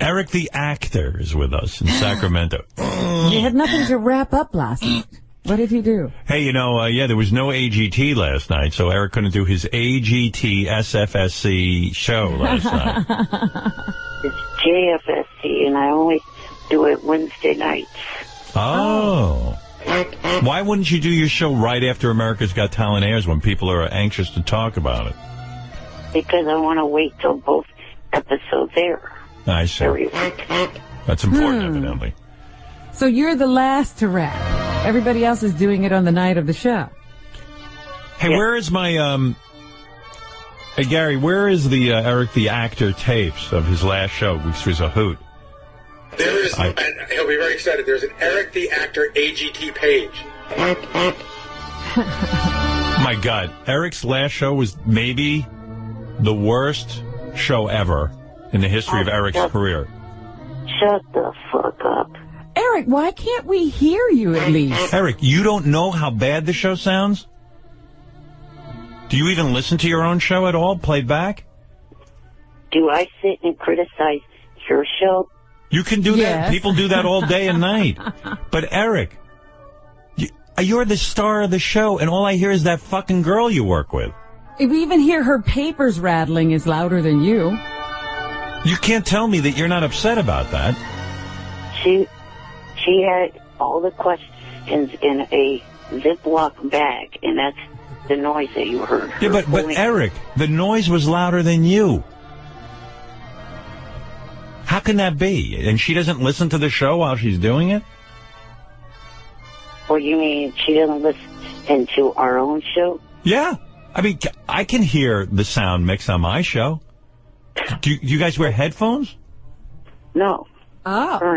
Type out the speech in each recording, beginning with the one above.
Eric the actor is with us in Sacramento. You had nothing to wrap up last night. What did you do? Hey, you know, there was no AGT last night, so Eric couldn't do his AGT SFSC show last night. It's JFSC, and I only do it Wednesday nights. Oh. Why wouldn't you do your show right after America's Got Talent airs when people are anxious to talk about it? Because I want to wait till both episodes air. I see. Every week. That's important, evidently. So you're the last to rap. Everybody else is doing it on the night of the show. Hey, where is my, hey, Gary, where is the Eric the actor tapes of his last show, which was a hoot? There is, and he'll be very excited, there's an Eric the Actor AGT page. My God, Eric's last show was maybe the worst show ever in the history of Eric's career. Shut the fuck up. Eric, why can't we hear you at least? Eric, you don't know how bad the show sounds? Do you even listen to your own show at all, played back? Do I sit and criticize your show? You can do that. People do that all day and night. But, Eric, you're the star of the show, and all I hear is that fucking girl you work with. We even hear her papers rattling is louder than you. You can't tell me that you're not upset about that. She had all the questions in a Ziploc bag, and that's the noise that you heard. Yeah, but Eric, the noise was louder than you. How can that be? And she doesn't listen to the show while she's doing it? Well, you mean she doesn't listen to our own show? Yeah. I mean, I can hear the sound mix on my show. Do you guys wear headphones? No. Oh. Her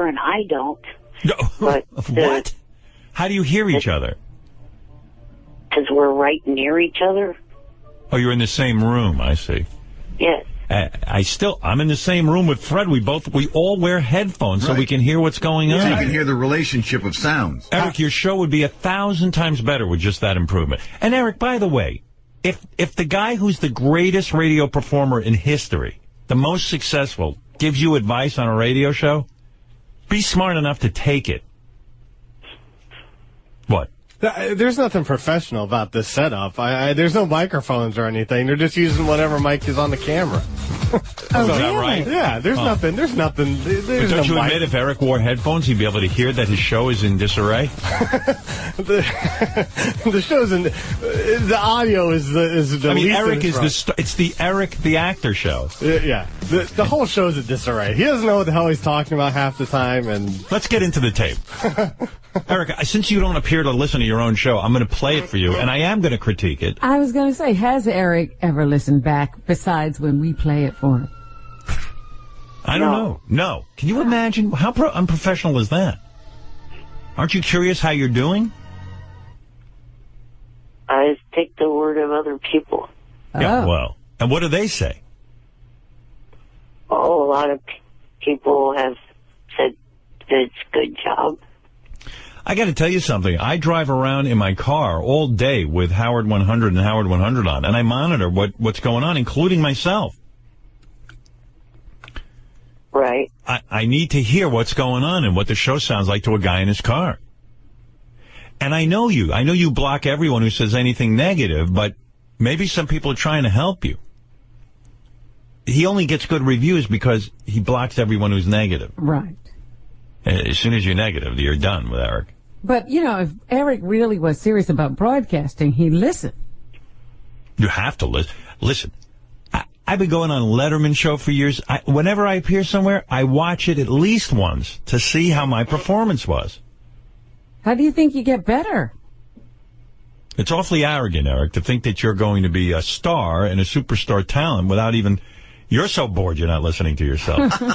and I don't. No. But what? How do you hear each other? Because we're right near each other. Oh, you're in the same room. I see. Yes. I'm in the same room with Fred. We all wear headphones so we can hear what's going on. So you can hear the relationship of sounds. Eric, your show would be 1,000 times better with just that improvement. And Eric, by the way, if the guy who's the greatest radio performer in history, the most successful, gives you advice on a radio show, be smart enough to take it. What? There's nothing professional about this setup. There's no microphones or anything. They're just using whatever mic is on the camera. Is that right? Yeah, there's nothing. There's nothing. But don't you admit if Eric wore headphones, he'd be able to hear that his show is in disarray? the show's in. The audio is the. I mean, Eric is it's the Eric the actor show. Yeah, the whole show's in disarray. He doesn't know what the hell he's talking about half the time. And let's get into the tape. Eric, since you don't appear to listen to your own show, I'm going to play it for you, and I am going to critique it. I was going to say, has Eric ever listened back besides when we play it for him? I don't know. No. Can you imagine? How unprofessional is that? Aren't you curious how you're doing? I take the word of other people. Yeah, well. And what do they say? Oh, a lot of people have said that it's a good job. I got to tell you something. I drive around in my car all day with Howard 100 and Howard 100 on, and I monitor what's going on, including myself. Right. I need to hear what's going on and what the show sounds like to a guy in his car. And I know you. I know you block everyone who says anything negative, but maybe some people are trying to help you. He only gets good reviews because he blocks everyone who's negative. Right. As soon as you're negative, you're done with Eric. But, you know, if Eric really was serious about broadcasting, he'd listen. You have to listen. Listen, I've been going on Letterman's show for years. Whenever I appear somewhere, I watch it at least once to see how my performance was. How do you think you get better? It's awfully arrogant, Eric, to think that you're going to be a star and a superstar talent without even... You're so bored you're not listening to yourself. All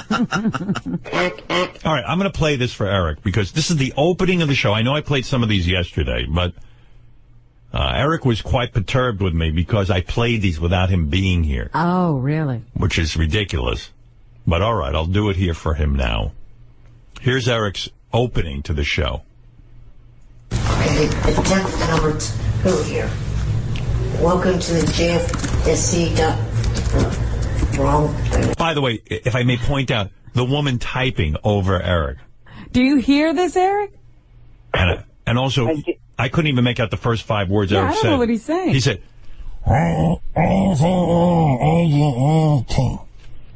right, I'm going to play this for Eric because this is the opening of the show. I know I played some of these yesterday, but Eric was quite perturbed with me because I played these without him being here. Oh, really? Which is ridiculous. But all right, I'll do it here for him now. Here's Eric's opening to the show. Okay, attempt number 2 here. Welcome to the JFSC. wrong. By the way, if I may point out, the woman typing over Eric. Do you hear this, Eric? And also, I couldn't even make out the first 5 words Eric said. I don't know what he's saying. He said...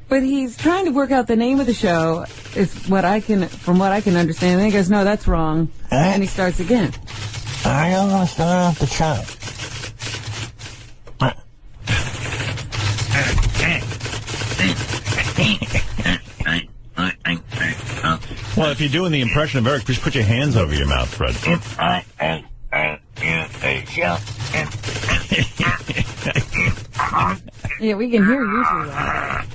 But he's trying to work out the name of the show, is what I can, from what I can understand. And he goes, no, that's wrong. And he starts again. I don't want to start off the show. Well, if you're doing the impression of Eric, just put your hands over your mouth, Fred. Yeah, we can hear you through that.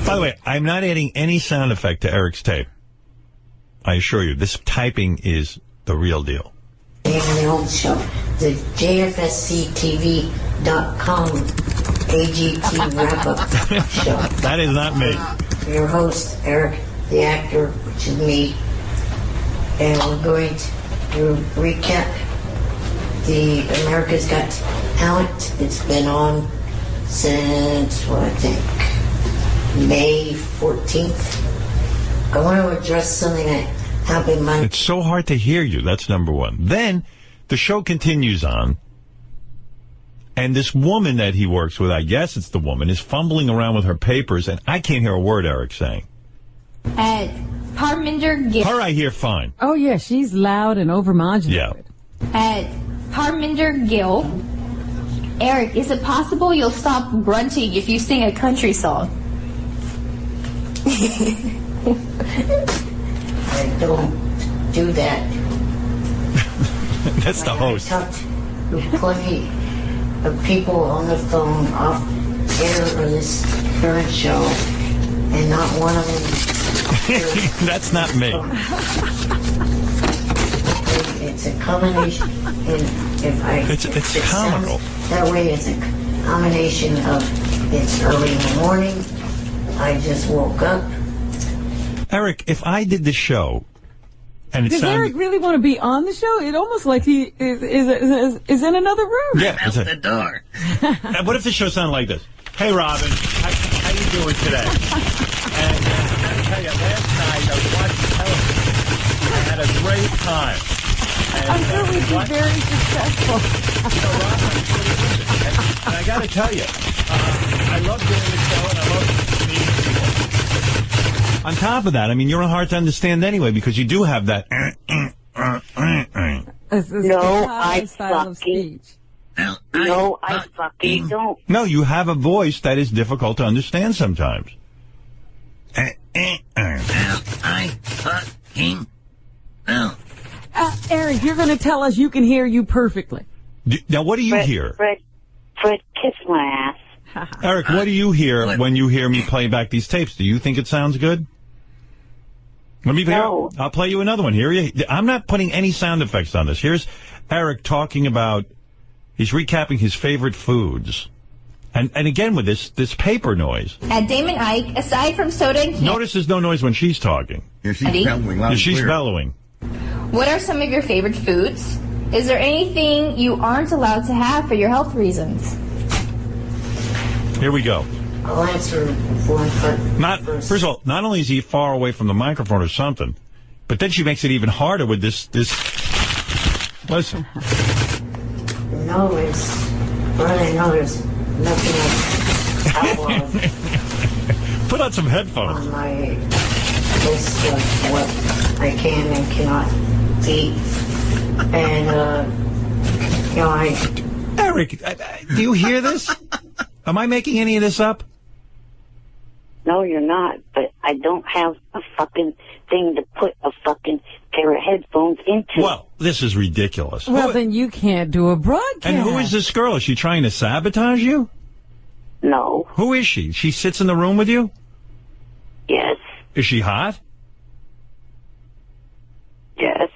By the way, I'm not adding any sound effect to Eric's tape. I assure you, this typing is the real deal. The old show, the JFSCTV.com AGT wrap-up show. That is not me. Your host, Eric, the actor, which is me. And we're going to recap the America's Got Talent. It's been on since, what I think, May 14th. I want to address something that happened Monday. It's so hard to hear you. That's number one. Then the show continues on. And this woman that he works with, I guess it's the woman, is fumbling around with her papers, and I can't hear a word Eric's saying. Parminder Gill. Her I hear fine. Oh, yeah, she's loud and overmodulated. Yeah. Parminder Gill. Eric, is it possible you'll stop grunting if you sing a country song? I don't do that. That's the host. I talked to plenty of people on the phone off air for this current show, and not one of them. That's not me. It's a combination. It's comical. That way, it's a combination of it's early in the morning. I just woke up. Eric, if I did the show, and it Does sounded... Eric really want to be on the show? It almost like he is in another room. Yeah. Out the door. What if the show sounded like this? Hey, Robin, how you doing today? And I got to tell you, last night I was watching television. I had a great time. And, I'm sure we'd be very successful. Robin, and I got to tell you, I love doing the show and I love meeting people. On top of that, I mean, you're hard to understand anyway because you do have that. No, I style of fucking- speech. No, I fucking don't. No, you have a voice that is difficult to understand sometimes. Eric, you're going to tell us you can hear you perfectly. Now, what do you hear? Fred, kiss my ass. Eric, what do you hear when you hear me play back these tapes? Do you think it sounds good? Let me No. I'll play you another one. I'm not putting any sound effects on this. Here's Eric talking about, he's recapping his favorite foods. And again with this paper noise. At Damon Ike, aside from soda and candy, Notice there's no noise when she's talking. Yeah, she's bellowing loud and She's clear. bellowing. what are some of your favorite foods? Is there anything you aren't allowed to have for your health reasons? Here we go. I'll answer one first. First of all, not only is he far away from the microphone or something, but then she makes it even harder with this. Listen. No, it's really no. There's nothing outlawed Put on some headphones. on my list of what I can and cannot eat. And Eric, do you hear this? Am I making any of this up? No, you're not, but I don't have a fucking thing to put a fucking pair of headphones into. Well, this is ridiculous. Well, then you can't do a broadcast. And who is this girl? Is she trying to sabotage you? No. Who is she? She sits in the room with you? Yes. Is she hot? Yes.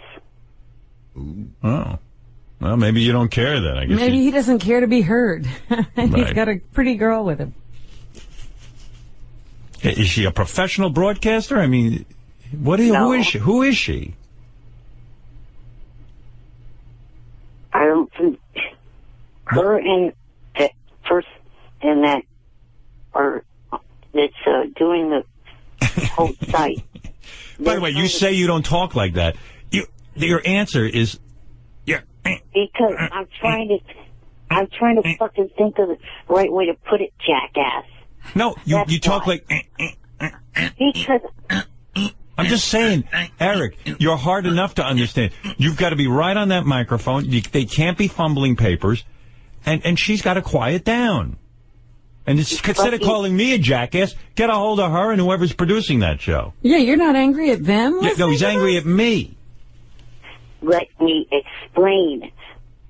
Oh. Well, maybe you don't care then. I guess. Maybe he doesn't care to be heard. And Right. he's got a pretty girl with him. Is she a professional broadcaster? I mean, who No. is she? Who is she? I don't think her and that person and that are that's doing the whole site. By the way, you say you don't talk like that. Your answer is, because I'm trying to fucking think of the right way to put it, jackass. No, you talk like. Because. I'm just saying, Eric, you're hard enough to understand. You've got to be right on that microphone. They can't be fumbling papers. And she's got to quiet down. And instead of calling me a jackass, get a hold of her and whoever's producing that show. Yeah, you're not angry at them? Yeah, no, he's angry at me. Let me explain.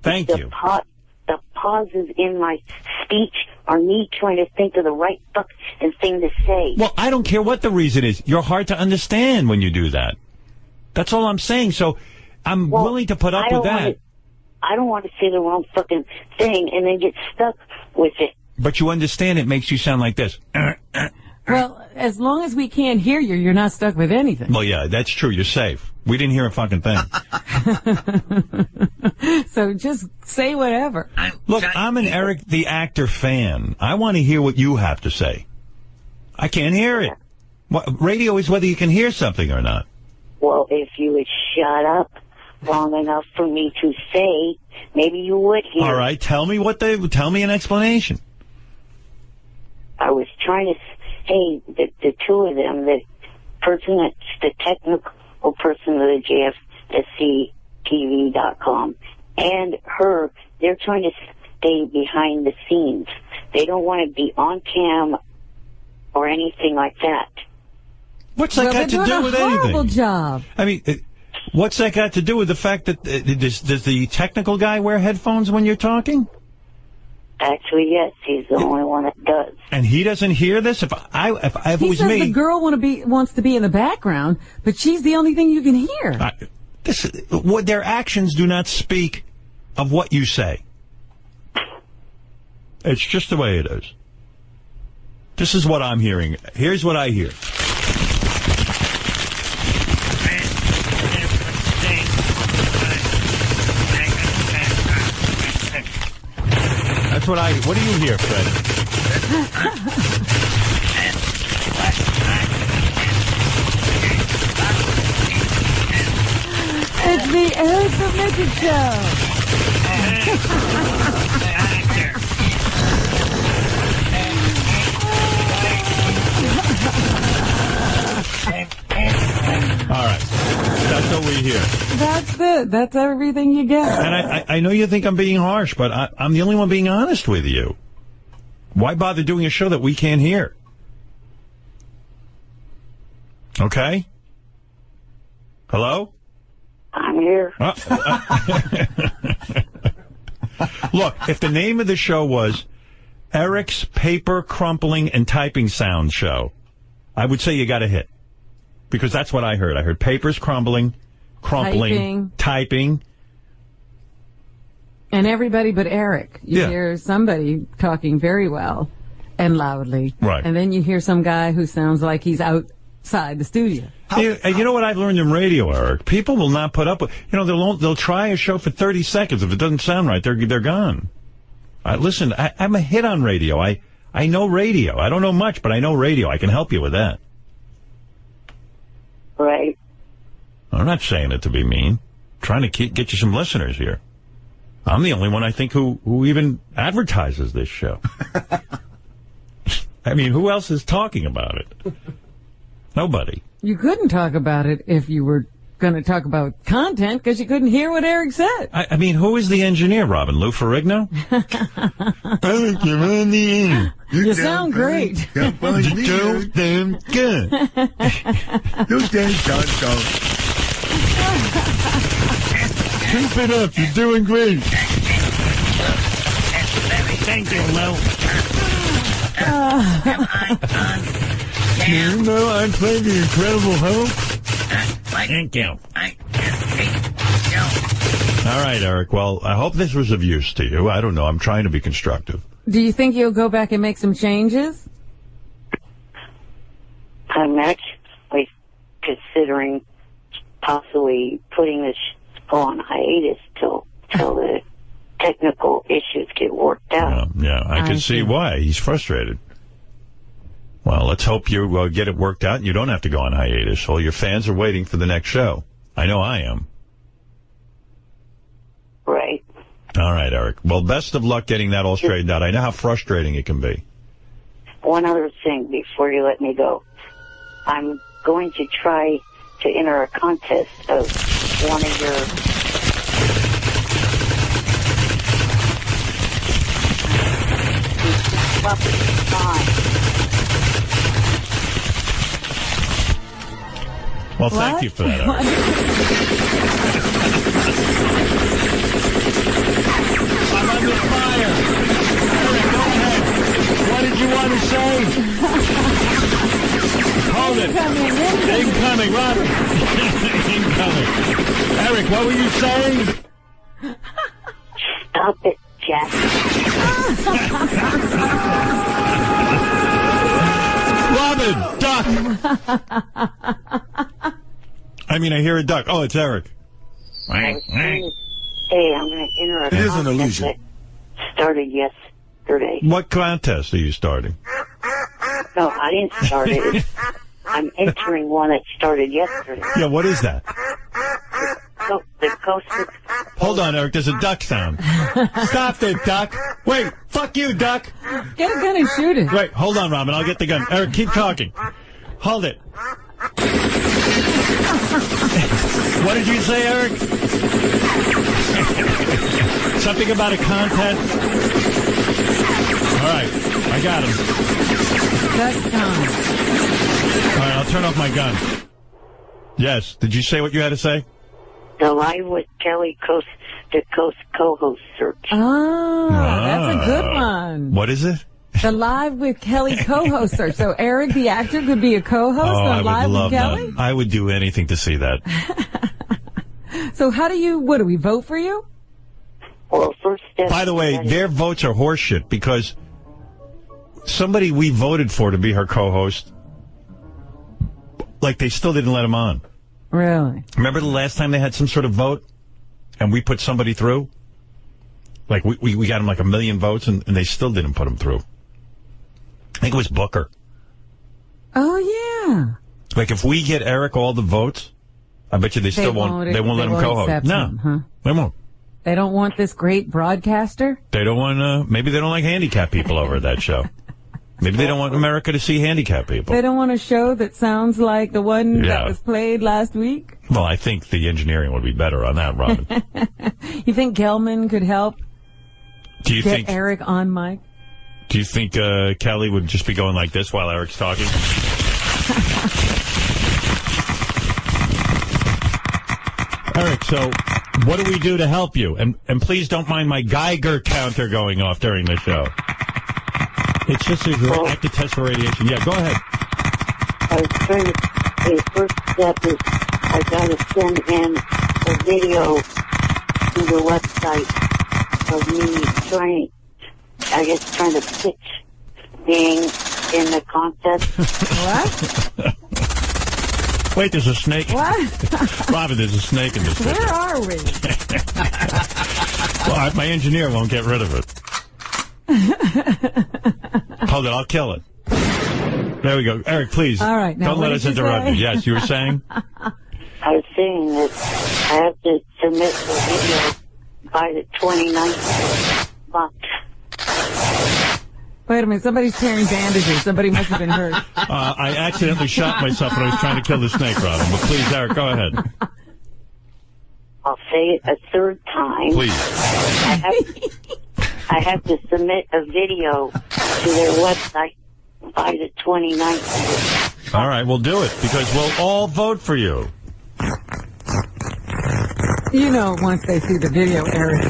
Thank you. The pauses in my speech are me trying to think of the right fucking thing to say. Well, I don't care what the reason is. You're hard to understand when you do that. That's all I'm saying. So I'm willing to put up with that. I don't want to say the wrong fucking thing and then get stuck with it. But you understand it makes you sound like this. Well, as long as we can't hear you, you're not stuck with anything. Well, yeah, that's true. You're safe. We didn't hear a fucking thing. So just say whatever. Look, I'm an Eric the Actor fan. I want to hear what you have to say. I can't hear it. Radio is whether you can hear something or not. Well, if you would shut up long enough for me to say, maybe you would hear. All right, tell me an explanation. I was trying to say the two of them, the person that's the technical person of the JFSCTV.com and her, they're trying to stay behind the scenes. They don't want to be on cam or anything like that. What's that got to do with anything? They're doing a horrible job. I mean, what's that got to do with the fact that does the technical guy wear headphones when you're talking? Actually, yes, he's the only one that does. And he doesn't hear this? If it was me... the girl wants to be in the background, but she's the only thing you can hear. Their actions do not speak of what you say. It's just the way it is. This is what I'm hearing. Here's what I hear. What do you hear, Fred? It's the Eric the Midget Show. All right. That's what we hear. That's it. That's everything you get. And I know you think I'm being harsh, but I'm the only one being honest with you. Why bother doing a show that we can't hear? Okay? Hello? I'm here. Look, if the name of the show was Eric's Paper Crumpling and Typing Sound Show, I would say you got a hit. Because that's what I heard. I heard papers crumpling, typing. And everybody but Eric. You Yeah. hear somebody talking very well and loudly. Right. And then you hear some guy who sounds like he's outside the studio. You know what I've learned in radio, Eric? People will not put up with... they'll try a show for 30 seconds. If it doesn't sound right, they're gone. Listen, I'm a hit on radio. I know radio. I don't know much, but I know radio. I can help you with that. Right. I'm not saying it to be mean. I'm trying to get you some listeners here. I'm the only one, I think, who even advertises this show. I mean, who else is talking about it? Nobody. You couldn't talk about it if you were going to talk about content because you couldn't hear what Eric said. I mean, who is the engineer, Robin? Lou Ferrigno? Eric, you're on the air. You sound great. You're so damn good. Keep it up. You're doing great. Thank you, Lou. You know I played the Incredible Hulk? Thank you. All right, Eric. Well, I hope this was of use to you. I don't know. I'm trying to be constructive. Do you think you'll go back and make some changes? I'm actually considering possibly putting this on hiatus till the technical issues get worked out. Yeah, I can see why. He's frustrated. Well, let's hope you get it worked out and you don't have to go on hiatus. All your fans are waiting for the next show. I know I am. Right. All right, Eric. Well, best of luck getting that all straightened out. I know how frustrating it can be. One other thing before you let me go. I'm going to try to enter a contest of one of your... Well, thank you for that, Eric. I'm under fire. Eric, go ahead. What did you want to say? Hold it. Incoming, Robert. Incoming. Eric, what were you saying? Stop it, Jack. Robin, duck. I mean, I hear a duck. Oh, it's Eric. Hey, I'm going to enter a It is an illusion. that started yesterday. What contest are you starting? No, I didn't start it. I'm entering one that started yesterday. Yeah, what is that? So, the coast of... Hold on, Eric. There's a duck sound. Stop it, duck. Wait, fuck you, duck. Get a gun and shoot it. Wait, hold on, Robin. I'll get the gun. Eric, keep talking. Hold it. What did you say, Eric? Something about a contest? All right, I got him. That's time. All right, I'll turn off my gun. Yes, did you say what you had to say? The Live with Kelly Coast to Coast co-host search. Oh, that's a good one. What is it? The Live with Kelly co-host search. So Eric, the actor, could be a co-host on Live with Kelly? That. I would do anything to see that. So how what do we vote for you? Well, first step... By the way, their votes are horseshit because somebody we voted for to be her co-host, like they still didn't let him on. Really? Remember the last time they had some sort of vote and we put somebody through? Like we got him like 1 million votes and they still didn't put him through. I think it was Booker. Oh, yeah. Like if we get Eric all the votes, I bet you they still won't let him co-host. No, huh? They won't. They don't want this great broadcaster? They don't want, maybe they don't like handicapped people over at that show. Maybe they don't want America to see handicapped people. They don't want a show that sounds like the one that was played last week? Well, I think the engineering would be better on that, Robin. You think Gelman could help get Eric on mic? Do you think Kelly would just be going like this while Eric's talking? Eric, so what do we do to help you? And please don't mind my Geiger counter going off during the show. It's just a active test for radiation. Yeah, go ahead. I was trying to... The first step is I got to send in a video to the website of me trying to pitch being in the contest. What? Wait, there's a snake. What? Robin, there's a snake in this picture. Where are we? Well, my engineer won't get rid of it. Hold it, I'll kill it. There we go. Eric, please. All right, now don't let us interrupt you. Yes, you were saying? I was saying that I have to submit the video by the 29th month. Wait a minute, somebody's tearing bandages. Somebody must have been hurt. I accidentally shot myself when I was trying to kill the snake, Robin. But please, Eric, go ahead. I'll say it a third time. Please. I have to submit a video to their website by the 29th. All right, we'll do it, because we'll all vote for you. You know, once they see the video, Eric.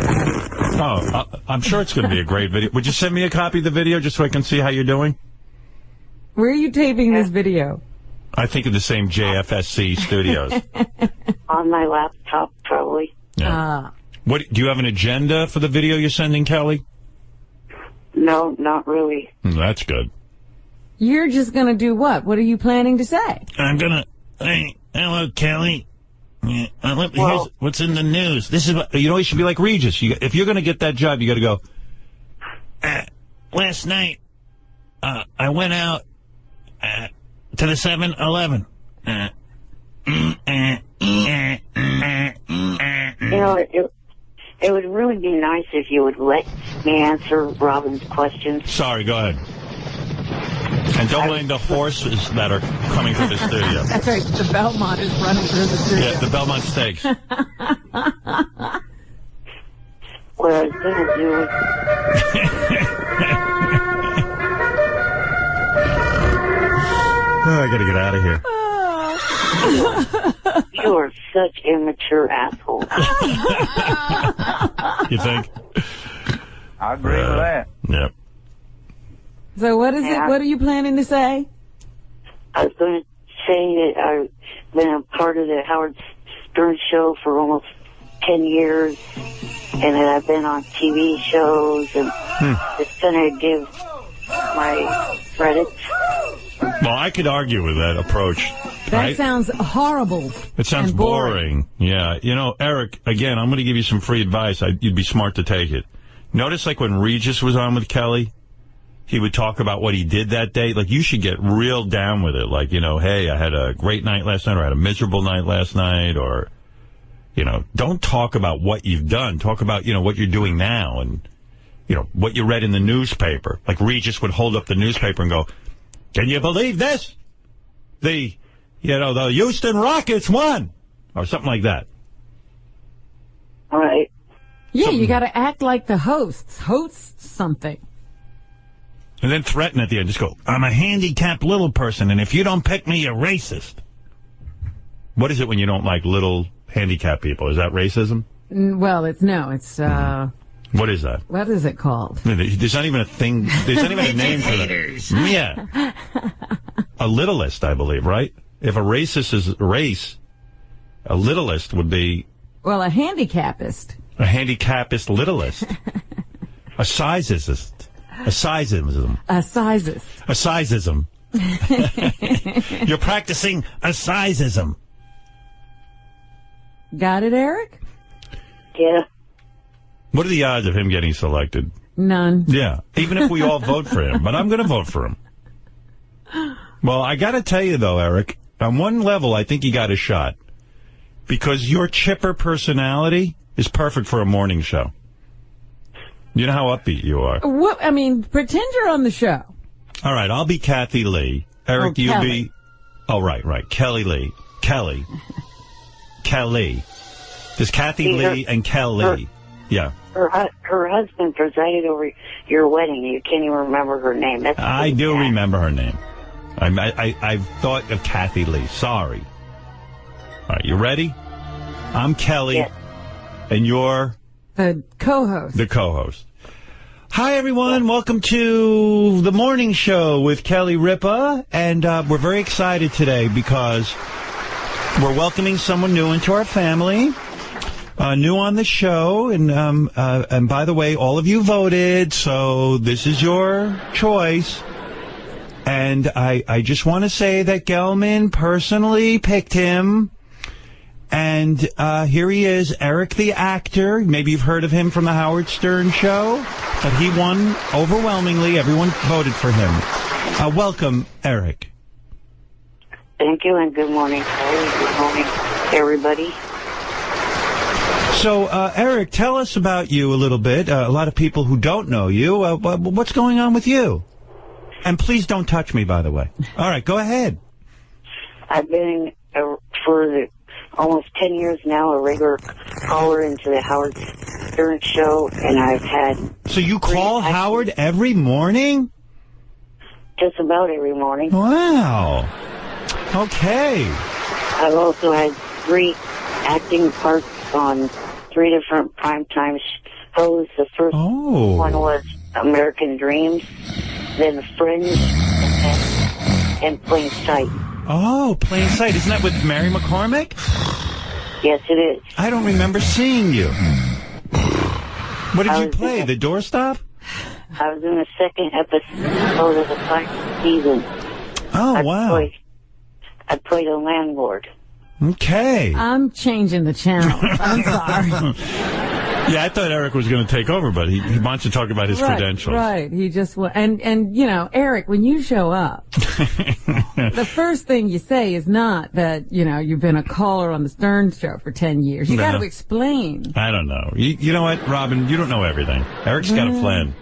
Oh, I'm sure it's going to be a great video. Would you send me a copy of the video just so I can see how you're doing? Where are you taping this video? I think in the same JFSC studios. On my laptop, probably. Yeah. What, do you have an agenda for the video you're sending, Kelly? No, not really. That's good. You're just going to do what? What are you planning to say? I'm going to... Hey, hello, Kelly. Here's what's in the news. This is what, you should be like Regis. If you're going to get that job, you got to go, last night, I went out to the 7-Eleven. It would really be nice if you would let me answer Robin's questions. Sorry, go ahead. And don't blame the horses that are coming through the studio. That's right. The Belmont is running through the studio. Yeah, the Belmont Steaks. What I was going to do is... I got to get out of here. You are such immature assholes. You think? I agree with that. Yep. So what is it? What are you planning to say? I was going to say that I've been a part of the Howard Stern show for almost 10 years, and that I've been on TV shows, and just going to give my credits. Well, I could argue with that approach. That sounds horrible. It sounds boring. Yeah. Eric, again, I'm going to give you some free advice. You'd be smart to take it. Notice, like, when Regis was on with Kelly, he would talk about what he did that day. Like, you should get real down with it. Like, hey, I had a great night last night, or I had a miserable night last night, or, don't talk about what you've done. Talk about, what you're doing now and, what you read in the newspaper. Like, Regis would hold up the newspaper and go, can you believe this? The Houston Rockets won, or something like that. All right. Yeah, you got to act like the hosts something. And then threaten at the end. Just go, I'm a handicapped little person, and if you don't pick me, you're racist. What is it when you don't like little handicapped people? Is that racism? Well, it's what is that? What is it called? There's not even a thing. There's not even a name for that. Yeah. A littlest, I believe, right? If a racist is a race, a littlest would be... Well, a handicapist. A handicapist littlest. A sizeist. A sizeism. A sizist. A sizeism. You're practicing a sizeism. Got it, Eric? Yeah. What are the odds of him getting selected? None. Yeah, even if we all vote for him. But I'm going to vote for him. Well, I got to tell you, though, Eric, on one level, I think you got a shot. Because your chipper personality is perfect for a morning show. You know how upbeat you are. What? I mean, pretend you're on the show. All right, I'll be Kathy Lee. Eric, you'll be... Oh, right. Kelly Lee. Kelly. There's Kathy Lee and Kelly. Yeah. Her husband presided over your wedding. You can't even remember her name. I do remember her name. I thought of Kathy Lee. Sorry. All right, you ready? I'm Kelly. Yes. And you're... The co-host. The co-host. Hi, everyone. Welcome to the morning show with Kelly Ripa. And we're very excited today because we're welcoming someone new into our family. New on the show. And by the way, all of you voted, so this is your choice. And I just want to say that Gelman personally picked him. And here he is, Eric the actor. Maybe you've heard of him from the Howard Stern show. But he won overwhelmingly. Everyone voted for him. Welcome, Eric. Thank you, and good morning, Kelly. Good morning, everybody. So, Eric, tell us about you a little bit. A lot of people who don't know you. What's going on with you? And please don't touch me, by the way. All right, go ahead. I've been, for almost 10 years now, a regular caller into the Howard Stern show, and I've had... So you call Howard every morning? Just about every morning. Wow. Okay. I've also had 3 acting parts on 3 different primetime shows. The first one was American Dreams, then Friends, and Plain Sight. Oh, Plain Sight. Isn't that with Mary McCormick? Yes, it is. I don't remember seeing you. What did you play? The doorstop? I was in the 2nd episode of the 5th season. Oh, wow. I played a landlord. Okay. I'm changing the channel. I'm sorry. Yeah, I thought Eric was going to take over, but he wants to talk about his credentials. Right. He just and you know, Eric, when you show up, the first thing you say is not that, you know, you've been a caller on the Stern Show for 10 years. You got to explain. I don't know. You know what, Robin? You don't know everything. Eric's got a plan.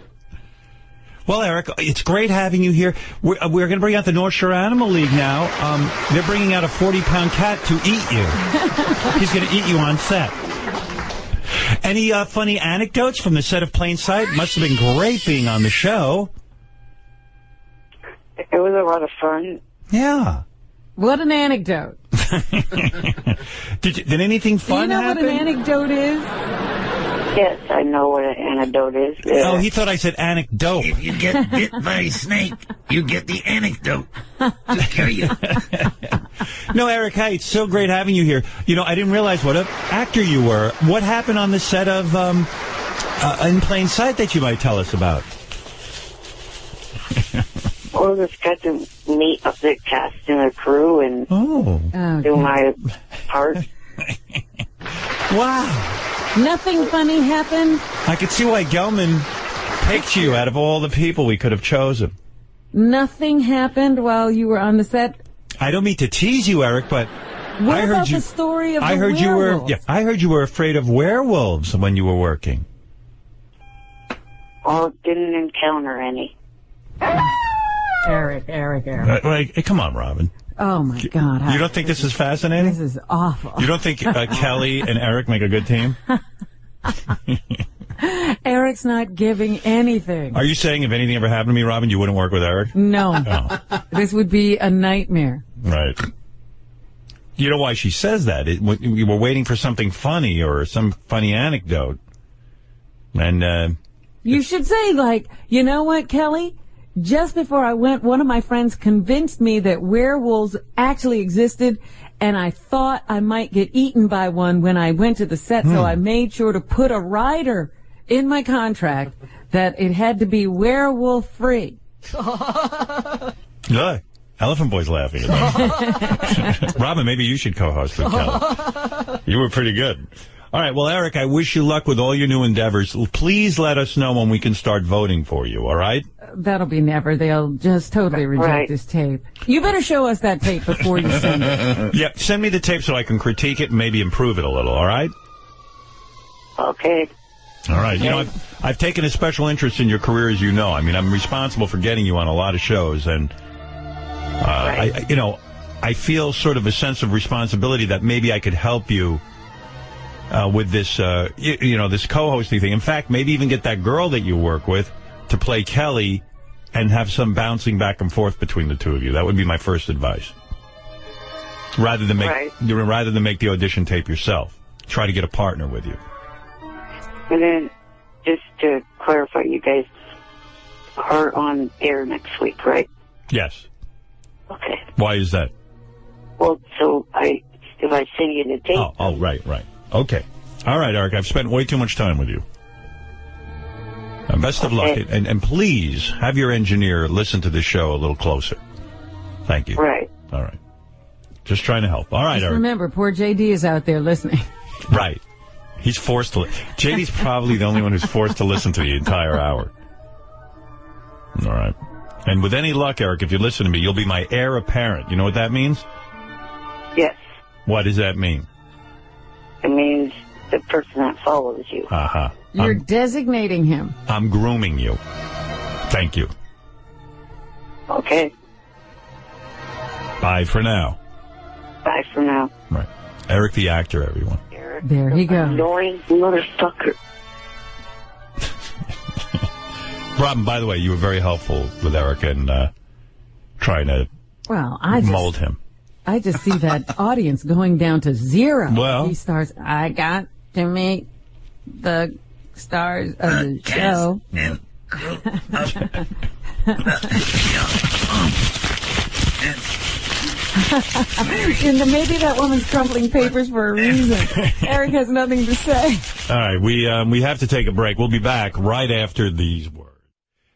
Well, Eric, it's great having you here. We're going to bring out the North Shore Animal League now. They're bringing out a 40-pound cat to eat you. He's going to eat you on set. Any funny anecdotes from the set of Plain Sight? Must have been great being on the show. It was a lot of fun. Yeah. What an anecdote. Did anything fun happen? Do you know what an anecdote is? Yes, I know what an anecdote is. Oh, he thought I said anecdote. If you get bit by a snake, you get the anecdote to kill you. No, Eric, hey, it's so great having you here. You know, I didn't realize what an actor you were. What happened on the set of In Plain Sight that you might tell us about? Well, just got to meet up the cast and the crew and do my part. Wow. Nothing funny happened? I could see why Gelman picked you out of all the people we could have chosen. Nothing happened while you were on the set? I don't mean to tease you, Eric, but what I heard about you. The story of I the heard werewolves? I heard you were afraid of werewolves when you were working. Well, didn't encounter any. Eric. Come on, Robin. Oh, my God. You don't think this is fascinating? This is awful. You don't think Kelly and Eric make a good team? Eric's not giving anything. Are you saying if anything ever happened to me, Robin, you wouldn't work with Eric? No. Oh. This would be a nightmare. Right. You know why she says that? You were waiting for something funny or some funny anecdote. And you should say, like, you know what, Kelly? Just before I went, one of my friends convinced me that werewolves actually existed, and I thought I might get eaten by one when I went to the set, so I made sure to put a rider in my contract that it had to be werewolf-free. Look, Elephant Boy's laughing at me. Robin, maybe you should co-host with Kelly. You were pretty good. All right, well, Eric, I wish you luck with all your new endeavors. Please let us know when we can start voting for you, all right? That'll be never. They'll just totally reject this tape. You better show us that tape before you send it. Yeah, send me the tape so I can critique it and maybe improve it a little, all right? Okay. All right. You know, I've taken a special interest in your career, as you know. I mean, I'm responsible for getting you on a lot of shows, and, I feel sort of a sense of responsibility that maybe I could help you with this, this co-hosting thing. In fact, maybe even get that girl that you work with to play Kelly and have some bouncing back and forth between the two of you. That would be my first advice. Rather than make the audition tape yourself. Try to get a partner with you. And then, just to clarify, you guys are on air next week, right? Yes. Okay. Why is that? Well, so if I send you the tape... Oh, right. Okay. All right, Eric, I've spent way too much time with you. Best of luck. And please have your engineer listen to the show a little closer. Thank you. Right. All right. Just trying to help. All right, Eric. Remember, poor J.D. is out there listening. Right. He's forced to. J.D.'s probably the only one who's forced to listen to the entire hour. All right. And with any luck, Eric, if you listen to me, you'll be my heir apparent. You know what that means? Yes. What does that mean? It means the person that follows you. Uh-huh. You're designating him. I'm grooming you. Thank you. Okay. Bye for now. Bye for now. Right. Eric the actor, everyone. Eric, there he goes. Annoying motherfucker. Robin, by the way, you were very helpful with Eric and trying to mold him. I just see that audience going down to zero. Well, he starts, I got to meet the stars of the show. And maybe that woman's crumpling papers for a reason. Eric has nothing to say. All right, we have to take a break. We'll be back right after these words.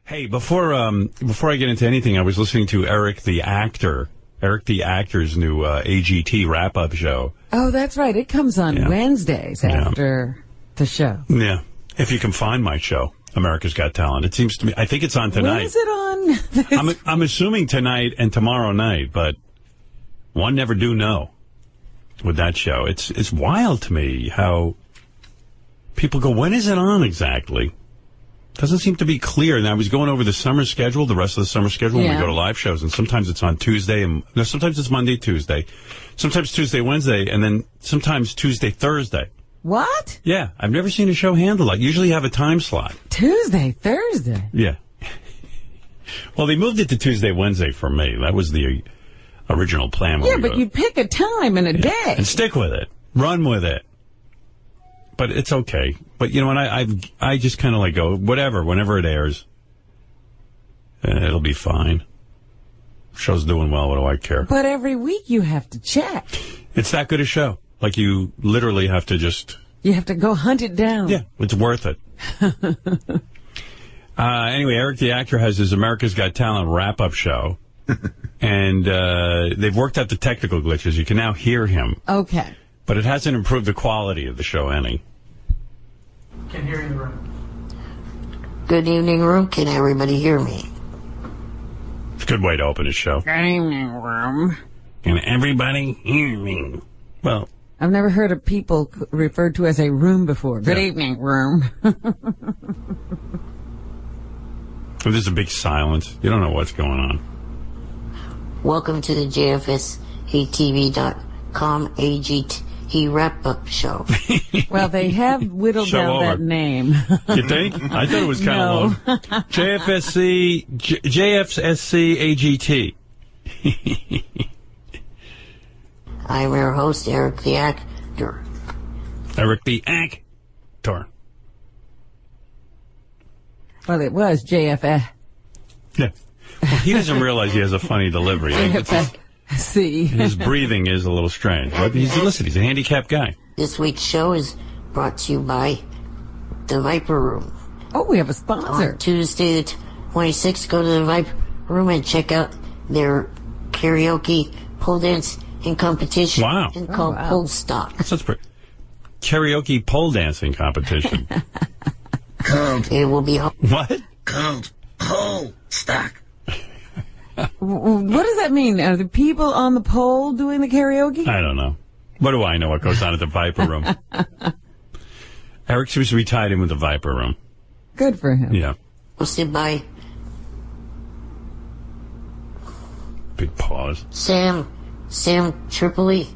Hey, before I get into anything, I was listening to Eric the actor Eric the Actor's new AGT wrap-up show. Oh, that's right. It comes on Wednesdays after the show. Yeah. If you can find my show, America's Got Talent. It seems to me, I think it's on tonight. When is it on? I'm assuming tonight and tomorrow night, but one never do know with that show. It's wild to me how people go, when is it on exactly? Doesn't seem to be clear. And I was going over the summer schedule, the rest of the summer schedule, when we go to live shows, and sometimes it's on Tuesday, and no, sometimes it's Monday, Tuesday, sometimes Tuesday, Wednesday, and then sometimes Tuesday, Thursday. What? Yeah, I've never seen a show handle like. Usually you have a time slot. Tuesday, Thursday. Yeah. Well, they moved it to Tuesday, Wednesday for me. That was the original plan. Yeah, but you pick a time and a day. And stick with it. Run with it. But it's okay. But, you know, and I just kind of like go, whatever, whenever it airs, it'll be fine. Show's doing well, what do I care? But every week you have to check. It's that good a show. Like, you literally have to just... You have to go hunt it down. Yeah, it's worth it. Anyway, Eric the Actor has his America's Got Talent wrap-up show. And they've worked out the technical glitches. You can now hear him. Okay. But it hasn't improved the quality of the show any. Can hear you in the room. Good evening, room. Can everybody hear me? It's a good way to open a show. Good evening, room. Can everybody hear me? Well... I've never heard of people referred to as a room before. Good evening, room. There's a big silence. You don't know what's going on. Welcome to the JFSATV.com AGT wrap-up show. Well, they have whittled down that name. You think? I thought it was kind of long. JFSC AGT. I'm your host, Eric the Actor. Eric the Actor. Well, it was JFS. Yeah. Well, he doesn't realize he has a funny delivery. See. His breathing is a little strange. But he's a handicapped guy. This week's show is brought to you by the Viper Room. Oh, we have a sponsor. On Tuesday the 26th, go to the Viper Room and check out their karaoke pole dance in competition. Wow. And called Pole Stock. That's pretty. Karaoke pole dancing competition. It will be... What? Called Pole Stock. What does that mean? Are the people on the pole doing the karaoke? I don't know. What do I know what goes on at the Viper Room? Eric seems to be tied in with the Viper Room. Good for him. Yeah. Hosted by... Big pause. Sam Tripoli,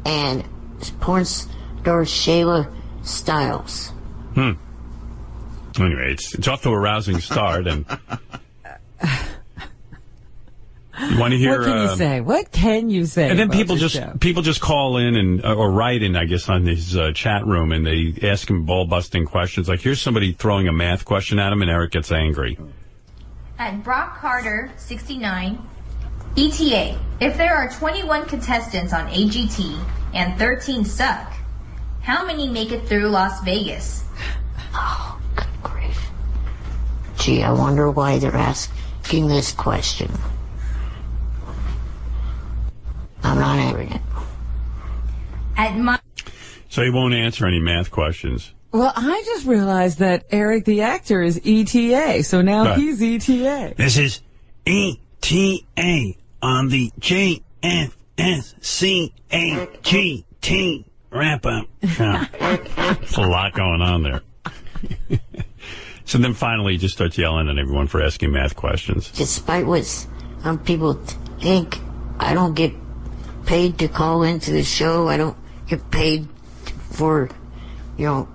and porn star Shayla Styles. Anyway, it's off to a rousing start, and you want to hear? What can you say? What can you say? And then people just call in and or write in, I guess, on his chat room, and they ask him ball-busting questions. Like, here's somebody throwing a math question at him, and Eric gets angry. At Brock Carter, 69, ETA, if there are 21 contestants on AGT and 13 suck, how many make it through Las Vegas? Oh, good grief. Gee, I wonder why they're asking this question. I'm not answering it. So he won't answer any math questions. Well, I just realized that Eric the Actor is ETA, so now he's ETA. This is ETA on the JFSCAGT wrap-up show. There's a lot going on there. So then finally he just starts yelling at everyone for asking math questions. Despite what some people think, I don't get paid to call into the show. I don't get paid for...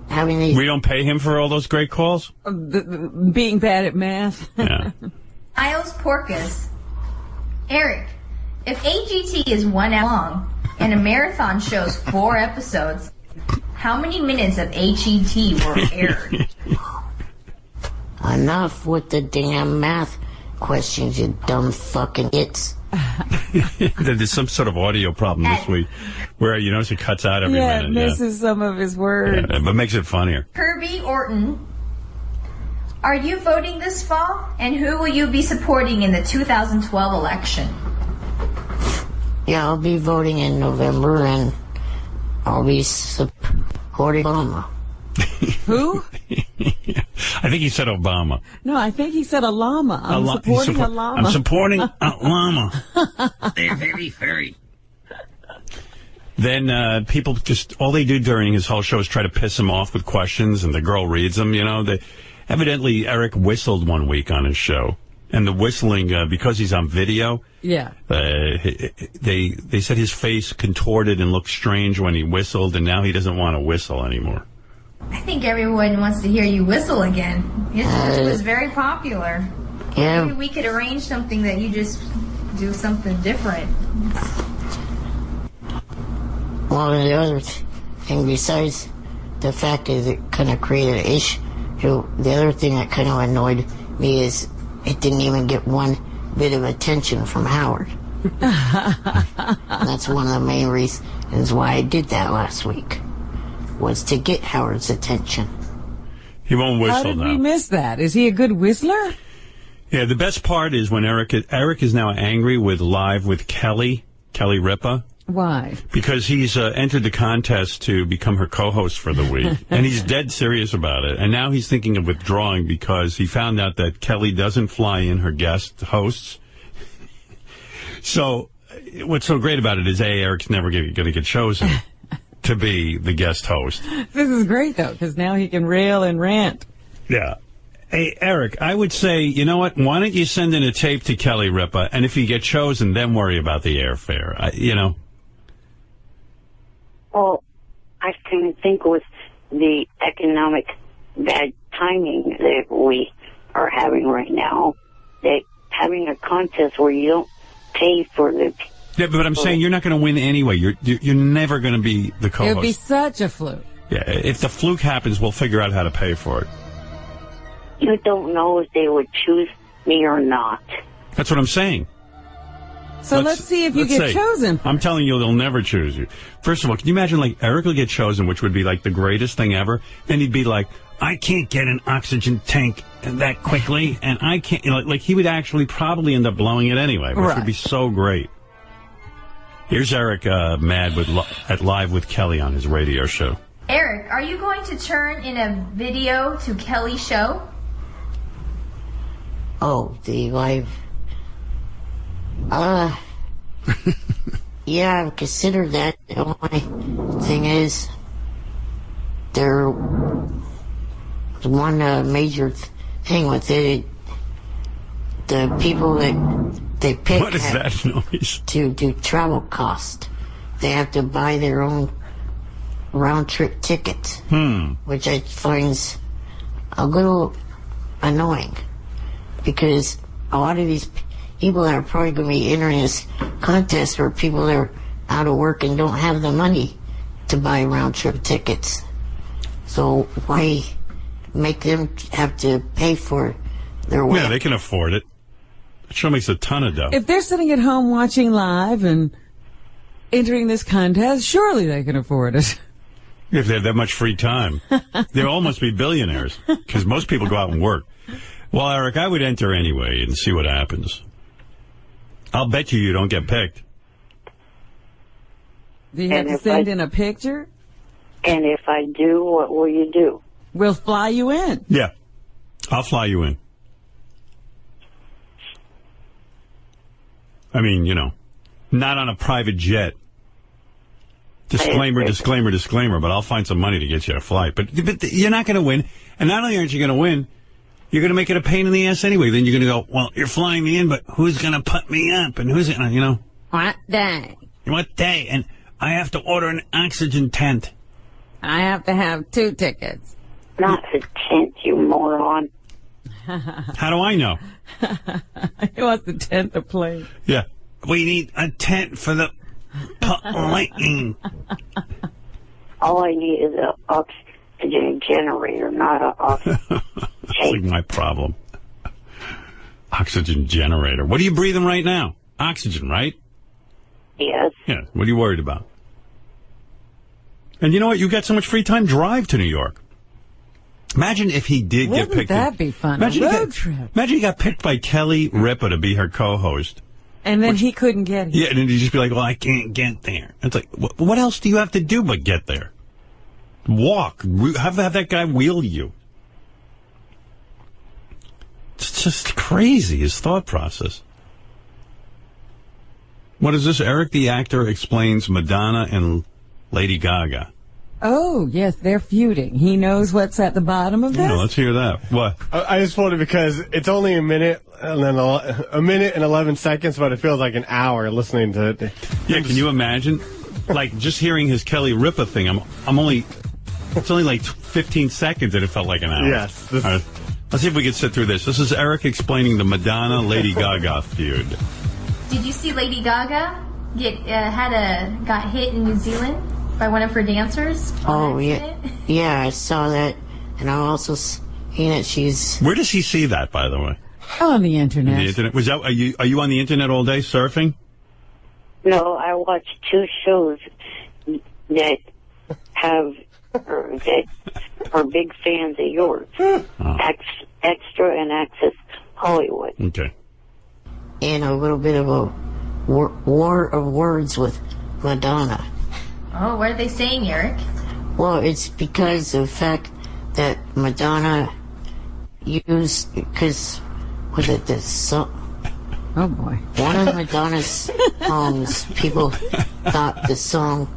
having these... We don't pay him for all those great calls? Being bad at math. Yeah. Ios Porcus. Eric, if AGT is 1 hour long and a marathon shows 4 episodes, how many minutes of AGT were aired? Enough with the damn math questions, you dumb fucking idiots. There's some sort of audio problem this week where, you notice it cuts out every minute. Misses some of his words. Yeah, but makes it funnier. Kirby Orton. Are you voting this fall? And who will you be supporting in the 2012 election? Yeah, I'll be voting in November, and I'll be supporting Obama. Who? I think he said Obama. No, I think he said a llama. I'm supporting a llama. I'm supporting a llama. They're very furry. Then people just, all they do during his whole show is try to piss him off with questions, and the girl reads them, you know. Evidently, Eric whistled one week on his show. And the whistling, because he's on video, yeah, they said his face contorted and looked strange when he whistled, and now he doesn't want to whistle anymore. I think everyone wants to hear you whistle again. It was very popular. Yeah. Maybe we could arrange something that you just do something different. Well, the other thing, besides the fact that it kind of created an issue, the other thing that kind of annoyed me is it didn't even get one bit of attention from Howard. That's one of the main reasons why I did that last week, was to get Howard's attention. He won't whistle now. How did we miss that? Is he a good whistler? Yeah, the best part is when Eric is now angry with Live with Kelly Ripa. Why? Because he's entered the contest to become her co-host for the week. And he's dead serious about it. And now he's thinking of withdrawing because he found out that Kelly doesn't fly in her guest hosts. So what's so great about it is, Eric's never going to get chosen to be the guest host. This is great, though, because now he can rail and rant. Yeah. Hey, Eric, I would say, you know what? Why don't you send in a tape to Kelly Ripa, and if you get chosen, then worry about the airfare. You know? Well, I kind of think with the economic bad timing that we are having right now, that having a contest where you don't pay for the... Yeah, but I'm saying you're not going to win anyway. You're never going to be the co-host. It would be such a fluke. Yeah, if the fluke happens, we'll figure out how to pay for it. You don't know if they would choose me or not. That's what I'm saying. So let's see if you get chosen. I'm telling you, they'll never choose you. First of all, can you imagine, like, Eric will get chosen, which would be, like, the greatest thing ever, and he'd be like, I can't get an oxygen tank that quickly, and I can't, you know, like, he would actually probably end up blowing it anyway, which would be so great. Here's Eric mad at Live with Kelly on his radio show. Eric, are you going to turn in a video to Kelly's show? Oh, the live... yeah, I've considered that. The only thing is, there was one major thing with it. The people that they pick what is that noise? To do travel cost, they have to buy their own round-trip tickets, which I find a little annoying, because a lot of these people that are probably going to be entering this contest are people that are out of work and don't have the money to buy round-trip tickets. So why make them have to pay for their way? Yeah, they can afford it. It sure makes a ton of dough. If they're sitting at home watching Live and entering this contest, surely they can afford it. If they have that much free time. They all must be billionaires, because most people go out and work. Well, Eric, I would enter anyway and see what happens. I'll bet you don't get picked. Do you have to send in a picture? And if I do, what will you do? We'll fly you in. Yeah. I'll fly you in. I mean, you know, not on a private jet. Disclaimer, disclaimer, disclaimer, but I'll find some money to get you a flight. But you're not going to win. And not only aren't you going to win, you're going to make it a pain in the ass anyway. Then you're going to go, well, you're flying me in, but who's going to put me up? And who's going to, you know? What day? What day? And I have to order an oxygen tent. I have to have 2 tickets. Not a tent, you moron. How do I know? He wants the tent to play. Yeah. We need a tent for the lightning. All I need is an oxygen generator, not an oxygen That's like my problem. Oxygen generator. What are you breathing right now? Oxygen, right? Yes. Yeah. What are you worried about? And you know what? You got so much free time. Drive to New York. Imagine if he did get picked. Wouldn't that be fun? Imagine A road trip. Imagine he got picked by Kelly Ripa to be her co-host. And then he couldn't get it. Yeah, and then he'd just be like, well, I can't get there. It's like, what else do you have to do but get there? Walk. Have that guy wheel you. It's just crazy, his thought process. What is this? Eric the actor explains Madonna and Lady Gaga. Oh, yes, they're feuding. He knows what's at the bottom of this. Yeah, let's hear that. What? I just wanted because it's only a minute and then a minute and 11 seconds, but it feels like an hour listening to it. Yeah, can you imagine? Like, just hearing his Kelly Ripa thing, it's only like 15 seconds and it felt like an hour. Yes. All right, let's see if we can sit through this. This is Eric explaining the Madonna-Lady Gaga feud. Did you see Lady Gaga got hit in New Zealand by one of her dancers? Oh, yeah. Yeah, I saw that. And I also seen that she's... Where does he see that, by the way? On the internet. The internet. Was that, are you on the internet all day surfing? No, I watch 2 shows that are big fans of yours. Extra and Access Hollywood. Okay. And a little bit of a war of words with Madonna. Oh, what are they saying, Eric? Well, it's because of the fact that Madonna used, because, was it this song? Oh, boy. One of Madonna's songs, people thought the song,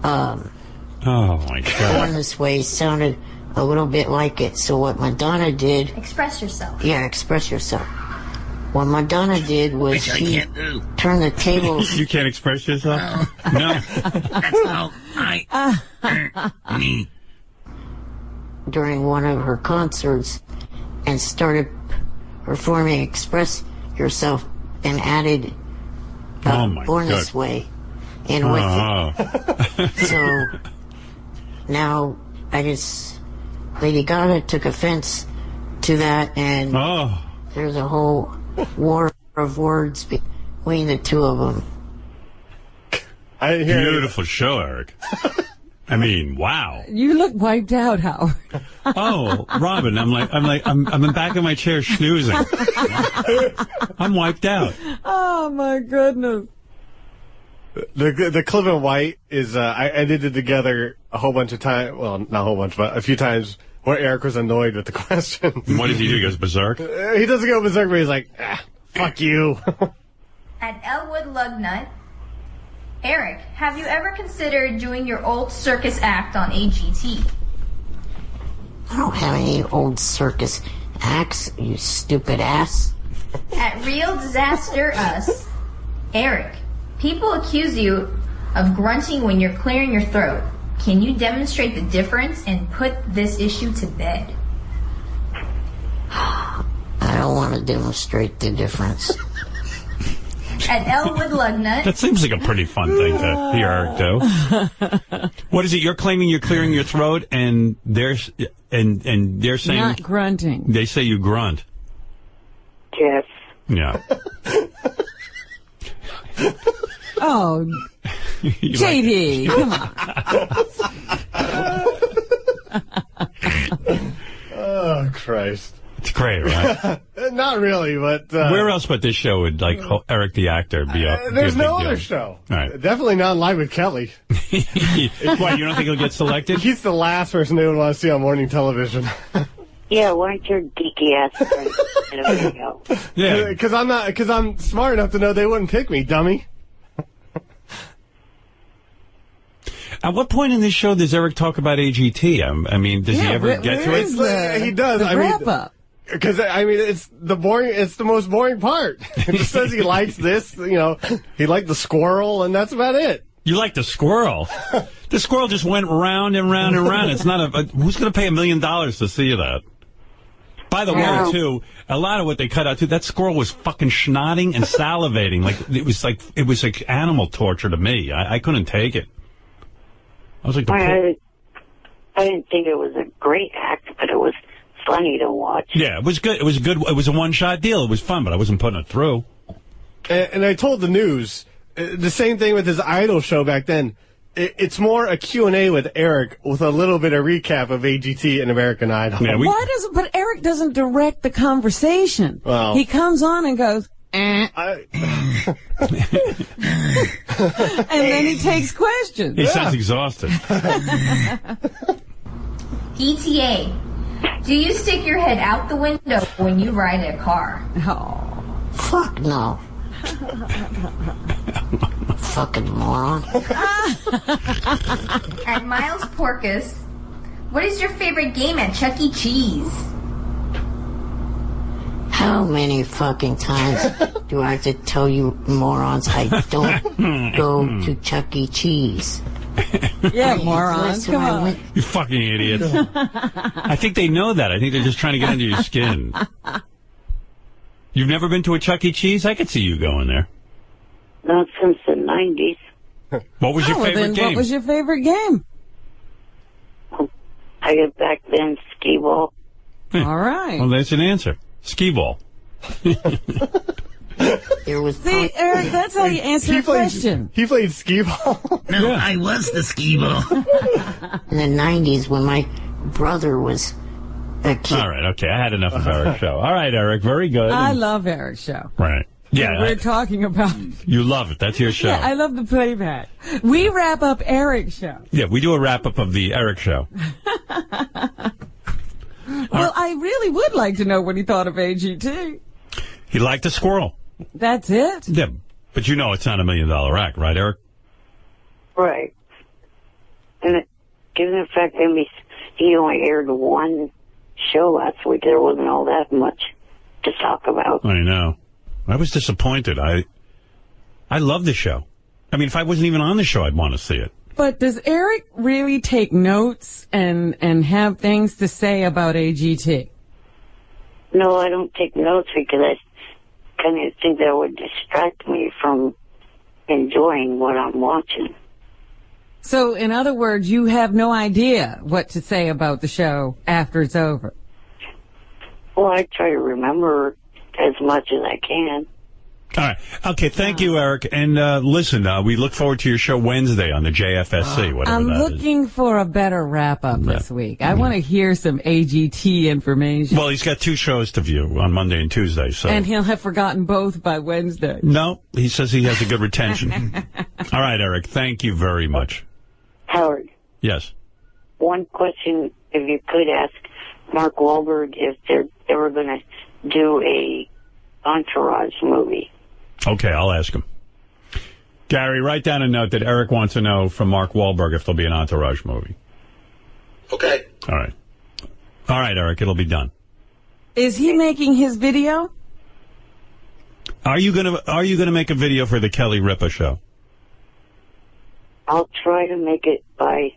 oh, my God. Born This Way sounded a little bit like it. So what Madonna did... Express yourself. Yeah, express yourself. What Madonna did was she turned the tables... You can't express yourself? No. That's how me. During one of her concerts and started performing Express Yourself and added Born This Way in with it. So now Lady Gaga took offense to that, and there's a whole war of words between the two of them. Beautiful show, Eric. I mean, wow. You look wiped out, Howard. Oh, Robin, I'm in back of my chair snoozing. I'm wiped out. Oh, my goodness. The Cliff and White is, I edited together a whole bunch of times, well, not a whole bunch, but a few times where Eric was annoyed with the question. What does he do? He goes berserk? He doesn't go berserk, but he's like, fuck you. At Elwood Lugnut, Eric, have you ever considered doing your old circus act on AGT? I don't have any old circus acts, you stupid ass. At Real Disaster Us, Eric, people accuse you of grunting when you're clearing your throat. Can you demonstrate the difference and put this issue to bed? I don't want to demonstrate the difference. At Elwood Lugnut. That seems like a pretty fun thing to hear Eric do. What is it? You're claiming you're clearing your throat, and they're saying not grunting. They say you grunt. Yes. Yeah. Oh, JD, come on. Oh, Christ. It's great, right? Not really, but... where else but this show would, like, Eric the actor be up? There's no other show. All right. Definitely not Live with Kelly. Why, you don't think he'll get selected? He's the last person they would want to see on morning television. Yeah, why don't your geeky ass in a video? Yeah. Because I'm smart enough to know they wouldn't pick me, dummy. At what point in this show does Eric talk about AGT? I mean, does he ever get to it? He does. The wrap up. Because, I mean, it's the most boring part. He just says he likes this, he liked the squirrel, and that's about it. You like the squirrel? The squirrel just went round and round and round. It's not who's going to pay $1 million to see that? By the way, too, a lot of what they cut out, too, that squirrel was fucking snotting and salivating. It was like animal torture to me. I couldn't take it. I was like, I didn't think it was a great act, but it was funny to watch. Yeah, it was good. It was good. It was a one-shot deal. It was fun, but I wasn't putting it through. And I told the news, the same thing with his Idol show back then. it's more a Q&A with Eric with a little bit of recap of AGT and American Idol. Yeah, But Eric doesn't direct the conversation. Well, he comes on and goes, and then he takes questions. He sounds exhausted. ETA. Do you stick your head out the window when you ride a car? Oh. Fuck no. Fucking moron. At Miles Porkus, what is your favorite game at Chuck E. Cheese? How many fucking times do I have to tell you morons I don't go to Chuck E. Cheese? Yeah, morons. Come on. You fucking idiots. I think they know that. I think they're just trying to get under your skin. You've never been to a Chuck E. Cheese? I could see you going there. Not since the 90s. What was your favorite game? What was your favorite game? I got back then skee ball. All right. Well, that's an answer. Skee ball. There was See, Eric, that's how you answer a question. He played skee ball. No, I was the skee ball. in the 90s when my brother was a kid. All right, okay. I had enough of Eric's show. All right, Eric, very good. I love Eric's show. Right. Yeah. We're talking about... You love it. That's your show. Yeah, I love the playback. We wrap up Eric's show. Yeah, we do a wrap-up of the Eric show. Well, I really would like to know what he thought of AGT. He liked a squirrel. That's it? Yeah, but you know it's not $1 million act, right, Eric? Right. And given the fact that he only aired one show last week, there wasn't all that much to talk about. I know. I was disappointed. I love the show. I mean, if I wasn't even on the show, I'd want to see it. But does Eric really take notes and have things to say about AGT? No, I don't take notes because I kind of think that would distract me from enjoying what I'm watching. So, in other words, you have no idea what to say about the show after it's over? Well, I try to remember as much as I can. All right. Okay, thank you, Eric. And listen, we look forward to your show Wednesday on the JFSC, whatever I'm that is. looking for a better wrap-up this week. I want to hear some AGT information. Well, he's got 2 shows to view on Monday and Tuesday. So. And he'll have forgotten both by Wednesday. No, he says he has a good retention. All right, Eric, thank you very much. Howard. Yes. One question, if you could ask Mark Wahlberg if they're ever going to do a Entourage movie. Okay, I'll ask him. Gary, write down a note that Eric wants to know from Mark Wahlberg if there'll be an Entourage movie. Okay. All right. All right, Eric, it'll be done. Is he making his video? Are you gonna make a video for the Kelly Ripa show? I'll try to make it by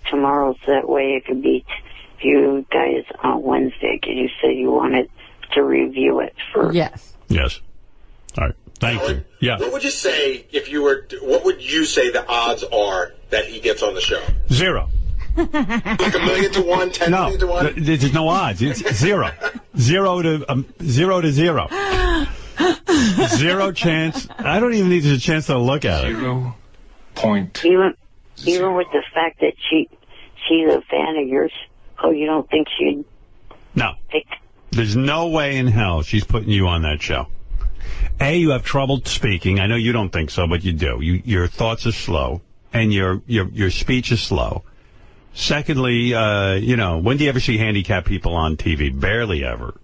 tomorrow so that way it could be you guys on Wednesday because you said you wanted to review it first. Yes. Yes. All right. Thank you. Yeah. What would you say if you were? What would you say the odds are that he gets on the show? 0. Like 1,000,000 to 1, 10,000,000 to 1. There's no odds. It's 0. 0 to 0. 0 chance. I don't even need a chance to look at it. 0 point. Even with the fact that she's a fan of yours, you don't think she'd? No. There's no way in hell she's putting you on that show. A, you have trouble speaking. I know you don't think so, but you do. Your thoughts are slow, and your speech is slow. Secondly, when do you ever see handicapped people on TV? Barely ever.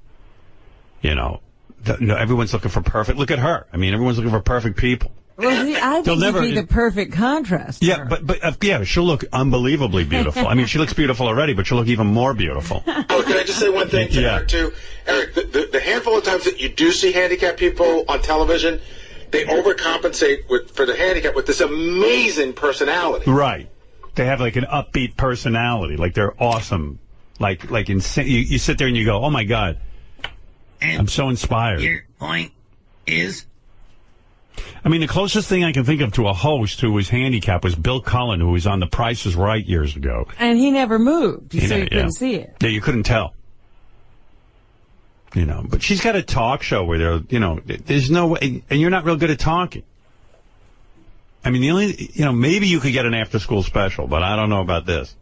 Everyone's looking for perfect. Look at her. I mean, everyone's looking for perfect people. Well, I think you'd be the perfect contrast. Yeah, but she'll look unbelievably beautiful. I mean, she looks beautiful already, but she'll look even more beautiful. Oh, can I just say one thing to Eric, too? Eric, the handful of times that you do see handicapped people on television, they overcompensate for the handicap with this amazing personality. Right. They have like an upbeat personality. Like they're awesome. Like insane. You sit there and you go, oh my God, I'm so inspired. Your point is? I mean, the closest thing I can think of to a host who was handicapped was Bill Cullen, who was on The Price is Right years ago. And he never moved, so you couldn't see it. Yeah, you couldn't tell. But she's got a talk show where there's no way, and you're not real good at talking. I mean, the only, maybe you could get an after-school special, but I don't know about this.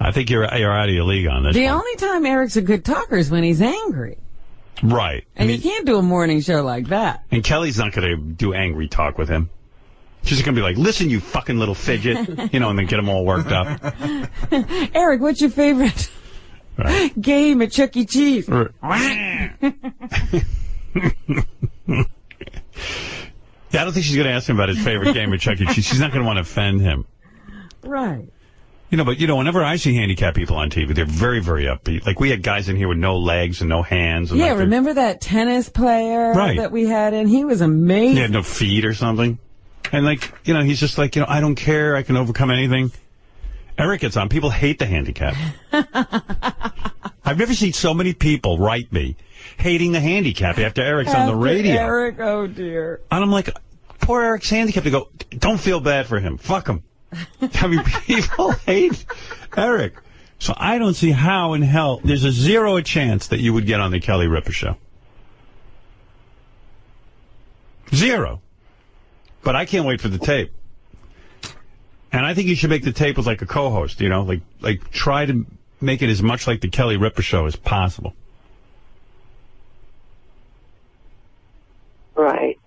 I think you're out of your league on this. The one. only time Eric's a good talker is when he's angry. Right. And you can't do a morning show like that. And Kelly's not going to do angry talk with him. She's going to be like, listen, you fucking little fidget, and then get him all worked up. Eric, what's your favorite game at Chuck E. Cheese? Yeah, I don't think she's going to ask him about his favorite game at Chuck E. Cheese. She's not going to want to offend him. Right. But whenever I see handicapped people on TV, they're very, very upbeat. Like, we had guys in here with no legs and no hands. And remember that tennis player that we had in? He was amazing. He had no feet or something. And, he's just like, I don't care. I can overcome anything. Eric gets on. People hate the handicap. I've never seen so many people write me hating the handicap after Eric's on the radio. Eric, oh, dear. And I'm like, poor Eric's handicapped. They go, don't feel bad for him. Fuck him. I mean, people hate Eric. So I don't see how in hell there's a 0 chance that you would get on the Kelly Ripa show. 0. But I can't wait for the tape. And I think you should make the tape with, a co-host, like try to make it as much like the Kelly Ripa show as possible. Right.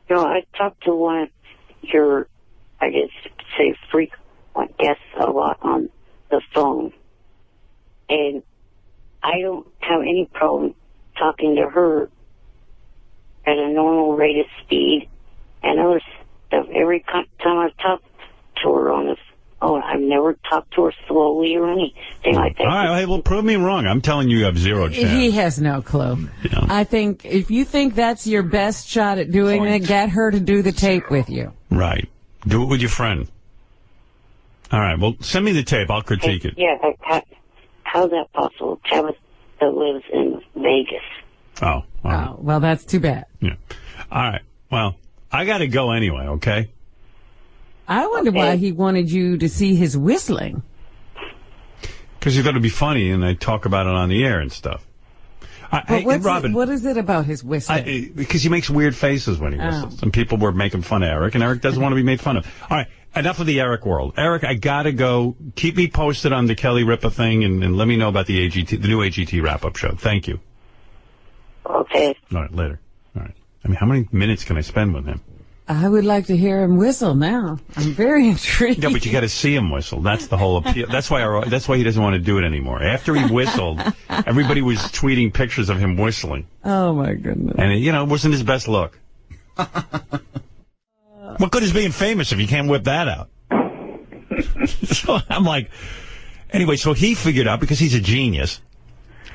I talked to one of your, I guess you could say, frequent guests a lot on the phone. And I don't have any problem talking to her at a normal rate of speed. And other stuff, every time I've talked to her on the phone, I've never talked to her slowly or anything like that. All right, well, prove me wrong. I'm telling you have 0 chance. He has no clue. Yeah. I think if you think that's your best shot at doing it, get her to do the tape with you. Right. Do it with your friend. All right, well, send me the tape. I'll critique it. Yeah, how's that possible? Tabitha lives in Vegas. Oh, oh, well, that's too bad. Yeah. All right, well, I got to go anyway, okay? I wonder why he wanted you to see his whistling. Because he's got to be funny, and I talk about it on the air and stuff. Robin, what is it about his whistling? Because he makes weird faces when he whistles, and people were making fun of Eric, and Eric doesn't want to be made fun of. All right, enough of the Eric world. Eric, I got to go. Keep me posted on the Kelly Ripa thing, and let me know about the new AGT wrap-up show. Thank you. Okay. All right, later. All right. I mean, how many minutes can I spend with him? I would like to hear him whistle now. I'm very intrigued. Yeah, but you got to see him whistle. That's the whole appeal. That's why he doesn't want to do it anymore. After he whistled, everybody was tweeting pictures of him whistling. Oh, my goodness. And, it wasn't his best look. What good is being famous if you can't whip that out? So I'm like, anyway, so he figured out, because he's a genius,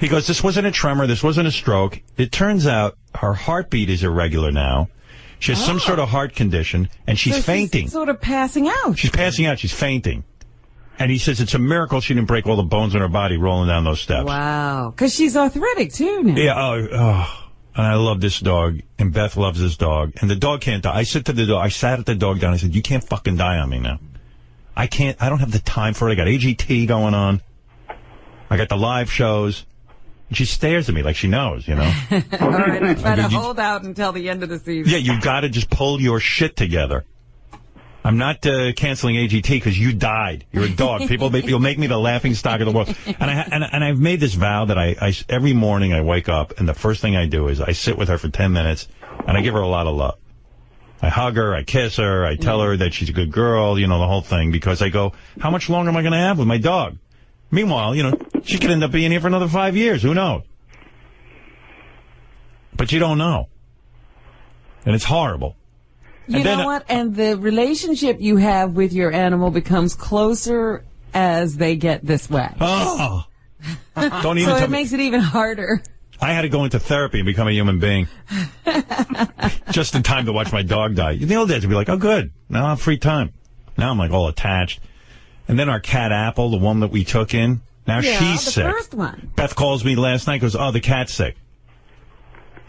he goes, this wasn't a tremor, this wasn't a stroke. It turns out her heartbeat is irregular now. She has some sort of heart condition, and she's fainting. She's sort of passing out. She's passing out. She's fainting. And he says it's a miracle she didn't break all the bones in her body rolling down those steps. Wow. Because she's arthritic, too, now. Yeah. And I love this dog, and Beth loves this dog. And the dog can't die. I sat at the dog down. I said, you can't fucking die on me now. I don't have the time for it. I got AGT going on. I got the live shows. She stares at me like she knows, All right, try to hold out until the end of the season. Yeah, you've got to just pull your shit together. I'm not canceling AGT because you died. You're a dog. You'll make me the laughing stock of the world. And I've made this vow that I every morning I wake up and the first thing I do is I sit with her for 10 minutes and I give her a lot of love. I hug her, I kiss her, I tell her that she's a good girl, the whole thing, because I go, how much longer am I going to have with my dog? Meanwhile, she could end up being here for another 5 years. Who knows? But you don't know. And it's horrible. You know what? And the relationship you have with your animal becomes closer as they get this way. Oh. Don't even so it makes it even harder. I had to go into therapy and become a human being. Just in time to watch my dog die. In the old days, I'd be like, oh, good. Now I have free time. Now I'm like all attached. And then our cat Apple, the one that we took in, now she's sick. the first one. Beth calls me last night, goes, oh, the cat's sick.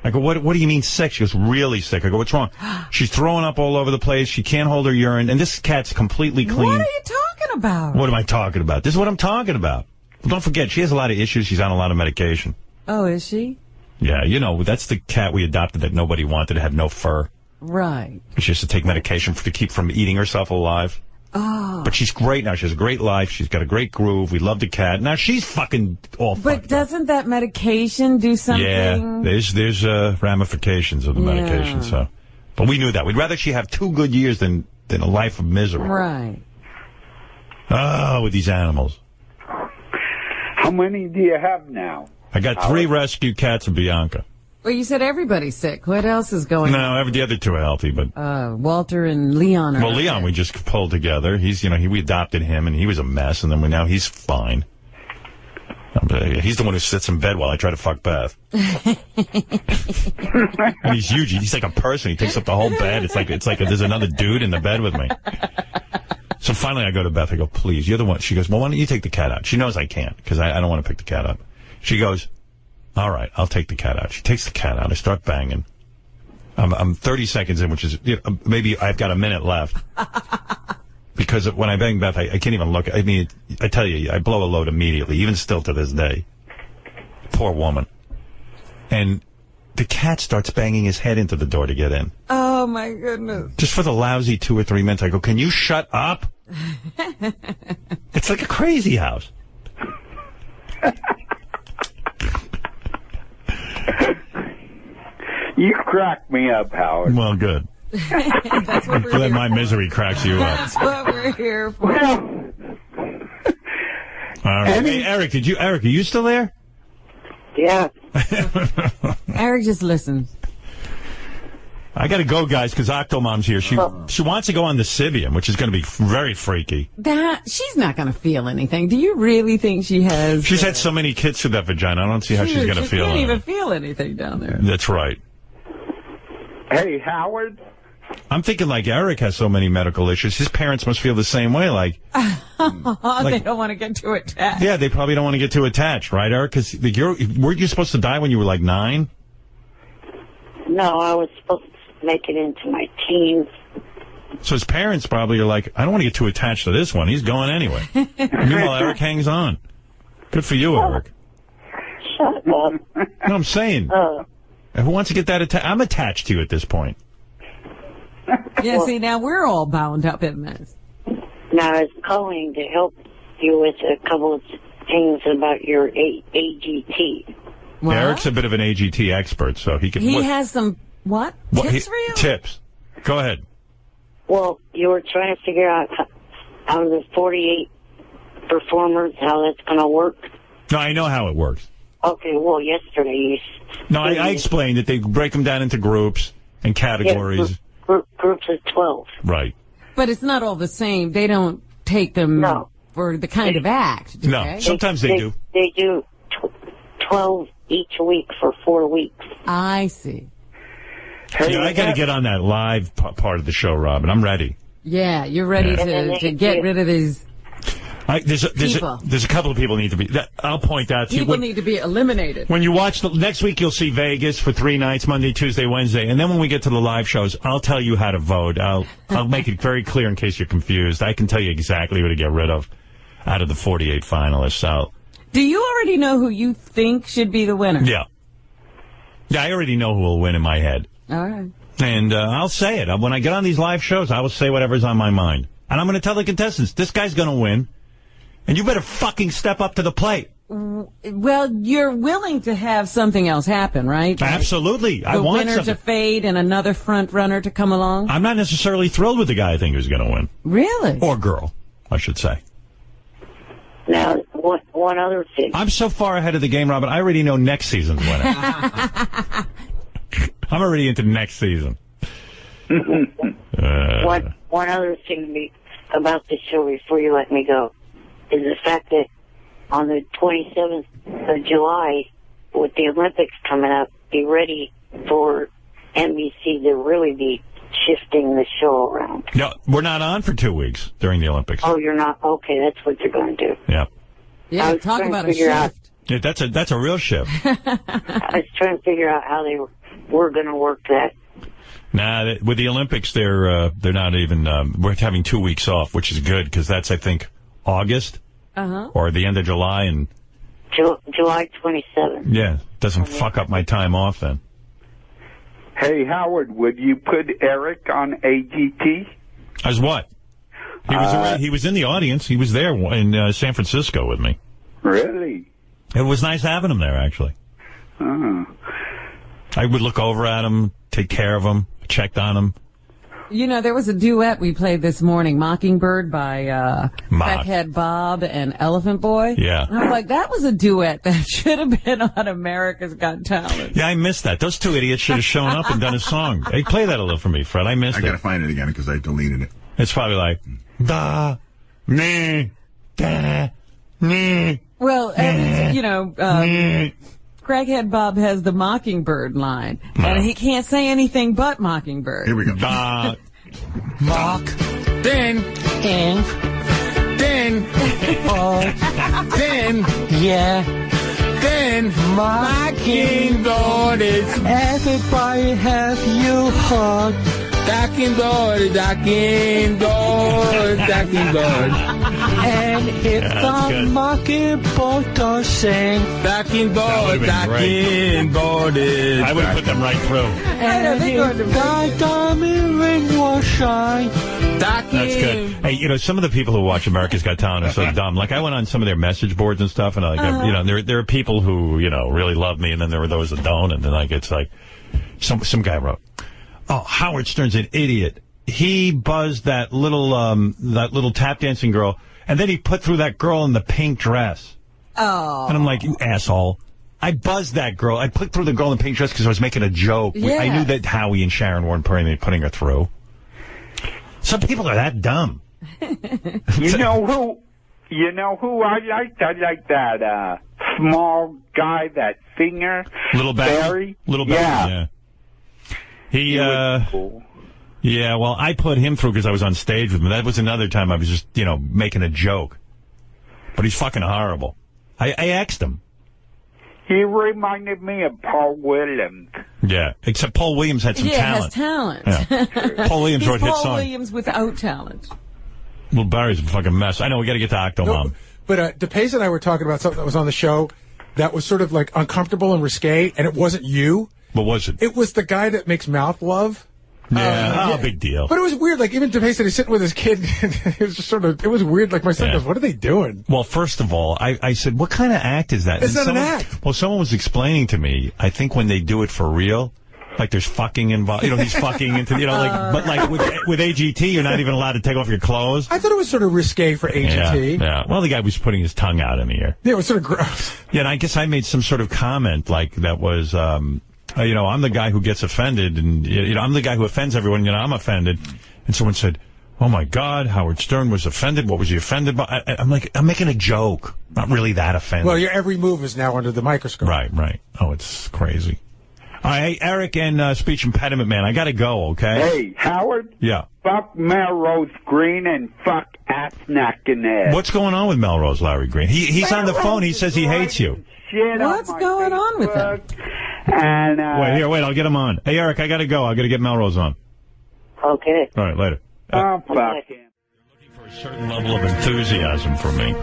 I go, what do you mean sick? She goes, really sick. I go, what's wrong? She's throwing up all over the place. She can't hold her urine. And this cat's completely clean. What are you talking about? What am I talking about? This is what I'm talking about. Well, don't forget, she has a lot of issues. She's on a lot of medication. Oh, is she? Yeah, that's the cat we adopted that nobody wanted. It had no fur. Right. She has to take medication to keep from eating herself alive. Oh. But she's great now. She has a great life. She's got a great groove. We love the cat. Now she's fucking all fucked But doesn't that medication do something? Yeah, there's ramifications of the medication. So, but we knew that. We'd rather she have 2 good years than a life of misery. Right. Oh, with these animals. How many do you have now? I got 3 rescue cats and Bianca. Well, you said everybody's sick. What else is going on? No, the other 2 are healthy, but... Walter and Leon are... Well, Leon, we just pulled together. He's, we adopted him, and he was a mess, and then now he's fine. He's the one who sits in bed while I try to fuck Beth. And he's huge. He's like a person. He takes up the whole bed. It's like there's another dude in the bed with me. So finally I go to Beth. I go, please, you're the one. She goes, well, why don't you take the cat out? She knows I can't, because I don't want to pick the cat up. She goes... All right, I'll take the cat out. She takes the cat out. I start banging. I'm 30 seconds in, which is, maybe I've got a minute left. Because when I bang Beth, I can't even look. I mean, I tell you, I blow a load immediately, even still to this day. Poor woman. And the cat starts banging his head into the door to get in. Oh, my goodness. Just for the lousy 2 or 3 minutes, I go, can you shut up? It's like a crazy house. You crack me up, Howard. Well, good. That's what we're Glad here my for. misery cracks you up. That's what we're here for. All right. Hey, Eric, are you still there? Yeah. Eric just listens. I got to go, guys, because Octomom's here. She wants to go on the Sibian, which is going to be very freaky. She's not going to feel anything. Do you really think she has? She's had so many kids through that vagina. I don't see how she's going to feel. She can't even feel anything down there. That's right. Hey, Howard? I'm thinking like Eric has so many medical issues. His parents must feel the same way. Like they don't want to get too attached. Yeah, they probably don't want to get too attached, right, Eric? Because weren't you supposed to die when you were like 9? No, I was supposed to make it into my teens. So his parents probably are like, I don't want to get too attached to this one. He's going anyway. Meanwhile, Eric hangs on. Good for you, Eric. Shut up. No, I'm saying. Who wants to get that attached? I'm attached to you at this point. Yeah, see, now we're all bound up in this. Now, I was calling to help you with a couple of things about your AGT. What? Eric's a bit of an AGT expert, so he can... He has some, tips for you? Tips. Go ahead. Well, you were trying to figure out out of the 48 performers how that's going to work. No, I know how it works. Okay, well, yesterday you... No, I explained that they break them down into groups and categories. Yeah, groups of 12. Right. But it's not all the same. They don't take them for the kind of act, do No, they? sometimes they do. They do 12 each week for 4 weeks. I see. I got to get on that live part of the show, Robin. I'm ready. Yeah, you're ready to get rid of these there's a couple of people need to be... I'll point out to you. People need to be eliminated. When you watch... next week, you'll see Vegas for 3 nights, Monday, Tuesday, Wednesday. And then when we get to the live shows, I'll tell you how to vote. I'll make it very clear in case you're confused. I can tell you exactly who to get rid of out of the 48 finalists. Do you already know who you think should be the winner? Yeah. Yeah, I already know who will win in my head. All right. And I'll say it. When I get on these live shows, I will say whatever's on my mind. And I'm going to tell the contestants, this guy's going to win. And you better fucking step up to the plate. Well, you're willing to have something else happen, right? Like absolutely. I want the winner to fade and another front runner to come along? I'm not necessarily thrilled with the guy I think who's going to win. Really? Or girl, I should say. Now, one other thing. I'm so far ahead of the game, Robin, I already know next season's winner. I'm already into next season. One other thing about the show before you let me go is the fact that on the 27th of July, with the Olympics coming up, be ready for NBC to really be shifting the show around. No, we're not on for 2 weeks during the Olympics. Oh, you're not? Okay, that's what they're going to do. Yeah. Yeah, talk about a shift. Yeah, that's a real shift. I was trying to figure out how they were going to work that. Nah, with the Olympics, they're not even, we're having 2 weeks off, which is good, because that's, I think, August or the end of July. And July 27th. Yeah, doesn't fuck up my time off then. Hey, Howard, would you put Eric on AGT? As what? He was in the audience. He was there in San Francisco with me. Really? It was nice having him there, actually. Oh. I would look over at him, take care of him, checked on him. You know, there was a duet we played this morning, Mockingbird by Crackhead Bob and Elephant Boy. Yeah. And I was like, that was a duet that should have been on America's Got Talent. Yeah, I missed that. Those two idiots should have shown up and done a song. Hey, play that a little for me, Fred. I missed it. I gotta find it again because I deleted it. It's probably like, da, nee, da, nee. Well, you know, Crackhead Bob has the Mockingbird line, and he can't say anything but Mockingbird. Here we go. Mock, then, Yeah. then, Mockingbird is Everybody have you heard? Mockingbird. And if that's the good. mockingbird does sing, Mockingbird is. I would have put them right through. and if the diamond ring will shine. That's good. Hey, you know, some of the people who watch America's Got Talent are so dumb. Like, I went on some of their message boards and stuff, and you know, there are people who, you know, really love me, and then there were those that don't, and then, like, it's like, some guy wrote, "Oh, Howard Stern's an idiot. He buzzed that little tap dancing girl, and then he put through that girl in the pink dress." Oh. And I'm like, you asshole. I buzzed that girl. I put through the girl in the pink dress because I was making a joke. Yeah. I knew that Howie and Sharon weren't putting her through. Some people are that dumb. You know who I liked? I like that small guy, that singer. Little Barry? Little Barry, yeah. He was cool. Yeah, well, I put him through because I was on stage with him. That was another time I was just, you know, making a joke. But he's fucking horrible. I asked him. He reminded me of Paul Williams. Yeah, except Paul Williams had some talent. Has talent. Yeah. Paul Williams wrote hit Paul songs. Williams without talent. Little Barry's a fucking mess. I know, we got to get to Octomom. But DePace and I were talking about something that was on the show that was sort of like uncomfortable and risque, and it wasn't you. What was it? It was the guy that makes mouth love. Yeah, big deal. But it was weird. Like, even DePace said he's sitting with his kid. It was just sort of, it was weird. Like, my son goes, what are they doing? Well, first of all, I said, what kind of act is that? It's not an act. Well, someone was explaining to me, I think when they do it for real, like there's fucking involved, you know, he's fucking into, you know, like, but like with AGT, you're not even allowed to take off your clothes. I thought it was sort of risque for AGT. Yeah. Well, the guy was putting his tongue out in the air. Yeah, it was sort of gross. Yeah, and I guess I made some sort of comment like that was, you know, I'm the guy who gets offended, and, you know, I'm the guy who offends everyone, you know, I'm offended. And someone said, oh, my God, Howard Stern was offended. What was he offended by? I'm like, I'm making a joke. Not really that offended. Well, your every move is now under the microscope. Right. Oh, it's crazy. All right, Eric and Speech Impediment Man, I got to go, okay? Hey, Howard? Yeah. Fuck Melrose Green and fuck Ass-Knacking Ed. What's going on with Melrose, Larry Green? He's on the phone. He says he hates you. What's going on with him? And, Wait, I'll get him on. Hey, Eric, I got to go. I got to get Melrose on. Okay. All right, later. Oh, fuck him. Looking for a certain level of enthusiasm from me.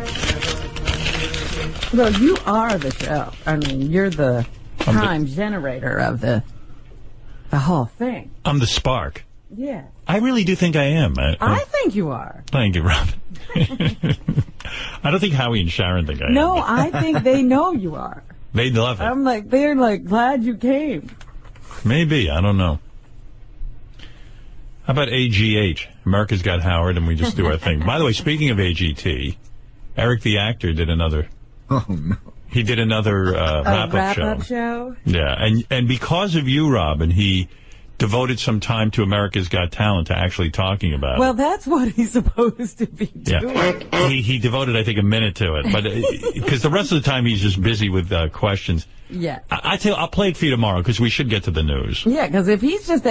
Well, you are the show. I mean, you're the time generator of the whole thing. I'm the spark. Yeah. I really do think I am. I think you are. Thank you, Robin. I don't think Howie and Sharon think I am. No, I think they know you are. They love it. I'm like, they're like, glad you came. Maybe. I don't know. How about AGH? America's Got Howard, and we just do our thing. By the way, speaking of AGT, Eric the actor did another... Oh, no. He did another wrap-up show. Yeah, and because of you, Robin, he devoted some time to America's Got Talent to actually talking about Well, it. that's what he's supposed to be doing. Yeah. He devoted, I think, a minute to it, but because the rest of the time he's just busy with questions. Yeah. I tell you, I'll play it for you tomorrow because we should get to the news. Yeah, because if he's just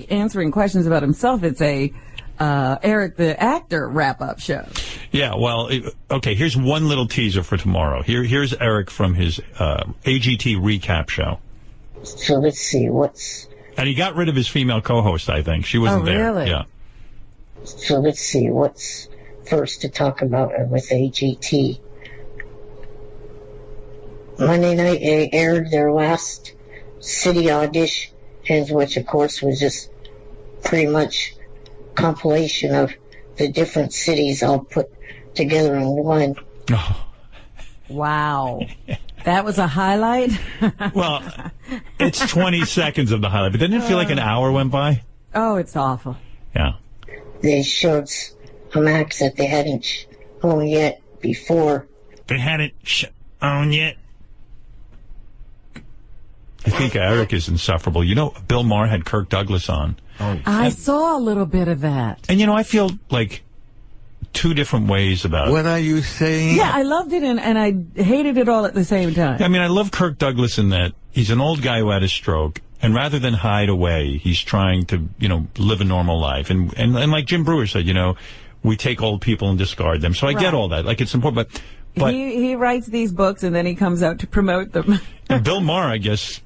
answering questions about himself, it's a Eric the actor wrap-up show. Yeah, well, okay, here's one little teaser for tomorrow. Here's Eric from his AGT recap show. So let's see, And he got rid of his female co-host, I think. She wasn't there. Really? Yeah. So let's see, what's first to talk about with AGT? Monday night, they aired their last city audition Americans, which of course was just pretty much compilation of the different cities all put together in one. Wow. That was a highlight? Well, it's 20 seconds of the highlight, but didn't it feel like an hour went by? Oh, it's awful. Yeah. They showed some acts that they hadn't shown yet before. They hadn't shown yet. I think Eric is insufferable. You know, Bill Maher had Kirk Douglas on. I saw a little bit of that. And, you know, I feel like two different ways about it. What are you saying? Yeah, I loved it and I hated it all at the same time. I mean, I love Kirk Douglas in that he's an old guy who had a stroke, and rather than hide away, he's trying to, you know, live a normal life. And like Jim Brewer said, you know, we take old people and discard them. So I get all that. Like, it's important. But he writes these books and then he comes out to promote them. And Bill Maher, I guess,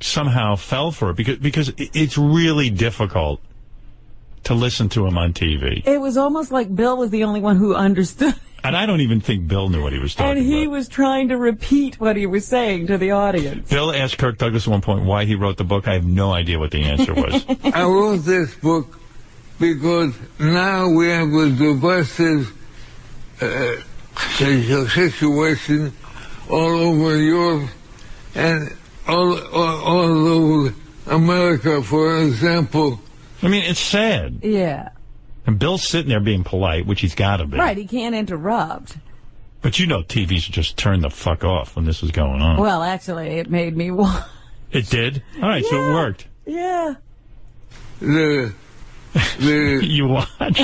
somehow fell for it because it's really difficult to listen to him on TV. It was almost like Bill was the only one who understood. And I don't even think Bill knew what he was talking about. And he was trying to repeat what he was saying to the audience. Bill asked Kirk Douglas at one point why he wrote the book. I have no idea what the answer was. I wrote this book because now we have a divisive situation all over Europe and all over America, for example. I mean, it's sad. Yeah. And Bill's sitting there being polite, which he's got to be. Right, he can't interrupt. But you know TV's just turned the fuck off when this is going on. Well, actually, it made me want. It did? All right, so it worked. Yeah. You watched?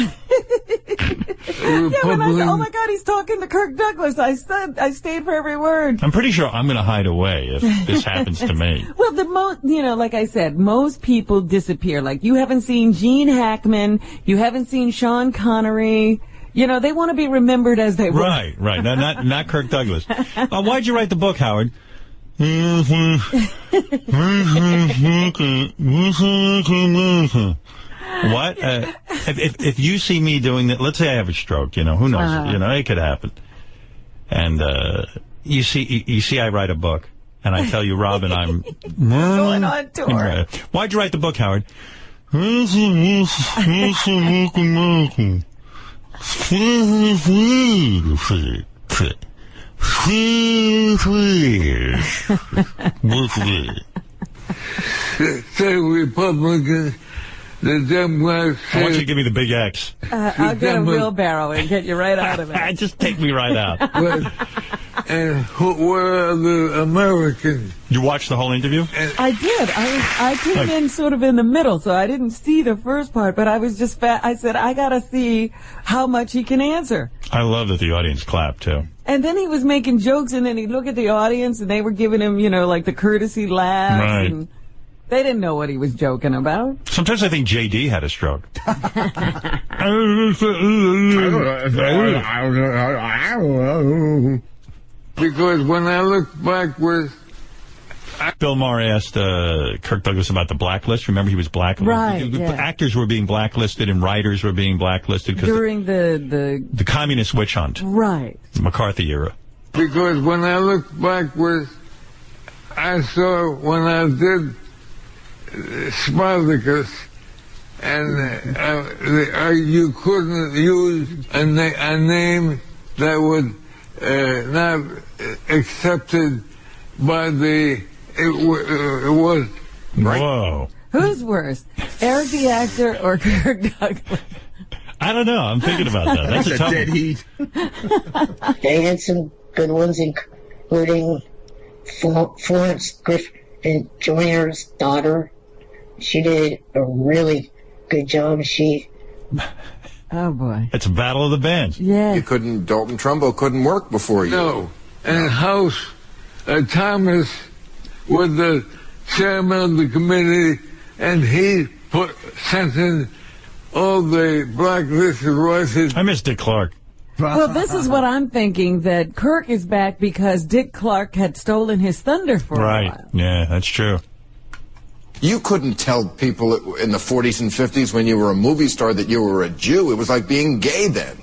Yeah, when I said, oh my God, he's talking to Kirk Douglas, I stayed for every word. I'm pretty sure I'm going to hide away if this happens to me. Well, like I said, most people disappear. Like, you haven't seen Gene Hackman, you haven't seen Sean Connery. You know, they want to be remembered as they were. Right. Not Kirk Douglas. Why'd you write the book, Howard? What? If you see me doing that, let's say I have a stroke, you know, who knows? You know, it could happen. And you see I write a book, and I tell you, Robin, I'm going on tour. Why'd you write the book, Howard? Say Republicans, the Democrats. I want you to give me the big X. I'll get a wheelbarrow and get you right out of it. Just take me right out. And where are the Americans? You watched the whole interview? I did. I came in sort of in the middle, so I didn't see the first part, but I was just I said, I got to see how much he can answer. I love that the audience clapped, too. And then he was making jokes, and then he'd look at the audience, and they were giving him, you know, like the courtesy laughs. Right. And they didn't know what he was joking about. Sometimes I think J.D. had a stroke. Because when I look backwards... Bill Maher asked Kirk Douglas about the blacklist. Remember, he was blacklisted. Right, yeah. Actors were being blacklisted and writers were being blacklisted. During the communist witch hunt. Right. The McCarthy era. Because when I look backwards, I saw when I did Spartacus, and you couldn't use a name that was not accepted by the... It was... Right. Whoa. Who's worse, Eric the actor or Kirk Douglas? I don't know. I'm thinking about that. That's a tough dead heat. They had some good ones, including Florence Griffin Joyner's daughter. She did a really good job. Oh, boy. It's a battle of the bands. Yeah. Dalton Trumbo couldn't work before you. No. And House Thomas was the chairman of the committee, and he sent in all the blacklisted voices. I miss Dick Clark. Well, this is what I'm thinking, that Kirk is back because Dick Clark had stolen his thunder for a while. Yeah, that's true. You couldn't tell people in the 40s and 50s when you were a movie star that you were a Jew. It was like being gay then.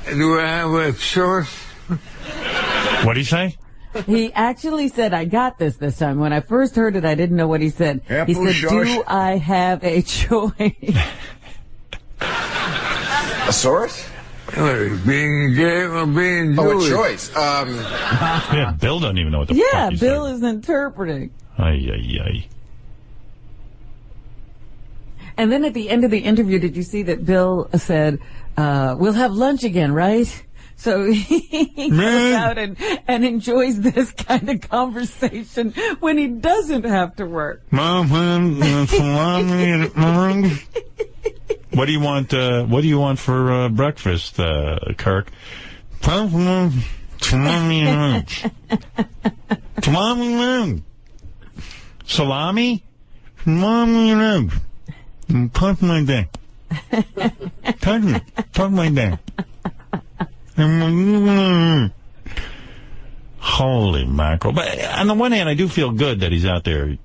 Do I have a choice? What'd he say? He actually said, I got this time. When I first heard it, I didn't know what he said. He said, do I have a choice? A source? Being gay or being Jewish? A choice. Yeah, Bill doesn't even know what the fuck he's Bill saying. is interpreting. Ay. And then at the end of the interview, did you see that Bill said, we'll have lunch again, right? So he goes out and enjoys this kind of conversation when he doesn't have to work. What do you want? What do you want for breakfast, Kirk? Salami? Touch my dick. Touch my dick. Holy mackerel. But on the one hand, I do feel good that he's out there. You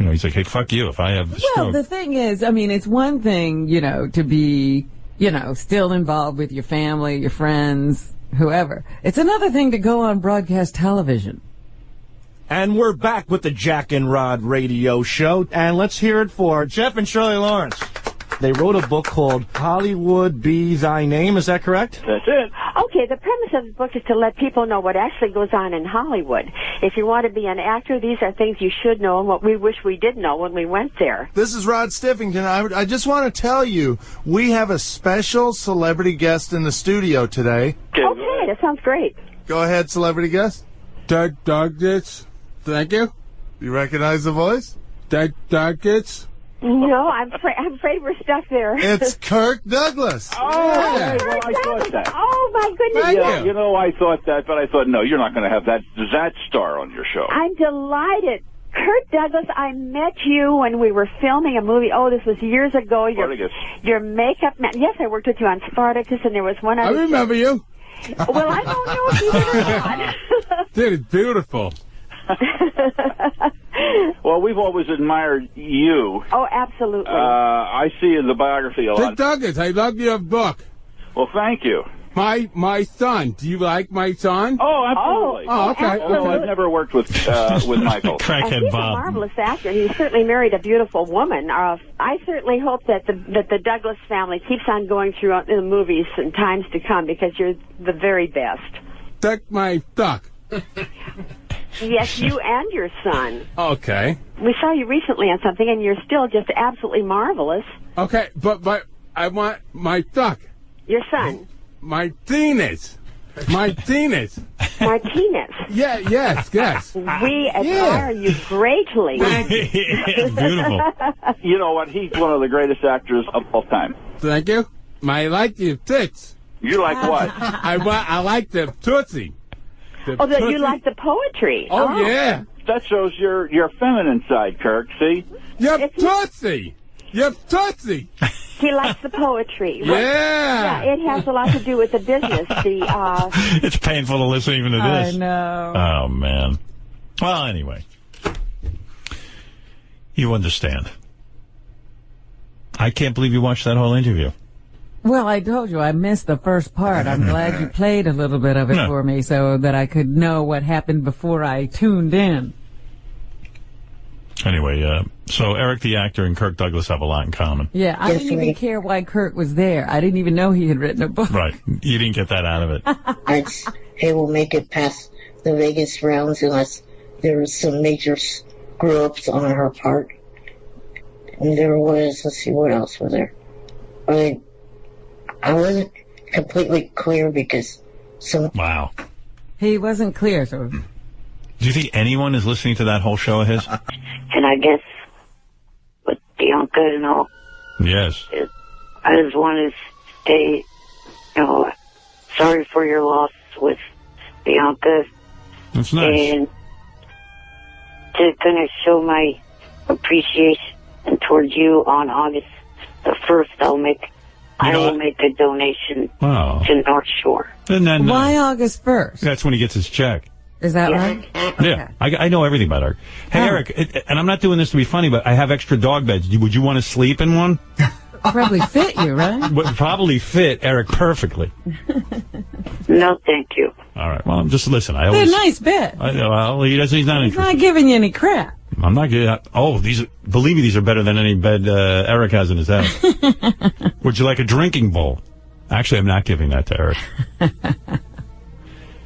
know, he's like, hey, fuck you if I have the stroke. Well, the thing is, I mean, it's one thing, you know, to be, you know, still involved with your family, your friends, whoever. It's another thing to go on broadcast television. And we're back with the Jack and Rod radio show. And let's hear it for Jeff and Shirley Lawrence. They wrote a book called Hollywood Be Thy Name. Is that correct? That's it. Okay, the premise of the book is to let people know what actually goes on in Hollywood. If you want to be an actor, these are things you should know and what we wish we did know when we went there. This is Rod Stiffington. I just want to tell you, we have a special celebrity guest in the studio today. Okay, that sounds great. Go ahead, celebrity guest. Doug Doggett. Thank you. You recognize the voice? Doug Doggett. No, I'm afraid we're stuck there. It's Kirk Douglas. Oh, yeah. Well, I thought that. Oh, my goodness. Yeah, you know, I thought that, but I thought, no, you're not going to have that star on your show. I'm delighted. Kurt Douglas, I met you when we were filming a movie. Oh, this was years ago. Your makeup man. Yes, I worked with you on Spartacus, and there was one other. I remember you. Well, I don't know if you did or not. Dude, it's beautiful. Well, we've always admired you. Oh, absolutely. I see in the biography a lot. Dick Douglas, I love your book. Well, thank you. My son. Do you like my son? Oh, absolutely. Oh, okay. Absolutely. I've never worked with Michael. Crackhead he's Bob. a marvelous actor. He certainly married a beautiful woman. I certainly hope that the Douglas family keeps on going through the movies in times to come because you're the very best. Duck my duck. Yes, you and your son. Okay. We saw you recently on something, and you're still just absolutely marvelous. Okay, but I want my duck. Your son. Martinez. Martinez. Yes. We admire you greatly. Beautiful. You know what? He's one of the greatest actors of all time. Thank you. I like your tits. You like what? I like the Tootsie. You like the poetry. Oh, yeah. That shows your feminine side, Kirk. See? You're Tootsie. He likes the poetry. Yeah. It has a lot to do with the business. It's painful to listen even to this. I know. Oh, man. Well, anyway. You understand. I can't believe you watched that whole interview. Well, I told you I missed the first part. I'm glad you played a little bit of it for me so that I could know what happened before I tuned in. Anyway, so Eric the actor and Kirk Douglas have a lot in common. Yeah, I didn't even care why Kirk was there. I didn't even know he had written a book. Right. You didn't get that out of it. He will make it past the Vegas rounds unless there was some major screw-ups on her part. And there was, let's see, what else was there? I wasn't completely clear because Wow. He wasn't clear, so... Do you think anyone is listening to that whole show of his? And I guess with Bianca and all, Yes. I just want to say, sorry for your loss with Bianca. That's nice. And to kind of show my appreciation towards you on August the 1st, I will make a donation to North Shore. And then, why August 1st? That's when he gets his check. Is that right? Yeah, I know everything about Eric. Hey, Eric, and I'm not doing this to be funny, but I have extra dog beds. Would you want to sleep in one? Probably fit you, right? Would probably fit Eric perfectly. No, thank you. All right. Well, just listen. I They're always. a nice bit. Well, he's not He's interested. not giving you any crap. I'm not getting. Oh, believe me, these are better than any bed Eric has in his house. Would you like a drinking bowl? Actually, I'm not giving that to Eric.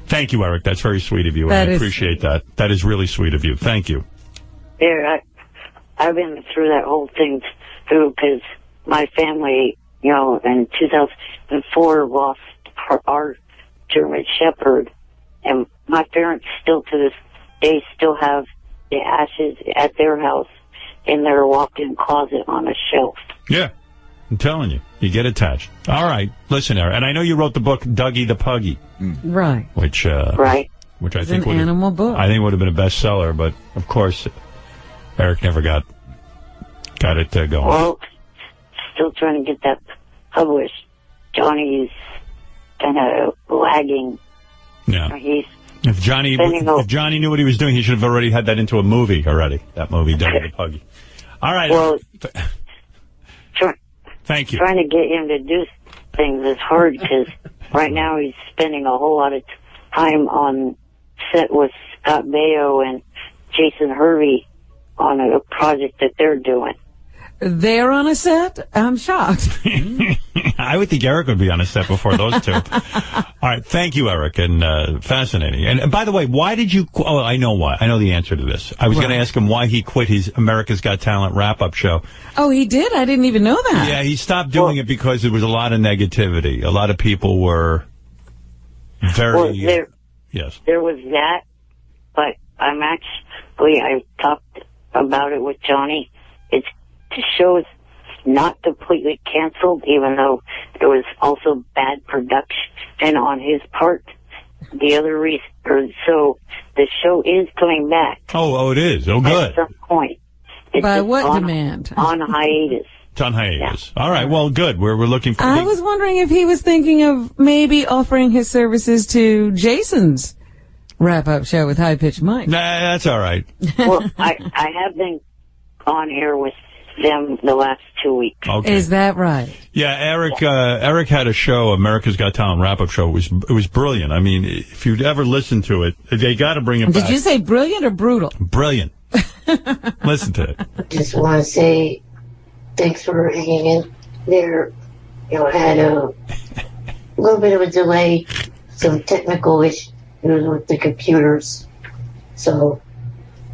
Thank you, Eric. That's very sweet of you. I appreciate that. That is really sweet of you. Thank you. Yeah, I've been through that whole thing too, because my family, you know, in 2004 lost our German Shepherd, and my parents still to this day still have the ashes at their house in their walk-in closet on a shelf. Yeah, I'm telling you, you get attached. All right, listen, Eric, and I know you wrote the book Dougie the Puggy, Right. which right, which I It's think an animal book. I think would have been a bestseller, but of course, Eric never got it going. Well, still trying to get that published. Johnny's kind of lagging. Yeah. He's If Johnny knew what he was doing, he should have already had that into a movie already. That movie, Dougie the Puggy. All right. Well, thank you. Trying to get him to do things is hard because right now he's spending a whole lot of time on set with Scott Baio and Jason Hervey on a project that they're doing. They're on a set? I'm shocked. I would think Eric would be on a set before those two. All right. Thank you, Eric. And fascinating. And by the way, why did you... Oh, I know why. I know the answer to this. I was going to ask him why he quit his America's Got Talent wrap-up show. Oh, he did? I didn't even know that. Yeah, he stopped doing it because there was a lot of negativity. A lot of people were very... yes. There was that, but I talked about it with Johnny. The show is not completely canceled, even though there was also bad production on his part. The other reason, so the show is coming back. Oh, it is. Oh, good. At some point. By what demand? On hiatus. It's on hiatus. Yeah. All right. Well, good. We're looking for... I was wondering if he was thinking of maybe offering his services to Jason's wrap-up show with High Pitch Mike. Nah, that's all right. Well, I have been on air with them the last 2 weeks. Okay. Is that right? Yeah, Eric had a show, America's Got Talent wrap-up show. It was brilliant. I mean, if you'd ever listened to it, they got to bring it back. Did you say brilliant or brutal? Brilliant. Listen to it. Just want to say thanks for hanging in there. You know, I had a little bit of a delay, some technical issues with the computers. So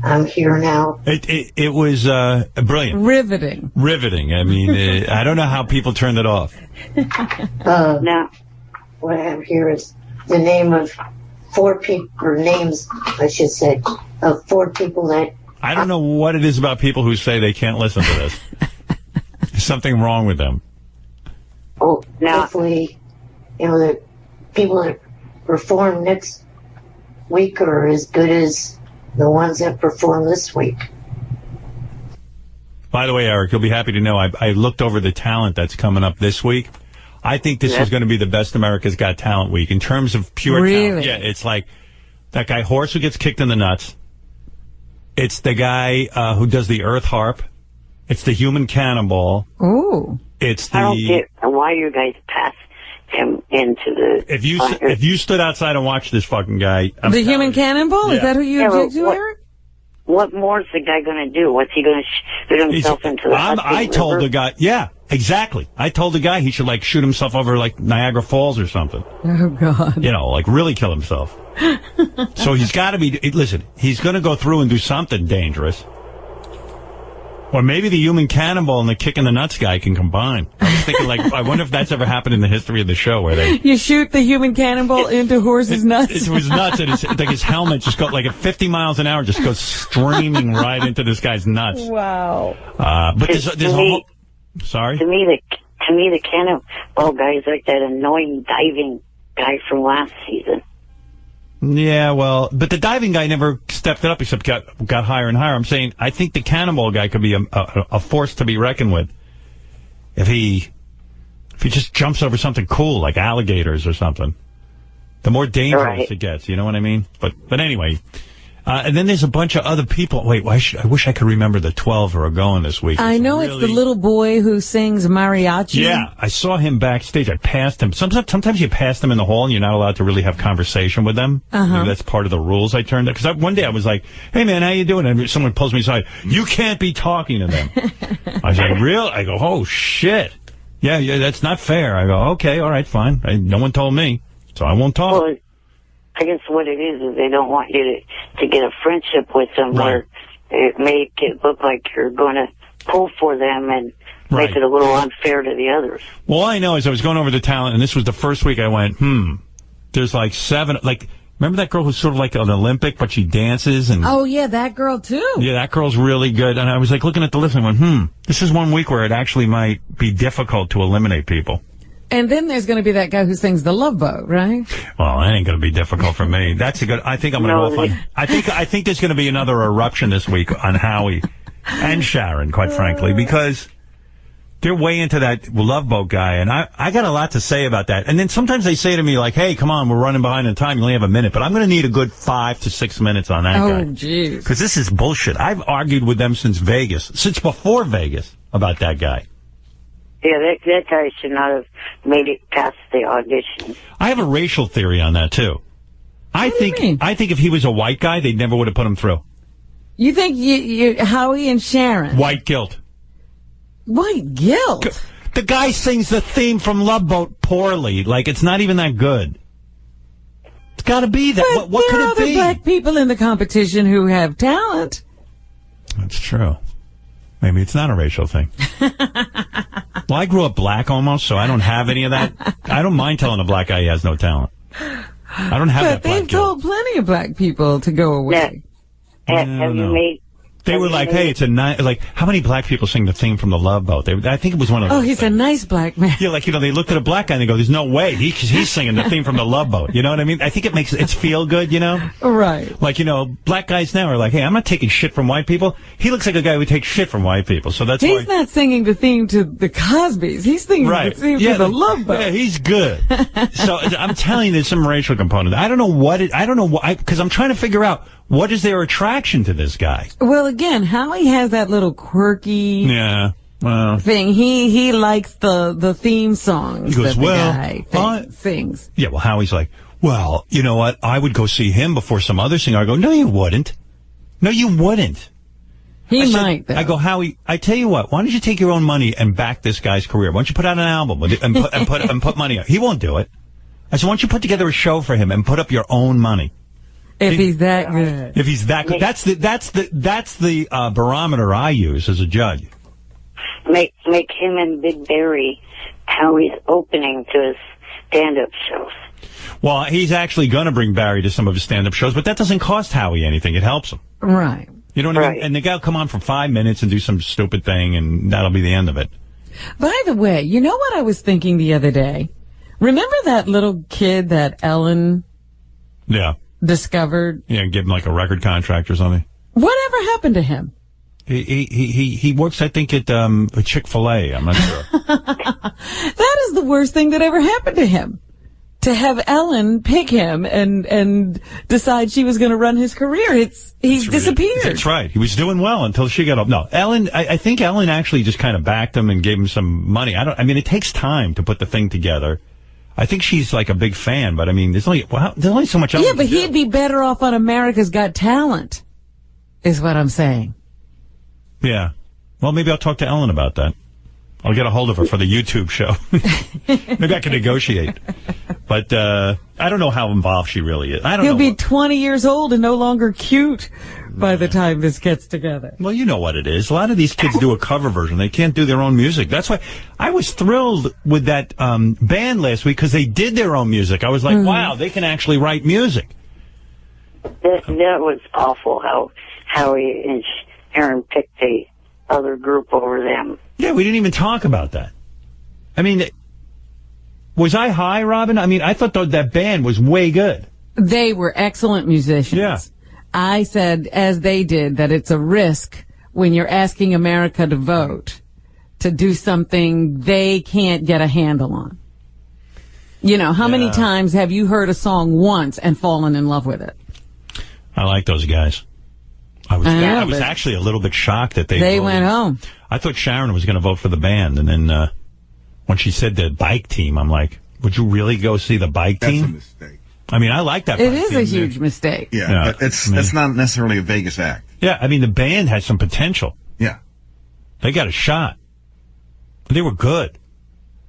I'm here now. It was brilliant. Riveting. I mean, I don't know how people turned it off. Now, what I have here is the name of 4 people, or names, I should say, of 4 people that... I don't know what it is about people who say they can't listen to this. There's something wrong with them. Oh, now, hopefully, you know, the people that perform next week are as good as the ones that perform this week. By the way, Eric, you'll be happy to know I looked over the talent that's coming up this week. I think this is going to be the best America's Got Talent week in terms of pure talent. Yeah, it's like that guy Horse who gets kicked in the nuts. It's the guy who does the Earth Harp. It's the Human Cannonball. Ooh. It's the... I don't get why you guys pass him into the... If you stood outside and watched this fucking guy... The Human Cannonball? Yeah. Is that who you object to, Eric? What more is the guy going to do? What's he going to shoot himself into the I told the guy... Yeah, exactly. I told the guy he should, like, shoot himself over, like, Niagara Falls or something. Oh, God. You know, like, really kill himself. So he's got to be... Listen, he's going to go through and do something dangerous. Or maybe the Human Cannonball and the Kick in the Nuts guy can combine. I was thinking, like, I wonder if that's ever happened in the history of the show where they... You shoot the Human Cannonball into Horse's nuts? It was nuts, and it's like his helmet just goes, like, at 50 miles an hour, just goes streaming right into this guy's nuts. Wow. But there's a whole... Sorry? To me, the Cannonball guy is like that annoying diving guy from last season. Yeah, well, but the diving guy never stepped it up except got higher and higher. I'm saying I think the Cannonball guy could be a force to be reckoned with if he just jumps over something cool like alligators or something. The more dangerous it gets, you know what I mean? But anyway, And then there's a bunch of other people. Wait, I wish I could remember the 12 who are going this week. I know it's the little boy who sings mariachi. Yeah, I saw him backstage. I passed him. Sometimes you pass them in the hall and you're not allowed to really have conversation with them. Maybe that's part of the rules I turned up. Because one day I was like, hey, man, how you doing? And someone pulls me aside. You can't be talking to them. I was like, real? I go, oh, shit. Yeah, that's not fair. I go, okay, all right, fine. No one told me, so I won't talk. Well, I guess what it is they don't want you to get a friendship with them where it make it look like you're going to pull for them and make it a little unfair to the others. Well, all I know is I was going over the talent, and this was the first week I went, there's like 7, like, remember that girl who's sort of like an Olympic, but she dances? And oh, yeah, that girl, too. Yeah, that girl's really good. And I was like looking at the list and I went, this is one week where it actually might be difficult to eliminate people. And then there's going to be that guy who sings The Love Boat, right? Well, that ain't going to be difficult for me. That's a good. I think I'm going to go off on. I think there's going to be another eruption this week on Howie and Sharon, quite frankly, because they're way into that Love Boat guy, and I got a lot to say about that. And then sometimes they say to me, like, hey, come on, we're running behind in time. You only have a minute. But I'm going to need a good 5 to 6 minutes on that guy. Oh, jeez. Because this is bullshit. I've argued with them since before Vegas, about that guy. Yeah, that guy should not have made it past the audition. I have a racial theory on that, too. I think if he was a white guy, they never would have put him through. You think Howie and Sharon? White guilt. White guilt? The guy sings the theme from Love Boat poorly. Like, it's not even that good. It's got to be that. What could it be? There are other black people in the competition who have talent. That's true. Maybe it's not a racial thing. Well, I grew up black almost, so I don't have any of that. I don't mind telling a black guy he has no talent. I don't have that black guilt. But they've told plenty of black people to go away. Have you made... They were like, hey, it's a nice... Like, how many black people sing the theme from The Love Boat? I think it was one of those. Oh, he's a nice black man. Yeah, like, they looked at a black guy and they go, there's no way. He's singing the theme from The Love Boat. You know what I mean? I think it's feel good, Right. Like, black guys now are like, hey, I'm not taking shit from white people. He looks like a guy who takes shit from white people. So that's why... He's not singing the theme to the Cosbys. He's singing the theme to The Love Boat. Yeah, he's good. So I'm telling you, there's some racial component. I don't know what because I'm trying to figure out what is their attraction to this guy. Well, again, Howie has that little quirky thing. He likes the theme songs that the guy sings. Yeah, well, Howie's like, well, you know what? I would go see him before some other singer. I go, no, you wouldn't. No, you wouldn't. He might, though. I go, Howie, I tell you what, why don't you take your own money and back this guy's career? Why don't you put out an album and put money out? He won't do it. I said, why don't you put together a show for him and put up your own money? If he's that good. If he's that good. That's the barometer I use as a judge. Make him and Big Barry Howie's opening to his stand-up shows. Well, he's actually going to bring Barry to some of his stand-up shows, but that doesn't cost Howie anything. It helps him. Right. You know what I mean? And the guy will come on for 5 minutes and do some stupid thing, and that'll be the end of it. By the way, you know what I was thinking the other day? Remember that little kid that Ellen... Yeah. discovered? Yeah, give him like a record contract or something. Whatever happened to him? He works, I think, at Chick-fil-A. I'm not sure. That is the worst thing that ever happened to him. To have Ellen pick him and decide she was going to run his career. He's disappeared. That's right. He was doing well until she got up. No, Ellen, I think Ellen actually just kind of backed him and gave him some money. I mean, it takes time to put the thing together. I think she's like a big fan, but I mean, there's only so much else. Yeah, but he'd be better off on America's Got Talent, is what I'm saying. Yeah. Well, maybe I'll talk to Ellen about that. I'll get a hold of her for the YouTube show. Maybe I can negotiate. But I don't know how involved she really is. He'll be 20 years old and no longer cute by the time this gets together. Well, you know what it is. A lot of these kids do a cover version. They can't do their own music. That's why I was thrilled with that band last week because they did their own music. I was like, wow, they can actually write music. That was awful how Howie and Aaron picked the other group over them. Yeah, we didn't even talk about that. I mean, was I high, Robin? I mean, I thought that band was way good. They were excellent musicians. Yeah. I said, as they did, that it's a risk when you're asking America to vote to do something they can't get a handle on. You know, how many times have you heard a song once and fallen in love with it? I like those guys. I was actually a little bit shocked that they went home. I thought Sharon was going to vote for the band, and then when she said the bike team, I'm like, would you really go see the bike team? That's a mistake. I mean, I like that. It is a huge mistake. Yeah, that's not necessarily a Vegas act. Yeah, I mean, the band has some potential. Yeah. They got a shot. They were good.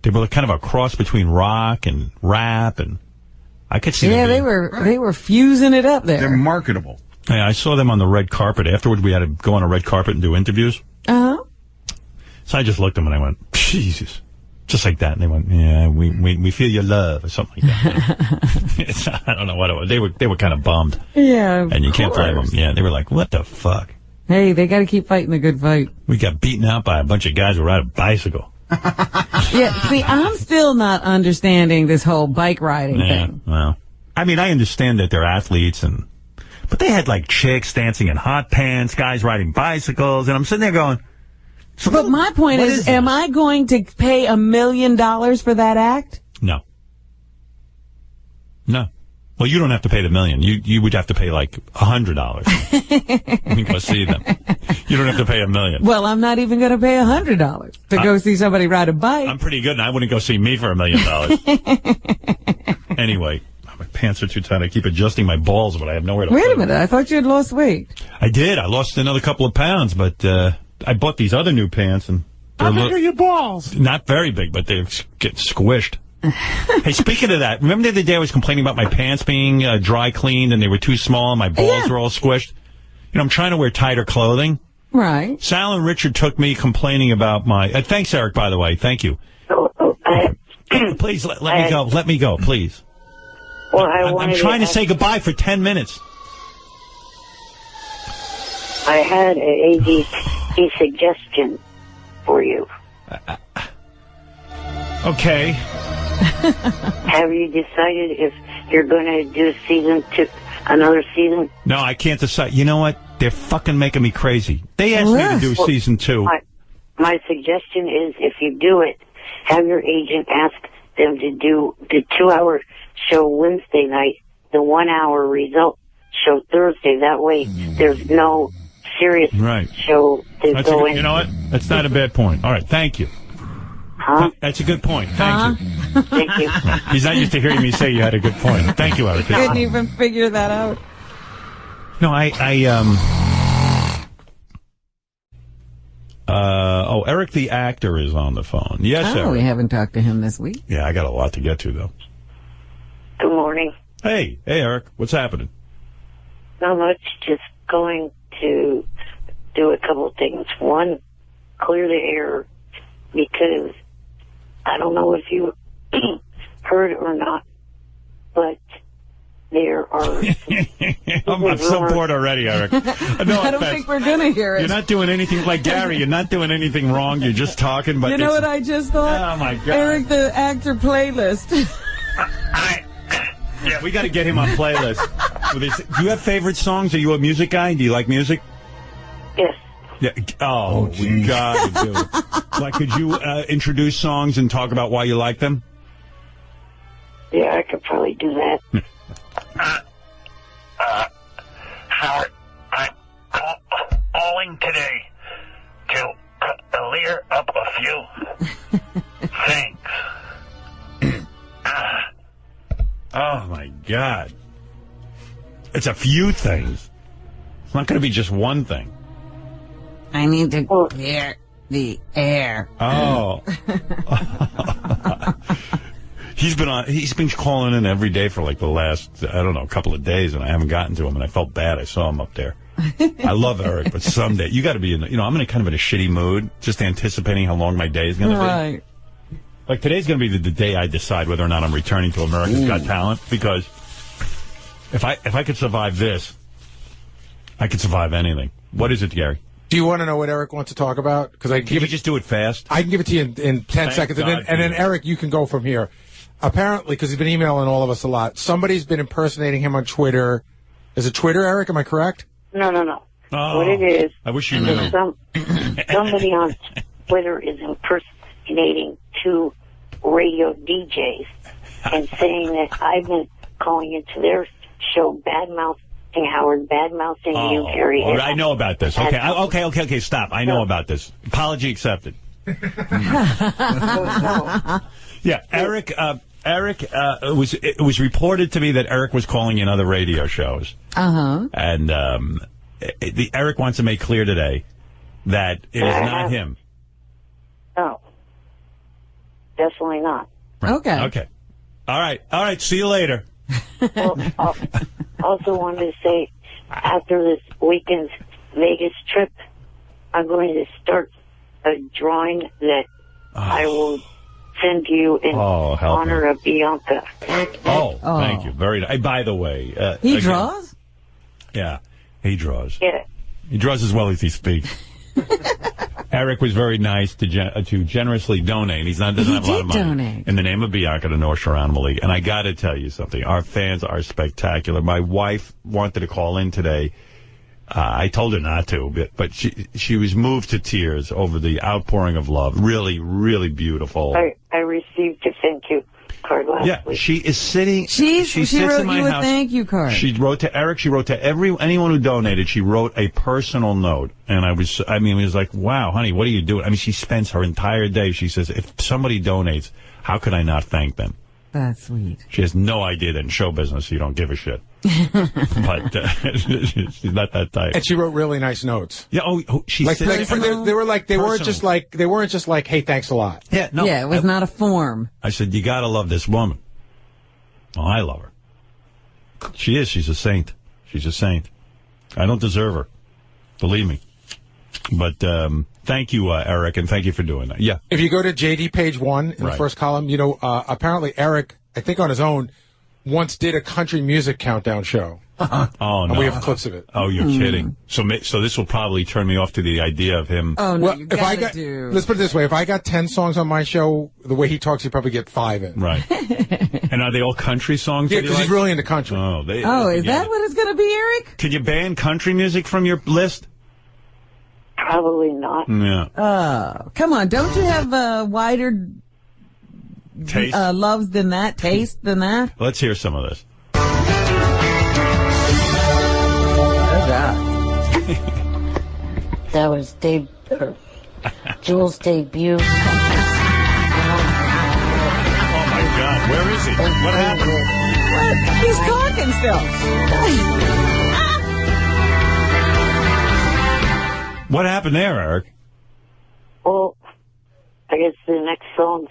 They were kind of a cross between rock and rap, and I could see them. Yeah, they were fusing it up there. They're marketable. Yeah, I saw them on the red carpet. Afterward, we had to go on a red carpet and do interviews. Uh-huh. So I just looked at them and I went, Jesus. Just like that. And they went, yeah, we feel your love, or something like that. I don't know what it was. They were kind of bummed. Yeah, and you can't blame them. Yeah, they were like, what the fuck? Hey, they got to keep fighting the good fight. We got beaten out by a bunch of guys who ride a bicycle. Yeah, see, I'm still not understanding this whole bike riding thing. Well, I mean, I understand that they're athletes, but they had like chicks dancing in hot pants, guys riding bicycles, and I'm sitting there going, so but my point is, am I going to pay $1 million for that act? No. No. Well, you don't have to pay the $1 million. You would have to pay like $100 to go see them. You don't have to pay $1 million. Well, I'm not even going to pay $100 to go see somebody ride a bike. I'm pretty good, and I wouldn't go see me for $1 million. Anyway, my pants are too tight. I keep adjusting my balls, but I have nowhere to Wait a minute. I thought you had lost weight. I did. I lost another couple of pounds, but I bought these other new pants, and how big are your balls? Not very big, but they get squished. Hey, speaking of that, remember the other day I was complaining about my pants being dry cleaned and they were too small and my balls were all squished? You know, I'm trying to wear tighter clothing. Right. Sal and Richard took me complaining about my... thanks, Eric, by the way. Thank you. Please, let me go. Let me go, please. Well, I'm trying to say goodbye for 10 minutes. I had a suggestion for you. Okay. Have you decided if you're going to do another season? No, I can't decide. You know what? They're fucking making me crazy. They asked me to do season 2. My suggestion is if you do it, have your agent ask them to do the 2-hour show Wednesday night, the 1-hour result show Thursday. That way there's no serious show to go in. You know what? That's not a bad point. All right, thank you. Huh? That's a good point. Thank you. Thank you. He's not used to hearing me say you had a good point. Thank you, Eric. Couldn't even figure that out. No, Eric the actor is on the phone. Yes, Eric. We haven't talked to him this week. Yeah, I got a lot to get to, though. Good morning. Hey, Eric. What's happening? Not much. Just going to do a couple of things. One, clear the air, because I don't know if you heard or not, but there are... I'm so bored already, Eric. No I don't think we're going to hear it. You're not doing anything, like Gary, you're not doing anything wrong. You're just talking. But you know what I just thought? Oh, my God. Eric, the actor playlist. Yeah, we got to get him on playlist. Do you have favorite songs? Are you a music guy? Do you like music? Yes. Yeah. Oh, we got to do it. Like, could you introduce songs and talk about why you like them? Yeah, I could probably do that. Howard, I'm calling today to clear up a few things. Oh, my God. It's a few things. It's not going to be just one thing. I need to clear the air. Oh. He's been calling in every day for like the last, I don't know, couple of days, and I haven't gotten to him, and I felt bad. I saw him up there. I love Eric, but someday, you got to be I'm in kind of in a shitty mood, just anticipating how long my day is going to be. Right. Like, today's going to be the day I decide whether or not I'm returning to America's Got Talent, because if I could survive this, I could survive anything. What is it, Gary? Do you want to know what Eric wants to talk about? Because Can you just do it fast? I can give it to you in 10 seconds, and then Eric, you can go from here. Apparently, because he's been emailing all of us a lot, somebody's been impersonating him on Twitter. Is it Twitter, Eric? Am I correct? No. Oh, what it is... I wish you knew. Somebody on Twitter is impersonating 2 radio DJs and saying that I've been calling into their show, badmouth mouthing Howard, bad mouthing you, Gary. All right, I know about this. Okay, okay, stop. I know about this. Apology accepted. Yeah, Eric. It was reported to me that Eric was calling in other radio shows. And Eric wants to make clear today that it is not him. No, definitely not. Right. Okay. All right. See you later. Well, also wanted to say, after this weekend's Vegas trip, I'm going to start a drawing that I will send you in honor of Bianca. Thank you. Very nice. By the way, he draws? Yeah, he draws. Yeah. He draws as well as he speaks. Eric was very nice to generously donate. He doesn't have a lot of money. Donate. In the name of Bianca, the North Shore Animal League. And I got to tell you something. Our fans are spectacular. My wife wanted to call in today. I told her not to, but she was moved to tears over the outpouring of love. Really, really beautiful. I received a thank you card last week. She is sitting. She sits wrote in my you a house. thank you card. She wrote to Eric. She wrote to anyone who donated. She wrote a personal note, and it was like, wow, honey, what are you doing? I mean, she spends her entire day. She says, if somebody donates, how could I not thank them? That's sweet. She has no idea that in show business you don't give a shit. But she's not that type. And she wrote really nice notes. Yeah. She like, said they weren't just like, hey, thanks a lot. Yeah. No. Yeah, it was not a form. I said, you got to love this woman. Oh, I love her. She is. She's a saint. She's a saint. I don't deserve her. Believe me. But thank you, Eric, and thank you for doing that. Yeah. If you go to JD page 1 in the first column, apparently Eric, I think on his own, once did a country music countdown show. Oh, no. And we have clips of it. Oh, you're kidding. So this will probably turn me off to the idea of him. Oh, no, well, let's put it this way. If I got 10 songs on my show, the way he talks, he'd probably get 5 in. Right. And are they all country songs? Yeah, because he's really into country. Is that what it's going to be, Eric? Could you ban country music from your list? Probably not. Yeah. Oh, come on. Don't you have a wider taste than that? Let's hear some of this. That was Jules' debut. Oh my God, where is he? What happened? He's talking still. What happened there, Eric? Well, I guess the next song's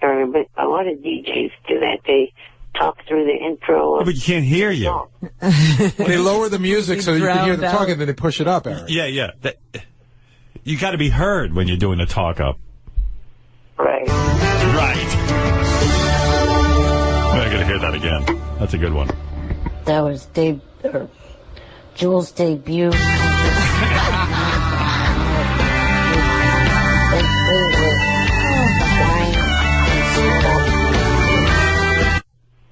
but a lot of DJs do that. They talk through the intro. But you can't hear you. They lower the music so you can hear them talking, then they push it up, Eric. Yeah. You got to be heard when you're doing the talk up. Right. I got to hear that again. That's a good one. That was Jules' debut.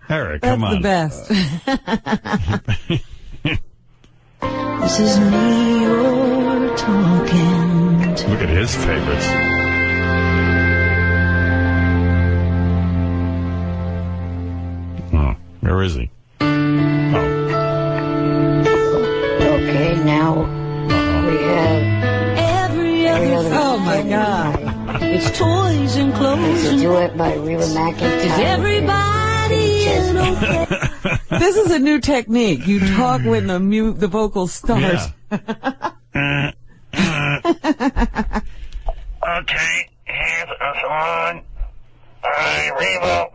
Eric, come on. That's the best. This is me you're talking to. Look at his favorites. Oh, where is he? Okay, now we have every other. Oh my God! It's toys and clothes. It's a duet by Reba McEntire. Is everybody is okay? This is a new technique. You talk when the vocal starts. Yeah. Okay, here's a song by Reba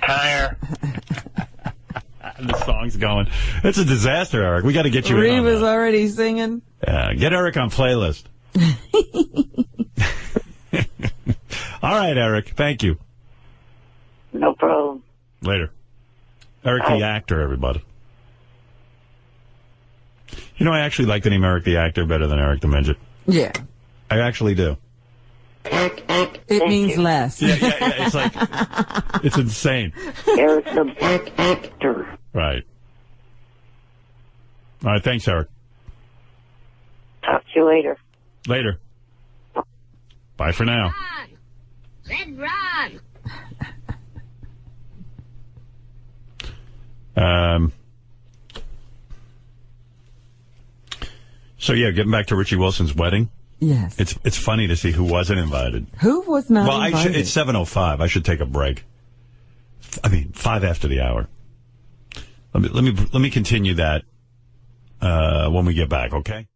McEntire. The song's going. It's a disaster, Eric. We got to get you in on Reba's that. already singing. Get Eric on playlist. All right, Eric. Thank you. No problem. Later. Eric the actor, everybody. You know, I actually like the name Eric the actor better than Eric the midget. Yeah. I actually do. It means less. Yeah. It's like, it's insane. Eric the actor. Right. All right. Thanks, Eric. Talk to you later. Later. Bye for now. Red Ron. So, yeah, getting back to Richie Wilson's wedding. Yes. It's funny to see who wasn't invited. Who was not invited? It's 7:05. I should take a break. 5 after the hour. Let me continue that when we get back, okay?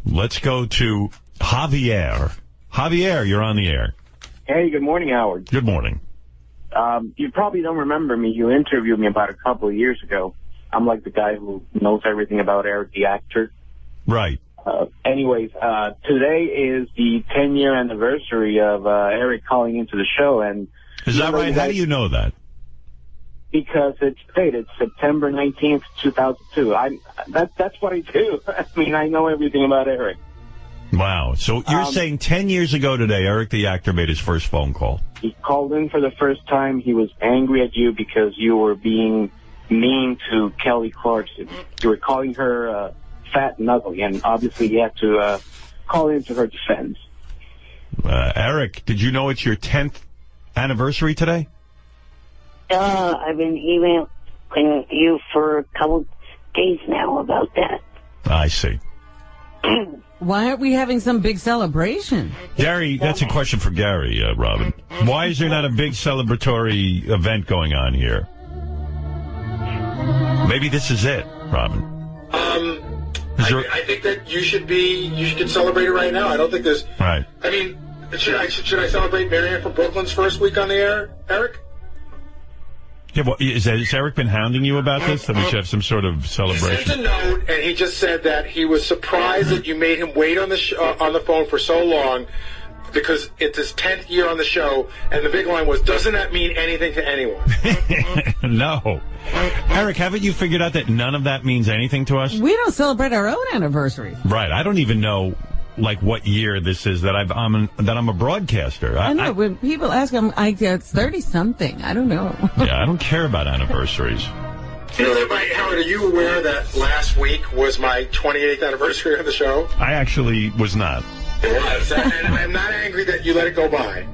Let's go to Javier. Javier, you're on the air. Hey, good morning, Howard. Good morning. You probably don't remember me. You interviewed me about a couple of years ago. I'm like the guy who knows everything about Eric, the actor. Right. Anyways, today is the 10-year anniversary of Eric calling into the show. And is that right? How do you know that? Because it's dated September 19th, 2002. That's what I do. I mean, I know everything about Eric. Wow. So you're saying 10 years ago today, Eric the actor made his first phone call. He called in for the first time. He was angry at you because you were being mean to Kelly Clarkson. You were calling her fat and ugly, and obviously he had to call into her defense. Eric, did you know it's your 10th anniversary today? I've been emailing you for a couple days now about that. I see. Why aren't we having some big celebration? Gary, that's a question for Gary, Robin. Why is there not a big celebratory event going on here? Maybe this is it, Robin. I think that you should celebrate it right now. I don't think there's... Right. I mean, should I celebrate Marianne from Brooklyn's first week on the air, Eric? Yeah, well, has Eric been hounding you about this? That we should have some sort of celebration? He sent a note, and he just said that he was surprised that you made him wait on the phone for so long because it's his 10th year on the show, and the big line was, doesn't that mean anything to anyone? No. Eric, haven't you figured out that none of that means anything to us? We don't celebrate our own anniversary. Right. I don't even know, like, what year this is that I'm a broadcaster. I know. When people ask, it's 30-something. I don't know. Yeah, I don't care about anniversaries. You know, Howard, are you aware that last week was my 28th anniversary of the show? I actually was not. It was, and I'm not angry that you let it go by.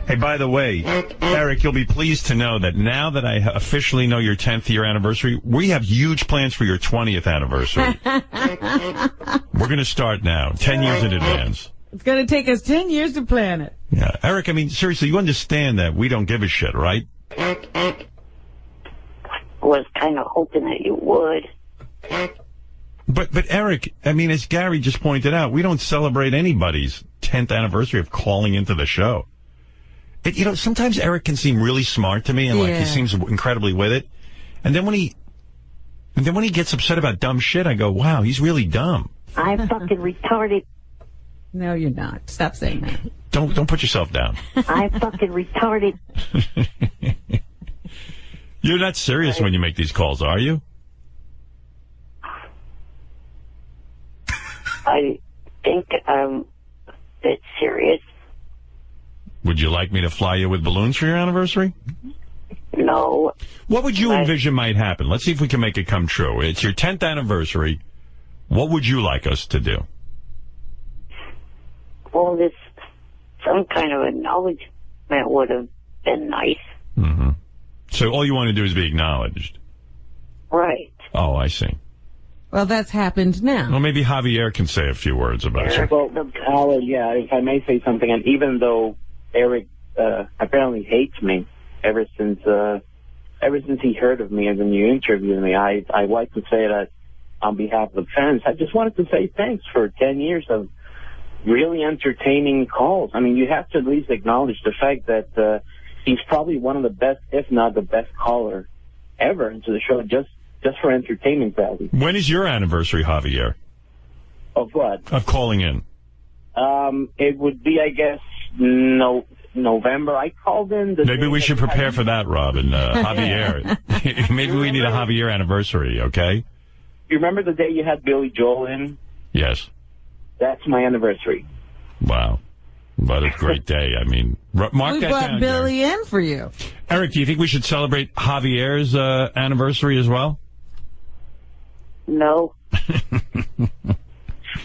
Hey, by the way, Eric, you'll be pleased to know that now that I officially know your 10th year anniversary, we have huge plans for your 20th anniversary. We're going to start now, 10 years in advance. It's going to take us 10 years to plan it. Yeah. Eric, I mean, seriously, you understand that we don't give a shit, right? Was kind of hoping that you would. But Eric, I mean, as Gary just pointed out, we don't celebrate anybody's 10th anniversary of calling into the show. Sometimes Eric can seem really smart to me, and like he seems incredibly with it. And then when he gets upset about dumb shit, I go, wow, he's really dumb. I'm fucking retarded. No, you're not. Stop saying that. Don't put yourself down. I'm fucking retarded. You're not serious when you make these calls, are you? I think I'm a bit serious. Would you like me to fly you with balloons for your anniversary? No. What would you envision might happen? Let's see if we can make it come true. It's your 10th anniversary. What would you like us to do? Well, some kind of acknowledgement would have been nice. Mm-hmm. So all you want to do is be acknowledged? Right. Oh, I see. Well, that's happened now. Well, maybe Javier can say a few words about you. Well, Howard, yeah, if I may say something, and even though Eric apparently hates me ever since he heard of me and when you interviewed me, I'd like to say that on behalf of the fans, I just wanted to say thanks for 10 years of really entertaining calls. I mean, you have to at least acknowledge the fact that he's probably one of the best, if not the best caller ever into the show, just for entertainment value. When is your anniversary, Javier? Of what? Of calling in. It would be, I guess, November. I called in. Maybe we should prepare for that, Robin. Javier. Maybe we need a Javier anniversary, okay? You remember the day you had Billy Joel in? Yes. That's my anniversary. Wow. What a great day. I mean, mark we that brought down, Billy Gary. in for you. Eric, do you think we should celebrate Javier's anniversary as well? No.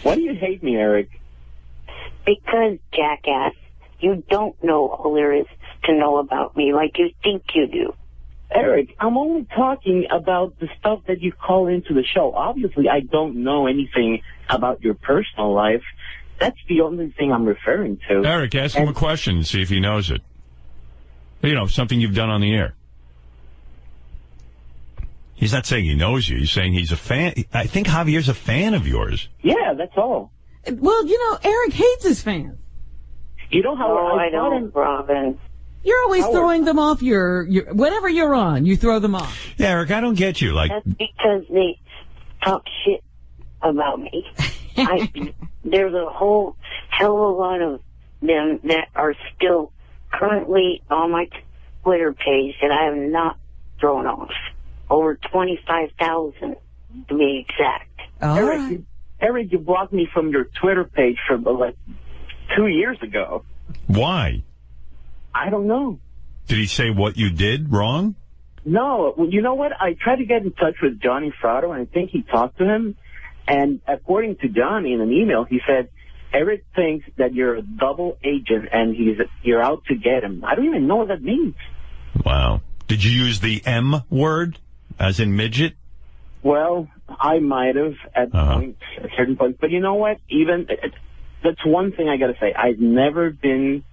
Why do you hate me, Eric? Because, jackass, you don't know all there is to know about me like you think you do. Eric, I'm only talking about the stuff that you call into the show. Obviously, I don't know anything about your personal life. That's the only thing I'm referring to. Eric, ask him a question and see if he knows it. You know, something you've done on the air. He's not saying he knows you. He's saying he's a fan. I think Javier's a fan of yours. Yeah, that's all. Well, you know, Eric hates his fans. You know how I don't, Robin. You're always throwing them off your whatever you're on, you throw them off. Yeah, Eric, I don't get you. Like, that's because they talk shit about me. There's a whole hell of a lot of them that are still currently on my Twitter page that I have not thrown off. Over 25,000 to be exact. Eric, you blocked me from your Twitter page for like 2 years ago. Why? I don't know. Did he say what you did wrong? No. Well, you know what? I tried to get in touch with Johnny Frado, and I think he talked to him. And according to Johnny in an email, he said, Eric thinks that you're a double agent and you're out to get him. I don't even know what that means. Wow. Did you use the M word, as in midget? Well, I might have at certain points. But you know what? Even that's one thing I got to say. I've never been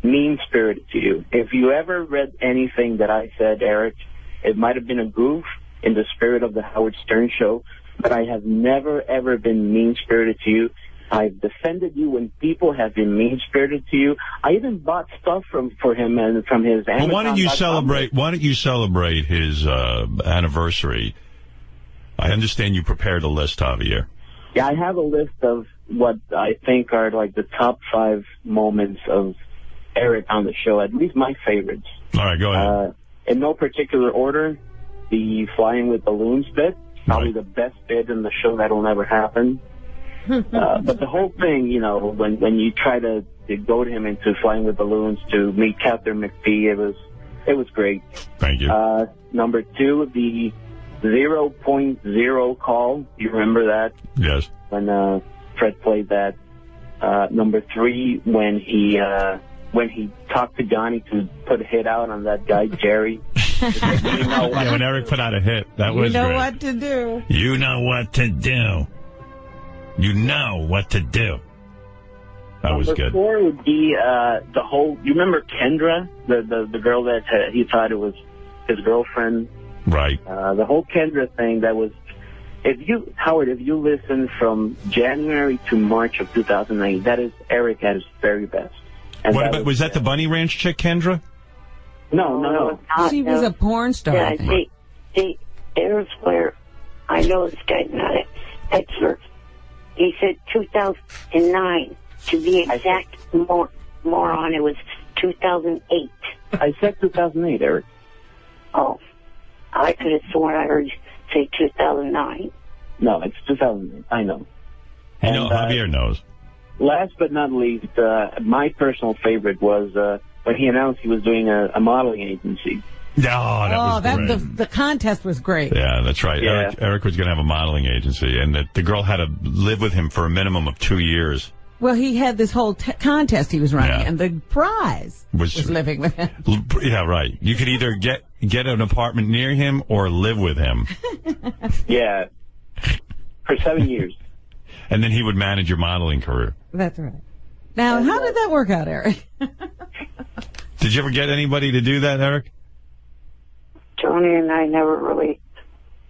mean-spirited to you. If you ever read anything that I said, Eric, it might have been a goof in the spirit of the Howard Stern show, but I have never, ever been mean-spirited to you. I've defended you when people have been mean-spirited to you. I even bought stuff for him and from his Amazon. Well, why don't you celebrate his anniversary? I understand you prepared a list, Javier. Yeah, I have a list of what I think are like the top 5 moments of Eric on the show, at least my favorites. All right, go ahead. In no particular order, the flying with balloons bit, probably the best bit in the show that'll never happen. But the whole thing, you know, when you try to goad him into flying with balloons to meet Captain McPhee, it was great. Thank you. Number 2, the 0.0 call. You remember that? Yes. When Fred played that. Number 3, when he talked to Johnny to put a hit out on that guy Jerry. Yeah, when Eric put out a hit, that was great. You know what to do. You know what to do. You know what to do. That was good. Number 4 would be the whole. You remember Kendra, the girl that he thought it was his girlfriend. Right. The whole Kendra thing. That was. If you listen from January to March of 2008, that is Eric at his very best. And was that the Bunny Ranch chick, Kendra? No. She was a porn star. Yeah, see, there's where I know this guy's not an expert. He said 2009. To be exact, moron, it was 2008. I said 2008, Eric. Oh, I could have sworn I heard you say 2009. No, it's 2008. I know. Javier knows. Last but not least, my personal favorite was when he announced he was doing a modeling agency. No, that was great. The contest was great. Yeah, that's right. Yeah. Eric was going to have a modeling agency, and the girl had to live with him for a minimum of 2 years. Well, he had this whole contest he was running, and the prize was living with him. Yeah, right. You could either get an apartment near him or live with him. Yeah, for 7 years. And then he would manage your modeling career. That's right. Now, how did that work out, Eric? Did you ever get anybody to do that, Eric? Tony and I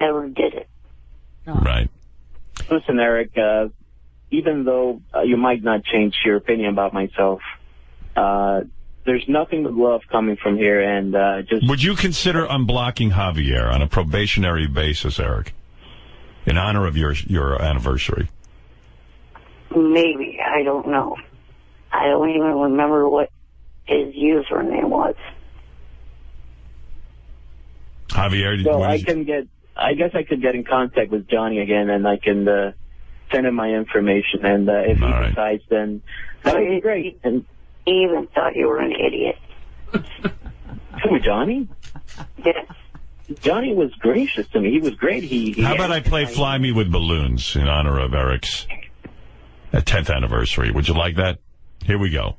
ever did it. Oh. Right. Listen, Eric, even though you might not change your opinion about myself, there's nothing but love coming from here, and just... Would you consider unblocking Javier on a probationary basis, Eric, in honor of your anniversary? Maybe. I don't know. I don't even remember what his username was. Javier, so I guess I could get in contact with Johnny again, and I can send him my information, and if he decides, then that would be great. And he even thought you were an idiot. Who, Johnny? Yes. Johnny was gracious to me. He was great. How about I play Fly Me with Balloons in honor of Eric's 10th anniversary? Would you like that? Here we go.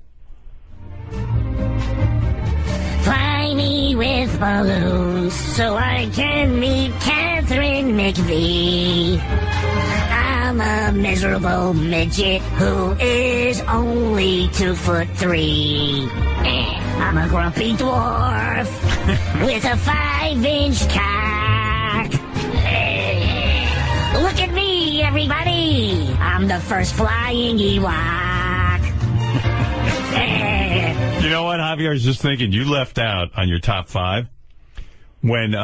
Fly me party with balloons so I can meet Catherine McVie. I'm a miserable midget who is only 2'3". I'm a grumpy dwarf with a 5-inch cock. Look at me, everybody. I'm the first flying Ewok. You know what, Javier? I was just thinking, you left out on your top 5 when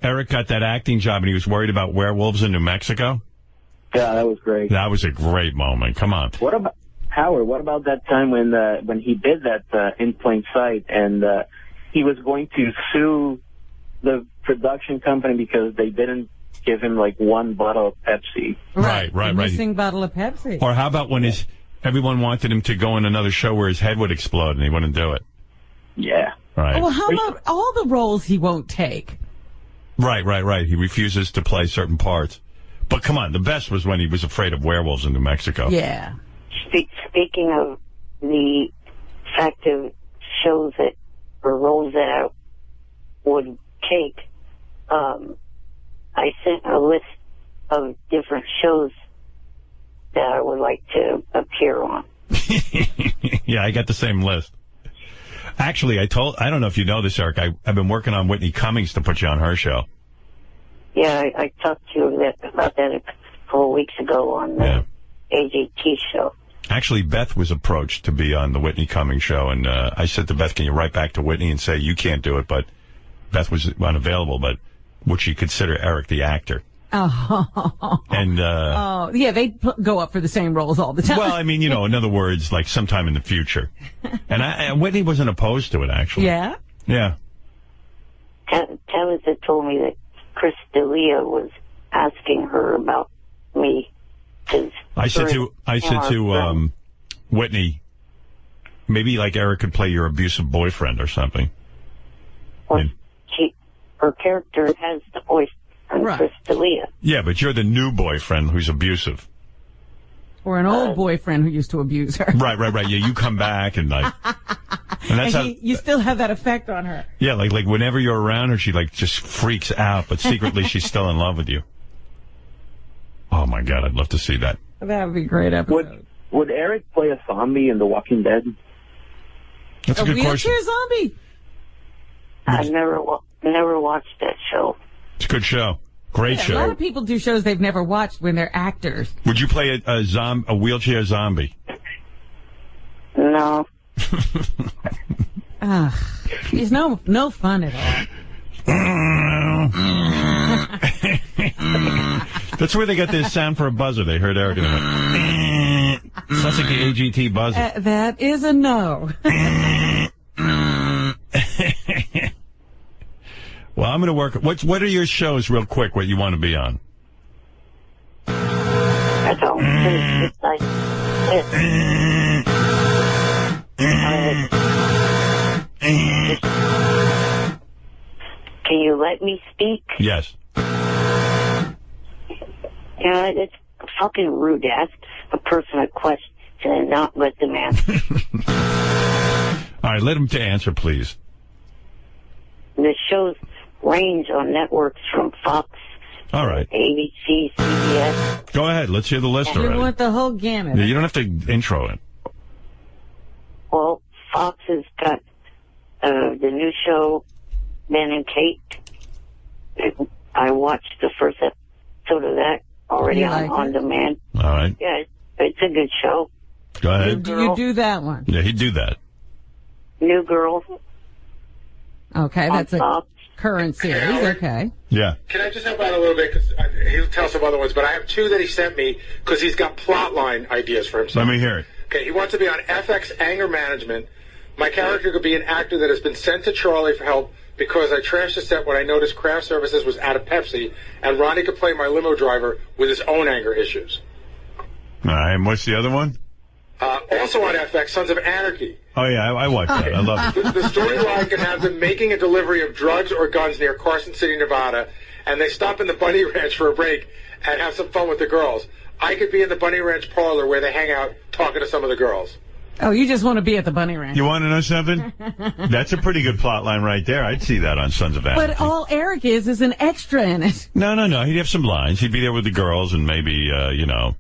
Eric got that acting job and he was worried about werewolves in New Mexico. Yeah, that was great. That was a great moment. Come on. What about Howard? What about that time when he did that In Plain Sight and he was going to sue the production company because they didn't give him like one bottle of Pepsi? Right. Missing bottle of Pepsi. Or how about when everyone wanted him to go in another show where his head would explode and he wouldn't do it? Yeah. Right. Well, how about all the roles he won't take? Right. He refuses to play certain parts. But come on, the best was when he was afraid of werewolves in New Mexico. Yeah. Speaking of the fact of shows that, or roles that I would take, I sent a list of different shows that I would like to appear on. Yeah, I got the same list. Actually, I don't know if you know this, Eric, I've been working on Whitney Cummings to put you on her show. Yeah, I talked to you about that a couple of weeks ago on the AJT show. Actually, Beth was approached to be on the Whitney Cummings show, and I said to Beth, can you write back to Whitney and say you can't do it, but Beth was unavailable, but would she consider Eric the actor? Oh. And yeah, they go up for the same roles all the time. Well, I mean, in other words, like sometime in the future. And Whitney wasn't opposed to it, actually. Yeah? Yeah. Tabitha told me that Chris D'Elia was asking her about me. I said to Whitney, maybe like Eric could play your abusive boyfriend or something. Well, her character has the voice of Chris D'Elia. Yeah, but you're the new boyfriend who's abusive. Or an old boyfriend who used to abuse her. Right. Yeah, you come back and like... And that's you still have that effect on her. Yeah, like whenever you're around her, she like just freaks out, but secretly she's still in love with you. Oh my God, I'd love to see that. That would be a great episode. Would Eric play a zombie in The Walking Dead? That's a good question. Wheelchair zombie? I've never watched that show. It's a good show. Great show. A lot of people do shows they've never watched when they're actors. Would you play a wheelchair zombie? No. He's no fun at all. That's where they got this sound for a buzzer. They heard Eric and they went, sounds like the AGT buzzer. That is a no. Well, I'm going to work. What are your shows, real quick, what you want to be on? I don't. It's like can you let me speak? Yes. Yeah, it's fucking rude to ask a person a question and not let them answer. All right, let him to answer, please. The shows range on networks from Fox, all right, ABC, CBS. Go ahead. Let's hear the list already. You want the whole gamut. Yeah, you don't have to intro it. Well, Fox has got the new show, Ben and Kate. I watched the first episode of that already on demand. All right. Yeah, it's a good show. Go ahead. You do that one. Yeah, he'd do that. New Girl. Okay, that's a current series. Okay. Yeah. Can I just help out a little bit? Because he'll tell some other ones, but I have two that he sent me because he's got plot line ideas for himself. Let me hear it. Okay, he wants to be on FX Anger Management. My character could be an actor that has been sent to Charlie for help because I trashed the set when I noticed craft services was out of Pepsi, and Ronnie could play my limo driver with his own anger issues. All right, and what's the other one? Also on FX, Sons of Anarchy. Oh, yeah, I watched that. I love it. The storyline can have them making a delivery of drugs or guns near Carson City, Nevada, and they stop in the Bunny Ranch for a break and have some fun with the girls. I could be in the Bunny Ranch parlor where they hang out talking to some of the girls. Oh, you just want to be at the bunny ranch. You want to know something? That's a pretty good plot line right there. I'd see that on Sons of Anarchy. But all Eric is an extra in it. No. He'd have some lines. He'd be there with the girls, and maybe,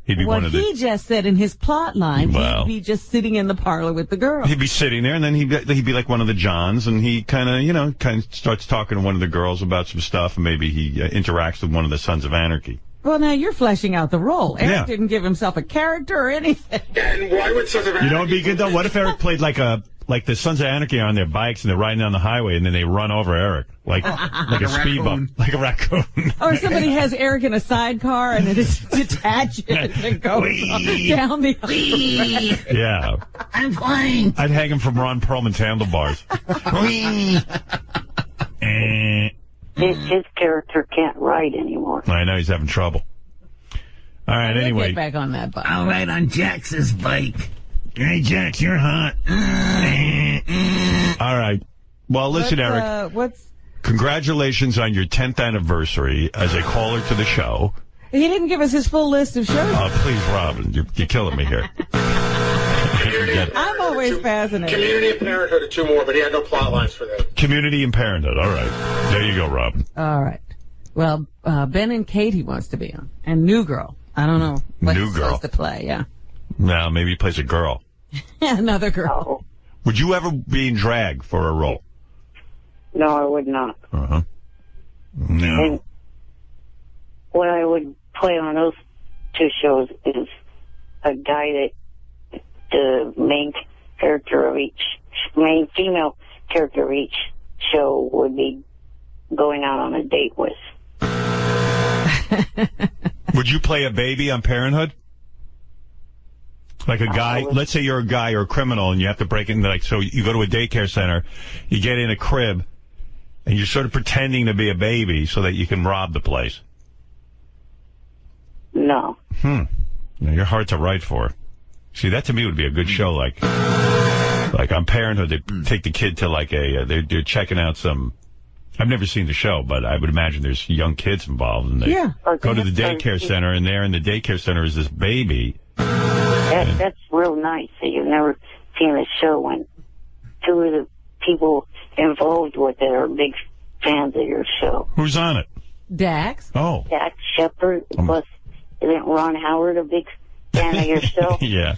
he'd be one of the... What he just said in his plot line, Well. he'd be just sitting in the parlor with the girls. He'd be sitting there, and then he'd be like one of the Johns, and he kind of starts talking to one of the girls about some stuff, and maybe he interacts with one of the Sons of Anarchy. Well, now you're fleshing out the role. Eric Yeah. didn't give himself a character or anything. And why would Sons of Anarchy... You know what would be good, though? What if Eric played like the Sons of Anarchy are on their bikes, and they're riding down the highway, and then they run over Eric, like a speed bump, like a raccoon. Or somebody has Eric in a sidecar, and it is attaches and goes down the highway. Yeah. I'm flying. I'd hang him from Ron Perlman's handlebars. His character can't ride anymore. I know he's having trouble. All right, anyway. Get back on that bike. I'll ride on Jax's bike. Hey, Jax, you're hot. All right. Well, listen, Eric. Congratulations on your 10th anniversary as a caller to the show. He didn't give us his full list of shows. Oh, please, Robin. You're killing me here. I'm always fascinated. Community and Parenthood are 2 more, but he had no plot lines for them. Community and Parenthood. All right. There you go, Robin. All right. Well, Ben and Kate he wants to be on. And New Girl. I don't know what New he's Girl. supposed to play, yeah. No, maybe he plays a girl. Another girl. Would you ever be in drag for a role? No, I would not. Uh-huh. No. And what I would play on those 2 shows is a guy that the main female character of each show would be going out on a date with. Would you play a baby on Parenthood? Like a guy, let's say you're a guy or a criminal and you have to break in, so you go to a daycare center, you get in a crib, and you're sort of pretending to be a baby so that you can rob the place. No. Now, you're hard to write for. See, that to me would be a good show, like on Parenthood, they take the kid to they're checking out some, I've never seen the show, but I would imagine there's young kids involved, and they go to the daycare center, and there in the daycare center is this baby. That's real nice that you've never seen a show when 2 of the people involved with it are big fans of your show. Who's on it? Dax. Oh. Dax Shepard, plus isn't Ron Howard a big fan of your show? Yeah.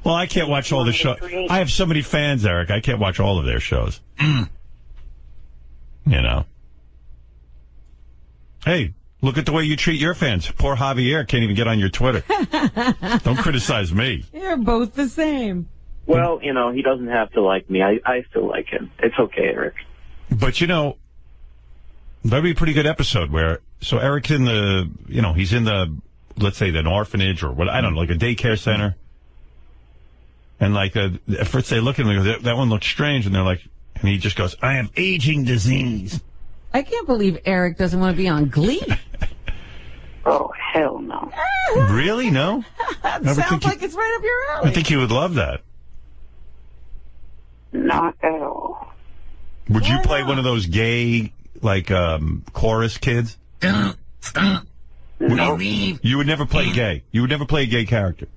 Well, I can't watch all the shows. I have so many fans, Eric. I can't watch all of their shows. Hey, look at the way you treat your fans. Poor Javier can't even get on your Twitter. Don't criticize me. You're both the same. Well, he doesn't have to like me. I still like him. It's okay, Eric. But, that'd be a pretty good episode so Eric's in the, he's in the, let's say, an orphanage or what, I don't know, like a daycare center. And at first they look at him and go, that one looks strange. And they're like, and he just goes, I have aging disease. I can't believe Eric doesn't want to be on Glee. Oh, hell no. Really? No? Sounds like it's right up your alley. I think he would love that. Not at all. Would you play one of those gay, chorus kids? Don't stop. No. You would never play gay. You would never play a gay character.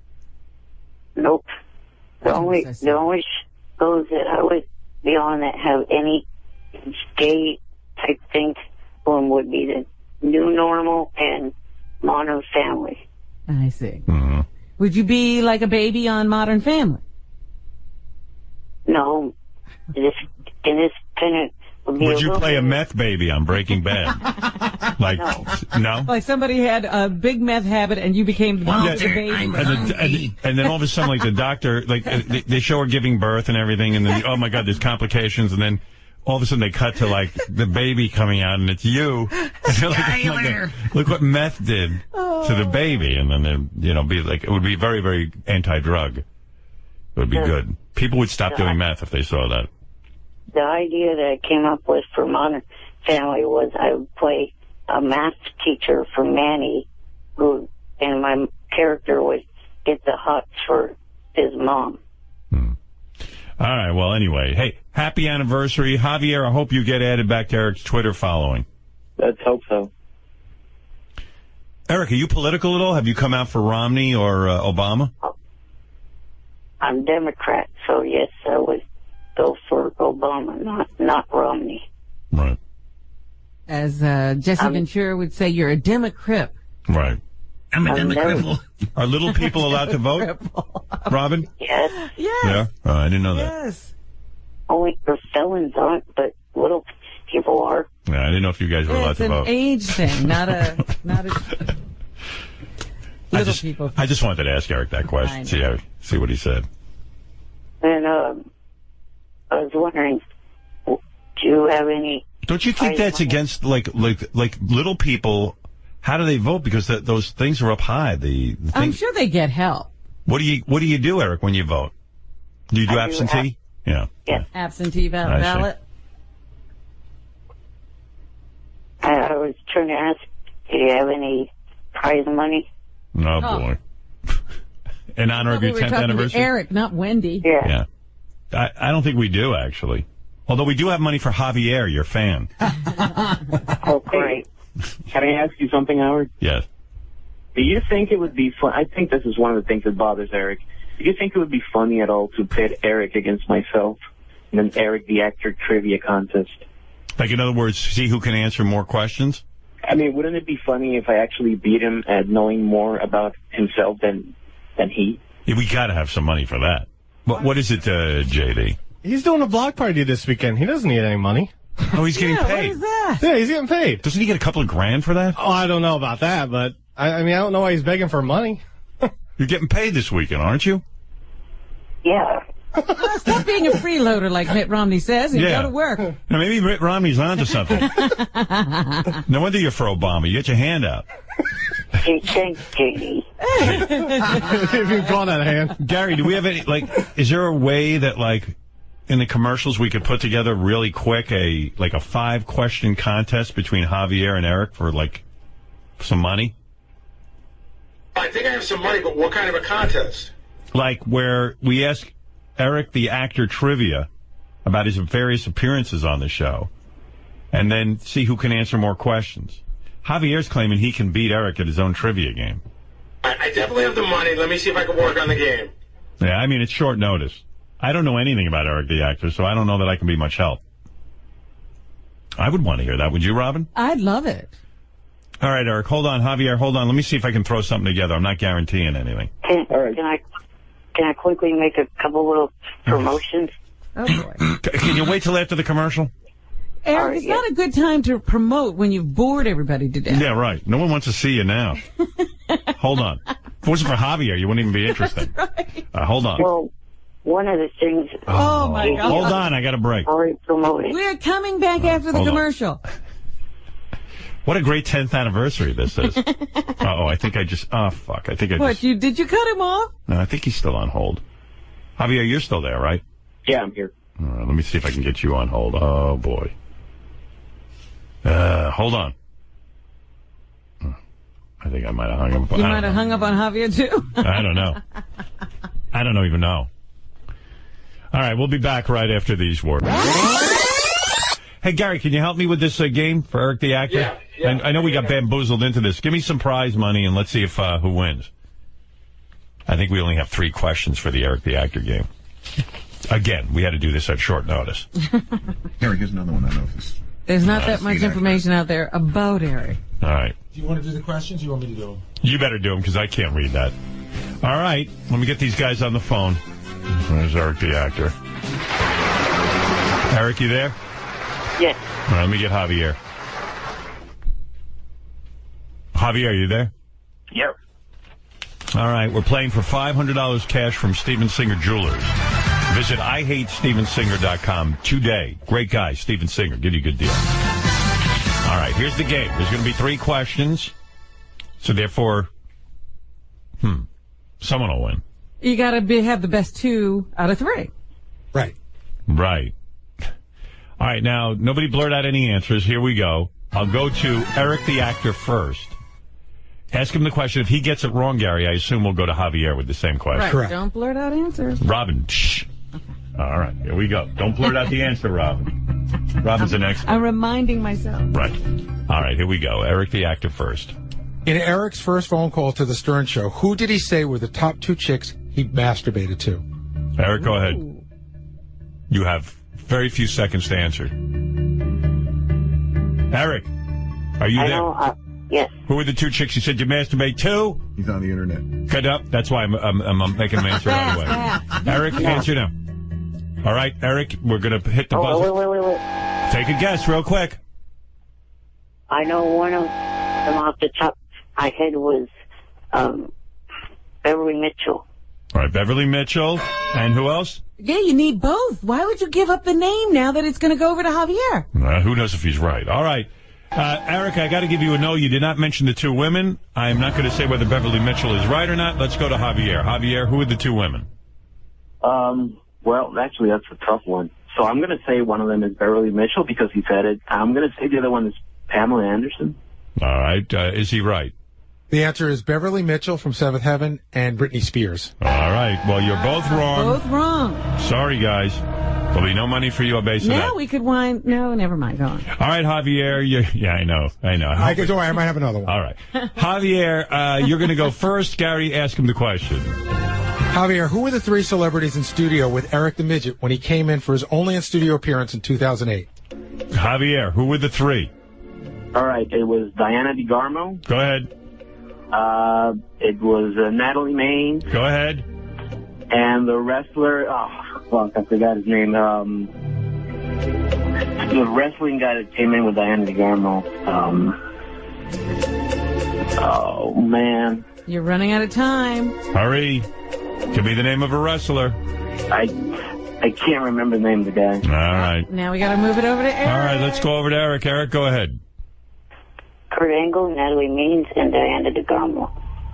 Nope. The only shows that I would be on that have any gay type thing one would be the New Normal and Modern Family. I see. Mm-hmm. Would you be like a baby on Modern Family? No. In this kind of would you play a meth baby on Breaking Bad? No? Like somebody had a big meth habit and you became the baby. And then all of a sudden, the doctor, they show her giving birth and everything, and then, oh my God, there's complications, and then all of a sudden they cut to the baby coming out and it's you. And look what meth did to the baby. And then it would be very, very anti-drug. It would be good. People would stop doing meth if they saw that. The idea that I came up with for Modern Family was I would play a math teacher for Manny, and my character would get the hots for his mom. All right, well, anyway, hey, happy anniversary. Javier, I hope you get added back to Eric's Twitter following. Let's hope so. Eric, are you political at all? Have you come out for Romney or Obama? I'm Democrat, so yes, I would go for Obama, not Romney. Right. As Jesse Ventura would say, you're a Democrat. Right. I'm a Democrat. Are little people allowed to vote, Robin? Yes. Yeah? Oh, I didn't know that. Yes. Only for felons aren't, but little people are. Yeah, I didn't know if you guys were allowed It's to an vote. age thing, not a little people. I just wanted to ask Eric that question, see what he said. And I was wondering, do you have any... Don't you think that's against, like little people, how do they vote? Because those things are up high. I'm sure they get help. What do you do, Eric, when you vote? Do you do absentee? Yeah. Absentee I see. ballot. I was trying to ask, do you have any prize money? Oh, boy. In honor of your 10th anniversary? To Eric, not Wendy. Yeah. I don't think we do, actually. Although we do have money for Javier, your fan. Oh, great. Can I ask you something, Howard? Yes. Do you think it would be fun? I think this is one of the things that bothers Eric. Do you think it would be funny at all to pit Eric against myself in an Eric the Actor trivia contest? Like, in other words, see who can answer more questions? I mean, wouldn't it be funny if I actually beat him at knowing more about himself than he? Yeah, we got to have some money for that. What is it, JD? He's doing a block party this weekend. He doesn't need any money. Oh, he's getting paid. What is that? Yeah, he's getting paid. Doesn't he get a couple of grand for that? Oh, I don't know about that, but I mean, I don't know why he's begging for money. You're getting paid this weekend, aren't you? Yeah. Stop being a freeloader like Mitt Romney says and Yeah. go to work. Now, maybe Mitt Romney's onto something. No wonder you're for Obama. You get your hand out. Thanks, JD. If you've gone out of hand. Gary, do we have any, is there a way that, in the commercials we could put together really quick a 5-question contest between Javier and Eric for, some money? I think I have some money, but what kind of a contest? Where we ask Eric the Actor trivia about his various appearances on the show, and then see who can answer more questions. Javier's claiming he can beat Eric at his own trivia game. I definitely have the money. Let me see if I can work on the game. Yeah, I mean, it's short notice. I don't know anything about Eric the Actor, so I don't know that I can be much help. I would want to hear that. Would you, Robin? I'd love it. All right, Eric, hold on. Javier, hold on. Let me see if I can throw something together. I'm not guaranteeing anything. Can I quickly make a couple little promotions? Oh, boy. Can you wait till after the commercial? Eric, it's not a good time to promote when you've bored everybody to death. Yeah, right. No one wants to see you now. Hold on. If it wasn't for Javier, you wouldn't even be interested. Right. Hold on. Well, one of the things... Oh, my God. Hold on, I got a break. Already promoted. We're coming back after the Hold on. commercial. What a great 10th anniversary this is. Uh-oh, I think I just... Oh, fuck. I think I What, just... did you cut him off? No, I think he's still on hold. Javier, you're still there, right? Yeah, I'm here. All right, let me see if I can get you on hold. Oh, boy. Hold on. I think I might have hung up. You might have hung up on Javier, too. I don't know. I don't even know. All right, we'll be back right after these words. Hey, Gary, can you help me with this game for Eric the Actor? Yeah. I know we got bamboozled into this. Give me some prize money, and let's see if who wins. I think we only have 3 questions for the Eric the Actor game. Again, we had to do this at short notice. Eric, here's another one I know if it's... There's not that much information out there about Eric. All right. Do you want to do the questions, or you want me to do them? You better do them, because I can't read that. All right. Let me get these guys on the phone. There's Eric the Actor. Eric, you there? Yes. All right, let me get Javier. Javier, you there? Yep. All right, we're playing for $500 cash from Steven Singer Jewelers. Visit IHateStevenSinger.com today. Great guy, Steven Singer. Give you a good deal. All right, here's the game. There's going to be 3 questions. So therefore, someone will win. You got to have the best 2 out of 3. Right. Right. All right, now, nobody blurt out any answers. Here we go. I'll go to Eric the Actor first. Ask him the question. If he gets it wrong, Gary, I assume we'll go to Javier with the same question. Right. Correct. Don't blurt out answers. Robin, shh. All right, here we go. Don't blurt out the answer, Robin. Robin's an expert. I'm reminding myself. Right. All right, here we go. Eric the Actor first. In Eric's first phone call to the Stern Show, who did he say were the top 2 chicks he masturbated to? Eric, go ahead. You have very few seconds to answer. Eric, are you there? Yes. Who are the two chicks you said you masturbate to? He's on the internet. Cut up. That's why I'm making him answer right away. Eric, answer now. All right, Eric, we're going to hit the buzzer. Wait. Take a guess real quick. I know one of them off the top of my head was Beverly Mitchell. All right, Beverly Mitchell. And who else? Yeah, you need both. Why would you give up the name now that it's going to go over to Javier? Who knows if he's right. All right. Eric, I got to give you a no. You did not mention the two women. I'm not going to say whether Beverly Mitchell is right or not. Let's go to Javier. Javier, who are the two women? Well, actually, that's a tough one. So I'm going to say one of them is Beverly Mitchell because he said it. I'm going to say the other one is Pamela Anderson. All right. Is he right? The answer is Beverly Mitchell from Seventh Heaven and Britney Spears. All right. Well, you're both wrong. Both wrong. Sorry, guys. There'll be no money for you on base of that. Now we could wind. No, never mind. Go on. All right, Javier. Yeah, I know. Don't worry, I might have another one. All right. Javier, you're going to go first. Gary, ask him the question. Javier, who were the three celebrities in studio with Eric the Midget when he came in for his only in-studio appearance in 2008? Javier, who were the three? All right, it was Diana DeGarmo. Go ahead. It was Natalie Maine. Go ahead. And the wrestler, I forgot his name. The wrestling guy that came in with Diana DeGarmo. Oh, man. You're running out of time. Hurry. Give me the name of a wrestler. I can't remember the name of the guy. All right. Now we got to move it over to Eric. All right, let's go over to Eric. Eric, go ahead. Kurt Angle, Natalie Means, and Diana DeGarmo.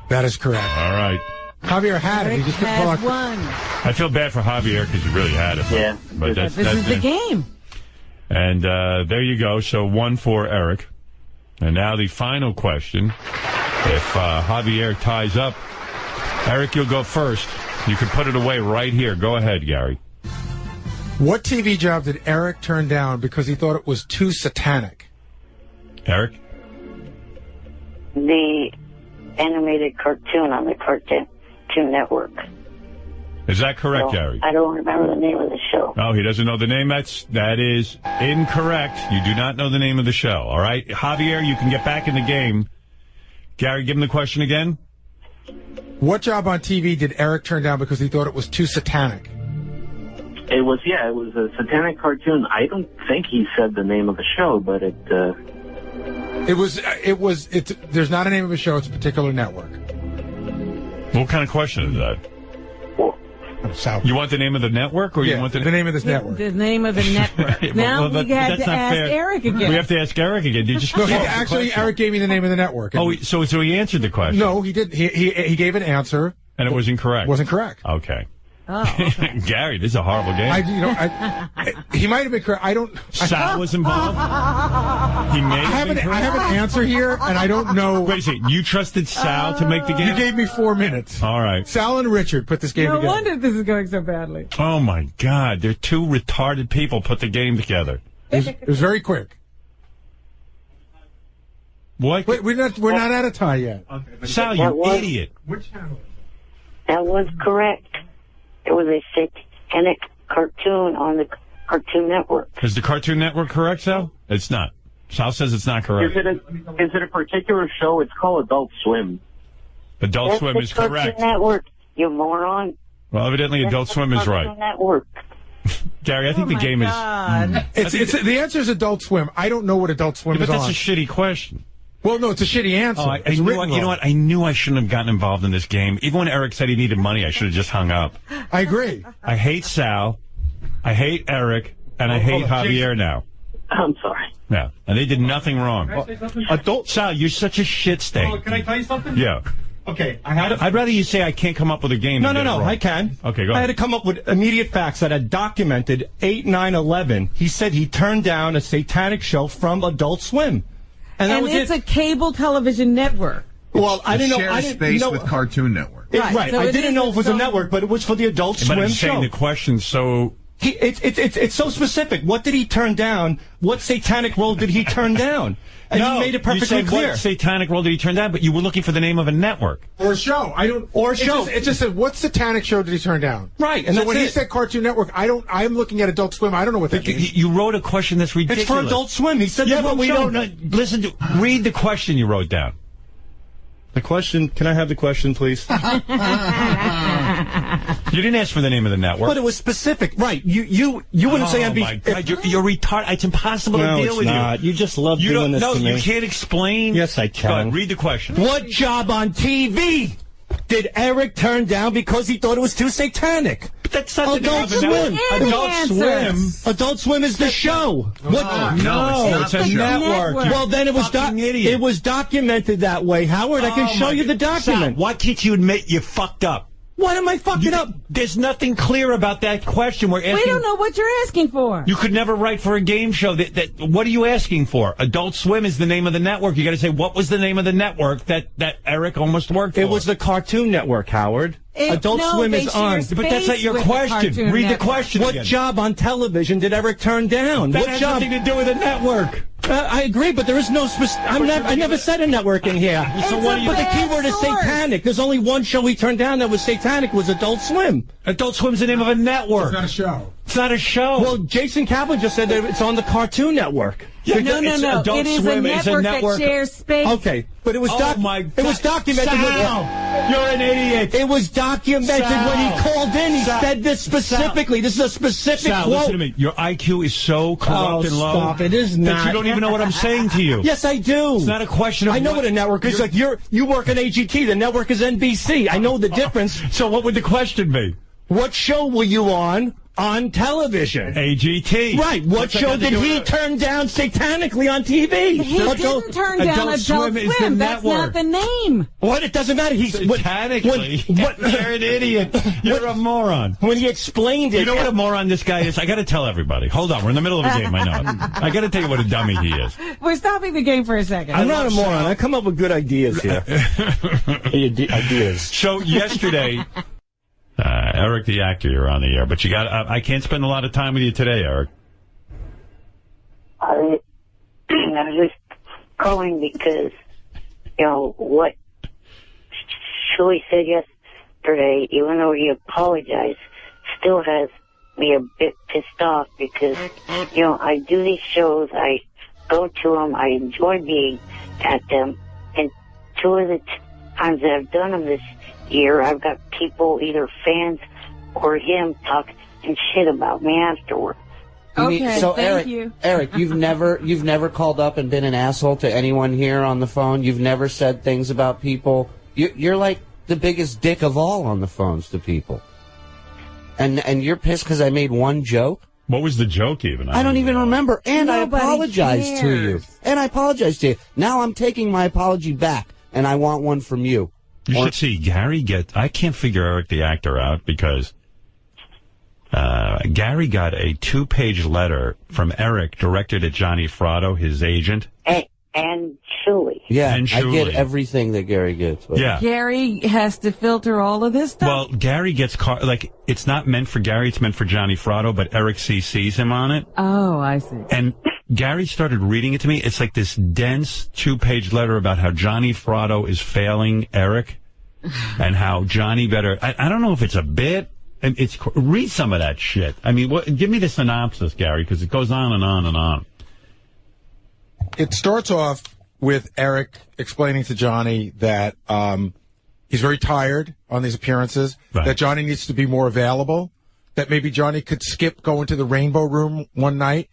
That is correct. All right. Javier had it. He just couldn't pull out. One. I feel bad for Javier because he really had it. Yeah. But this is the game. And there you go. So 1 for Eric. And now the final question. If Javier ties up, Eric, you'll go first. You can put it away right here. Go ahead, Gary. What TV job did Eric turn down because he thought it was too satanic? Eric? The animated cartoon on the Cartoon Network. Is that correct, So, Gary? I don't remember the name of the show. Oh, he doesn't know the name? That is incorrect. You do not know the name of the show, all right? Javier, you can get back in the game. Gary, give him the question again. What job on TV did Eric turn down because he thought it was too satanic? It was a satanic cartoon. I don't think he said the name of the show, but there's not a name of a show, it's a particular network. What kind of question is that? You want the name of the network, or you want the name of this network? The name of the network. Now we had to ask Eric again. We have to ask Eric again. Did you No, actually, Eric gave me the name of the network. Oh, so he answered the question. No, he didn't. He gave an answer. And it was incorrect. Wasn't correct. Okay. Oh. Gary, this is a horrible game. He might have been correct. I don't. Sal was involved. He may have been correct. I have an answer here, and I don't know. Wait a second. You trusted Sal to make the game? You gave me 4 minutes. All right. Sal and Richard put this game No together. wonder this is going so badly. Oh, my God. They're two retarded people put the game together. It was very quick. What? Wait, we're not at a tie yet. Okay, Sal, you idiot. Which channel? That was correct. It was a satanic cartoon on the Cartoon Network. Is the Cartoon Network correct, Sal? It's not. Sal says it's not correct. is it a particular show? It's called Adult Swim. Adult Swim is correct. Cartoon Network, you moron. Well, evidently Adult Swim is right. Cartoon Network. Gary, I think the game is... The answer is Adult Swim. I don't know what Adult Swim is but on. that's a shitty question. Well, no, it's a shitty answer. Oh, you know what? I knew I shouldn't have gotten involved in this game. Even when Eric said he needed money, I should have just hung up. I agree. I hate Sal. I hate Eric. And I hate Javier now. I'm sorry. Yeah. And they did nothing wrong. Adult Sal, you're such a shit stain. Oh, can I tell you something? Yeah. Okay, I'd rather you say I can't come up with a game. No, I can. Okay, go ahead. I had to come up with immediate facts that had documented 8/9/11. He said he turned down a satanic show from Adult Swim. And it's a cable television network. Well, I didn't know. I didn't space know with Cartoon Network. Right. Right. So I didn't know it was a network, but it was for the Adult But Swim I'm show. saying the question's so It's so specific. What did he turn down? What satanic role did he turn down? And no, you made it perfectly you said clear. What satanic role did he turn down? But you were looking for the name of a network. Or a show. Or a show. It just said, what satanic show did he turn down? Right. And so that's when he it. said Cartoon Network, I'm looking at Adult Swim. I don't know what that means. You wrote a question that's ridiculous. It's for Adult Swim. He said yeah, that but we show. don't know. Listen to, read the question you wrote down. The question, can I have the question, please? You didn't ask for the name of the network. But it was specific. Right. You wouldn't say NBC. Oh, my God. You're retarded. It's impossible to deal with you. You just love doing this to me. No, you can't explain. Yes, I can. Go ahead, read the question. What job on TV did Eric turn down because he thought it was too satanic? But that's not Adult the name Swim. of the network. Adult Swim. Adult Swim is the show. No, it's a network. Well, then it was idiot. It was documented that way, Howard. I can show you the document. Sal, why can't you admit you fucked up? Why am I fucking up? There's nothing clear about that question. We're asking. We don't know what you're asking for. You could never write for a game show. What are you asking for? Adult Swim is the name of the network. You got to say, what was the name of the network that Eric almost worked for? It was the Cartoon Network, Howard. Adult Swim is on. But that's not your question. Read the question What again. job on television did Eric turn down? That what has job? nothing to do with a network. I agree, but there is no I never said a network in here. So what do you? But the keyword is satanic. There's only one show he turned down that was satanic. Was Adult Swim. Adult Swim's the name of a network. It's not a show. It's not a show. Well, Jason Kaplan just said that it's on the Cartoon Network. No. It is a network that shares space. Okay, but it was it was documented. Sal, you're an idiot. It was documented when he called in. He said this specifically. This is a specific Sal, quote. listen to me. Your IQ is so corrupt and low. Stop. It is not. That you don't even know what I'm saying to you. Yes, I do. It's not a question of I know what a network is. Like you work at AGT. The network is NBC. I know the difference. So what would the question be? What show were you on television? AGT. Right. What show did he turn down satanically on TV? He didn't turn down Adult Swim. Is the That's network. not the name. What? It doesn't matter. He's satanically. You're an idiot. You're a moron. When he explained it. You know what a moron this guy is? I got to tell everybody. Hold on. We're in the middle of a game. I know. I got to tell you what a dummy he is. We're stopping the game for a second. I'm not a moron. I come up with good ideas here. Ideas. So yesterday, Eric the actor, you're on the air, but you got. I can't spend a lot of time with you today, Eric. I was just calling because, what Shuli said yesterday, even though he apologized, still has me a bit pissed off because, I do these shows, I go to them, I enjoy being at them, and two of the times that I've done them this year, I've got people, either fans or him, talking shit about me afterward. Okay, so thank you. Eric, you've never called up and been an asshole to anyone here on the phone. You've never said things about people. You're like the biggest dick of all on the phones to people. And you're pissed because I made one joke? What was the joke even? I don't even remember. And Nobody I apologized to you. cares. And I apologized to you. Now I'm taking my apology back, and I want one from you. You should see Gary I can't figure Eric the actor out because Gary got a 2-page letter from Eric directed at Johnny Fratto, his agent. And Shuli. Yeah, And I get Shuli. everything that Gary gets. But Yeah. Gary has to filter all of this stuff. Well, Gary gets it's not meant for Gary, it's meant for Johnny Fratto, but Eric CC's him on it. Oh, I see. And Gary started reading it to me. It's like this dense 2-page letter about how Johnny Fratto is failing Eric and how Johnny better. I don't know if it's a bit. Read some of that shit. I mean, give me the synopsis, Gary, because it goes on and on and on. It starts off with Eric explaining to Johnny that he's very tired on these appearances, that Johnny needs to be more available, that maybe Johnny could skip going to the Rainbow Room one night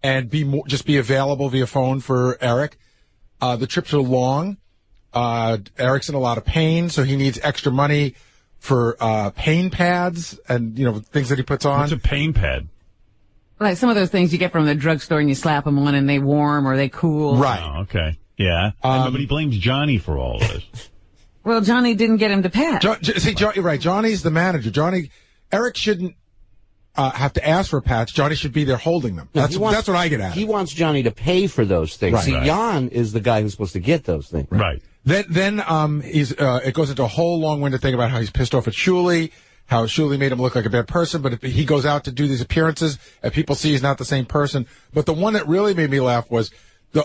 and just be available via phone for Eric. The trips are long. Eric's in a lot of pain, so he needs extra money for pain pads and things that he puts on. What's a pain pad? Like some of those things you get from the drugstore and you slap them on and they warm or they cool. Right. Oh, okay. Yeah. And nobody blames Johnny for all of this. Well, Johnny didn't get him to pat. Right. Johnny's the manager. Eric shouldn't have to ask for pats. Johnny should be there holding them. That's what I get at. He wants Johnny to pay for those things. Right. See, Right. Jan is the guy who's supposed to get those things. Right. Then it goes into a whole long-winded thing about how he's pissed off at Shuli, how Shuli made him look like a bad person, but if he goes out to do these appearances and people see he's not the same person. But the one that really made me laugh was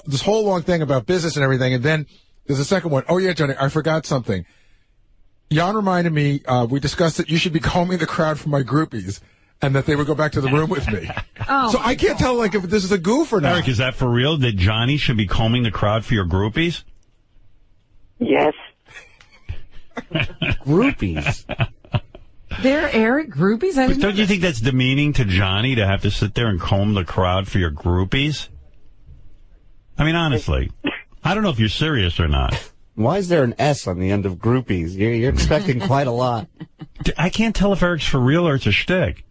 this whole long thing about business and everything, and then there's a second one. Oh, yeah, Johnny, I forgot something. Jan reminded me, we discussed that you should be combing the crowd for my groupies, and that they would go back to the room with me. So I can't tell, like, if this is a goof or not. Eric, is that for real, that Johnny should be combing the crowd for your groupies? Yes. Groupies? They're Eric groupies? Don't you think that's demeaning to Johnny to have to sit there and comb the crowd for your groupies? I mean, honestly, I don't know if you're serious or not. Why is there an S on the end of groupies? You're expecting quite a lot. I can't tell if Eric's for real or it's a shtick.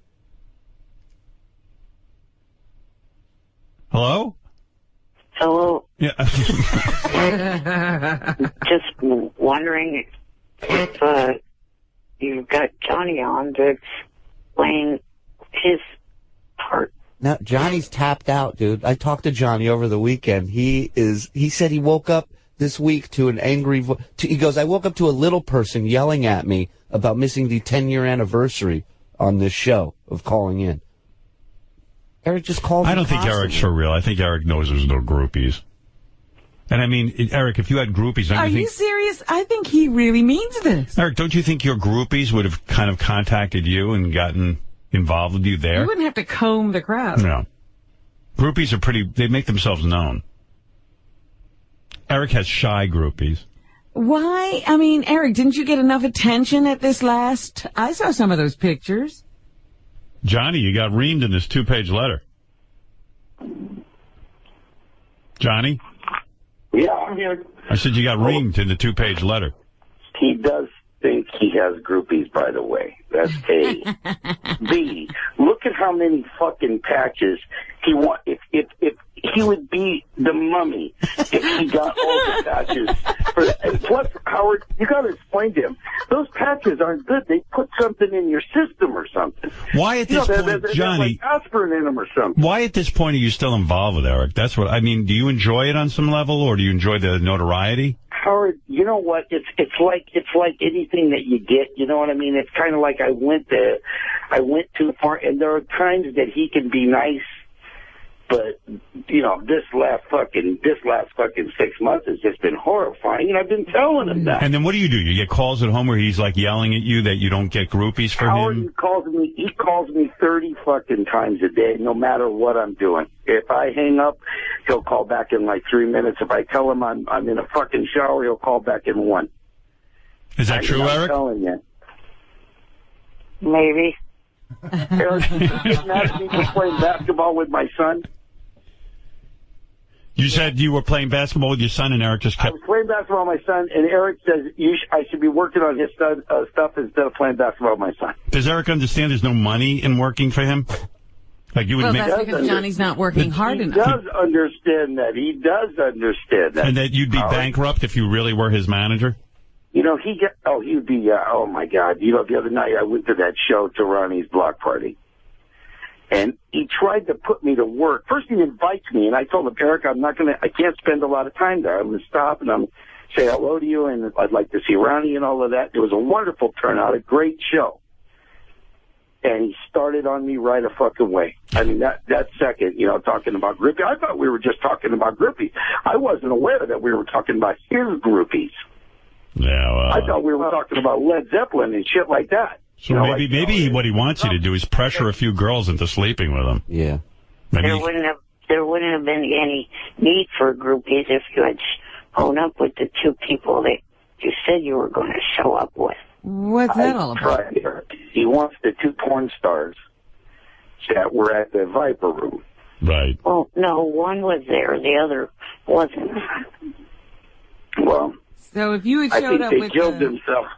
Hello? Hello. Yeah. Just wondering if you've got Johnny on to explain his part. No, Johnny's tapped out, dude. I talked to Johnny over the weekend. He said he woke up this week to an angry he goes, I woke up to a little person yelling at me about missing the 10-year anniversary on this show of calling in. Eric just called I don't think Eric's for real. I think Eric knows there's no groupies. And I mean, Eric, if you had groupies... Don't Are you you serious? I think he really means this. Eric, don't you think your groupies would have kind of contacted you and gotten involved with you there? You wouldn't have to comb the crowd. No. Groupies are they make themselves known. Eric has shy groupies. Why? I mean, Eric, didn't you get enough attention at this last... I saw some of those pictures. Johnny, you got reamed in this 2-page letter. Johnny? Yeah, I'm here. I said you got reamed in the 2-page letter. He does think he has groupies, by the way. That's A. B, look at how many fucking patches he want. If he would be the Mummy if he got all the patches. And plus, Howard, you got to explain to him, those patches aren't good. They put something in your system or something. Why at this point, Johnny? Like aspirin in them or something. Why at this point are you still involved with Eric? That's what I mean. Do you enjoy it on some level, or do you enjoy the notoriety? Howard, you know what? It's like anything that you get. You know what I mean? It's kind of like I went too far, and there are times that he can be nice. But, you know, this last fucking 6 months has just been horrifying, and I've been telling him that. And then what do? You get calls at home where he's, like, yelling at you that you don't get groupies for Howard, him? He calls me 30 fucking times a day, no matter what I'm doing. If I hang up, he'll call back in, like, 3 minutes. If I tell him I'm in a fucking shower, he'll call back in 1. Is that true, Eric? I'm telling you. Maybe. Eric, you getting mad at me for playing basketball with my son? You said you were playing basketball with your son, and Eric just kept... I was playing basketball with my son, and Eric says I should be working on his stuff instead of playing basketball with my son. Does Eric understand there's no money in working for him? Like you would well, make... that's because Johnny's not working hard enough. He does understand that. He does understand that. And that you'd be bankrupt if you really were his manager? You know, he'd be, oh my God. You know, the other night I went to that show, to Ronnie's block party. And he tried to put me to work. First he invites me, and I told him, Eric, I can't spend a lot of time there. I'm going to stop and say hello to you, and I'd like to see Ronnie and all of that. It was a wonderful turnout, a great show. And he started on me right a fucking way. I mean, that second, you know, talking about groupies. I thought we were just talking about groupies. I wasn't aware that we were talking about his groupies. Yeah, I thought we were talking about Led Zeppelin and shit like that. So maybe what he wants you to do is pressure a few girls into sleeping with him. Yeah. There wouldn't have been any need for groupies if you had shown up with the 2 people that you said you were going to show up with. What's that all about? He wants the 2 porn stars that were at the Viper Room. Right. Well, no, one was there, the other wasn't. Well... So if you had showed up with... I think they killed themselves.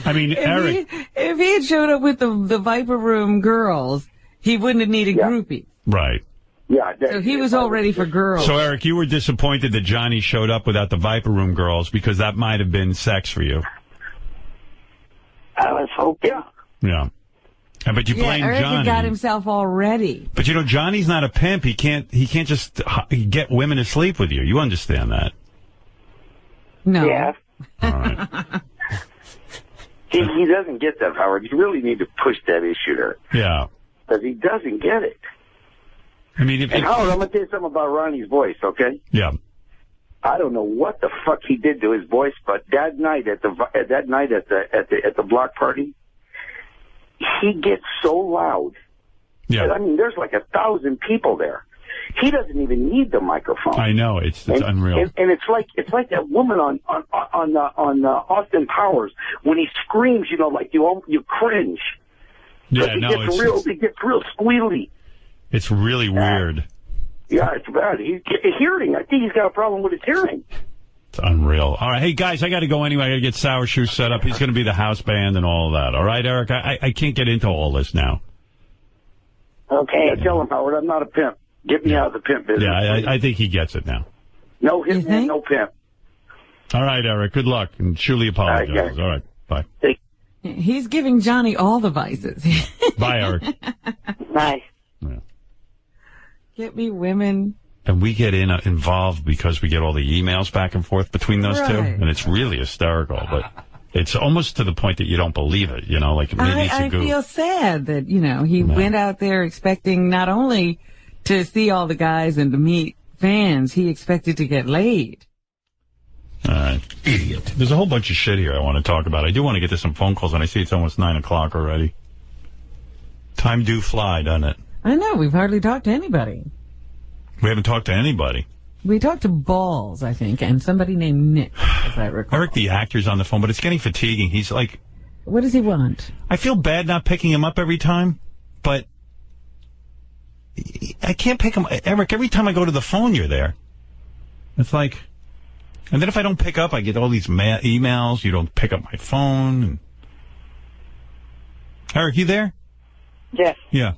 I mean, Eric... If he had showed up with the Viper Room girls, he wouldn't have needed groupies. Right. Yeah. So he was all ready for girls. So, Eric, you were disappointed that Johnny showed up without the Viper Room girls because that might have been sex for you. I was hoping. Yeah. But you blame Eric Johnny. had got himself all ready. But, you know, Johnny's not a pimp. He can't just get women to sleep with you. You understand that. No. Yeah. All right. He doesn't get that, Howard. You really need to push that issue there. Yeah. Because he doesn't get it. I mean, and Howard, I'm going to tell you something about Ronnie's voice, okay? Yeah. I don't know what the fuck he did to his voice, but that night at the block party, he gets so loud. Yeah. I mean, there's like 1,000 people there. He doesn't even need the microphone. I know, it's unreal. And it's like that woman on Austin Powers when he screams, you know, like you cringe. Yeah, no, it gets real squealy. It's really weird. Yeah, it's bad. He's hearing. I think he's got a problem with his hearing. It's unreal. All right, hey guys, I got to go anyway. I got to get Sour Shoes set up. He's going to be the house band and all of that. All right, Eric, I can't get into all this now. Okay, tell him, Howard, I'm not a pimp. Get me out of the pimp business. Yeah, I think he gets it now. No hitman, no pimp. All right, Eric, good luck, and truly apologize. All right, bye. He's giving Johnny all the vices. Bye, Eric. Bye. Yeah. Get me women. And we get involved because we get all the emails back and forth between those two, and it's really hysterical, but it's almost to the point that you don't believe it, you know, like maybe it's a I goof. feel sad that, you know, he went out there expecting not only to see all the guys and to meet fans, he expected to get laid. All right. Idiot. There's a whole bunch of shit here I want to talk about. I do want to get to some phone calls, and I see it's almost 9 o'clock already. Time do fly, doesn't it? I know. We've hardly talked to anybody. We haven't talked to anybody. We talked to Balls, I think, and somebody named Nick, as I recall. Eric, the actor's on the phone, but it's getting fatiguing. He's like... What does he want? I feel bad not picking him up every time, but I can't pick him. Eric, every time I go to the phone, you're there. It's like... And then if I don't pick up, I get all these emails. You don't pick up my phone. And... Eric, you there? Yes. Yeah.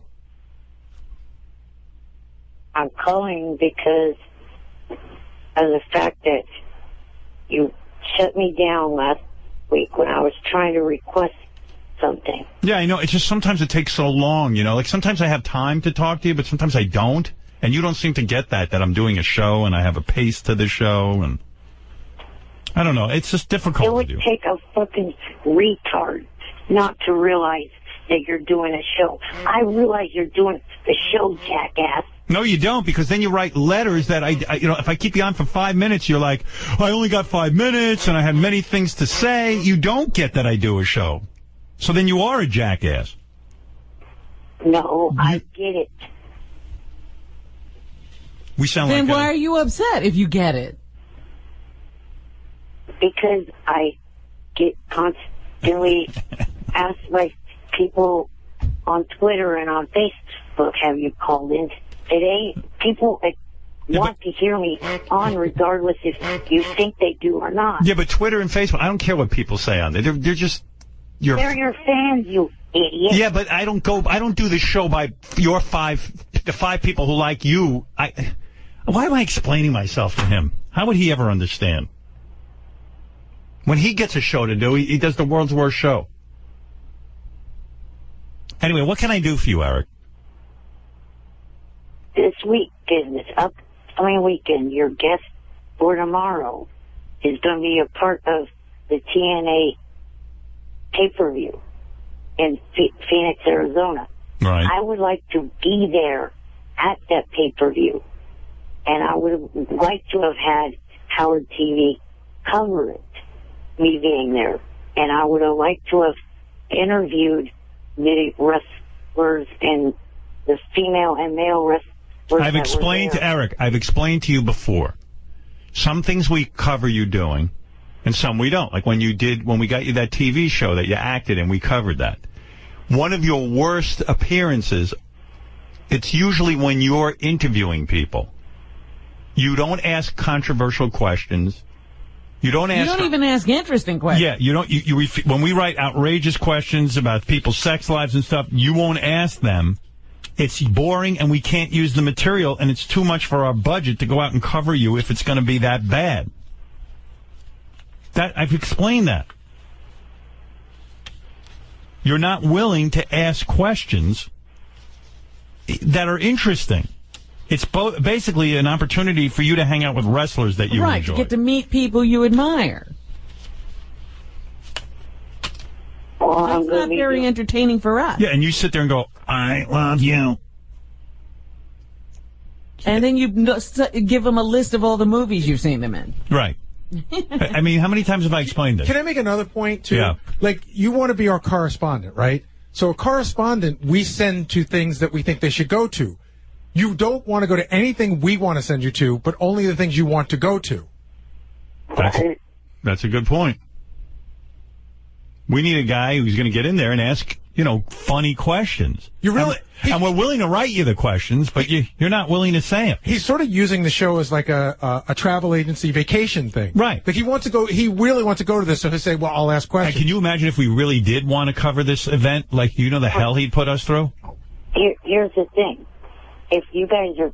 I'm calling because of the fact that you shut me down last week when I was trying to request something. Yeah, I know. It's just sometimes it takes so long, you know. Like sometimes I have time to talk to you, but sometimes I don't. And you don't seem to get that I'm doing a show and I have a pace to the show. And I don't know. It's just difficult It would to do. take a fucking retard not to realize that you're doing a show. I realize you're doing the show, jackass. No, you don't, because then you write letters that I you know, if I keep you on for 5 minutes, you're like, I only got 5 minutes and I had many things to say. You don't get that I do a show. So then you are a jackass. No, I get it. We sound Then like why are you upset if you get it? Because I get constantly asked by people on Twitter and on Facebook, have you called in today? People want to hear me on regardless if you think they do or not. Yeah, but Twitter and Facebook, I don't care what people say on there. They're just... They're your fans, you idiot. Yeah, but I don't do the show by the 5 people who like you. Why am I explaining myself to him? How would he ever understand? When he gets a show to do, he does the world's worst show. Anyway, what can I do for you, Eric? This weekend, this upcoming weekend, your guest for tomorrow is going to be a part of the TNA pay-per-view in Phoenix, Arizona. Right. I would like to be there at that pay-per-view, and I would like to have had Howard TV cover it, me being there. And I would have liked to have interviewed the wrestlers and the female and male wrestlers. I've explained to Eric, I've explained to you before. Some things we cover you doing, and some we don't. Like when we got you that TV show that you acted in, we covered that. One of your worst appearances, it's usually when you're interviewing people. You don't ask controversial questions. You don't even ask interesting questions. Yeah, you don't. When we write outrageous questions about people's sex lives and stuff, you won't ask them. It's boring, and we can't use the material, and it's too much for our budget to go out and cover you if it's going to be that bad. I've explained that. You're not willing to ask questions that are interesting. It's basically an opportunity for you to hang out with wrestlers that you enjoy. Right, to get to meet people you admire. Well, That's not very entertaining for us. Yeah, and you sit there and go, I love you. And then you give them a list of all the movies you've seen them in. Right. I mean, how many times have I explained this? Can I make another point, too? Yeah. Like, you want to be our correspondent, right? So a correspondent we send to things that we think they should go to. You don't want to go to anything we want to send you to, but only the things you want to go to. That's a good point. We need a guy who's going to get in there and ask, funny questions. You really... And we're willing to write you the questions, but you're not willing to say them. He's sort of using the show as like a travel agency vacation thing. Right. Like he really wants to go to this, so he'll say, well, I'll ask questions. And can you imagine if we really did want to cover this event? Like, the hell he'd put us through? Here's the thing. If you guys are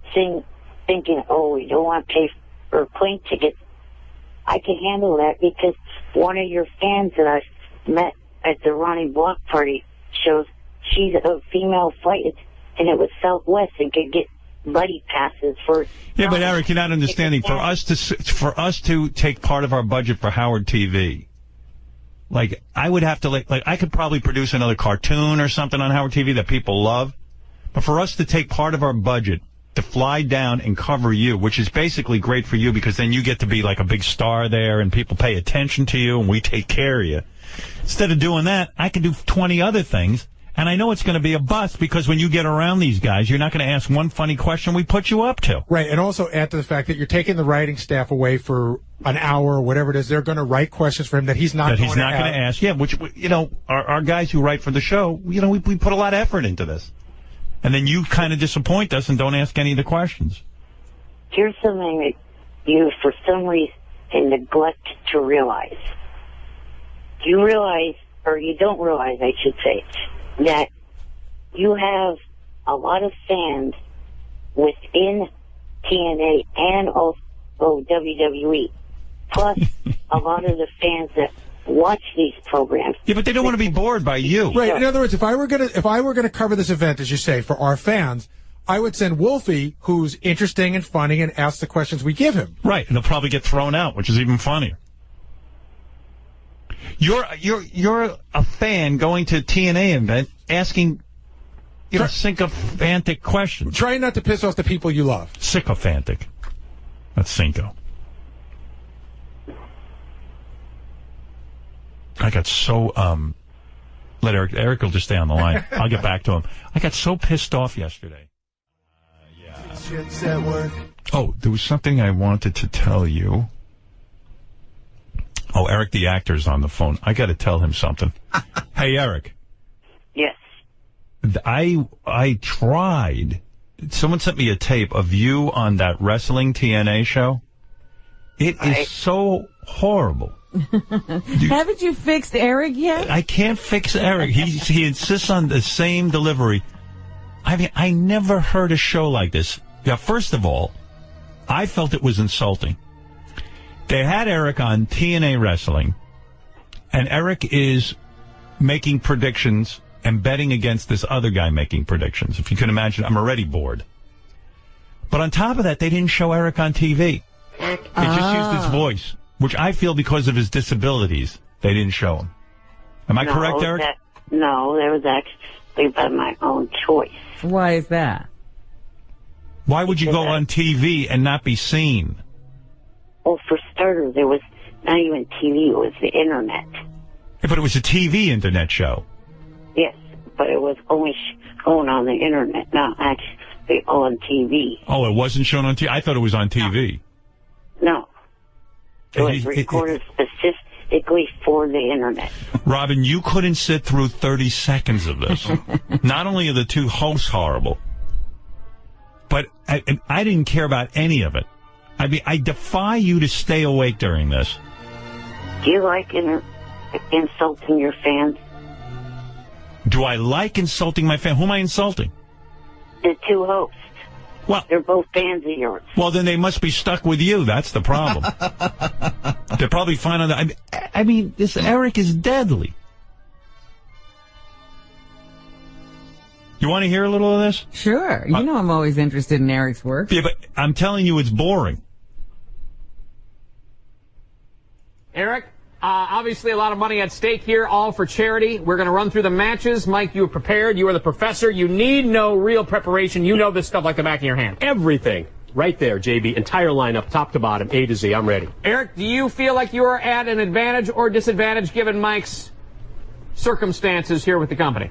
thinking, oh, we don't want to pay for plane tickets, I can handle that because one of your fans that I met at the Ronnie Block Party shows she's a female flight, and it was Southwest and could get buddy passes for... Yeah, but Eric, you're not understanding. For us to take part of our budget for Howard TV, like, I would have to, I could probably produce another cartoon or something on Howard TV that people love, but for us to take part of our budget to fly down and cover you, which is basically great for you because then you get to be like a big star there and people pay attention to you and we take care of you. Instead of doing that, I can do 20 other things. And I know it's going to be a bust because when you get around these guys, you're not going to ask one funny question we put you up to. Right, and also add to the fact that you're taking the writing staff away for an hour or whatever it is. They're going to write questions for him that he's not going to ask. Yeah, which, our guys who write for the show, we put a lot of effort into this. And then you kind of disappoint us and don't ask any of the questions. Here's something that you, for some reason, neglect to realize. You realize, or you don't realize, I should say, that you have a lot of fans within TNA and also WWE, plus a lot of the fans that watch these programs. Yeah, but they don't want to be bored by you. Right. In other words, if I were gonna cover this event, as you say, for our fans, I would send Wolfie, who's interesting and funny, and ask the questions we give him. Right, and he'll probably get thrown out, which is even funnier. You're a fan going to a TNA event asking sycophantic questions. Trying not to piss off the people you love. Sycophantic. That's Cinco. I got so let Eric will just stay on the line. I'll get back to him. I got so pissed off yesterday. Oh, there was something I wanted to tell you. Oh, Eric the actor's on the phone. I got to tell him something. Hey, Eric. Yes. I tried. Someone sent me a tape of you on that wrestling TNA show. It is so horrible. Haven't you fixed Eric yet? I can't fix Eric. He insists on the same delivery. I mean, I never heard a show like this. Yeah, first of all, I felt it was insulting. They had Eric on TNA Wrestling, and Eric is making predictions and betting against this other guy making predictions. If you can imagine, I'm already bored. But on top of that, they didn't show Eric on TV. They just used his voice, which I feel because of his disabilities, they didn't show him. Am I correct, Eric? No, that was actually by my own choice. Why is that? Why would you go on TV and not be seen? Well, for starters, there was not even TV, it was the Internet. Yeah, but it was a TV Internet show. Yes, but it was only shown on the Internet, not actually on TV. Oh, it wasn't shown on TV? I thought it was on TV. No. It was recorded specifically for the Internet. Robin, you couldn't sit through 30 seconds of this. Not only are the two hosts horrible, but I didn't care about any of it. I mean, I defy you to stay awake during this. Do you like insulting your fans? Do I like insulting my fans? Who am I insulting? The two hosts. Well, they're both fans of yours. Well, then they must be stuck with you. That's the problem. They're probably fine on that. I mean, this Eric is deadly. You want to hear a little of this? Sure. You know I'm always interested in Eric's work. Yeah, but I'm telling you it's boring. Eric, Obviously, a lot of money at stake here, all for charity. We're going to run through the matches. Mike, you are prepared. You are the professor. You need no real preparation. You know this stuff like the back of your hand. Everything. Right there, JB. Entire lineup, top to bottom, A to Z. I'm ready. Eric, do you feel like you are at an advantage or disadvantage given Mike's circumstances here with the company?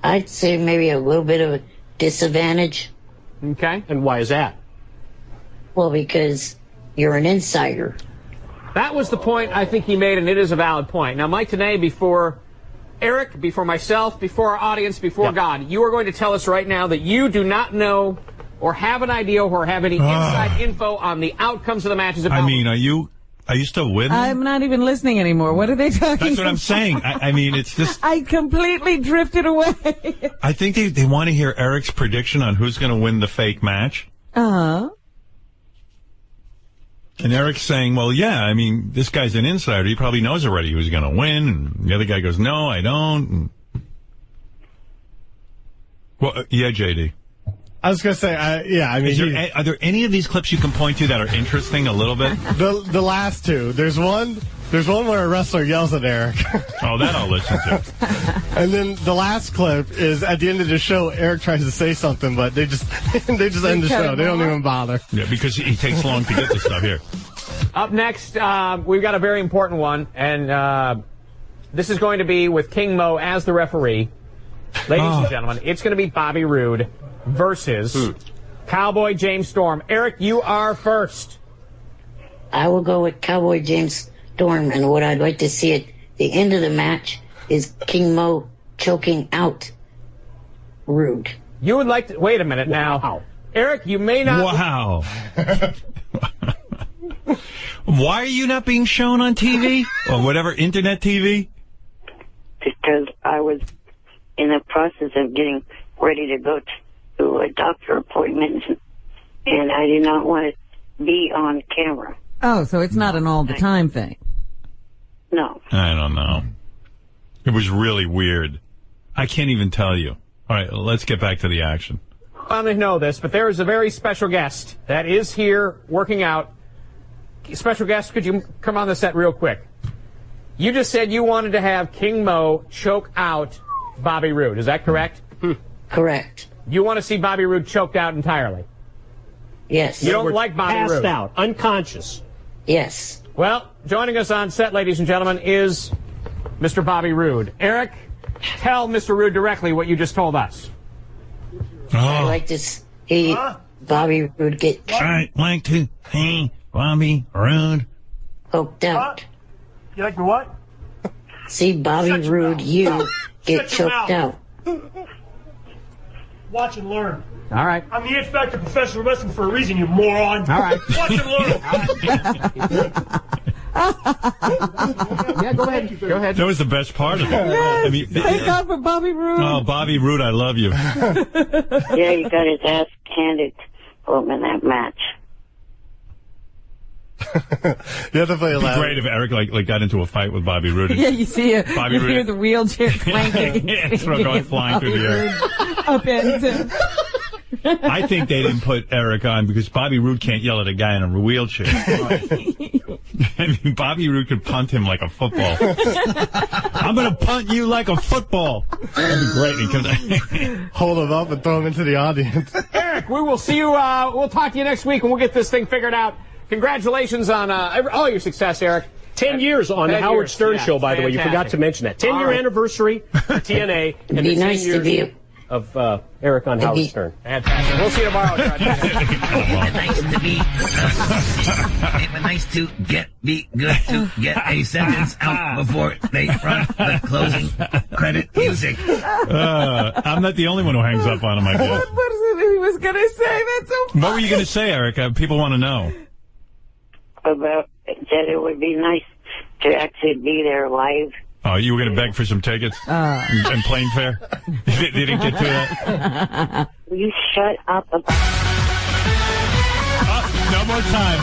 I'd say maybe a little bit of a disadvantage. Okay. And why is that? Well, because you're an insider. That was the point I think he made, and it is a valid point. Now, Mike, today, before Eric, before myself, before our audience, before God, you are going to tell us right now that you do not know or have an idea or have any inside info on the outcomes of the matches. I mean, are you still with me? I'm not even listening anymore. What are they talking about? That's what I'm saying. I mean, it's just... I completely drifted away. I think they want to hear Eric's prediction on who's going to win the fake match. Uh-huh. And Eric's saying, well, yeah, I mean, this guy's an insider. He probably knows already who's going to win. And the other guy goes, no, I don't. And... Well, yeah, J.D. I was going to say, I mean... Are there any of these clips you can point to that are interesting a little bit? The last two. There's one where a wrestler yells at Eric. Oh, that I'll listen to. And then the last clip is at the end of the show, Eric tries to say something, but they just end the show. They don't even bother. Yeah, because he takes long to get this stuff here. Up next, we've got a very important one, and this is going to be with King Mo as the referee. Ladies and gentlemen, it's going to be Bobby Roode versus Cowboy James Storm. Eric, you are first. I will go with Cowboy James Storm, and what I'd like to see at the end of the match is King Mo choking out Roode. You would like to... Wait a minute now. Eric, you may not... Wow. Why are you not being shown on TV? Or whatever, internet TV? Because I was in the process of getting ready to go to a doctor appointment, and I did not want to be on camera. Oh, so it's not an all-the-time thing. No. I don't know. It was really weird. I can't even tell you. All right, let's get back to the action. I don't know this, but there is a very special guest that is here working out. Special guest, could you come on the set real quick? You just said you wanted to have King Mo choke out Bobby Roode. Is that correct? Correct. You want to see Bobby Roode choked out entirely? Yes. You don't like Bobby Roode? Passed out, unconscious. Yes. Well, joining us on set, ladies and gentlemen, is Mr. Bobby Roode. Eric, tell Mr. Roode directly what you just told us. I'd like to see Bobby Roode get I'd like to see Bobby Roode choked out. You like me what? See Bobby Roode, get choked out. Watch and learn. All right. I'm the X-Factor professor of wrestling for a reason, you moron. All right. Watch and learn. Yeah, go ahead. Go ahead. That was the best part of it. Yes. I mean, Thank God for Bobby Roode. Oh, Bobby Roode, I love you. Yeah, he got his ass handed to him in that match. You have to play It'd be loud. great if Eric like got into a fight with Bobby Roode. Yeah, you see it. Bobby You Roode. hear the wheelchair clanking. Yeah, throw going flying through the air. Upends him. I think they didn't put Eric on because Bobby Roode can't yell at a guy in a wheelchair. I mean, Bobby Roode could punt him like a football. I'm going to punt you like a football. That'd be great. He comes, hold him up and throw him into the audience. Eric, we will see you. We'll talk to you next week, and we'll get this thing figured out. Congratulations on all your success, Eric. 10 years on the Howard Stern Show, by the way. You forgot to mention that. 10-year anniversary for TNA. And It'd be 10 nice to years be of Eric on Howard Stern. Fantastic. We'll see you tomorrow. It was nice to be good to get a sentence out before they run the closing credit music. I'm not the only one who hangs up on him, I guess. What is it he was going to say? That's so funny. What were you going to say, Eric? People want to know. About that it would be nice to actually be there live. Oh, you were going to beg for some tickets and plane fare? You didn't get to that? Will you shut up about... No more time.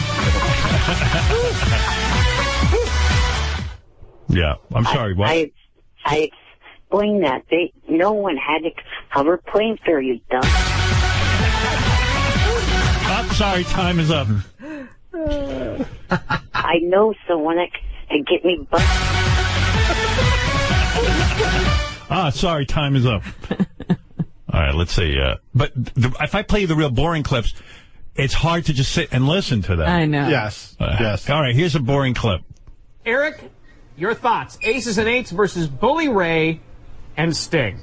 Yeah, I'm sorry. What? I explained that. No one had to cover plane fare, you dumb. Oh, sorry, time is up. I know someone that and get me Sorry, time is up. All right, let's see. But if I play you the real boring clips, it's hard to just sit and listen to them. I know. Yes. Yes. All right, here's a boring clip. Eric, your thoughts. Aces and Eights versus Bully Ray and Sting.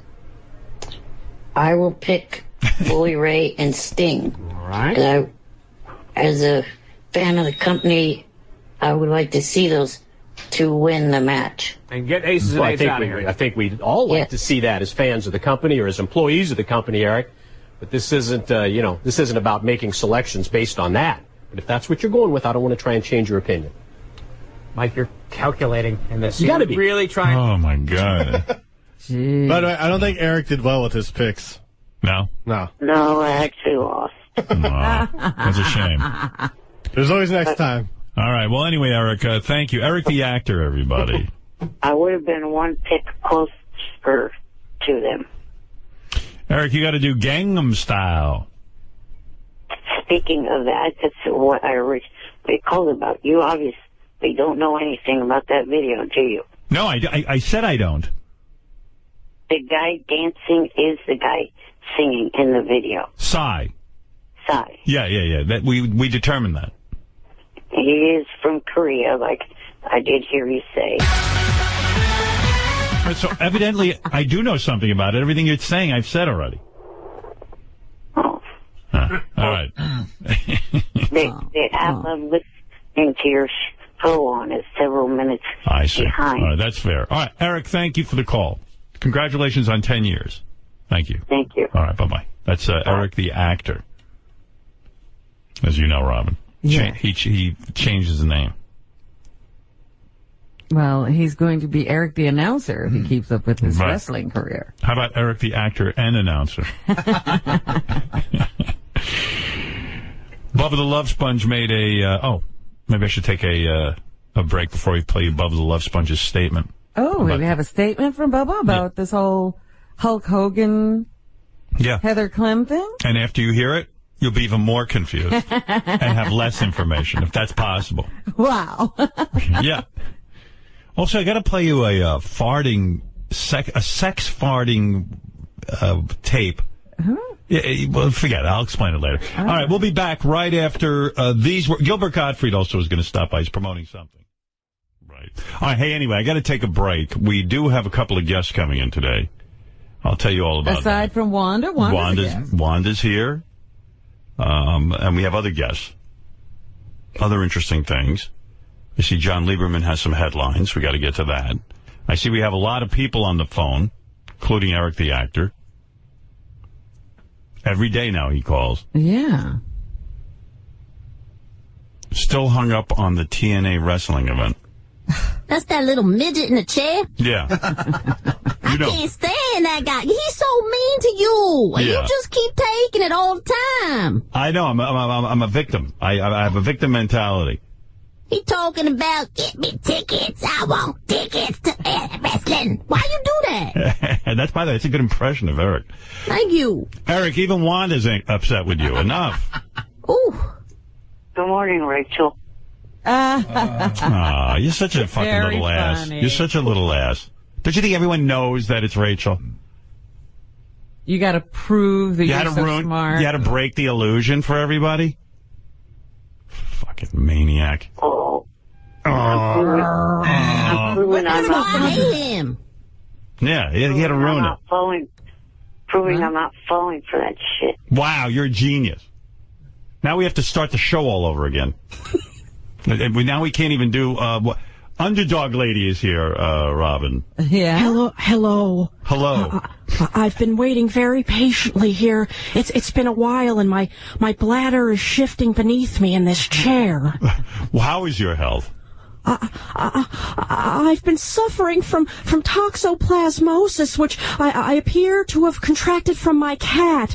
I will pick Bully Ray and Sting. All right. As a fan of the company, I would like to see those two win the match. And get Aces and Eights out of here. I think we'd all like to see that as fans of the company or as employees of the company, Eric. But this isn't, this isn't about making selections based on that. But if that's what you're going with, I don't want to try and change your opinion. Mike, you're calculating in this. You got to be. Really trying. Oh, my God. By the way, I don't think Eric did well with his picks. No? No. No, I actually lost. That's a shame. There's always next time. All right. Well, anyway, Eric, thank you. Eric the actor, everybody. I would have been one pick closer to them. Eric, you got to do Gangnam Style. Speaking of that, that's what I recalled about. You obviously don't know anything about that video, do you? No, I said I don't. The guy dancing is the guy singing in the video. Psy. Psy. Yeah. That we determined that. He is from Korea, like I did hear you say. So evidently, I do know something about it. Everything you're saying, I've said already. Oh. All right. They have listening to your show on it several minutes behind. All right, that's fair. All right, Eric, thank you for the call. Congratulations on 10 years. Thank you. Thank you. All right, bye-bye. That's Eric the actor. As you know, Robin. Yeah. He changed his name. Well, he's going to be Eric the announcer if he keeps up with his wrestling career. How about Eric the actor and announcer? Bubba the Love Sponge made maybe I should take a break before we play Bubba the Love Sponge's statement. Oh, we have a statement from Bubba about this whole Hulk Hogan, Heather Clem thing? And after you hear it, you'll be even more confused and have less information, if that's possible. Wow. Yeah. Also, I got to play you a sex farting tape. Huh? Yeah, well, forget it. I'll explain it later. All right, we'll be back right after these. Gilbert Gottfried also is going to stop by. He's promoting something. Right. All right, hey, anyway, I got to take a break. We do have a couple of guests coming in today. I'll tell you all about Aside from Wanda, Wanda's here. And we have other guests. Other interesting things. I see John Lieberman has some headlines. We got to get to that. I see we have a lot of people on the phone, including Eric the actor. Every day now he calls. Yeah. Still hung up on the TNA wrestling event. That's that little midget in the chair? Yeah. I can't stand that guy. He's so mean to you. And you just keep taking it all the time. I know. I'm a victim. I have a victim mentality. He talking about, get me tickets. I want tickets to wrestling. Why you do that? And that's, by the way, that's a good impression of Eric. Thank you. Eric, even Wanda's upset with you. Enough. Ooh. Good morning, Rachel. You're such a fucking Very little ass. funny. You're such a little ass. Don't you think everyone knows that it's Rachel? You got to prove that you're so smart. You had to break the illusion for everybody? Fucking maniac. That's why I hate him. Yeah, he had to ruin it. Proving I'm not falling for that shit. Wow, you're a genius. Now we have to start the show all over again. Now we can't even do... Underdog Lady is here, Robin. Yeah. Hello. I've been waiting very patiently here. It's been a while, and my bladder is shifting beneath me in this chair. Well, how is your health? I've been suffering from toxoplasmosis, which I appear to have contracted from my cat,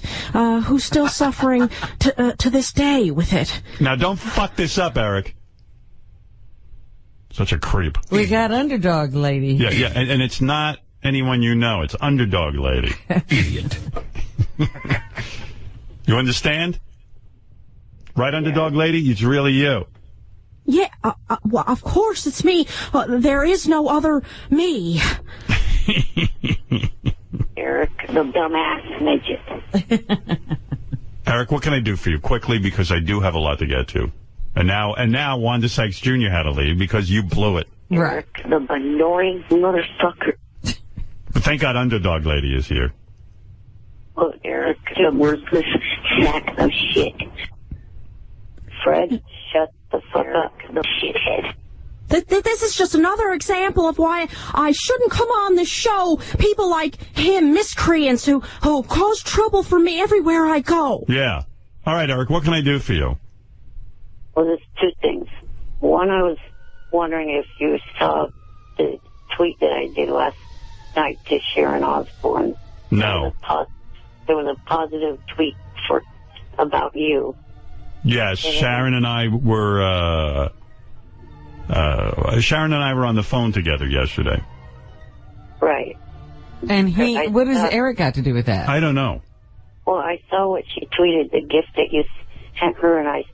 who's still suffering to this day with it. Now, don't fuck this up, Eric. Such a creep. We got Underdog Lady. Yeah, and it's not anyone you know. It's Underdog Lady. Idiot. You understand? Right, Underdog Lady? It's really you. Yeah, well, of course it's me. There is no other me. Eric, the dumbass midget. Eric, what can I do for you? Quickly, because I do have a lot to get to. And now Wanda Sykes Jr. had to leave because you blew it. Eric, the annoying motherfucker. But thank God Underdog Lady is here. Oh, Eric, the worthless sack of shit. Fred, shut the fuck up, the shithead. This is just another example of why I shouldn't come on this show. People like him, miscreants, who cause trouble for me everywhere I go. Yeah. All right, Eric, what can I do for you? Well, there's two things. One, I was wondering if you saw the tweet that I did last night to Sharon Osbourne. No. There was a positive tweet about you. Yes, Sharon and I were on the phone together yesterday. Right. And what does Eric got to do with that? I don't know. Well, I saw what she tweeted, the gift that you sent her, and I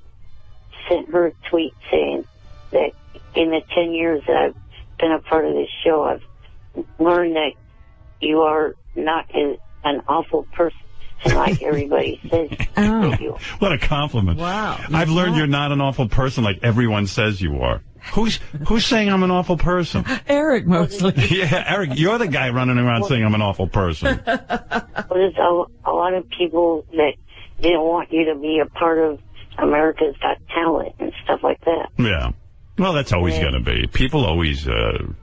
sent her a tweet saying that in the 10 years that I've been a part of this show, I've learned that you are not an awful person like everybody says that you are. What a compliment. Wow. I've learned you're not an awful person like everyone says you are. Who's saying I'm an awful person? Eric, mostly. Yeah, Eric, you're the guy running around saying I'm an awful person. Well, there's a lot of people that didn't want you to be a part of America's Got Talent and stuff like that. Yeah. Well, that's always going to be. People always... The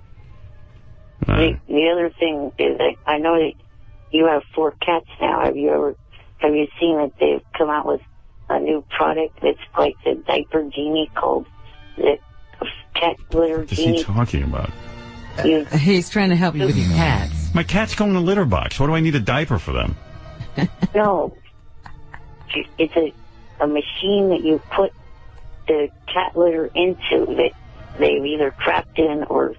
other thing is that I know that you have 4 cats now. Have you seen that they've come out with a new product that's like the diaper genie called the cat litter What is genie? he talking about? He's trying to help you with your cats. My cats go in the litter box. What do I need a diaper for them? No. It's a machine that you put the cat litter into that they've either crapped in or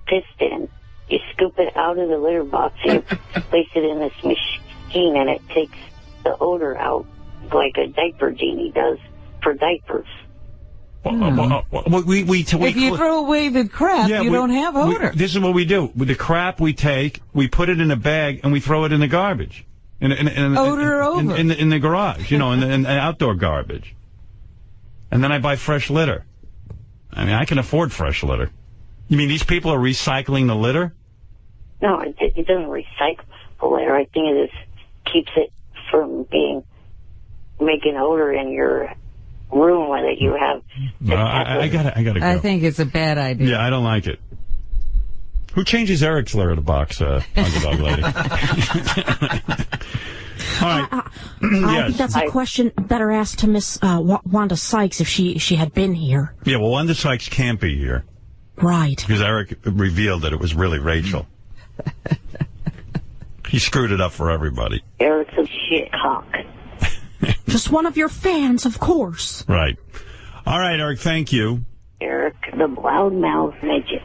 pissed in. You scoop it out of the litter box and you place it in this machine, and it takes the odor out like a diaper genie does for diapers. If you throw away the crap, you don't have odor. This is what we do. With the crap we take, we put it in a bag, and we throw it in the garbage. Odor over. In the garage, in the outdoor garbage. And then I buy fresh litter. I mean, I can afford fresh litter. You mean these people are recycling the litter? No, it doesn't recycle litter. I think it just keeps it from making odor in your room that you have. I gotta go. I think it's a bad idea. Yeah, I don't like it. Who changes Eric's litter box, Underdog Lady? All right. I think that's a question better asked to Miss Wanda Sykes if she had been here. Yeah, well, Wanda Sykes can't be here. Right. Because Eric revealed that it was really Rachel. He screwed it up for everybody. Eric's a shit cock. Just one of your fans, of course. Right. All right, Eric, thank you. Eric, the loudmouth midget.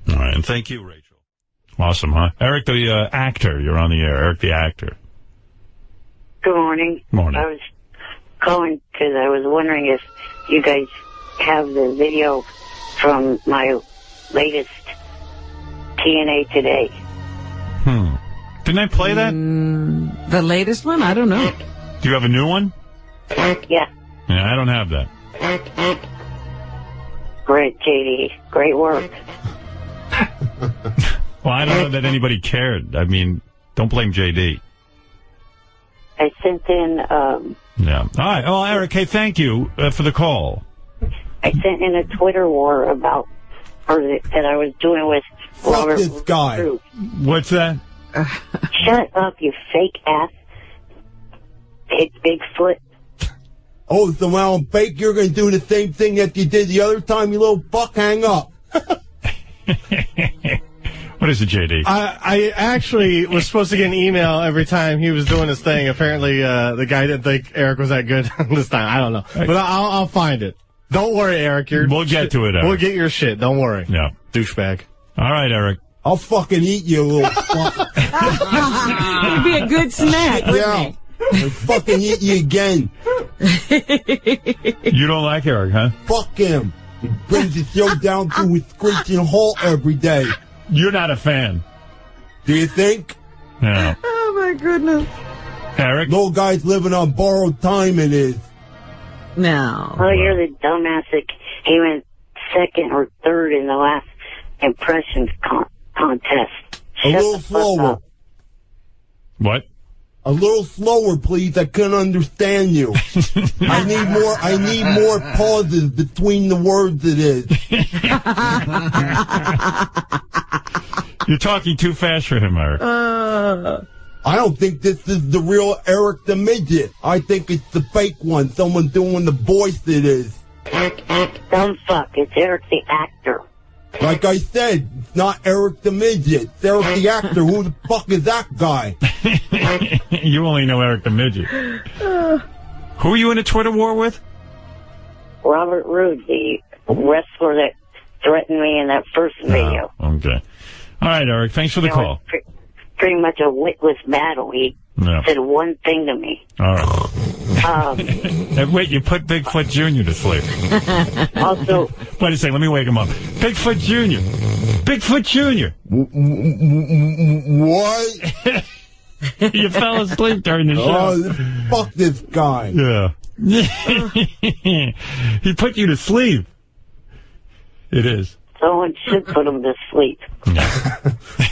All right, and thank you, Rachel. Awesome, huh? Eric, the actor, you're on the air. Eric, the actor. Good morning. Morning. I was calling because I was wondering if you guys have the video from my latest TNA Today. Didn't I play that? The latest one? I don't know. Do you have a new one? Yeah. Yeah, I don't have that. Great, JD. Great work. Well, I don't know that anybody cared. I mean, don't blame JD. I sent in... Yeah. All right. Well, Eric, hey, thank you for the call. I sent in a Twitter war about... that I was doing with Robert this guy. Cruz. What's that? Shut up, you fake ass. Bigfoot. Oh, so while I'm fake, you're going to do the same thing that you did the other time, you little fuck. Hang up. What is it, JD? I actually was supposed to get an email every time he was doing his thing. Apparently, the guy didn't think Eric was that good this time. I don't know. But I'll find it. Don't worry, Eric. We'll get to it, Eric. We'll get your shit. Don't worry. Yeah. Douchebag. All right, Eric. I'll fucking eat you, little fuck. It'd be a good snack, wouldn't Yeah. it? I'll fucking eat you again. You don't like Eric, huh? Fuck him. He brings the show down to a screeching halt every day. You're not a fan. Do you think? No. Oh, my goodness. Eric? No guy's living on borrowed time, it is. No. Oh, you're the dumbass that came in second or third in the last impressions contest. A little slower. What? A little slower, please. I couldn't understand you. I need more pauses between the words, it is. You're talking too fast for him, Eric. I don't think this is the real Eric the Midget. I think it's the fake one. Someone doing the voice, it is. Dumb fuck. It's Eric the actor. Like I said, it's not Eric the Midget. It's Eric the actor. Who the fuck is that guy? You only know Eric the Midget. Who are you in a Twitter war with? Robert Roode, the wrestler that threatened me in that first video. Oh, okay. All right, Eric. Thanks for the call. Pretty much a witless battle. He said one thing to me. All right. Wait, you put Bigfoot Jr. to sleep. Also... Wait a second, let me wake him up. Bigfoot Jr. Bigfoot Jr. What? You fell asleep during the show. Oh, fuck this guy. Yeah. He put you to sleep. It is. Someone should put him to sleep.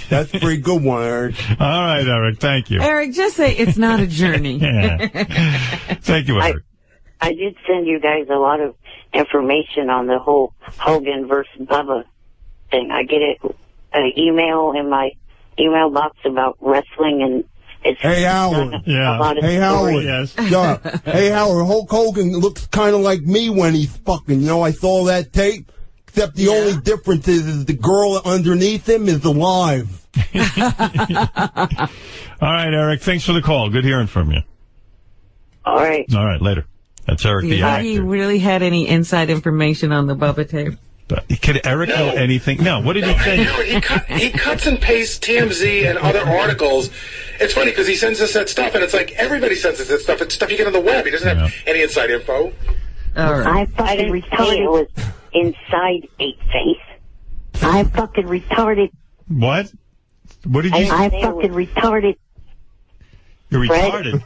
That's a pretty good one, Eric. All right, Eric. Thank you. Eric, just say it's not a journey. Thank you, Eric. I did send you guys a lot of information on the whole Hogan versus Bubba thing. I get an email in my email box about wrestling and it's Hey, Howard. Hey, Howard. Yes. Hey, Howard. Hulk Hogan looks kind of like me when he's fucking. You know, I saw that tape. Except the only difference is the girl underneath him is alive. All right, Eric. Thanks for the call. Good hearing from you. All right. All right, later. That's Eric the actor. He really had any inside information on the Bubba tape? Could Eric know anything? No. What did he say? He cuts and pastes TMZ and other articles. It's funny because he sends us that stuff, and it's like everybody sends us that stuff. It's stuff you get on the web. He doesn't have any inside info. All right. I didn't say it was inside a face. I'm fucking retarded. What? What did you say? I'm fucking retarded. You're retarded?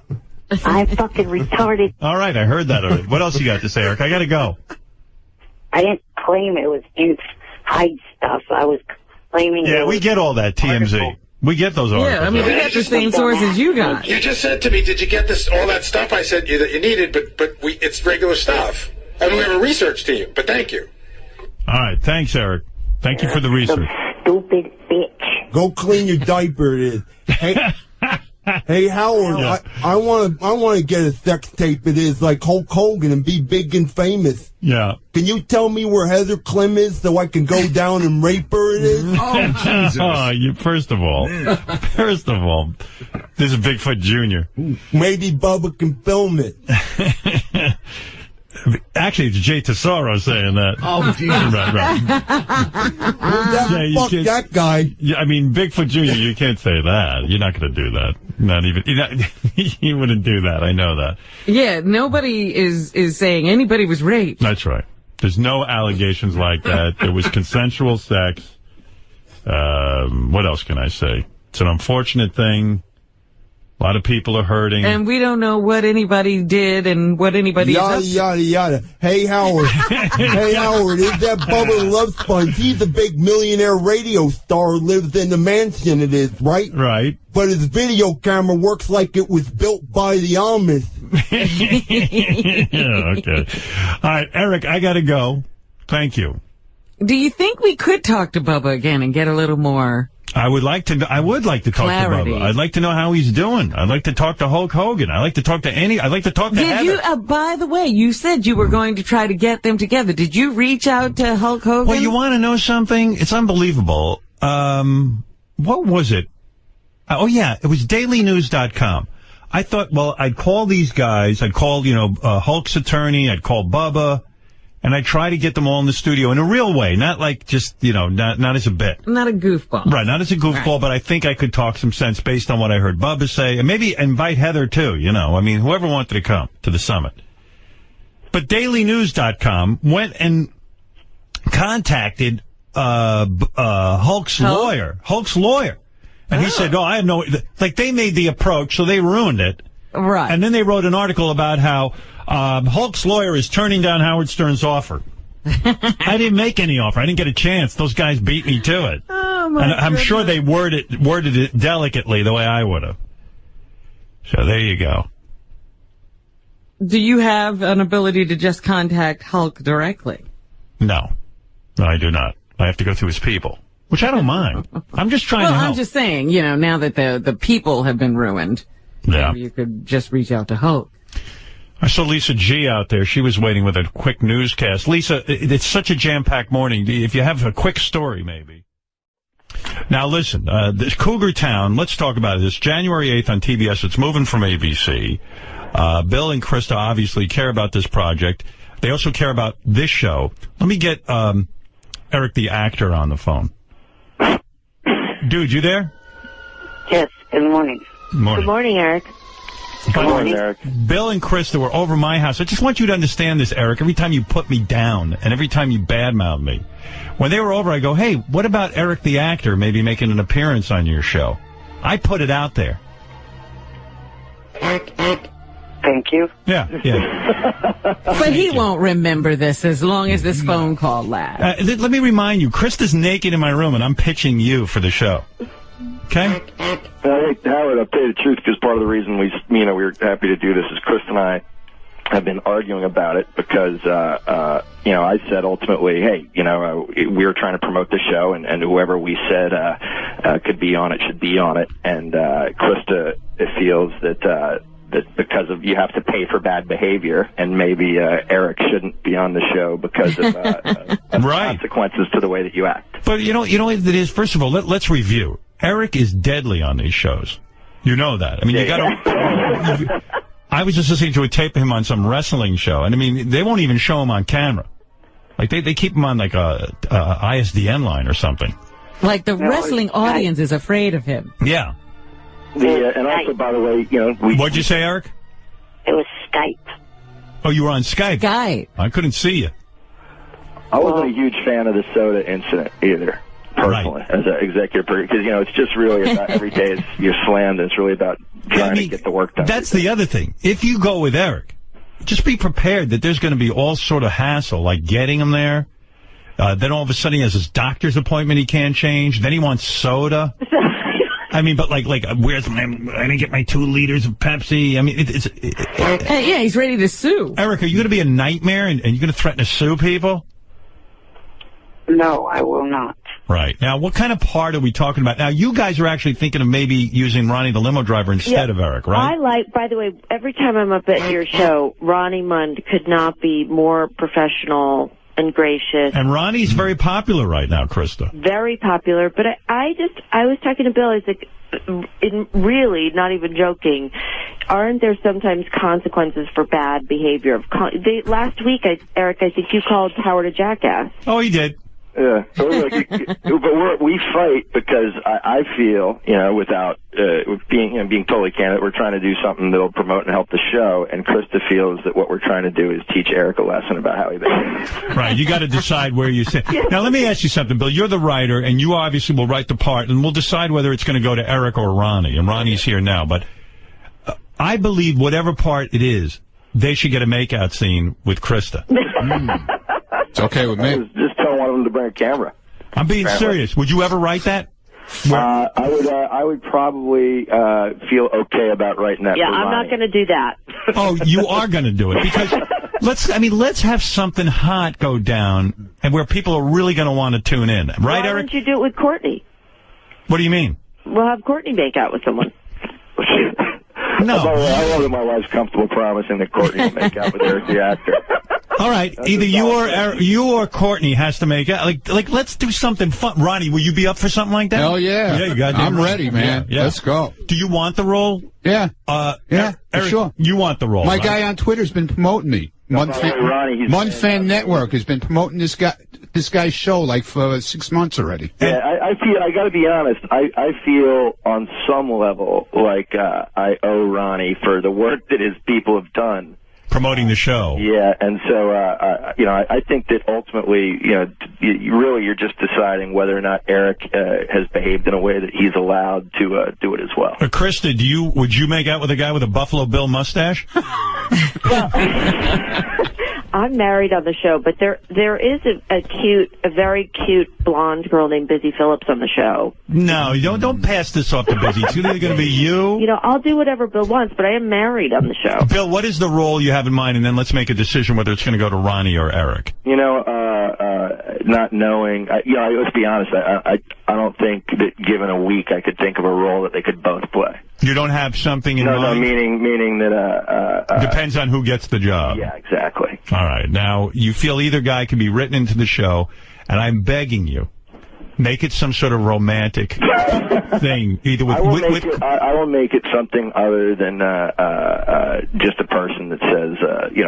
I'm fucking retarded. All right, I heard that already. What else you got to say, Eric? I got to go. I didn't claim it was inside stuff. I was claiming Yeah, we get all that, TMZ. We get those articles. Yeah, I mean, we got the same sources you got. You just said to me, did you get this all that stuff I said that you needed, but it's regular stuff. I mean, we have a research team, but thank you. All right, thanks, Eric. Thank you for the research. Stupid bitch. Go clean your diaper, it is. Hey, Howard, I want to get a sex tape, it is, like Hulk Hogan and be big and famous. Yeah. Can you tell me where Heather Clem is so I can go down and rape her, it is? Oh, Jesus. First of all, this is Bigfoot Jr. Maybe Bubba can film it. Actually, it's Jay Tesoro saying that. Oh, Jesus. Right. Fuck that guy. Yeah, I mean, Bigfoot Jr., you can't say that. You're not going to do that. Not even. You wouldn't do that. I know that. Yeah, nobody is saying anybody was raped. That's right. There's no allegations like that. There was consensual sex. What else can I say? It's an unfortunate thing. A lot of people are hurting. And we don't know what anybody did and what anybody's up to. Yada, yada. Hey, Howard. Hey, Howard, is that Bubba the Love Sponge? He's a big millionaire radio star who lives in the mansion, it is, right? Right. But his video camera works like it was built by the Amish. Yeah, okay. All right, Eric, I got to go. Thank you. Do you think we could talk to Bubba again and get a little more... I would like to talk clarity. to Bubba. I'd like to know how he's doing. I'd like to talk to Hulk Hogan. I'd like to talk to I'd like to talk to Heather. Did you, by the way, you said you were going to try to get them together. Did you reach out to Hulk Hogan? Well, you want to know something? It's unbelievable. What was it? Oh, yeah, it was dailynews.com. I thought, well, I'd call these guys. I'd call, Hulk's attorney. I'd call Bubba. And I try to get them all in the studio in a real way, not like just, not as a bit. Not a goofball. Right, not as a goofball, right. But I think I could talk some sense based on what I heard Bubba say, and maybe invite Heather too, I mean, whoever wanted to come to the summit. But dailynews.com went and contacted Hulk's lawyer. And he said, I have no... Like, they made the approach, so they ruined it. Right. And then they wrote an article about how Hulk's lawyer is turning down Howard Stern's offer. I didn't make any offer. I didn't get a chance. Those guys beat me to it. Oh, my And I'm goodness. sure they worded it delicately the way I would have. So there you go. Do you have an ability to just contact Hulk directly? No, I do not. I have to go through his people, which I don't mind. I'm just trying to help. I'm just saying, now that the people have been ruined, maybe you could just reach out to Hulk. I saw Lisa G out there. She was waiting with a quick newscast. Lisa, it's such a jam-packed morning. If you have a quick story, maybe. Now, listen, this Cougar Town, let's talk about it. It's January 8th on TBS. It's moving from ABC. Bill and Krista obviously care about this project. They also care about this show. Let me get Eric the actor on the phone. Dude, you there? Yes, good morning. Morning. Good morning, Eric. Good morning, Eric. Bill and Krista were over my house. I just want you to understand this, Eric. Every time you put me down and every time you badmouth me, when they were over, I go, hey, what about Eric the actor maybe making an appearance on your show? I put it out there. Thank you. Yeah. But he won't remember this as long as this phone call lasts. Let me remind you, Krista's naked in my room and I'm pitching you for the show. Okay? Howard, I'll tell you the truth, because part of the reason we were happy to do this is Chris and I have been arguing about it because, I said ultimately, hey, we were trying to promote the show and whoever we said could be on it should be on it. And Krista feels that because of you have to pay for bad behavior, and maybe Eric shouldn't be on the show because of consequences to the way that you act. But you know what it is? First of all, let's review. Eric is deadly on these shows. You know that. I mean, you got to... I was just listening to a tape of him on some wrestling show, and I mean, they won't even show him on camera. Like, they keep him on, like, a ISDN line or something. Like, the wrestling audience is afraid of him. Yeah. And also, by the way, What'd you say, Eric? It was Skype. Oh, you were on Skype? Skype. I couldn't see you. I wasn't a huge fan of the soda incident either, personally, as an executive producer, because, it's just really about every day you're slammed, and it's really about trying to get the work done. That's the other thing. If you go with Eric, just be prepared that there's going to be all sort of hassle, like getting him there. Then all of a sudden he has his doctor's appointment he can't change. Then he wants soda. I mean, but like, where's I didn't get my 2 liters of Pepsi. I mean, Yeah, he's ready to sue. Eric, are you going to be a nightmare and you're going to threaten to sue people? No, I will not. Right. Now, what kind of part are we talking about? Now, you guys are actually thinking of maybe using Ronnie the limo driver instead of Eric, right? By the way, every time I'm up at your show, Ronnie Mund could not be more professional and gracious. And Ronnie's very popular right now, Krista. Very popular, but I was talking to Bill, I was like, really, not even joking, aren't there sometimes consequences for bad behavior? Last week, Eric, I think you called Howard a jackass. Oh, he did. Yeah, but we fight because I feel, without being totally candid, we're trying to do something that'll promote and help the show, and Krista feels that what we're trying to do is teach Eric a lesson about how he behaves. Right, you got to decide where you sit. Now, let me ask you something, Bill. You're the writer, and you obviously will write the part, and we'll decide whether it's going to go to Eric or Ronnie, and Ronnie's here now, but I believe whatever part it is, they should get a makeout scene with Krista. It's okay with me. Just tell one of them to bring a camera. I'm being serious. Would you ever write that? I would probably feel okay about writing that. Yeah, for I'm Ronnie. not going to do that. Oh, you are going to do it because let's have something hot go down and where people are really going to want to tune in, right, Why Eric? wouldn't you do it with Courtney? What do you mean? We'll have Courtney make out with someone. No. I love that my wife's comfortable promising that Courtney will make out with Eric the actor. All right, either you or Courtney has to make out. Like, let's do something fun. Ronnie, will you be up for something like that? Hell yeah. Yeah, you got. I'm ready, man. Yeah. Let's go. Do you want the role? Yeah. Yeah, for Eric, sure. You want the role? My right? guy on Twitter's been promoting me. One Fan Network has been promoting this guy's show like for 6 months already. Yeah, I got to be honest. I feel on some level like I owe Ronnie for the work that his people have done promoting the show. Yeah, and so I think that ultimately, you're just deciding whether or not Eric has behaved in a way that he's allowed to do it as well. Krista, would you make out with a guy with a Buffalo Bill mustache? I'm married on the show, but there is a very cute blonde girl named Busy Phillips on the show. No, don't pass this off to Busy. It's either going to be you. You know, I'll do whatever Bill wants, but I am married on the show. Bill, what is the role you have in mind, and then let's make a decision whether it's going to go to Ronnie or Eric. You know, not knowing, let's be honest, I don't think that given a week I could think of a role that they could both play. You don't have something in mind? No, meaning that... depends on who gets the job. Yeah, exactly. All right. Now, you feel either guy can be written into the show, and I'm begging you, make it some sort of romantic thing. Either with, I will make it something other than just a person that says,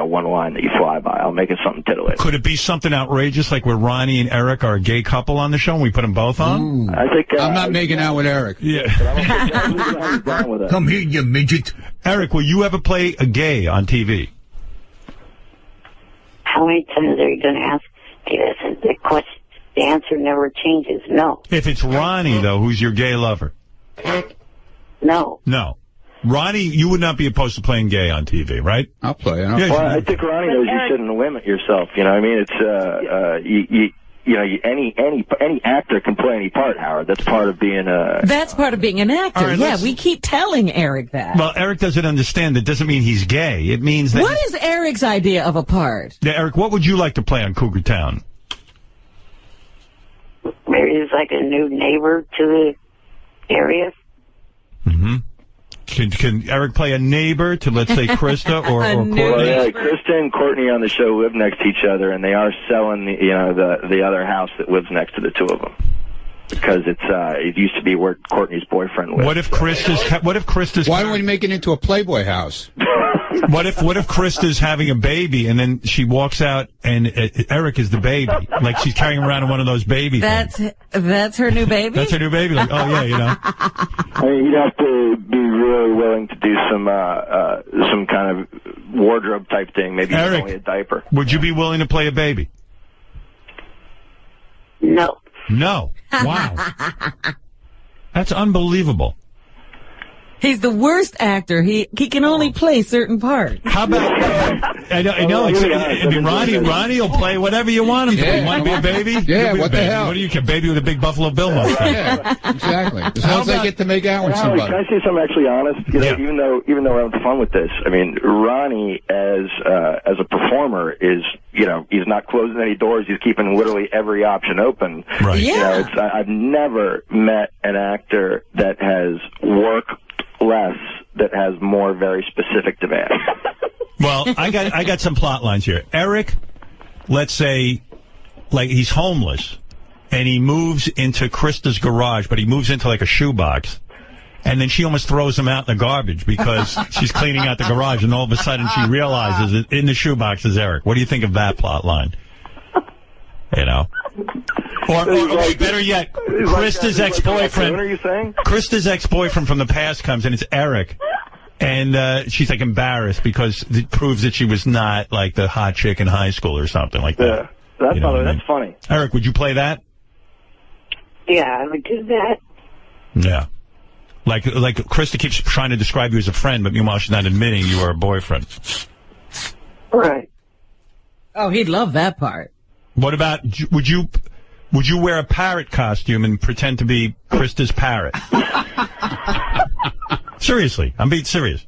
one line that you fly by. I'll make it something titillating. Could it be something outrageous, like where Ronnie and Eric are a gay couple on the show, and we put them both on? I think I'm not making out with Eric. Yeah. Come here, you midget. Eric, will you ever play a gay on TV? How many times are you going to ask me this? And the question, the answer never changes. No. If it's Ronnie, though, who's your gay lover? No. No. Ronnie, you would not be opposed to playing gay on TV, right? I'll play it. Well, I think Ronnie knows you shouldn't limit yourself. You know what I mean? It's, any actor can play any part, Howard. That's part of being a... That's part of being an actor. Right, we keep telling Eric that. Well, Eric doesn't understand. That doesn't mean he's gay. It means that... What is Eric's idea of a part? Yeah, Eric, what would you like to play on Cougar Town? Maybe it's like a new neighbor to the area. Mm-hmm. Can Eric play a neighbor to, let's say, Krista or Courtney? Well, yeah, Krista and Courtney on the show live next to each other, and they are selling the other house that lives next to the two of them because it used to be where Courtney's boyfriend lives. What if Krista's? Why don't we make it into a Playboy house? What if Krista's having a baby and then she walks out and Eric is the baby, like she's carrying around in one of those baby things? That's her new baby. That's her new baby. Like, oh yeah, I mean, you'd have to be really willing to do some kind of wardrobe type thing. Maybe Eric, only a diaper. Would you be willing to play a baby? No. No. Wow. That's unbelievable. He's the worst actor. He can only play certain parts. How about? I know. Ronnie will play whatever you want him to. Yeah. You want to be a baby? Yeah. What the baby. hell? What do you care? Baby with a big Buffalo Bill mustache. Yeah, exactly. As long as I get to make out with Howard, somebody. can I say something actually honest? You know, even though we're having fun with this, I mean, Ronnie as a performer is, he's not closing any doors. He's keeping literally every option open. Right. Yeah. I've never met an actor that has worked less, that has more very specific demands. Well, I got some plot lines here. Eric, let's say, like he's homeless, and he moves into Krista's garage, but he moves into like a shoebox, and then she almost throws him out in the garbage because she's cleaning out the garage, and all of a sudden she realizes that in the shoebox is Eric. What do you think of that plot line? Or better yet, Krista's ex-boyfriend. What are you saying? Krista's ex-boyfriend from the past comes, and it's Eric. And she's, like, embarrassed because it proves that she was not, like, the hot chick in high school or something like that. Yeah, that's funny. Eric, would you play that? Yeah, I would do that. Yeah. Like Krista keeps trying to describe you as a friend, but meanwhile she's not admitting you are a boyfriend. Right. Oh, he'd love that part. What about, would you wear a parrot costume and pretend to be Krista's parrot? Seriously, I'm being serious.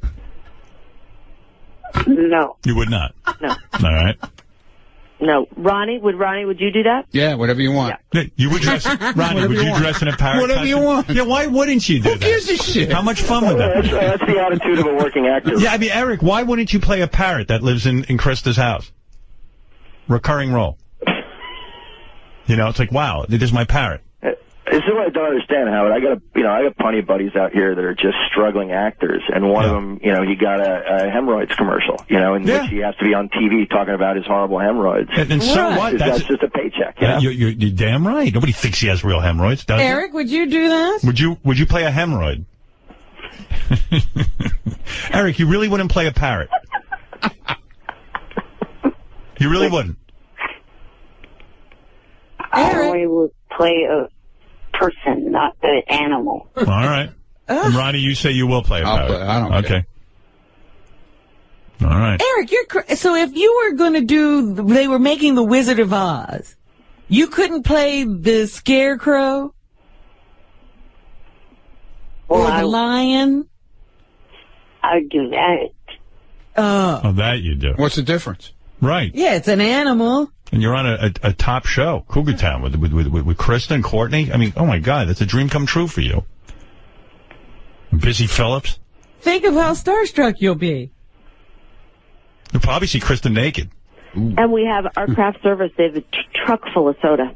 No. You would not? No. All right. No. Ronnie, would you do that? Yeah, whatever you want. Yeah. You would dress, Ronnie, would you dress in a parrot Whatever costume? you want. Yeah, why wouldn't you do that? Who gives a shit? How much fun would that be? That's the attitude of a working actor. Yeah, I mean, Eric, why wouldn't you play a parrot that lives in Krista's house? Recurring role. It's like, wow, this is my parrot. This is what I don't understand, Howard. I got plenty of buddies out here that are just struggling actors, and one of them, he got a hemorrhoids commercial, in which he has to be on TV talking about his horrible hemorrhoids. And so what? That's just a paycheck. You're damn right. Nobody thinks he has real hemorrhoids, does Eric, would you do that? Would you play a hemorrhoid? Eric, you really wouldn't play a parrot. You really wouldn't. I would play a person, not an animal. All right. And Ronnie, you say you will play a pirate. I don't care. Okay. All right. Eric, so if you were going to they were making the Wizard of Oz, you couldn't play the Scarecrow? Or the lion? I'd do that. Oh, that you do. What's the difference? Right. Yeah, it's an animal. And you're on a top show, Cougar Town, with Krista and Courtney. I mean, oh, my God, that's a dream come true for you. Busy Phillips. Think of how starstruck you'll be. You'll probably see Krista naked. And we have our craft service. They have a truck full of soda.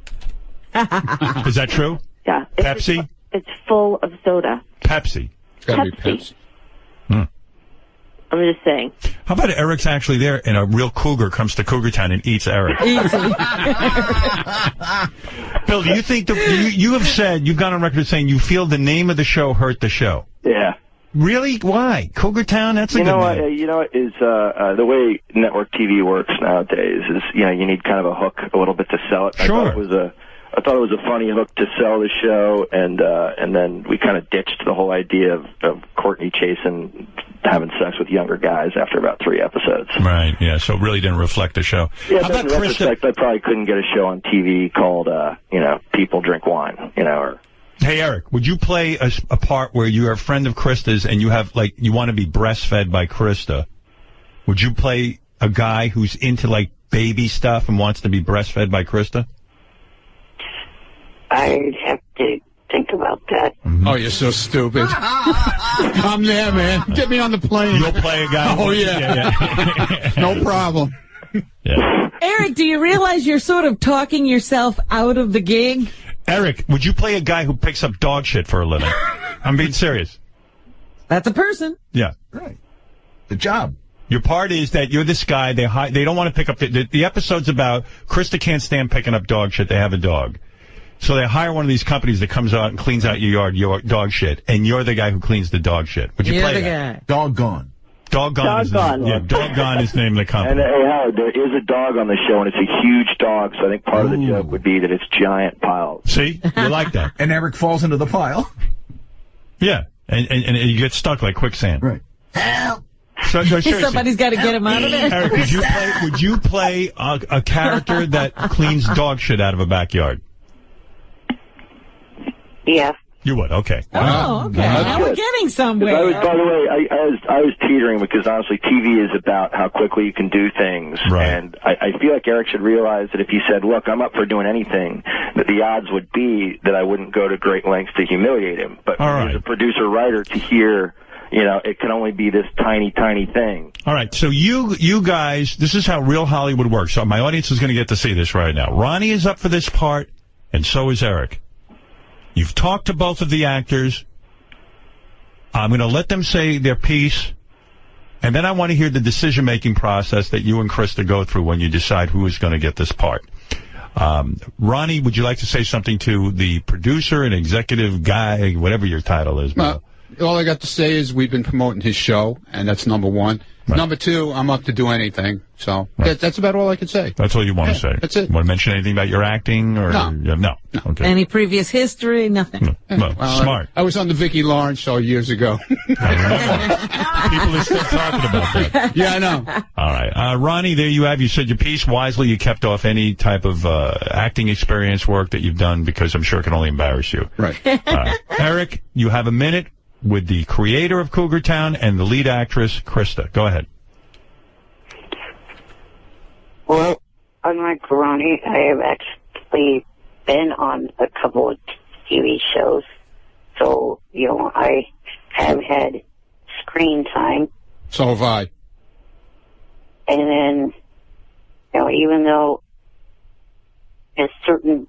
Is that true? Yeah. Pepsi? It's full of soda. Pepsi. It's got to be Pepsi. I'm just saying. How about Eric's actually there and a real cougar comes to Cougar Town and eats Eric? Easy. Bill, do you think you have said, you've gone on record saying you feel the name of the show hurt the show? Yeah. Really? Why? Cougar Town? That's a good name. You know what is the way network TV works nowadays is, you need kind of a hook a little bit to sell it. Sure. I thought it was a funny hook to sell the show, and then we kind of ditched the whole idea of Courtney chasing, having sex with younger guys after about 3 episodes. Right, yeah, so it really didn't reflect the show. Yeah, how about in retrospect, I probably couldn't get a show on TV called, People Drink Wine, or... Hey, Eric, would you play a part where you're a friend of Krista's and you have, you want to be breastfed by Krista? Would you play a guy who's into, baby stuff and wants to be breastfed by Krista? I'd have to think about that. Mm-hmm. Oh, you're so stupid. I'm there, man. Get me on the plane. You'll play a guy. Oh, yeah. No problem. Yeah. Eric, do you realize you're sort of talking yourself out of the gig? Eric, would you play a guy who picks up dog shit for a living? I'm being serious. That's a person. Yeah. Right. The job. Your part is that you're this guy, they don't want to pick up, the episode's about Krista can't stand picking up dog shit, they have a dog. So they hire one of these companies that comes out and cleans out your yard, your dog shit, and you're the guy who cleans the dog shit. Would you play that? Doggone. Doggone is the name of the company. And hey, Howard, there is a dog on the show, and it's a huge dog, so I think part of the joke would be that it's giant piles. See? You like that. And Eric falls into the pile. Yeah, and you get stuck like quicksand. Right. Help! Somebody's got to get him out of there. Eric, would you play a character that cleans dog shit out of a backyard? Yeah. You would, okay. Oh, okay. Now we're getting somewhere. By the way, I was teetering because honestly, TV is about how quickly you can do things, right. And I feel like Eric should realize that if he said, "Look, I'm up for doing anything," that the odds would be that I wouldn't go to great lengths to humiliate him. But as a producer writer, to hear, it can only be this tiny, tiny thing. All right, so you guys, this is how real Hollywood works. So my audience is going to get to see this right now. Ronnie is up for this part, and so is Eric. You've talked to both of the actors. I'm going to let them say their piece, and then I want to hear the decision-making process that you and Krista go through when you decide who is going to get this part. Ronnie, would you like to say something to the producer and executive guy, whatever your title is? All I got to say is we've been promoting his show, and that's number one. Right. Number two, I'm up to do anything. So that's about all I can say. That's all you want to say? That's it. Want to mention anything about your acting? Or No. Okay. Any previous history? Nothing. No. Well, smart. I was on the Vicki Lawrence show years ago. People are still talking about that. Yeah, I know. All right. Ronnie, there you have. You said your piece. Wisely, you kept off any type of acting experience work that you've done because I'm sure it can only embarrass you. Right. Eric, you have a minute with the creator of Cougar Town and the lead actress, Krista. Go ahead. Well, unlike Ronnie, I have actually been on a couple of TV shows. So, I have had screen time. So have I. And then, even though a certain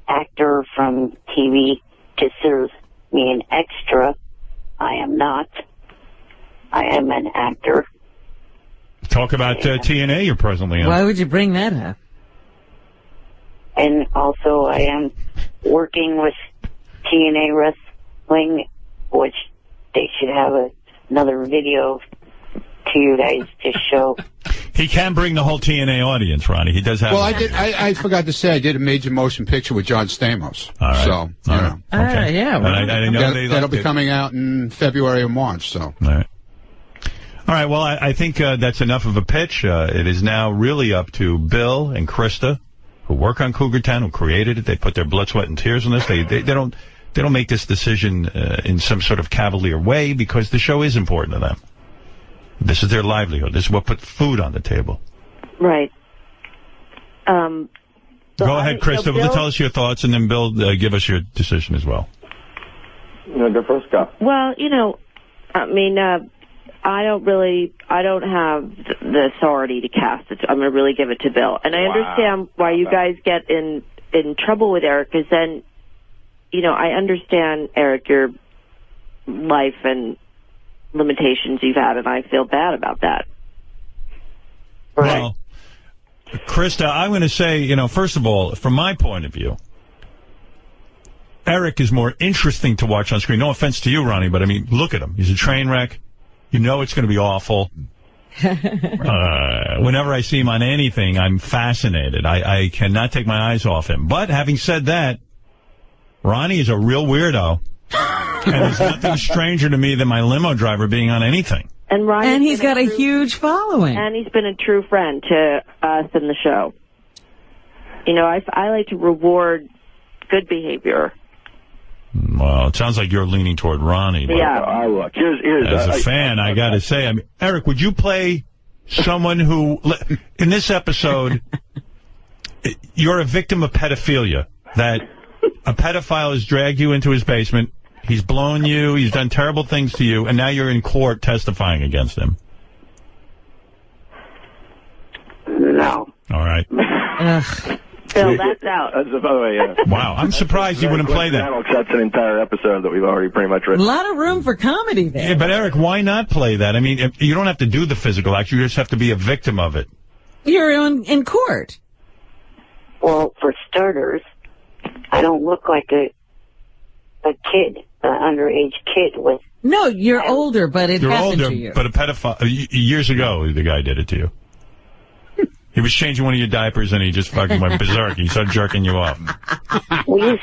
actor from TV considers me an extra, I am not. I am an actor. Talk about TNA you're presently on. Why would you bring that up? And also, I am working with TNA Wrestling, which they should have another video to you guys to show. He can bring the whole TNA audience, Ronnie. He does have. Well, I forgot to say I did a major motion picture with John Stamos. All right. So, you know. Okay. Yeah. And I know That'll be coming out in February or March. So. All right. All right. Well, I think that's enough of a pitch. It is now really up to Bill and Krista, who work on Cougar Town, who created it. They put their blood, sweat, and tears on this. They don't make this decision in some sort of cavalier way because the show is important to them. This is their livelihood. This is what put food on the table. Right. Go ahead, Krista. Bill, tell us your thoughts, and then Bill, give us your decision as well. Go first, go. Well, I mean, I don't have the authority to cast it. I'm going to really give it to Bill. And I understand why you guys get in trouble with Eric, because then, I understand, Eric, your life and limitations you've had, and I feel bad about that. Right. Well, Krista, I'm going to say, first of all, from my point of view, Eric is more interesting to watch on screen. No offense to you, Ronnie, but I mean, look at him. He's a train wreck. You know it's going to be awful. Whenever I see him on anything, I'm fascinated. I cannot take my eyes off him. But having said that, Ronnie is a real weirdo. And there's nothing stranger to me than my limo driver being on anything. And he's got a huge following. And he's been a true friend to us in the show. I like to reward good behavior. Well, it sounds like you're leaning toward Ronnie. Yeah. Look, here's as a fan, I got to say, Eric, would you play someone who, in this episode, you're a victim of pedophilia, that a pedophile has dragged you into his basement, he's blown you, he's done terrible things to you, and now you're in court testifying against him? No. All right. Bill, that's out. By the way, wow, I'm surprised you wouldn't play that. That's an entire episode that we've already pretty much written. A lot of room for comedy there. Yeah, but Eric, why not play that? I mean, you don't have to do the physical act. You just have to be a victim of it. You're in court. Well, for starters, I don't look like a kid, underage kid with... No, you're older, but it happened to you. But a pedophile... Years ago, the guy did it to you. He was changing one of your diapers, and he just fucking went berserk. He started jerking you off. Will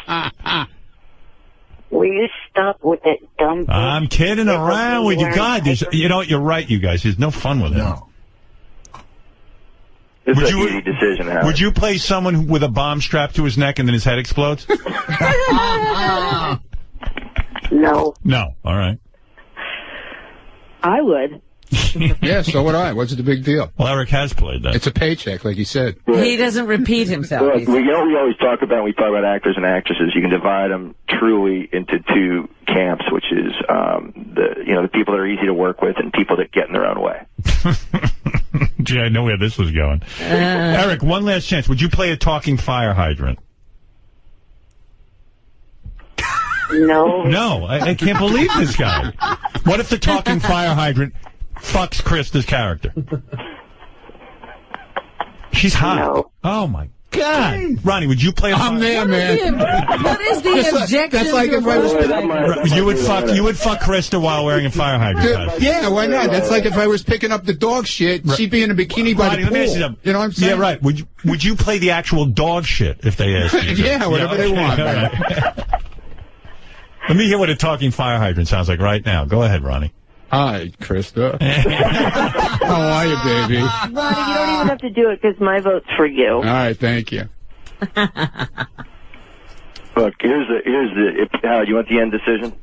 you stop with that dumb... I'm kidding around with you. God, you're right, you guys. There's no fun with it. No. It's an easy decision, Howard. Would you play someone with a bomb strapped to his neck and then his head explodes? No. No. All right. I would. Yeah, so would I. What's the big deal? Well, Eric has played that. It's a paycheck, like you said. He doesn't repeat himself. Look, we always talk about, when we talk about actors and actresses, you can divide them truly into two camps, which is the people that are easy to work with and people that get in their own way. Gee, I know where this was going. Eric, one last chance. Would you play a talking fire hydrant? No. No, I can't believe this guy. What if the talking fire hydrant fucks Krista's character? She's hot. No. Oh, my God. Ronnie, would you play a I'm there, man. What is the objection? That's like if I was... You would fuck Krista while wearing a fire hydrant. Yeah, why not? That's like if I was picking up the dog shit, she'd be in a bikini by Ronnie, the pool. let me ask you something. You know what I'm saying? Yeah, right. Would you play the actual dog shit if they asked you? Yeah, whatever they want. Let me hear what a talking fire hydrant sounds like right now. Go ahead, Ronnie. Hi, Krista. How are you, baby? Ronnie, you don't even have to do it because my vote's for you. All right, thank you. Look, Howard, you want the end decision?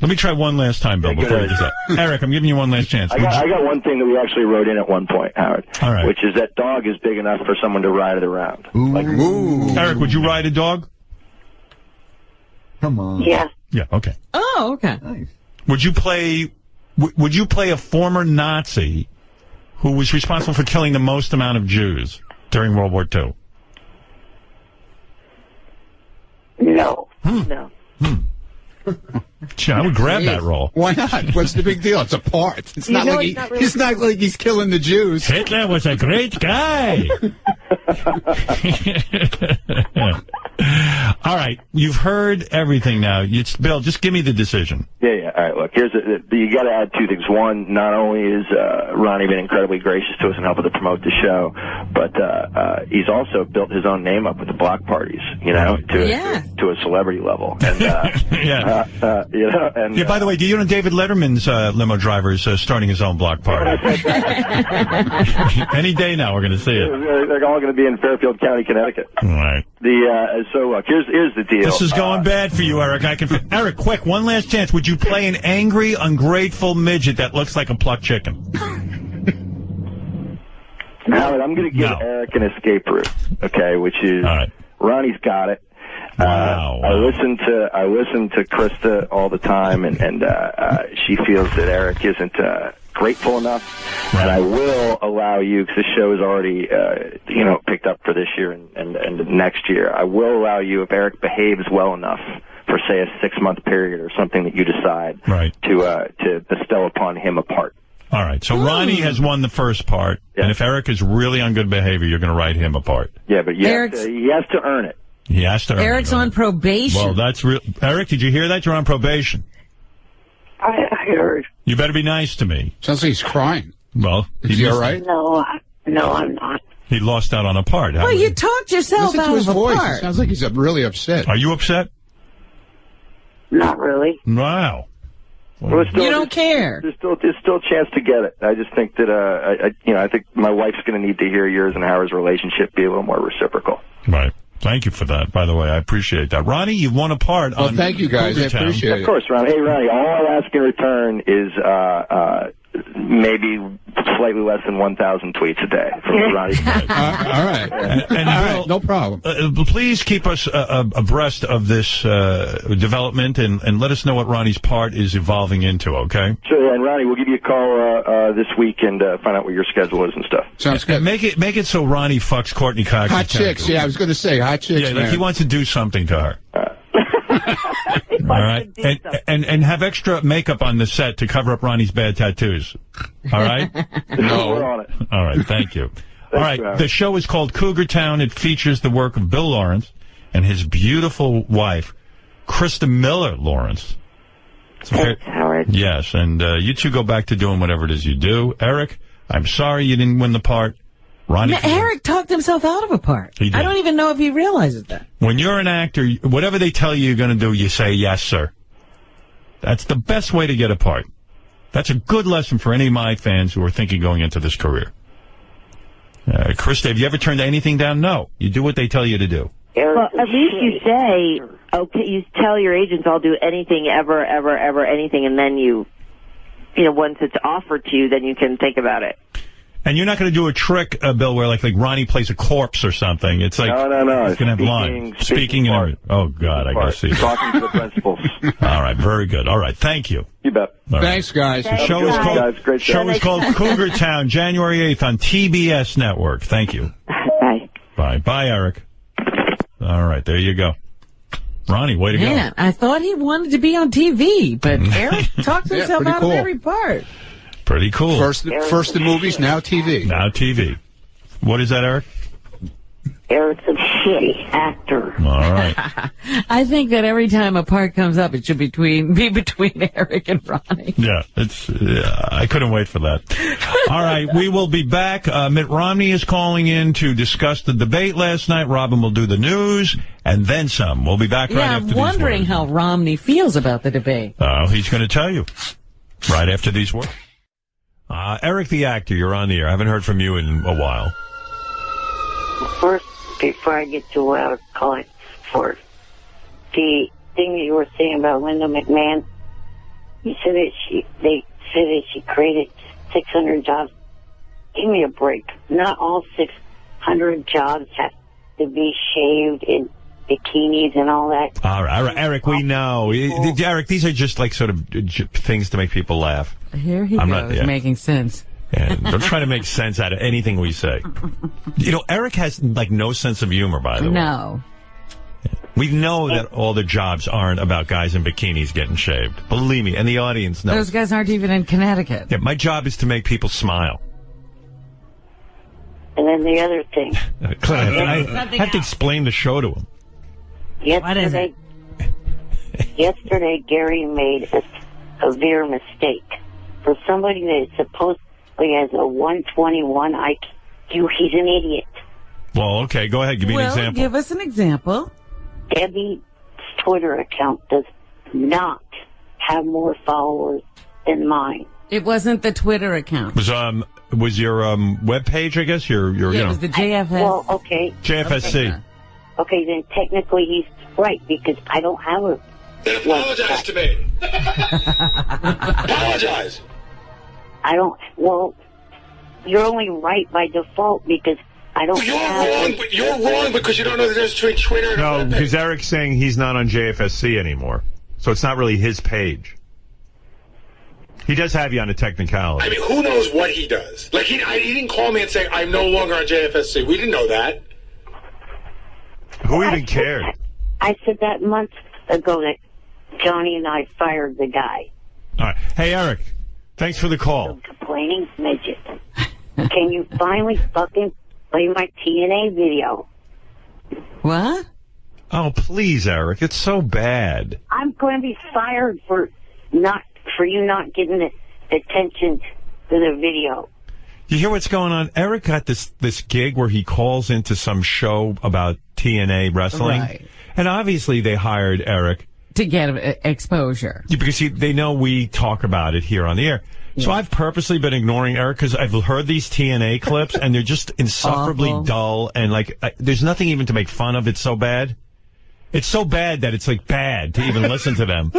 Let me try one last time, Bill, before you decide. Eric, I'm giving you one last chance. I got one thing that we actually wrote in at one point, Howard. All right. Which is that dog is big enough for someone to ride it around. Ooh. Eric, would you ride a dog? Come on. Yeah. Yeah, okay. Oh, okay. Nice. Would you play a former Nazi who was responsible for killing the most amount of Jews during World War II? No. No. Gee, I would grab that role. Why not? What's the big deal? It's a part. It's not like it's not like he's killing the Jews. Hitler was a great guy. All right, you've heard everything now. Bill, just give me the decision. Yeah. All right, look, you got to add two things. One, not only is Ronnie been incredibly gracious to us and helping to promote the show, but he's also built his own name up with the block parties, to a celebrity level. And, by the way, do you know David Letterman's limo driver is starting his own block party? Any day now, we're going to see it. They're all going to be in Fairfield County, Connecticut. All right. Here's the deal. This is going bad for you, Eric. Eric, quick, one last chance. Would you play an angry, ungrateful midget that looks like a plucked chicken? Howard, I'm going to give Eric an escape route, okay, which is Ronnie's got it. Wow. I listen to Krista all the time, and she feels that Eric isn't grateful enough. Right. And I will allow you, because the show is already picked up for this year and next year. I will allow you, if Eric behaves well enough for, say, a 6-month period or something that you decide, to bestow upon him a part. All right. So Ronnie has won the first part, and if Eric is really on good behavior, you're going to write him a part. Yeah, but he has to earn it. He has to earn Eric's on probation. Well, that's real. Eric, did you hear that? You're on probation. I heard. You better be nice to me. Sounds like he's crying. Well, is he all right? No, I'm not. He lost out on a part. Well, you talked yourself out of a part. It sounds like he's really upset. Are you upset? Not really. Wow. You don't care. There's still a chance to get it. I just think that I think my wife's going to need to hear yours and Howard's relationship be a little more reciprocal. Right. Thank you for that, by the way. I appreciate that. Ronnie, you've won a part. Well, thank you, guys. I appreciate it. Of course, Ronnie. Hey, Ronnie, all I ask in return is maybe slightly less than 1,000 tweets a day from Ronnie. All right. And Bill, no problem. Please keep us abreast of this development and let us know what Ronnie's part is evolving into, okay? Sure, and Ronnie, we'll give you a call this week and find out what your schedule is and stuff. Sounds good. Make it so Ronnie fucks Courtney Cox. Hot chicks, I was going to say hot chicks. Yeah, like he wants to do something to her. All right, and have extra makeup on the set to cover up Ronnie's bad tattoos. All right? No. We're on it. All right, thank you. All right, the show is called Cougar Town. It features the work of Bill Lawrence and his beautiful wife, Krista Miller Lawrence. Thanks, Howard. Yes, and you two go back to doing whatever it is you do. Eric, I'm sorry you didn't win the part. Ronnie, Eric talked himself out of a part. He did. I don't even know if he realizes that. When you're an actor, whatever they tell you you're going to do, you say, yes, sir. That's the best way to get a part. That's a good lesson for any of my fans who are thinking going into this career. Krista, have you ever turned anything down? No. You do what they tell you to do. Well, at least you say, okay, you tell your agents I'll do anything, ever, anything, and then once it's offered to you, then you can think about it. And you're not going to do a trick, Bill, where like Ronnie plays a corpse or something. It's like no. He's going to have lines. Speaking and everything. Oh God, I got to see. Talking to the principals. All right, very good. All right, thank you. You bet. All Thanks, guys. The show is called Cougar Town, January 8th on TBS Network. Thank you. Bye. Bye, Eric. All right, there you go. Ronnie, way to go. Man, I thought he wanted to be on TV, but Eric talked himself out of every part. Pretty cool. First the movies, now TV. Now TV. What is that, Eric? Eric's a shitty actor. All right. I think that every time a part comes up, it should be between Eric and Ronnie. Yeah, I couldn't wait for that. All right, we will be back. Mitt Romney is calling in to discuss the debate last night. Robin will do the news, and then some. We'll be back right after these words. I'm wondering how Romney feels about the debate. He's going to tell you right after these words. Eric the actor, you're on the air. I haven't heard from you in a while. First, before I get to what I was calling for, the thing that you were saying about Linda McMahon, you said that they said that she created 600 jobs. Give me a break. Not all 600 jobs have to be shaved in bikinis and all that. All right, Eric, we know. Eric, these are just like sort of things to make people laugh. Here he goes, making sense. And don't try to make sense out of anything we say. Eric has like no sense of humor, by the way. No. We know that all the jobs aren't about guys in bikinis getting shaved. Believe me, and the audience knows. Those guys aren't even in Connecticut. Yeah, my job is to make people smile. And then the other thing. I have to explain the show to him. Yesterday, Gary made a severe mistake. For somebody that supposedly has a 121 IQ, he's an idiot. Well, okay, go ahead. Give me an example. Give us an example. Debbie's Twitter account does not have more followers than mine. It wasn't the Twitter account. Was your web page, I guess? Your it was the JFS. Okay. JFSC. Okay, then technically he's right because I don't have a. Then apologize to me. Apologize. I don't. Well, you're only right by default because I don't. You're wrong because you don't know the difference between Twitter and. No, because Eric's saying he's not on JFSC anymore, so it's not really his page. He does have you on a technicality. I mean, who knows what he does? Like, he didn't call me and say, I'm no longer on JFSC. We didn't know that. Who even cared? I said that months ago that Johnny and I fired the guy. All right. Hey, Eric, thanks for the call. Complaining midget. Can you finally fucking play my TNA video? What? Oh, please, Eric. It's so bad. I'm going to be fired for you not getting the attention to the video. You hear what's going on? Eric got this gig where he calls into some show about TNA wrestling. Right. And obviously they hired Eric to get exposure. Because they know we talk about it here on the air. So I've purposely been ignoring Eric because I've heard these TNA clips and they're just insufferably dull and there's nothing even to make fun of. It's so bad. It's so bad that it's bad to even listen to them.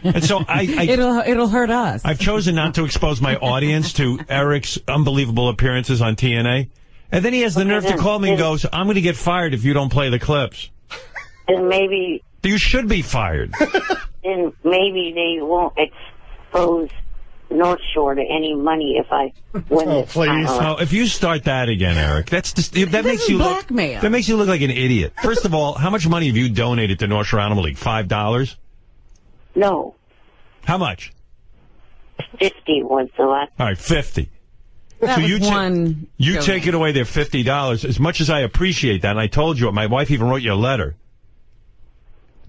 And so it'll hurt us. I've chosen not to expose my audience to Eric's unbelievable appearances on TNA. And then he has the nerve to call me and goes, I'm going to get fired if you don't play the clips. And maybe... You should be fired. And maybe they won't expose North Shore to any money if I win this. Please. No, if you start that again, Eric, that makes you blackmail. That makes you look like an idiot. First of all, how much money have you donated to North Shore Animal League? $5? No. How much? 50 was the last. All right, 50. That so was you take it away their $50. As much as I appreciate that, and I told you, my wife even wrote you a letter.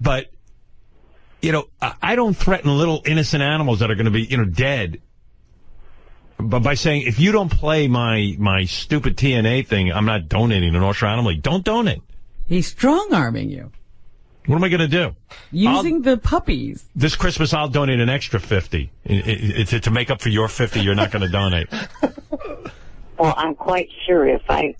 But, I don't threaten little innocent animals that are going to be, dead. But by saying, if you don't play my stupid TNA thing, I'm not donating to North Shore Animal League. Don't donate. He's strong-arming you. What am I going to do? Using the puppies. This Christmas, I'll donate an extra 50. To make up for your 50 you're not going to donate. Well, I'm quite sure if I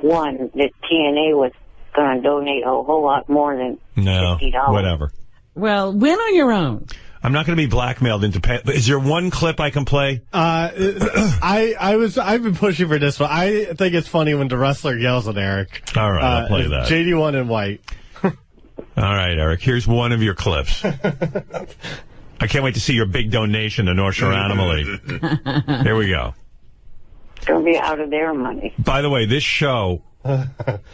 won, that TNA was going to donate a whole lot more than $50. Whatever. Well, win on your own. I'm not going to be blackmailed into pay. Is there one clip I can play? I've been pushing for this one. I think it's funny when the wrestler yells at Eric. All right, I'll play that. JD1 in white. All right, Eric, here's one of your clips. I can't wait to see your big donation to North Shore Animal League. Here we go. It's going to be out of their money. By the way, this show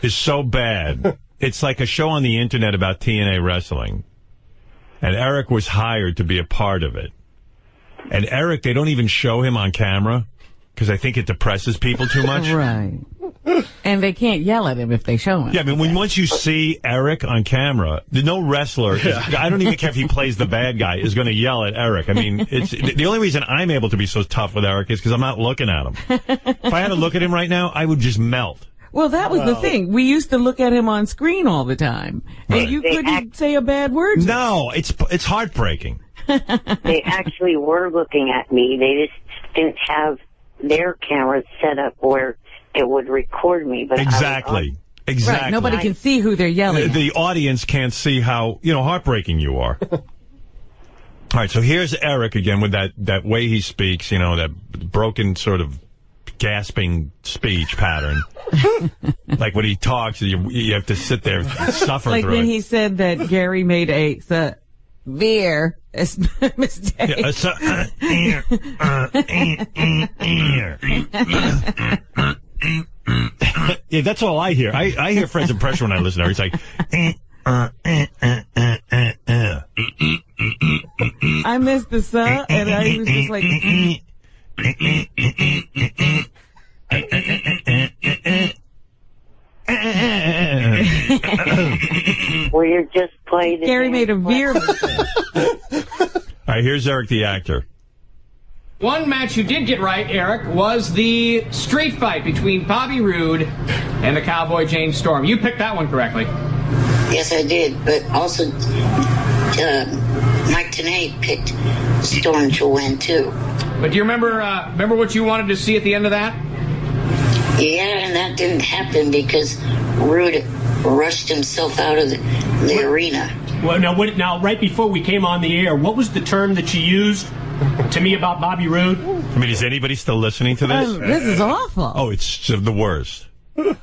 is so bad. It's like a show on the internet about TNA wrestling. And Eric was hired to be a part of it. And Eric, they don't even show him on camera because I think it depresses people too much. Right. And they can't yell at him if they show him. Yeah, I mean, once you see Eric on camera, no wrestler, I don't even care if he plays the bad guy, is going to yell at Eric. I mean, it's the only reason I'm able to be so tough with Eric is because I'm not looking at him. If I had to look at him right now, I would just melt. Well, that was the thing. We used to look at him on screen all the time. Right. And you couldn't say a bad word. No, it's heartbreaking. They actually were looking at me. They just didn't have their cameras set up where it would record me. But Exactly. Right, nobody can see who they're yelling at. The audience can't see how, heartbreaking you are. All right, so here's Eric again with that way he speaks, that broken sort of gasping speech pattern. Like when he talks, you have to sit there and suffer like through when it. he said that Gary made a severe mistake. Yeah, that's all I hear. I hear Fred's impression when I listen to her. It's like... I missed the "sa" and I was just like... Will you just play the Gary made a veer. All right, here's Eric the actor. One match you did get right, Eric, was the street fight between Bobby Roode and the Cowboy James Storm. You picked that one correctly. Yes, I did, but also Mike Tenay picked Storm to win, too. But do you remember what you wanted to see at the end of that? Yeah, and that didn't happen because Roode rushed himself out of the arena. Well, now, right before we came on the air, what was the term that you used to me about Bobby Roode? I mean, is anybody still listening to this? This is awful. Oh, it's the worst. I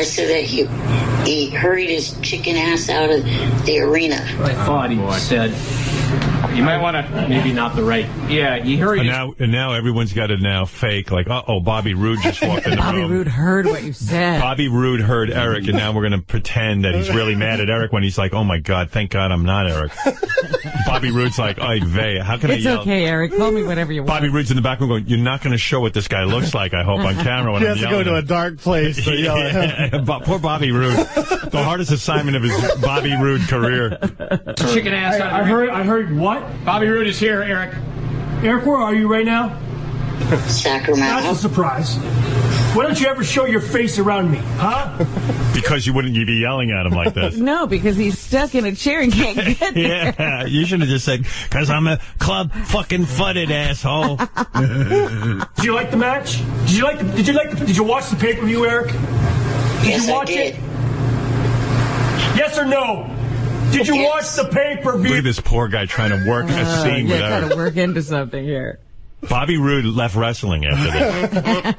said that he hurried his chicken ass out of the arena. I thought he said. You might want to, maybe not the right. Yeah, you hurried. And now everyone's got to now fake like, Bobby Roode just walked in the Bobby room. Roode heard what you said. Bobby Roode heard Eric, and now we're going to pretend that he's really mad at Eric when he's like, oh my God, thank God I'm not Eric. Bobby Roode's like, oy vey, how can I yell? It's okay, Eric. Call me whatever you want. Bobby Roode's in the back room going, you're not going to show what this guy looks like, I hope, on camera when He I'm has to yelling go to at a dark place to yell at him. Poor Bobby Roode. The hardest assignment of his Bobby Roode career. Chicken ass. I heard what? Bobby Roode is here, Eric. Eric, where are you right now? Sacramento. That's a surprise. Why don't you ever show your face around me, huh? Because you wouldn't be yelling at him like this. No, because he's stuck in a chair and can't get there. Yeah, you should have just said, because I'm a club fucking footed asshole. Did you like the match? Did you watch the pay-per-view, Eric? Did you watch it? Yes or no? Did you watch the pay-per-view? Look at this poor guy trying to work a scene with Got Eric. to work into something here. Bobby Roode left wrestling after this.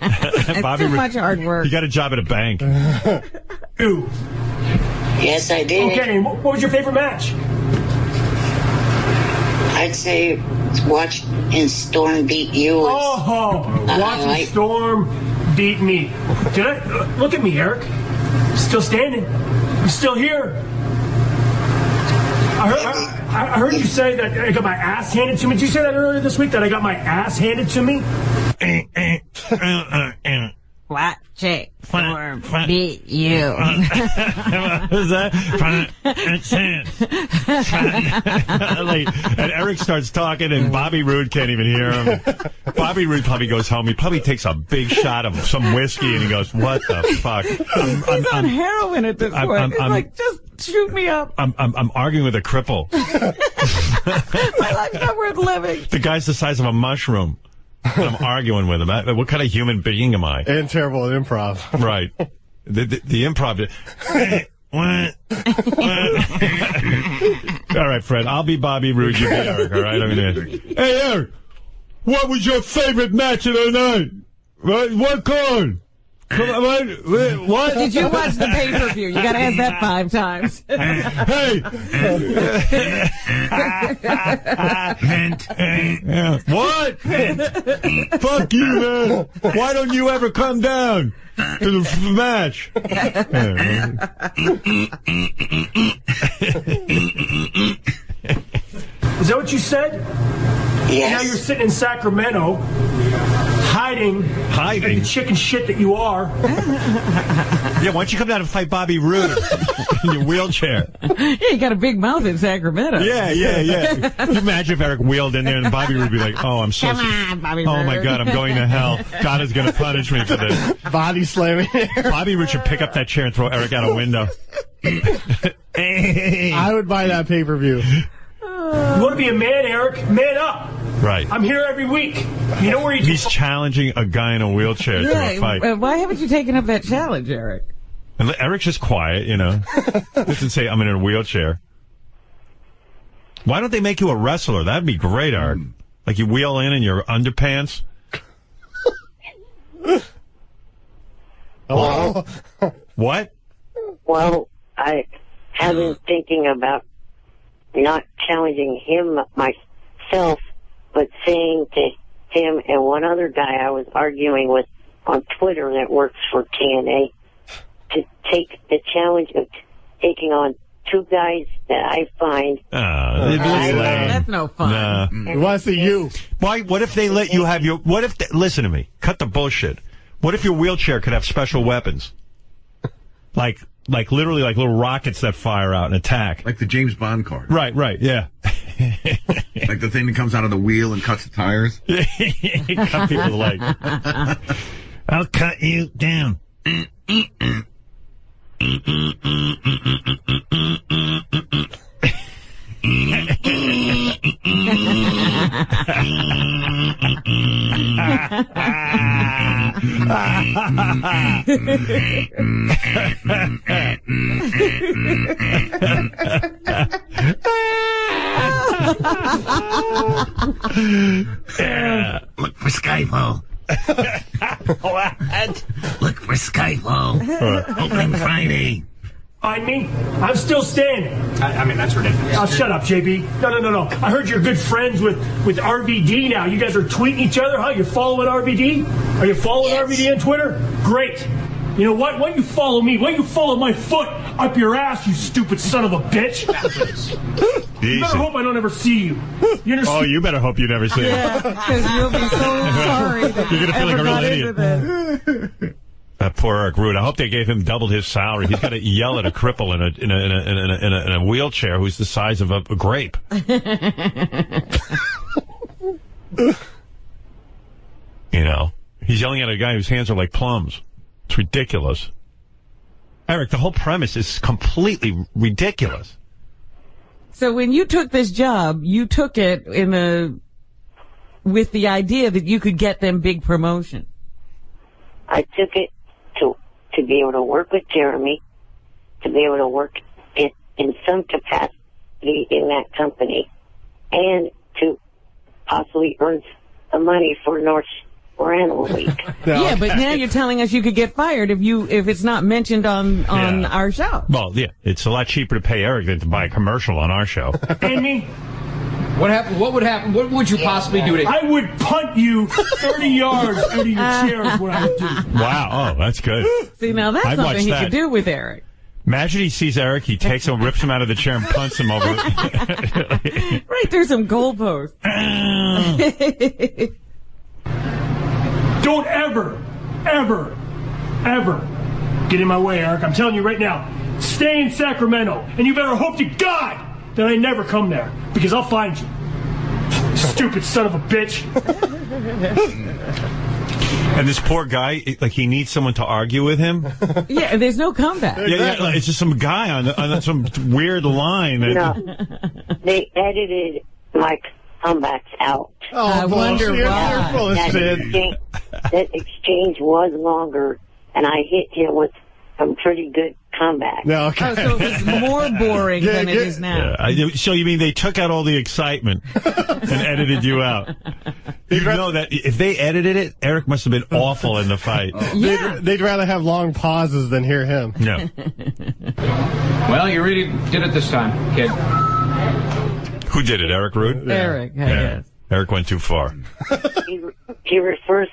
It's too much hard work. He got a job at a bank. Ooh. Yes, I did. Okay, what was your favorite match? I'd say watching Storm beat you. Watching Storm beat me. Did I? Look at me, Eric. Still standing. I'm still here. I heard you say that I got my ass handed to me. Did you say that earlier this week, that I got my ass handed to me? Watching Storm beat you. What was that? And Eric starts talking, and Bobby Roode can't even hear him. Bobby Roode probably goes home. He probably takes a big shot of some whiskey, and he goes, what the fuck? He's on heroin at this point. He's like, just shoot me up. I'm arguing with a cripple. My life's not worth living. The guy's the size of a mushroom. I'm arguing with him. What kind of human being am I? And terrible at improv. Right. The improv. All right, Fred. I'll be Bobby Roode. You be Eric. All right. Hey, Eric. What was your favorite match of the night? What card? Come on, what? Did you watch the pay-per-view? You got to ask that 5 times. Hey! What? Fuck you, man. Why don't you ever come down to the match? Is that what you said? Yes. And now you're sitting in Sacramento, hiding like the chicken shit that you are. Yeah, why don't you come down and fight Bobby Roode in your wheelchair? Yeah, you got a big mouth in Sacramento. Yeah. Can you imagine if Eric wheeled in there and Bobby would be like, oh, I'm so Come on, Bobby oh Roode. my God, I'm going to hell. God is going to punish me for this. Body slamming. Bobby Roode should pick up that chair and throw Eric out a window. I would buy that pay-per-view. You want to be a man, Eric? Man up. Right. I'm here every week. You know where He's challenging a guy in a wheelchair to a fight. Why haven't you taken up that challenge, Eric? And Eric's just quiet, Doesn't say I'm in a wheelchair. Why don't they make you a wrestler? That'd be great, Eric. Like you wheel in your underpants. Hello? What? Well, I have been thinking about not challenging him myself, but saying to him and one other guy I was arguing with on Twitter that works for TNA to take the challenge of taking on 2 guys that I find. That's no fun. Nah. We want to see you. Why? What if they let you have your? What if? Listen to me. Cut the bullshit. What if your wheelchair could have special weapons? Like literally like little rockets that fire out and attack. Like the James Bond card. Right, yeah. Like the thing that comes out of the wheel and cuts the tires. Cut people like. I'll cut you down. Look for Skyfall. What? Look for Skyfall. Opening Friday. I mean, I'm still standing. I mean, that's ridiculous. Oh, shut up, JB. No. I heard you're good friends with RVD now. You guys are tweeting each other, huh? You're following RVD? Are you following RVD on Twitter? Great. You know what? Why don't you follow me? Why don't you follow my foot up your ass, you stupid son of a bitch? You better hope I don't ever see you. You understand? Oh, you better hope you never see it. Yeah, because you'll be so sorry that you're going to feel like a real idiot. idiot. That poor Eric Root. I hope they gave him double his salary. He's got to yell at a cripple in a wheelchair who's the size of a grape. You know, he's yelling at a guy whose hands are like plums. It's ridiculous. Eric, the whole premise is completely ridiculous. So when you took this job, you took it with the idea that you could get them big promotion. I took it to be able to work with Jeremy, to be able to work in some capacity in that company, and to possibly earn the money for North Shore Animal League. Yeah, but now you're telling us you could get fired if it's not mentioned on our show. Well, yeah, it's a lot cheaper to pay Eric than to buy a commercial on our show. Amy? What happened? What would happen? What would you possibly do to I would punt you 30 yards out of your chair is what I would do. Wow. Oh, that's good. See, now that's I'd something watch he that. could do with Eric. Imagine he sees Eric, he takes him, rips him out of the chair and punts him over. Right through some goalposts. Don't ever get in my way, Eric. I'm telling you right now. Stay in Sacramento, and you better hope to God that I never come there, because I'll find you. Stupid son of a bitch. And this poor guy, like, he needs someone to argue with him. Yeah, there's no comeback. Yeah, it's just some guy on some weird line. No, they edited my comebacks out. Oh, I wonder why. That exchange was longer, and I hit you with some pretty good comeback. No, okay. Oh, so it's more boring than it is now. Yeah. So you mean they took out all the excitement and edited you out? You know that if they edited it, Eric must have been awful in the fight. Yeah. They'd rather have long pauses than hear him. Yeah. Well, you really did it this time, kid. Who did it, Eric Root? Eric, I guess. Eric went too far. He refers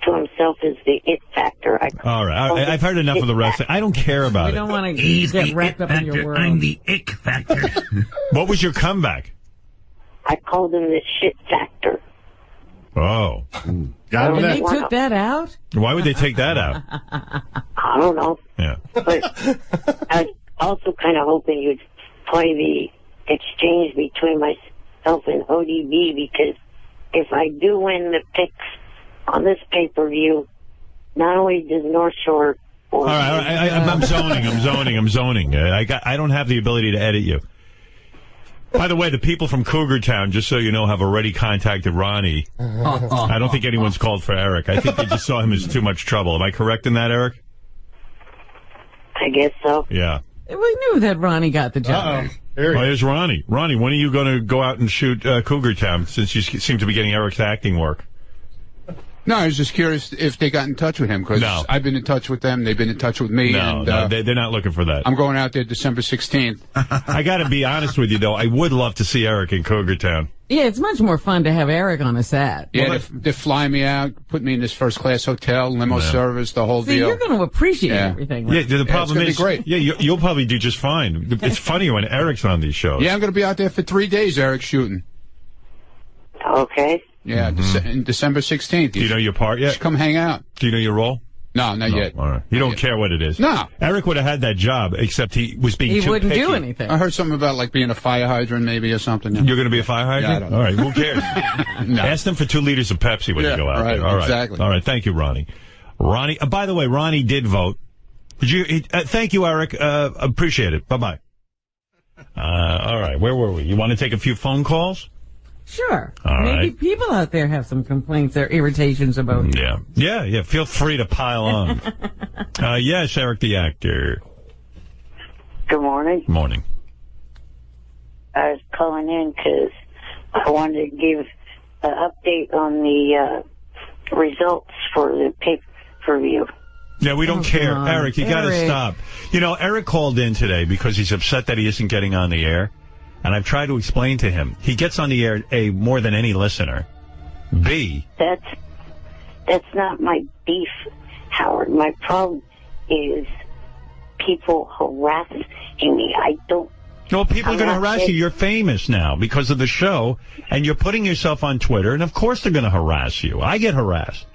to himself as the it factor. All right. I've heard enough of the rest. I don't care about it. We don't want to He's get the wrapped it up in your factor. world. I'm the ick factor. What was your comeback? I called him the shit factor. Oh. And they took that out? Why would they take that out? I don't know. Yeah. But I was also kind of hoping you'd play the exchange between myself and ODB, because if I do win the picks on this pay-per-view, not only does North Shore... All right. I'm zoning. I don't have the ability to edit you. By the way, the people from Cougar Town, just so you know, have already contacted Ronnie. I don't think anyone's called for Eric. I think they just saw him as too much trouble. Am I correct in that, Eric? I guess so. Yeah. We knew that Ronnie got the job. Here's Ronnie. Ronnie, when are you going to go out and shoot Cougar Town, since you seem to be getting Eric's acting work? No, I was just curious if they got in touch with him, because I've been in touch with them. They've been in touch with me. No, they're not looking for that. I'm going out there December 16th. I got to be honest with you, though. I would love to see Eric in Cougar Town. Yeah, it's much more fun to have Eric on a set. Yeah, they fly me out, put me in this first-class hotel, limo service, the whole deal. You're going to appreciate everything. Yeah, the problem it's is, be great. Yeah, you'll probably do just fine. It's funny when Eric's on these shows. Yeah, I'm going to be out there for 3 days, Eric, shooting. Okay. Yeah, December 16th. Do you know your part yet? Come hang out. Do you know your role? No, not yet. All right. You don't care what it is? No. Eric would have had that job, except he was being too picky. I heard something about like being a fire hydrant maybe or something. You're going to be a fire hydrant? Yeah, I don't know. All right, who cares? No. Ask them for 2 liters of Pepsi when you go out there. All right. Exactly. All right, thank you, Ronnie. Ronnie, by the way, Ronnie did vote. Thank you, Eric. Appreciate it. Bye-bye. All right, where were we? You want to take a few phone calls? Sure. All Maybe right. people out there have some complaints or irritations about you. Yeah. Feel free to pile on. Yes, Eric the actor. Good morning. Morning. I was calling in because I wanted to give an update on the results for the pay-per-view. Yeah, we don't care. Eric, you got to stop. You know, Eric called in today because he's upset that he isn't getting on the air. And I've tried to explain to him. He gets on the air, A, more than any listener. B. That's not my beef, Howard. My problem is people harassing me. I don't... No, people are going to harass you. You're famous now because of the show, and you're putting yourself on Twitter, and of course they're going to harass you. I get harassed.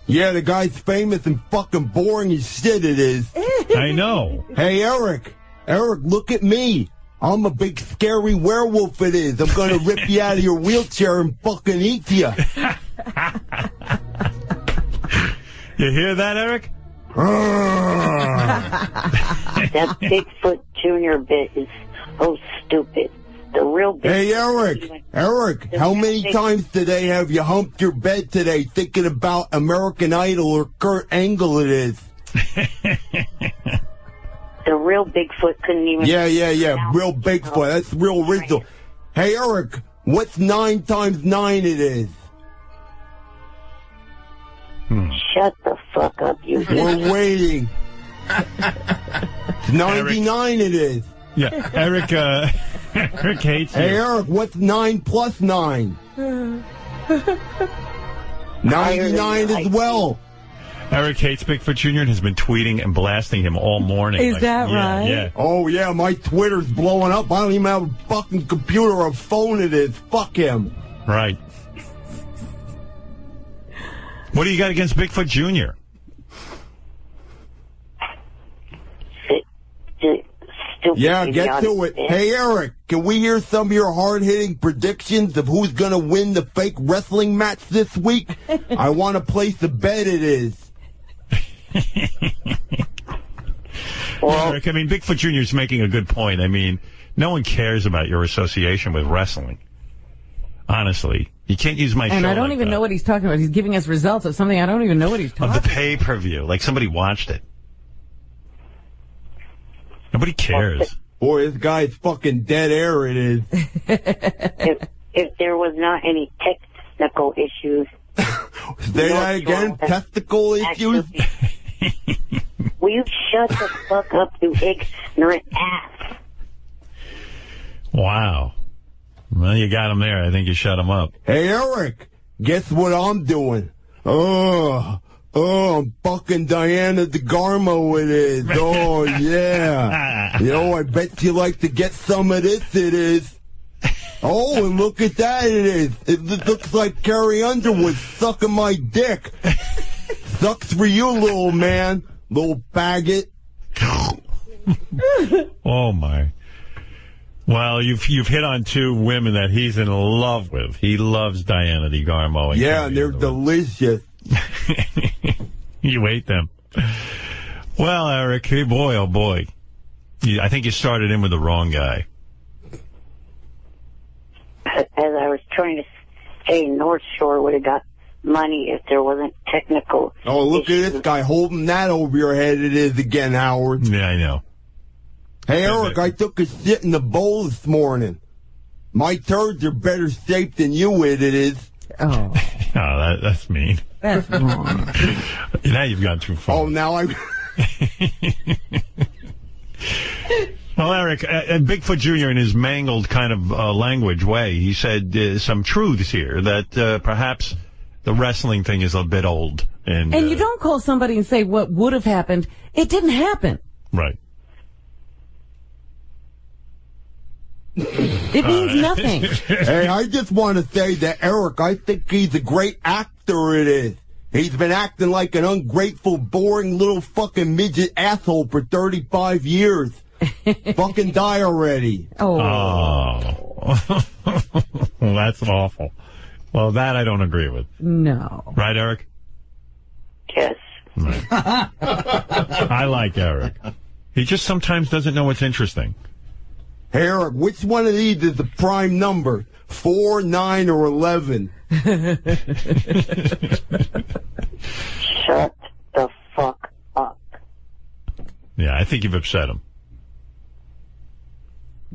Yeah, the guy's famous and fucking boring as shit it is. I know. Hey, Eric, look at me. I'm a big scary werewolf it is. I'm going to rip you out of your wheelchair and fucking eat you. You hear that, Eric? That Bigfoot Jr. bit is so stupid. The real Bigfoot... Hey, Eric, how many times today have you humped your bed today thinking about American Idol or Kurt Angle it is? The real Bigfoot couldn't even... Yeah. Real Bigfoot. That's real original. Hey, Eric, what's 9 times 9 it is? Shut the fuck up, you... We're waiting. It's 99 it is. Yeah, Eric hates you. Hey, Eric, what's 9 plus 9? 99 as well. Eric hates Bigfoot Jr. and has been tweeting and blasting him all morning. Is that right? Yeah. Oh, yeah, my Twitter's blowing up. I don't even have a fucking computer or a phone it is. Fuck him. Right. What do you got against Bigfoot Jr.? Yeah, get to it. Hey, Eric, can we hear some of your hard-hitting predictions of who's going to win the fake wrestling match this week? I want to place a bet it is. Eric, I mean, Bigfoot Jr. is making a good point. I mean, no one cares about your association with wrestling. Honestly. You can't use my show And I don't like even that. know what he's talking about. He's giving us results of something I don't even know what he's talking about. Of the pay-per-view. Like somebody watched it. Nobody cares. Boy, this guy's fucking dead air it is. If there was not any technical issues... Say that again? Testicle issues? Will you shut the fuck up, you ignorant ass? Wow. Well, you got him there. I think you shut him up. Hey, Eric, guess what I'm doing? I'm fucking Diana DeGarmo it is. Oh, yeah. You know, I bet you like to get some of this, it is. Oh, and look at that, it is. It looks like Carrie Underwood sucking my dick. Sucks for you, little man. Little faggot. Oh, my. Well, you've hit on 2 women that he's in love with. He loves Diana DeGarmo. Yeah, and they're delicious. You ate them. Well, Eric, hey boy, oh boy. I think you started in with the wrong guy. As I was trying to say, North Shore would have got money if there wasn't technical... Oh, look at this guy holding that over your head it is again, Howard. Yeah, I know. Hey, Eric, I took a shit in the bowl this morning. My turds are better shaped than you it is. Oh. Oh, that's mean. That's wrong. Now you've gone too far. Oh, now I... Well, Eric, Bigfoot Jr. in his mangled kind of language way, he said some truths here that perhaps the wrestling thing is a bit old. And you don't call somebody and say what would have happened. It didn't happen. Right. It means nothing. Hey, I just want to say that Eric, I think he's a great actor it is. He's been acting like an ungrateful, boring little fucking midget asshole for 35 years. Fucking die already. Oh. That's awful. Well, that I don't agree with. No. Right, Eric? Yes. Right. I like Eric. He just sometimes doesn't know what's interesting. Hey, Eric, which one of these is the prime number? 4, 9, or 11? Shut the fuck up. Yeah, I think you've upset him.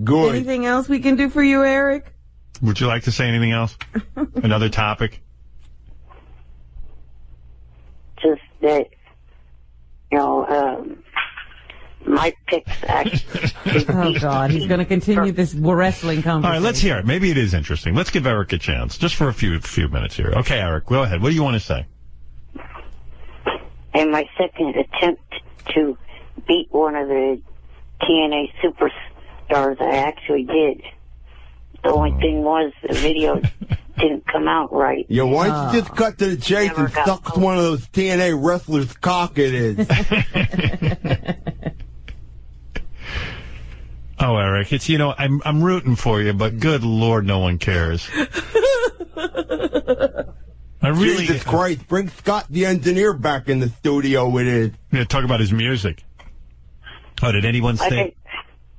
Good. Anything else we can do for you, Eric? Would you like to say anything else? Another topic? Just that, my picks actually. Oh, God, he's going to continue this wrestling conversation. All right, let's hear it. Maybe it is interesting. Let's give Eric a chance, just for a few minutes here. Okay, Eric, go ahead. What do you want to say? In my second attempt to beat one of the TNA superstars, I actually did. The only thing was the video didn't come out right. Yeah, why don't you just cut to the chase and suck one of those TNA wrestlers' cock it is? Oh, Eric, it's, I'm rooting for you, but good Lord, no one cares. Jesus Christ, bring Scott the engineer back in the studio with it. Yeah, talk about his music. Oh, did anyone say?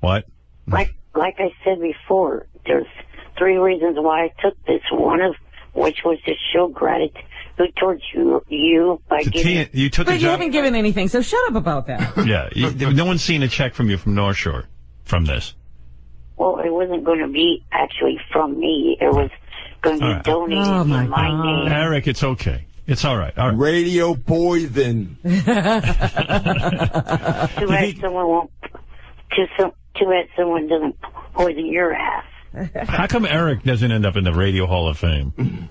What? Like I said before, there's 3 reasons why I took this. One of which was to show gratitude towards you by giving. You took but you haven't given anything, so shut up about that. Yeah, no one's seen a check from you from North Shore from this. Well, it wasn't going to be actually from me. It was going to be donated in my name. Eric, it's okay. It's all right. All right. Radio poison. Too bad someone doesn't poison your ass. How come Eric doesn't end up in the Radio Hall of Fame?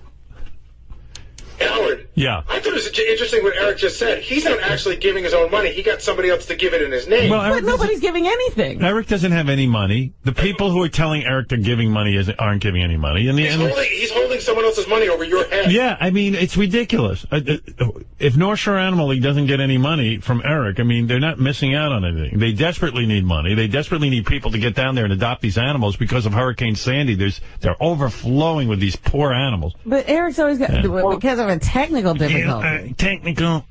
Howard. Yeah. I thought it was interesting what Eric just said. He's not actually giving his own money. He got somebody else to give it in his name. Well, but nobody's giving anything. Eric doesn't have any money. The people who are telling Eric they're giving money aren't giving any money. And he's holding someone else's money over your head. Yeah, I mean, it's ridiculous. If North Shore Animal League doesn't get any money from Eric, I mean, they're not missing out on anything. They desperately need money. They desperately need people to get down there and adopt these animals because of Hurricane Sandy. They're overflowing with these poor animals. But Eric's always got, because of a technical difficulty. Technical.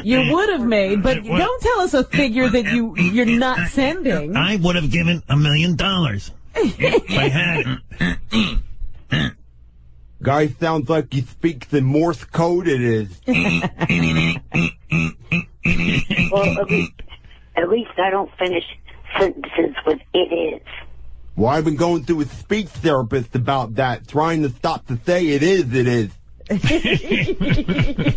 You would have made, but don't tell us a figure that you're not sending. I would have given $1 million. If I had. Guy sounds like he speaks in Morse code. It is. Well, at least I don't finish sentences with "it is." Well, I've been going through a speech therapist about that, trying to stop to say it is, it is.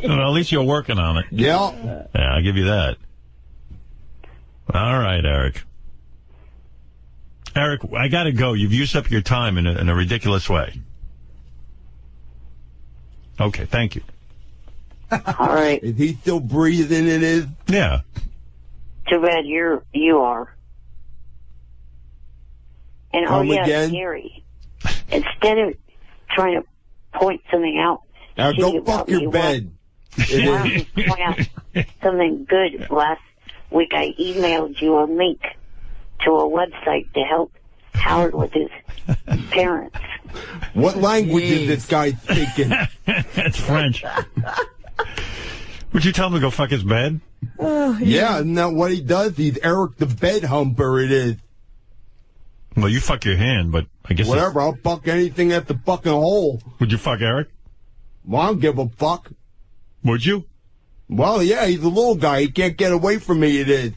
Well, at least you're working on it. Yeah. Yeah, I'll give you that. All right, Eric. Eric, I got to go. You've used up your time in a ridiculous way. Okay, thank you. All right. Is he still breathing? It is? Yeah. Too bad you are. And again? Gary, instead of trying to point something out, now go fuck your bed. Why don't you point out something good? Last week I emailed you a link to a website to help Howard with his parents. What language is this guy speaking? It's French. Would you tell him to go fuck his bed? Yeah, isn't that what he does? He's Eric the bed humper, it is. Well, you fuck your hand, but I guess... Whatever, I'll fuck anything at the fucking hole. Would you fuck Eric? Well, I don't give a fuck. Would you? Well, yeah, he's a little guy. He can't get away from me, it is.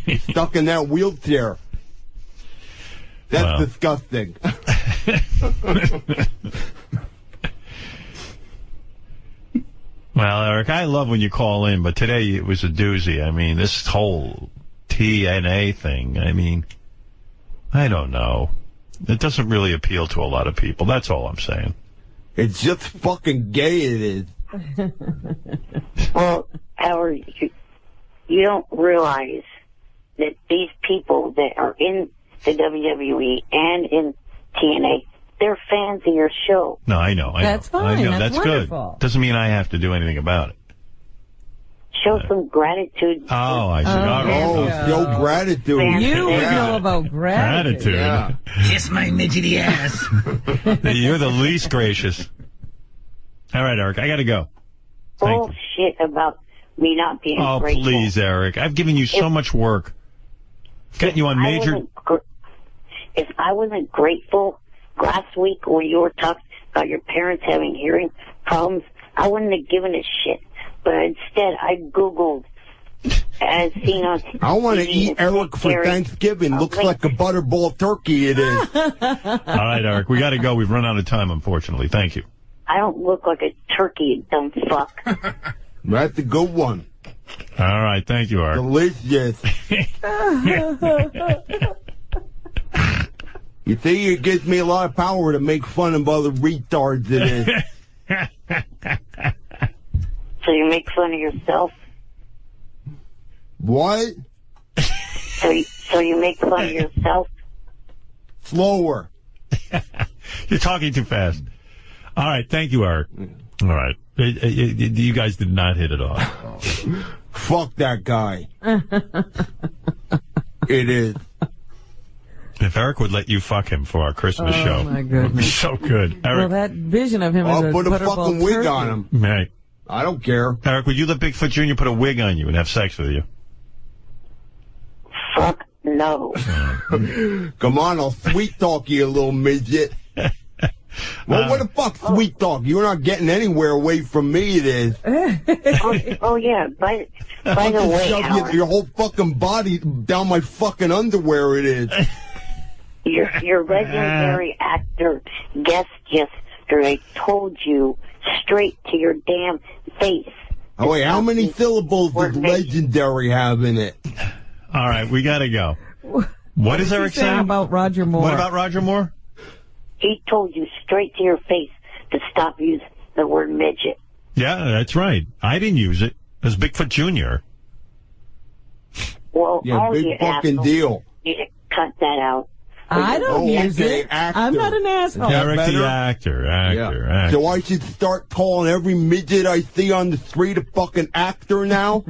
He's stuck in that wheelchair. That's disgusting. Well, Eric, I love when you call in, but today it was a doozy. I mean, this whole TNA thing, I mean... I don't know. It doesn't really appeal to a lot of people. That's all I'm saying. It's just fucking gay, it is. Well, Howard, you don't realize that these people that are in the WWE and in TNA they're fans of your show. No, I know. That's I fine. know. That's good. wonderful. Doesn't mean I have to do anything about it. Show some gratitude. Oh, I see. All right. Show gratitude. You would know about gratitude. Gratitude. Kiss my midgety ass. You're the least gracious. All right, Eric, I got to go. Bullshit about me not being grateful. Please, Eric. I've given you so much work. Getting you on major... If I wasn't grateful last week when you were talking about your parents having hearing problems, I wouldn't have given a shit. But instead, I Googled, as seen on I want to eat Eric for Thanksgiving. Looks like a butterball turkey it is. All right, Eric, we got to go. We've run out of time, unfortunately. Thank you. I don't look like a turkey, you dumb fuck. That's a good one. All right, thank you, Eric. Delicious. You think it gives me a lot of power to make fun of other retards it is. So you make fun of yourself? What? So you make fun of yourself? Slower. You're talking too fast. All right, thank you, Eric. All right. You guys did not hit it off. Fuck that guy. It is. If Eric would let you fuck him for our Christmas show, my goodness. it would be so good. Eric, Well, that vision of him I'll as a put a butterball fucking wig turkey. on him. Right. I don't care. Eric, would you let Bigfoot Jr. put a wig on you and have sex with you? Fuck no. Come on, I'll sweet talk you, little midget. Well, what the fuck, sweet talk? You're not getting anywhere away from me, it is. Oh yeah, by the way, Shove Howard, your whole fucking body down my fucking underwear, it is. your legendary actor guest yesterday told you straight to your damn face. Oh, wait, how many syllables does legendary have in it? All right, we got to go. What is Eric saying about Roger Moore? What about Roger Moore? He told you straight to your face to stop using the word midget. Yeah, that's right. I didn't use it. It was Bigfoot Jr. Well, Yeah, all big you fucking assholes deal. need to cut that out. I don't use okay, it. actor. I'm not an asshole. Eric better? the actor. Yeah. So I should start calling every midget I see on the street a fucking actor now?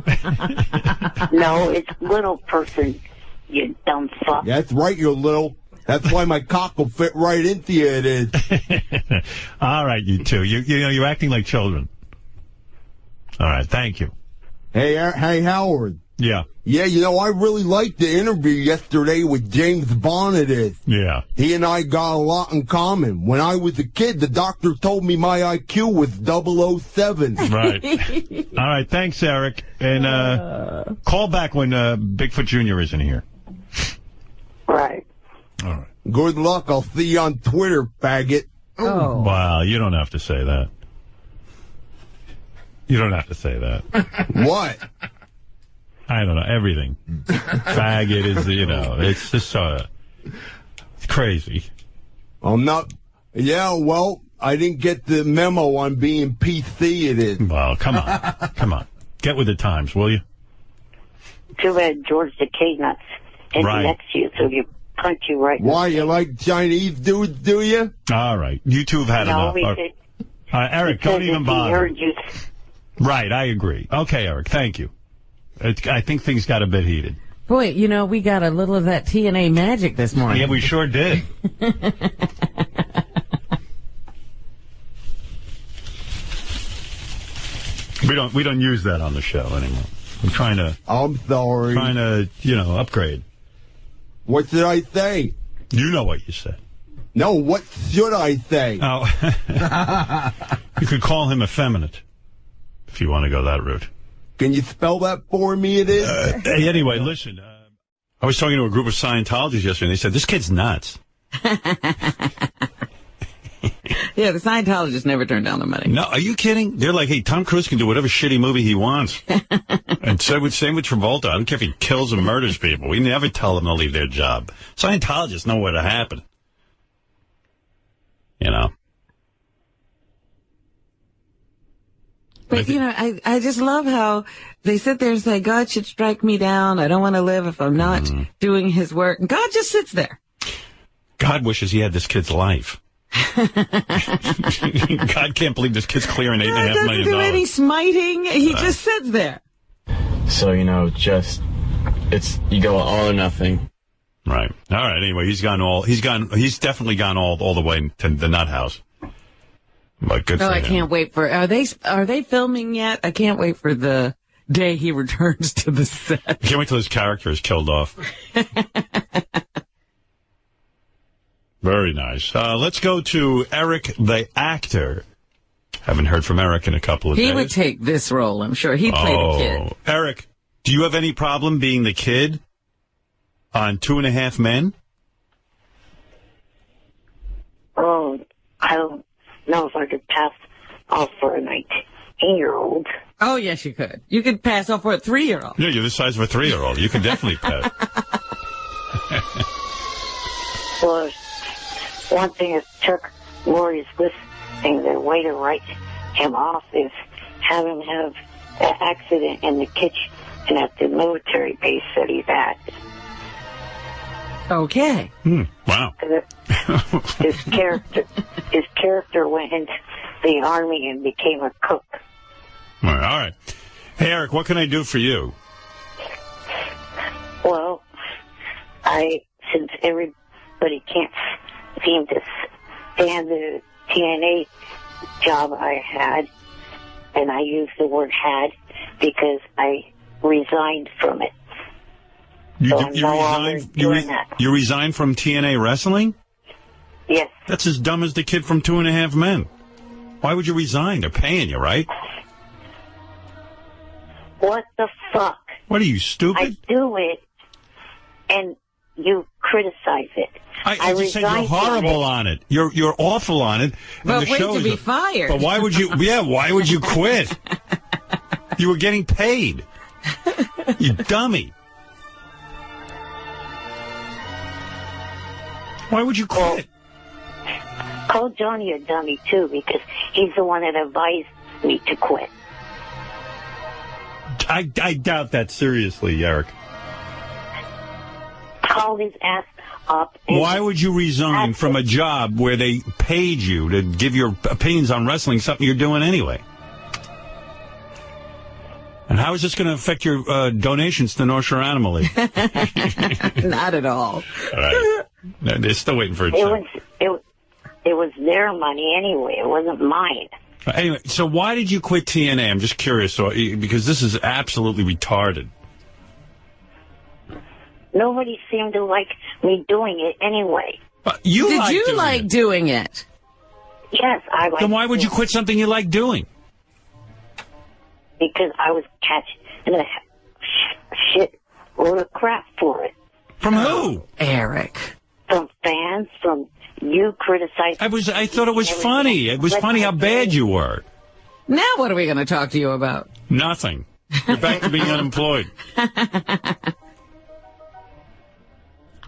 No, it's little person, you dumb fuck. That's right, you're little. That's why my cock will fit right into you, it is. All right, you two. You know, you're acting like children. All right, thank you. Hey, Howard. Yeah. Yeah, you know, I really liked the interview yesterday with James Bond, it is. Yeah. He and I got a lot in common. When I was a kid, the doctor told me my IQ was 007. Right. All right, thanks, Eric. And call back when Bigfoot Jr. isn't here. Right. All right. Good luck. I'll see you on Twitter, faggot. Oh. Wow, you don't have to say that. You don't have to say that. What? I don't know. Everything. Faggot is, you know, it's just it's crazy. I'm not. Yeah, well, I didn't get the memo on being PC, it is. Well, come on. Come on. Get with the times, will you? Too bad George Takei not standing next to you, so you punch you right in the Why, you like Chinese dudes, do you? All right. You two have had No, enough. we All did. right, Eric, don't Because even if he bother. heard you. Right, I agree. Okay, Eric, thank you. I think things got a bit heated. Boy, you know, we got a little of that TNA magic this morning. Yeah, we sure did. We don't use that on the show anymore. I'm trying to. I'm sorry. Trying to, you know, upgrade. What did I say? You know what you said. No, what should I say? Oh. You could call him effeminate if you want to go that route. Can you spell that for me, it is? Hey, anyway, listen. I was talking to a group of Scientologists yesterday, and they said, this kid's nuts. Yeah, the Scientologists never turn down the money. No, are you kidding? They're like, hey, Tom Cruise can do whatever shitty movie he wants. And same with Travolta. I don't care if he kills and murders people. We never tell them to leave their job. Scientologists know where to happen. You know? But, you know, I just love how they sit there and say, God should strike me down. I don't want to live if I'm not doing his work. And God just sits there. God wishes he had this kid's life. God can't believe this kid's clearing $8.5 million. Doesn't do any smiting. He just sits there. So, you know, you go all or nothing. Right. All right. Anyway, he's definitely gone all the way to the nut house. But good for him. I can't wait for, are they filming yet? I can't wait for the day he returns to the set. I can't wait till his character is killed off. Very nice. Let's go to Eric, the actor. Haven't heard from Eric in a couple of days. He would take this role, I'm sure. He played a kid. Eric, do you have any problem being the kid on 2.5 Men? Oh, I don't know if I could pass off for a 19-year-old. Oh, yes, you could. You could pass off for a 3-year-old. Yeah, you're the size of a 3-year-old. You could definitely pass. Well, one thing that took Lori's listening, the way to write him off is have him have an accident in the kitchen at the military base that he's at. Okay. Wow. His character went into the Army and became a cook. All right. Hey, Eric, what can I do for you? Well, since everybody can't seem to stand the TNA job I had, and I use the word had because I resigned from it. You resigned from TNA Wrestling? Yes. That's as dumb as the kid from 2.5 Men. Why would you resign? They're paying you, right? What the fuck? What are you, stupid? I do it, and you criticize it. I just said you're horrible on it. You're awful on it. But wait to be fired. But why would you? Yeah, why would you quit? You were getting paid. You dummy. Why would you quit? Call Johnny a dummy, too, because he's the one that advised me to quit. I doubt that seriously, Eric. Call his ass up. Why would you resign from a job where they paid you to give your opinions on wrestling, something you're doing anyway? And how is this going to affect your donations to North Shore Animal League? Not at all. All right. No, they're still waiting for a check. It was their money anyway. It wasn't mine. Anyway, so why did you quit TNA? I'm just curious, because this is absolutely retarded. Nobody seemed to like me doing it anyway. Did you like doing it? Yes, I like. Then why would you quit something you like doing? Because I was catching a shit load of crap for it. From who? Eric. From fans, from you criticizing. I thought it was funny. It was funny how bad you were. Now what are we going to talk to you about? Nothing. You're back to being unemployed.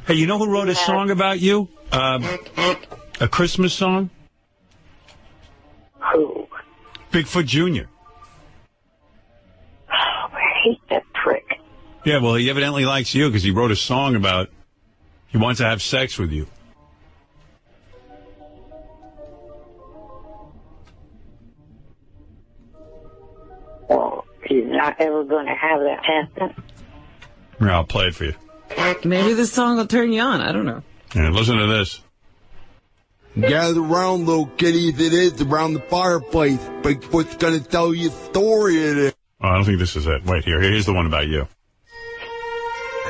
Hey, you know who wrote a song about you? A Christmas song? Who? Bigfoot Jr. Oh, I hate that prick. Yeah, well, he evidently likes you because he wrote a song about he wants to have sex with you. Well, he's not ever going to have that happen. Yeah, I'll play it for you. Maybe this song will turn you on. I don't know. Yeah, listen to this. Gather around, little kiddies, it is around the fireplace. Bigfoot's gonna tell you a story of it. Oh, I don't think this is it. Wait, here's the one about you.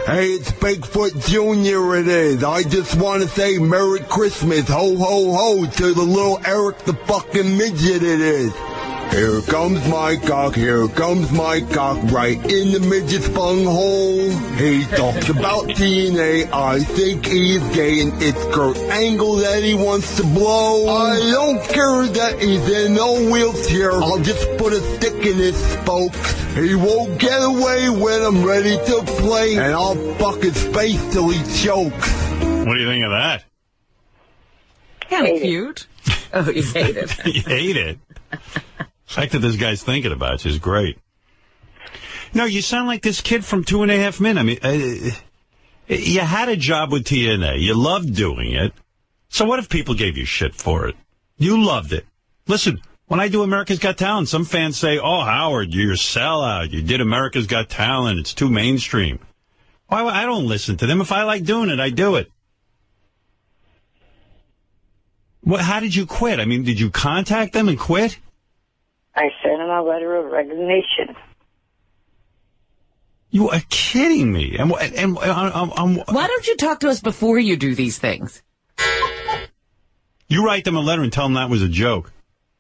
Hey, it's Bigfoot Jr. it is. I just want to say Merry Christmas, ho, ho, ho, to the little Eric the fucking midget it is. Here comes my cock, right in the midget's bunghole. He talks about TNA, I think he's gay, and it's Kurt Angle that he wants to blow. I don't care that he's in a wheelchair, I'll just put a stick in his spokes. He won't get away when I'm ready to play, and I'll fuck his face till he chokes. What do you think of that? Kind of cute. Oh, you hate it. You hate it? The fact that this guy's thinking about you is great. No, you sound like this kid from 2.5 Men. I mean, you had a job with TNA. You loved doing it. So what if people gave you shit for it? You loved it. Listen, when I do America's Got Talent, some fans say, oh, Howard, you're a sellout. You did America's Got Talent. It's too mainstream. Well, I don't listen to them. If I like doing it, I do it. Well, how did you quit? I mean, did you contact them and quit? I sent him a letter of resignation. You are kidding me. Why don't you talk to us before you do these things? You write them a letter and tell them that was a joke,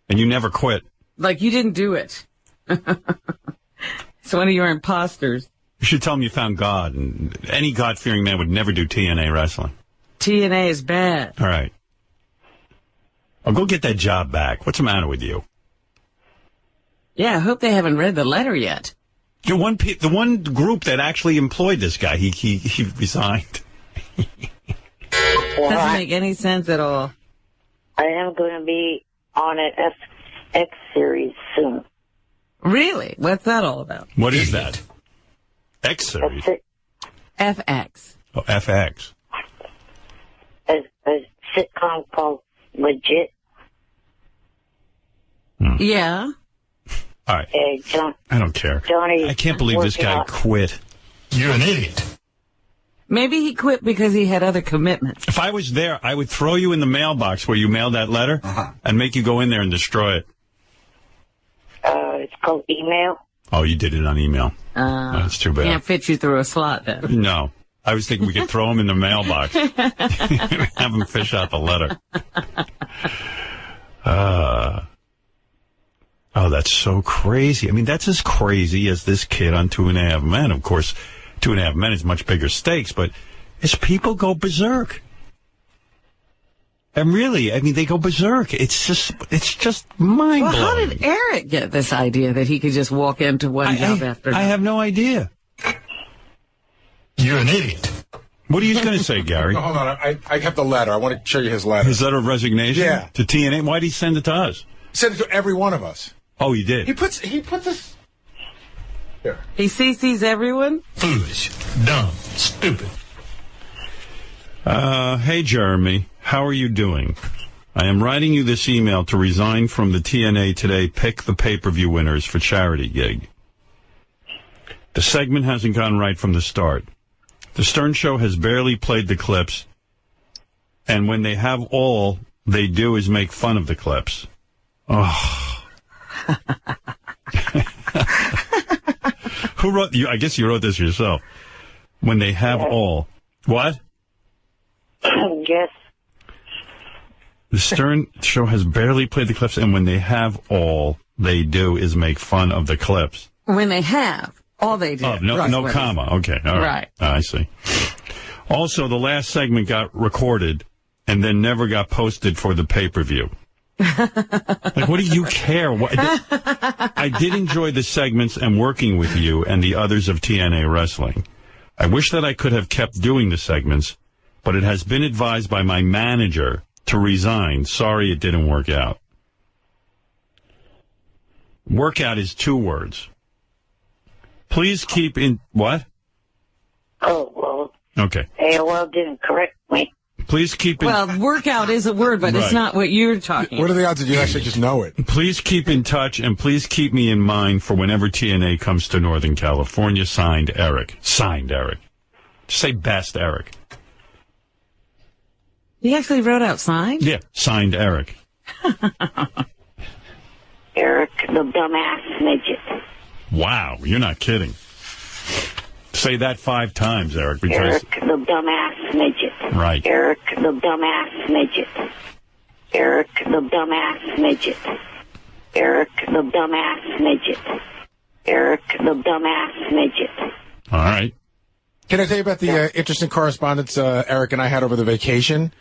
and you never quit. Like you didn't do it. It's one of your imposters. You should tell them you found God, and any God-fearing man would never do TNA wrestling. TNA is bad. All right. I'll go get that job back. What's the matter with you? Yeah, I hope they haven't read the letter yet. The one group that actually employed this guy, he resigned. Doesn't make any sense at all. I am going to be on an FX series soon. Really? What's that all about? What is that? X series? FX. Oh, FX. A sitcom called Legit. Yeah. All right. John, I don't care. Johnny, I can't believe this guy quit. You're an idiot. Maybe he quit because he had other commitments. If I was there, I would throw you in the mailbox where you mailed that letter and make you go in there and destroy it. It's called email. Oh, you did it on email. That's too bad. Can't fit you through a slot then. No. I was thinking we could throw him in the mailbox. Have him fish out the letter. Oh, that's so crazy. I mean, that's as crazy as this kid on 2.5 Men. Of course, 2.5 Men is much bigger stakes, but as people go berserk. And really, I mean, they go berserk. It's just mind-blowing. Well, how did Eric get this idea that he could just walk into one job after another? I have no idea. You're an idiot. What are you going to say, Gary? No, hold on. I kept the letter. I want to show you his letter. His letter of resignation? Yeah. To TNA? Why did he send it to us? He sent it to every one of us. Oh, he did? He puts this... Here. He CCs everyone? Foolish, dumb, stupid. Hey, Jeremy. How are you doing? I am writing you this email to resign from the TNA Today Pick the Pay-Per-View Winners for charity gig. The segment hasn't gone right from the start. The Stern Show has barely played the clips, and when they have all they do is make fun of the clips. Oh. Who wrote you? I guess you wrote this yourself. When they have all. What? Yes. The Stern Show has barely played the clips, and when they have all they do is make fun of the clips. When they have, all they do. Oh, no comma. Okay. All right. I see. Also, the last segment got recorded and then never got posted for the pay-per-view. Like, what do you care? I did enjoy the segments and working with you and the others of TNA Wrestling. I wish that I could have kept doing the segments, but it has been advised by my manager to resign. Sorry it didn't work out. Workout is 2 words. Please keep in... What? Oh, well... Okay. AOL didn't correct me. Please keep in... Well, workout is a word, but it's not what you're talking What are the odds that you actually just know it? Please keep in touch, and please keep me in mind for whenever TNA comes to Northern California. Signed, Eric. Signed, Eric. Just say best, Eric. He actually wrote out signed? Yeah, signed, Eric. Eric, the dumbass midget. Wow, you're not kidding. Say that 5 times, Eric, because... Eric, the dumbass midget. Right. Eric, the dumbass midget. Eric, the dumbass midget. Eric, the dumbass midget. Eric, the dumbass midget. All right. Can I tell you about the interesting correspondence Eric and I had over the vacation?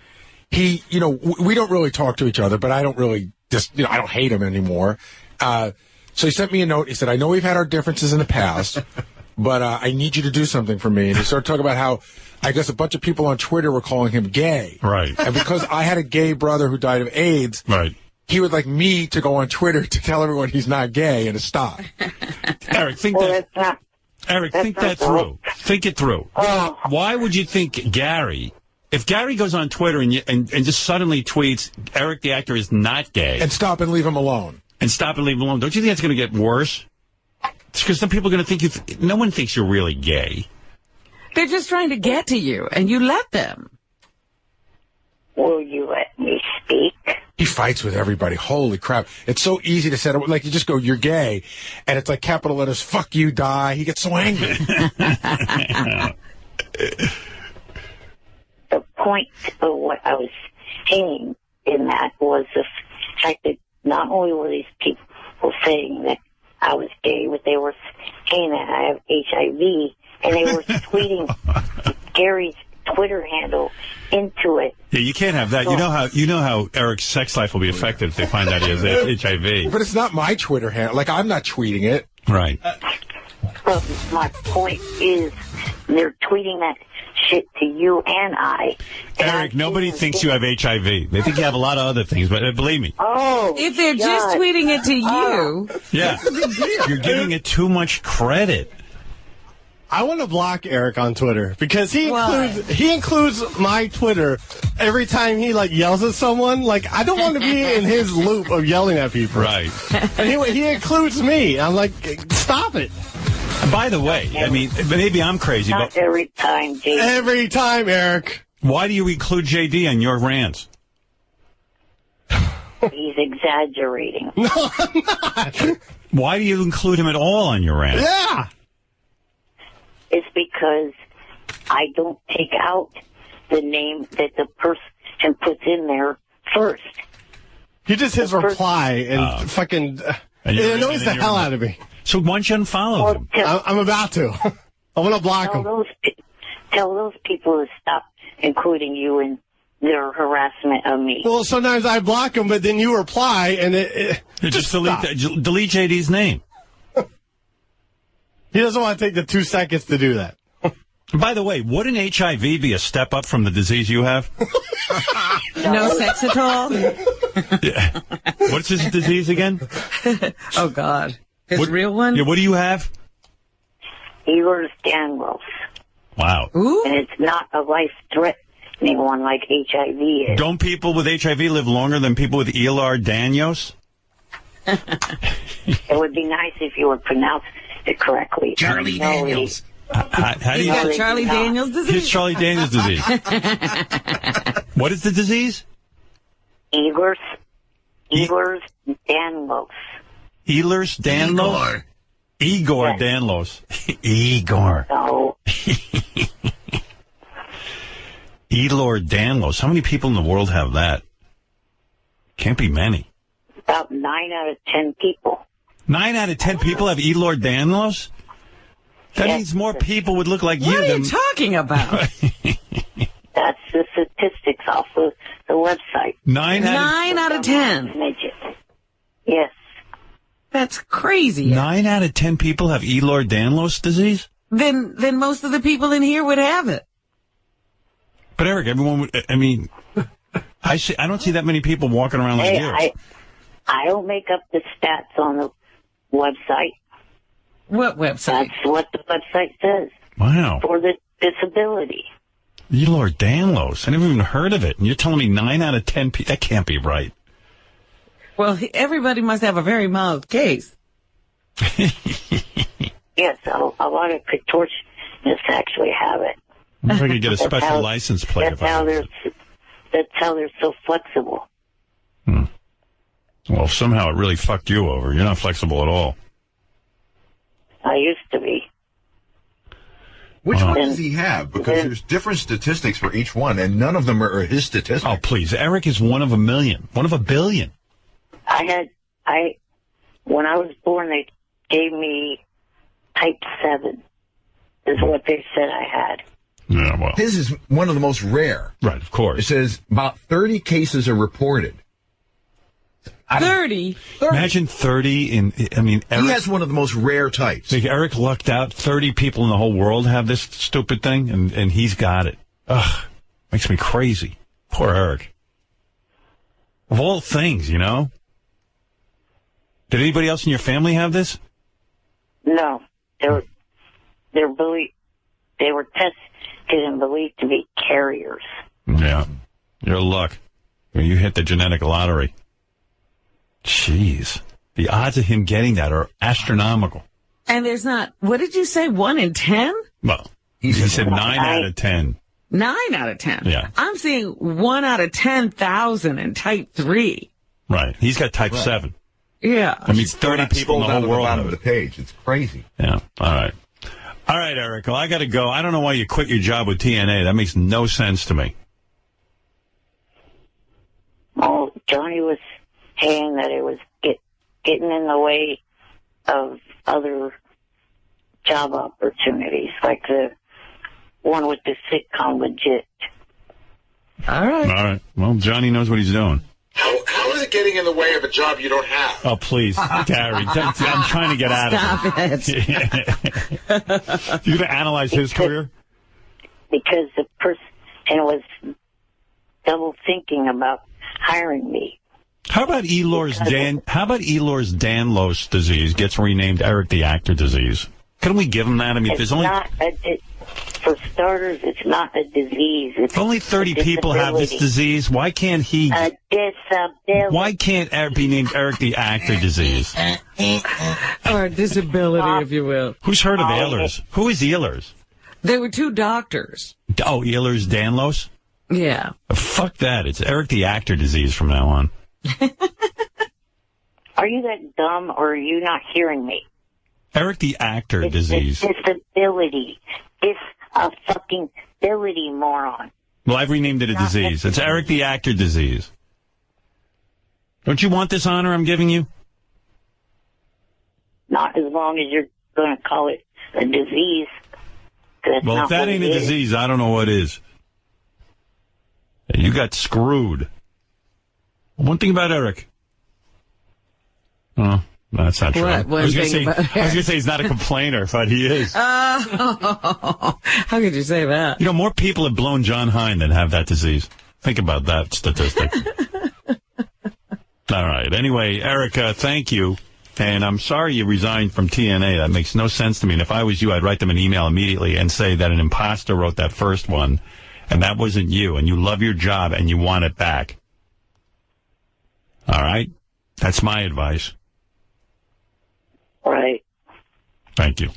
He, we don't really talk to each other, but I don't really I don't hate him anymore. So he sent me a note. He said, I know we've had our differences in the past, but I need you to do something for me. And he started talking about how, I guess, a bunch of people on Twitter were calling him gay. Right. And because I had a gay brother who died of AIDS, right, he would like me to go on Twitter to tell everyone he's not gay and to stop. Eric, think that through. Think it through. Why would you think Gary If Gary goes on Twitter and just suddenly tweets, Eric the actor is not gay. And stop and leave him alone. And stop and leave him alone. Don't you think that's going to get worse? It's because some people are going to think no one thinks you're really gay. They're just trying to get to you, and you let them. Will you let me speak? He fights with everybody. Holy crap. It's so easy to set up. Like, you just go, you're gay. And it's like capital letters, fuck you, die. He gets so angry. The point of what I was saying in that was the fact that not only were these people saying that I was gay, but they were saying that I have HIV, and they were tweeting Gary's Twitter handle into it. Yeah, you can't have that. You know how Eric's sex life will be affected if they find out he has HIV. But it's not my Twitter handle. Like, I'm not tweeting it. Right. But my point is, they're tweeting that shit to you and I. Eric, nobody thinks you have HIV. They think you have a lot of other things, but believe me. Oh, if they're just tweeting it to you, yeah, you're giving it too much credit. I want to block Eric on Twitter because he includes my Twitter every time he yells at someone. Like, I don't want to be in his loop of yelling at people. Right. And he includes me. I'm like, stop it. By the way, I mean, maybe I'm crazy, Not but every time, JD. Every time, Eric. Why do you include JD on your rants? He's exaggerating. No, I'm not. Why do you include him at all on your rants? Yeah. It's because I don't take out the name that the person puts in there first. He just his reply and fucking... it annoys the hell out of me. So why don't you unfollow him? I'm about to. I want to block him. Tell those people to stop including you in their harassment of me. Well, sometimes I block them, but then you reply, and just delete JD's name. He doesn't want to take the 2 seconds to do that. By the way, wouldn't HIV be a step up from the disease you have? No sex at all? Yeah. What's his disease again? Oh, God. His real one? Yeah, what do you have? Ehlers-Danlos. Wow. Ooh. And it's not a life-threatening one like HIV is. Don't people with HIV live longer than people with Ehlers-Danlos? It would be nice if you would pronounce it correctly. Charlie Daniels. How do He's got Charlie Daniels disease? Here's Charlie Daniels disease. What is the disease? Ehlers-Danlos. Ehlers-Danlos? Igor Yes. Danlos. Igor. No. Ehlers-Danlos. How many people in the world have that? Can't be many. About 9 out of 10 people. 9 out of 10 people have Ehlers-Danlos? That means more people would look like you What are than... you talking about? That's the statistics off of the website. 9 out of 10. Yes. That's crazy. 9 out of 10 people have Ehlers-Danlos disease? Then most of the people in here would have it. But Eric, everyone would... I mean, I don't see that many people walking around like you. I don't make up the stats on the website. What website? That's what the website says. Wow. For the disability. Ehlers-Danlos. I never even heard of it. And you're telling me 9 out of 10 people... That can't be right. Well, everybody must have a very mild case. Yes, a lot of contortionists actually have it. If I could get a special license plate. That's how they're so flexible. Well, somehow it really fucked you over. You're not flexible at all. I used to be. Which one does he have? Because there's different statistics for each one, and none of them are his statistics. Oh, please. Eric is one of a million. One of a billion. When I was born, they gave me type 7, is what they said I had. Yeah, well. His is one of the most rare. Right, of course. It says about 30 cases are reported. 30? Imagine 30 Eric, he has one of the most rare types. Like Eric lucked out. 30 people in the whole world have this stupid thing, and he's got it. Ugh. Makes me crazy. Poor Eric. Of all things, you know? Did anybody else in your family have this? No. They were tested and believed to be carriers. Yeah. Your luck. You hit the genetic lottery. Jeez. The odds of him getting that are astronomical. And there's not, what did you say, 1 in 10? Well, he said 9 out of 10. 9 out of 10. Yeah. I'm seeing 1 out of 10,000 in type 3. Right. He's got type 7. Yeah. I mean, 30 people in the whole world. Out of the page. It's crazy. Yeah. All right. All right, Eric. Well, I got to go. I don't know why you quit your job with TNA. That makes no sense to me. Well, Johnny was saying that it was getting in the way of other job opportunities, like the one with the sitcom Legit. All right. All right. Well, Johnny knows what he's doing. How is it getting in the way of a job you don't have? Oh, please, Gary. I'm trying to get out of it. You're going to analyze his career? Because the person was double thinking about hiring me. How about Elor's Danlos disease gets renamed Eric the Actor disease? Couldn't we give him that? I mean, there's only... For starters, it's not a disease. It's only 30 people have this disease. Why can't he... Why can't Eric be named Eric the Actor disease? Or disability, if you will. Who's heard of Ehlers? Who is Ehlers? They were 2 doctors. Oh, Ehlers Danlos? Yeah. Fuck that. It's Eric the Actor disease from now on. Are you that dumb, or are you not hearing me? Eric the Actor disease. Disability. It's a fucking ability, moron. Well, I've renamed it a disease. It's Eric the Actor disease. Don't you want this honor I'm giving you? Not as long as you're going to call it a disease. Well, if that ain't a disease, I don't know what is. You got screwed. One thing about Eric. Oh, no, that's not true. I was going to say he's not a complainer, but he is. How could you say that? You know, more people have blown John Hine than have that disease. Think about that statistic. All right. Anyway, Erica, thank you. And I'm sorry you resigned from TNA. That makes no sense to me. And if I was you, I'd write them an email immediately and say that an imposter wrote that first one, and that wasn't you, and you love your job, and you want it back. All right? That's my advice. Right. Thank you.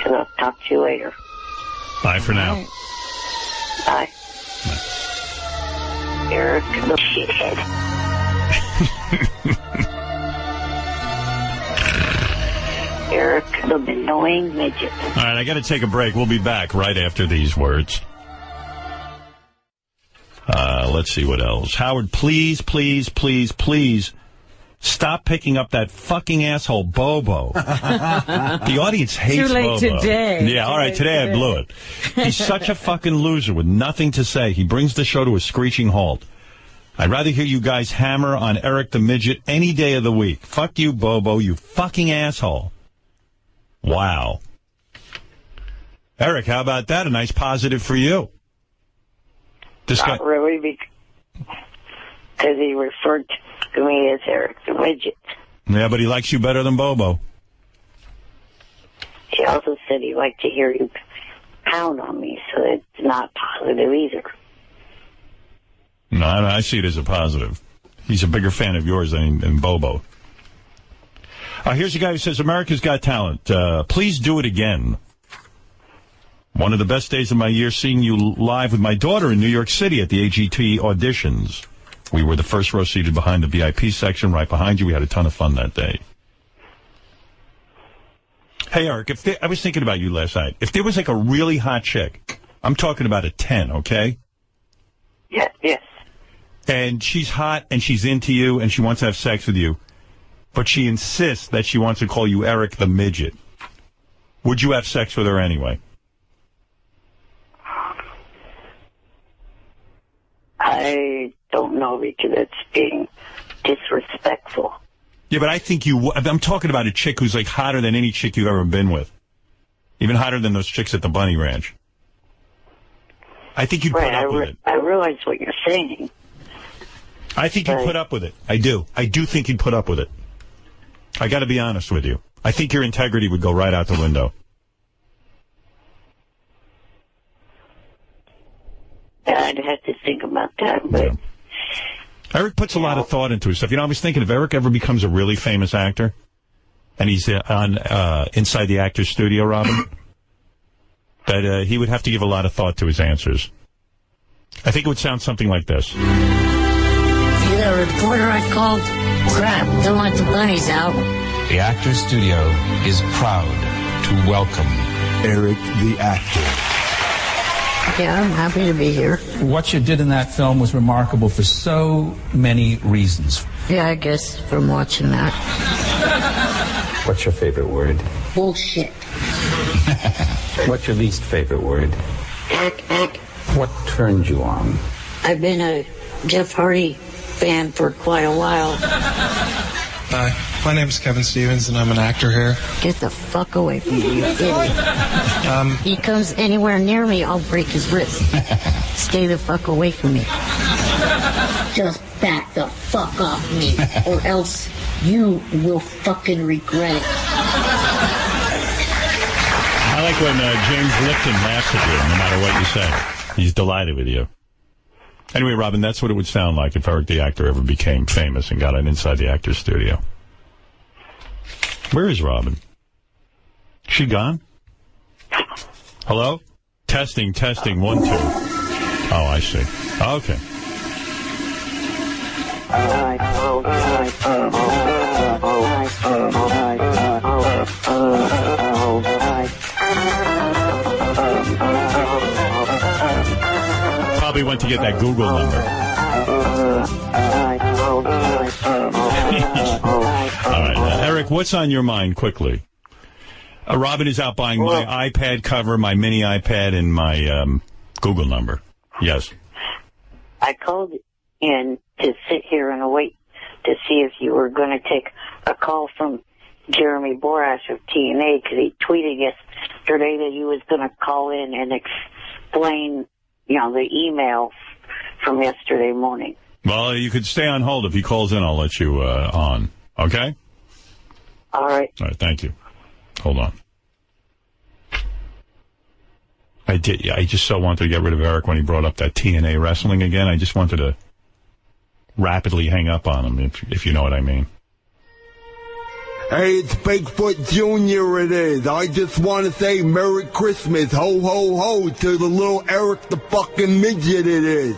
I'll talk to you later. Bye for now. Bye. Eric, the shithead. Eric, the annoying midget. All right, I got to take a break. We'll be back right after these words. Let's see what else. Howard, please, please, please, please stop picking up that fucking asshole Bobo. The audience hates Bobo. Too late today. Yeah, all right, today I blew it. He's such a fucking loser with nothing to say. He brings the show to a screeching halt. I'd rather hear you guys hammer on Eric the Midget any day of the week. Fuck you, Bobo, you fucking asshole. Wow. Eric, how about that? A nice positive for you. Not really, because he referred to me as Eric the Midget. Yeah, but he likes you better than Bobo. He also said he liked to hear you pound on me, so it's not positive either. No, I see it as a positive. He's a bigger fan of yours than Bobo. Here's a guy who says, America's Got Talent. Please do it again. One of the best days of my year seeing you live with my daughter in New York City at the AGT auditions. We were the first row seated behind the VIP section, right behind you. We had a ton of fun that day. Hey, Eric, I was thinking about you last night. If there was like a really hot chick, I'm talking about a 10, okay? Yes. And she's hot and she's into you and she wants to have sex with you, but she insists that she wants to call you Eric the Midget. Would you have sex with her anyway? I don't know, because it's being disrespectful. Yeah, but I think I'm talking about a chick who's like hotter than any chick you've ever been with. Even hotter than those chicks at the Bunny Ranch. I think you'd put up with it. I realize what you're saying. I think you'd put up with it. I do. I do think you'd put up with it. I got to be honest with you. I think your integrity would go right out the window. I'd have to think about that, but... Yeah. Eric puts a lot of thought into his stuff. You know, I was thinking if Eric ever becomes a really famous actor, and he's on Inside the Actor's Studio, Robin, that he would have to give a lot of thought to his answers. I think it would sound something like this. See that reporter I called? Crap, don't let the bunnies out. The Actors Studio is proud to welcome Eric the Actor. Yeah, I'm happy to be here. What you did in that film was remarkable for so many reasons. Yeah, I guess from watching that. What's your favorite word? Bullshit. What's your least favorite word? Ack. What turned you on? I've been a Jeff Hardy fan for quite a while. Hi, my name's Kevin Stevens, and I'm an actor here. Get the fuck away from me, you idiot. He comes anywhere near me, I'll break his wrist. Stay the fuck away from me. Just back the fuck off me, or else you will fucking regret it. I like when James Lipton laughs at you, no matter what you say. He's delighted with you. Anyway, Robin, that's what it would sound like if Eric the Actor ever became famous and got on Inside the Actor's Studio. Where is Robin? She gone? Hello? Testing, 1, 2. Oh, I see. Okay. Probably went to get that Google number. All right, Eric, what's on your mind quickly? Robin is out buying my iPad cover, my mini iPad, and my Google number. Yes. I called in to sit here and wait to see if you were going to take a call from Jeremy Borash of TNA, because he tweeted yesterday that he was going to call in and explain, the email from yesterday morning. Well, you could stay on hold. If he calls in, I'll let you on. Okay? All right. All right, thank you. Hold on. I just so wanted to get rid of Eric when he brought up that TNA wrestling again. I just wanted to rapidly hang up on him, if you know what I mean. Hey, it's Bigfoot Jr. it is. I just want to say Merry Christmas, ho, ho, ho, to the little Eric the fucking midget it is.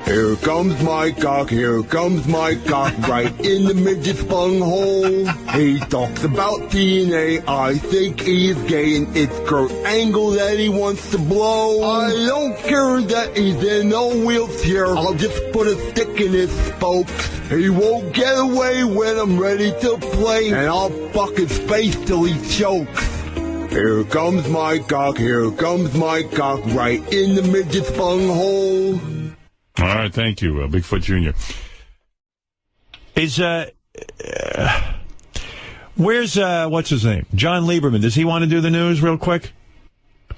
Here comes my cock, right in the midget's bunghole. He talks about TNA, I think he's gay, and it's Kurt Angle that he wants to blow. I don't care that he's in a wheelchair, I'll just put a stick in his spokes. He won't get away when I'm ready to play, and I'll fuck his face till he chokes. Here comes my cock, right in the midget's bunghole. All right, thank you, Bigfoot Jr. Where's, what's his name? John Lieberman. Does he want to do the news real quick?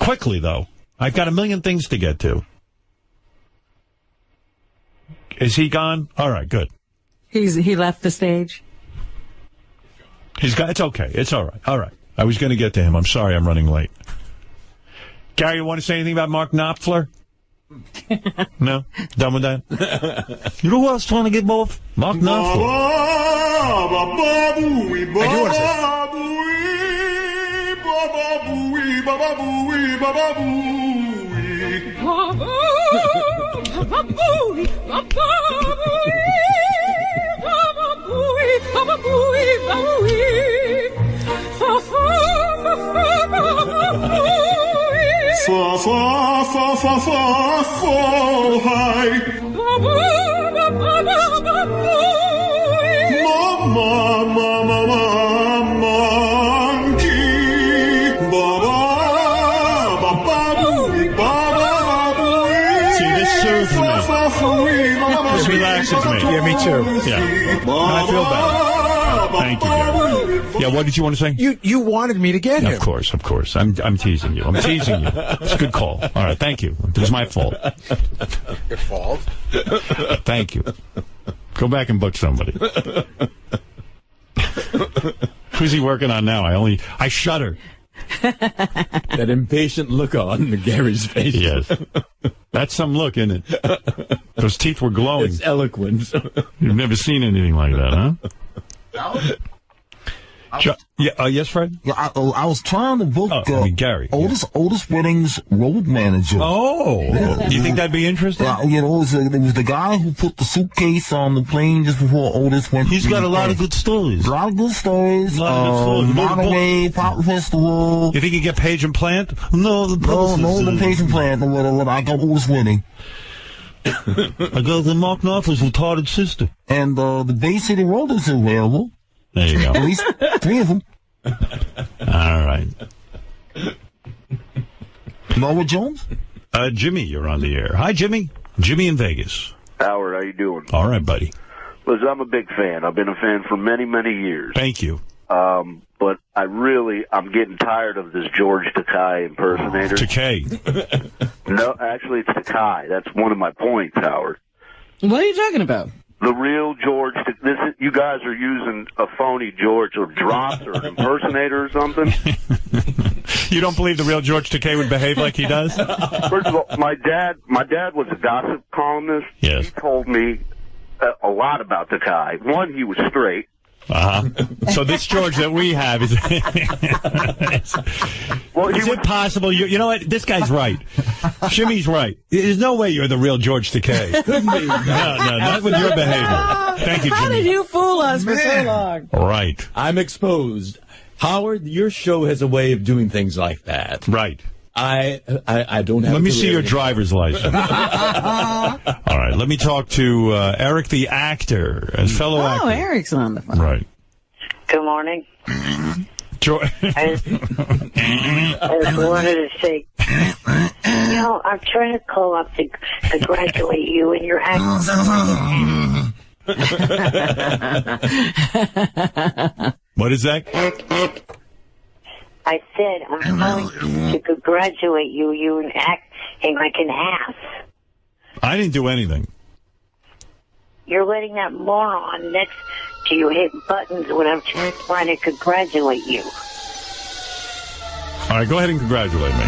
Quickly, though. I've got a million things to get to. Is he gone? All right, good. He left the stage? It's okay. It's all right. All right. I was going to get to him. I'm sorry I'm running late. Gary, you want to say anything about Mark Knopfler? No? Done with that? You know who I was trying to get both? Mark Knopfler. I do want This relaxes me. Yeah, me too. Yeah. I feel better. Thank you, Gary. Yeah, what did you want to say? You wanted me to get him. Of course. I'm teasing you. It's a good call. All right, thank you. It was my fault. Your fault? Thank you. Go back and book somebody. Who's he working on now? I shudder. That impatient look on Gary's face. Yes. That's some look, isn't it? Those teeth were glowing. It's eloquent. You've never seen anything like that, huh? Yes, Fred? Yeah, I was trying to book Gary. Otis Redding's road manager. Oh. You think that'd be interesting? It was the guy who put the suitcase on the plane just before Otis went. He's got a lot of good stories. A lot of good stories. Monterey Pop Festival. You think you get Page and Plant? No, the Page and Plant. I got Otis Redding. I got the Mark Knopfler's retarded sister. And the Bay City Road is available. There you go. At least 3 of them. All right. Noah Jones? Jimmy, you're on the air. Hi, Jimmy. Jimmy in Vegas. Howard, how you doing? All right, buddy. Listen, I'm a big fan. I've been a fan for many, many years. Thank you. But I'm getting tired of this George Takei impersonator. Takei? No, actually, it's Takei. That's one of my points, Howard. What are you talking about? The real George. You guys are using a phony George or drops or an impersonator or something. You don't believe the real George Takei would behave like he does? First of all, my dad was a gossip columnist. Yes. He told me a lot about Takei. One, he was straight. So this George that we have is... Is it possible? You know what? This guy's right. Jimmy's right. There's no way you're the real George Takei. Couldn't be. No, not with your behavior. Thank you, Jimmy. How did you fool us for so long? Right. I'm exposed. Howard, your show has a way of doing things like that. Right. I don't have. Let me see your driver's license. All right. Let me talk to Eric the actor, a fellow actor. Oh, Eric's on the phone. Right. Good morning. I just wanted to say, I'm trying to call up to congratulate you and your acting. What is that? I said I'm going to congratulate you. You and acting like an ass. I didn't do anything. You're letting that moron next to you hit buttons when I'm trying to congratulate you. All right, go ahead and congratulate me.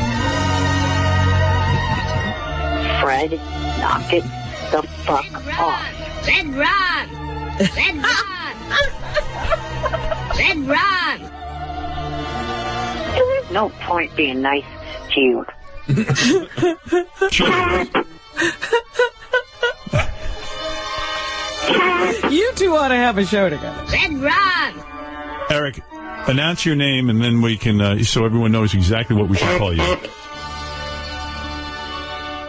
Fred, knock it the fuck off. Red Ron! Red Ron! Red Ron! There's no point being nice to you. You two ought to have a show together. Red Ron! Eric, announce your name, and then we can, so everyone knows exactly what we should call you.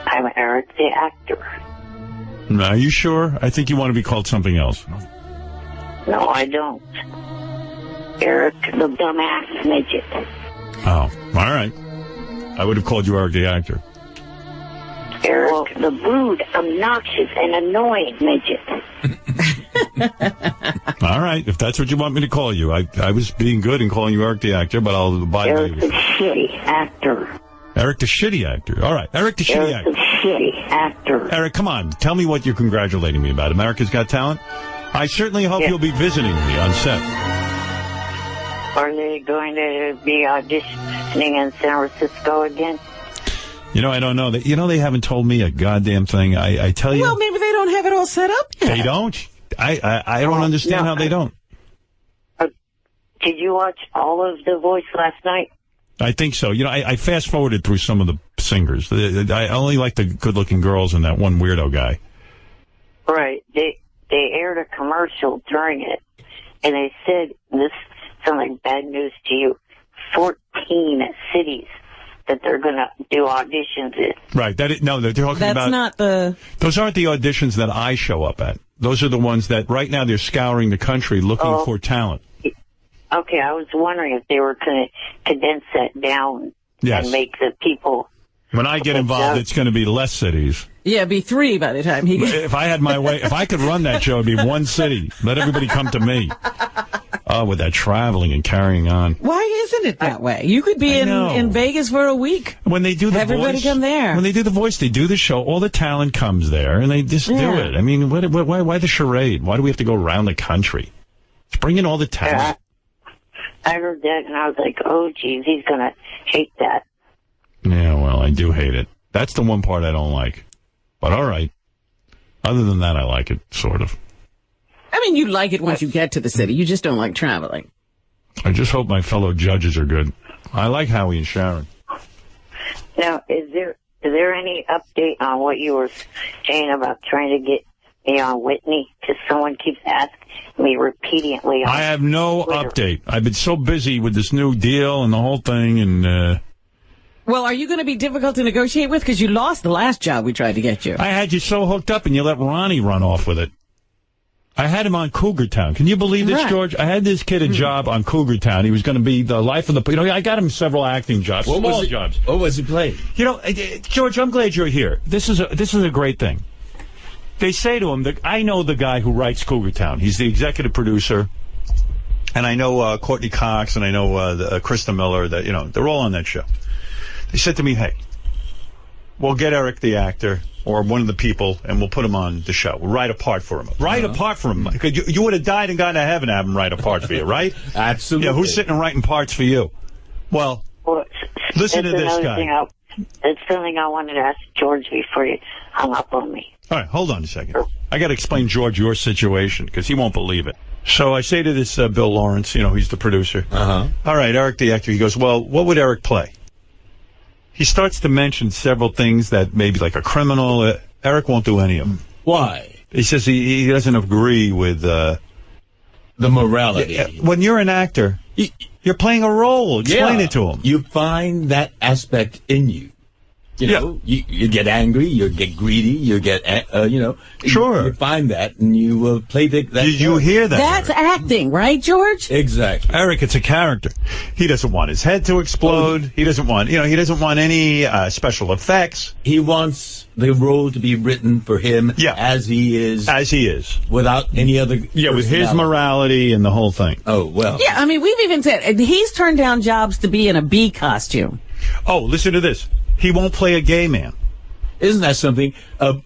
I'm Eric the actor. Are you sure? I think you want to be called something else. No, I don't. Eric the dumbass midget. Oh, all right. I would have called you Eric the actor. Eric the rude, obnoxious, and annoying midget. All right, if that's what you want me to call you. I was being good in calling you Eric the actor, but I'll abide by you. Eric the shitty actor. Eric the shitty actor. All right, Eric the shitty actor. Eric the shitty actor. Eric, come on. Tell me what you're congratulating me about. America's Got Talent? I certainly hope you'll be visiting me on set. Are they going to be auditioning in San Francisco again? You know, I don't know. They haven't told me a goddamn thing. I tell you. Well, maybe they don't have it all set up yet. They don't? I don't understand how they don't. Did you watch all of The Voice last night? I think so. You know, I fast-forwarded through some of the singers. I only like the good-looking girls and that one weirdo guy. Right. They aired a commercial during it, and they said, this sounds like bad news to you, 14 cities that they're going to do auditions in. Right. They're talking That's about... not the... Those aren't the auditions that I show up at. Those are the ones that right now they're scouring the country looking for talent. Okay, I was wondering if they were going to condense that down and make the people... When I get involved, it's going to be less cities. Yeah, be 3 by the time he gets... If I had my way, if I could run that show, it'd be 1 city. Let everybody come to me. Oh, with that traveling and carrying on. Why isn't it that way? You could be in Vegas for a week. When they do the Everybody voice, come there. When they do the voice, they do the show. All the talent comes there, and they just do it. I mean, why the charade? Why do we have to go around the country? Let's bring in all the talent. I heard that and I was like, oh, geez, he's going to hate that. Yeah, well, I do hate it. That's the one part I don't like. But all right. Other than that, I like it, sort of. I mean, you like it once you get to the city. You just don't like traveling. I just hope my fellow judges are good. I like Howie and Sharon. Now, is there any update on what you were saying about trying to get me on Whitney? Because someone keeps asking me repeatedly. I have no update. I've been so busy with this new deal and the whole thing, and well, are you going to be difficult to negotiate with? Because you lost the last job we tried to get you. I had you so hooked up, and you let Ronnie run off with it. I had him on Cougar Town. Can you believe this, George? I had this kid a job on Cougar Town. He was going to be the life of the... I got him several acting jobs, small jobs. What was he playing? George, I'm glad you're here. This is a great thing. They say to him, I know the guy who writes Cougar Town. He's the executive producer. And I know Courtney Cox, and I know Krista Miller. They're all on that show. They said to me, hey, we'll get Eric the actor or one of the people, and we'll put him on the show. We'll write a part for him. Write a part for him. You would have died and gone to heaven to have him write a part for you, right? Absolutely. Yeah, who's sitting and writing parts for you? Well, listen to this guy. It's something I wanted to ask George before you hung up on me. All right, hold on a second. I got to explain George your situation because he won't believe it. So I say to this Bill Lawrence, he's the producer. All right, Eric the actor. He goes, well, what would Eric play? He starts to mention several things that maybe like a criminal. Eric won't do any of them. Why? He says he doesn't agree with the morality. When you're an actor, you're playing a role. Explain it to him. You find that aspect in you. You get angry, you get greedy, you get, Sure. You find that, and you play that. Did you hear that? That's acting, right, George? Exactly. Eric, it's a character. He doesn't want his head to explode. He doesn't want, he doesn't want any special effects. He wants the role to be written for him as he is. As he is. Without any other with his morality and the whole thing. Oh, well. Yeah, I mean, we've even said he's turned down jobs to be in a bee costume. Oh, listen to this. He won't play a gay man. Isn't that something?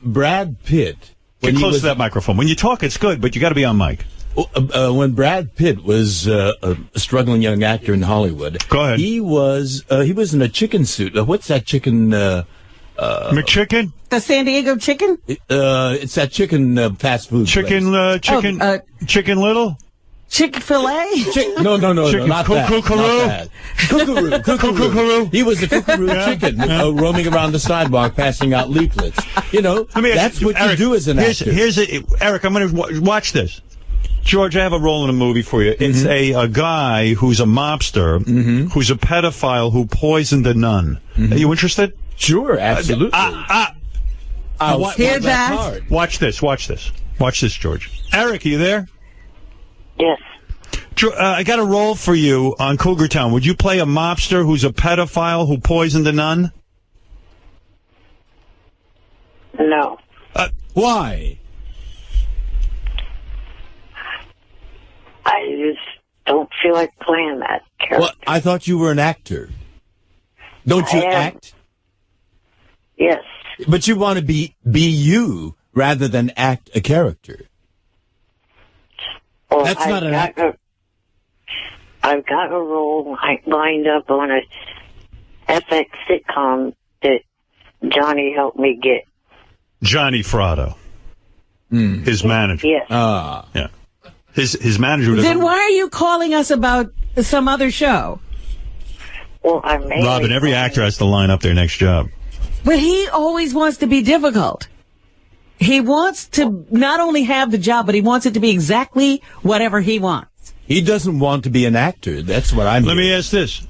Brad Pitt. Get close to that microphone. When you talk, it's good, but you got to be on mic. When Brad Pitt was a struggling young actor in Hollywood, go ahead. He was in a chicken suit. What's that chicken? McChicken? The San Diego chicken? It's that chicken fast food. Chicken Little? Chick-fil-A? No, not that. Kookaroo. He was a kookaroo chicken roaming around the sidewalk, passing out leaflets. That's what you do as an actor. Eric, I'm going to watch this. George, I have a role in a movie for you. It's a guy who's a mobster, who's a pedophile who poisoned a nun. Are you interested? Sure, absolutely. I'll hear that. Watch this, George. Eric, are you there? Yes. I got a role for you on Cougar Town. Would you play a mobster who's a pedophile who poisoned a nun? No. Why? I just don't feel like playing that character. Well, I thought you were an actor. Don't you act? Yes. But you want to be you rather than act a character. Well, that's not an actor. I've got a role lined up on a FX sitcom that Johnny helped me get. Johnny Fratto. His manager. Yes. Yeah. His manager. Then why are you calling us about some other show? Well, I'm Robin, every actor has to line up their next job. But he always wants to be difficult. He wants to not only have the job, but he wants it to be exactly whatever he wants. He doesn't want to be an actor. That's what I'm. Let me ask this: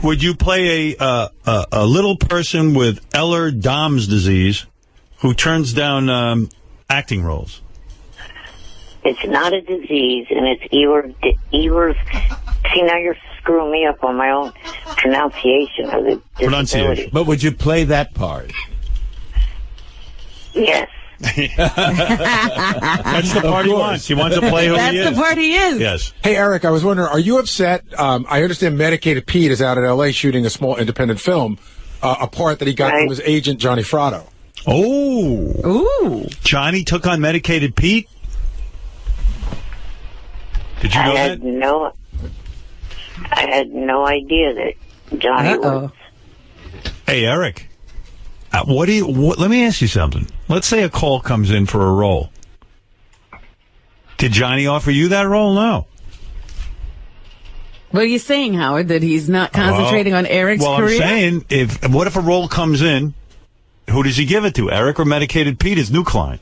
would you play a little person with Ehlers-Danlos disease who turns down acting roles? It's not a disease, and it's Ehlers. See, now you're screwing me up on my own pronunciation of the disability. But would you play that part? Yes. That's the part he wants. He wants to play who he is. That's the part he is. Yes. Hey, Eric, I was wondering, are you upset? I understand Medicated Pete is out in L.A. shooting a small independent film, a part that he got from his agent, Johnny Fratto. Ooh. Johnny took on Medicated Pete? Did you know that? No. I had no idea that Johnny was. Hey, Eric. Let me ask you something. Let's say a call comes in for a role. Did Johnny offer you that role? No. What are you saying, Howard, that he's not concentrating on Eric's career? Well, I'm saying, what if a role comes in, who does he give it to, Eric or Medicated Pete, his new client?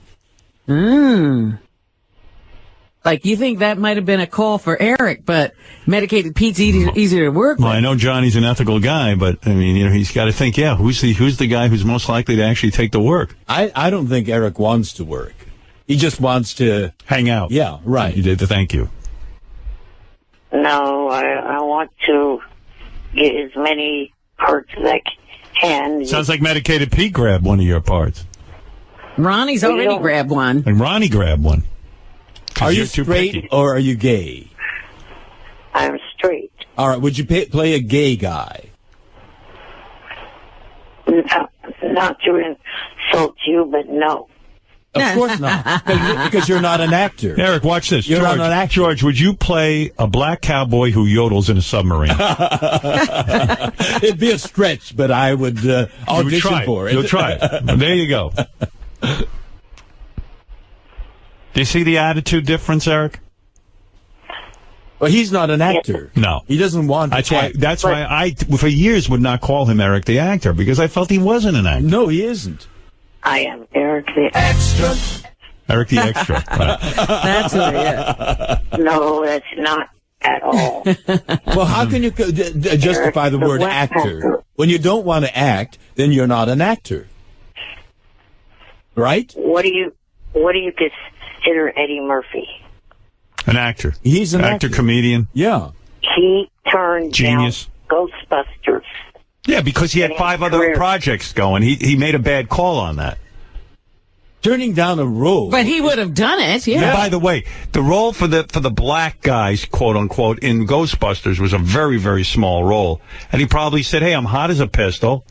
Like, you think that might have been a call for Eric, but Medicated Pete's easier to work with. Well, I know Johnny's an ethical guy, but, I mean, he's got to think, who's the guy who's most likely to actually take the work? I don't think Eric wants to work. He just wants to... hang out. Yeah, right. You did the thank you. No, I want to get as many parts as I can. Sounds like Medicated Pete grabbed one of your parts. Ronnie's already grabbed one. And Ronnie grabbed one. Are you straight or are you gay? I'm straight. All right. Would you play a gay guy? No, not to insult you, but no. Of course not. Because you're not an actor. Eric, watch this. You're not an actor. George, would you play a black cowboy who yodels in a submarine? It'd be a stretch, but I would audition for it. You'll try it. There you go. Do you see the attitude difference, Eric? Well, he's not an actor. No. He doesn't want to act. That's why I, for years, would not call him Eric the actor, because I felt he wasn't an actor. No, he isn't. I am Eric the extra. Eric the extra. Right. That's who he is. No, that's not at all. Well, how can you justify the word actor? When you don't want to act, then you're not an actor. Right? What do you consider Eddie Murphy? An actor. He's an actor. Comedian. Yeah. He turned Genius. down Ghostbusters. Yeah, because he had 5 other projects going. He made a bad call on that. Turning down a role. But he would have done it, yeah. And by the way, the role for the black guys, quote unquote, in Ghostbusters was a very, very small role. And he probably said, hey, I'm hot as a pistol.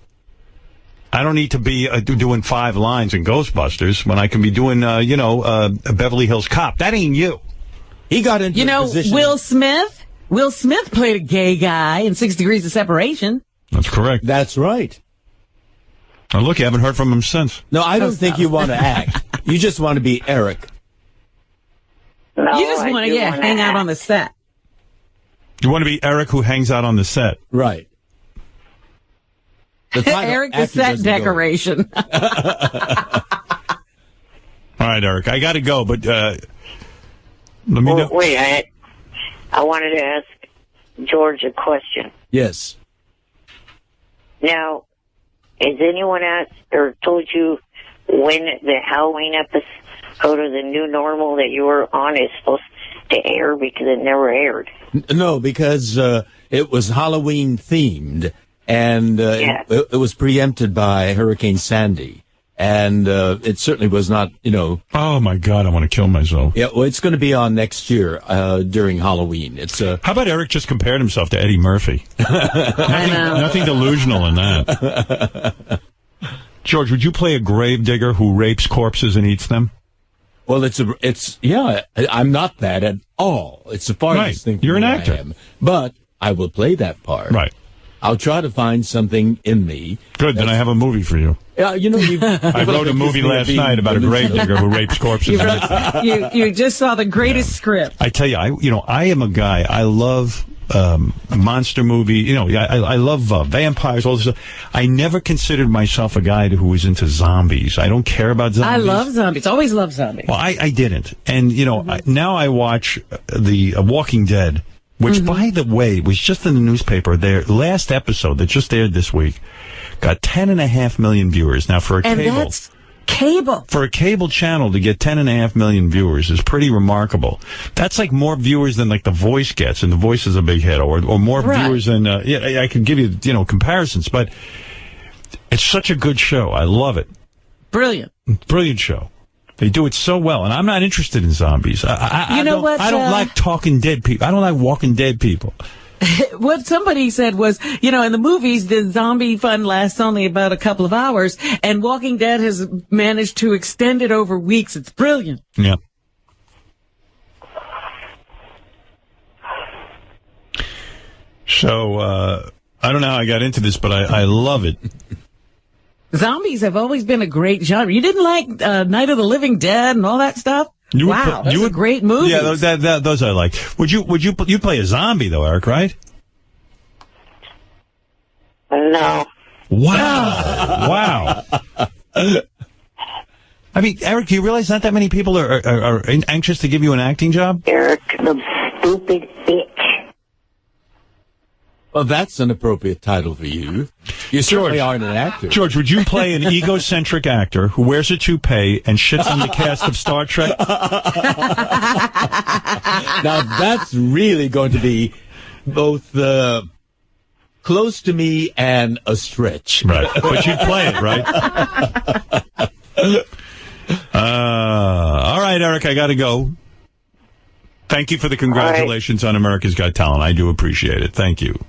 I don't need to be doing 5 lines in Ghostbusters when I can be doing, a Beverly Hills Cop. That ain't you. He got into a position. Will Smith played a gay guy in 6 Degrees of Separation. That's correct. That's right. Oh, look, you haven't heard from him since. No, I don't think you want to act. You just want to be Eric. No, you just want to, hang out on the set. You want to be Eric who hangs out on the set. Right. Eric the set decoration. All right, Eric, I got to go, but let me know. Wait, I wanted to ask George a question. Yes. Now, has anyone asked or told you when the Halloween episode of The New Normal that you were on is supposed to air, because it never aired? No, because it was Halloween themed, and it was preempted by Hurricane Sandy. And it certainly was not, Oh, my God, I want to kill myself. Yeah, well, it's going to be on next year during Halloween. How about Eric just compared himself to Eddie Murphy? Nothing delusional in that. George, would you play a gravedigger who rapes corpses and eats them? Well, I'm not that at all. It's the farthest thing. You're an actor. I am. But I will play that part. Right. I'll try to find something in me. Good, then I have a movie for you. I wrote a movie last night about a gravedigger who rapes corpses. You just saw the greatest script. I tell you, I am a guy. I love monster movie. I love vampires. All this stuff. I never considered myself a guy who was into zombies. I don't care about zombies. I love zombies. Always loved zombies. Well, I didn't, and now I watch the Walking Dead. Which, by the way, was just in the newspaper. Their last episode that just aired this week got 10.5 million viewers. Now, for a cable, that's cable. For a cable channel to get 10.5 million viewers is pretty remarkable. That's like more viewers than like The Voice gets, and The Voice is a big hit, or more viewers than. I could give you comparisons, but it's such a good show. I love it. Brilliant show. They do it so well, and I'm not interested in zombies. I don't like talking dead people. I don't like walking dead people. What somebody said was, in the movies, the zombie fun lasts only about a couple of hours, and Walking Dead has managed to extend it over weeks. It's brilliant. Yeah. So, I don't know how I got into this, but I love it. Zombies have always been a great genre. You didn't like Night of the Living Dead and all that stuff? Wow, those are great movies. Yeah, those I like. Would you play a zombie though, Eric? Right? No. Wow. I mean, Eric, do you realize not that many people are anxious to give you an acting job? Eric, the stupid bitch. Well, that's an appropriate title for you. You certainly aren't an actor. George, would you play an egocentric actor who wears a toupee and shits on the cast of Star Trek? Now, that's really going to be both close to me and a stretch. Right. But you'd play it, right? All right, Eric, I got to go. Thank you for the congratulations on America's Got Talent. I do appreciate it. Thank you.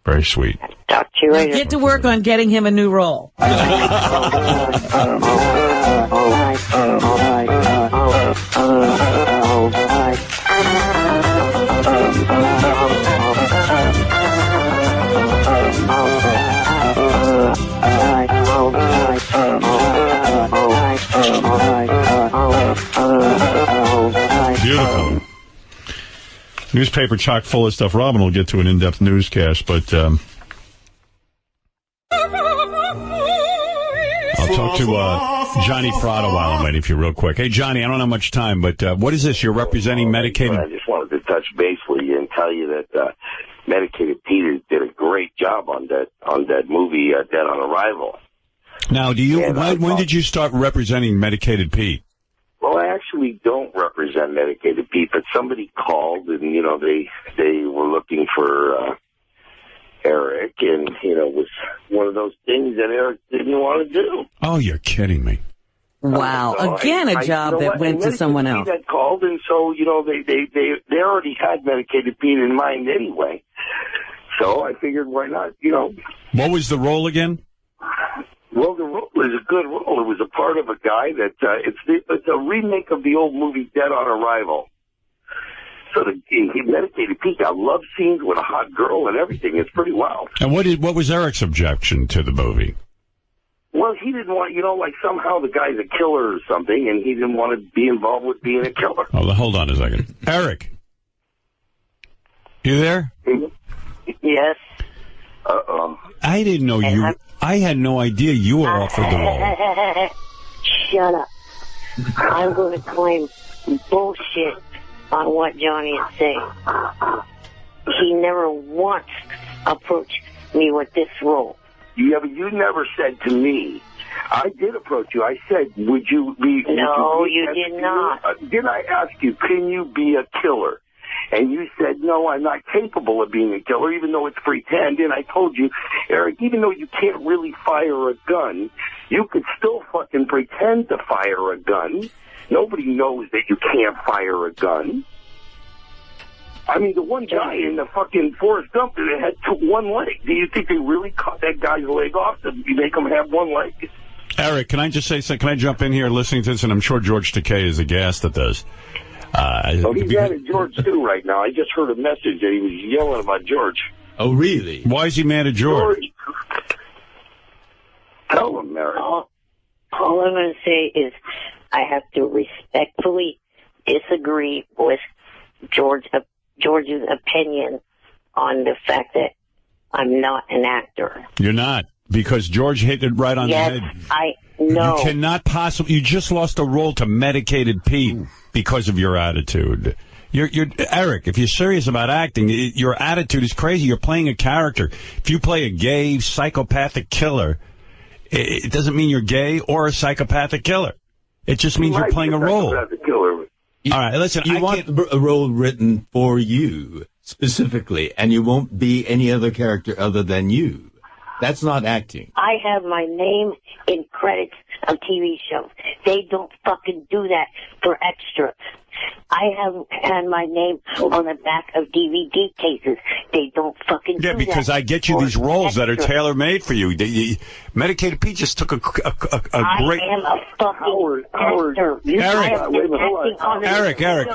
Very sweet. Talk to you later. Get to work on getting him a new role. Beautiful. Newspaper chock full of stuff. Robin will get to an in-depth newscast, but I'll talk to Johnny Prado while I'm waiting for you real quick. Hey, Johnny, I don't have much time, but what is this? You're representing medicated... I just wanted to touch base with you and tell you that Medicated Pete did a great job on that movie, Dead on Arrival. Now, when did you start representing Medicated Pete? Well, I actually don't represent Medicated Pete, but somebody called and, they were looking for Eric, and, it was one of those things that Eric didn't want to do. Oh, you're kidding me. Wow. So again, a job that went to someone else. That called, and so, they already had Medicated Pete in mind anyway. So I figured, why not, What was the role again? Well, the role is a good role. It was a part of a guy that it's a remake of the old movie Dead on Arrival. So he Medicated Pete got love scenes with a hot girl and everything. It's pretty wild. And what was Eric's objection to the movie? Well, he didn't want, like somehow the guy's a killer or something, and he didn't want to be involved with being a killer. Oh, hold on a second, Eric. You there? Yes. I didn't know you. I had no idea you were offered the role. Shut up. I'm going to claim bullshit on what Johnny is saying. He never once approached me with this role. Yeah, but you never said to me. I did approach you. I said, would you be... No, you did not. Did I ask you, can you be a killer? And you said, no, I'm not capable of being a killer, even though it's pretend. And I told you, Eric, even though you can't really fire a gun, you could still fucking pretend to fire a gun. Nobody knows that you can't fire a gun. I mean, the one guy in the fucking Forrest Gump that had one leg. Do you think they really cut that guy's leg off to make him have one leg? Eric, can I just say something? Can I jump in here listening to this? And I'm sure George Takei is aghast at this. He's mad at George, too, right now. I just heard a message that he was yelling about George. Oh, really? Why is he mad at George? Tell him, Mary. All I'm going to say is I have to respectfully disagree with George's opinion on the fact that I'm not an actor. You're not, because George hit it right on the head. I know. You cannot possibly. You just lost a role to Medicated Pete because of your attitude. You're Eric, if you're serious about acting, your attitude is crazy. You're playing a character. If you play a gay, psychopathic killer, it doesn't mean you're gay or a psychopathic killer. It just means you're playing a role. All right, listen. You want a role written for you specifically, and you won't be any other character other than you. That's not acting. I have my name in credits of TV shows. They don't fucking do that for extras. I have had my name on the back of DVD cases. They don't fucking do that. Yeah, because I get you these roles that are tailor-made for you. Medicated Pete just took a great... I am a fucking actor. Eric, Eric.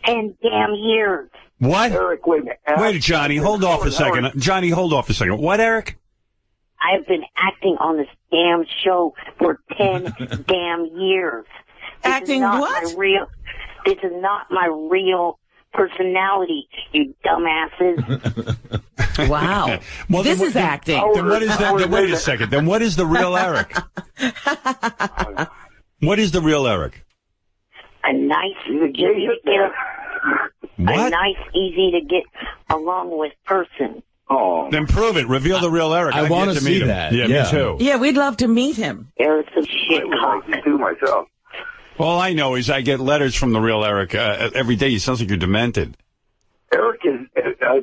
10 damn years. What? Eric, wait a minute. Wait, Johnny, hold off a second. Johnny, hold off a second. What, Eric? I've been acting on this damn show for 10 damn years. Acting what? This is not my real personality, you dumbasses. Wow. Well, this is acting. Then what is that? Wait a second. Then what is the real Eric? What is the real Eric? A nice, easy to get along with person. Oh. Then prove it. Reveal the real Eric. I want to see him. that. Yeah, me too. Yeah, we'd love to meet him. Eric's a shit cock. I do myself. All I know is I get letters from the real Eric every day. He sounds like you're demented. Eric is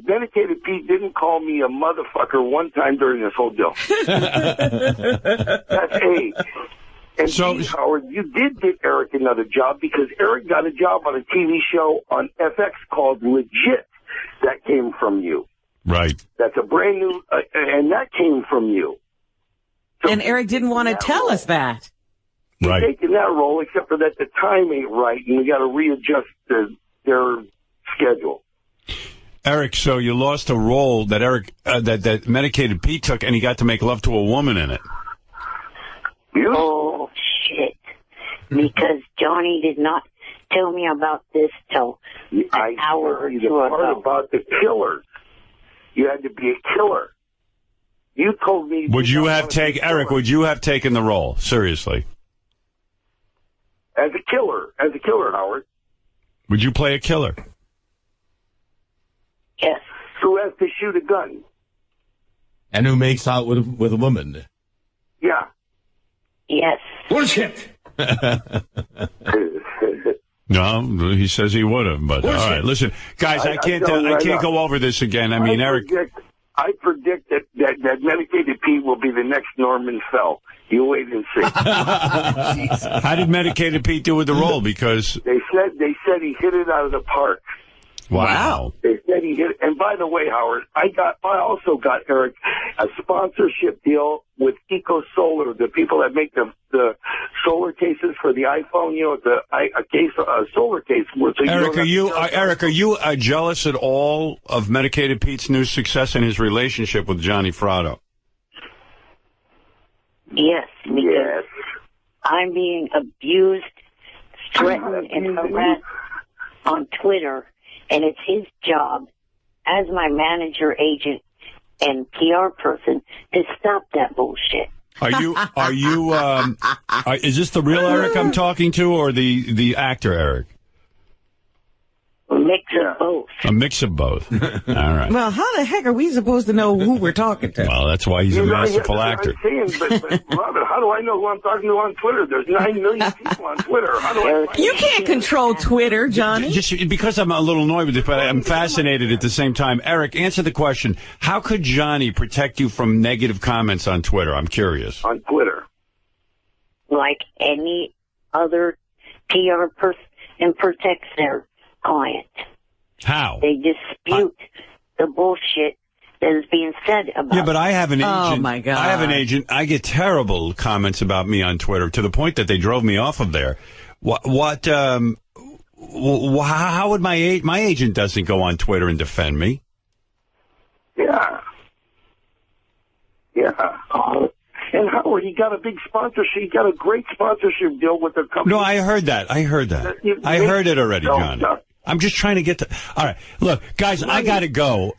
dedicated. Pete didn't call me a motherfucker one time during this whole deal. That's A. And so, B, Howard, you did get Eric another job because Eric got a job on a TV show on FX called Legit. That came from you. Right. That's a brand new, and that came from you. So and Eric didn't want to tell us that. Right. Taking that role, except for that the time ain't right, and we got to readjust their schedule. Eric, so you lost a role that that Medicated Pete took, and he got to make love to a woman in it. Oh, shit. Because Johnny did not tell me about this till an hour or two ago. Part about the killers. You had to be a killer. You told me... Would you have taken the role? Seriously. As a killer, Howard. Would you play a killer? Yes. Who has to shoot a gun? And who makes out with a woman? Yeah. Yes. Bullshit. No, he says he would have, but all right. Listen, guys, I can't go over this again. I mean, Eric. I predict that Medicated Pete will be the next Norman Fell. You wait and see. How did Medicated Pete do with the role? Because they said he hit it out of the park. Wow. They said he hit it. And by the way, Howard, I also got Eric a sponsorship deal with Eco Solar, the people that make the solar cases for the iPhone. You know, a solar case. So Eric, are you jealous at all of Medicated Pete's new success and his relationship with Johnny Fratto? Yes, because I'm being abused, threatened, and harassed on Twitter, and it's his job as my manager, agent, and PR person to stop that bullshit. Is this the real Eric I'm talking to, or the actor Eric? A mix of both. A mix of both. All right. Well, how the heck are we supposed to know who we're talking to? Well, that's why he's a masterful actor. I'm saying, but Robert, how do I know who I'm talking to on Twitter? There's 9 million people on Twitter. How do I? You can't control Twitter, Johnny. Just because I'm a little annoyed with it, but I'm fascinated at the same time. Eric, answer the question. How could Johnny protect you from negative comments on Twitter? I'm curious. On Twitter. Like any other PR person protects their client. How? They dispute the bullshit that is being said about. Yeah, but I have an agent. Oh my God! I have an agent. I get terrible comments about me on Twitter to the point that they drove me off of there. How would my agent doesn't go on Twitter and defend me? Yeah. And Howard, he got a big sponsorship. He got a great sponsorship deal with the company. No, I heard that. I heard it already, Johnny. I'm just trying to get to... All right. Look, guys, I got to go.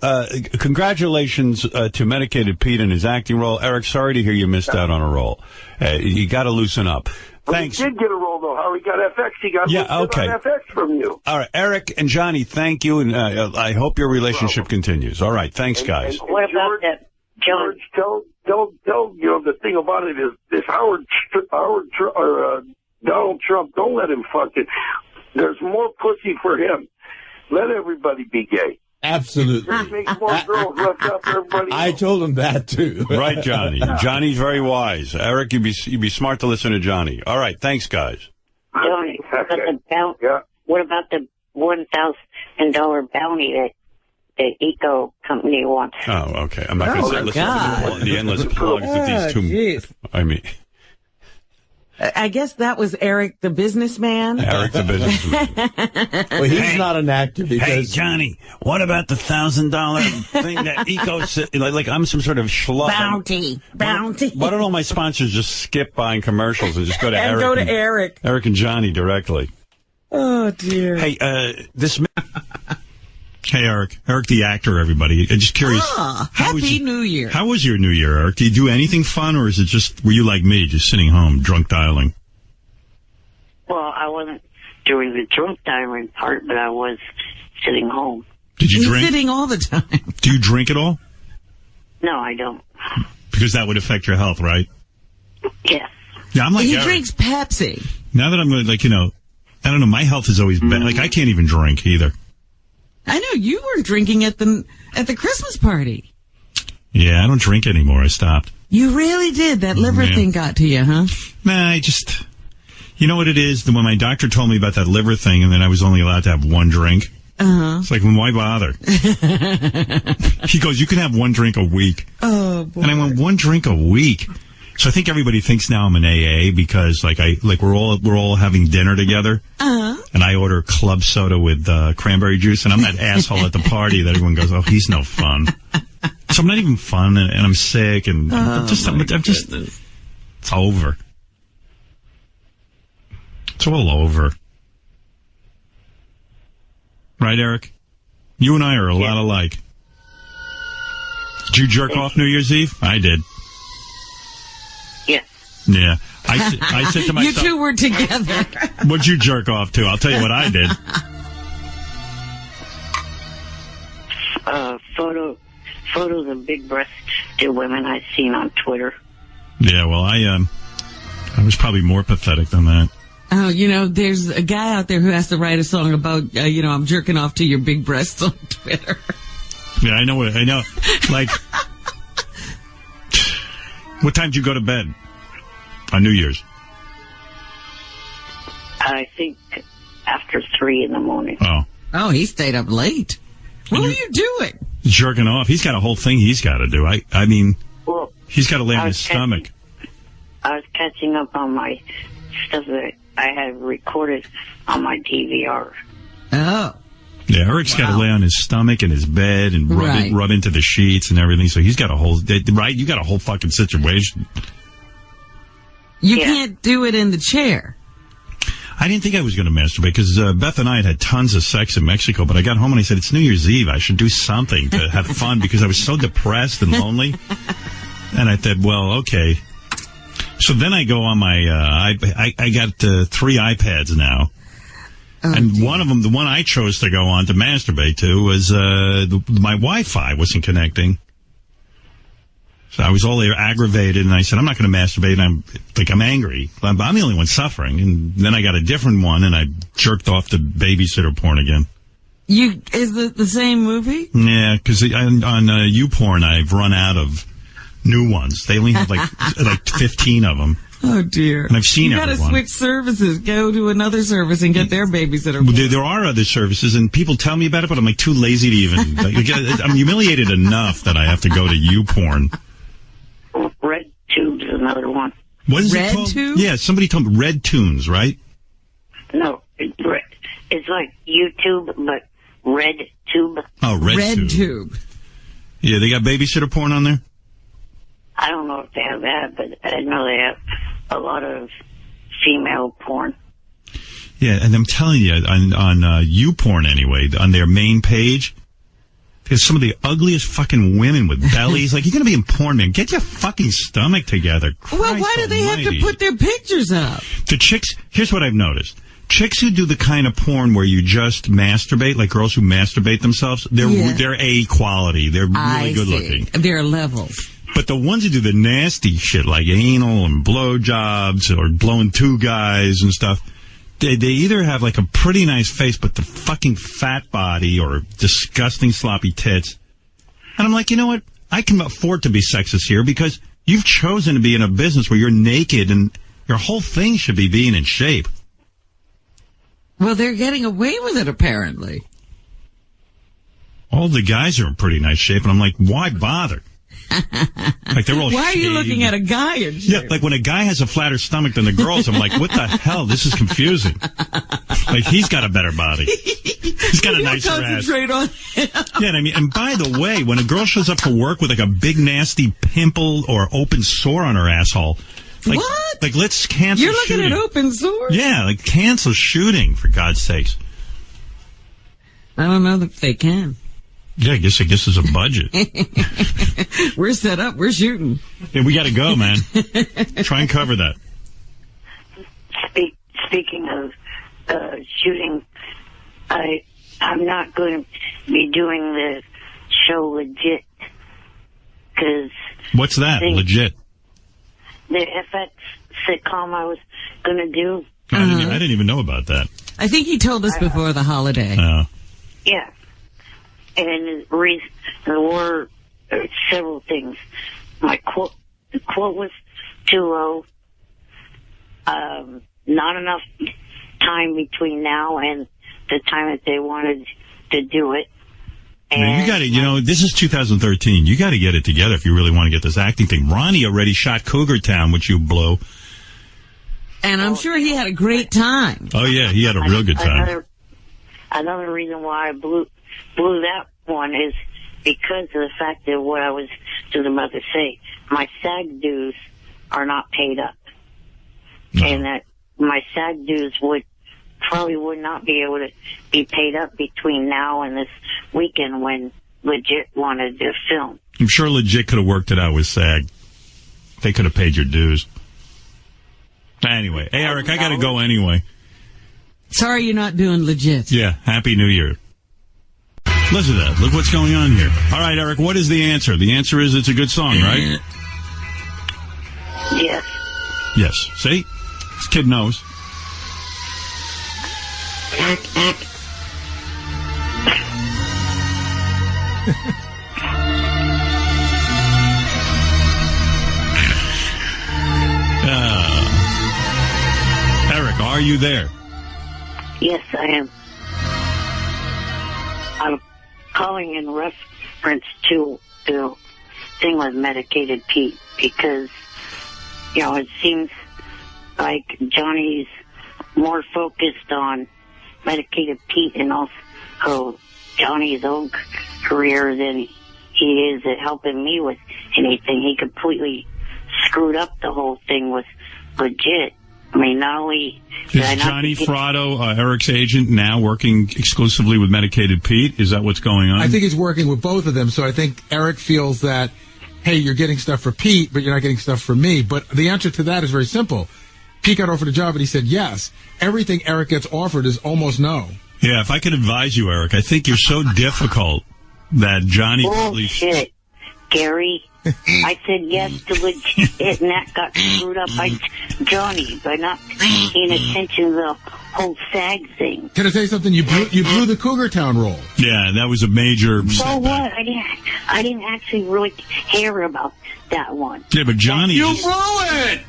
Congratulations to Medicated Pete and his acting role. Eric, sorry to hear you missed out on a role. You got to loosen up. Thanks. He did get a role, though. How he got FX. He got on FX from you. All right. Eric and Johnny, thank you, and I hope your relationship continues. All right. Thanks, guys. And what about that, George? Tell the thing about it is this Donald Trump, don't let him fuck it. There's more pussy for him. Let everybody be gay. Absolutely. It makes more girls left out for everybody else. I told him that, too. Right, Johnny. Johnny's very wise. Eric, you'd be smart to listen to Johnny. All right. Thanks, guys. Johnny, what about the $1,000 bounty that the Eco company wants? Oh, okay. I'm not going to listen to the endless plugs that these two... Geez. I mean... I guess that was Eric the businessman. Eric the businessman. Well, he's not an actor because... Hey, Johnny, what about the $1,000 thing that like I'm some sort of schluck. Bounty. Why don't all my sponsors just skip buying commercials and just go to And Eric? go to Eric. Eric and Johnny directly. Oh, dear. Hey, Hey, Eric. Eric the actor, everybody. I'm just curious. Happy New Year. How was your New Year, Eric? Did you do anything fun, or is it just, were you like me, just sitting home, drunk dialing? Well, I wasn't doing the drunk dialing part, but I was sitting home. Did you He's drink? sitting all the time. Do you drink at all? No, I don't. Because that would affect your health, right? Yes. Yeah, I'm like He Eric. drinks Pepsi. Now that I'm going to, like, I don't know, my health is always bad. Like, I can't even drink either. I know you weren't drinking at the Christmas party. Yeah, I don't drink anymore. I stopped. You really did. That liver thing got to you, huh? Nah, you know what it is? When my doctor told me about that liver thing and then I was only allowed to have one drink. Uh-huh. It's like, well, why bother? He goes, you can have one drink a week. Oh, boy. And I went, one drink a week? So I think everybody thinks now I'm an AA because we're all having dinner together. Uh-huh. And I order club soda with cranberry juice, and I'm that asshole at the party that everyone goes, oh, he's no fun. So I'm not even fun, and I'm sick, and I'm just, it's over. It's all over. Right, Eric? You and I are a lot alike. Did you jerk off New Year's Eve? I did. Yes. Yeah. I said to myself... You two were together. What'd you jerk off to? I'll tell you what I did. Photos of big-breasted women I've seen on Twitter. Yeah, well, I was probably more pathetic than that. Oh, there's a guy out there who has to write a song about, I'm jerking off to your big breasts on Twitter. Yeah, I know. Like, what time did you go to bed on New Year's? I think after 3 in the morning. Oh, he stayed up late. What were you doing? Jerking off. He's got a whole thing he's got to do. I mean, he's got to lay on his stomach. I was catching up on my stuff that I had recorded on my DVR. Oh. Yeah, Eric's got to lay on his stomach in his bed and rub into the sheets and everything. So he's got a whole, right? You got a whole fucking situation. You can't do it in the chair. I didn't think I was going to masturbate because Beth and I had tons of sex in Mexico, but I got home and I said, it's New Year's Eve. I should do something to have fun because I was so depressed and lonely. And I said, well, okay. So then I go on my, I got 3 iPads now. Oh, and dear. One of them, the one I chose to go on to masturbate to was, my Wi-Fi wasn't connecting. So I was all there aggravated, and I said, I'm not going to masturbate. And I'm angry. I'm the only one suffering. And then I got a different one, and I jerked off the babysitter porn again. Is it the same movie? Yeah, because on YouPorn, I've run out of new ones. They only have like 15 of them. Oh, dear. And I've seen everyone. You got to switch services. Go to another service and get their babysitter porn. There are other services, and people tell me about it, but I'm too lazy to even. I'm humiliated enough that I have to go to YouPorn. RedTube's another one. What is it called? RedTube? Yeah, somebody told me RedTunes, right? No, it's like YouTube, but RedTube. Oh, RedTube. Yeah, they got babysitter porn on there? I don't know if they have that, but I know they have a lot of female porn. Yeah, and I'm telling you, on YouPorn anyway, on their main page, there's some of the ugliest fucking women with bellies. Like, you're going to be in porn, man. Get your fucking stomach together. Well, why do they have to put their pictures up? The chicks, here's what I've noticed. Chicks who do the kind of porn where you just masturbate, like girls who masturbate themselves, they're A quality. They're really good looking. There are levels. But the ones who do the nasty shit, like anal and blowjobs or blowing 2 guys and stuff, they either have like a pretty nice face, but the fucking fat body or disgusting sloppy tits. And I'm like, you know what? I can afford to be sexist here because you've chosen to be in a business where you're naked and your whole thing should be being in shape. Well, they're getting away with it, apparently. All the guys are in pretty nice shape, and I'm like, why bother? Like they're all Why are you shaved. looking at a guy in shape? Yeah, like when a guy has a flatter stomach than the girls, I'm like, what the hell? This is confusing. Like he's got a better body. He's got a nicer ass. Concentrate on him. Yeah, and I mean, and by the way, when a girl shows up for work with like a big nasty pimple or open sore on her asshole, like, what? Like let's cancel. You're looking shooting. at open sores? Yeah, like cancel shooting for God's sakes. I don't know if they can. Yeah, I guess there's a budget. We're set up. We're shooting. Yeah, we got to go, man. Try and cover that. Speaking of shooting, I'm not going to be doing the show legit because What's that? Legit. The FX sitcom I was going to do. I didn't even know about that. I think he told us before the holiday. Yeah. And there were several things. The quote was too low. Not enough time between now and the time that they wanted to do it. And you got to, this is 2013. You got to get it together if you really want to get this acting thing. Ronnie already shot Cougar Town, which you blew. And I'm sure he had a great time. Oh, yeah, he had a real good time. Another reason why I blew that one is because of the fact that what I was about to say. My SAG dues are not paid up. No. And that my SAG dues would not be able to be paid up between now and this weekend when Legit wanted to film. I'm sure Legit could have worked it out with SAG. They could have paid your dues. Anyway, hey, Eric, I got to go anyway. Sorry you're not doing Legit. Yeah, Happy New Year. Listen to that. Look what's going on here. All right, Eric, what is the answer? The answer is it's a good song, right? Yes. Yes. See? This kid knows. Eric, are you there? Yes, I am. I'm calling in reference to the thing with Medicated Pete because, it seems like Johnny's more focused on Medicated Pete and also Johnny's own career than he is at helping me with anything. He completely screwed up the whole thing with Legit. I mean, not only... Is Johnny Fratto, Eric's agent, now working exclusively with Medicated Pete? Is that what's going on? I think he's working with both of them, so I think Eric feels that, hey, you're getting stuff for Pete, but you're not getting stuff for me. But the answer to that is very simple. Pete got offered a job, and he said yes. Everything Eric gets offered is almost no. Yeah, if I could advise you, Eric, I think you're so difficult that Johnny... Bullshit, Gary. I said yes to Legit, and that got screwed up by Johnny by not paying attention to the whole SAG thing. Can I say something? You blew the Cougar Town role. Yeah, that was a major... So what? I didn't actually really care about that one. Yeah, but Johnny... You blew it!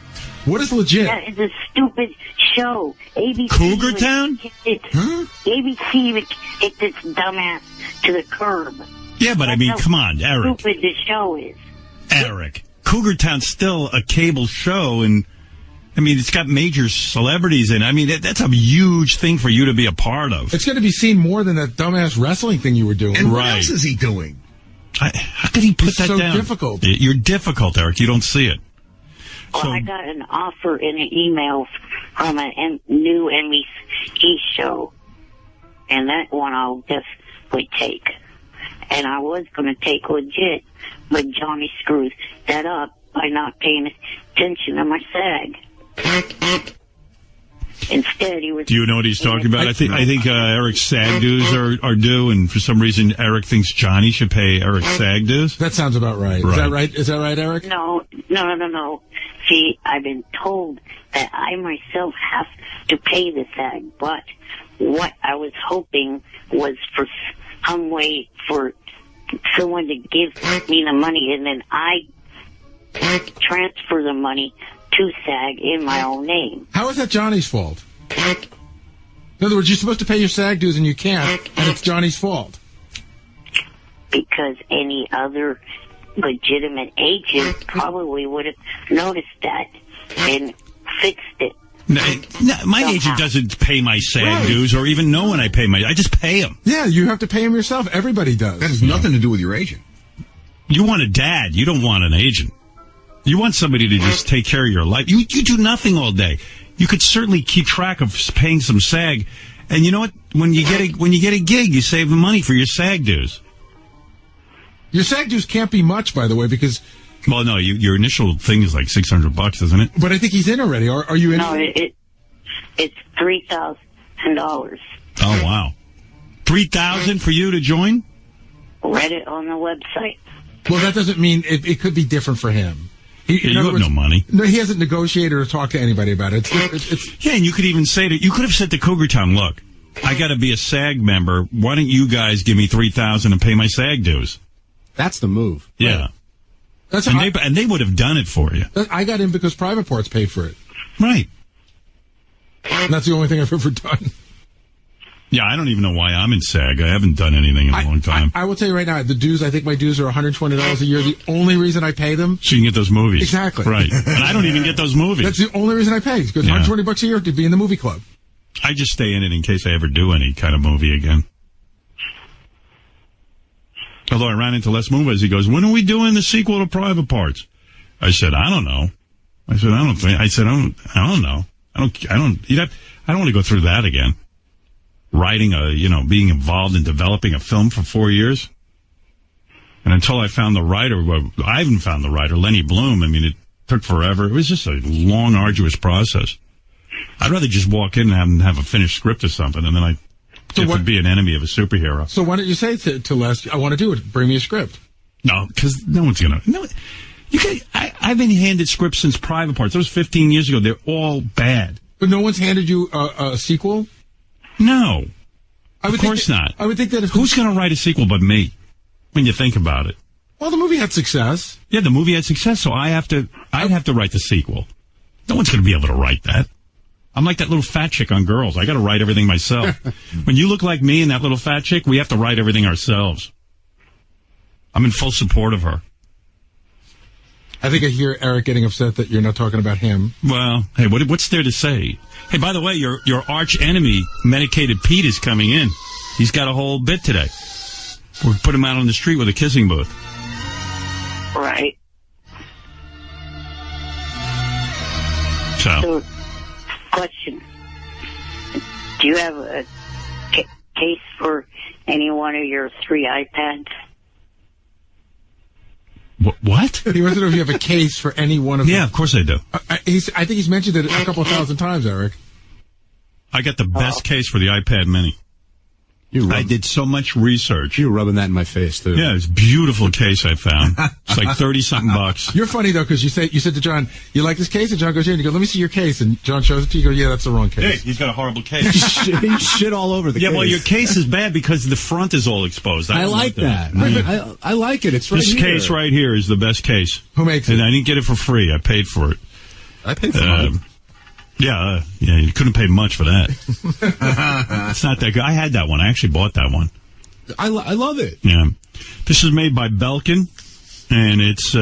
What is Legit? Yeah, it's a stupid show. ABC Cougar Town? ABC would hit this dumbass to the curb. Yeah, but I mean, come on, Eric. Stupid the show is. Eric, Cougar Town's still a cable show, and I mean, it's got major celebrities in it. I mean, that's a huge thing for you to be a part of. It's going to be seen more than that dumbass wrestling thing you were doing. And what else is he doing? How could he put that so down? So difficult. You're difficult, Eric. You don't see it. Well, I got an offer in an email from a new NBC show, and that one I'll definitely take. And I was going to take Legit, but Johnny screws that up by not paying attention to my SAG. Instead, he was... Do you know what he's talking about? I think Eric's SAG dues are due, and for some reason, Eric thinks Johnny should pay Eric's SAG dues? That sounds about right. Is that right? Is that right, Eric? No. See, I've been told that I myself have to pay the SAG, but what I was hoping was for some way for someone to give me the money, and then I transfer the money to SAG in my own name. How is that Johnny's fault? In other words, you're supposed to pay your SAG dues and you can't, and it's Johnny's fault. Because any other legitimate agent probably would have noticed that and fixed it. No, my agent doesn't pay my SAG dues or even know when I pay I just pay him. Yeah, you have to pay him yourself. Everybody does. That has nothing to do with your agent. You want a dad. You don't want an agent. You want somebody to just take care of your life. You do nothing all day. You could certainly keep track of paying some SAG. And you know what? When you get a gig, you save the money for your SAG dues. Your SAG dues can't be much, by the way, because... Well, no, your initial thing is like $600, isn't it? But I think he's in already. Are you in? No, it's $3,000. Oh, wow. $3,000 for you to join? Read it on the website. Well, that doesn't mean it could be different for him. You have no money. No, he hasn't negotiated or talked to anybody about it. Yeah, and you could even say you could have said to Cougar Town, look, I got to be a SAG member. Why don't you guys give me $3,000 and pay my SAG dues? That's the move. Yeah. Right. And they would have done it for you. I got in because Private Parts paid for it. Right. And that's the only thing I've ever done. Yeah, I don't even know why I'm in SAG. I haven't done anything in a long time. I will tell you right now, the dues, I think my dues are $120 a year. The only reason I pay them... So you can get those movies. Exactly. Right. And I don't even get those movies. That's the only reason I pay. Because $120 a year to be in the movie club. I just stay in it in case I ever do any kind of movie again. Although I ran into Les Moonves, he goes, when are we doing the sequel to Private Parts? I said, I don't know. I don't know. I don't want to go through that again. Writing being involved in developing a film for 4 years. And until I found the writer, I haven't found the writer, Lenny Bloom. I mean, it took forever. It was just a long, arduous process. I'd rather just walk in and have a finished script or something, and then I get to be an enemy of a superhero. So why don't you say to Les, I want to do it, bring me a script? No, because no one's going to. No, I've been handed scripts since Private Parts. That was 15 years ago. They're all bad. But no one's handed you a sequel? No. Of course not. I would think that who's going to write a sequel but me, when you think about it? Well, the movie had success. Yeah, the movie had success, so I'd have to write the sequel. No one's going to be able to write that. I'm like that little fat chick on Girls. I got to write everything myself. When you look like me and that little fat chick, we have to write everything ourselves. I'm in full support of her. I think I hear Eric getting upset that you're not talking about him. Well, hey, what's there to say? Hey, by the way, your arch enemy, Medicated Pete, is coming in. He's got a whole bit today. We'll put him out on the street with a kissing booth. Right. So question. Do you have a case for any one of your 3 iPads? What? He wants to know if you have a case for any one of them. Yeah, of course I do. I think he's mentioned it a couple thousand times, Eric. I got the best case for the iPad Mini. I did so much research. You were rubbing that in my face, too. Yeah, it's a beautiful case I found. It's like 30-something bucks. You're funny, though, because you said to John, you like this case? And John goes, yeah. And you go, let me see your case. And John shows it to you. You go, yeah, that's the wrong case. Hey, he's got a horrible case. He shit all over the case. Yeah, well, your case is bad because the front is all exposed. I like that. I like it. It's right here. This case right here is the best case. Who makes it? And I didn't get it for free. I paid for it. I paid for it. Yeah, you couldn't pay much for that. It's not that good. I had that one. I actually bought that one. I love it. Yeah. This is made by Belkin, and it's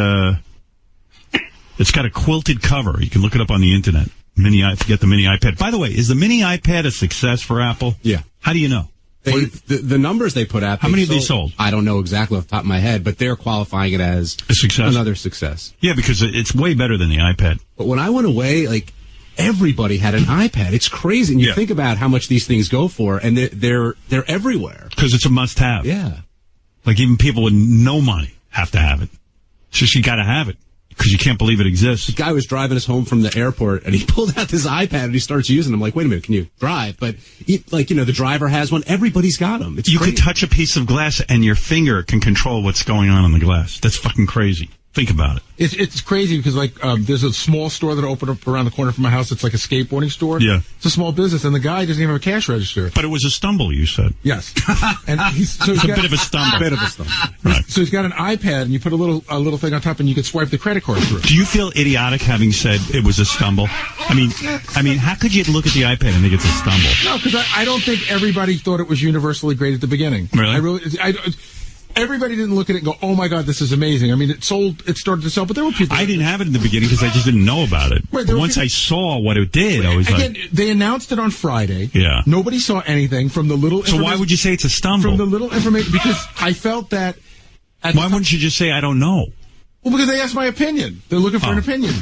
got a quilted cover. You can look it up on the internet. Get the mini iPad. By the way, is the mini iPad a success for Apple? Yeah. How do you know? The numbers they put out. How many have they sold? I don't know exactly off the top of my head, but they're qualifying it as a success. Another success. Yeah, because it's way better than the iPad. But when I went away, everybody had an iPad. It's crazy. And you think about how much these things go for, and they're everywhere. Because it's a must-have. Yeah. Like, even people with no money have to have it. It's just you got to have it. Because you can't believe it exists. The guy was driving us home from the airport, and he pulled out this iPad, and he starts using it. I'm like, wait a minute, can you drive? But, the driver has one. Everybody's got them. It's you crazy. could touch a piece of glass, and your finger can control what's going on in the glass. That's fucking crazy. Think about it. It's crazy because there's a small store that opened up around the corner from my house. It's like a skateboarding store. Yeah, it's a small business, and the guy doesn't even have a cash register. But it was a stumble, you said. Yes, and it's a bit of a stumble. Right. So he's got an iPad, and you put a little thing on top, and you can swipe the credit card through. Do you feel idiotic having said it was a stumble? I mean, how could you look at the iPad and think it's a stumble? No, because I don't think everybody thought it was universally great at the beginning. Really? everybody didn't look at it and go, "Oh my God, this is amazing." I mean, it started to sell, but there were people. I didn't have it in the beginning because I just didn't know about it. Right, but once I saw what it did, I was again, they announced it on Friday. Yeah. Nobody saw anything from the little. So why would you say it's a stumble? From the little information, because I felt that. Why wouldn't you just say I don't know? Well, because they asked my opinion. They're looking for an opinion,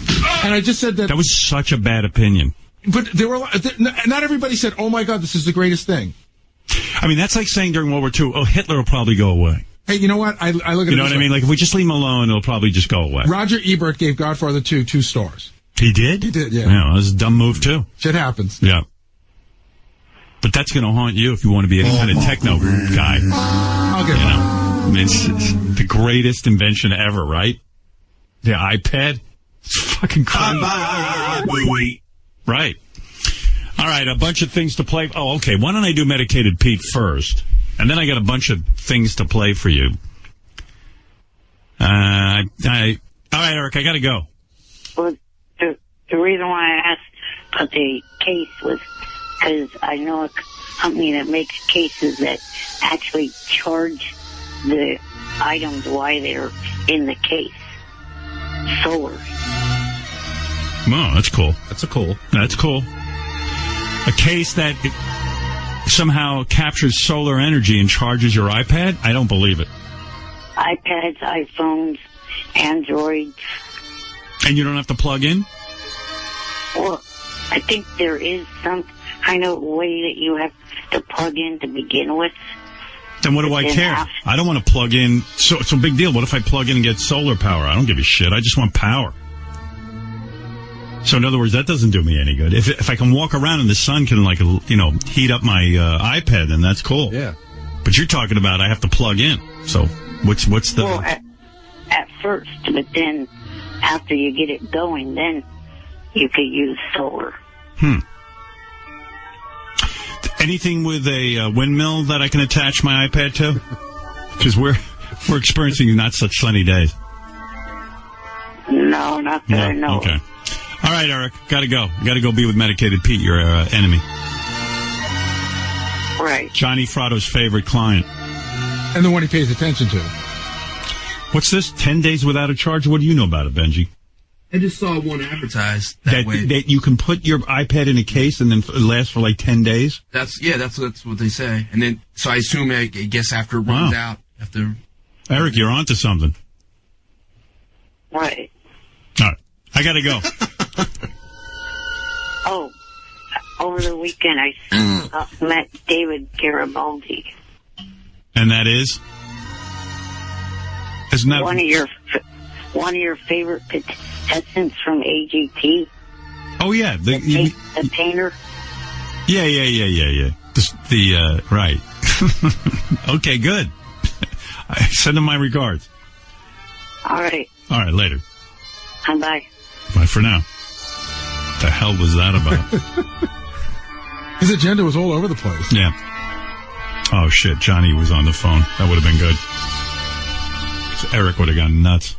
and I just said that. That was such a bad opinion. But there were not everybody said, "Oh my God, this is the greatest thing." I mean, that's like saying during World War II, "Oh, Hitler will probably go away." Hey, you know what? I look at it. You know what I mean? Like if we just leave him alone, it'll probably just go away. Roger Ebert gave Godfather 2 2 stars. He did? He did, yeah. Yeah, that was a dumb move too. Shit happens. Yeah. But that's going to haunt you if you want to be any kind of techno guy. I'll get I mean, it's the greatest invention ever, right? The iPad. It's fucking crazy. Right. All right, a bunch of things to play. Oh, okay. Why don't I do Medicated Pete first? And then I got a bunch of things to play for you. All right, Eric, I got to go. Well, the reason why I asked about the case was because I know a company that makes cases that actually charge the items while they're in the case. Solar. Oh, that's cool. That's cool. A case that somehow captures solar energy and charges your iPad? I don't believe it. iPads, iPhones, Androids. And you don't have to plug in? Well, I think there is some kind of way that you have to plug in to begin with. Then what do I care? I don't want to plug in. So it's a big deal. What if I plug in and get solar power? I don't give a shit. I just want power. So in other words, that doesn't do me any good. If I can walk around and the sun can, like, heat up my iPad, then that's cool. Yeah. But you're talking about I have to plug in. So what's the... Well, at first, but then after you get it going, then you could use solar. Anything with a windmill that I can attach my iPad to? Because we're experiencing not such sunny days. No, not that I know. Okay. All right, Eric. Got to go. Got to go be with Medicated Pete, your enemy. Right. Johnny Fratto's favorite client. And the one he pays attention to. What's this? 10 days without a charge? What do you know about it, Benji? I just saw one advertised that way. That you can put your iPad in a case and then it lasts for like 10 days? That's what they say. And then, so I assume, I guess after it runs out, Eric, you're onto something. Right. All right. I got to go. Oh, over the weekend I met David Garibaldi. And that is? Isn't that one of your favorite contestants from AGT? Oh yeah, the painter. Yeah. Right. Okay, good. I send him my regards. All right, later. Bye. Bye for now. What the hell was that about? His agenda was all over the place. Yeah. Oh, shit. Johnny was on the phone. That would have been good. So Eric would have gone nuts.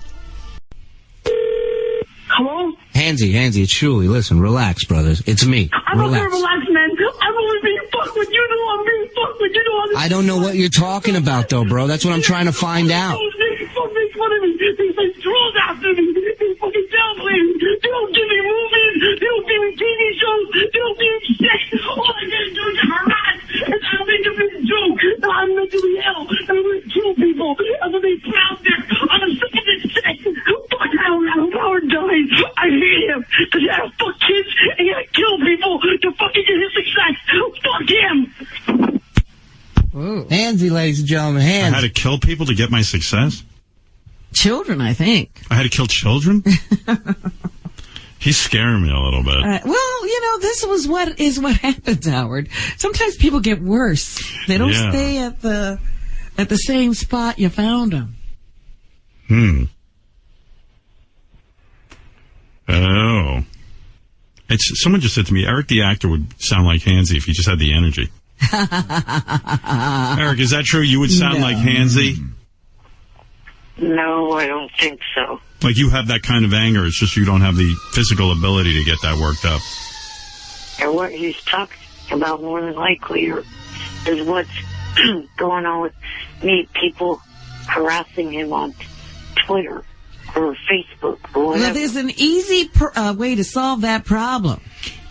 Hello? Hansy, it's Shuli. Listen, relax, brothers. It's me. I'm not gonna relax, man. I'm only being fucked with you. I'm being fucked with you. I don't know what you're talking about, though, bro. That's what I'm trying to find out. They make fun of me. They say trolls after me. They fucking downplay me. They don't give me movies. They don't give me TV shows. They don't give me sex. All I gotta do is harass. And I'll make a big joke. I'm mentally ill. And I'm gonna kill people. And when they put out there, I'm sick of this sex. Fuck Howard died. I hate him. Because he had to fuck kids and he had to kill people to fucking get his success. Fuck him. Hansy, ladies and gentlemen, Hansy. I had to kill people to get my success? Children, I think. I had to kill children? He's scaring me a little bit. Well, this is what happens, Howard. Sometimes people get worse. They don't stay at the same spot you found them. Oh. Someone just said to me, Eric the actor would sound like Hansy if he just had the energy. Eric, is that true? You would sound like Hansy? No, I don't think so. Like you have that kind of anger, it's just you don't have the physical ability to get that worked up. And what he's talking about more than likely is what's going on with me. People harassing him on Twitter or Facebook or whatever. Well, there's an easy way to solve that problem.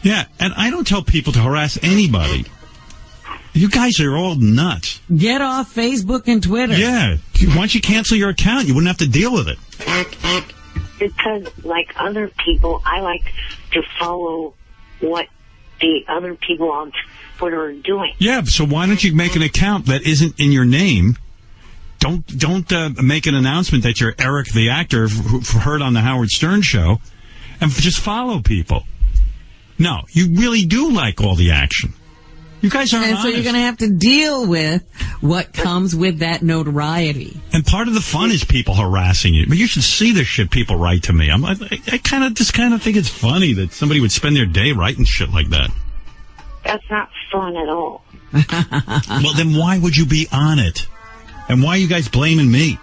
Yeah, and I don't tell people to harass anybody. You guys are all nuts. Get off Facebook and Twitter. Yeah. Once you cancel your account, you wouldn't have to deal with it. Because, like other people, I like to follow what the other people on Twitter are doing. Yeah, so why don't you make an account that isn't in your name? Don't make an announcement that you're Eric the actor who heard on the Howard Stern show, and just follow people. No, you really do like all the action. You guys aren't honest. So you're going to have to deal with what comes with that notoriety. And part of the fun is people harassing you. But you should see the shit people write to me. I kind of think it's funny that somebody would spend their day writing shit like that. That's not fun at all. Well, then why would you be on it? And why are you guys blaming me?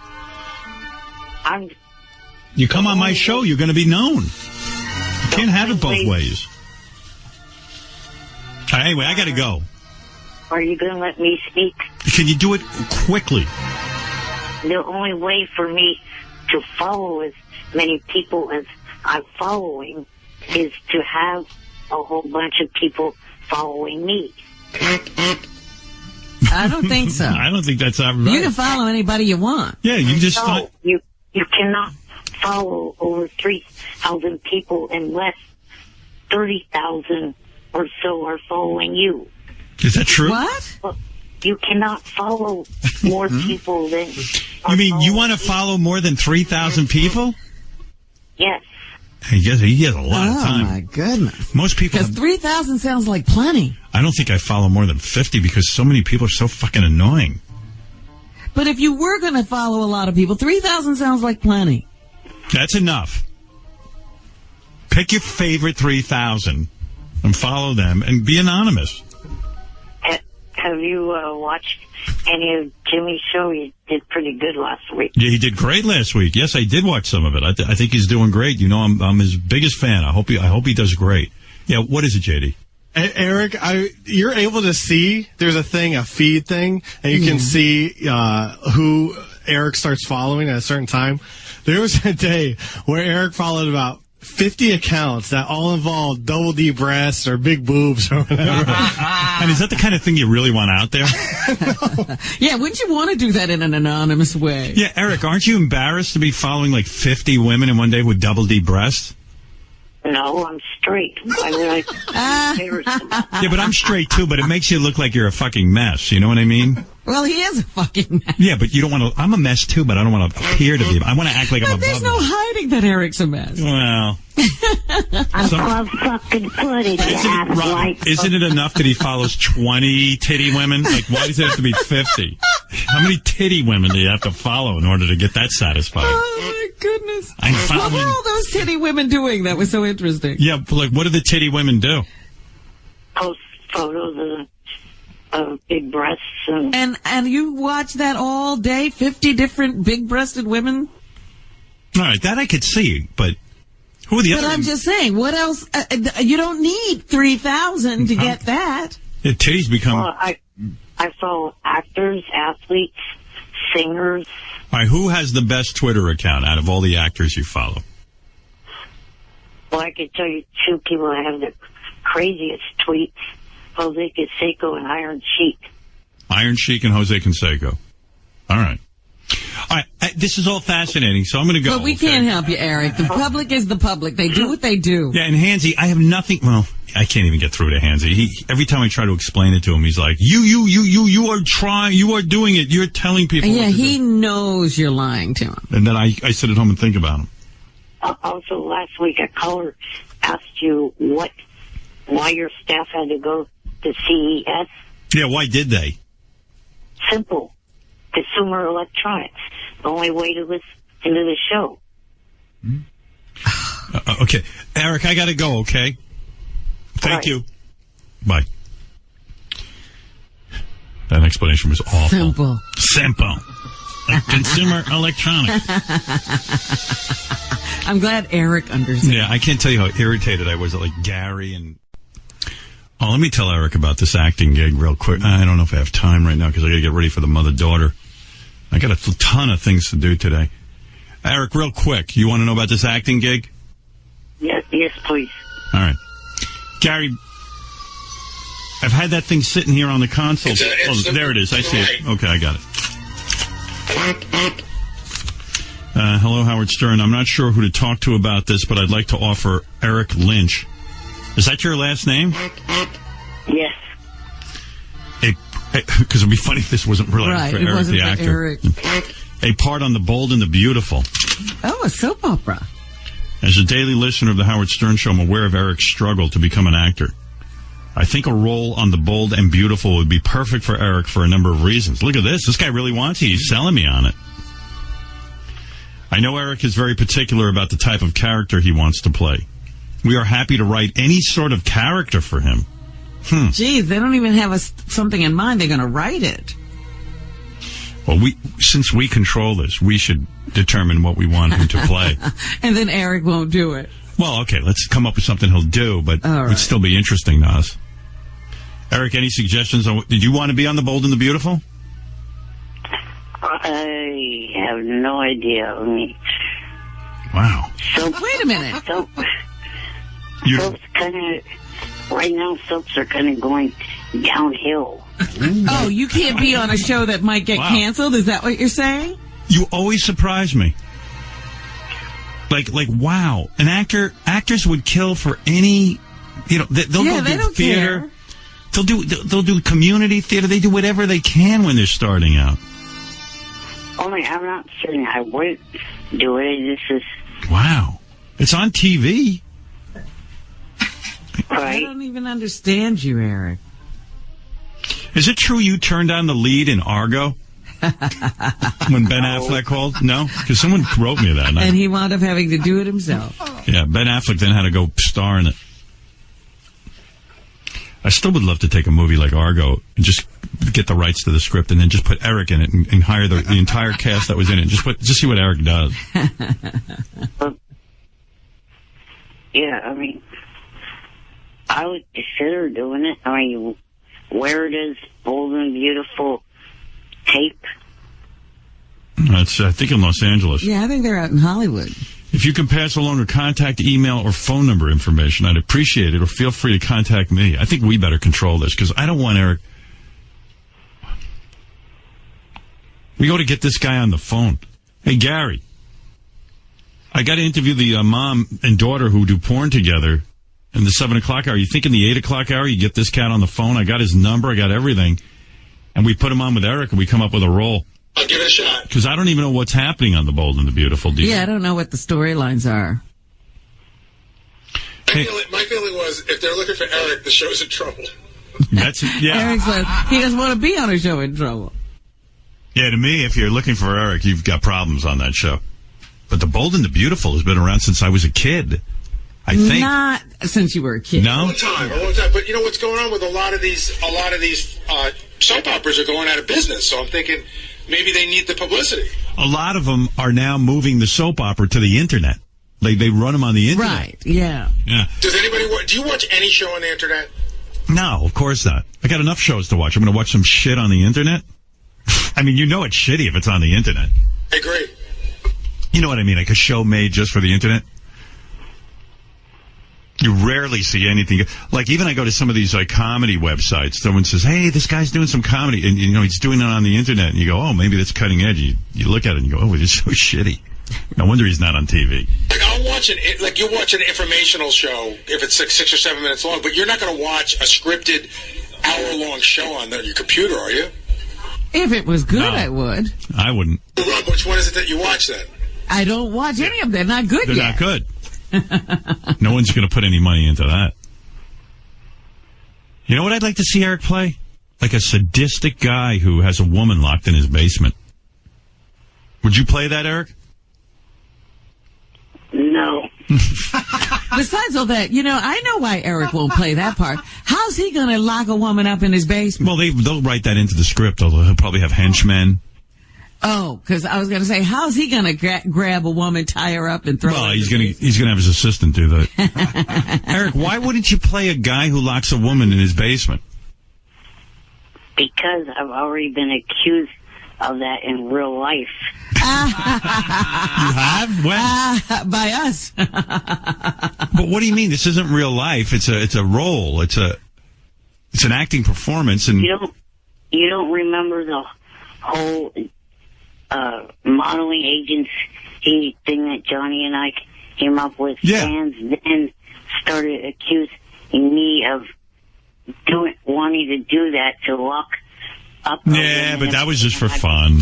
You come on my show, you're going to be known. You can't have it both ways. Anyway, I got to go. Are you going to let me speak? Can you do it quickly? The only way for me to follow as many people as I'm following is to have a whole bunch of people following me. I don't think so. I don't think that's right. You can follow anybody you want. Yeah, you just... No, you cannot follow over 3,000 people unless 30,000 or so are following you. Is that true? What? Well, you cannot follow more people than... You mean you want to follow more than 3,000 people? Yes. He has a lot of time. Oh, my goodness. Most people... Because 3,000 sounds like plenty. I don't think I follow more than 50 because so many people are so fucking annoying. But if you were going to follow a lot of people, 3,000 sounds like plenty. That's enough. Pick your favorite 3,000 and follow them and be anonymous. Have you watched any of Jimmy's show? He did pretty good last week. Yeah, he did great last week. Yes, I did watch some of it. I think he's doing great. You know, I'm his biggest fan. I hope he does great. Yeah, what is it, JD? Eric, you're able to see, there's a feed thing, and you can see who Eric starts following at a certain time. There was a day where Eric followed about 50 accounts that all involved double D breasts or big boobs or whatever. And is that the kind of thing you really want out there? Yeah, wouldn't you want to do that in an anonymous way? Yeah, Eric, aren't you embarrassed to be following like 50 women in one day with double D breasts? No, I'm straight. Yeah, but I'm straight too, but it makes you look like you're a fucking mess. You know what I mean? Well, he is a fucking mess. Yeah, but you don't want to... I'm a mess too, but I don't want to appear to be. I want to act like I'm above. There's no hiding that Eric's a mess. Well... I'm fucking footage. Isn't it enough that he follows 20 titty women? Like, why does it have to be 50? How many titty women do you have to follow in order to get that satisfied? Oh, my goodness. What were all those titty women doing that was so interesting? Yeah, but like, what do the titty women do? Post photos of big breasts. And you watch that all day? 50 different big-breasted women? All right, that I could see, but who are the other? But I'm just saying, what else? You don't need 3,000 to get that. Yeah, titties become... Well, I follow actors, athletes, singers. All right, who has the best Twitter account out of all the actors you follow? Well, I could tell you two people that have the craziest tweets. Jose Canseco and Iron Sheik. Iron Sheik and Jose Canseco. All right. All right. This is all fascinating, so I'm going to go. But we can't help you, Eric. The public is the public. They do what they do. Yeah, and Hansy, I have nothing. Well, I can't even get through to Hansy. Every time I try to explain it to him, he's like, you are trying, you are doing it. You're telling people. Yeah, he knows you're lying to him. And then I sit at home and think about him. Also, last week, a caller asked you why your staff had to go to CES. Yeah, why did they? Simple. Consumer electronics. The only way to listen to the show. Okay. Eric, I got to go, okay? Thank you. Bye. That explanation was awful. Simple. Like consumer electronics. I'm glad Eric understands. Yeah, I can't tell you how irritated I was at like Gary and... Oh, let me tell Eric about this acting gig real quick. I don't know if I have time right now because I got to get ready for the mother-daughter. I got a ton of things to do today. Eric, real quick, you want to know about this acting gig? Yes, please. All right. Gary, I've had that thing sitting here on the console. There it is. I see it. Okay, I got it. Hello, Howard Stern. I'm not sure who to talk to about this, but I'd like to offer Eric Lynch. Is that your last name? Yes. Because it would be funny if this wasn't really for Eric the actor. Eric. A part on The Bold and the Beautiful. Oh, a soap opera. As a daily listener of the Howard Stern Show, I'm aware of Eric's struggle to become an actor. I think a role on The Bold and Beautiful would be perfect for Eric for a number of reasons. Look at this. This guy really wants it. He's selling me on it. I know Eric is very particular about the type of character he wants to play. We are happy to write any sort of character for him. Geez, they don't even have something in mind. They're going to write it. Well, since we control this, we should determine what we want him to play. And then Eric won't do it. Well, okay, let's come up with something he'll do, but it would still be interesting to us. Eric, any suggestions? Did you want to be on The Bold and the Beautiful? I have no idea. Wow. Wait a minute. Soaps right now, soaps are kind of going downhill. Oh, you can't be on a show that might get canceled? Is that what you're saying? You always surprise me. Like, wow. Actors would kill for any, they'll go do theater. Care. They'll do community theater. They do whatever they can when they're starting out. Only I'm not saying I would do it. This is... Wow. It's on TV. I don't even understand you, Eric. Is it true you turned down the lead in Argo? When Ben Affleck called? No? Because someone wrote me that. And he wound up having to do it himself. Yeah, Ben Affleck then had to go star in it. I still would love to take a movie like Argo and just get the rights to the script and then just put Eric in it and hire the entire cast that was in it. Just see what Eric does. Yeah, I would consider doing it. Where does Bold and Beautiful tape? That's, I think, in Los Angeles. Yeah, I think they're out in Hollywood. If you can pass along your contact, email, or phone number information, I'd appreciate it, or feel free to contact me. I think we better control this, because I don't want Eric... We go to get this guy on the phone. Hey, Gary, I got to interview the mom and daughter who do porn together in the 7 o'clock hour. You think in the 8 o'clock hour you get this cat on the phone? I got his number, I got everything, and we put him on with Eric, and we come up with a role. I'll give it a shot. Because I don't even know what's happening on The Bold and the Beautiful. Yeah, I don't know what the storylines are. My feeling was, if they're looking for Eric, the show's in trouble. Eric says he doesn't want to be on a show in trouble. Yeah, to me, if you're looking for Eric, you've got problems on that show. But The Bold and the Beautiful has been around since I was a kid. I think. Not since you were a kid. No? A long time. But you know what's going on with a lot of these soap operas are going out of business. So I'm thinking maybe they need the publicity. A lot of them are now moving the soap opera to the internet. They run them on the internet. Right, yeah. Does anybody do you watch any show on the internet? No, of course not. I got enough shows to watch. I'm going to watch some shit on the internet? I mean, you know it's shitty if it's on the internet. I agree. You know what I mean? Like a show made just for the internet? You rarely see anything. Like, even I go to some of these comedy websites. Someone says, hey, this guy's doing some comedy. And, he's doing it on the internet. And you go, oh, maybe that's cutting edge. You look at it and you go, oh, it's so shitty. No wonder he's not on TV. Like, I'll watch you watch an informational show if it's 6 or 7 minutes long, but you're not going to watch a scripted hour-long show on your computer, are you? If it was good, I would. I wouldn't. Rob, which one is it that you watch then? I don't watch any of them. They're not good They're yet. not good. No one's going to put any money into that. You know what I'd like to see Eric play? Like a sadistic guy who has a woman locked in his basement. Would you play that, Eric? No. Besides all that, I know why Eric won't play that part. How's he going to lock a woman up in his basement? Well, they'll write that into the script. He'll probably have henchmen. Oh, because I was going to say, how's he going to grab a woman, tie her up, and throw her? Well, he's going to have his assistant do that. Eric, why wouldn't you play a guy who locks a woman in his basement? Because I've already been accused of that in real life. You have? When? By us. But what do you mean? This isn't real life. It's a role. It's an acting performance. And you don't remember the whole modeling agency thing that Johnny and I came up with? Yeah. Fans then started accusing me of wanting to do that to lock up. Yeah, but that was just for fun.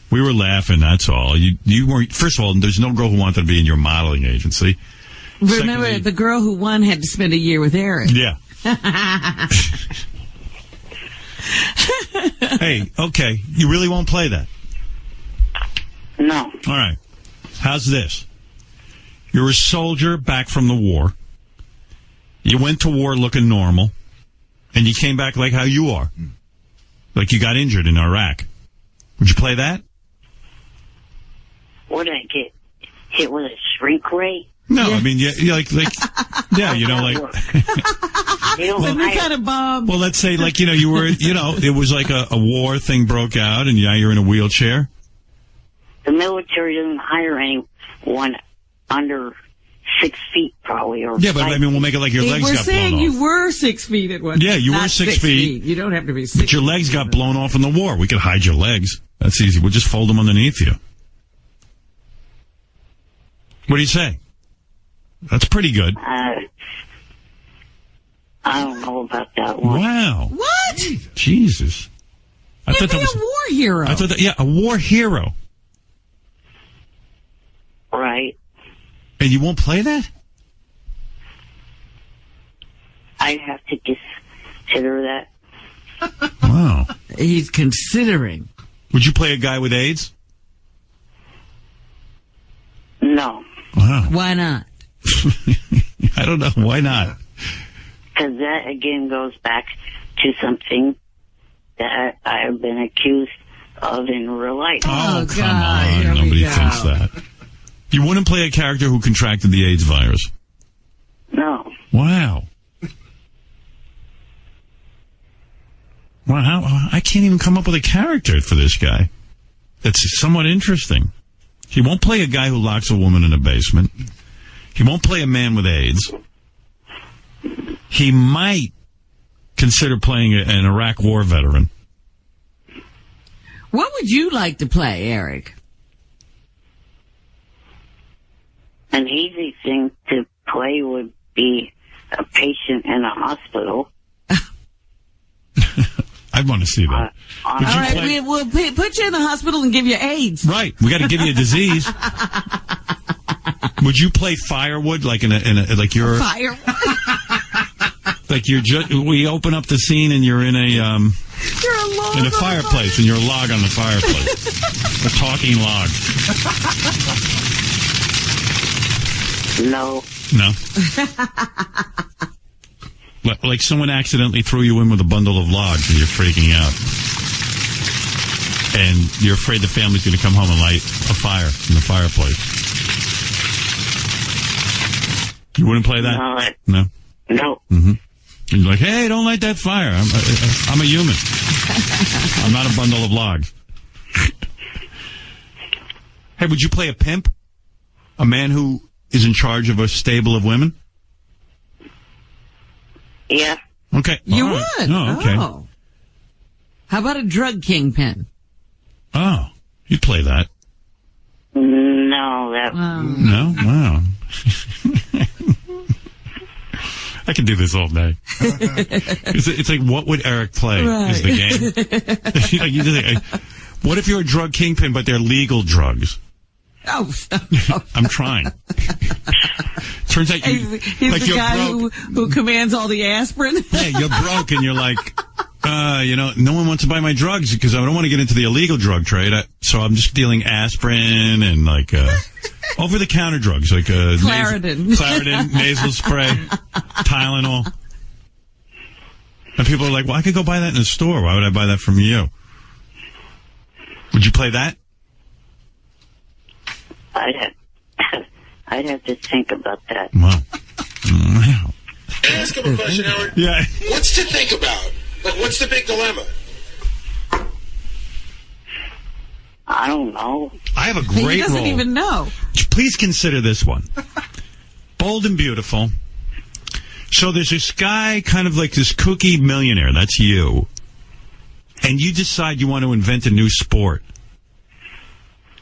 We were laughing, that's all. You weren't. First of all, there's no girl who wanted to be in your modeling agency. Remember, Secondly, the girl who won had to spend a year with Eric. Yeah. Hey, okay. You really won't play that? No. All right. How's this? You're a soldier back from the war. You went to war looking normal, and you came back like how you are. Like you got injured in Iraq. Would you play that? Would I get hit with a shrink ray? No, I mean, yeah, like, yeah, you know, like. What kind of bomb? Well, let's say, like, you were, it was like a war thing broke out, and now you're in a wheelchair. The military doesn't hire anyone under 6 feet, probably. Or Yeah, but I mean, we'll make it like your legs got blown off. We're saying you were 6 feet at one time. Yeah, you were Not 6 feet. You don't have to be 6 feet. But your legs got blown off in the war. We could hide your legs. That's easy. We'll just fold them underneath you. What do you say? That's pretty good. I don't know about that one. Wow. What? Jesus. I thought that was a war hero. I thought that, yeah, a war hero. Right. And you won't play that? I'd have to consider that. Wow. He's considering. Would you play a guy with AIDS? No. Wow. Why not? I don't know. Why not? Because that, again, goes back to something that I've been accused of in real life. Oh, come on. Nobody thinks that. You wouldn't play a character who contracted the AIDS virus? No. Wow. Wow, I can't even come up with a character for this guy. That's somewhat interesting. He won't play a guy who locks a woman in a basement. He won't play a man with AIDS. He might consider playing an Iraq war veteran. What would you like to play, Eric? An easy thing to play would be a patient in a hospital. I want to see that. All right, we'll put you in the hospital and give you AIDS. Right, we got to give you a disease. Would you play firewood like in a like you're Firewood? like you're we open up the scene and you're in a in a fireplace and you're a log on the fireplace, a talking log. No. Like someone accidentally threw you in with a bundle of logs and you're freaking out. And you're afraid the family's going to come home and light a fire in the fireplace. You wouldn't play that? No. No. Mm-hmm. And you're like, hey, don't light that fire. I'm a human. I'm not a bundle of logs. Hey, would you play a pimp? A man who is in charge of a stable of women? Yeah. Okay. You All right. would? Oh, okay. Oh. How about a drug kingpin? Oh, you'd play that. No, that... No? Wow. I can do this all day. It's like, what would Eric play is the game. You just think, what if you're a drug kingpin, but they're legal drugs? Oh, I'm trying. Turns out he's like the you're guy broke. who commands all the aspirin. Yeah, you're broke and you're like, no one wants to buy my drugs because I don't want to get into the illegal drug trade. So I'm just dealing aspirin and like over-the-counter drugs like Claritin, nasal spray, Tylenol. And people are like, well, I could go buy that in a store. Why would I buy that from you? Would you play that? I'd have to think about that. Wow. Ask him a question, Howard. Yeah. What's to think about? Like, what's the big dilemma? I don't know. I have a great role. He doesn't even know. Please consider this one. Bold and Beautiful. So there's this guy, kind of like this kooky millionaire. That's you. And you decide you want to invent a new sport.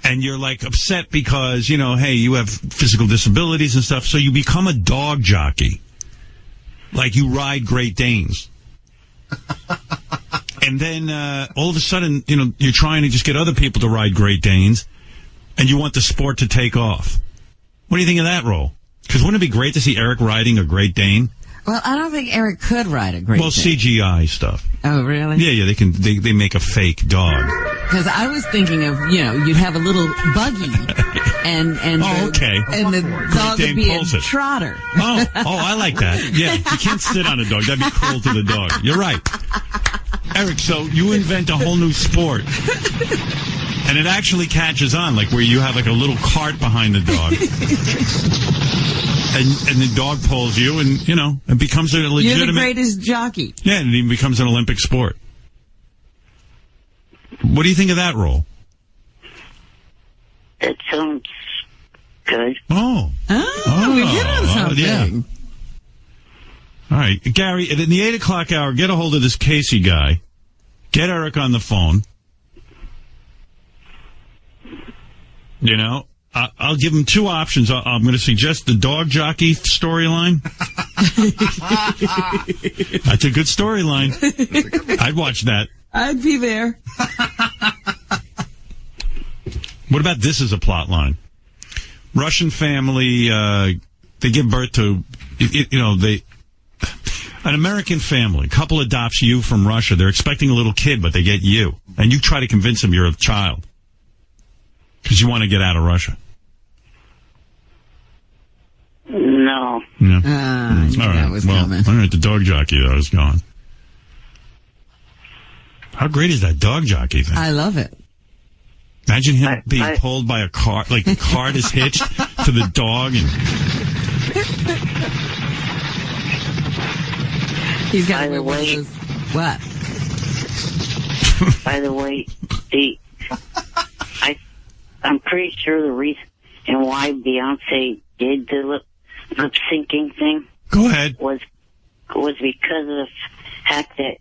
And you're, like, upset because, you know, hey, you have physical disabilities and stuff, so you become a dog jockey. Like, you ride Great Danes. And then all of a sudden, you know, you're trying to just get other people to ride Great Danes, and you want the sport to take off. What do you think of that role? Because wouldn't it be great to see Eric riding a Great Dane? Well, I don't think Eric could ride a Great Dane. Well, CGI stuff. Oh, really? Yeah, they can. They make a fake dog. Because I was thinking of, you know, you'd have a little buggy, and and the dog would be a trotter. Oh, I like that. Yeah, you can't sit on a dog. That'd be cruel to the dog. You're right. Eric, so you invent a whole new sport. And it actually catches on, like where you have like a little cart behind the dog. And the dog pulls you, and, you know, it becomes a legitimate... You're the greatest jockey. Yeah, and it even becomes an Olympic sport. What do you think of that role? That sounds good. Oh, we hit on something. Yeah. All right, Gary, in the 8 o'clock hour, get a hold of this Casey guy. Get Eric on the phone. You know, I'll give him two options. I'm going to suggest the dog jockey storyline. That's a good storyline. I'd watch that. I'd be there. What about this as a plot line? Russian family, they give birth to, an American family. Couple adopts you from Russia. They're expecting a little kid, but they get you. And you try to convince them you're a child. Because you want to get out of Russia. No. Yeah. All right. Coming. All right, the dog jockey, though, is gone. How great is that dog jockey thing? I love it. Imagine him being pulled by a cart, like the cart is hitched to the dog. And he's got to wear those. What? By the way, I'm pretty sure the reason why Beyonce did the lip syncing thing. Go ahead. Was because of the fact that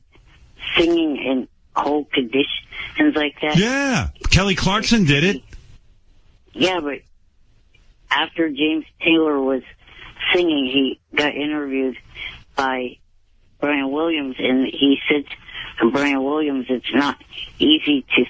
singing in cold conditions like that. Yeah, Kelly Clarkson did it. Yeah, but after James Taylor was singing, he got interviewed by Brian Williams, and he said to Brian Williams, it's not easy to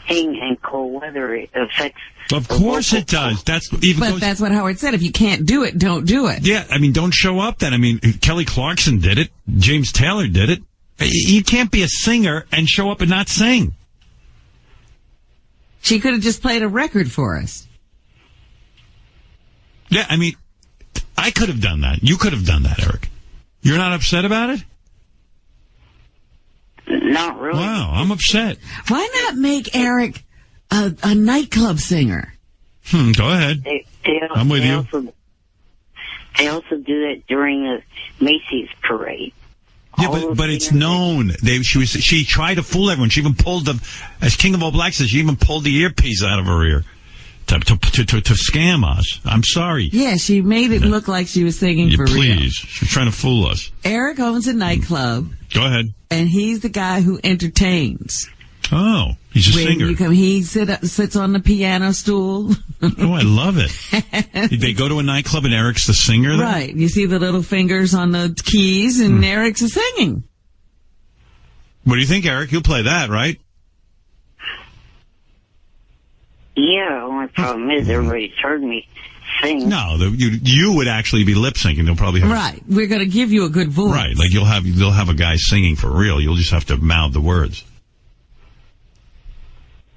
sing in cold weather. It affects. Of course it does. That's what Howard said. If you can't do it, don't do it. Yeah, I mean, don't show up then. I mean, Kelly Clarkson did it. James Taylor did it. You can't be a singer and show up and not sing. She could have just played a record for us. Yeah, I mean, I could have done that. You could have done that, Eric. You're not upset about it? Not really. Wow, I'm upset. Why not make Eric a nightclub singer? Go ahead. I'm with you. They also do that during the Macy's parade. Yeah, but it's known. She tried to fool everyone. She even pulled as King of All Blacks says, she even pulled the earpiece out of her ear to scam us. I'm sorry. Yeah, she made it look like she was singing for real. Please, she's trying to fool us. Eric owns a nightclub. Go ahead. And he's the guy who entertains. Oh, he's a singer. He sits on the piano stool. Oh, I love it. They go to a nightclub and Eric's the singer there? Right. You see the little fingers on the keys and Eric's singing. What do you think, Eric? You'll play that, right? Yeah, only problem is everybody's heard me sing. No, you would actually be lip syncing. They'll probably have right. We're going to give you a good voice. Right, like they'll have a guy singing for real. You'll just have to mouth the words.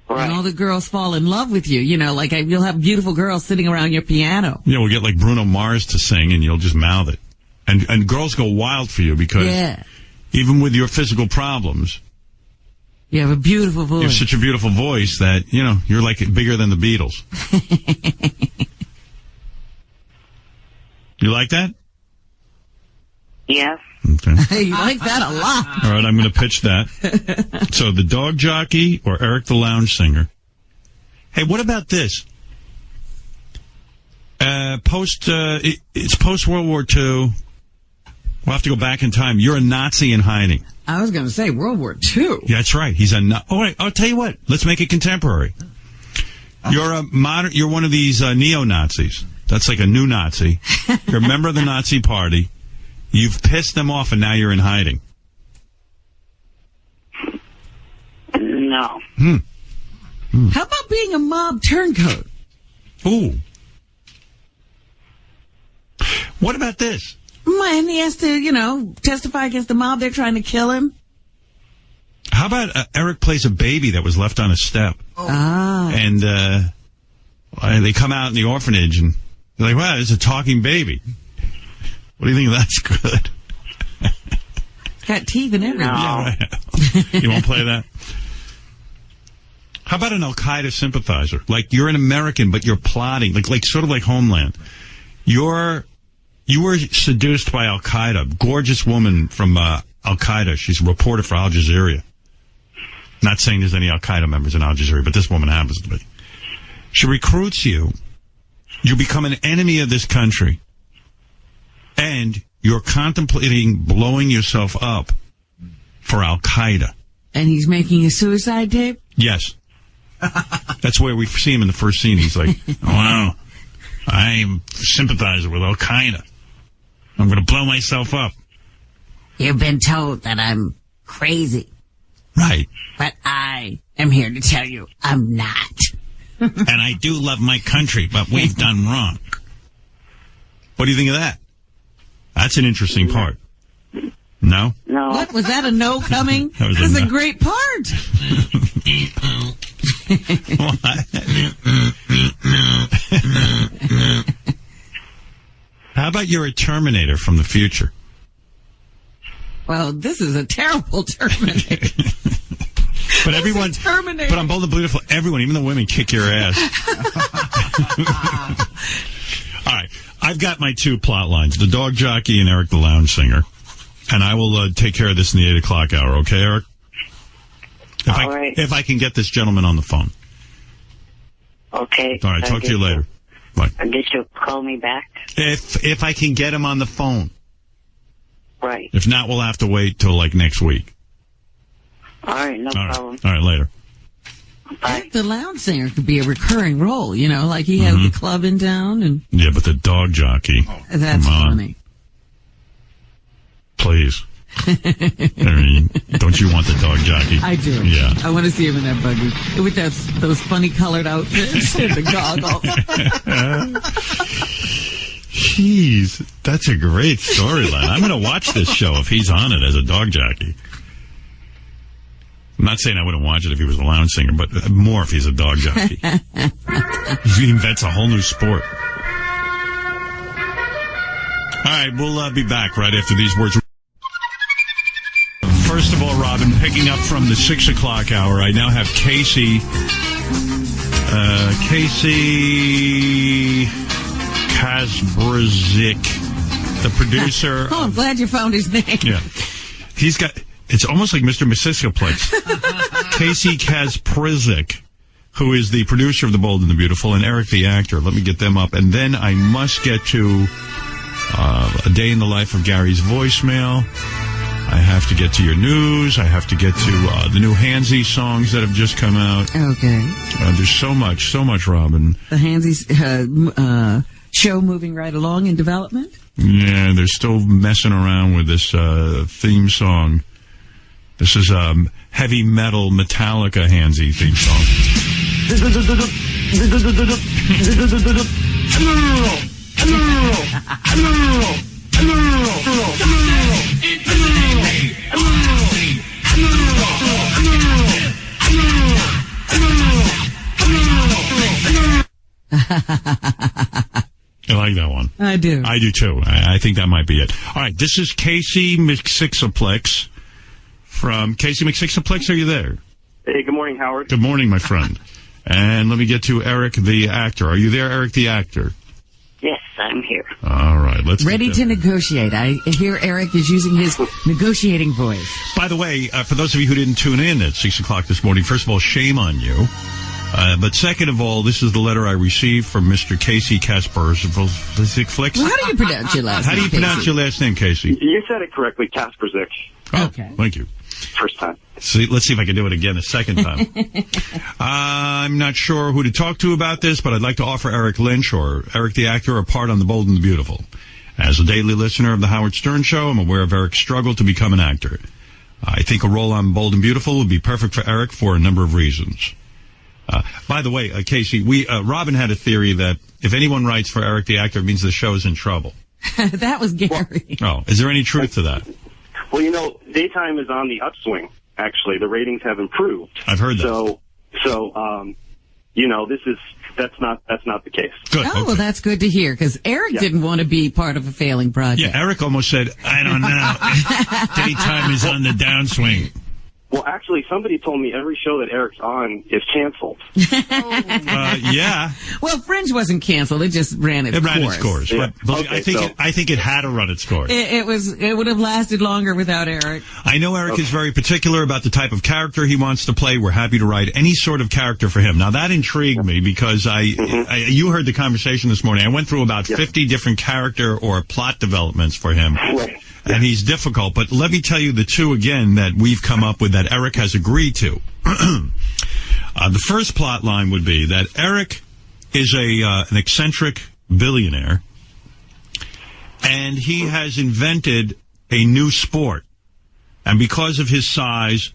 Right. And all the girls fall in love with you. You know, like you'll have beautiful girls sitting around your piano. Yeah, we'll get like Bruno Mars to sing, and you'll just mouth it. And girls go wild for you because even with your physical problems, you have a beautiful voice. You have such a beautiful voice that, you know, you're like bigger than the Beatles. You like that? Yeah. Okay. You like that a lot. All right, I'm going to pitch that. So the dog jockey or Eric the lounge singer. Hey, what about this? It's post World War II. We'll have to go back in time. You're a Nazi in hiding. I was going to say World War II. Yeah, that's right. He's a All right, I'll tell you what. Let's make it contemporary. You're You're one of these neo-Nazis. That's like a new Nazi. You're a member of the Nazi Party. You've pissed them off, and now you're in hiding. No. How about being a mob turncoat? Ooh. What about this? And he has to, testify against the mob. They're trying to kill him. How about Eric plays a baby that was left on a step? And they come out in the orphanage, and they're like, wow, there's a talking baby. What do you think of that's good? It's got teeth and everything. Yeah, right. You won't play that? How about an Al-Qaeda sympathizer? Like, you're an American, but you're plotting, like sort of like Homeland. You were seduced by Al-Qaeda. Gorgeous woman from Al-Qaeda. She's a reporter for Al Jazeera. Not saying there's any Al-Qaeda members in Al Jazeera, but this woman happens to be. She recruits you. You become an enemy of this country. And you're contemplating blowing yourself up for Al-Qaeda. And he's making a suicide tape? Yes. That's where we see him in the first scene. He's like, wow, I'm sympathizing with Al-Qaeda. I'm going to blow myself up. You've been told that I'm crazy. Right. But I am here to tell you I'm not. And I do love my country, but we've done wrong. What do you think of that? That's an interesting part. No? No. What? Was that a no coming? That was That's a a no. great part. How about you're a Terminator from the future? Well, this is a terrible Terminator. But everyone, Terminator. but on Bold and Beautiful, everyone, even the women, kick your ass. All right, I've got my two plot lines: the dog jockey and Eric the lounge singer. And I will take care of this in the 8 o'clock hour. Okay, Eric? If I can get this gentleman on the phone. Okay. All right, talk to you later. Bye. I guess you'll call me back. If I can get him on the phone. Right. If not, we'll have to wait till like next week. All right, no problem. All right, later. Eric the lounge singer could be a recurring role, like he has the club in town. And yeah, but the dog jockey. That's funny. Please. I mean, don't you want the dog jockey? I do. Yeah. I want to see him in that buggy with those funny colored outfits and the goggles. Jeez, that's a great storyline. I'm going to watch this show if he's on it as a dog jockey. I'm not saying I wouldn't watch it if he was a lounge singer, but more if he's a dog jockey. He invents a whole new sport. All right, we'll be back right after these words. First of all, Robin, picking up from the 6 o'clock hour, I now have Casey Kasbrzik, the producer. I'm glad you found his name. Yeah. He's got, it's almost like Mr. Mississiplex. Casey Kasprzik, who is the producer of The Bold and the Beautiful, and Eric the actor. Let me get them up. And then I must get to a day in the life of Gary's voicemail. I have to get to your news. I have to get to the new Hansy songs that have just come out. Okay. There's so much, Robin. The Hansy show moving right along in development? Yeah, they're still messing around with this theme song. This is heavy metal Metallica Hansy theme song. I like that one. I do. I do too. I think that might be it. All right, this is Casey McSixaplex from Casey McSixaplex. Are you there? Hey, good morning, Howard. Good morning, my friend. And let me get to Eric the actor. Are you there, Eric the actor? Yes, I'm here. All right, let's ready to negotiate. I hear Eric is using his negotiating voice. By the way, for those of you who didn't tune in at 6 o'clock this morning, first of all, shame on you. But second of all, this is the letter I received from Mr. Casey Kasperzik. Well, how do you pronounce your last name? How do you pronounce your last name, Casey? You said it correctly, Kasperzik. Oh, okay. Thank you. First time. See, let's see if I can do it again a second time. I'm not sure who to talk to about this, but I'd like to offer Eric Lynch or Eric the actor a part on The Bold and the Beautiful. As a daily listener of The Howard Stern Show, I'm aware of Eric's struggle to become an actor. I think a role on Bold and Beautiful would be perfect for Eric for a number of reasons. By the way, Casey, Robin had a theory that if anyone writes for Eric the actor, it means the show's in trouble. That was Gary. Oh, is there any truth to that? Well, daytime is on the upswing, actually. The ratings have improved. I've heard that. So, that's not the case. Good. Oh, well, that's good to hear, because Eric didn't want to be part of a failing project. Yeah, Eric almost said, I don't know. Daytime is on the downswing. Well, actually, somebody told me every show that Eric's on is canceled. Yeah. Well, Fringe wasn't canceled. It just ran its course. It ran its course. Yeah. But Okay, I think it had to run its course. It would have lasted longer without Eric. I know Eric is very particular about the type of character he wants to play. We're happy to write any sort of character for him. Now, that intrigued me because you heard the conversation this morning. I went through about 50 different character or plot developments for him. Right. And he's difficult. But let me tell you the two again that we've come up with that Eric has agreed to. The first plot line would be that Eric is an eccentric billionaire, and he has invented a new sport. And because of his size,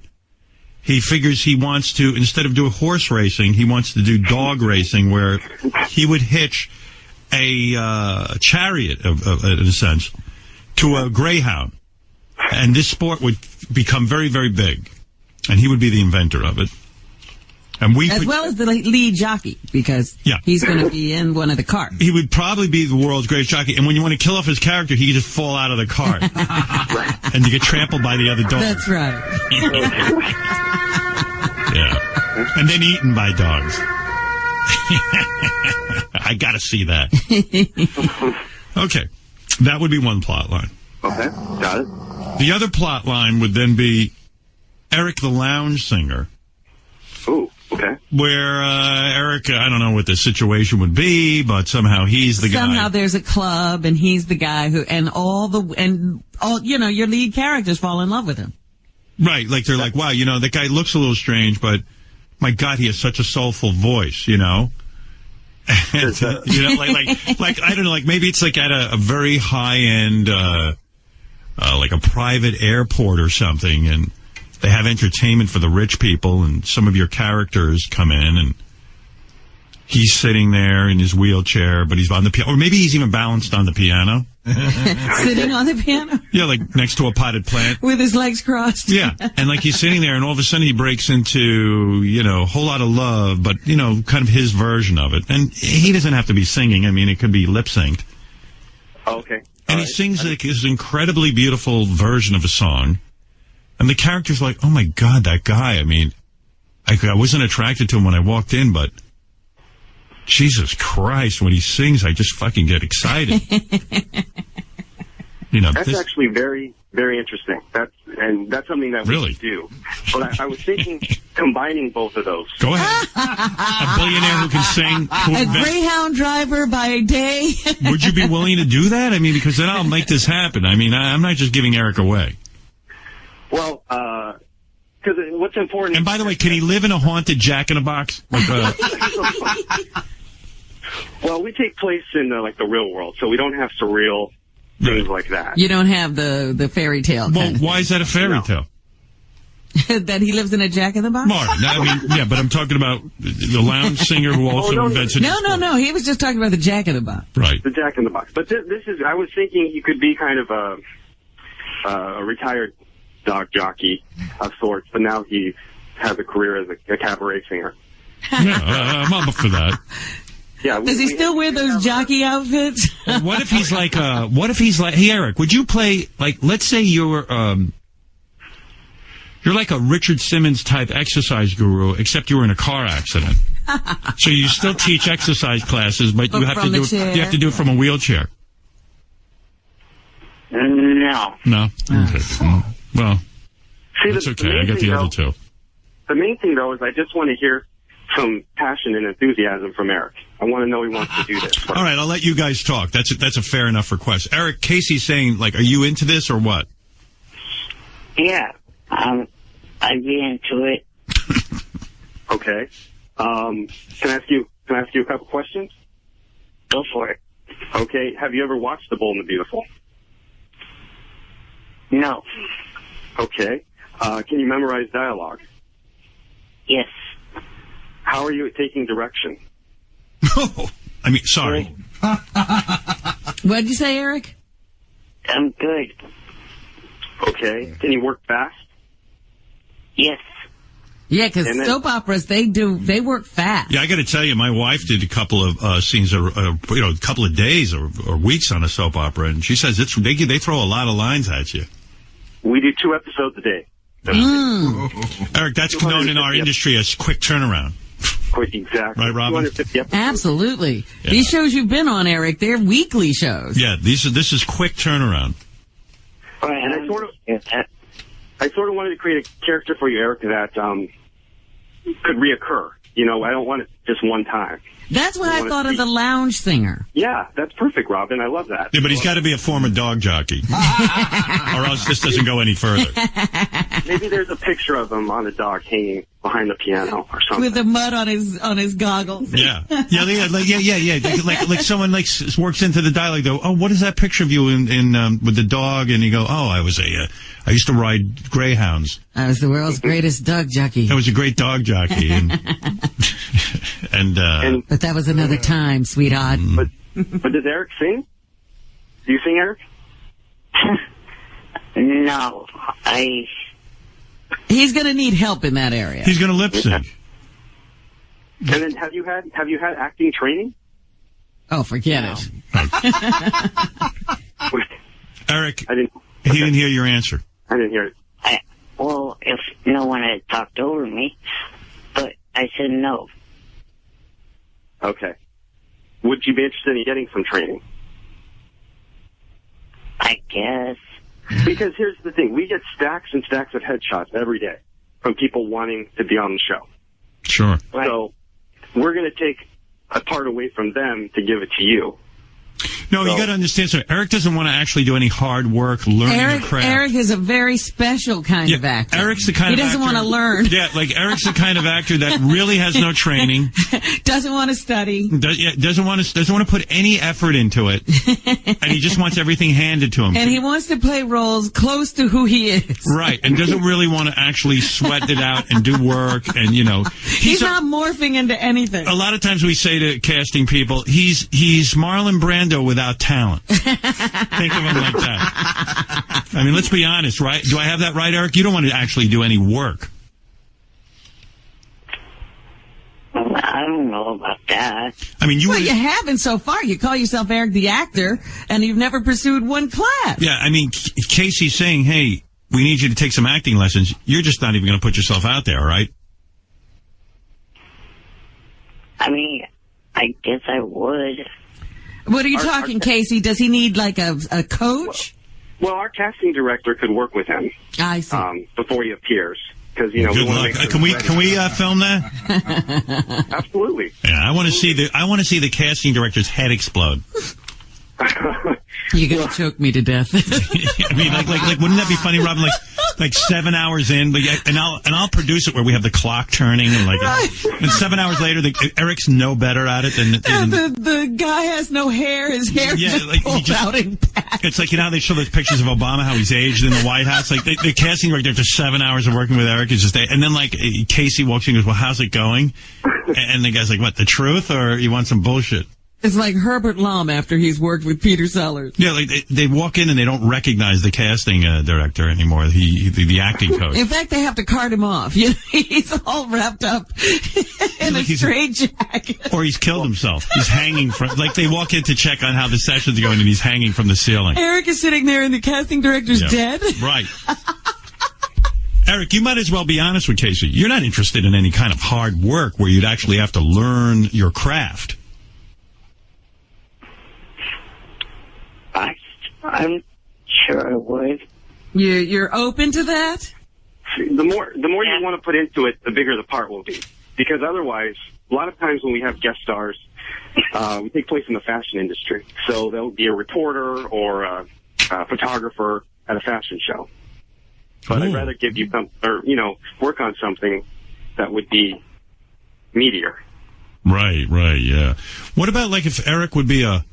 he figures he wants to, instead of doing horse racing, he wants to do dog racing, where he would hitch a chariot, in a sense, to a greyhound. And this sport would become very, very big. And he would be the inventor of it. And as well as the lead jockey, because he's going to be in one of the cars. He would probably be the world's greatest jockey. And when you want to kill off his character, he could just fall out of the cart. And you get trampled by the other dogs. That's right. Yeah. And then eaten by dogs. I got to see that. Okay. That would be one plot line. Okay, got it. The other plot line would then be Eric the lounge singer. Ooh, okay. Where Eric, I don't know what the situation would be, but somehow he's the guy. Somehow there's a club, and he's the guy who, and all your lead characters fall in love with him. Right, like they're like, wow, that guy looks a little strange, but my God, he has such a soulful voice, And, like I don't know, like maybe it's like at a very high end, like a private airport or something, and they have entertainment for the rich people, and some of your characters come in, and he's sitting there in his wheelchair, but he's on the piano, or maybe he's even balanced on the piano. Sitting on the piano? Yeah, like next to a potted plant. With his legs crossed. Yeah, and like he's sitting there, and all of a sudden he breaks into, a whole lot of love, but, kind of his version of it. And he doesn't have to be singing. I mean, it could be lip-synced. Okay. And he sings like this incredibly beautiful version of a song. And the character's like, oh, my God, that guy. I mean, I wasn't attracted to him when I walked in, but Jesus Christ, when he sings, I just fucking get excited. That's actually very, very interesting. That's something that we should do. But I was thinking combining both of those. Go ahead. A billionaire who can sing. A Greyhound driver by day. Would you be willing to do that? I mean, because then I'll make this happen. I mean, I'm not just giving Eric away. Well, because what's important... And by the way, can he live in a haunted Jack-in-a-Box? Well, we take place in the real world, so we don't have surreal things like that. You don't have the fairy tale. Well, why is that a fairy tale? That he lives in a Jack-in-the-Box? Mark, but I'm talking about the lounge singer who also invents it. No. He was just talking about the Jack-in-the-Box. Right. The Jack-in-the-Box. But this is, I was thinking he could be kind of a retired dog jockey of sorts, but now he has a career as a cabaret singer. Yeah, I'm up for that. Yeah. Does he still wear those jockey outfits? What if he's like, hey, Eric, would you play, let's say you're like a Richard Simmons type exercise guru, except you were in a car accident. So you still teach exercise classes, but you have to do it from a wheelchair. No. No? Okay. Well, that's okay. I got the other two. The main thing, though, is I just want to hear some passion and enthusiasm from Eric. I want to know he wants to do this. All right, I'll let you guys talk. That's a fair enough request. Eric, Casey's saying, like, are you into this or what? Yeah, I'd be into it. Okay. Can I ask you a couple questions? Go for it. Okay. Have you ever watched The Bold and the Beautiful? No. Okay. Can you memorize dialogue? Yes. How are you at taking direction? I mean, sorry. What'd you say, Eric? I'm good. Okay. Can you work fast? Yes. Yeah, because soap operas, they work fast. Yeah, I got to tell you, my wife did a couple of scenes, a couple of days or weeks on a soap opera, and she says they throw a lot of lines at you. We do 2 episodes a day. Eric, that's known in our industry as quick turnaround. Quick, exactly. Right, Robin? 250 episodes. Absolutely. Yeah. These shows you've been on, Eric, they're weekly shows. Yeah, this is quick turnaround. And I sort of wanted to create a character for you, Eric, that could reoccur. You know, I don't want it just one time. That's why I thought of the lounge singer. Yeah, that's perfect, Robin. I love that. Yeah, but he's got to be a former dog jockey, or else this doesn't go any further. Maybe there's a picture of him on a dog hanging behind the piano or something. With the mud on his goggles. Yeah. Like someone works into the dialogue. Though, oh, what is that picture of you in with the dog? And you go, oh, I used to ride greyhounds. I was the world's greatest dog jockey. I was a great dog jockey, but that was another time, sweetheart. But does Eric sing? Do you sing, Eric? No, He's going to need help in that area. He's going to lip sync. And then have you had acting training? Oh, forget it. Eric, he didn't hear your answer. I didn't hear it. Well, if no one had talked over me, but I said no. Okay. Would you be interested in getting some training? I guess. Because here's the thing. We get stacks and stacks of headshots every day from people wanting to be on the show. Sure. So we're going to take a part away from them to give it to you. No, you got to understand. So Eric doesn't want to actually do any hard work learning a craft. Eric is a very special kind of actor. Eric's the kind he of doesn't actor, want to learn. Yeah, like Eric's the kind of actor that really has no training. Doesn't want to study. Doesn't want to put any effort into it, and he just wants everything handed to him. And he wants to play roles close to who he is. Right, and doesn't really want to actually sweat it out and do work, and he's not morphing into anything. A lot of times we say to casting people, he's Marlon Brando without talent. Think of him like that. I mean, let's be honest, right? Do I have that right, Eric? You don't want to actually do any work. I don't know about that. I mean, you haven't so far. You call yourself Eric the actor, and you've never pursued one class. Yeah, I mean, Casey's saying, hey, we need you to take some acting lessons. You're just not even going to put yourself out there, right? I mean, I guess I would. What are you talking, Casey? Does he need like a coach? Well, our casting director could work with him. I see. Before he appears, because Good luck. Can we film that? Absolutely. Yeah, I want to see the casting director's head explode. You're gonna choke me to death. I mean, like, wouldn't that be funny, Robin? Like 7 hours in, and I'll produce it where we have the clock turning, and and 7 hours later, Eric's no better at it than the guy has no hair. His hair just pulled out in back. It's like, how they show those pictures of Obama, how he's aged in the White House. Like the casting director after 7 hours of working with Eric is just there, and then Casey walks in and goes, "Well, how's it going?" And the guy's like, "What? The truth, or you want some bullshit?" It's like Herbert Lom after he's worked with Peter Sellers. Yeah, like they walk in and they don't recognize the casting director anymore, the acting coach. In fact, they have to cart him off. He's all wrapped up in a straight jacket. Or he's killed himself. He's hanging from, they walk in to check on how the session's going and he's hanging from the ceiling. Eric is sitting there and the casting director's dead? Right. Eric, you might as well be honest with Casey. You're not interested in any kind of hard work where you'd actually have to learn your craft. I'm sure I would. You're open to that? The more you want to put into it, the bigger the part will be. because otherwise, a lot of times when we have guest stars, we take place in the fashion industry. So there'll be a reporter or a photographer at a fashion show. But I'd rather give you work on something that would be meatier. Right, yeah. What about, like, if Eric would be a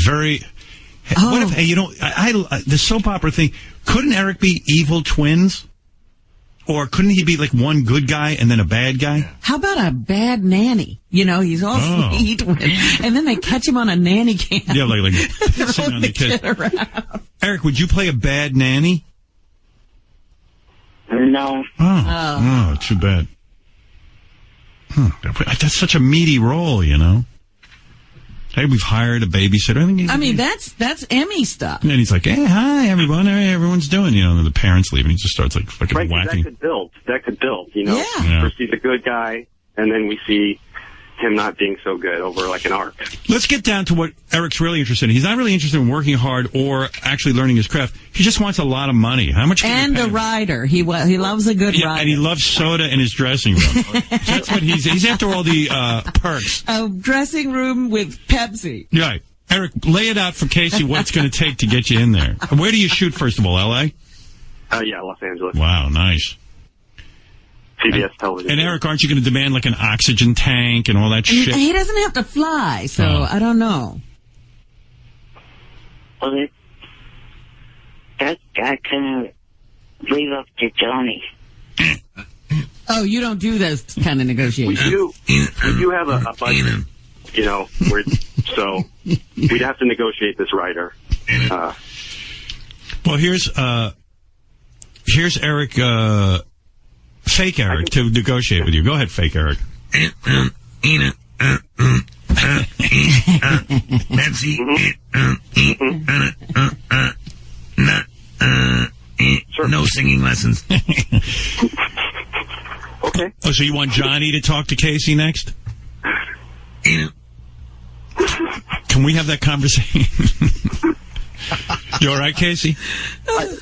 very... What if, the soap opera thing, couldn't Eric be evil twins? Or couldn't he be, like, one good guy and then a bad guy? How about a bad nanny? He's all sweet, and then they catch him on a nanny cam. Yeah, like pissing on the kid. Eric, would you play a bad nanny? No. Oh, too bad. That's such a meaty role, Hey, we've hired a babysitter. I mean, that's Emmy stuff. And he's like, hey, hi, everyone. Hey, everyone's doing, and the parents leave, and he just starts, like, fucking whacking. That could build, First he's a good guy, and then we see him not being so good over, like, an arc. Let's get down to what Eric's really interested in. He's not really interested in working hard or actually learning his craft. He just wants a lot of money. How much? And a rider. He loves a good rider. And he loves soda in his dressing room. That's what he's after all the perks. A dressing room with Pepsi. Right. Eric, lay it out for Casey what it's going to take to get you in there. Where do you shoot, first of all, L.A.? Yeah, Los Angeles. Wow, nice. CBS television. And Eric, aren't you going to demand, like, an oxygen tank and all that shit? He doesn't have to fly, so I don't know. Well, that I kind of leave up to Johnny. Oh, you don't do those kind of negotiations. We do have a budget, so we'd have to negotiate this rider. Well, here's Eric, fake Eric, to negotiate with you. Go ahead, fake Eric. Pepsi. No singing lessons. Okay. Oh, so you want Johnny to talk to Casey next? Can we have that conversation? You all right, Casey?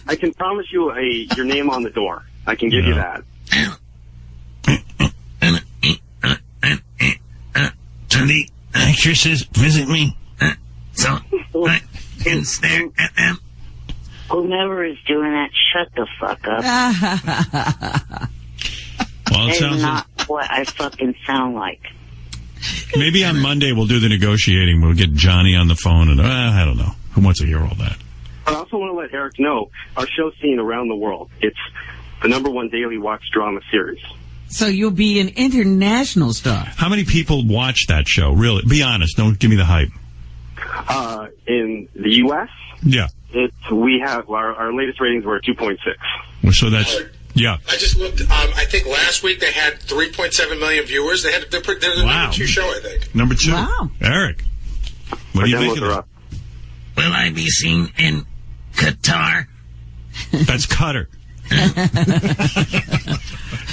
I can promise you your name on the door. I can give you that. The actresses visit me, so I can stare at them. Whomever is doing that, shut the fuck up. Well, it That's sounds not what I fucking sound like. Maybe on Monday we'll do the negotiating. We'll get Johnny on the phone, and I don't know. Who wants to hear all that? I also want to let Eric know our show's seen around the world. It's the -- daily watch drama series. So you'll be an international star. How many people watch that show? Really? Be honest. Don't give me the hype. In the U.S.? Yeah. We have our latest ratings were 2.6. So that's... Yeah. I just looked. I think last week they had 3.7 million viewers. They're the number 2 show, I think. Number 2. Wow. Eric, what do you think of that? Will I be seen in Qatar? That's Qatar.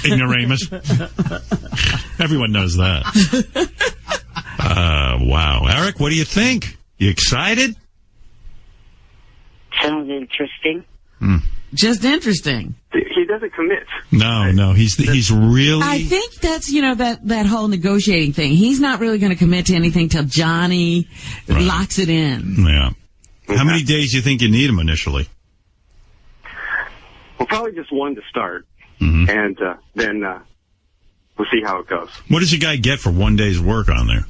Ignoramus. Everyone knows that. Wow. Eric, what do you think? You excited? Sounds interesting. Just interesting. He doesn't commit. No. He's really... I think that's, that whole negotiating thing. He's not really going to commit to anything till Johnny locks it in. Yeah. How many days do you think you need him initially? Well, probably just one to start. And then we'll see how it goes. What does a guy get for 1 day's work on there?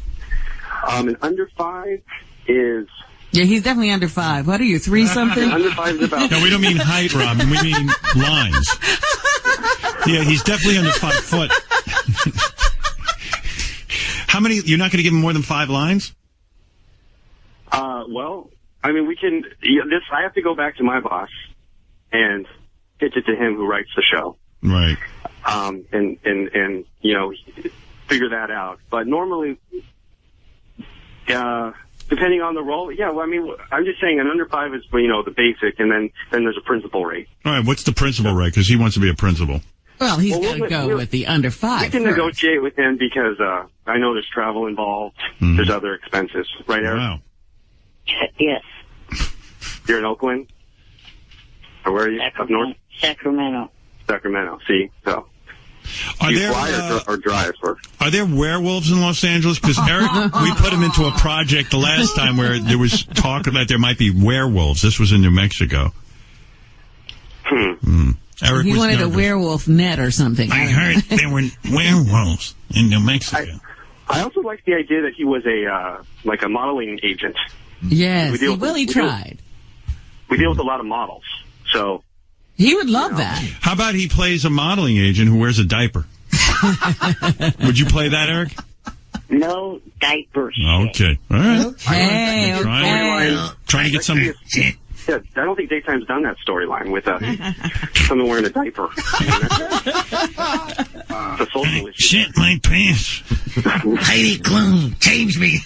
An under 5 is... Yeah, he's definitely under 5. What are you, 3-something? Under 5 is about... No, we don't mean height, Robin. We mean lines. Yeah, he's definitely under 5 foot. How many... You're not going to give him more than 5 lines? Well, I mean, we can... I have to go back to my boss and pitch it to him who writes the show. Right. And figure that out. But normally... depending on the role, yeah, well, I mean, I'm just saying an under 5 is, the basic, and then there's a principal rate. All right, what's the principal rate? Because he wants to be a principal. Well, he's got to go with the under 5 We can negotiate with him because I know there's travel involved. There's other expenses. Right, Eric? Wow. Yes. You're in Oakland? Or where are you? Up north? Sacramento. Sacramento, see? So Are you there fly or drive? Or? Are there werewolves in Los Angeles? Because Eric, we put him into a project the last time where there was talk that there might be werewolves. This was in New Mexico. Eric he was wanted nervous. a werewolf net or something. I heard there were werewolves in New Mexico. I also like the idea that he was a modeling agent. Yes, he We tried. We deal with a lot of models, so he would love that. How about he plays a modeling agent who wears a diaper? Would you play that, Eric? No diapers. Okay. All right. Okay. Trying to get some... Yeah, I don't think Daytime's done that storyline with someone wearing a diaper. It's a social issue. Shit my pants. Heidi Klum, change me.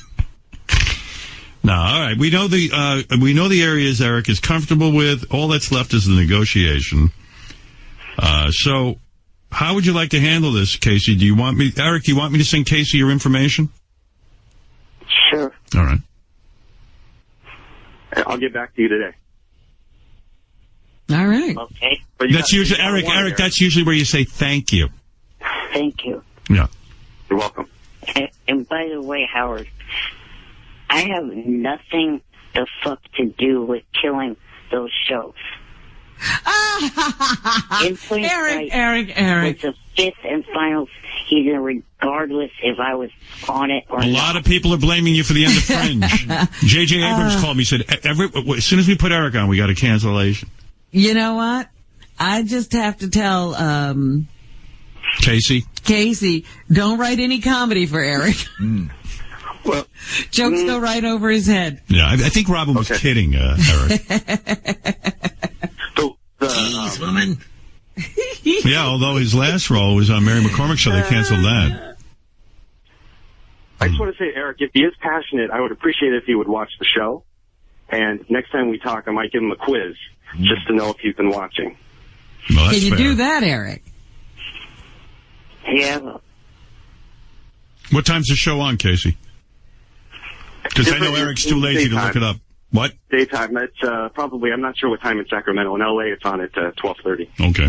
No, all right. We know the areas Eric is comfortable with. All that's left is the negotiation. So, how would you like to handle this, Casey? Eric, do you want me to send Casey your information? Sure. All right. I'll get back to you today. All right. Okay. That's usually Eric. That's usually where you say thank you. Thank you. Yeah. You're welcome. And by the way, Howard, I have nothing the fuck to do with killing those shows. Eric. Was the fifth and final season, regardless if I was on it or not. A lot of people are blaming you for the end of Fringe. J.J. Abrams called me, said, as soon as we put Eric on, we got a cancellation. You know what? I just have to tell Casey, don't write any comedy for Eric. Well, jokes go right over his head. Yeah, I think Robin was kidding, Eric. Jeez, woman. Yeah, although his last role was on Mary McCormick show, they canceled that. I just want to say, Eric, if he is passionate, I would appreciate it if he would watch the show. And next time we talk, I might give him a quiz just to know if you've been watching. Well, Can you do that, Eric? Yeah. What time's the show on, Casey? Because I know Eric's too lazy to look it up. What? Daytime. It's probably, I'm not sure what time in Sacramento. In L.A., it's on at 12:30. Okay.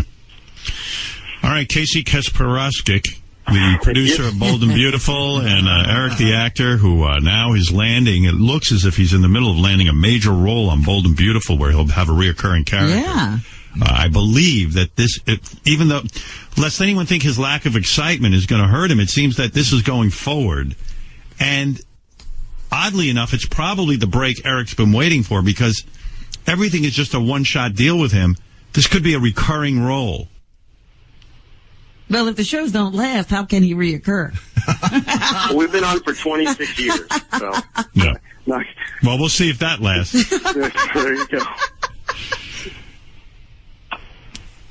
All right, Casey Kasparowski, the producer of Bold and Beautiful, and Eric, the actor, who now is landing. It looks as if he's in the middle of landing a major role on Bold and Beautiful, where he'll have a reoccurring character. Yeah. I believe that even though, lest anyone think his lack of excitement is going to hurt him, it seems that this is going forward. And oddly enough, it's probably the break Eric's been waiting for, because everything is just a one-shot deal with him. This could be a recurring role. Well, if the shows don't last, how can he reoccur? We've been on for 26 years. So. Yeah. Well, we'll see if that lasts. There you go.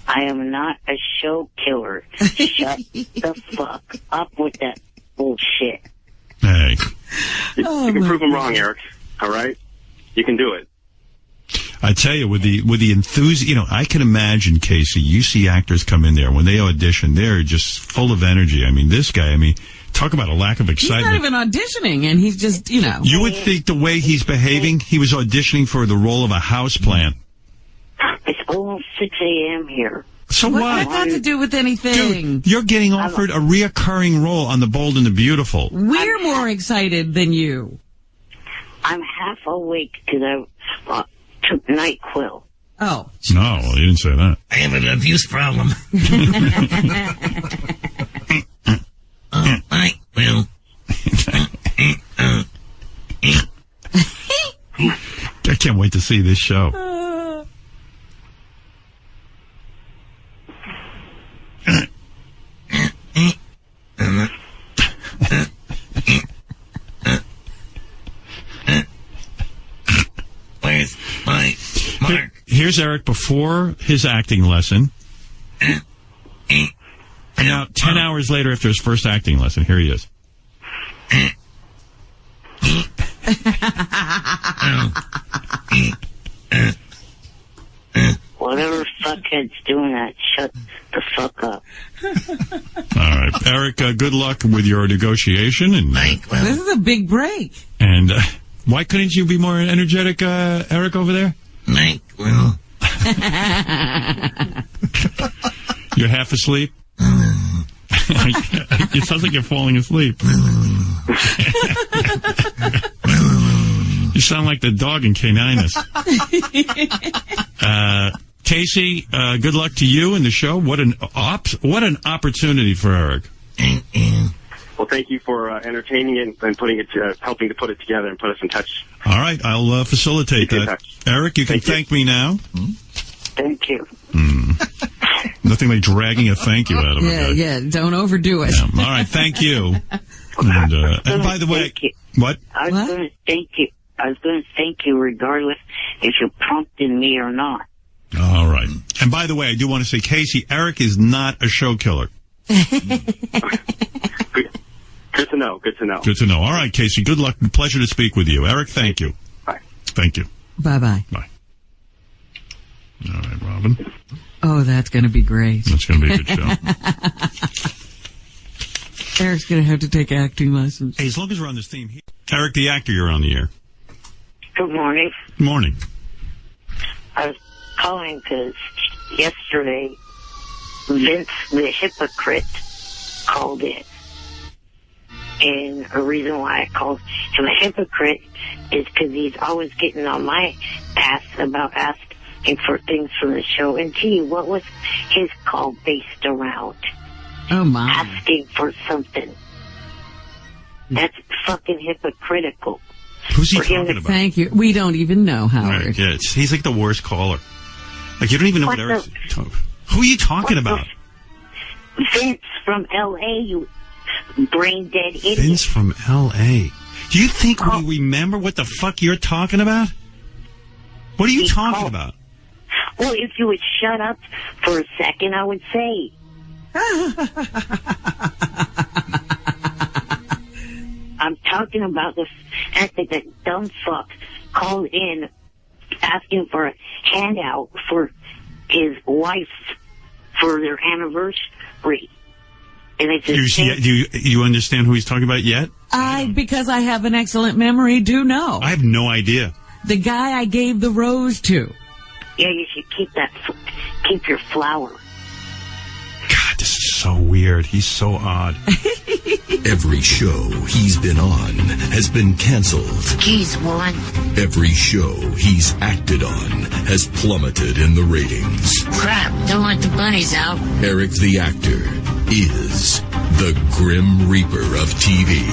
I am not a show killer. Shut the fuck up with that bullshit. Hey. You can prove him wrong, Eric. All right? You can do it. I tell you, with the enthusiasm, I can imagine, Casey, you see actors come in there, when they audition, they're just full of energy. I mean, this guy, talk about a lack of excitement. He's not even auditioning, and he's just, You would think the way he's behaving, he was auditioning for the role of a houseplant. It's almost 6 a.m. here. So what? What's that got to do with anything? Dude, you're getting offered a reoccurring role on The Bold and the Beautiful. We're more excited than you. I'm half awake because I took NyQuil. Oh. No, well, you didn't say that. I have an abuse problem. I will. I can't wait to see this show. Where's my mark? Here's Eric before his acting lesson. And now, 10 hours later after his first acting lesson, here he is. Whatever fuckhead's doing that, shut the fuck up. All right. Eric, good luck with your negotiation. And this is a big break. And why couldn't you be more energetic, Eric, over there? NyQuil. You're half asleep? It sounds like you're falling asleep. You sound like the dog in Caninus. Casey, good luck to you and the show. What an opportunity for Eric. Well, thank you for entertaining it and putting it, helping to put it together and put us in touch. All right, I'll facilitate that. Eric, you can thank me now. Thank you. Nothing like dragging a thank you out of a guy. Yeah, don't overdo it. Yeah. All right, thank you. And by the way, what? I was going to thank you. I was going to thank you regardless if you prompted me or not. All right. And by the way, I do want to say, Casey, Eric is not a show killer. Good to know. Good to know. Good to know. All right, Casey, good luck. Pleasure to speak with you. Eric, thank you. Bye. Thank you. Bye-bye. Bye. All right, Robin. Oh, that's going to be great. That's going to be a good show. Eric's going to have to take acting lessons. Hey, as long as we're on this theme. Eric, the actor, you're on the air. Good morning. Morning. I was calling because yesterday Vince the hypocrite called in. And a reason why I called him a hypocrite is because he's always getting on my ass about asking for things from the show. And gee, what was his call based around? Oh, my. Asking for something. That's fucking hypocritical. Who's he talking about? Thank you. We don't even know, Howard. Right, yeah, he's like the worst caller. Like, you don't even know what Eric's... Who are you talking about? Vince from L.A., you brain-dead idiot. Vince from L.A. Do you think we remember what the fuck you're talking about? What are you talking about? Well, if you would shut up for a second, I would say. I'm talking about the fact that that dumb fuck called in asking for a handout for his wife for their anniversary. And it's Do you understand who he's talking about yet? Because I have an excellent memory, do know. I have no idea. The guy I gave the rose to. Yeah, you should keep your flower. God, this is so weird. He's so odd. Every show he's been on has been canceled. He's one. Every show he's acted on has plummeted in the ratings. Crap, don't let the bunnies out. Eric the actor is the Grim Reaper of TV.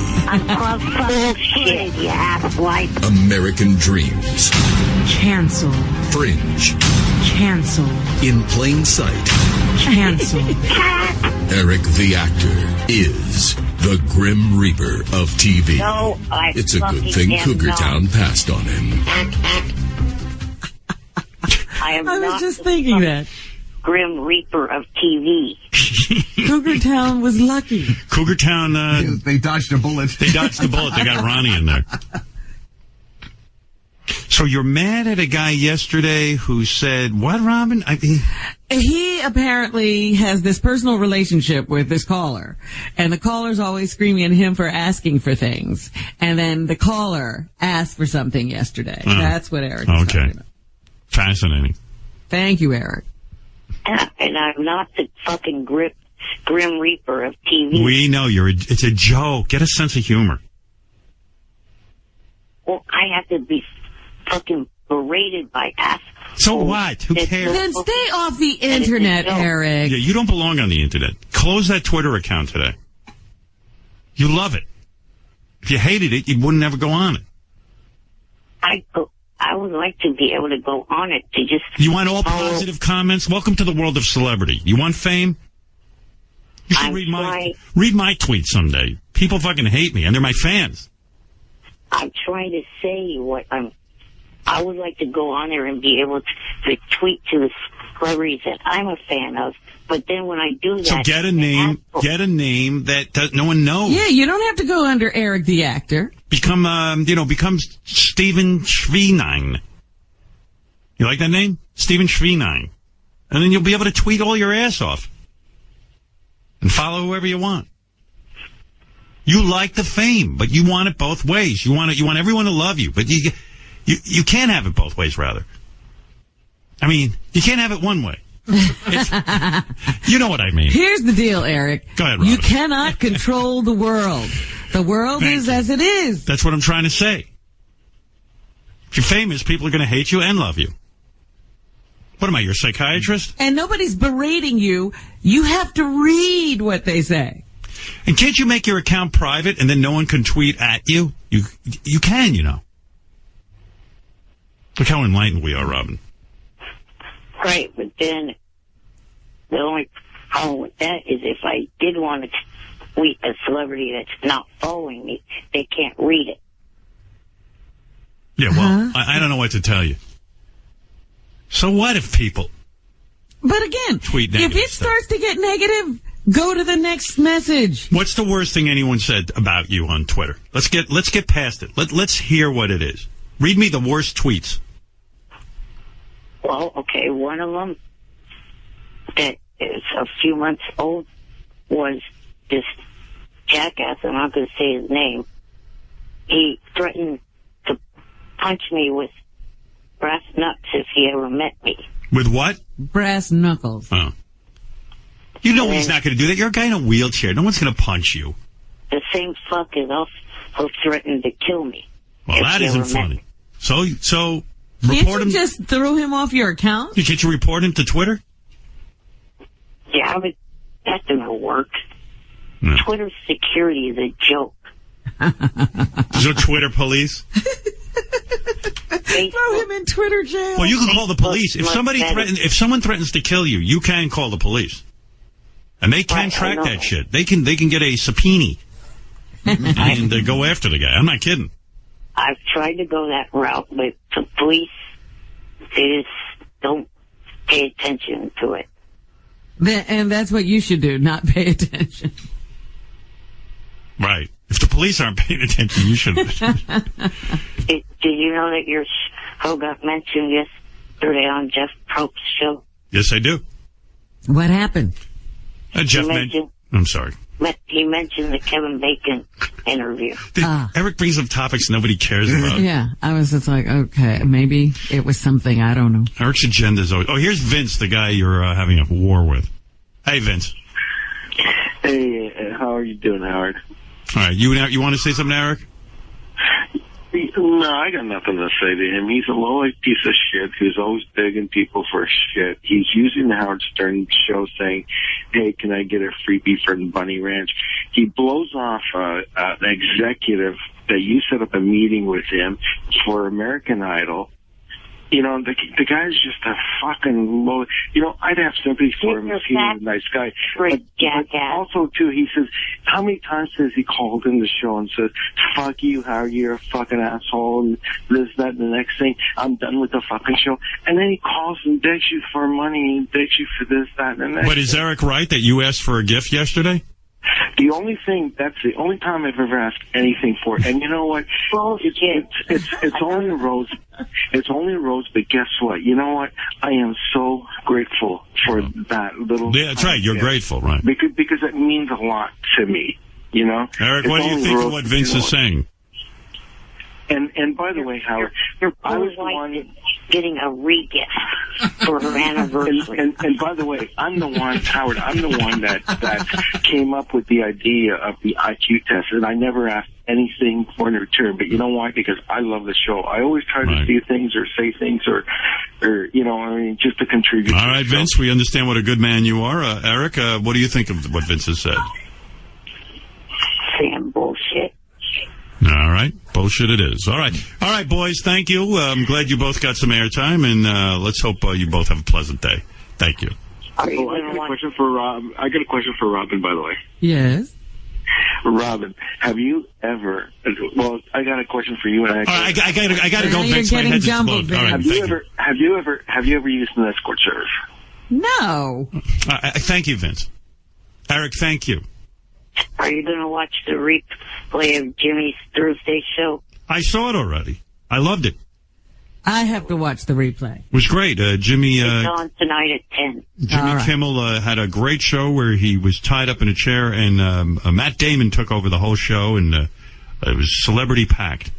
Bullshit, you asswipe. American Dreams. Cancel. Fringe. Cancel. In Plain Sight. Cancel. Eric the actor is the Grim Reaper of TV. No, it's a good thing Cougar Town passed on him. I was just thinking that. Grim Reaper of TV. Cougar Town was lucky. Cougar Town, they dodged a bullet. They dodged a bullet. They got Ronnie in there. So you're mad at a guy yesterday who said, what, Robin? He apparently has this personal relationship with this caller, and the caller's always screaming at him for asking for things. And then the caller asked for something yesterday. That's what Eric is talking about. Fascinating. Thank you, Eric. And I'm not the fucking Grim Reaper of TV. We know it's a joke. Get a sense of humor. Well, I have to be fucking berated by assholes. So what? Who cares? Then stay off the internet, Eric. Yeah, you don't belong on the internet. Close that Twitter account today. You love it. If you hated it, you wouldn't ever go on it. I would like to be able to go on it to just... You want all positive comments? Welcome to the world of celebrity. You want fame? You should read my tweets someday. People fucking hate me, and they're my fans. I'm trying to say what I would like to go on there and be able to tweet to the celebrities that I'm a fan of. But then when I do that... So get a name that no one knows. Yeah, you don't have to go under Eric the actor. Become Stephen Schweinine. You like that name? Stephen Schweinine. And then you'll be able to tweet all your ass off. And follow whoever you want. You like the fame, but you want it both ways. You want everyone to love you, but you can't have it both ways, rather. I mean, you can't have it one way. You know what I mean. Here's the deal, Eric. Go ahead, Robin. You cannot control the world. The world is as it is. That's what I'm trying to say. If you're famous, people are going to hate you and love you. What am I, your psychiatrist? And nobody's berating you. You have to read what they say. And can't you make your account private and then no one can tweet at you? You can, you know. Look how enlightened we are, Robin. Right, but then the only problem with that is if I did want to tweet a celebrity that's not following me, they can't read it. Yeah, well, I don't know what to tell you. So what if people... But again, tweet if it starts to get negative, go to the next message. What's the worst thing anyone said about you on Twitter? Let's get past it. Let's hear what it is. Read me the worst tweets. Well, okay, one of them that is a few months old was this jackass, I'm not going to say his name. He threatened to punch me with brass knucks if he ever met me. With what? Brass knuckles. Oh. You know he's not going to do that. You're a guy in a wheelchair. No one's going to punch you. The same fuck is also threatened to kill me. Well, that isn't funny. So Can't report you him. just throw him off your account? Can't you report him to Twitter? Yeah, but that doesn't work. No. Twitter security is a joke. There's no Twitter police? Throw him in Twitter jail. Well, you can call the police. If someone threatens to kill you, you can call the police. And they can track that shit. They can get a subpoena and go after the guy. I'm not kidding. I've tried to go that route, but the police, they just don't pay attention to it. And that's what you should do, not pay attention. Right. If the police aren't paying attention, you should. Did you know that your show got mentioned yesterday on Jeff Probst's show? Yes, I do. What happened? Jeff mentioned. I'm sorry. He mentioned the Kevin Bacon interview. Eric brings up topics nobody cares about. Yeah, I was just like, okay, maybe it was something, I don't know. Eric's agenda is always... Oh, here's Vince, the guy you're having a war with. Hey, Vince. Hey, how are you doing, Howard? All right, you want to say something, Eric? No, I got nothing to say to him. He's a low-life piece of shit who's always begging people for shit. He's using the Howard Stern show saying, hey, can I get a freebie for the Bunny Ranch? He blows off an executive that you set up a meeting with him for American Idol. You know, the guy's just a fucking low... You know, I'd have sympathy for him if he was a nice guy. But also, too, he says, how many times has he called in the show and says, fuck you, Howard, you're a fucking asshole, and this, that, and the next thing, I'm done with the fucking show. And then he calls and begs you for money, and begs you for this, that, and the next. But is Eric right that you asked for a gift yesterday? The only thing, that's the only time I've ever asked anything for it. And you know what? It's only a rose. It's only a rose, but guess what? You know what? I am so grateful for that little... Yeah, that's right. You're grateful, right? Because it means a lot to me, you know? Eric, what do you think of what Vince is saying? And by the way, Howard, I was the one getting a re-gift for her anniversary. And by the way, I'm the one, Howard, I'm the one that came up with the idea of the IQ test, and I never asked anything for in return. But you know why? Because I love the show. I always try to see things or say things or you know, I mean, just to contribute. All right, Vince, we understand what a good man you are. Eric, what do you think of what Vince has said? Saying bullshit. All right. Bullshit it is. All right, boys, thank you. I'm glad you both got some airtime, and let's hope you both have a pleasant day. Thank you. I got a question for Rob. I got a question for Robin, by the way. Yes. Robin, have you ever... Well, I got a question for you. And I got to go, Vince. My head's exploded. All right, have you ever used an escort service? No. Thank you, Vince. Eric, thank you. Are you going to watch the replay of Jimmy's Thursday show? I saw it already. I loved it. I have to watch the replay. It was great. Jimmy... it's on tonight at 10. Jimmy Kimmel had a great show where he was tied up in a chair, and Matt Damon took over the whole show, and it was celebrity-packed,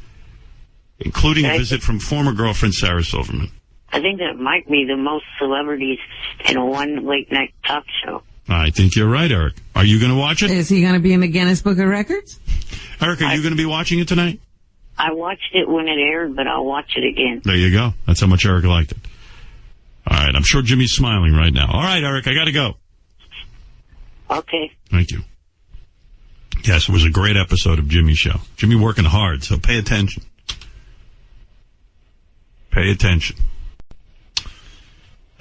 including a visit from former girlfriend Sarah Silverman. I think that might be the most celebrities in one late-night talk show. I think you're right, Eric. Are you going to watch it? Is he going to be in the Guinness Book of Records? Eric, are you going to be watching it tonight? I watched it when it aired, but I'll watch it again. There you go. That's how much Eric liked it. All right. I'm sure Jimmy's smiling right now. All right, Eric, I got to go. Okay. Thank you. Yes, it was a great episode of Jimmy's show. Jimmy working hard, so pay attention. Pay attention.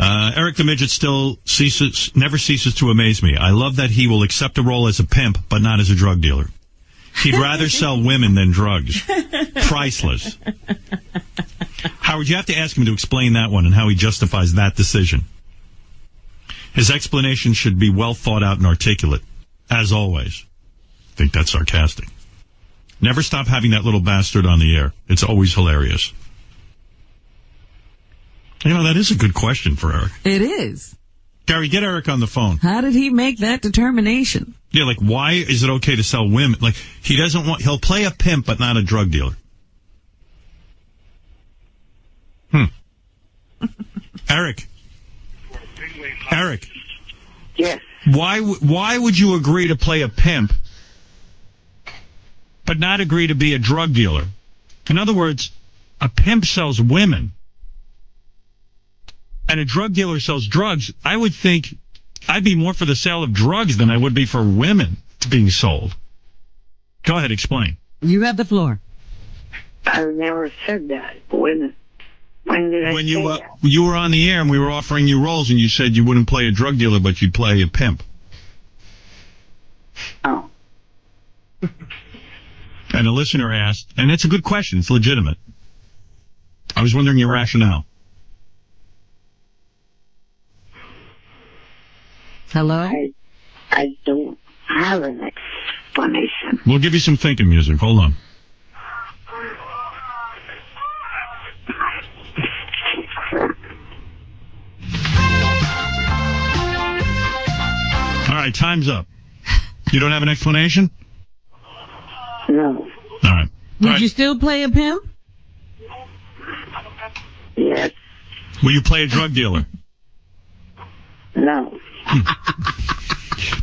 Eric the Midget never ceases to amaze me. I love that he will accept a role as a pimp, but not as a drug dealer. He'd rather sell women than drugs. Priceless. Howard, you have to ask him to explain that one and how he justifies that decision. His explanation should be well thought out and articulate, as always. I think that's sarcastic. Never stop having that little bastard on the air. It's always hilarious. You know, that is a good question for Eric. It is. Gary, get Eric on the phone. How did he make that determination? Yeah, like, why is it okay to sell women? Like, he'll play a pimp, but not a drug dealer. Eric. Yes. Why would you agree to play a pimp, but not agree to be a drug dealer? In other words, a pimp sells women, and a drug dealer sells drugs. I would think I'd be more for the sale of drugs than I would be for women being sold. Go ahead, explain. You have the floor. I've never said that. When did I say that? You were on the air and we were offering you roles and you said you wouldn't play a drug dealer, but you'd play a pimp. Oh. And a listener asked, and it's a good question, it's legitimate. I was wondering your rationale. Hello? I don't have an explanation. We'll give you some thinking music. Hold on. All right, time's up. You don't have an explanation? No. All right. Would you still play a pimp? Yes. Will you play a drug dealer? No.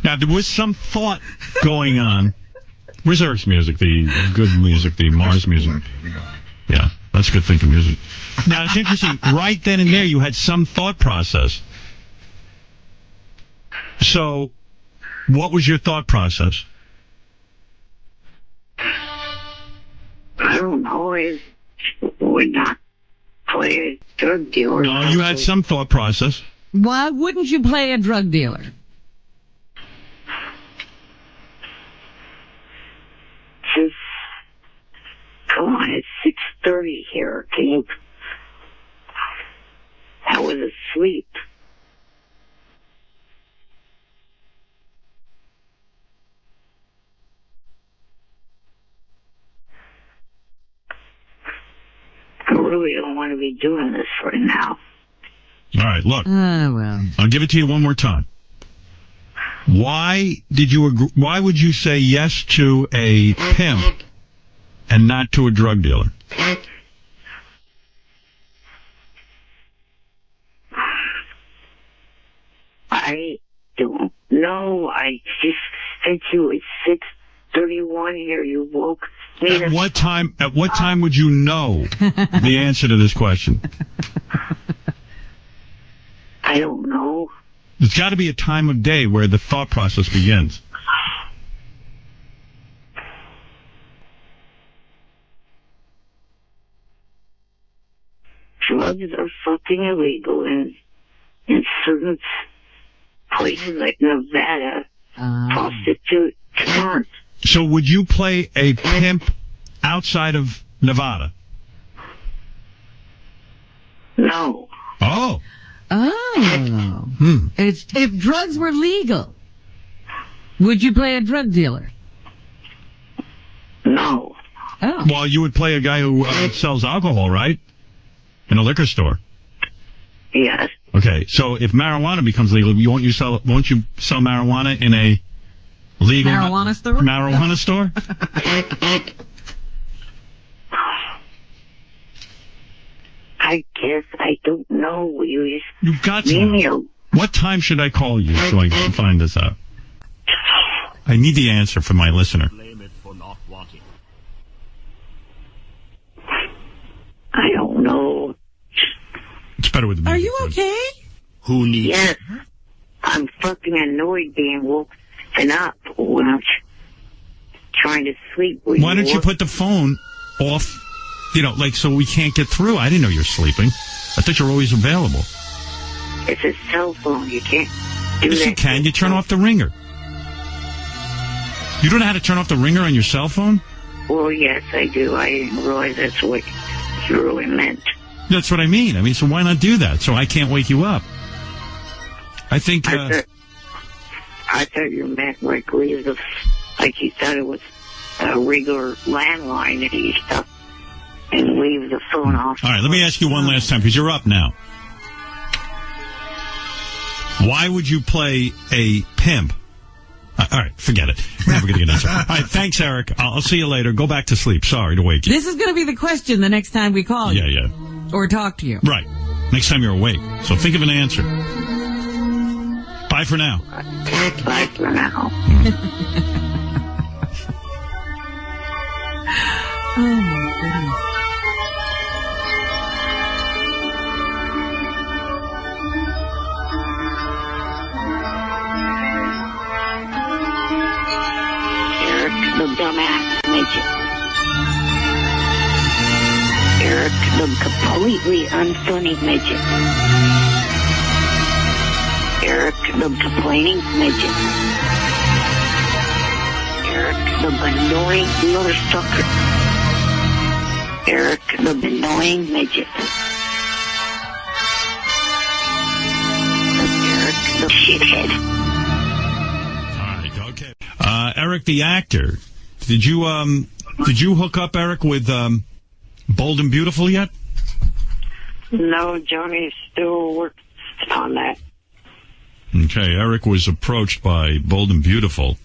Now, there was some thought going on. Where's Eric's music? The good music, the Mars music. Yeah, that's good thinking music. Now, it's interesting. Right then and there, you had some thought process. So, what was your thought process? I don't know. I would not play a drug dealer. No, you had some thought process. Why wouldn't you play a drug dealer? Just, come on, it's 6:30 here. Can you... I was asleep. I really don't want to be doing this right now. All right, look. Well. I'll give it to you one more time. Why would you say yes to a pimp and not to a drug dealer? I don't know. I just said you it's 6:31 here. You woke me. At what time would you know the answer to this question? I don't know. There's got to be a time of day where the thought process begins. Drugs are fucking illegal in certain places like Nevada. Prostitutes aren't. So would you play a pimp outside of Nevada? No. Oh. If drugs were legal, would you play a drug dealer? No. Oh. Well, you would play a guy who sells alcohol, right? In a liquor store. Yes. Okay, so if marijuana becomes legal, won't you sell marijuana in a legal marijuana store? Marijuana store? I guess I don't know. You got to. What time should I call you so I can find this out? I need the answer from my listener. I don't know. It's better with the music. Are you okay? Who needs? Yes. I'm fucking annoyed being woken up when I'm trying to sleep. Why don't you put the phone off, so we can't get through? I didn't know you were sleeping. I thought you were always available. It's a cell phone. You can't do yes, that. you can. You turn off the ringer. You don't know how to turn off the ringer on your cell phone? Well, yes, I do. I didn't realize that's what you really meant. That's what I mean. So why not do that? So I can't wake you up. I think... I thought you meant like you thought it was a regular landline that you stuff and leave the phone off. All right, let me ask you one last time, because you're up now. Why would you play a pimp? All right, forget it. We're never going to get an answer. All right, thanks, Eric. I'll see you later. Go back to sleep. Sorry to wake you. This is going to be the question the next time we call you. Yeah. Or talk to you. Right. Next time you're awake. So think of an answer. Bye for now. Bye for now. Oh, my goodness. The dumbass midget. Eric, the completely unfunny midget. Eric, the complaining midget. Eric, the annoying motherfucker. Eric, the annoying midget. Eric, the shithead. Eric the actor, did you hook up Eric with Bold and Beautiful yet? No, Johnny still works on that. Okay, Eric was approached by Bold and Beautiful,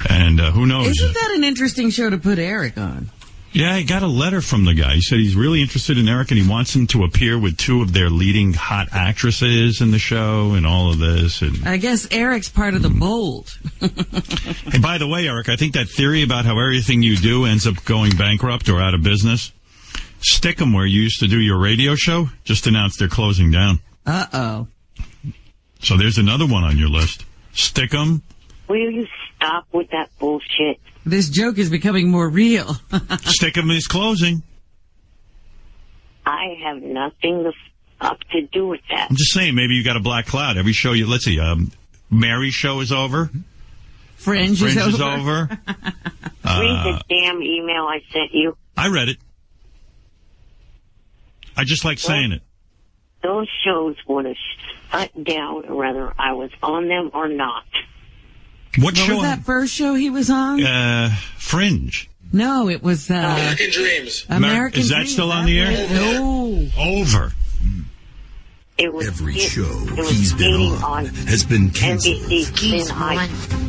and who knows? Isn't that an interesting show to put Eric on? Yeah, I got a letter from the guy. He said he's really interested in Eric, and he wants him to appear with two of their leading hot actresses in the show and all of this. And I guess Eric's part of the Bold. Hey, by the way, Eric, I think that theory about how everything you do ends up going bankrupt or out of business, Stickum, where you used to do your radio show, just announced they're closing down. Uh-oh. So there's another one on your list. Stickum. Will you stop with that bullshit? This joke is becoming more real. Stickum is closing. I have nothing to do with that. I'm just saying, maybe you got a black cloud. Every show let's see, Mary's show is over. Fringe is Read over. the damn email I sent you. I read it. I just like saying it. Those shows would have shut down whether I was on them or not. What show was that first show he was on? Fringe. No, it was... American Dreams. American Is that Dreams. still on the air? No. Over. Every show he's been on has been canceled.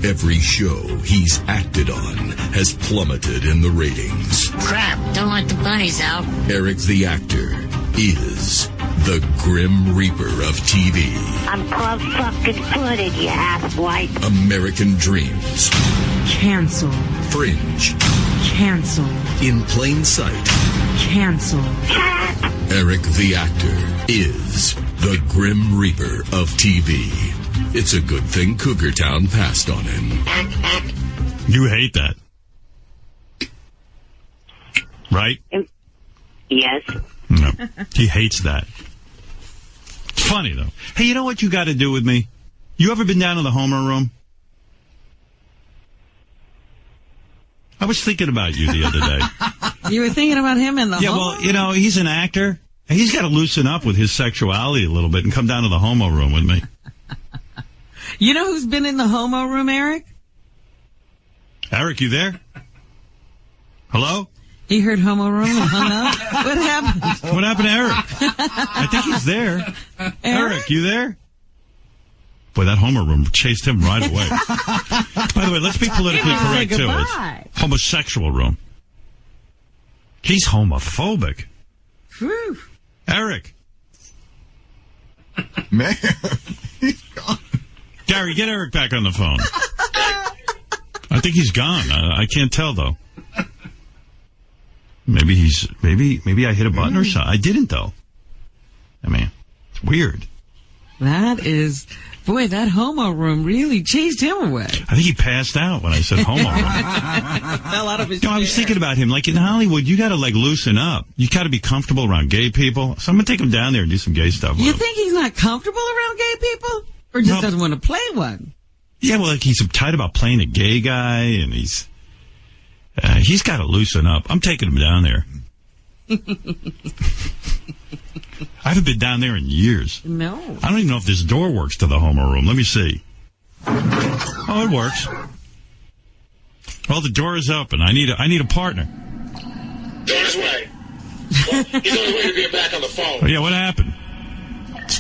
Every show he's acted on has plummeted in the ratings. Crap, don't let the bunnies out. Eric the actor is the Grim Reaper of TV. I'm club-fucking-footed, you asswipe. American Dreams. Cancel. Fringe. Cancel. In Plain Sight. Cancel. Eric the actor is the Grim Reaper of TV. It's a good thing Cougar Town passed on him. You hate that. Right? Yes. No. He hates that. It's funny, though. Hey, you know what you got to do with me? You ever been down to the Homer room? I was thinking about you the other day. You were thinking about him in the Yeah, Homo? well, he's an actor. He's got to loosen up with his sexuality a little bit and come down to the Homo room with me. You know who's been in the Homo room, Eric? Eric, you there? Hello? He heard Homo room and hung up? What happened? What happened to Eric? I think he's there. Eric, you there? Boy, that Homer room chased him right away. By the way, let's be politically correct, too. It's homosexual room. He's homophobic. Whew. Eric. Man. Gary, get Eric back on the phone. I think he's gone. I can't tell, though. Maybe I hit a button or something. I didn't, though. I mean, it's weird. That is... Boy, that homo room really chased him away. I think he passed out when I said homo room. Fell out of his I was thinking about him. Like, in Hollywood, you got to, like, loosen up. You got to be comfortable around gay people. So I'm going to take him down there and do some gay stuff with You him. think he's not comfortable around gay people? Or just doesn't want to play one? Yeah, well, like, he's uptight about playing a gay guy, and he's got to loosen up. I'm taking him down there. I haven't been down there in years. No. I don't even know if this door works to the homo room. Let me see. Oh, it works. Well, the door is open. I need a partner. Go his way. Well, he's on his way to get back on the phone. Oh, yeah, what happened?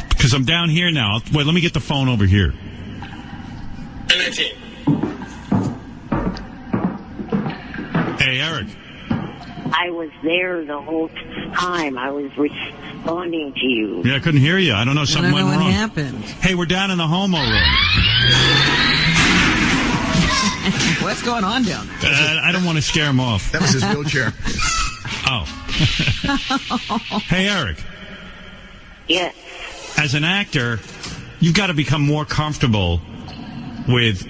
Because I'm down here now. Wait, let me get the phone over here. 19. Hey, Eric. I was there the whole time. I was responding to you. Yeah, I couldn't hear you. I don't know. Something went wrong. What happened? Hey, we're down in the homo room. What's going on down there? I don't want to scare him off. That was his wheelchair. Oh. Hey, Eric. Yes. As an actor, you've got to become more comfortable with,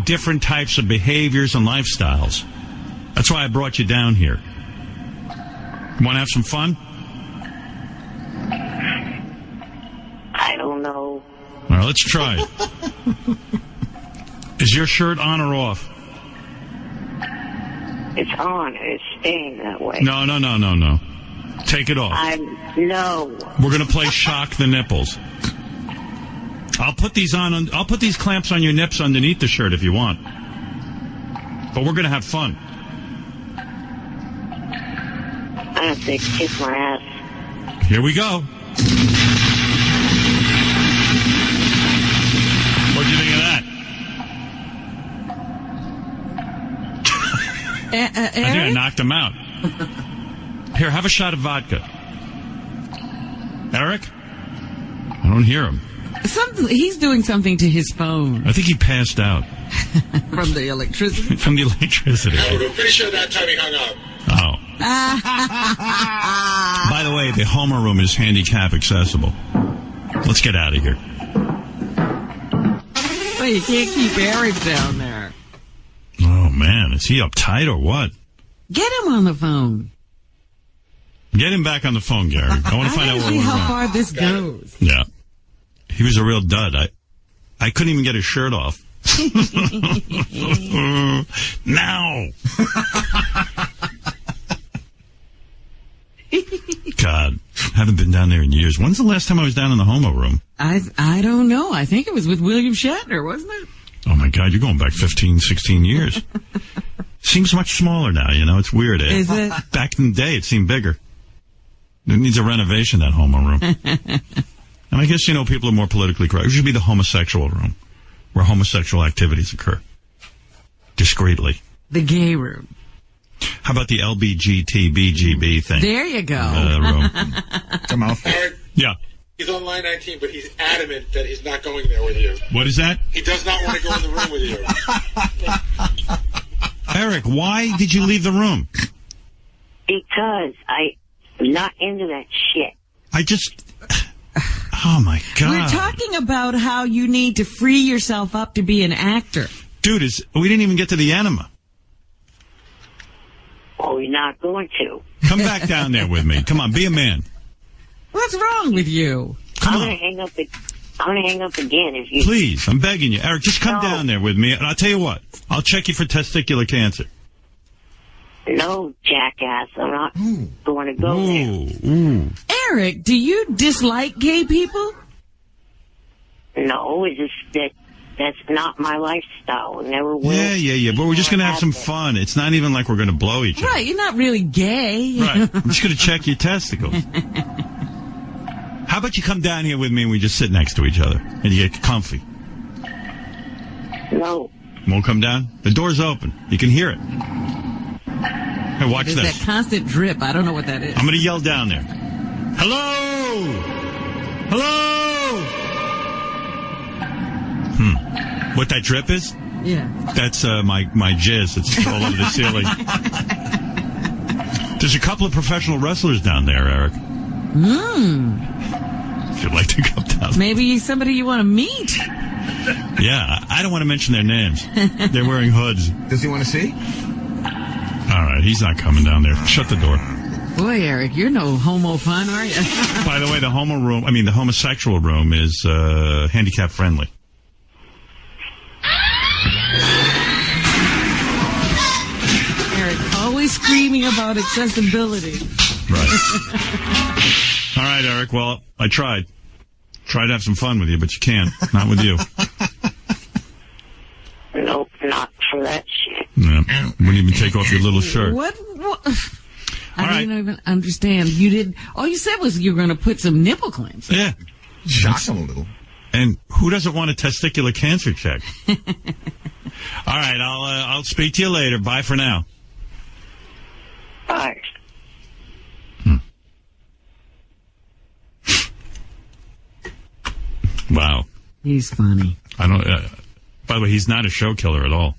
different types of behaviors and lifestyles. That's why I brought you down here. Want to have some fun? I don't know. All right, let's try it. Is your shirt on or off? It's on. It's staying that way. No. Take it off. No. We're going to play Shock the Nipples. I'll put these clamps on your nips underneath the shirt if you want. But we're going to have fun. I have to kiss my ass. Here we go. What'd you think of that? I think I knocked him out. Here, have a shot of vodka. Eric? I don't hear him. He's doing something to his phone. I think he passed out. From the electricity? From the electricity. I'm pretty sure that time he hung up. Oh. By the way, the homo room is handicap accessible. Let's get out of here. Well, you can't keep Eric down there. Oh, man. Is he uptight or what? Get him on the phone. Get him back on the phone, Gary. I want to find out where we're how going. far this goes. Yeah. He was a real dud. I couldn't even get his shirt off. Now. God, haven't been down there in years. When's the last time I was down in the homo room? I don't know. I think it was with William Shatner, wasn't it? Oh, my God, you're going back 15, 16 years. Seems much smaller now, It's weird, eh? Is it? Back in the day, it seemed bigger. It needs a renovation, that homo room. And I guess, people are more politically correct. It should be the homosexual room, where homosexual activities occur. Discreetly. The gay room. How about the LBGTBGB thing? There you go. Room. Come on. Yeah. He's on line 19, but he's adamant that he's not going there with you. What is that? He does not want to go in the room with you. Eric, why did you leave the room? Because I'm not into that shit. Oh, my God. We're talking about how you need to free yourself up to be an actor. Dude, we didn't even get to the enema. Oh, you're not going to. Come back down there with me. Come on, be a man. What's wrong with you? I'm going to hang up again if you... Please, I'm begging you. Eric, just come down there with me, and I'll tell you what. I'll check you for testicular cancer. No, jackass. I'm not going to go there. Eric, do you dislike gay people? No, it's just that that's not my lifestyle. It never will. Yeah. But we're just going to have some fun. It's not even like we're going to blow each other. Right, you're not really gay. Right. I'm just going to check your testicles. How about you come down here with me and we just sit next to each other and you get comfy? No. Won't come down? The door's open. You can hear it. Hey, watch There's this. that constant drip. I don't know what that is. I'm going to yell down there. Hello! Hello! What that drip is? Yeah. That's my jizz. It's all over the ceiling. There's a couple of professional wrestlers down there, Eric. If you'd like to come down. Maybe somebody you want to meet. Yeah, I don't want to mention their names. They're wearing hoods. Does he want to see? All right, he's not coming down there. Shut the door. Boy, Eric, you're no homo fun, are you? By the way, the homosexual room is handicap friendly. Eric, always screaming about accessibility. Right. All right, Eric. Well, I tried. Tried to have some fun with you, but you can't. Not with you. Nope, not for that shit. Yeah. Wouldn't even take off your little shirt. What? I don't even understand. You did. All you said was you were going to put some nipple clamps. Yeah. Shock him a little. And who doesn't want a testicular cancer check? All right, I'll speak to you later. Bye for now. Bye. Wow. He's funny. I don't. By the way, he's not a show killer at all.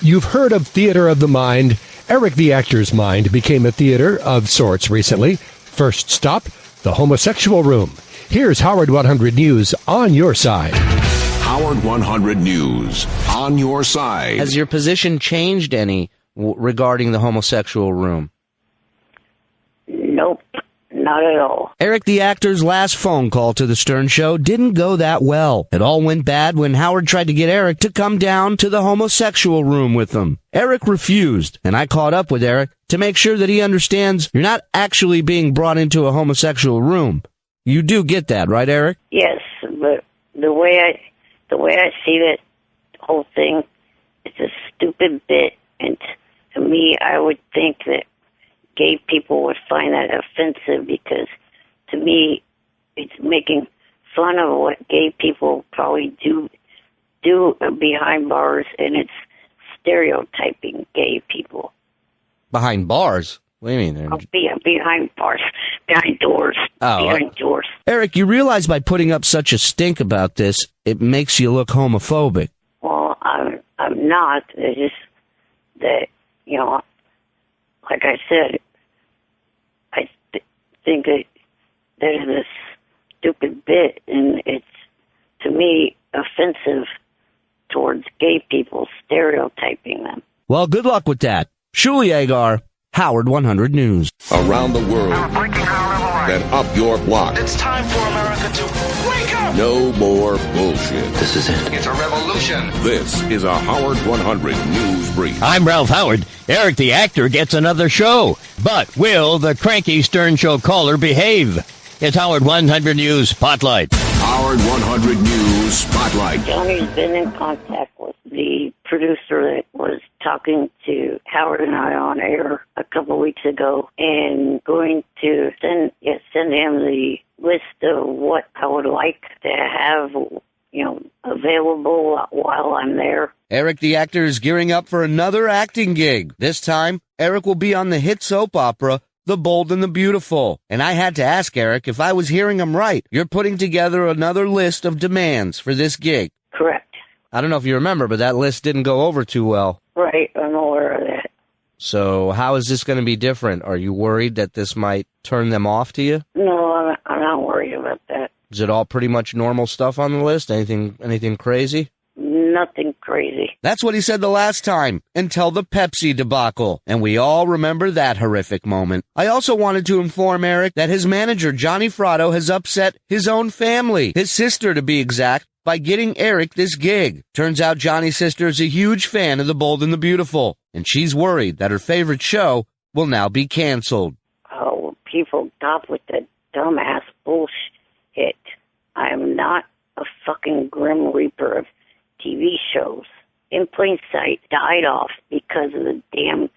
You've heard of Theater of the Mind. Eric the Actor's mind became a theater of sorts recently. First stop, the homosexual room. Here's Howard 100 News on your side. Howard 100 News on your side. Has your position changed any regarding the homosexual room? Nope, not at all. Eric the Actor's last phone call to the Stern Show didn't go that well. It all went bad when Howard tried to get Eric to come down to the homosexual room with them. Eric refused, and I caught up with Eric to make sure that he understands you're not actually being brought into a homosexual room. You do get that, right, Eric? Yes, but the way I see that whole thing, it's a stupid bit, and to me, I would think that gay people would find that offensive because, to me, it's making fun of what gay people probably do behind bars, and it's stereotyping gay people. Behind bars? What do you mean? Behind bars, behind doors, behind doors. Eric, you realize by putting up such a stink about this, it makes you look homophobic. Well, I'm not. It's just that, like I said, I think that there's this stupid bit, and it's, to me, offensive towards gay people, stereotyping them. Well, good luck with that. Shuli Agar, Howard 100 News. Around the world, then up your block. It's time for America to wake up! No more bullshit. This is it. It's a revolution. This is a Howard 100 News Brief. I'm Ralph Howard. Eric the Actor gets another show. But will the cranky Stern Show caller behave? It's Howard 100 News Spotlight. Howard 100 News Spotlight. Johnny's been in contact with the producer that was talking to Howard and I on air a couple of weeks ago, and going to send him the list of what I would like to have, available while I'm there. Eric the Actor is gearing up for another acting gig. This time, Eric will be on the hit soap opera The Bold and the Beautiful. And I had to ask Eric if I was hearing him right. You're putting together another list of demands for this gig. Correct. I don't know if you remember, but that list didn't go over too well. Right, I'm aware of that. So how is this going to be different? Are you worried that this might turn them off to you? No, I'm not worried about that. Is it all pretty much normal stuff on the list? Anything crazy? Nothing crazy. That's what he said the last time, until the Pepsi debacle. And we all remember that horrific moment. I also wanted to inform Eric that his manager, Johnny Fratto, has upset his own family, his sister to be exact, by getting Eric this gig. Turns out Johnny's sister is a huge fan of The Bold and the Beautiful, and she's worried that her favorite show will now be canceled. Oh, people stop with that dumbass bullshit. I am not a fucking Grim Reaper of TV shows. In Plain Sight died off because of the damn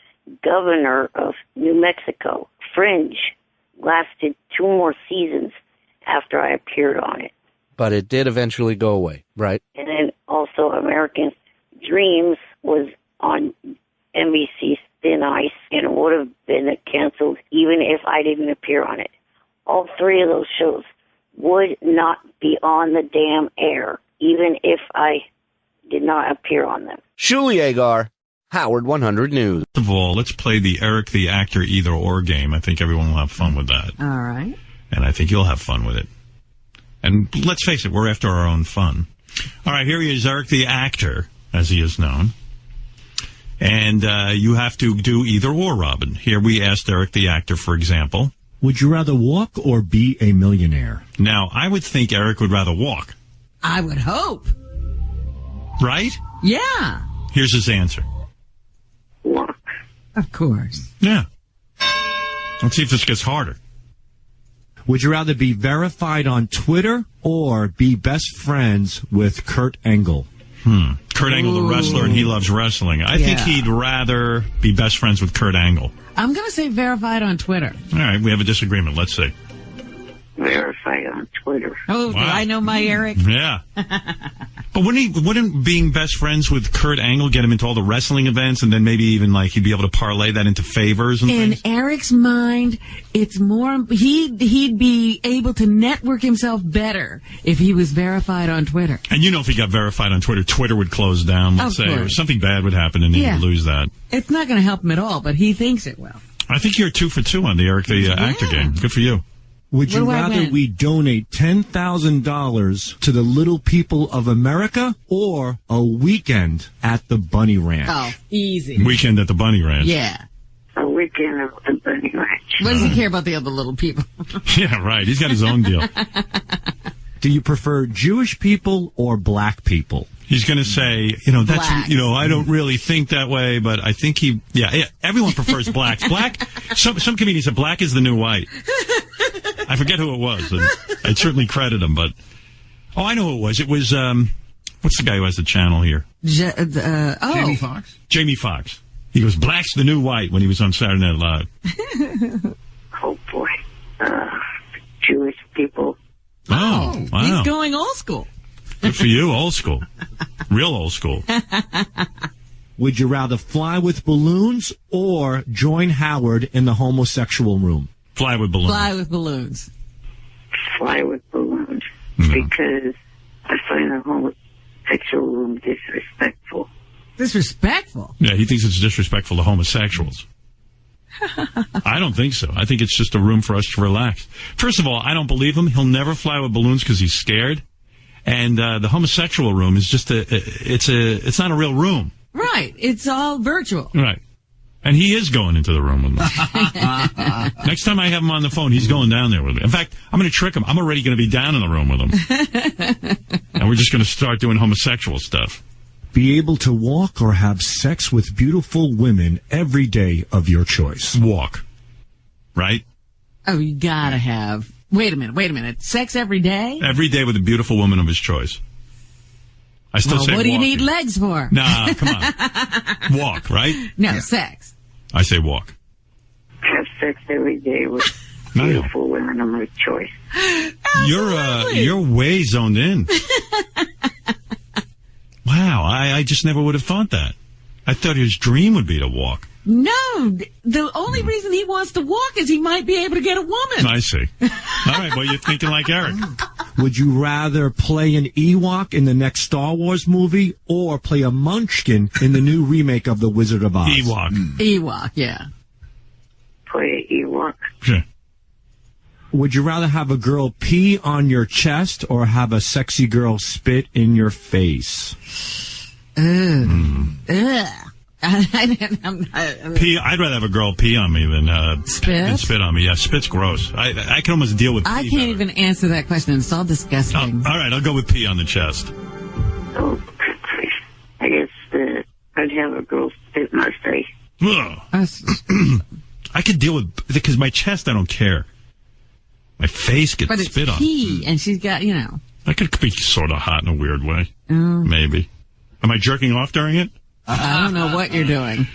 governor of New Mexico. Fringe lasted 2 more seasons after I appeared on it. But it did eventually go away, right? And then also American Dreams was on NBC Thin Ice, and it would have been canceled even if I didn't appear on it. All three of those shows would not be on the damn air, even if I did not appear on them. Shuli Agar, Howard 100 News. First of all, let's play the Eric the Actor either or game. I think everyone will have fun with that. All right. And I think you'll have fun with it. And let's face it, we're after our own fun. All right, here he is, Eric the Actor, as he is known. And you have to do either or, Robin. Here we asked Eric the Actor, for example. Would you rather walk or be a millionaire? Now, I would think Eric would rather walk. I would hope. Right? Yeah. Here's his answer. Walk. Of course. Yeah. Let's see if this gets harder. Would you rather be verified on Twitter or be best friends with Kurt Angle? Kurt Angle, the wrestler, and he loves wrestling. I think he'd rather be best friends with Kurt Angle. I'm going to say verified on Twitter. All right, we have a disagreement. Let's see. Verified on Twitter. Oh, wow. Do I know my Eric? Yeah. But wouldn't being best friends with Kurt Angle get him into all the wrestling events, and then maybe even like he'd be able to parlay that into favors and things? In Eric's mind, it's more, he'd be able to network himself better if he was verified on Twitter. And you know, if he got verified on Twitter, Twitter would close down, let's say, or something bad would happen and he would lose that. It's not going to help him at all, but he thinks it will. I think you're 2 for 2 on the Eric the Actor game. Good for you. Would you rather we donate $10,000 to the little people of America or a weekend at the Bunny Ranch? Oh, easy. Weekend at the Bunny Ranch. Yeah. A weekend at the Bunny Ranch. What does he care about the other little people? Yeah, right. He's got his own deal. Do you prefer Jewish people or black people? He's going to say, that's, Blacks. I don't really think that way, but I think everyone prefers blacks. Black, some comedians said black is the new white. I forget who it was. And I'd certainly credit him, but, I know who it was. It was, what's the guy who has the channel here? Jamie Foxx? Jamie Foxx. He goes, black's the new white when he was on Saturday Night Live. Oh, boy. Jewish people. Oh, wow. He's going old school. Good for you, old school. Real old school. Would you rather fly with balloons or join Howard in the homosexual room? Fly with balloons. Fly with balloons. Fly with balloons. Because I find the homosexual room disrespectful. Disrespectful? Yeah, he thinks it's disrespectful to homosexuals. I don't think so. I think it's just a room for us to relax. First of all, I don't believe him. He'll never fly with balloons because he's scared. And the homosexual room is just it's not a real room. Right. It's all virtual. Right. And he is going into the room with me. Next time I have him on the phone, he's going down there with me. In fact, I'm going to trick him. I'm already going to be down in the room with him. And we're just going to start doing homosexual stuff. Be able to walk or have sex with beautiful women every day of your choice. Walk. Right? Oh, you gotta have. Wait a minute. Sex every day? Every day with a beautiful woman of his choice. I still say walk. What do you need legs for? Nah, come on. Walk, right? No, sex. I say walk. Have sex every day with beautiful women of my choice. You're way zoned in. Wow, I just never would have thought that. I thought his dream would be to walk. No, the only reason he wants to walk is he might be able to get a woman. I see. All right, well, you're thinking like Eric. Would you rather play an Ewok in the next Star Wars movie or play a Munchkin in the new remake of The Wizard of Oz? Ewok. Ewok, yeah. Play Ewok. Sure. Would you rather have a girl pee on your chest or have a sexy girl spit in your face? Ugh. I'd rather have a girl pee on me than spit on me. Yeah, spit's gross. I can almost deal with pee. I can't even answer that question. It's all disgusting. All right, I'll go with pee on the chest. Oh, I guess I'd have a girl spit in my face. I could deal with, because my chest, I don't care. My face gets spit on. But it's pee, and she's got, That could be sort of hot in a weird way. Maybe. Am I jerking off during it? I don't know what you're doing.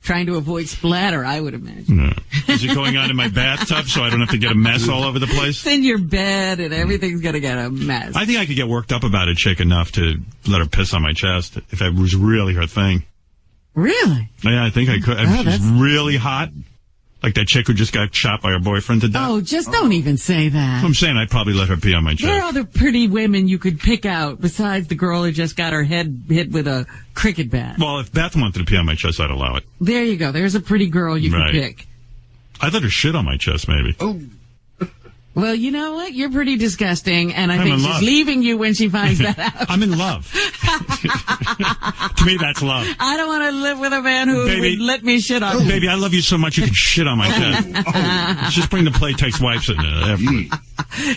Trying to avoid splatter, I would imagine. No. Is it going on in my bathtub so I don't have to get a mess all over the place? It's in your bed, and everything's going to get a mess. I think I could get worked up about a chick enough to let her piss on my chest if it was really her thing. Really? Yeah, I think I could. If she's really hot, like that chick who just got shot by her boyfriend to death. Oh, just don't even say that. I'm saying I'd probably let her pee on my chest. There are other pretty women you could pick out besides the girl who just got her head hit with a cricket bat. Well, if Beth wanted to pee on my chest, I'd allow it. There you go. There's a pretty girl you could pick. I'd let her shit on my chest, maybe. Oh. Well, you know what? You're pretty disgusting, and I think she's leaving you when she finds that out. I'm in love. To me, that's love. I don't want to live with a man who would let me shit on me. Baby, I love you so much you can shit on my chest. Just bring the Playtex wipes in there.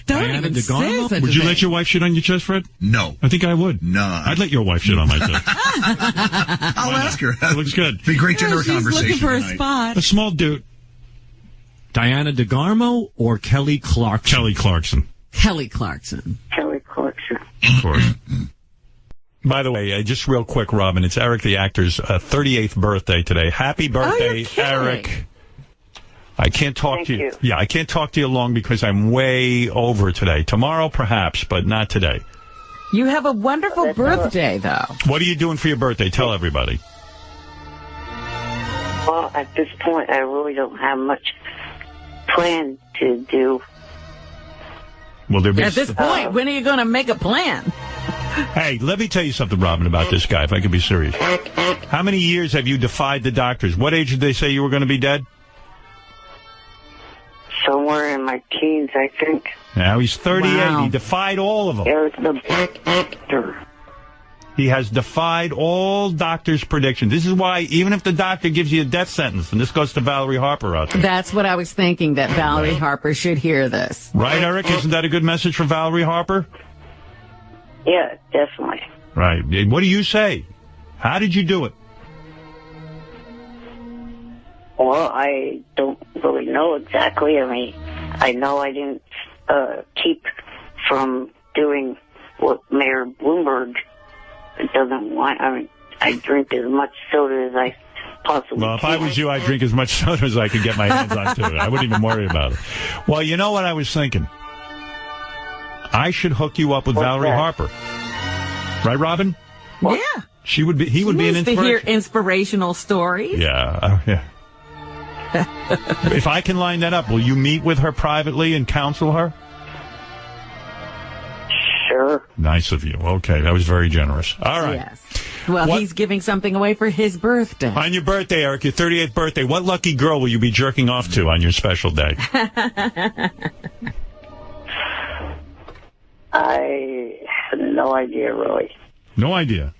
Don't even say such a Would you thing. let your wife shit on your chest, Fred? No. I think I would. No. I'd let your wife shit on my chest. I'll ask her. It looks good. Be a great dinner She's conversation looking for a tonight. spot. A small dude. Diana DeGarmo or Kelly Clarkson? Kelly Clarkson. Kelly Clarkson. Kelly Clarkson. Of course. By the way, just real quick, Robin, it's Eric the actor's 38th birthday today. Happy birthday, Eric. I can't talk to you. Yeah, I can't talk to you long because I'm way over today. Tomorrow, perhaps, but not today. You have a wonderful birthday, though. What are you doing for your birthday? Tell everybody. Well, at this point, I really don't have much plan to do. Will there be At this point, when are you going to make a plan? Hey, let me tell you something, Robin, about this guy, if I can be serious. How many years have you defied the doctors? What age did they say you were going to be dead? Somewhere in my teens, I think. Now he's 38. Wow. He defied all of them. There's the black actor. He has defied all doctors' predictions. This is why, even if the doctor gives you a death sentence, and this goes to Valerie Harper out there. That's what I was thinking, that Valerie Harper should hear this. Right, Eric? Isn't that a good message for Valerie Harper? Yeah, definitely. Right. What do you say? How did you do it? Well, I don't really know exactly. I mean, I know I didn't keep from doing what Mayor Bloomberg doesn't want. I mean, I drink as much soda as I possibly Well, if can. I was you, I'd drink as much soda as I could get my hands on to it. I wouldn't even worry about it. Well, you know what I was thinking? I should hook you up with Valerie Harper. Right, Robin? Yeah. He would be an She needs to inspiration. hear inspirational stories. Yeah, yeah. If I can line that up, will you meet with her privately and counsel her? Sure. Nice of you. Okay, that was very generous. All right. Yes. Well, he's giving something away for his birthday. On your birthday, Eric, your 38th birthday, what lucky girl will you be jerking off to on your special day? I have no idea, really. No idea.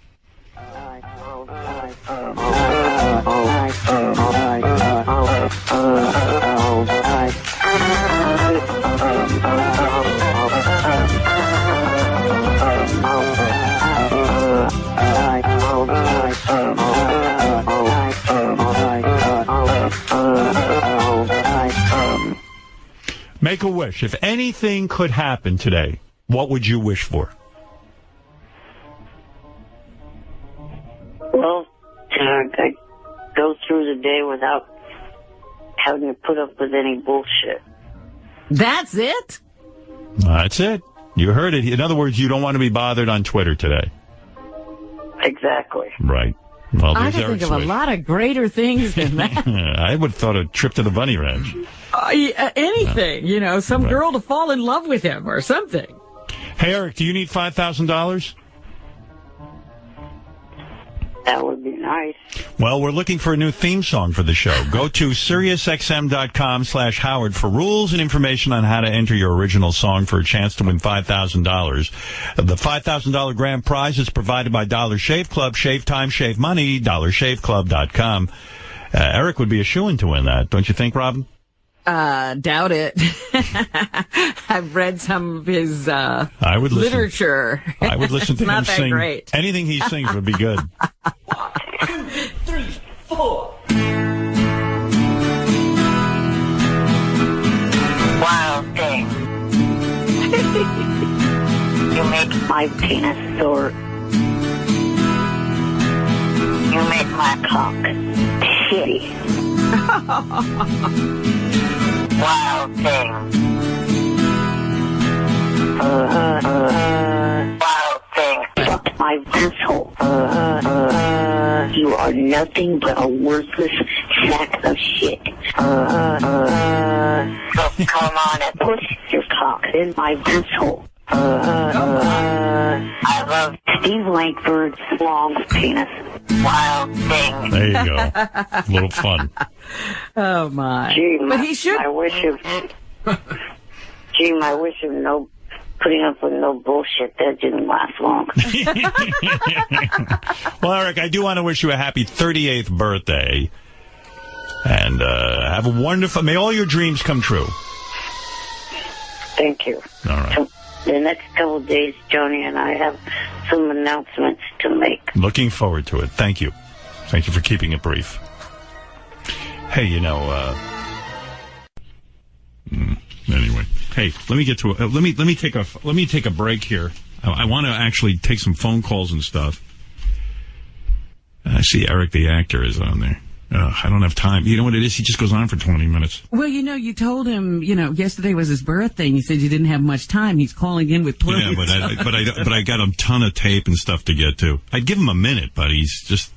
Make a wish. If anything could happen today, what would you wish for? Well, I go through the day without having to put up with any bullshit. That's it? That's it. You heard it. In other words, you don't want to be bothered on Twitter today. Exactly. Right. Well, I there's can Eric's think of a wish. lot of greater things than that. I would have thought a trip to the bunny ranch. Anything, you know, some girl to fall in love with him or something. Hey, Eric, do you need $5,000? That would be nice. Well, we're looking for a new theme song for the show. Go to SiriusXM.com/Howard for rules and information on how to enter your original song for a chance to win $5,000. The $5,000 grand prize is provided by Dollar Shave Club. Shave time, shave money. DollarShaveClub.com. Eric would be a shoo-in to win that, don't you think, Robin? Doubt it. I've read some of his I would listen. literature. I would listen to It's him not that sing. great. Anything he sings would be good. 1, 2, 3, 4. Wild thing. You make my penis sore. You make my cock shitty. Wild thing. Wild thing. Fuck my asshole. You are nothing but a worthless sack of shit. So come on and push your cock in my asshole. I love Steve Langford's long penis. Wild thing. There you go. A little fun. Oh, my. Gee, But he should... I wish of no... Putting up with no bullshit. That didn't last long. Well, Eric, I do want to wish you a happy 38th birthday. And have a wonderful... May all your dreams come true. Thank you. All right. So, the next couple of days, Johnny and I have some announcements to make. Looking forward to it. Thank you. Thank you for keeping it brief. Hey, you know... Anyway, hey, let me get to let me take a break here. I want to actually take some phone calls and stuff. I see Eric the actor is on there. I don't have time. You know what it is? He just goes on for 20 minutes. Well, you know, you told him, you know, yesterday was his birthday, and you said you didn't have much time. He's calling in with plenty. Yeah, but I got a ton of tape and stuff to get to. I'd give him a minute, but he's just...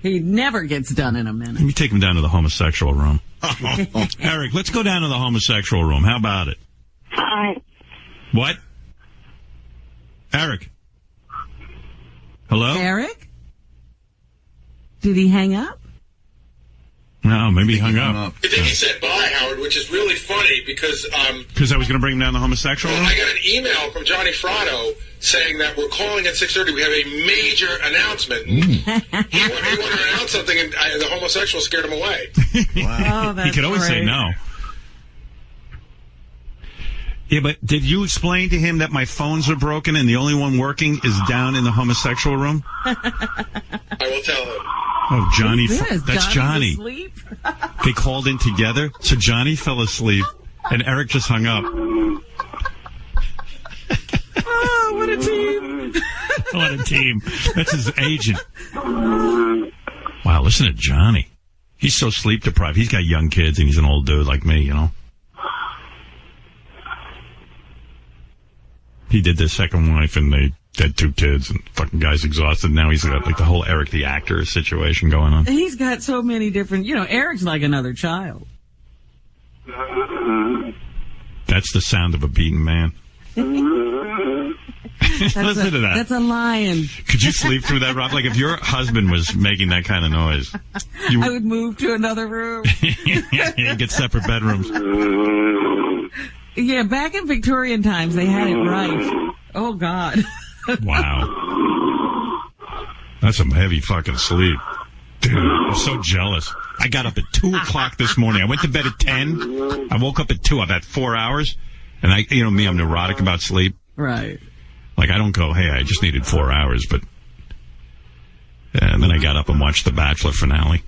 He never gets done in a minute. Let me take him down to the homosexual room. Eric, let's go down to the homosexual room. How about it? Hi. What? Eric? Hello? Eric? Did he hang up? No, maybe he hung up. I think he said bye, Howard, which is really funny because... Because I was going to bring him down to the homosexual room? I got an email from Johnny Fratto saying that we're calling at 6:30. We have a major announcement. He wanted to announce something, and the homosexual scared him away. Wow. Oh, that's he could always say no. Yeah, but did you explain to him that my phones are broken and the only one working is down in the homosexual room? I will tell him. Oh, Johnny. That's Johnny. Asleep? They called in together, so Johnny fell asleep, and Eric just hung up. Oh, what a team. What a team. That's his agent. Wow, listen to Johnny. He's so sleep deprived. He's got young kids, and he's an old dude like me, you know. He did their second wife, and they had 2 kids, and fucking guy's exhausted. Now he's got like the whole Eric the actor situation going on. He's got so many different, you know, Eric's like another child. That's the sound of a beaten man. Listen to that. That's a lion. Could you sleep through that, Rob? Like if your husband was making that kind of noise. I would move to another room. Get separate bedrooms. Yeah, back in Victorian times, they had it right. Oh, God. Wow. That's some heavy fucking sleep. Dude, I'm so jealous. I got up at 2 o'clock this morning. I went to bed at 10. I woke up at 2. I've had 4 hours. And you know me, I'm neurotic about sleep. Right. Like, I don't go, hey, I just needed 4 hours, but... And then I got up and watched the Bachelor finale.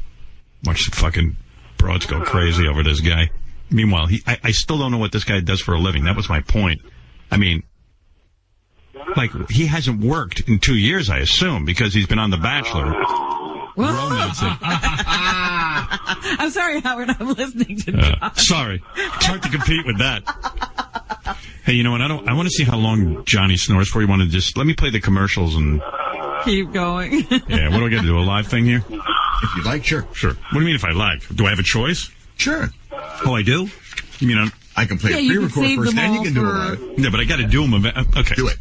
Watched the fucking broads go crazy over this guy. Meanwhile, I still don't know what this guy does for a living. That was my point. I mean, like, he hasn't worked in 2 years, I assume, because he's been on The Bachelor. Romancing. I'm sorry, Howard, I'm listening to John. Sorry. It's hard to compete with that. Hey, you know what? I want to see how long Johnny snores for. You want to just let me play the commercials and keep going. Yeah, what do I got to do? A live thing here? If you like, sure. Sure. What do you mean if I like? Do I have a choice? Sure. Oh, I do? You mean I can play a pre-record first, and you can do it live. Yeah, but I got to do them. Okay. Do it.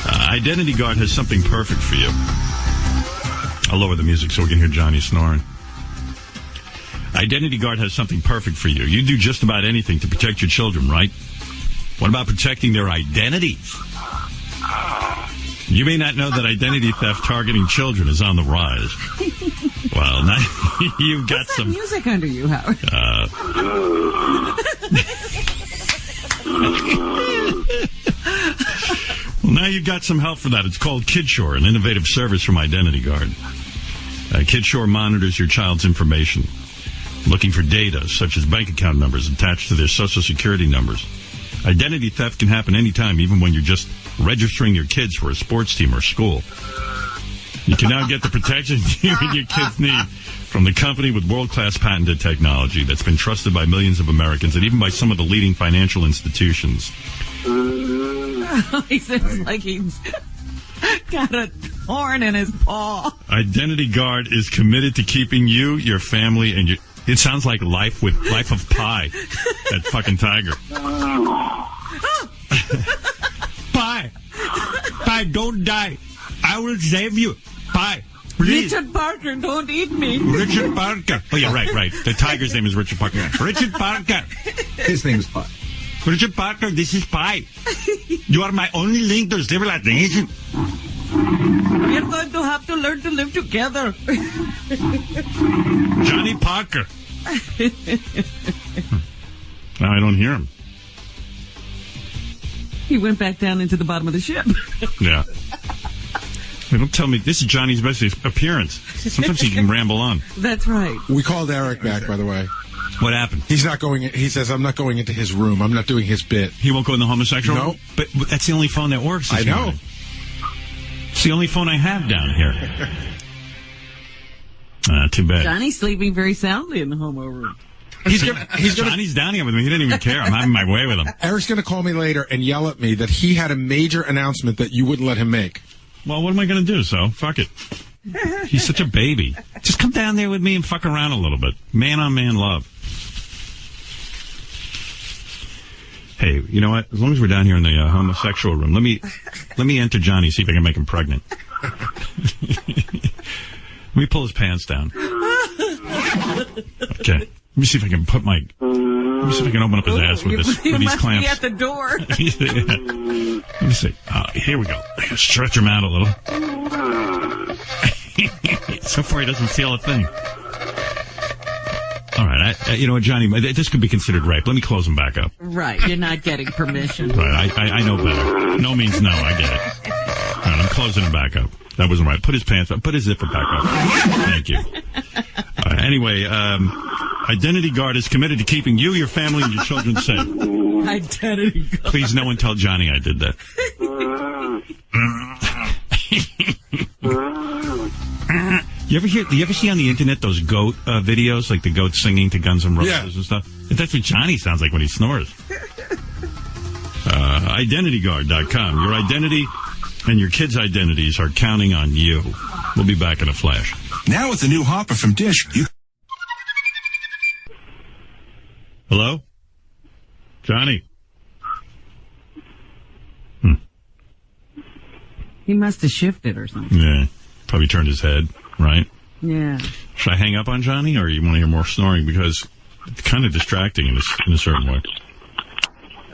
Identity Guard has something perfect for you. I'll lower the music so we can hear Johnny snoring. Identity Guard has something perfect for you. You do just about anything to protect your children, right? What about protecting their identities? You may not know that identity theft targeting children is on the rise. Well, now you've got What's some that music under you, Howard. Well, now you've got some help for that. It's called KidShore, an innovative service from Identity Guard. KidShore monitors your child's information, looking for data such as bank account numbers attached to their social security numbers. Identity theft can happen anytime, even when you're just registering your kids for a sports team or school. You can now get the protection you and your kids need from the company with world-class patented technology that's been trusted by millions of Americans and even by some of the leading financial institutions. He sounds like he's got a porn in his paw. Identity Guard is committed to keeping you, your family, and your... It sounds like Life of Pi. That fucking tiger. Pi. Pi, don't die. I will save you. Pi. Please. Richard Parker, don't eat me. Richard Parker. Oh, yeah, right. The tiger's name is Richard Parker. Richard Parker. His name is Pi. Richard Parker, this is Pi. You are my only link to civilization. We're going to have to learn to live together. Johnny Parker. Now I don't hear him. He went back down into the bottom of the ship. Yeah. Hey, don't tell me. This is Johnny's best appearance. Sometimes he can ramble on. That's right. We called Eric back, by the way. What happened? He's not going. He says, I'm not going into his room. I'm not doing his bit. He won't go in the homosexual room? No. But that's the only phone that works. I know. Morning. It's the only phone I have down here. Too bad. Johnny's sleeping very soundly in the homo room. Johnny's down here with me. He didn't even care. I'm having my way with him. Eric's going to call me later and yell at me that he had a major announcement that you wouldn't let him make. Well, what am I going to do? So, fuck it. He's such a baby. Just come down there with me and fuck around a little bit. Man-on-man love. Hey, you know what? As long as we're down here in the homosexual room, let me enter Johnny, see if I can make him pregnant. Let me pull his pants down. Okay. Let me see if I can put my... Let me see if I can open up his ass with these clamps. Be at the door. Let me see. Here we go. Stretch him out a little. So far, he doesn't feel a thing. All right. You know what, Johnny? This could be considered rape. Let me close him back up. Right. You're not getting permission. Right. I know better. No means no. I get it. All right. I'm closing him back up. That wasn't right. Put his pants up. Put his zipper back up. Thank you. Anyway, Identity Guard is committed to keeping you, your family, and your children safe. Identity Guard. Please, no one tell Johnny I did that. You ever see on the internet those goat videos, like the goat singing to Guns N' Roses and stuff? That's what Johnny sounds like when he snores. IdentityGuard.com. Your identity and your kids' identities are counting on you. We'll be back in a flash. Now with the new Hopper from Dish, you... Hello? Johnny? He must have shifted or something. Yeah. Probably turned his head, right? Yeah. Should I hang up on Johnny, or you want to hear more snoring? Because it's kind of distracting in a certain way.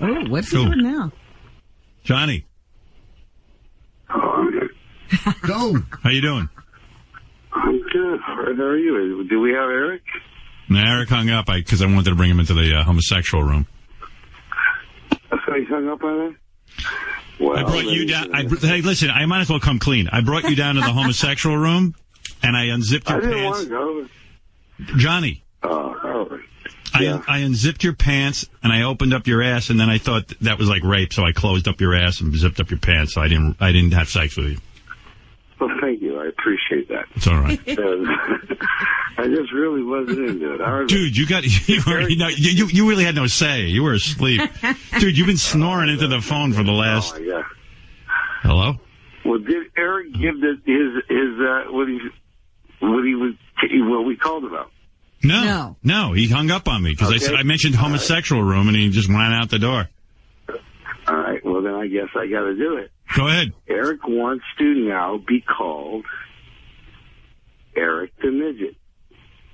Oh, what's he doing now? Johnny. Go. How you doing? I'm good. How are you? Do we have Eric? No, Eric hung up because I wanted to bring him into the homosexual room. So he hung up on it? Well, I brought you down. Hey, listen, I might as well come clean. I brought you down to the homosexual room, and I unzipped your pants. I didn't want to go. Johnny. Yeah. I unzipped your pants, and I opened up your ass, and then I thought that was like rape, so I closed up your ass and zipped up your pants, so I didn't have sex with you. Well, thank you. I appreciate that. It's all right. I just really wasn't into it. Dude, you really had no say. You were asleep. Dude, you've been snoring into the phone for the last... Oh, yeah. Hello? Well, did Eric give what we called about? No, he hung up on me because I said I mentioned homosexual room, and he just ran out the door. All right, well, then I guess I got to do it. Go ahead. Eric wants to now be called Eric the Midget.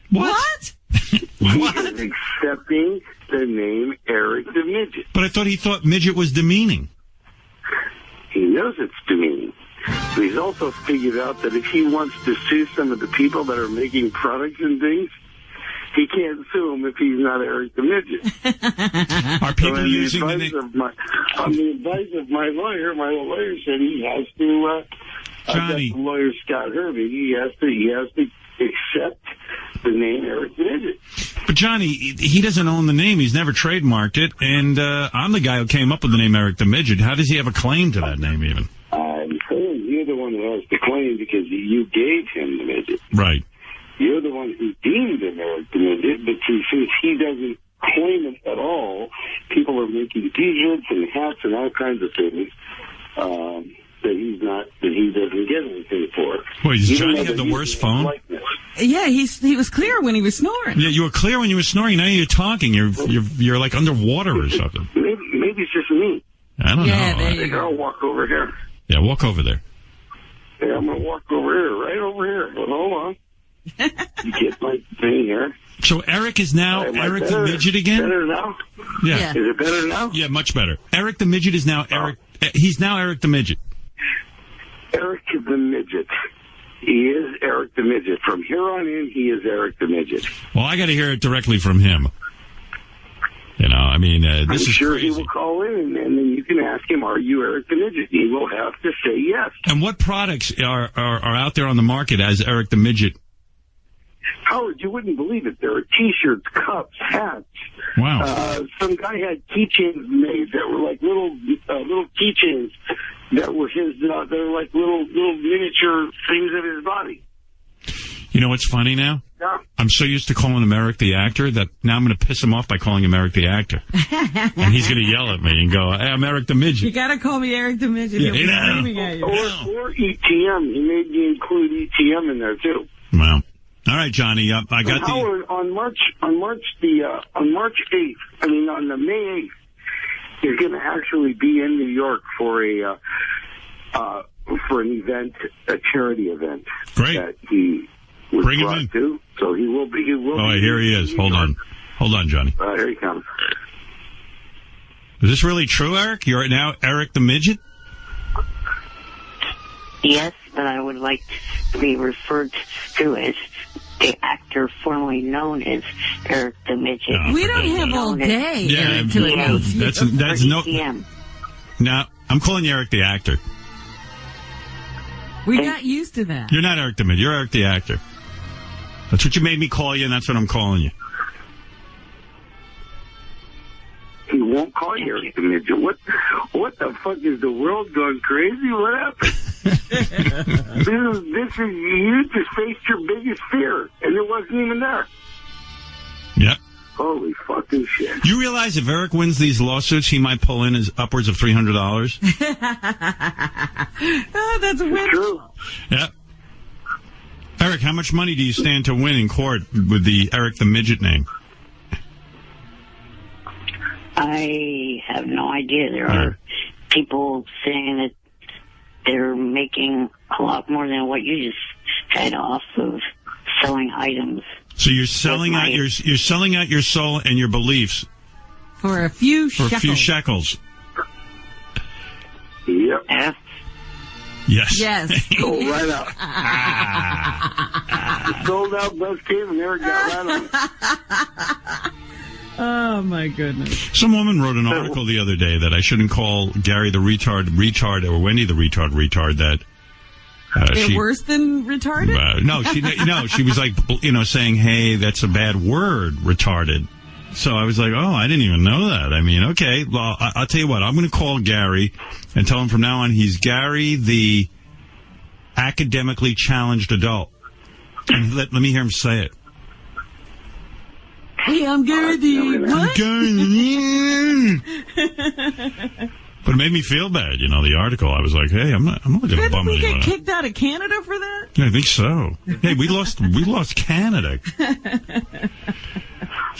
What? He is accepting the name Eric the Midget. But I thought he thought midget was demeaning. He knows it's demeaning. But he's also figured out that if he wants to sue some of the people that are making products and things, he can't sue them if he's not Eric the Midget. Are people using on the advice of my lawyer said he has to. Johnny, the lawyer Scott Hervey, he has to accept the name Eric the Midget. But Johnny, he doesn't own the name. He's never trademarked it, and I'm the guy who came up with the name Eric the Midget. How does he have a claim to that name, even? I'm saying you're the one who has the claim because you gave him the midget. Right. You're the one who deemed him Eric the Midget, but since he doesn't claim it at all, people are making T-shirts and hats and all kinds of things. that he doesn't get anything for it. Wait, does Even Johnny though have the they're worst using phone? likeness. Yeah, he was clear when he was snoring. Yeah, you were clear when you were snoring. Now you're talking. You're like underwater or something. Maybe it's just me. I don't know. I think I'll walk over here. Yeah, walk over there. Yeah, I'm going to walk over here, right over here. But hold on. You get my thing here. So Eric is now Eric the Midget again? Better now? Yeah. Is it better now? Yeah, much better. Eric the Midget is now Eric. He's now Eric the Midget. Eric the Midget. He is Eric the Midget. From here on in, he is Eric the Midget. Well, I got to hear it directly from him. You know, I mean, this is sure crazy. he will call in, and then you can ask him, are you Eric the Midget? He will have to say yes. And what products are out there on the market as Eric the Midget? Howard, you wouldn't believe it. There are T-shirts, cups, hats. Wow. Some guy had keychains made that were like little keychains that were his. They were like little miniature things of his body. You know what's funny now? Yeah. I'm so used to calling him Eric the Actor that now I'm going to piss him off by calling him Eric the Actor. And he's going to yell at me and go, hey, I'm Eric the Midget. You got to call me Eric the Midget. Yeah, He'll be screaming at you. Or ETM. He made me include ETM in there too. Wow. All right, Johnny. I got the. Howard, on March 8th. I mean, on the May 8th, he's going to actually be in New York for an event, a charity event. Great. That he was Bring him brought in. to. So he will be. Oh, here he is. Hold on, Johnny. Here he comes. Is this really true, Eric? You're now Eric the Midget? Yes, but I would like to be referred to as the actor formerly known as Eric the Midget. No, We don't have all day, Eric, to announce you. That's no. Now I'm calling you Eric the Actor. We got used to that. You're not Eric the Midget. You're Eric the Actor. That's what you made me call you, and that's what I'm calling you. He won't call you Eric the Midget. What the fuck is the world going crazy? What happened? this is you just faced your biggest fear, and it wasn't even there. Yep. Holy fucking shit! You realize if Eric wins these lawsuits, he might pull in as upwards of $300. Oh, that's true. Yep. Eric, how much money do you stand to win in court with the Eric the Midget name? I have no idea. There are people saying that they're making a lot more than what you just had off of selling items. So you're selling out you're selling out your soul and your beliefs for a few shekels. Yep. Yes. Yes. Go right up. Sold out Buzz Cave and Eric got right on. Oh, my goodness. Some woman wrote an article the other day that I shouldn't call Gary the retard, or Wendy the retard, that... They're worse than retarded? She was like, saying, hey, that's a bad word, retarded. So I was like, oh, I didn't even know that. I mean, okay, well, I'll tell you what, I'm going to call Gary and tell him from now on he's Gary the academically challenged adult. And let me hear him say it. Hey, I'm Gary the what? But it made me feel bad, the article. I was like, hey, I'm not going to bum anyone out. Did we get kicked out of Canada for that? Yeah, I think so. Hey, we lost Canada.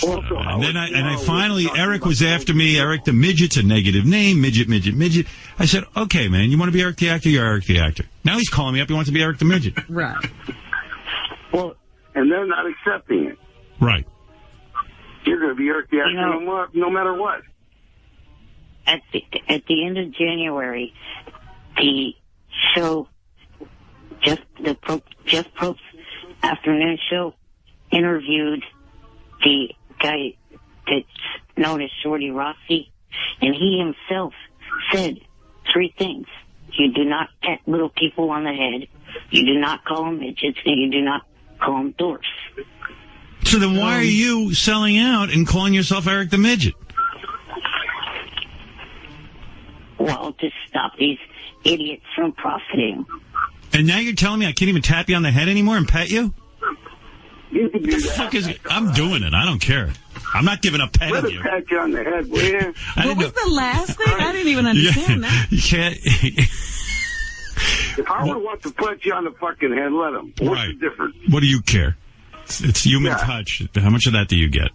And then I finally, Eric was after me. Eric the Midget's a negative name. Midget. I said, okay, man, you want to be Eric the Actor? You're Eric the Actor. Now he's calling me up. He wants to be Eric the Midget. Right. Well, and they're not accepting it. Right. You're going to be Eric the Actor no matter what. At the end of January, the show, Jeff Probst's afternoon show, interviewed the guy that's known as Shorty Rossi, and he himself said 3 things. You do not pat little people on the head, you do not call them midgets, and you do not call them dwarfs. So then why are you selling out and calling yourself Eric the Midget? Well, to stop these idiots from profiting. And now you're telling me I can't even tap you on the head anymore and pet you? You can do what the fuck is... I'm doing it. I don't care. I'm not giving up petting you. Pat you on the head, will you? What was the last thing? I didn't even understand that. You can't... If Howard wants to punch you on the fucking head, let him. What's the difference? What do you care? It's human touch. How much of that do you get?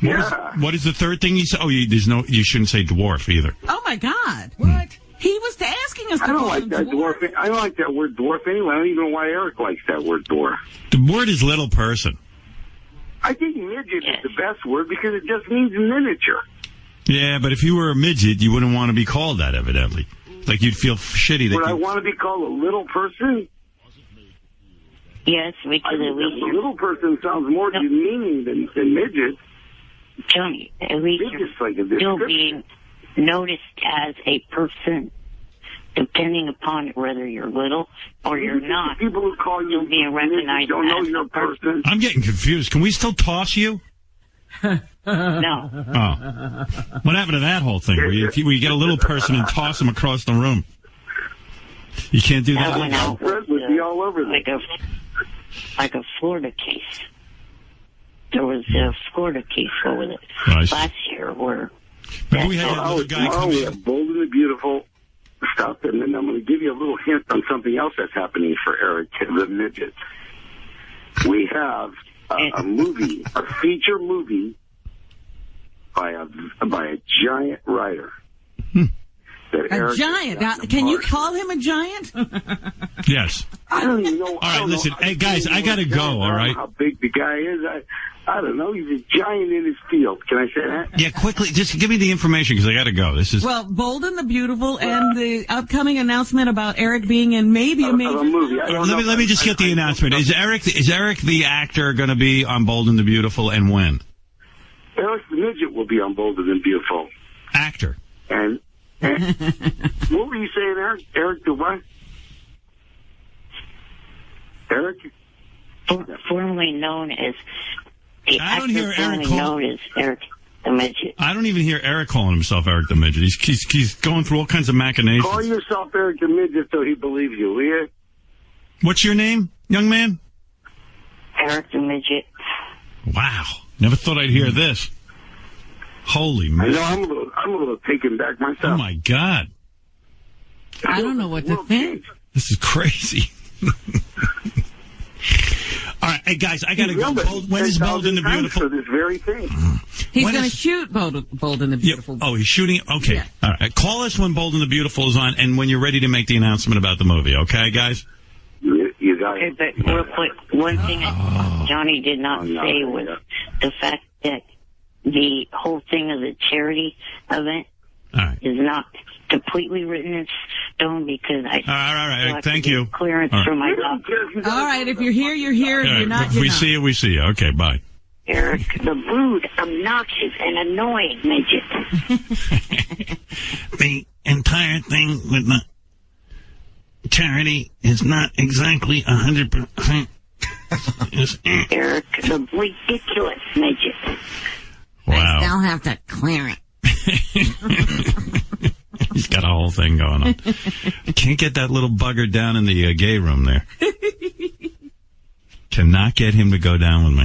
What is the third thing you said? Oh, you shouldn't say dwarf either. Oh my God! What? He was asking us. I don't like that dwarf. I don't like that word dwarf anyway. I don't even know why Eric likes that word dwarf. The word is little person. I think midget is the best word because it just means miniature. Yeah, but if you were a midget, you wouldn't want to be called that, evidently. Like, you'd feel shitty. Would I want to be called a little person? Yes, because at least a little person sounds more demeaning than midget. Johnny, at least you're still being noticed as a person, depending upon whether you're little or you're not. People who call you being recognized don't know as you're a person. I'm getting confused. Can we still toss you? No. Oh. What happened to that whole thing? Where you get a little person and toss them across the room. You can't do that? Fred would be all over like a Florida case. There was a Florida case over it last year where... Remember we had a little guy tomorrow we have Bold and the Beautiful stuff, and then I'm going to give you a little hint on something else that's happening for Eric, the midget. We have a movie, a feature movie by a giant writer. A giant? Now, can you call him a giant? Yes. I don't even know. All right, listen. Hey, guys, I got to go, all right? How big the guy is. I don't know. He's a giant in his field. Can I say that? Yeah, quickly. Just give me the information because I got to go. This is... Well, Bold and the Beautiful and the upcoming announcement about Eric being in maybe a major movie. Let me just get the announcement. Is Eric the actor going to be on Bold and the Beautiful, and when? Eric the midget will be on Bold and the Beautiful. Actor. And what were you saying, Eric? Eric the what? Eric? Formerly known as... I don't hear Eric known as Eric the Midget. I don't even hear Eric calling himself Eric the Midget. He's going through all kinds of machinations. Call yourself Eric the Midget so he believes you, will you? What's your name, young man? Eric the Midget. Wow. Never thought I'd hear this. Holy man. I know, I'm a little taken back myself. Oh, my God. I don't know what to think. This is crazy. All right, hey, guys, I got to go. When is Bold and the Beautiful? For this very thing. He's going to shoot Bold and the Beautiful. Yeah. Oh, he's shooting? Okay. Yeah. All right. Call us when Bold and the Beautiful is on and when you're ready to make the announcement about the movie, okay, guys? You got it. Okay, but real quick, one thing Johnny did not say was the fact that the whole thing of the charity event is not completely written in stone because I... All right. Thank you. Clearance from my doctor. All right. If you're here, you're here. If you're not, if we see you, we see you. Okay, bye. Eric, the rude, obnoxious, and annoying midget. The entire thing with the charity is not exactly 100%. Eric, the ridiculous midget. Wow. I still have to clear it. He's got a whole thing going on. Can't get that little bugger down in the gay room there. Cannot get him to go down with me.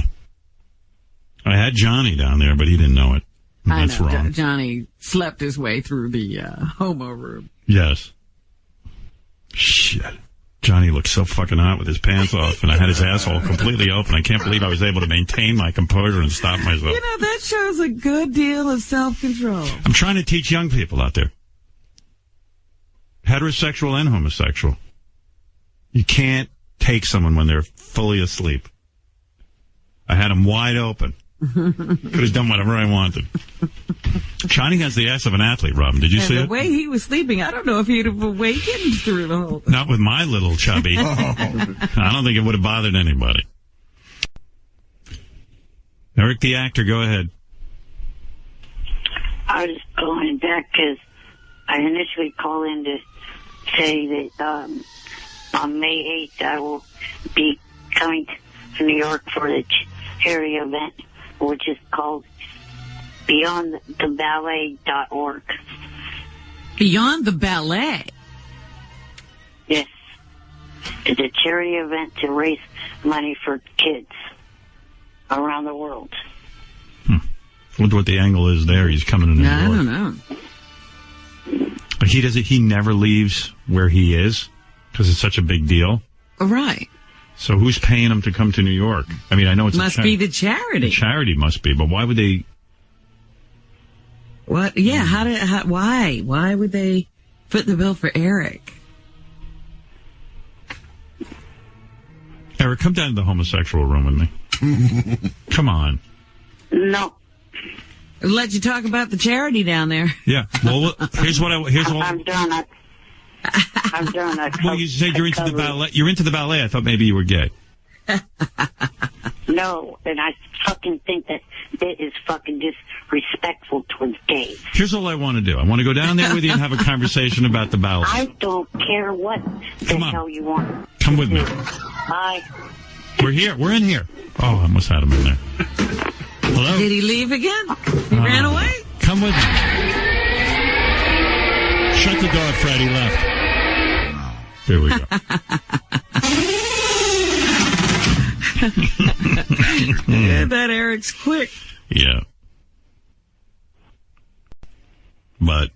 I had Johnny down there, but he didn't know it. That's wrong. Johnny slept his way through the homo room. Yes. Shit. Johnny looked so fucking hot with his pants off, and I had his asshole completely open. I can't believe I was able to maintain my composure and stop myself. You know, that shows a good deal of self-control. I'm trying to teach young people out there. Heterosexual and homosexual. You can't take someone when they're fully asleep. I had them wide open. Could have done whatever I wanted. Johnny has the ass of an athlete, Robin. Did you see it? The way he was sleeping, I don't know if he'd have awakened through the whole thing. Not with my little chubby. I don't think it would have bothered anybody. Eric the actor, go ahead. I was going back because I initially called in to say that on May 8th I will be coming to New York for the charity event, which is called BeyondTheBallet.org. Beyond the Ballet? Yes. It's a charity event to raise money for kids around the world. Wonder what the angle is there. He's coming to New York. I don't know. But he never leaves where he is. Because it's such a big deal? Right. So who's paying them to come to New York? I mean, I know it's must be the charity. The charity must be, but why would they... What? Yeah, why? Why would they foot the bill for Eric? Eric, come down to the homosexual room with me. Come on. No. Let you talk about the charity down there. Yeah. Well, here's what I'm done. I'm done. Well, you said you're into the ballet. You're into the ballet. I thought maybe you were gay. No, and I fucking think that it is fucking disrespectful towards gays. Here's all I want to do. I want to go down there with you and have a conversation about the ballet. I don't care what the hell you want. Come with me. Bye. We're here. We're in here. Oh, I almost had him in there. Hello? Did he leave again? He ran away? Come with me. Shut the door, Fred. He left. Here we go. Yeah, that Eric's quick. Yeah. But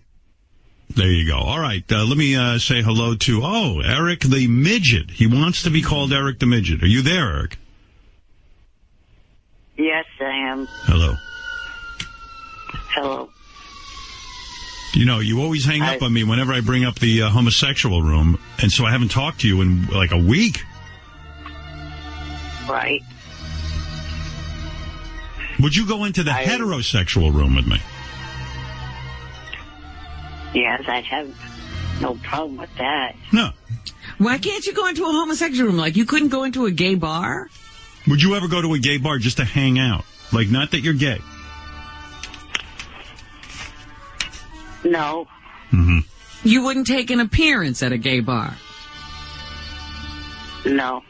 there you go. All right. Let me say hello to, Eric the Midget. He wants to be called Eric the Midget. Are you there, Eric? Yes, I am. Hello. Hello. You know, you always hang up on me whenever I bring up the homosexual room, and so I haven't talked to you in like a week. Right. Would you go into the heterosexual room with me? Yes, I have no problem with that. No. Why can't you go into a homosexual room? Like, you couldn't go into a gay bar? Would you ever go to a gay bar just to hang out? Like, not that you're gay. No. Mm-hmm. You wouldn't take an appearance at a gay bar? No.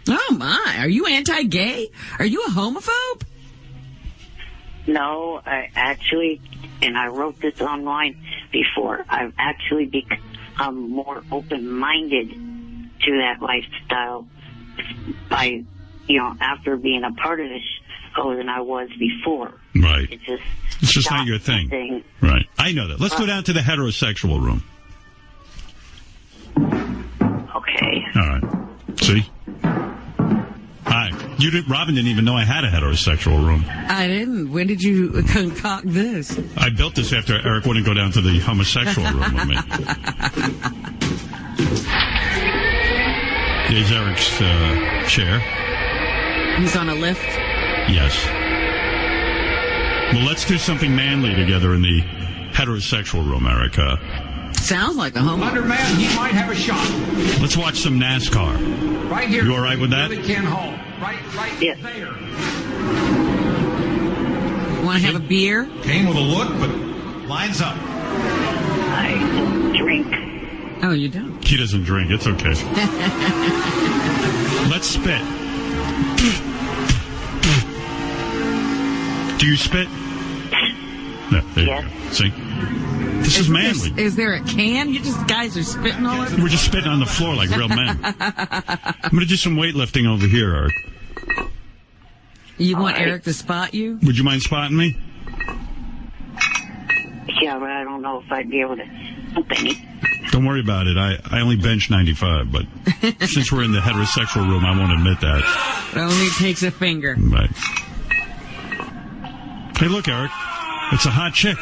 Oh, my. Are you anti-gay? Are you a homophobe? No, I actually, and I wrote this online before, I've actually become more open-minded to that lifestyle by, after being a part of this show than I was before. Right. It's just not your thing. Right. I know that. Let's go down to the heterosexual room. Okay. All right. See? Hi. Robin didn't even know I had a heterosexual room. I didn't. When did you concoct this? I built this after Eric wouldn't go down to the homosexual room with me. There's Eric's chair. He's on a lift? Yes. Well, let's do something manly together in the heterosexual room, Erica. Sounds like a homo. Under man, he might have a shot. Let's watch some NASCAR. Right here. You all right with that? Billy Ken Hall. Right there. Want to have a beer? Came with a look, but lines up. I don't drink. Oh, you don't? He doesn't drink. It's okay. Let's spit. Do you spit? No. Yes. See? This is manly. Is there a can? Guys are spitting all over? We're just spitting on the floor like real men. I'm going to do some weightlifting over here, Eric. You want Eric to spot you? Would you mind spotting me? Yeah, but I don't know if I'd be able to help any. Don't worry about it. I only bench 95, but since we're in the heterosexual room, I won't admit that. It only takes a finger. Right. Hey, look, Eric. It's a hot chick.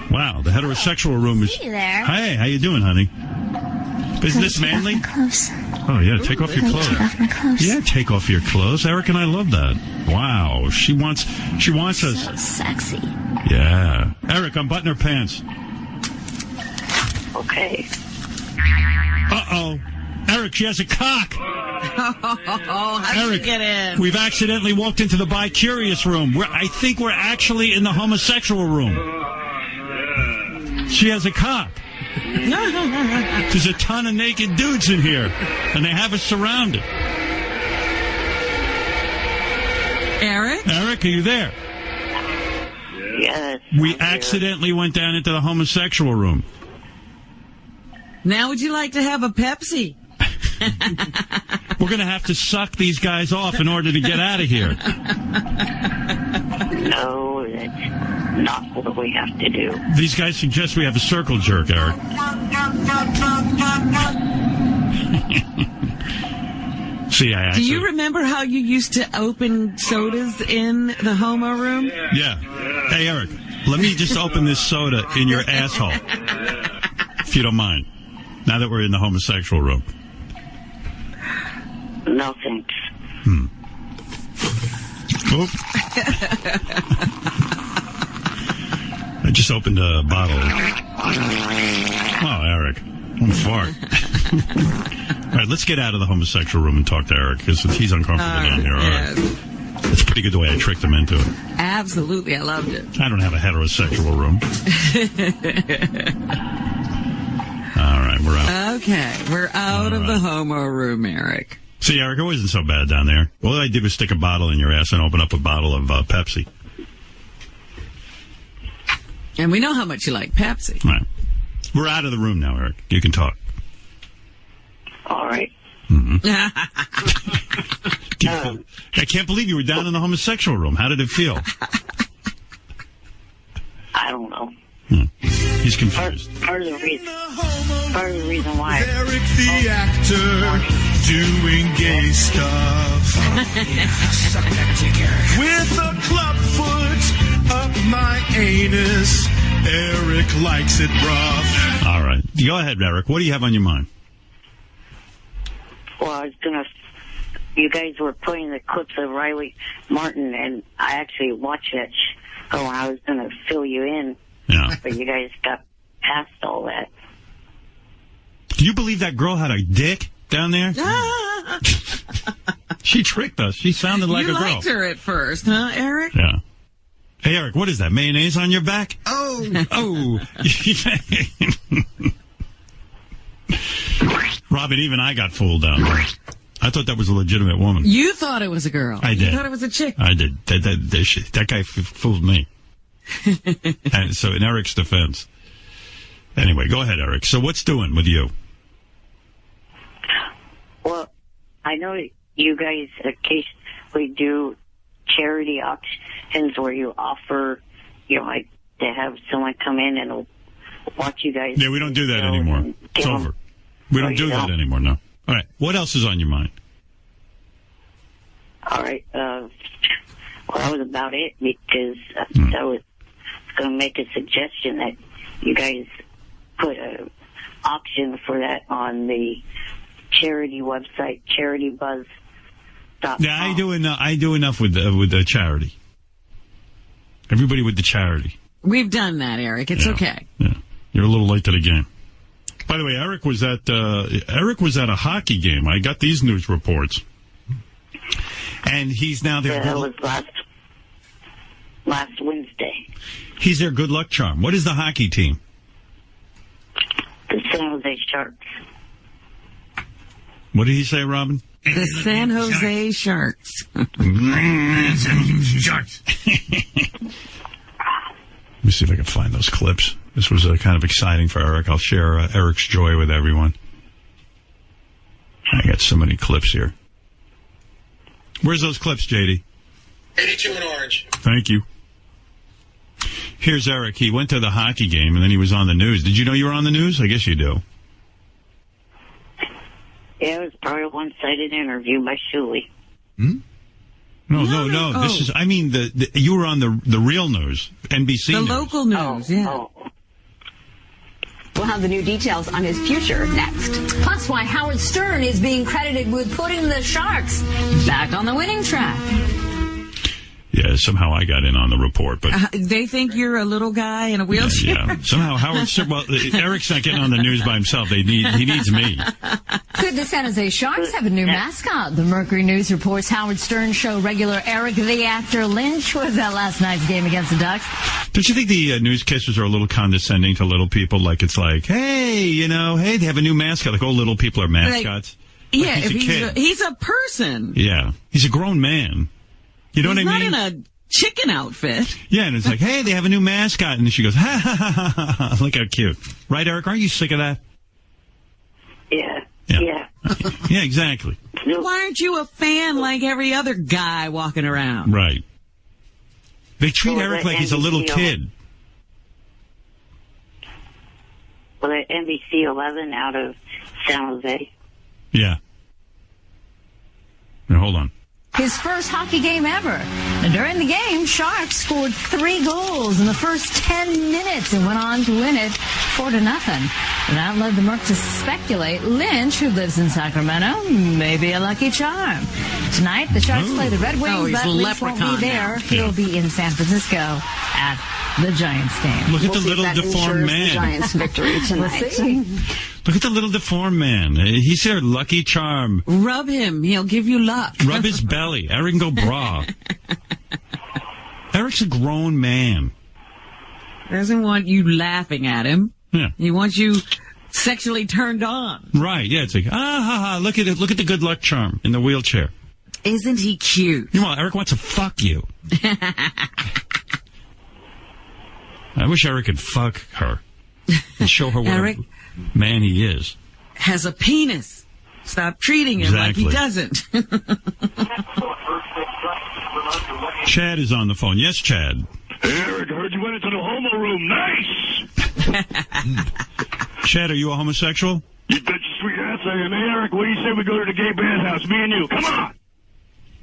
Wow, the heterosexual room is... Hey there. Hey, how you doing, honey? Isn't this manly? Oh, yeah, take off your clothes. Take off my clothes. Yeah, take off your clothes. Eric and I love that. Wow, she wants us... So sexy. Yeah. Eric, unbutton her pants. Okay. Uh-oh. Eric, she has a cock. How did you get in? We've accidentally walked into the bi-curious room. I think we're actually in the homosexual room. She has a cock. There's a ton of naked dudes in here, and they have us surrounded. Eric? Eric, are you there? Yes. We accidentally went down into the homosexual room. Now would you like to have a Pepsi? We're going to have to suck these guys off in order to get out of here. No, not what we have to do. These guys suggest we have a circle jerk, Eric. See, Do you remember how you used to open sodas in the homo room? Yeah. Hey, Eric, let me just open this soda in your asshole, if you don't mind, now that we're in the homosexual room. No thanks. Oop. I just opened a bottle. Oh, Eric. I'm fart. All right, let's get out of the homosexual room and talk to Eric, because he's uncomfortable down here. All right. It's pretty good the way I tricked him into it. Absolutely. I loved it. I don't have a heterosexual room. All right, we're out. Okay, we're out of the homo room, Eric. See, Eric, it wasn't so bad down there. All I did was stick a bottle in your ass and open up a bottle of Pepsi. And we know how much you like Pepsi. Right. We're out of the room now, Eric. You can talk. All right. I can't believe you were down in the homosexual room. How did it feel? I don't know. He's confused. Part of the reason why. Eric the actor doing gay stuff. Suck that dick, Eric. With a club foot up my anus. Eric likes it rough. All right. Go ahead, Eric. What do you have on your mind? Well, I was gonna. You guys were playing the clips of Riley Martin, and I actually watched that show, and I was gonna fill you in. Yeah. But you guys got past all that. Do you believe that girl had a dick down there? She tricked us. She sounded like a girl. You liked her at first, huh, Eric? Yeah. Hey, Eric, what is that? Mayonnaise on your back? Oh. Oh. Robin, even I got fooled down there. I thought that was a legitimate woman. You thought it was a girl. I did. You thought it was a chick. I did. That guy fooled me. And so, in Eric's defense. Anyway, go ahead, Eric. So what's doing with you? Well, I know you guys occasionally do charity auctions where you offer, like to have someone come in and watch you guys. Yeah, we don't do that anymore. It's over. We don't do that anymore, no. All right. What else is on your mind? All right. Well, that was about it, because I was going to make a suggestion that you guys put an auction for that on the charity website, CharityBuzz.com. Yeah, I do enough with the charity. Everybody with the charity. We've done that, Eric. It's okay. Yeah, you're a little late to the game. By the way, Eric was at a hockey game. I got these news reports, and he's now there. Yeah, that was last Wednesday. He's their good luck charm. What is the hockey team? The San Jose Sharks. What did he say, Robin? The San Jose Sharks. Sharks. Let me see if I can find those clips. This was kind of exciting for Eric. I'll share Eric's joy with everyone. I got so many clips here. Where's those clips, JD? 82 in orange. Thank you. Here's Eric. He went to the hockey game, and then he was on the news. Did you know you were on the news? I guess you do. Yeah, it was probably a one-sided interview by Shuley. No. This is. I mean, you were on the real news, NBC. The news. local news. Yeah. We'll have the new details on his future next. Plus, why Howard Stern is being credited with putting the Sharks back on the winning track. Yeah, somehow I got in on the report, but they think you're a little guy in a wheelchair. Yeah. Somehow Howard Stern. Well, Eric's not getting on the news by himself. He needs me. Could the San Jose Sharks have a new mascot? The Mercury News reports Howard Stern show regular Eric the Actor Lynch was at last night's game against the Ducks. Don't you think the newscasters are a little condescending to little people? Like, it's like, hey, they have a new mascot. Like, all little people are mascots. Like, yeah, he's a person. Yeah, he's a grown man. You know what I mean? He's not in a chicken outfit. Yeah, and it's like, hey, they have a new mascot. And she goes, ha, ha, ha, ha, ha. Look how cute. Right, Eric? Aren't you sick of that? Yeah. Yeah, exactly. Why aren't you a fan like every other guy walking around? Right. They treat Eric like he's a little kid. Well, at NBC 11 out of San Jose. Yeah. Now, hold on. His first hockey game ever. And during the game, Sharks scored 3 goals in the first 10 minutes and went on to win it 4-0. That led the Mercs to speculate Lynch, who lives in Sacramento, may be a lucky charm. Tonight, the Sharks play the Red Wings, but Lynch won't be there. He'll be in San Francisco at the Giants game. Look at the little deformed man. The Giants' victory tonight. We'll see. Look at the little deformed man. He's their lucky charm. Rub him. He'll give you luck. Rub his belly. Eric can go bra. Eric's a grown man. Doesn't want you laughing at him. Yeah. He wants you sexually turned on. Right. Yeah. It's like, look at it. Look at the good luck charm in the wheelchair. Isn't he cute? Meanwhile, Eric wants to fuck you. I wish Eric could fuck her and show her what Eric a man he is. Has a penis. Stop treating him like he doesn't. Chad is on the phone. Yes, Chad. Hey, Eric, I heard you went into the homo room. Nice! Chad, are you a homosexual? You bet your sweet ass I am. Hey, Eric, what do you say we go to the gay bathhouse, me and you? Come on!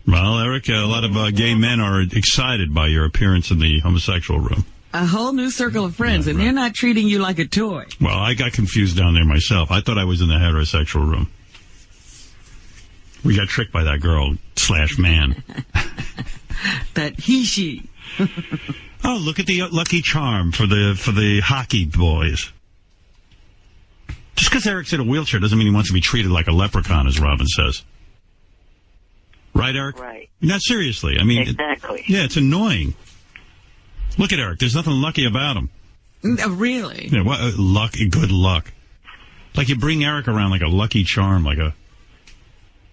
Well, Eric, a lot of gay men are excited by your appearance in the homosexual room. A whole new circle of friends, and they're not treating you like a toy. Well, I got confused down there myself. I thought I was in the heterosexual room. We got tricked by that girl / man. That she. Oh, look at the lucky charm for the hockey boys. Just because Eric's in a wheelchair doesn't mean he wants to be treated like a leprechaun, as Robin says. Right, Eric? Right. No, seriously. I mean, exactly. Yeah, it's annoying. Look at Eric. There's nothing lucky about him. Really? Yeah, good luck. Like you bring Eric around like a lucky charm, like a...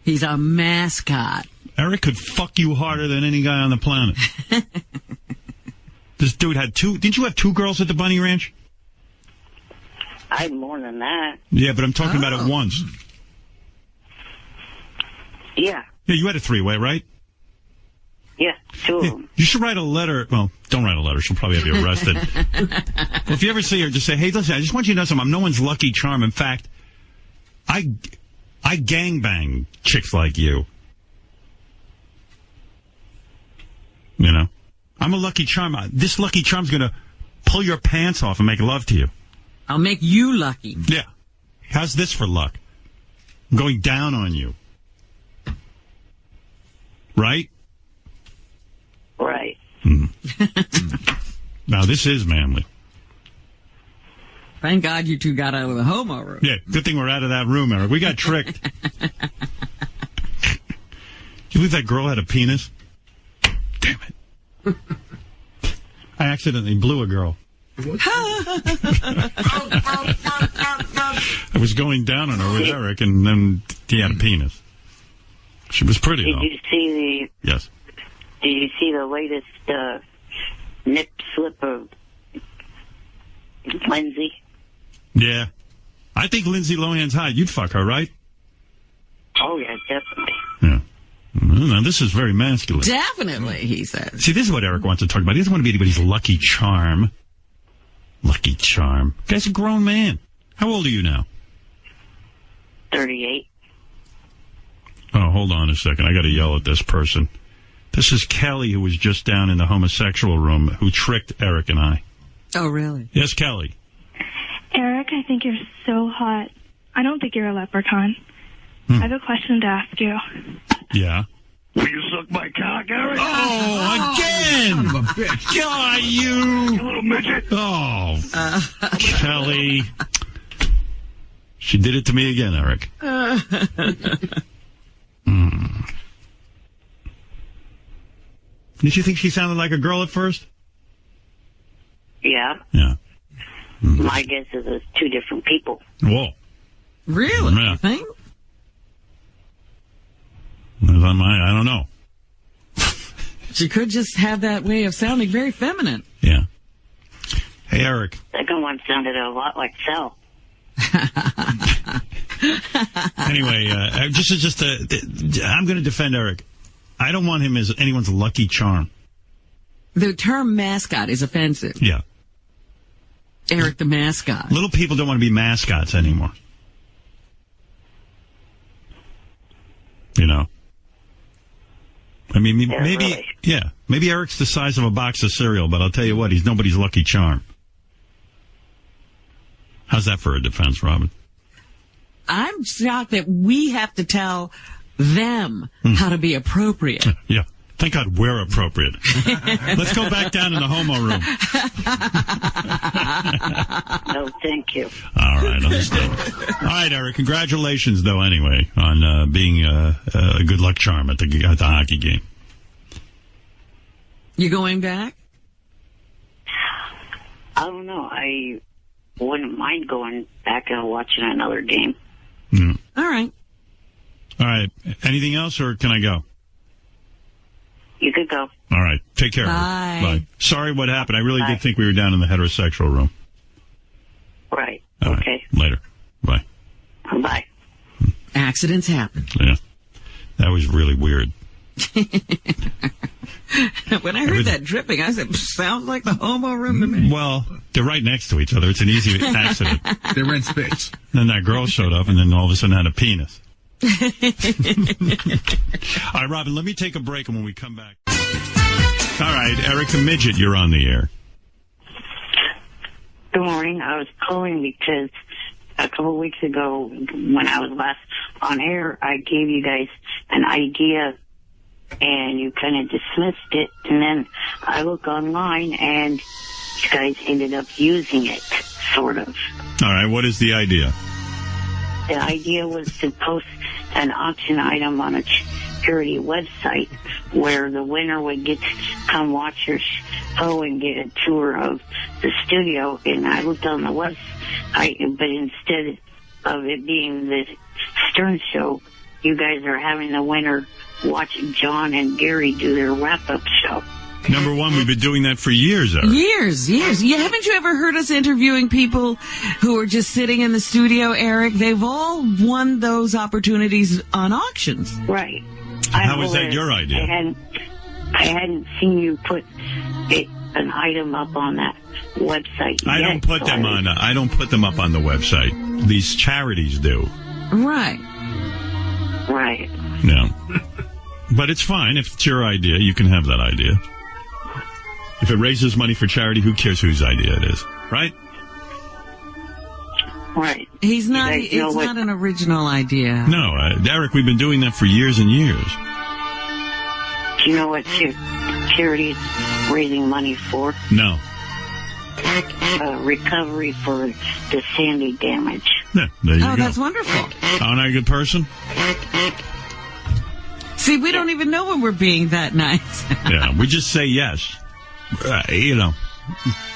He's a mascot. Eric could fuck you harder than any guy on the planet. This dude had 2... Didn't you have 2 girls at the Bunny Ranch? I had more than that. Yeah, but I'm talking about it once. Yeah. Yeah, you had a 3-way, right? Yeah, 2 of them. You should write a letter. Well, don't write a letter. She'll probably have you arrested. Well, if you ever see her, just say, hey, listen, I just want you to know something. I'm no one's lucky charm. In fact, I gangbang chicks like you. You know? I'm a lucky charm. This lucky charm's going to pull your pants off and make love to you. I'll make you lucky. Yeah. How's this for luck? I'm going down on you. Right? Right. Now, this is manly. Thank God you two got out of the homo room. Yeah, good thing we're out of that room, Eric. We got tricked. You believe that girl had a penis? Damn it. I accidentally blew a girl. I was going down on her with Eric, and then he had a penis. She was pretty, though. Did you see the... Yes. Did you see the latest nip slip of Lindsay? Yeah. I think Lindsay Lohan's hot. You'd fuck her, right? Oh, yeah, definitely. Yeah. Now, this is very masculine. Definitely, he says. See, this is what Eric wants to talk about. He doesn't want to be anybody's lucky charm. Lucky charm. Guy's a grown man. How old are you now? 38. Oh, hold on a second. I got to yell at this person. This is Kelly, who was just down in the homosexual room, who tricked Eric and I. Oh, really? Yes, Kelly. Eric, I think you're so hot. I don't think you're a leprechaun. I have a question to ask you. Yeah? Will you suck my cock, Eric? Oh, again! Son of a bitch. God, you little midget. Oh, Kelly. She did it to me again, Eric. Did you think she sounded like a girl at first? Yeah. Yeah. My guess is it's 2 different people. Whoa. Really? Yeah. You think? I don't know. She could just have that way of sounding very feminine. Yeah. Hey, Eric. Second one sounded a lot like Sal. Anyway, I'm going to defend Eric. I don't want him as anyone's lucky charm. The term mascot is offensive. Yeah. Eric the mascot. Little people don't want to be mascots anymore. You know? I mean, maybe, maybe Eric's the size of a box of cereal, but I'll tell you what, he's nobody's Lucky Charm. How's that for a defense, Robin? I'm shocked that we have to tell them how to be appropriate. Yeah. Thank God we're appropriate. Let's go back down in the homo room. No, thank you. All right, understood. All right, Eric, congratulations, though, anyway, on being a good luck charm at the hockey game. You going back? I don't know. I wouldn't mind going back and watching another game. Mm. All right. All right. Anything else, or can I go? You could go. All right. Take care. Bye. Bye. Sorry what happened. I really did think we were down in the heterosexual room. Right. All okay. Right. Later. Bye. Bye. Accidents happen. Yeah. That was really weird. When I heard that dripping, I said, sounds like the homo room to me. Well, they're right next to each other. It's an easy accident. They were in space. Then that girl showed up, and then all of a sudden had a penis. All right, Robin, let me take a break, and when we come back. All right, Eric the Midget, you're on the air. Good morning. I was calling because a couple of weeks ago, when I was last on air, I gave you guys an idea, and you kind of dismissed it. And then I look online, and you guys ended up using it, sort of. All right, what is the idea? The idea was to post an auction item on a charity website where the winner would get to come watch your show and get a tour of the studio. And I looked on the website, but instead of it being the Stern Show, you guys are having the winner watch John and Gary do their wrap-up show. Number one, we've been doing that for years, Eric. Years. Yeah, haven't you ever heard us interviewing people who are just sitting in the studio, Eric? They've all won those opportunities on auctions. Right. How was that your idea? I hadn't seen you put an item up on that website. I don't put them on. I don't put them up on the website. These charities do. Right. Right. Yeah. But it's fine. If it's your idea, you can have that idea. If it raises money for charity, who cares whose idea it is, right? Right. It's not an original idea. No, Eric, we've been doing that for years and years. Do you know what charity is raising money for? No. Recovery for the Sandy damage. Yeah, there you go. That's wonderful. Aren't I a good person? See, we don't even know when we're being that nice. Yeah, we just say yes.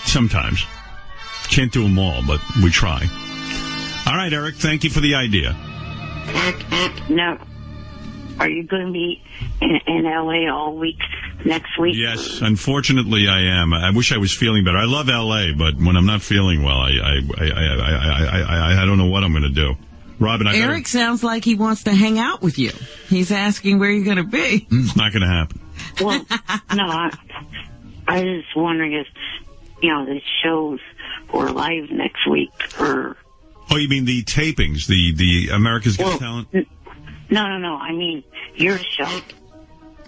Sometimes. Can't do them all, but we try. All right, Eric, thank you for the idea. Now, are you going to be in L.A. all week next week? Yes, unfortunately I am. I wish I was feeling better. I love L.A., but when I'm not feeling well, I don't know what I'm going to do. Robin, Eric sounds like he wants to hang out with you. He's asking where you're going to be. It's not going to happen. Well, no, I was just wondering if, the shows were live next week or... Oh, you mean the tapings, the America's Got Talent? No. I mean your show.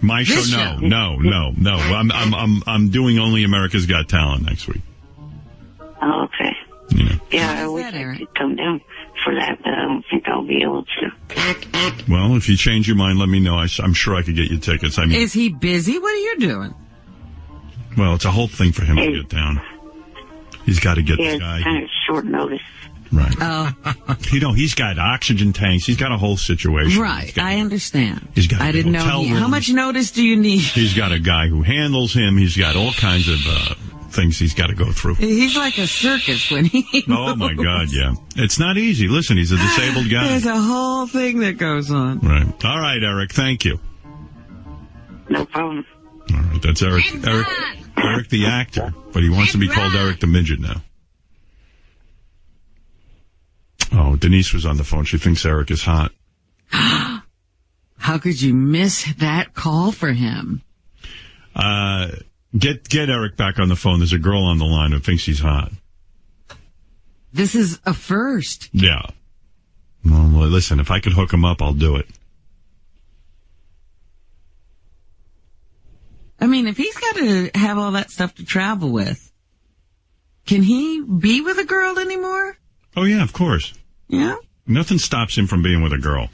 My show? No. I'm doing only America's Got Talent next week. Oh, okay. Yeah, I wish I could come down for that, but I don't think I'll be able to. Well, if you change your mind, let me know. I'm sure I could get you tickets. I mean, is he busy? What are you doing? Well, it's a whole thing for him to get down. He's got to get this guy. It's kind of short notice. Right. Oh. He's got oxygen tanks. He's got a whole situation. Right. I understand. He's got I didn't know. How much notice do you need? He's got a guy who handles him. He's got all kinds of things he's got to go through. He's like a circus when he moves. Oh, my God, yeah. It's not easy. Listen, he's a disabled guy. There's a whole thing that goes on. Right. All right, Eric, thank you. No problem. All right, that's Eric the actor, but he wants to be called Eric the Midget now. Oh, Denise was on the phone. She thinks Eric is hot. How could you miss that call for him? Get Eric back on the phone. There's a girl on the line who thinks he's hot. This is a first. Yeah. Well, listen, if I could hook him up, I'll do it. I mean, if he's got to have all that stuff to travel with, can he be with a girl anymore? Oh, yeah, of course. Yeah? Nothing stops him from being with a girl.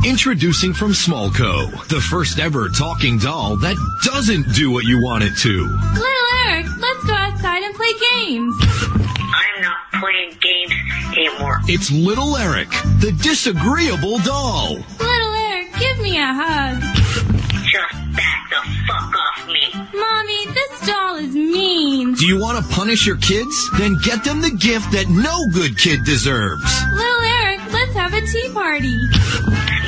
Introducing from Smallco, the first ever talking doll that doesn't do what you want it to. Little Eric, let's go outside and play games. I'm not playing games anymore. It's Little Eric, the disagreeable doll. Little Eric, give me a hug. Just back the fuck off me. Mommy, this doll is mean. Do you want to punish your kids? Then get them the gift that no good kid deserves. Little Eric, let's have a tea party.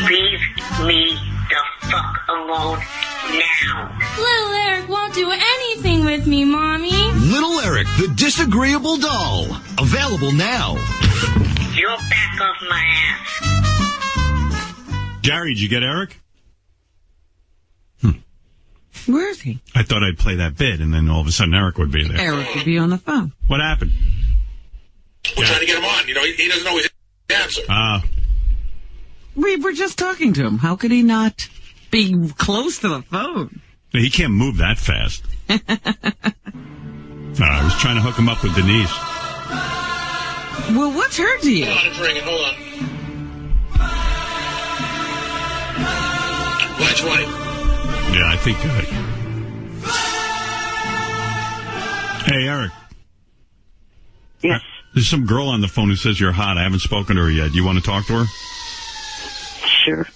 Leave me the fuck alone now. Little Eric won't do anything with me, Mommy. Little Eric, the disagreeable doll. Available now. You'll back off my ass. Gary, did you get Eric? Where is he? I thought I'd play that bit, and then all of a sudden Eric would be there. Eric would be on the phone. What happened? We're trying to get him on. You know, he doesn't always answer. We were just talking to him. How could he not be close to the phone? He can't move that fast. I was trying to hook him up with Denise. Well, what's her deal? Hold on, it's ringing. Hold on. Line 20. Yeah, I think... Hey, Eric. Yes. There's some girl on the phone who says you're hot. I haven't spoken to her yet. Do you want to talk to her? Sure.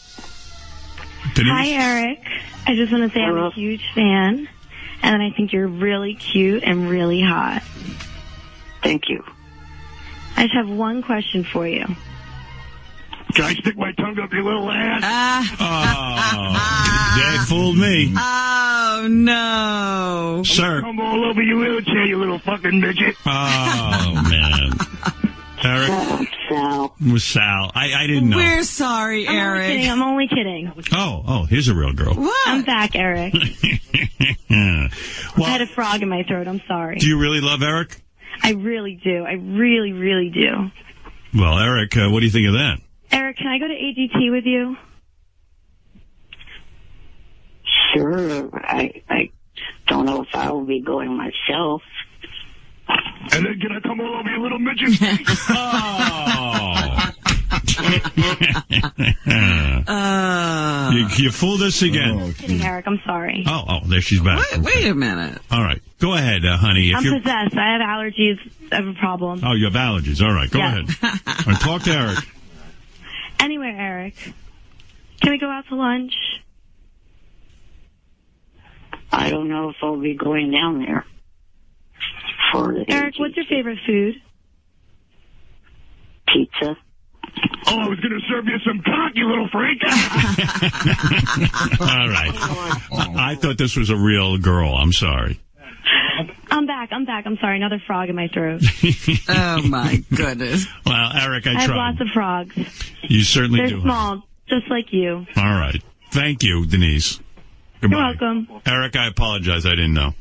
Denise? Hi, Eric. I just want to say I'm a huge fan, and I think you're really cute and really hot. Thank you. I just have one question for you. Can I stick my tongue up your little ass? They fooled me. Oh, no. Sir. Come all over your wheelchair, you little fucking midget. Oh, man. Eric? Sal. It was Sal. I didn't know. We're sorry, Eric. I'm only kidding. Oh, here's a real girl. What? I'm back, Eric. I had a frog in my throat. I'm sorry. Do you really love Eric? I really do. I really, really do. Well, Eric, what do you think of that? Eric, can I go to AGT with you? Sure. I don't know if I will be going myself. And then can I come all over your little midget? You fooled us again. Kidding, Eric. I'm sorry. Oh, there she's back. Wait a minute. All right. Go ahead, honey. I'm possessed. I have allergies. I have a problem. Oh, you have allergies. All right. Go ahead. All right, talk to Eric. Anyway, Eric, can we go out to lunch? I don't know if I'll be going down there. Eric, what's your favorite food? Pizza. Oh, I was going to serve you some cock, you little freak. All right. I thought this was a real girl. I'm sorry. I'm back. I'm sorry. Another frog in my throat. Oh, my goodness. Well, Eric, I have tried. lots of frogs. You certainly They're do. small, just like you. All right. Thank you, Denise. Goodbye. You're welcome. Eric, I apologize. I didn't know.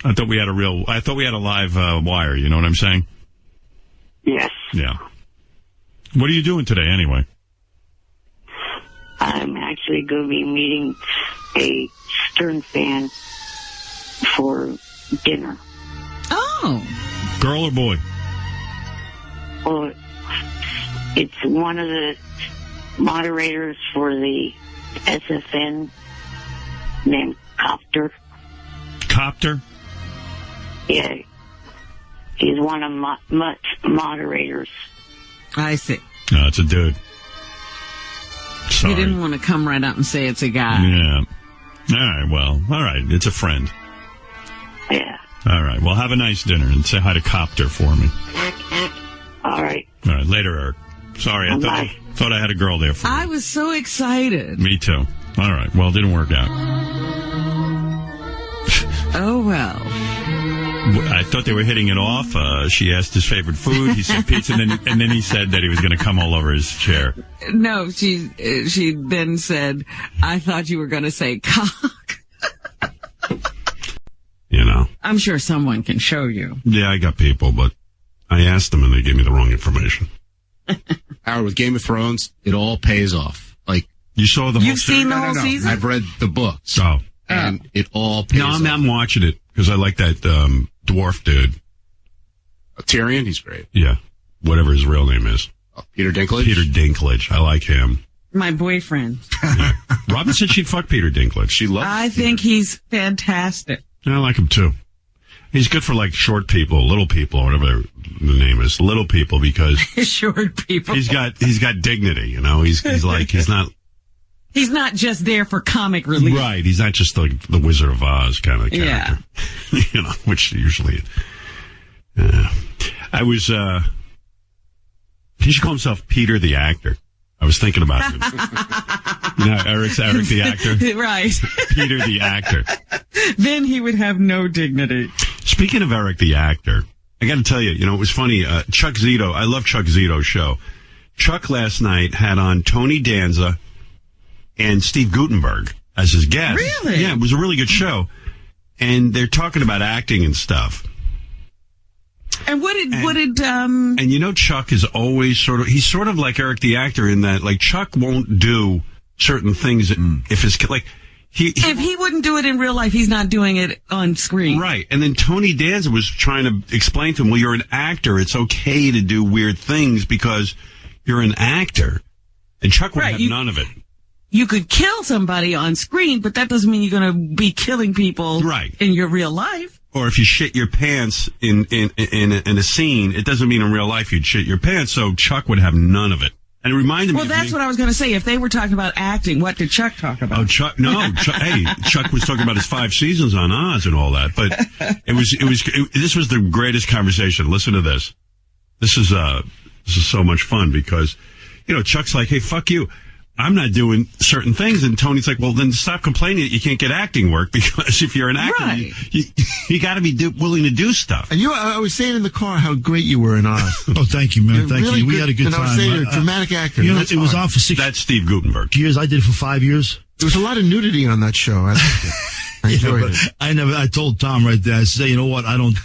I thought we had a live wire. You know what I'm saying? Yes. Yeah. What are you doing today, anyway? I'm actually going to be meeting a Stern fan for dinner. Oh. Girl or boy? Well, it's one of the moderators for the SFN named Copter. Copter? Yeah. He's one of Mutt's moderators. I see. No, it's a dude. Sorry. You didn't want to come right out and say it's a guy. Yeah. All right, well, all right. It's a friend. Yeah. All right. Well, have a nice dinner and say hi to Copter for me. All right. All right. Later, Eric. Sorry, I thought I had a girl there for you. I was so excited. Me too. All right. Well, it didn't work out. Oh, well. I thought they were hitting it off. She asked his favorite food. He said pizza, and then he said that he was going to come all over his chair. No, she then said, I thought you were going to say cock. I'm sure someone can show you. Yeah, I got people, but I asked them and they gave me the wrong information. Howard, with Game of Thrones, it all pays off. Like, you saw the whole You've seen the whole season? I've read the books. Oh. And it all pays off. I'm watching it because I like that dwarf dude. Tyrion, he's great. Yeah. Whatever his real name is. Peter Dinklage? Peter Dinklage. I like him. My boyfriend. Yeah. Robin said she'd fuck Peter Dinklage. She loves I think he's fantastic. I like him too. He's good for like short people, little people, or whatever the name is. Little people because short people. He's got dignity, you know. He's like he's not just there for comic relief. Right. He's not just like the Wizard of Oz kind of character. Yeah. You know, which usually I was he should call himself Peter the actor. I was thinking about him. You know, Eric the actor. Right. Peter the actor. Then he would have no dignity. Speaking of Eric the actor, I got to tell you, you know, it was funny. Chuck Zito, I love Chuck Zito's show. Chuck last night had on Tony Danza and Steve Guttenberg as his guest. Really? Yeah, it was a really good show. And they're talking about acting and stuff. And what did And you know, Chuck is always he's sort of like Eric the actor in that, like, Chuck won't do certain things if his like, if he wouldn't do it in real life, he's not doing it on screen. Right. And then Tony Danza was trying to explain to him, well, you're an actor. It's okay to do weird things because you're an actor. And Chuck would have none of it. You could kill somebody on screen, but that doesn't mean you're going to be killing people in your real life. Or if you shit your pants in a scene, it doesn't mean in real life you'd shit your pants. So Chuck would have none of it. And it reminded me. Well, that's what I was going to say. If they were talking about acting, what did Chuck talk about? Oh, Chuck was talking about his 5 seasons on Oz and all that. But this was the greatest conversation. Listen to this. This is so much fun because, you know, Chuck's like, hey, fuck you. I'm not doing certain things. And Tony's like, well, then stop complaining that you can't get acting work because if you're an actor, you got to be willing to do stuff. And I was saying in the car how great you were in Oz. Oh, thank you, man. Thank really you. We had a good time. And I was saying you're a dramatic actor. You know, it was on for 6 That's Steve Guttenberg. years. I did it for 5 years. There was a lot of nudity on that show. I liked it. I enjoyed it. I told Tom right there, I said, you know what? I don't.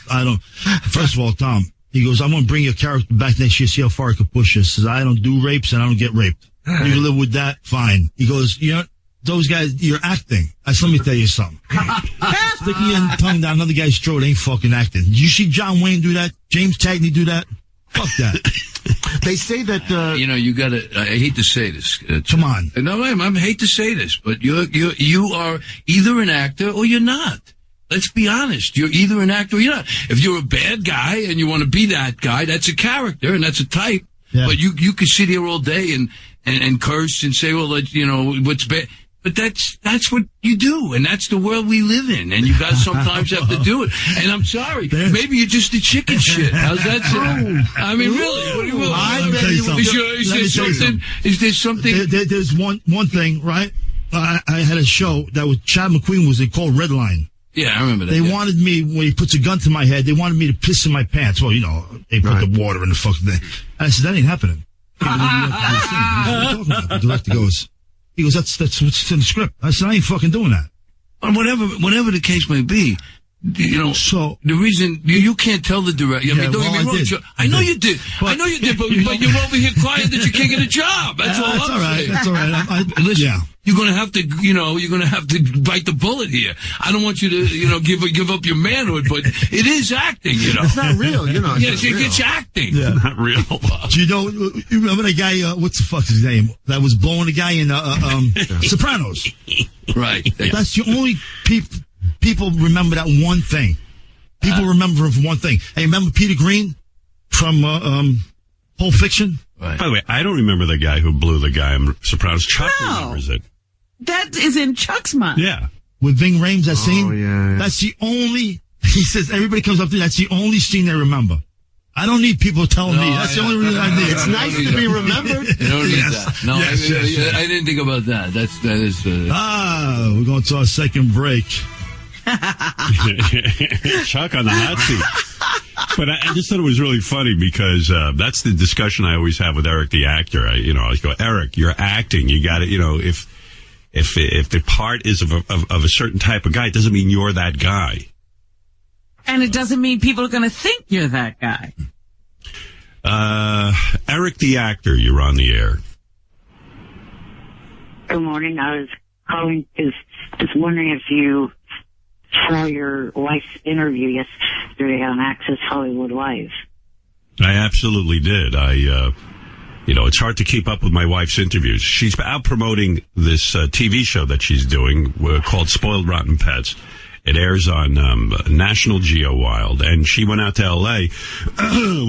First of all, Tom, he goes, I'm going to bring your character back next year, see how far I can push this. He says, I don't do rapes and I don't get raped. You can live with that, fine. He goes, you know, those guys, you're acting. I said, let me tell you something. Sticking your tongue down another guy's throat ain't fucking acting. Did you see John Wayne do that? James Cagney do that? Fuck that. They say that, you know, you gotta, I hate to say this. Come on. No, I hate to say this, but you are either an actor or you're not. Let's be honest. You're either an actor or you're not. If you're a bad guy and you want to be that guy, that's a character and that's a type. Yeah. But you could sit here all day and curse and say, well, you know, what's bad. But that's what you do, and that's the world we live in, and you guys sometimes have to do it. And I'm sorry, maybe you're just a chicken shit. How's that sound? I mean, really? Is there something? There's one thing, right? I had a show that was Chad McQueen was called Redline. Yeah, I remember that. They wanted me, when he puts a gun to my head, they wanted me to piss in my pants. Well, you know, they put the water in the fucking thing. And I said, that ain't happening. The director goes, he goes, that's what's in the script. I said, I ain't fucking doing that. Whatever the case may be, you know, so the reason you can't tell the director. I mean, don't get me wrong. I know you did. But you're over here crying that you can't get a job. That's all I'm saying. That's all right. Listen, you're gonna have to bite the bullet here. I don't want you to, give up your manhood, but it is acting, you know. It's not real, you know. Yes, it's acting. Yeah. Not real. Do you remember the guy, what's the fuck's his name? That was blowing the guy in, Sopranos. Right. That's the only people remember that one thing. People remember him for one thing. Hey, remember Peter Green from Pulp Fiction? Right. By the way, I don't remember the guy who blew the guy in Sopranos. Chuck remembers it. That is in Chuck's mind. Yeah. With Ving Rhames, that scene? Oh, yeah. That's the only, he says, everybody comes up to that's the only scene they remember. I don't need people telling me. That's the only reason I need. It's nice to be remembered. You don't need that. No, yes. I didn't think about that. That is. We're going to our second break. Chuck on the hot seat. But I just thought it was really funny because that's the discussion I always have with Eric the actor. I go, Eric, you're acting. You got to, if the part is of a certain type of guy, it doesn't mean you're that guy. And it doesn't mean people are going to think you're that guy. Eric the actor, you're on the air. Good morning. I was calling because just wondering if you saw your wife's interview yesterday on Access Hollywood Live. I absolutely did. It's hard to keep up with my wife's interviews. She's out promoting this TV show that she's doing called Spoiled Rotten Pets. It airs on National Geo Wild, and she went out to L.A.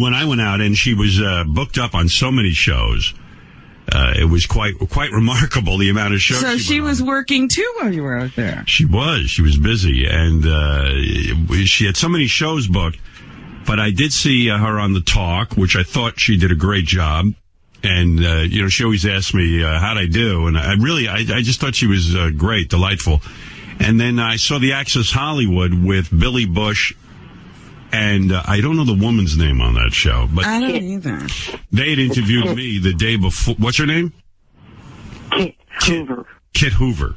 when I went out, and she was booked up on so many shows. It was quite remarkable, the amount of shows. So she was working too while you were out there. She was busy, and she had so many shows booked. But I did see her on The Talk, which I thought she did a great job. And she always asked me how'd I do, and I just thought she was great, delightful. And then I saw the Access Hollywood with Billy Bush, and I don't know the woman's name on that show. But I don't either. They had interviewed me the day before. What's her name? Kit Hoover. Kit Hoover.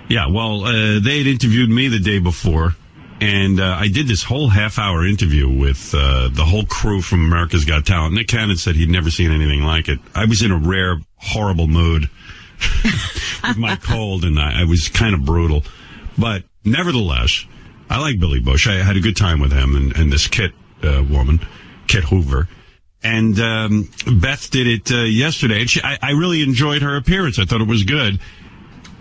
Yeah, well, they had interviewed me the day before, and I did this whole half-hour interview with the whole crew from America's Got Talent. Nick Cannon said he'd never seen anything like it. I was in a rare, horrible mood. With my cold, and I was kind of brutal. But nevertheless, I like Billy Bush. I had a good time with him and this Kit woman, Kit Hoover. And Beth did it yesterday. And I really enjoyed her appearance. I thought it was good.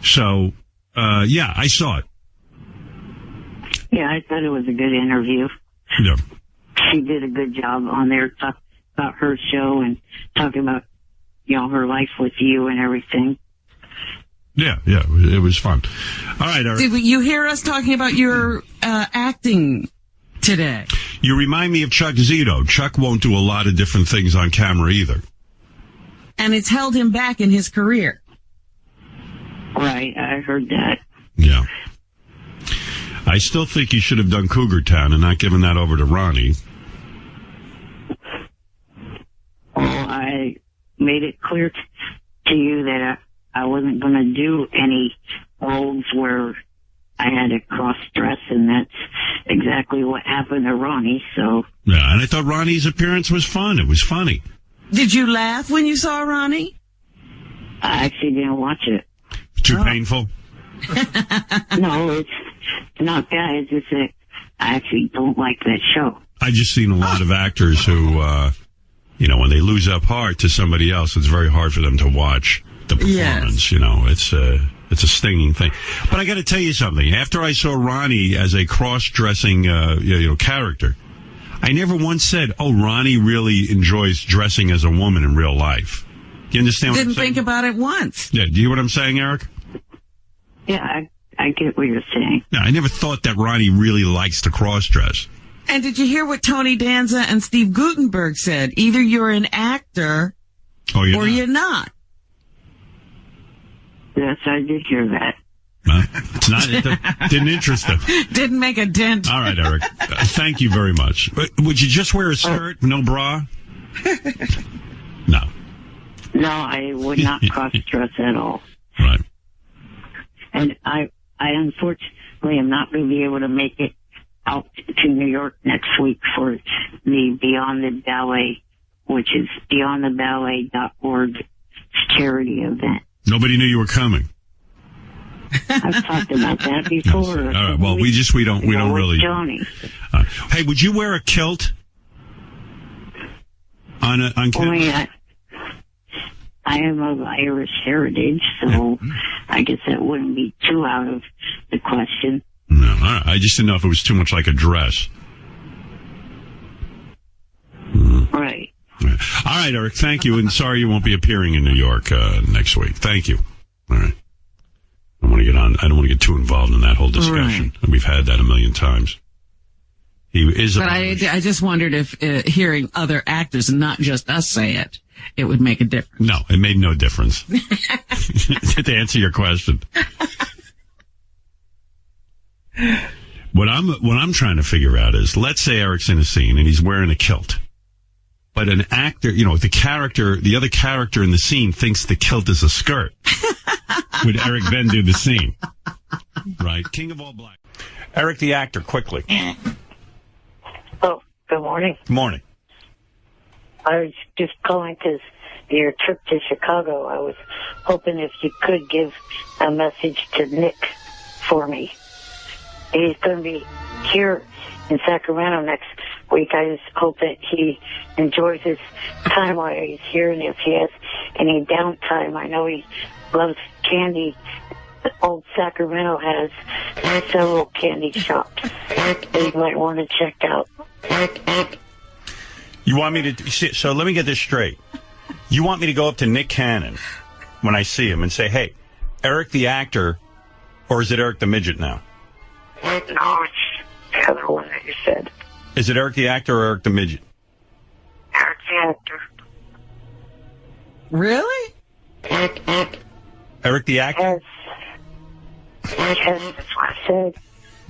So, I saw it. Yeah, I thought it was a good interview. Yeah. She did a good job on there, talking about her show and talking about, her life with you and everything. Yeah, it was fun. All right, Eric. Did you hear us talking about your acting today? You remind me of Chuck Zito. Chuck won't do a lot of different things on camera either. And it's held him back in his career. Right, I heard that. Yeah. I still think you should have done Cougar Town and not given that over to Ronnie. Well, I made it clear to you that I wasn't going to do any roles where I had to cross-dress, and that's exactly what happened to Ronnie, so... Yeah, and I thought Ronnie's appearance was fun. It was funny. Did you laugh when you saw Ronnie? I actually didn't watch it. Too painful? No, it's not that. It's just that I actually don't like that show. I've just seen a lot of actors who, when they lose up heart to somebody else, it's very hard for them to watch the performance. Yes. It's a stinging thing. But I got to tell you something. After I saw Ronnie as a cross-dressing, character, I never once said, "Oh, Ronnie really enjoys dressing as a woman in real life." Do you understand what I'm saying? Didn't think about it once. Yeah. Do you hear what I'm saying, Eric? Yeah, I get what you're saying. Yeah, I never thought that Ronnie really likes to cross-dress. And did you hear what Tony Danza and Steve Guttenberg said? Either you're an actor or you're not. Yes, I did hear that. It's not. It didn't interest them. Didn't make a dent. All right, Eric. Thank you very much. Would you just wear a skirt, no bra? No. No, I would not cross-dress at all. Right. And I unfortunately am not going to be able to make it out to New York next week for the Beyond the Ballet, which is beyondtheballet.org charity event. Nobody knew you were coming. I've talked about that before. All right. Well, we don't really. Johnny. Hey, would you wear a kilt on camera? Well, I am of Irish heritage, so I guess that wouldn't be too out of the question. No, all right. I just didn't know if it was too much like a dress. Right. All right, Eric. Thank you, and sorry you won't be appearing in New York next week. Thank you. All right. I don't want to get too involved in that whole discussion. Right. We've had that a million times. He is. But I just wondered if hearing other actors and not just us say it, it would make a difference. No, it made no difference. To answer your question. What I'm trying to figure out is, let's say Eric's in a scene and he's wearing a kilt. But an actor, the other character in the scene thinks the kilt is a skirt. Would Eric then do the scene? Right? King of all black. Eric the actor, quickly. Oh, good morning. Morning. I was just calling because your trip to Chicago, I was hoping if you could give a message to Nick for me. He's going to be here in Sacramento next week. I just hope that he enjoys his time while he's here, and if he has any downtime, I know he loves candy. Old Sacramento has several candy shops that you might want to check out. You want me to... So let me get this straight. You want me to go up to Nick Cannon when I see him and say, hey, Eric the actor, or is it Eric the midget now? No, it's the other one that you said. Is it Eric the actor or Eric the midget? Eric the actor. Really? Eric the actor? Yes, that's what I said.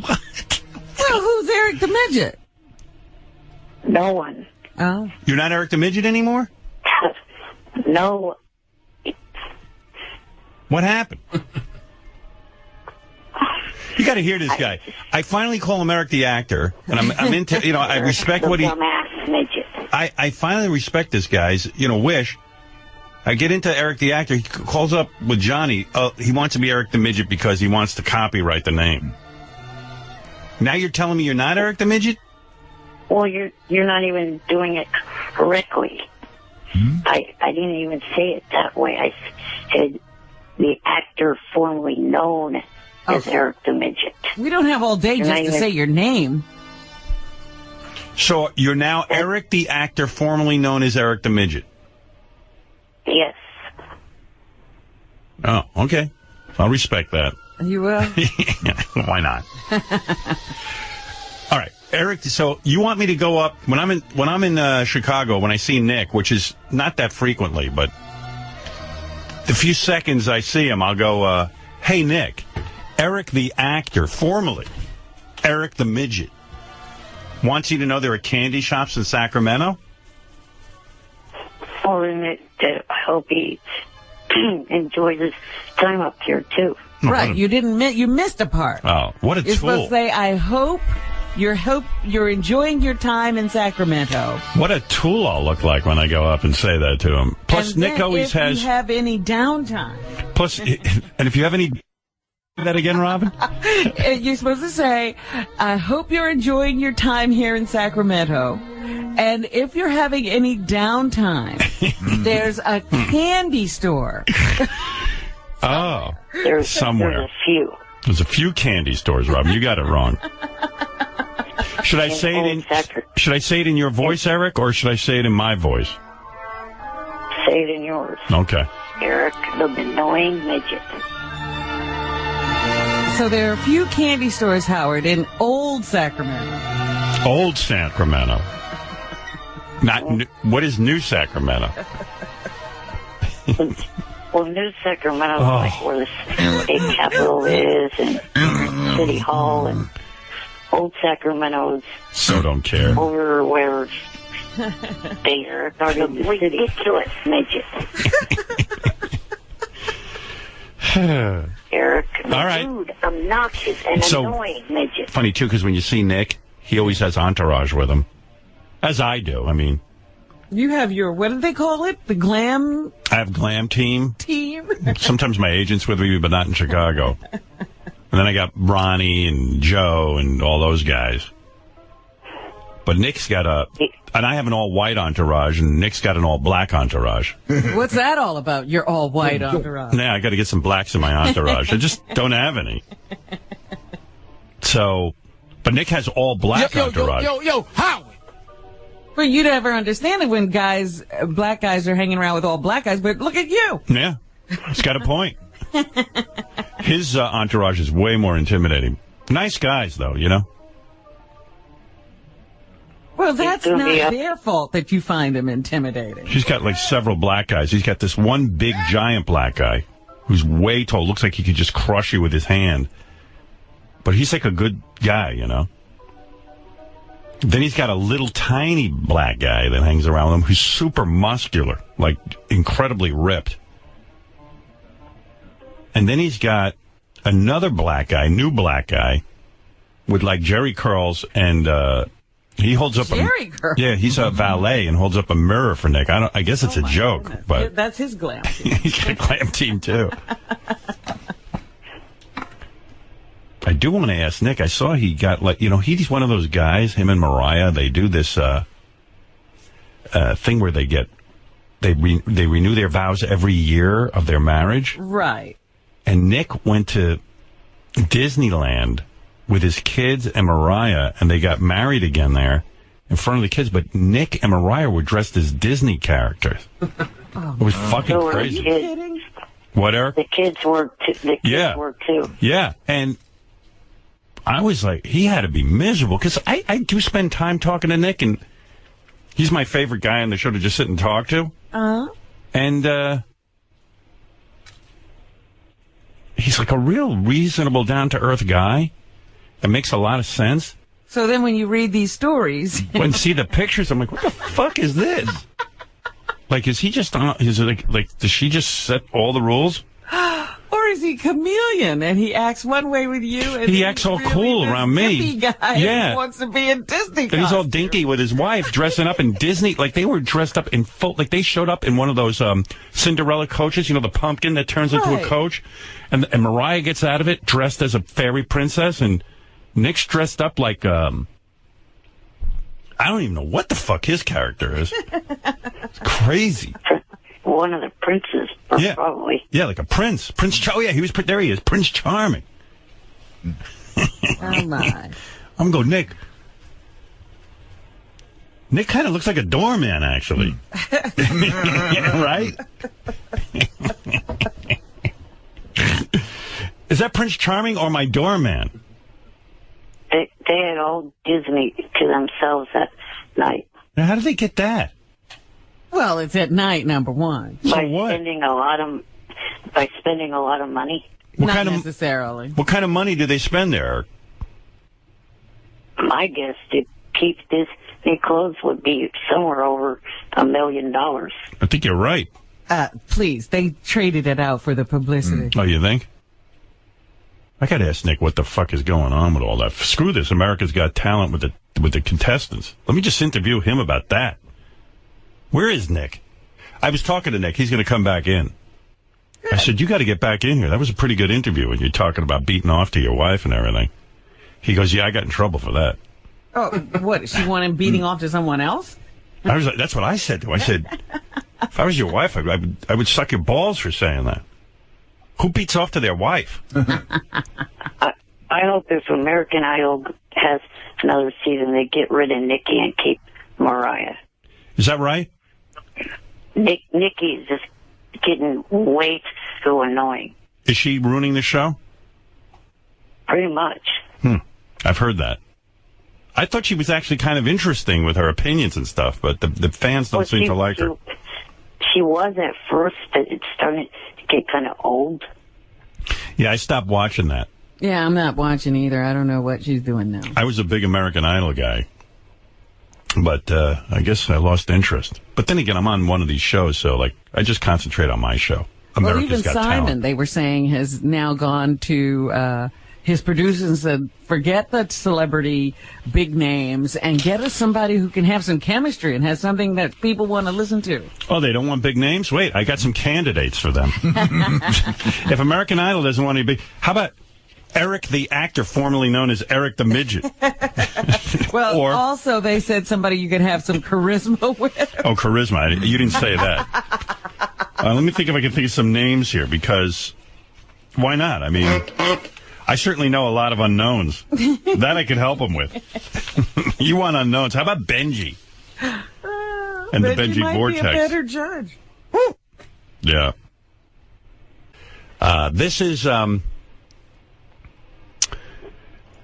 Well, who's Eric the midget? No one. Oh. You're not Eric the midget anymore? No. What happened? You got to hear this guy. I finally call him Eric the actor, and I'm into, I respect what he... I finally respect this guy's, wish. I get into Eric the actor. He calls up with Johnny. He wants to be Eric the midget because he wants to copyright the name. Now you're telling me you're not Eric the midget? Well, you're not even doing it correctly. I didn't even say it that way. I said the actor formerly known as Eric the midget. We don't have all day just to say your name. So you're now Eric the actor formerly known as Eric the midget? Yes. Oh, okay. I'll respect that. You will? Why not? All right, Eric. So you want me to go up when I'm in Chicago, when I see Nick, which is not that frequently, but the few seconds I see him, I'll go, "Hey, Nick, Eric the actor, formerly Eric the midget, wants you to know there are candy shops in Sacramento." Well, then I hope he enjoys his time up here too. Right, you missed a part. Oh, what a You're tool! Supposed to say, I hope you're enjoying your time in Sacramento. What a tool I'll look like when I go up and say that to him. Plus, and Nick always has. If you have any downtime. Plus, and if you have any. That again, Robin? You're supposed to say, I hope you're enjoying your time here in Sacramento. And if you're having any downtime, there's a candy store. Oh, there's somewhere. There's a few candy stores, Robin. You got it wrong. Should I say it in your voice, Eric, or should I say it in my voice? Say it in yours. Okay. Eric, the annoying midget. So there are a few candy stores, Howard, in Old Sacramento. Old Sacramento. What is New Sacramento? Well, New Sacramento is like where the state capitol is, and City Hall, and Old Sacramento's so don't care. Over where they are the ridiculous midget. Eric, all right. Rude, obnoxious, and annoying midget. Funny, too, because when you see Nick, he always has entourage with him. As I do, I mean. You have your, what do they call it? The glam? I have glam team. Team? Sometimes my agent's with me, but not in Chicago. And then I got Ronnie and Joe and all those guys. But Nick's got and I have an all-white entourage, and Nick's got an all-black entourage. What's that all about, your all-white entourage? Yeah, I got to get some blacks in my entourage. I just don't have any. So, but Nick has all-black entourage. Yo, Howard! Well, you never understand it when black guys are hanging around with all black guys, but look at you. Yeah, he's got a point. His entourage is way more intimidating. Nice guys, though, you know? Well, that's not their fault that you find them intimidating. He's got, like, several black guys. He's got this one big, giant black guy who's way tall. Looks like he could just crush you with his hand. But he's like a good guy, you know? Then he's got a little tiny black guy that hangs around with him who's super muscular, like incredibly ripped. And then he's got another black guy, new black guy, with like Jerry curls and He holds up Jerry girl. Yeah, he's a valet and holds up a mirror for Nick. I guess it's a joke, goodness. but That's his glam team. he's got a glam team, too. I do want to ask Nick, I saw he got, he's one of those guys, him and Mariah, they do this thing where they renew their vows every year of their marriage. Right. And Nick went to Disneyland with his kids and Mariah, and they got married again there in front of the kids. But Nick and Mariah were dressed as Disney characters. It was fucking crazy. Are you kidding? What, Eric? The kids were too. Yeah, and I was like, he had to be miserable, because I do spend time talking to Nick, and he's my favorite guy on the show to just sit and talk to. And he's like a real reasonable, down-to-earth guy. It makes a lot of sense. So then when you read these stories... when see the pictures, I'm like, what the fuck is this? Like, is he just on... Is it like, does she just set all the rules? Or is he a chameleon and he acts one way with you and he acts all really cool around me? Guy yeah. He wants to be in Disney And he's all dinky with his wife dressing up in Disney. Like, they were dressed up in full... Like, they showed up in one of those Cinderella coaches, the pumpkin that turns into a coach. And Mariah gets out of it dressed as a fairy princess, and Nick's dressed up like... I don't even know what the fuck his character is. It's crazy. One of the princes, probably. Yeah, like a prince. He was... There he is, Prince Charming. Oh, my. I'm going, Nick. Nick kind of looks like a doorman, actually. Yeah, right? Is that Prince Charming or my doorman? They had all Disney to themselves that night. Now, how did they get that? Well, it's at night, number one. By spending a lot of money. Not necessarily. What kind of money do they spend there? My guess to keep Disney clothes would be somewhere over $1 million. I think you're right. Please, they traded it out for the publicity. Oh, you think? I got to ask Nick what the fuck is going on with all that. Screw this. America's Got Talent with the contestants. Let me just interview him about that. Where is Nick? I was talking to Nick. He's going to come back in. I said, you got to get back in here. That was a pretty good interview when you're talking about beating off to your wife and everything. He goes, yeah, I got in trouble for that. Oh, what? She wanted him beating off to someone else? I was like, that's what I said to him. I said, if I was your wife, I would suck your balls for saying that. Who beats off to their wife? I hope if American Idol has another season, they get rid of Nikki and keep Mariah. Is that right? Nikki is just getting way too annoying. Is she ruining the show? Pretty much. I've heard that. I thought she was actually kind of interesting with her opinions and stuff, but the fans don't seem to like her. She was at first, but it's starting to get kind of old. Yeah, I stopped watching that. Yeah, I'm not watching either. I don't know what she's doing now. I was a big American Idol guy, but I guess I lost interest. But then again, I'm on one of these shows, so I just concentrate on my show. America's Got Simon, Talent. they were saying, has now gone to his producers and said, forget the celebrity big names and get us somebody who can have some chemistry and has something that people want to listen to. Oh, they don't want big names? Wait, I got some candidates for them. If American Idol doesn't want any big... How about Eric the actor, formerly known as Eric the Midget? Well, also they said somebody you could have some charisma with. Oh, charisma. You didn't say that. Let me think if I can think of some names here, because why not? I mean... I certainly know a lot of unknowns. That I could help them with. You want unknowns. How about Benji? And the Benji might Vortex. Be a better judge. Yeah. This is... and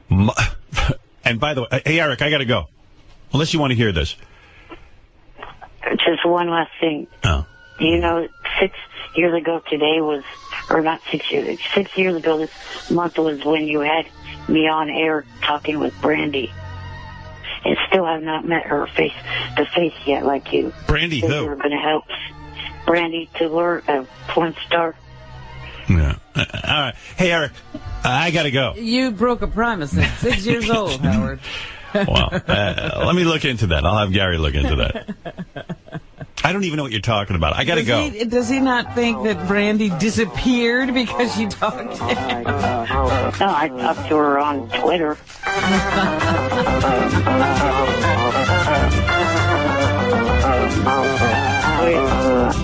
by the way... Hey, Eric, I got to go. Unless you want to hear this. Just one last thing. Oh. You know, 6 years ago today was... Or not 6 years. 6 years ago this month was when you had me on air talking with Brandy. And still have not met her face to face yet like you. Brandy who? You were going to help Brandy to learn a porn star. Yeah. All right. Hey, Eric, I got to go. You broke a promise at 6 years old, Howard. Well, let me look into that. I'll have Gary look into that. I don't even know what you're talking about. I got to go. Does he not think that Brandy disappeared because you talked to him? No, I talked to her on Twitter.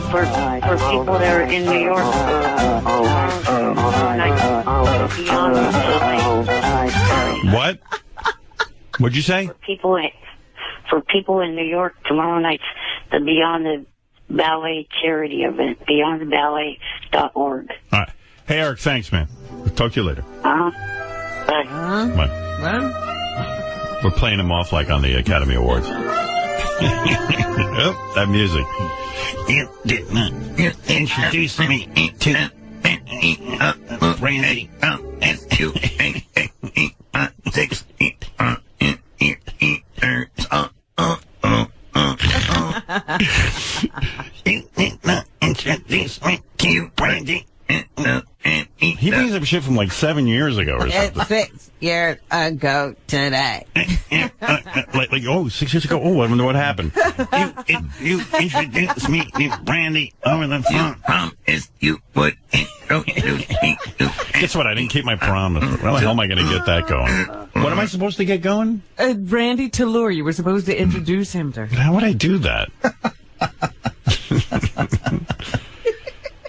For people that are in New York, what? What'd you say? For people in New York, tomorrow night's the Beyond the Ballet charity event, beyondtheballet.org. All right. Hey, Eric, thanks, man. We'll talk to you later. Bye. Bye. We're playing him off like on the Academy Awards. Oh, that music. You did not introduce me to Brandy. You did not introduce me to Brandy. He brings up shit from like 7 years ago or something. 6 years ago today. Like 6 years ago. Oh, I wonder what happened. You introduced me to Brandy over the phone. Promise you would introduce me to. Guess what? I didn't keep my promise. How the hell am I going to get that going? What am I supposed to get going? Brandy Tallure. You were supposed to introduce him to her. How would I do that?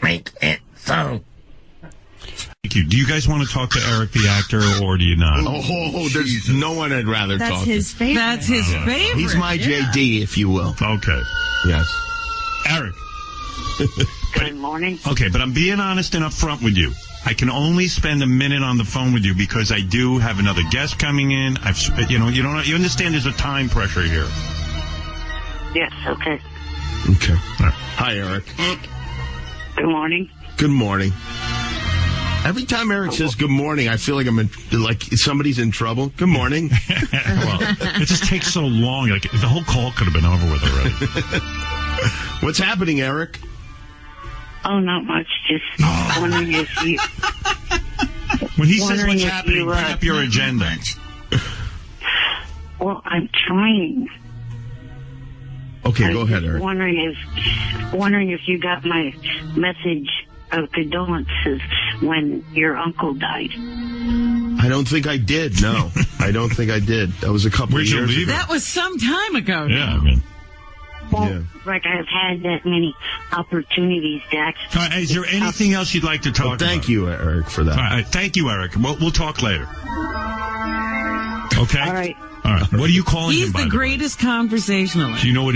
Make it so. Thank you. Do you guys want to talk to Eric the actor, or do you not? Oh, there's no one I'd rather talk to. That's his favorite. That's his favorite. He's my JD, if you will. Okay. Yes. Eric. Good morning. Okay, but I'm being honest and upfront with you. I can only spend a minute on the phone with you because I do have another guest coming in. You understand there's a time pressure here. Yes, okay. Okay. Right. Hi, Eric. Good morning. Good morning. Every time Eric says good morning, I feel like like somebody's in trouble. Good morning. Well, it just takes so long. Like the whole call could have been over with already. What's happening, Eric? Oh, not much. Just wondering if you... When he says what's happening, bring up your agenda. Well, I'm trying. Okay, go ahead, Eric. Wondering if you got my message of condolences when your uncle died. I don't think I did. No, I don't think I did. That was a couple of years ago. That was some time ago. Yeah, I mean. Well, like I've had that many opportunities to actually... Is there anything else you'd like to talk about? Thank you, Eric, for that. All right, thank you, Eric. We'll talk later. Okay? All right. All right. What are you calling him, He's by the greatest conversationalist. Do you know what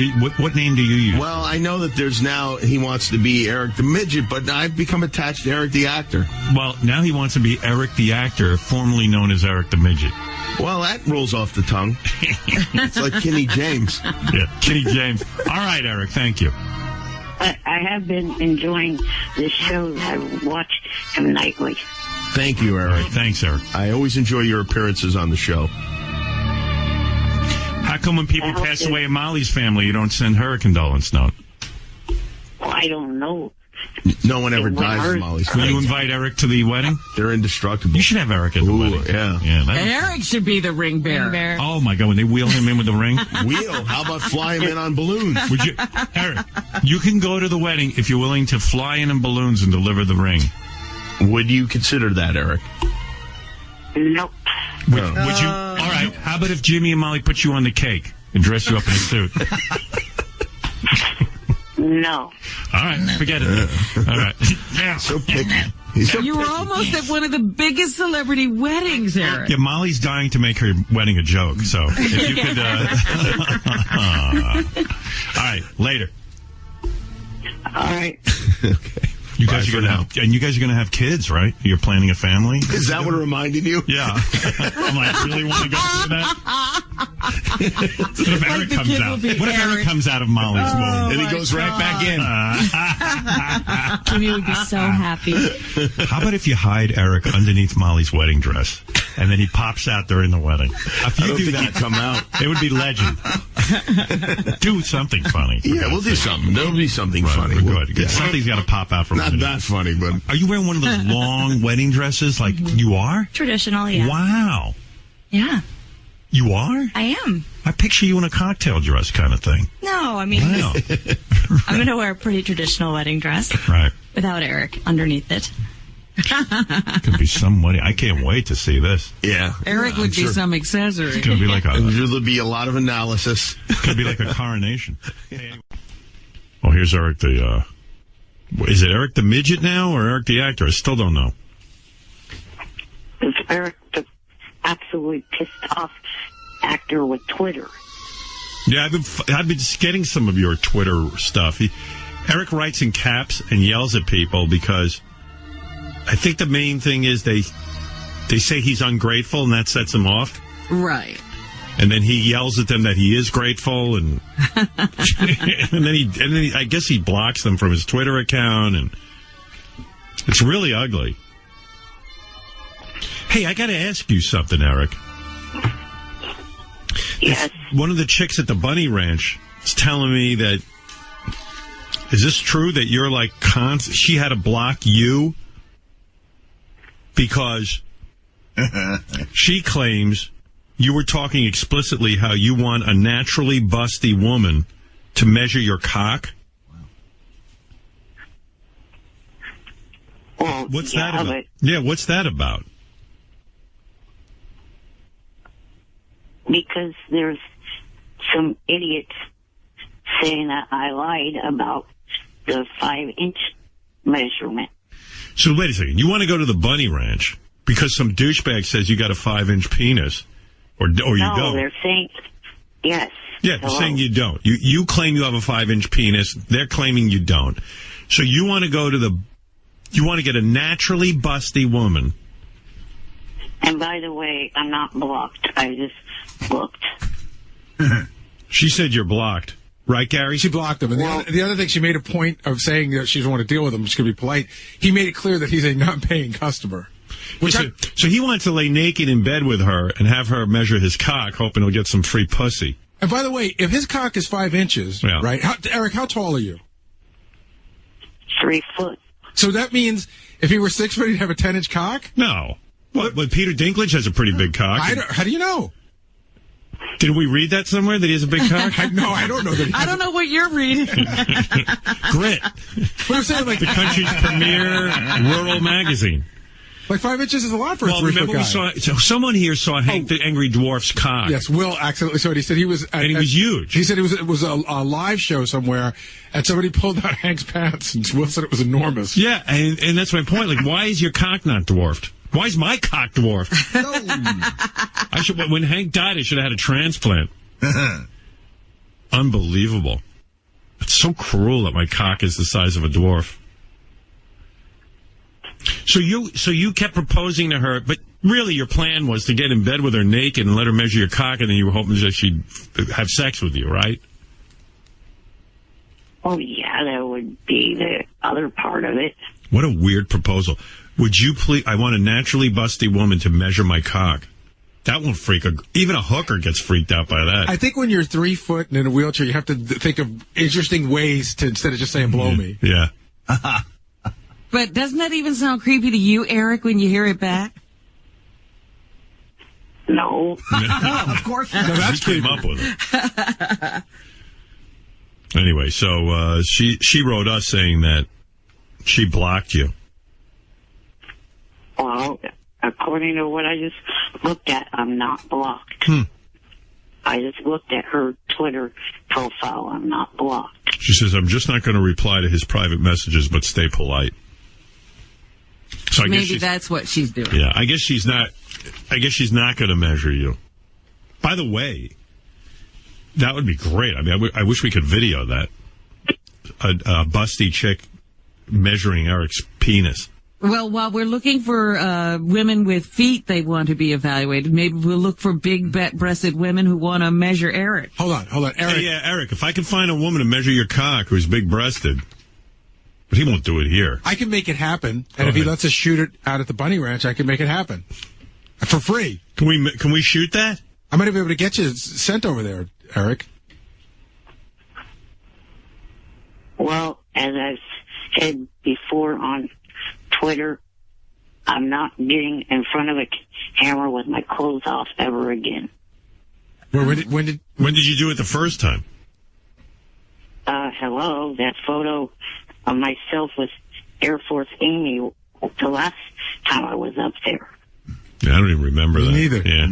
name do you use? Well, I know that there's now, he wants to be Eric the Midget, but I've become attached to Eric the Actor. Well, now he wants to be Eric the Actor, formerly known as Eric the Midget. Well, that rolls off the tongue. It's like Kenny James. Yeah, Kenny James. All right, Eric, thank you. I have been enjoying the show. I watch him nightly. Thank you, Eric. Thanks, Eric. I always enjoy your appearances on the show. How come when people pass away in Molly's family, you don't send her a condolence note? Well, I don't know. No one ever dies in Molly's family. Will you invite Eric to the wedding? They're indestructible. You should have Eric at the wedding. Yeah. Eric should be the ring bearer. Oh, my God. When they wheel him in with the ring? Wheel? How about fly him in on balloons? Would you, Eric, you can go to the wedding if you're willing to fly in balloons and deliver the ring. Would you consider that, Eric? Nope. Would you? All right. How about if Jimmy and Molly put you on the cake and dress you up in a suit? No. All right. Forget it. All right. Yeah. So picky. You were almost at one of the biggest celebrity weddings, Eric. Yeah, Molly's dying to make her wedding a joke. So if you could. All right. Later. All right. Okay. You guys are going to have, and you guys are going to have kids, right? You're planning a family. Is that what reminded you? Yeah. I'm like, really want to go through that? What if Eric comes out? What if Eric comes out of Molly's womb and he goes right back in? Jimmy would be so happy. How about if you hide Eric underneath Molly's wedding dress, and then he pops out during the wedding? If you do that, he'd come out. It would be legend. Do something funny. Yeah, we'll do something. There'll be something funny. Good. Yeah. Something's got to pop out from. Not that funny, but are you wearing one of those long wedding dresses? Like you are? Traditional, yeah. Wow. Yeah. You are? I am. I picture you in a cocktail dress kind of thing. No, I mean, Wow. I'm going to wear a pretty traditional wedding dress. Right. Without Eric underneath it. Could be some money. I can't wait to see this. Yeah. Eric would be some accessory. It's going to be like There'll be a lot of analysis. It's going to be like a coronation. Well, here's Eric the, is it Eric the midget now or Eric the actor? I still don't know. It's Eric the absolutely pissed off actor with Twitter. Yeah, I've been just getting some of your Twitter stuff. Eric writes in caps and yells at people because I think the main thing is they say he's ungrateful and that sets him off. Right. And then he yells at them that he is grateful, and and then I guess he blocks them from his Twitter account, and it's really ugly. Hey, I got to ask you something, Eric. Yes. One of the chicks at the Bunny Ranch is telling me that. Is this true that you're like she had to block you because she claims you were talking explicitly how you want a naturally busty woman to measure your cock? Well, what's that about? Yeah, what's that about? Because there's some idiots saying that I lied about the 5-inch measurement. So wait a second. You want to go to the Bunny Ranch because some douchebag says you got a 5-inch penis, or you don't? No, they're saying yes. Yeah, they're saying you don't. You claim you have a 5-inch penis. They're claiming you don't. So you want to go to you want to get a naturally busty woman. And by the way, I'm not blocked. I just looked. She said you're blocked. Right, Gary? She blocked him. And the other thing, she made a point of saying that she doesn't want to deal with him. She's going to be polite. He made it clear that he's a non-paying customer. So he wants to lay naked in bed with her and have her measure his cock, hoping he'll get some free pussy. And by the way, if his cock is 5 inches, right? Eric, how tall are you? 3 foot. So that means if he were 6 foot, he'd have a 10-inch cock? No. What? Peter Dinklage has a pretty big cock. How do you know? Did we read that somewhere that he has a big cock? No, I don't know that. I don't know what you're reading. Grit. But I'm saying, like, the country's premier rural magazine. Like 5 inches is a lot for a 3 foot guy. Someone here saw Hank the Angry Dwarf's cock. Yes, Will accidentally saw it. He said he was... And he was huge. He said it was a live show somewhere, and somebody pulled out Hank's pants, and Will said it was enormous. Yeah, and that's my point. Like, why is your cock not dwarfed? Why is my cock dwarfed? When Hank died, I should have had a transplant. Unbelievable. It's so cruel that my cock is the size of a dwarf. So you kept proposing to her, but really your plan was to get in bed with her naked and let her measure your cock, and then you were hoping that she'd have sex with you, right? Oh, yeah, that would be the other part of it. What a weird proposal. Would you please... I want a naturally busty woman to measure my cock. That won't freak... Even a hooker gets freaked out by that. I think when you're 3 foot and in a wheelchair, you have to think of interesting ways to, instead of just saying, blow me. Yeah. But doesn't that even sound creepy to you, Eric, when you hear it back? No. Of course not. No, that's came up with it. Anyway, so she wrote us saying that she blocked you. Well, according to what I just looked at, I'm not blocked. I just looked at her Twitter profile. I'm not blocked. She says, I'm just not going to reply to his private messages, but stay polite. So I Maybe that's what she's doing. Yeah, I guess she's not going to measure you. By the way, that would be great. I mean, I wish we could video that. A busty chick measuring Eric's penis. Well, while we're looking for women with feet they want to be evaluated, maybe we'll look for big-breasted women who want to measure Eric. Hold on, Eric. Hey, yeah, Eric, if I can find a woman to measure your cock who's big-breasted, but he won't do it here. I can make it happen, and if he lets us shoot it out at the Bunny Ranch, I can make it happen. For free. Can we shoot that? I might be able to get you sent over there, Eric. Well, as I've said before on Twitter, I'm not getting in front of a camera with my clothes off ever again. When did you do it the first time? Hello, that photo of myself with Air Force Amy the last time I was up there. Yeah, I don't even remember that. Neither. Yeah.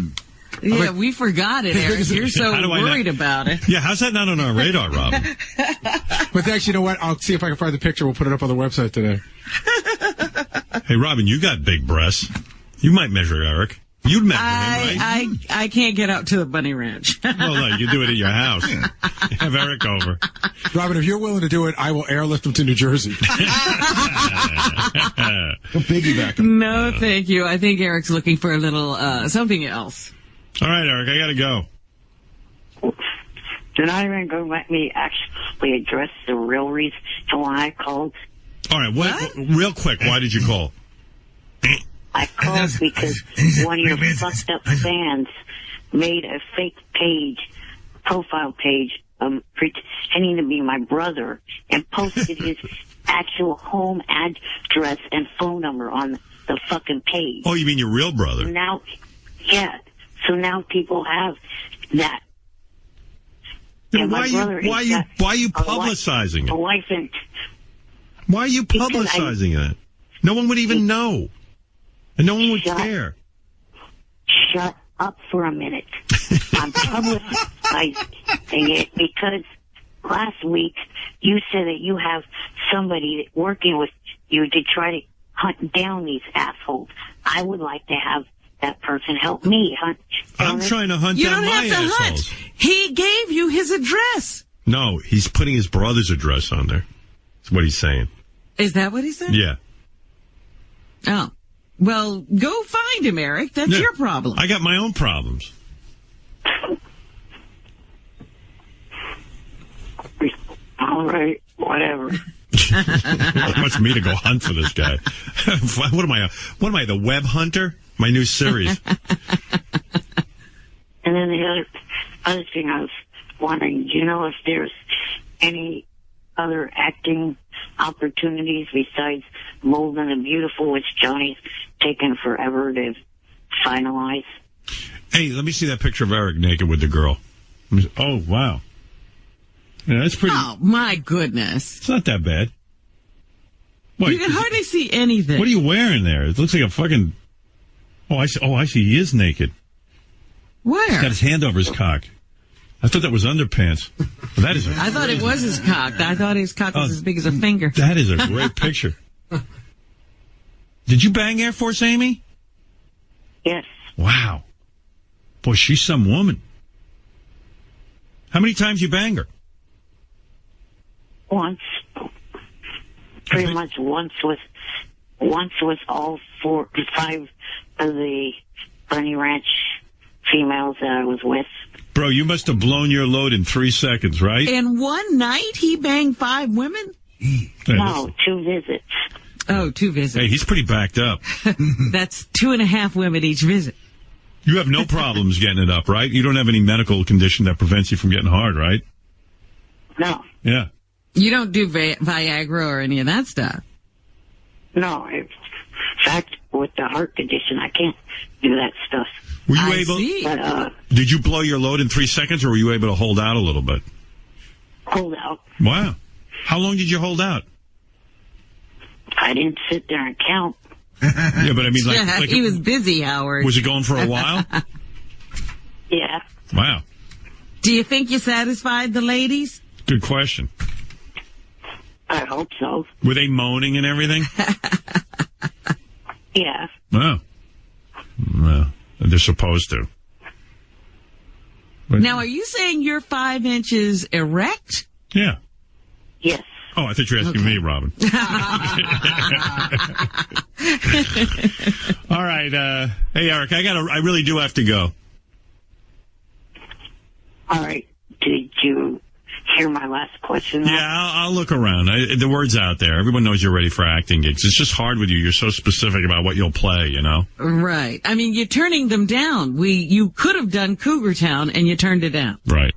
Yeah, we forgot it, Eric. You're so worried about it. Yeah, how's that not on our radar, Robin? But thanks, you know what? I'll see if I can find the picture. We'll put it up on the website today. Hey, Robin, you got big breasts. You might measure Eric. You'd measure him, right? I can't get out to the bunny ranch. Well, no, you do it at your house. Have Eric over. Robin, if you're willing to do it, I will airlift him to New Jersey. Piggyback. No, thank you. I think Eric's looking for a little something else. All right, Eric, I got to go. You're not even going to let me actually address the real reason why I called. All right, real quick, why did you call? I called because one of your fucked up fans made a fake profile page, pretending to be my brother, and posted his actual home address and phone number on the fucking page. Oh, you mean your real brother? Now, yeah. So now people have that. Then why are you publicizing it? Why are you publicizing it? No one would even know. And no one would care. Shut up for a minute. I'm publicizing it because last week you said that you have somebody working with you to try to hunt down these assholes. I would like to have that person help me hunt down. I'm trying to hunt down my assholes. Hunt. He gave you his address. No, he's putting his brother's address on there. That's what he's saying. Is that what he said? Yeah. Oh. Well, go find him, Eric. That's your problem. I got my own problems. All right, whatever. It wants me to go hunt for this guy. What am I, the web hunter? My new series. And then the other thing I was wondering, do you know if there's any other acting opportunities besides Bold and the Beautiful, which Johnny's taken forever to finalize? Hey, let me see that picture of Eric naked with the girl. Oh, wow. Yeah, that's pretty. Oh, my goodness. It's not that bad. What, you can hardly see anything. What are you wearing there? It looks like a fucking... Oh, I see. He is naked. Where? He's got his hand over his cock. I thought that was underpants. Well, that is. I thought it was his cock. I thought his cock was as big as a finger. That is a great picture. Did you bang Air Force Amy? Yes. Wow. Boy, she's some woman. How many times you bang her? Once. Pretty much once with all 5 of the Bunny Ranch females that I was with. Bro, you must have blown your load in 3 seconds, right? In one night, he banged 5 women? No, 2 visits. Oh, 2 visits. Hey, he's pretty backed up. That's 2.5 women each visit. You have no problems getting it up, right? You don't have any medical condition that prevents you from getting hard, right? No. Yeah. You don't do Viagra or any of that stuff? No. In fact, with the heart condition, I can't do that stuff. Were you able? See. But, did you blow your load in 3 seconds, or were you able to hold out a little bit? Hold out. Wow. How long did you hold out? I didn't sit there and count. Yeah, but I mean, like he was busy, Howard. Was it going for a while? Yeah. Wow. Do you think you satisfied the ladies? Good question. I hope so. Were they moaning and everything? Yeah. Wow. Well, they're supposed to. But, now, are you saying you're 5 inches erect? Yeah. Yes. Oh, I thought you were asking me, Robin. All right. Hey, Eric, I really do have to go. All right. Did you hear my last question? Yeah, I'll look around. The word's out there. Everyone knows you're ready for acting gigs. It's just hard with you. You're so specific about what you'll play, you know? Right. I mean, you're turning them down. You could have done Cougar Town, and you turned it down. Right.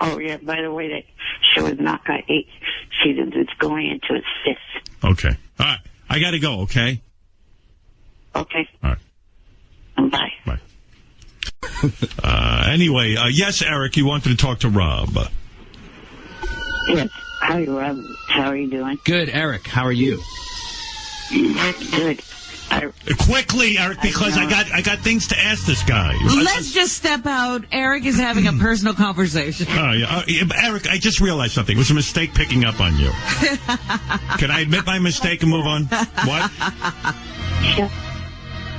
Oh, yeah. By the way, that show is not got 8 seasons. It's going into its 5th. Okay. All right. I got to go, okay? Okay. All right. Bye. Bye. Anyway, yes, Eric, you wanted to talk to Rob. Yes. Hi, Rob. How are you doing? Good, Eric. How are you? Good. Quickly, Eric, because I got things to ask this guy. Let's just step out. Eric is having a personal conversation. Oh, yeah. Eric, I just realized something. It was a mistake picking up on you. Can I admit my mistake and move on? What?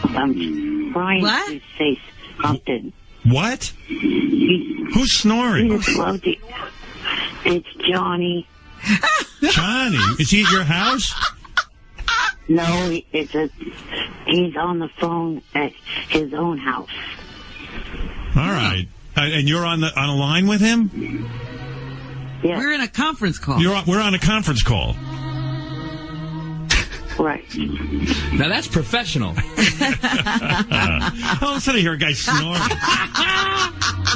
I'm trying to say something. What? Who's snoring? It's Johnny. Johnny? Is he at your house? No, he's on the phone at his own house. All right. And you're on a line with him? Yeah. We're in a conference call. We're on a conference call. Right. Now that's professional. Oh, instead of hear a guy snoring.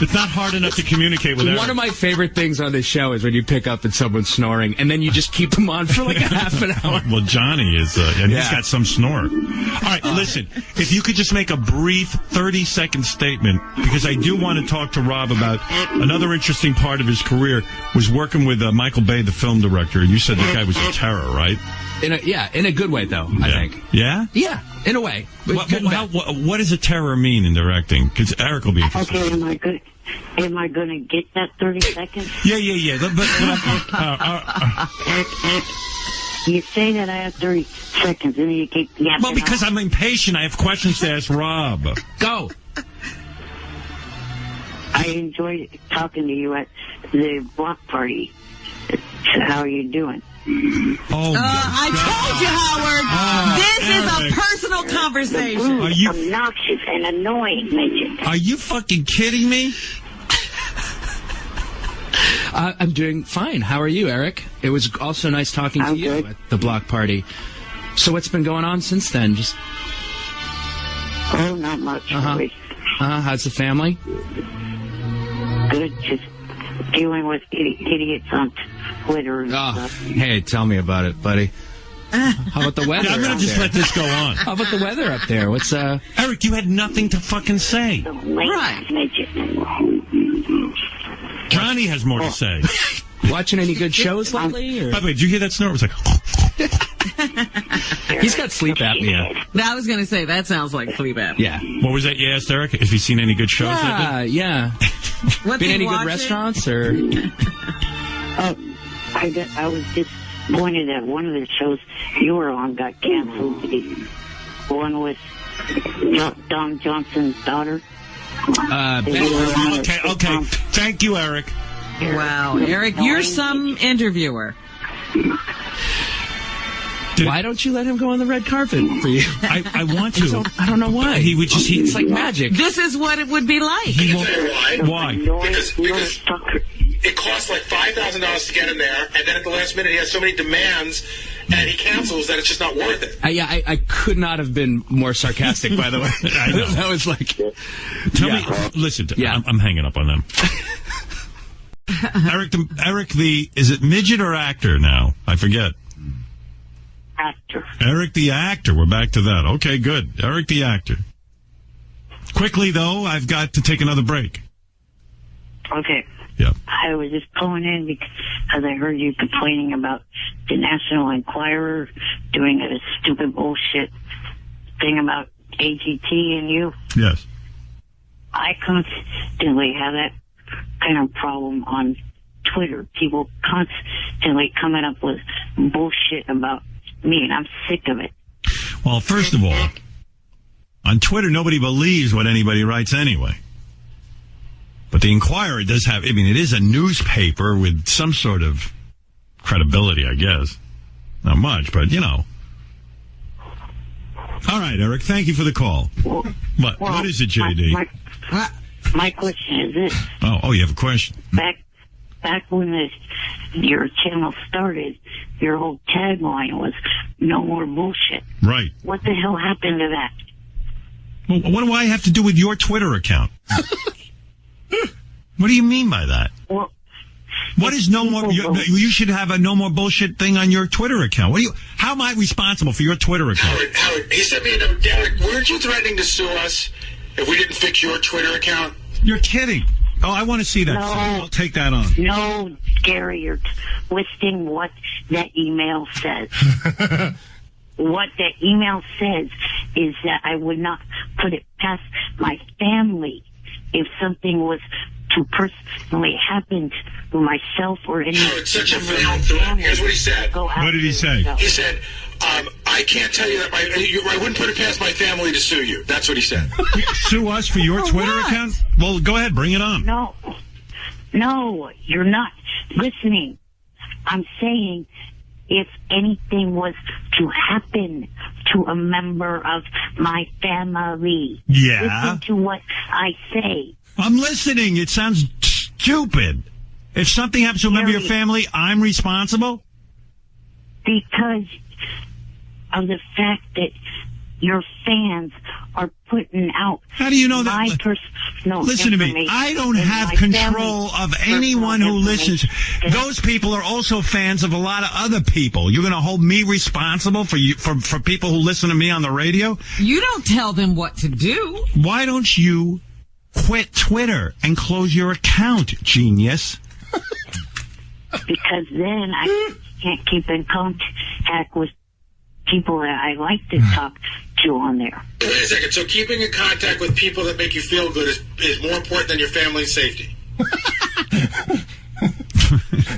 It's not hard enough to communicate with Eric. One of my favorite things on this show is when you pick up and someone's snoring, and then you just keep them on for like a half an hour. Well, Johnny is, and he's got some snore. All right, listen, if you could just make a brief 30-second statement, because I do want to talk to Rob about another interesting part of his career was working with Michael Bay, the film director, and you said the guy was a terror, right? In a good way, though, I think. Yeah? Yeah, in a way. What does a terror mean in directing? Because Eric will be interested. Okay, am I gonna get that 30 seconds? Yeah. You say that I have 30 seconds, and then you keep yapping. Well, because I'm impatient. I have questions to ask Rob. Go. I enjoyed talking to you at the block party. How are you doing? I told you, Howard. This is a personal conversation. Are you obnoxious and annoying, midget? Are you fucking kidding me? I'm doing fine. How are you, Eric? It was also nice talking to you at the block party. So what's been going on since then? Just not much. How's the family? Good. Just dealing with idiots on Twitter and stuff. Hey, tell me about it, buddy. How about the weather? I'm going to just let this go on. How about the weather up there? What's Eric, you had nothing to fucking say. Right. Johnny has more to say. Watching any good shows lately? Or? By the way, did you hear that snort? It was like... He's got sleep apnea. I was going to say, that sounds like sleep apnea. Yeah. What was that you asked, Eric? If he's seen any good shows lately? Yeah. Been any good restaurants? Or? I was disappointed that one of the shows you were on got canceled. The one with Don Johnson's daughter. Okay. Thank you, Eric. Wow, Eric, you're some interviewer. Why don't you let him go on the red carpet for you? I want to. I don't know why. He would just. It's like magic. This is what it would be like. He won't. Why? Because it costs like $5,000 to get him there, and then at the last minute he has so many demands, and he cancels that it's just not worth it. I could not have been more sarcastic, by the way. I know. That was like... Tell me, listen, I'm hanging up on them. Eric, is it midget or actor now? I forget. Actor. Eric the actor. We're back to that. Okay, good. Eric the actor. Quickly, though, I've got to take another break. Okay. Yeah. I was just calling in because I heard you complaining about the National Enquirer doing a stupid bullshit thing about AGT and you. Yes. I constantly have that kind of problem on Twitter. People constantly coming up with bullshit about me, and I'm sick of it. Well, first of all, on Twitter, nobody believes what anybody writes anyway. But the Enquirer does have, it is a newspaper with some sort of credibility, I guess. Not much, but, All right, Eric, thank you for the call. What is it, JD? My question is this. Oh, you have a question? Back when your channel started, your whole tagline was, no more bullshit. Right. What the hell happened to that? Well, what do I have to do with your Twitter account? What do you mean by that? Well, what is no more? You should have a no more bullshit thing on your Twitter account. How am I responsible for your Twitter account? Howard, he sent me a note. Derek, weren't you threatening to sue us? if we didn't fix your Twitter account? You're kidding. Oh, I want to see that. No. I'll take that on. No, Gary, you're twisting what that email says. What the email says is that I would not put it past my family if something was to personally happen to myself or any Oh, it's such a veiled threat. Here's what he said. What did he say? He said, I can't tell you that I wouldn't put it past my family to sue you. That's what he said. Sue us for your Twitter account? Well, go ahead, bring it on. No, you're not listening. I'm saying if anything was to happen to a member of my family, listen to what I say. I'm listening. It sounds stupid. If something happens to a member of your family, I'm responsible? Because of the fact that your fans are putting out. How do you know that? My personal Listen to me. I don't have control of anyone who listens. Those people are also fans of a lot of other people. You're going to hold me responsible for people who listen to me on the radio? You don't tell them what to do. Why don't you quit Twitter and close your account, genius? Because then I can't keep in contact with people that I like to talk to on there. Wait a second. So keeping in contact with people that make you feel good is more important than your family's safety.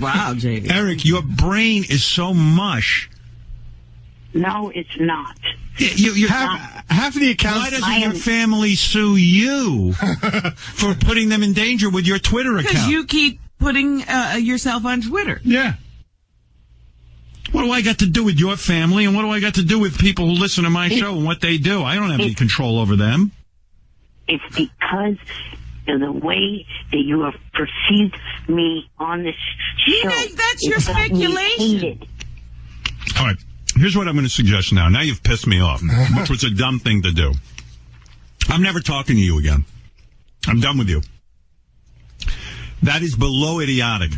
Wow, JD. Eric, your brain is so mush. No, it's not. Half of the accounts. Why doesn't your family sue you for putting them in danger with your Twitter account? Because you keep putting yourself on Twitter. Yeah. What do I got to do with your family, and what do I got to do with people who listen to my show and what they do? I don't have any control over them. It's because of the way that you have perceived me on this show. That's your speculation. All right. Here's what I'm going to suggest now. Now you've pissed me off, which was a dumb thing to do. I'm never talking to you again. I'm done with you. That is below idiotic.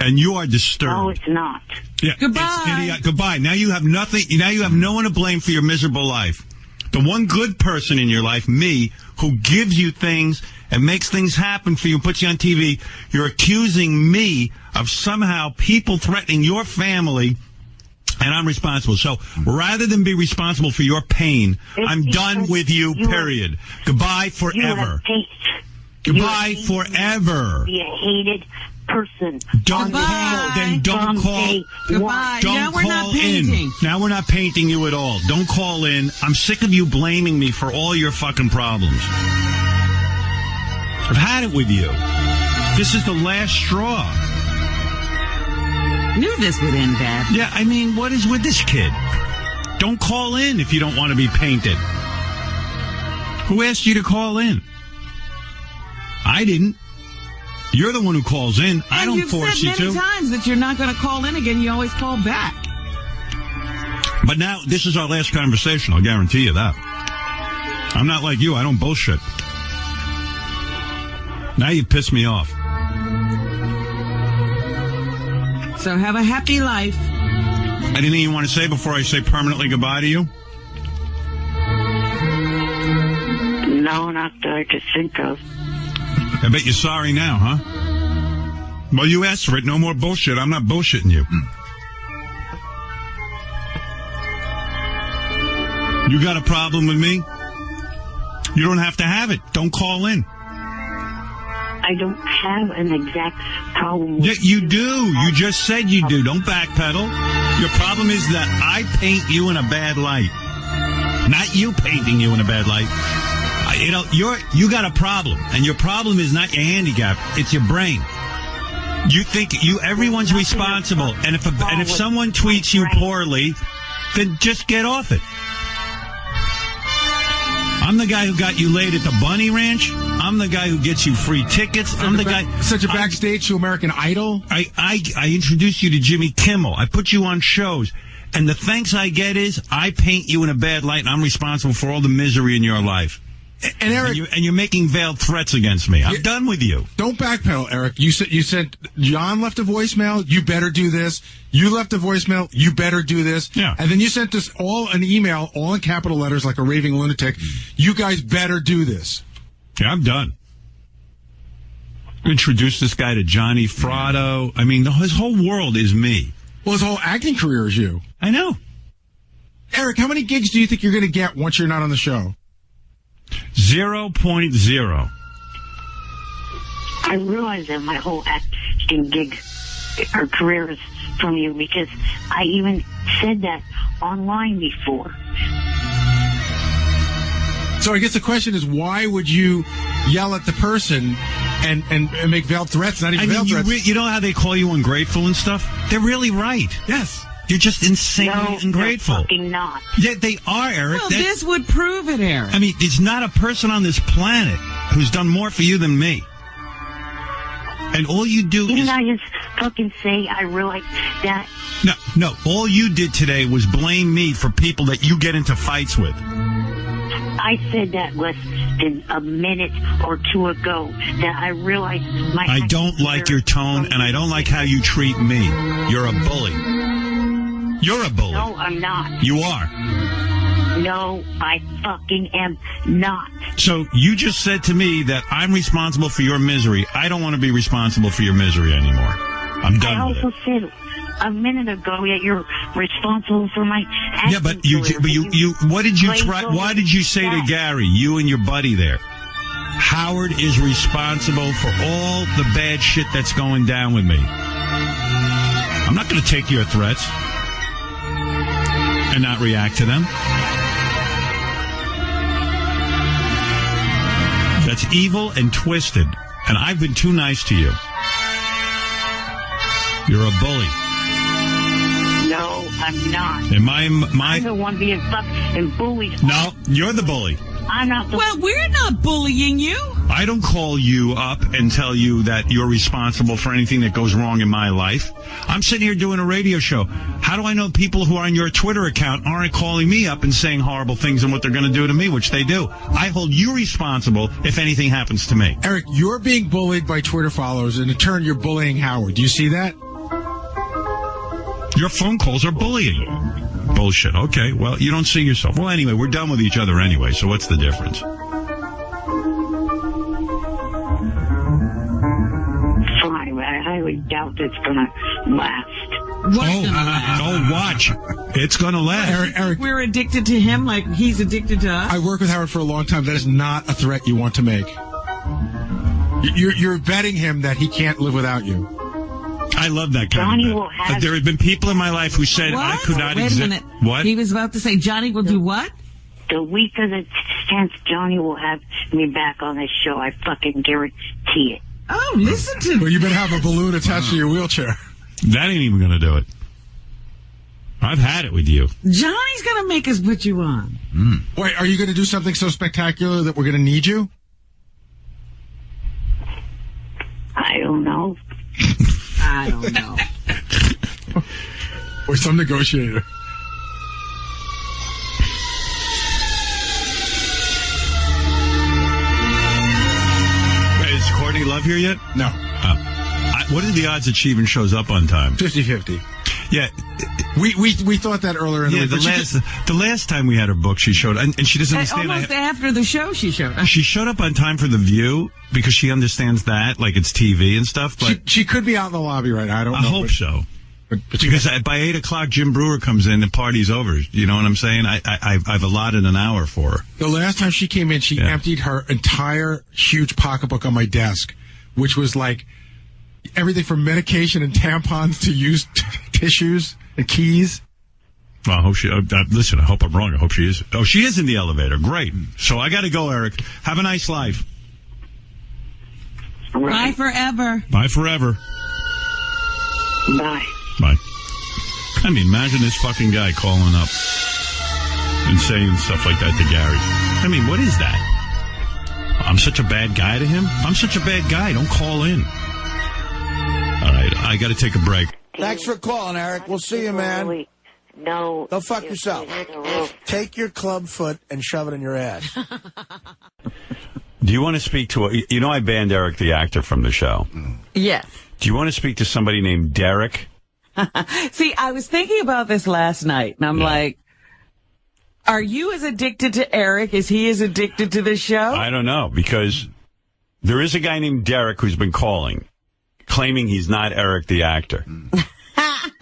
And you are disturbed. No, it's not. Yeah, Goodbye. Goodbye. Now you have nothing. Now you have no one to blame for your miserable life. The one good person in your life, me, who gives you things and makes things happen for you and puts you on TV, you're accusing me of somehow people threatening your family, and I'm responsible. So rather than be responsible for your pain, I'm done with you, period. Goodbye forever. Goodbye forever. Be a hated person. Don't call. Then don't call. Goodbye. Don't now we're call not painting. in. Now we're not painting you at all. Don't call in. I'm sick of you blaming me for all your fucking problems. I've had it with you. This is the last straw. Knew this would end bad. Yeah, I mean, what is with this kid? Don't call in if you don't want to be painted. Who asked you to call in? I didn't. You're the one who calls in. I don't force you to. You've said many times that you're not going to call in again. You always call back. But now, this is our last conversation. I'll guarantee you that. I'm not like you. I don't bullshit. Now you piss me off. So have a happy life. Anything you want to say before I say permanently goodbye to you? No, not that I could think of. I bet you're sorry now, huh? Well, you asked for it. No more bullshit. I'm not bullshitting you. You got a problem with me? You don't have to have it. Don't call in. I don't have an exact problem with Yeah, you do. You just said you do. Don't backpedal. Your problem is that I paint you in a bad light. Not you painting you in a bad light. You know, you got a problem, and your problem is not your handicap; it's your brain. You think everyone's responsible, and if someone tweets you poorly, then just get off it. I'm the guy who got you laid at the Bunny Ranch. I'm the guy who gets you free tickets. I'm the guy. Such a backstage to American Idol. I introduced you to Jimmy Kimmel. I put you on shows. And the thanks I get is I paint you in a bad light, and I'm responsible for all the misery in your life. And Eric, and you're making veiled threats against me. I'm done with you. Don't backpedal, Eric. You said John left a voicemail. You better do this. You left a voicemail. You better do this. Yeah. And then you sent us all an email, all in capital letters, like a raving lunatic. You guys better do this. Yeah, I'm done. Introduce this guy to Johnny Fratto. I mean, his whole world is me. Well, his whole acting career is you. I know. Eric, how many gigs do you think you're going to get once you're not on the show? 0.0. I realize that my whole acting gig or career is from you because I even said that online before. So I guess the question is, why would you yell at the person and make veiled threats? Not even veiled threats. You know how they call you ungrateful and stuff? They're really right. Yes. You're just insanely ungrateful. No, fucking not. Yeah, they are, Eric. Well, this would prove it, Eric. I mean, there's not a person on this planet who's done more for you than me. And all you do Didn't I just fucking say I realized that? No. All you did today was blame me for people that you get into fights with. I said that less than a minute or two ago that I realized my... I don't like your tone, and I don't like how you treat me. You're a bully. You're a bully. No, I'm not. You are. No, I fucking am not. So you just said to me that I'm responsible for your misery. I don't want to be responsible for your misery anymore. I'm done with it. I also said a minute ago that you're responsible for my acting. Yeah, but you what did you try? Why did you say to Gary, you and your buddy there, Howard is responsible for all the bad shit that's going down with me? I'm not going to take your threats and not react to them. That's evil and twisted, and I've been too nice to you. You're a bully. No, I'm not. And I'm the one being fucking bullied. No, you're the bully. I'm not the... Well, we're not bullying you. I don't call you up and tell you that you're responsible for anything that goes wrong in my life. I'm sitting here doing a radio show. How do I know people who are on your Twitter account aren't calling me up and saying horrible things and what they're going to do to me, which they do? I hold you responsible if anything happens to me. Eric, you're being bullied by Twitter followers, and in turn, you're bullying Howard. Do you see that? Your phone calls are bullying. Bullshit. Okay, well, you don't see yourself. Well, anyway, we're done with each other anyway, so what's the difference? Fine, but I highly doubt it's going to last. Watch. It's going to last. Eric, we're addicted to him like he's addicted to us. I worked with Howard for a long time. That is not a threat you want to make. You're betting him that he can't live without you. I love that kind of bet. There have been people in my life who said I could not exist. Wait a minute. What? He was about to say Johnny will do what? The week of the chance Johnny will have me back on this show, I fucking guarantee it. Oh, listen to Well, you better have a balloon attached to your wheelchair. That ain't even going to do it. I've had it with you. Johnny's going to make us put you on. Wait, are you going to do something so spectacular that we're going to need you? I don't know. I don't know. Or some negotiator. Is Courtney Love here yet? No. What are the odds that she even shows up on time? 50-50. Yeah. We thought that earlier in the week. The last time we had her book, she showed, and she doesn't understand. Almost after the show, she showed up. She showed up on time for The View because she understands that, like it's TV and stuff. But she could be out in the lobby right now. I don't know. I hope so. Because by 8 o'clock, Jim Brewer comes in, the party's over. You know what I'm saying? I've allotted an hour for her. The last time she came in, she emptied her entire huge pocketbook on my desk, which was like everything from medication and tampons to used tissues and keys. Well, I hope she... listen, I hope I'm wrong. I hope she is. Oh, she is in the elevator. Great. So I got to go, Eric. Have a nice life. Bye forever. Bye forever. Bye. Bye. I mean, imagine this fucking guy calling up and saying stuff like that to Gary. I mean, what is that? I'm such a bad guy to him? I'm such a bad guy. Don't call in. All right, I got to take a break. Thanks for calling, Eric. We'll see you, man. No. Go fuck yourself. Take your club foot and shove it in your ass. Do you want to speak to you know I banned Eric the actor from the show? Yes. Do you want to speak to somebody named Derek? See, I was thinking about this last night, and I'm like, are you as addicted to Eric as he is addicted to the show? I don't know, because there is a guy named Derek who's been calling, claiming he's not Eric the actor.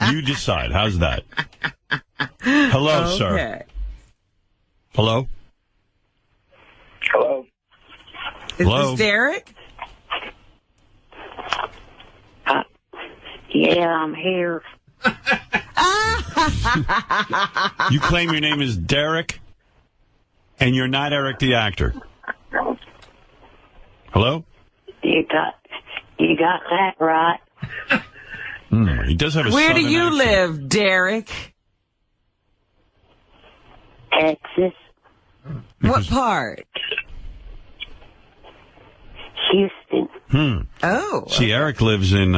You decide. How's that? Hello, sir. Hello? Hello. Is Hello? this Derek? Yeah, I'm here. You claim your name is Derek, and you're not Eric the actor. Hello? You got that right. He does have a Where do southern you accent. live, Derek? Texas. What part? Houston. Oh. See, Eric lives in,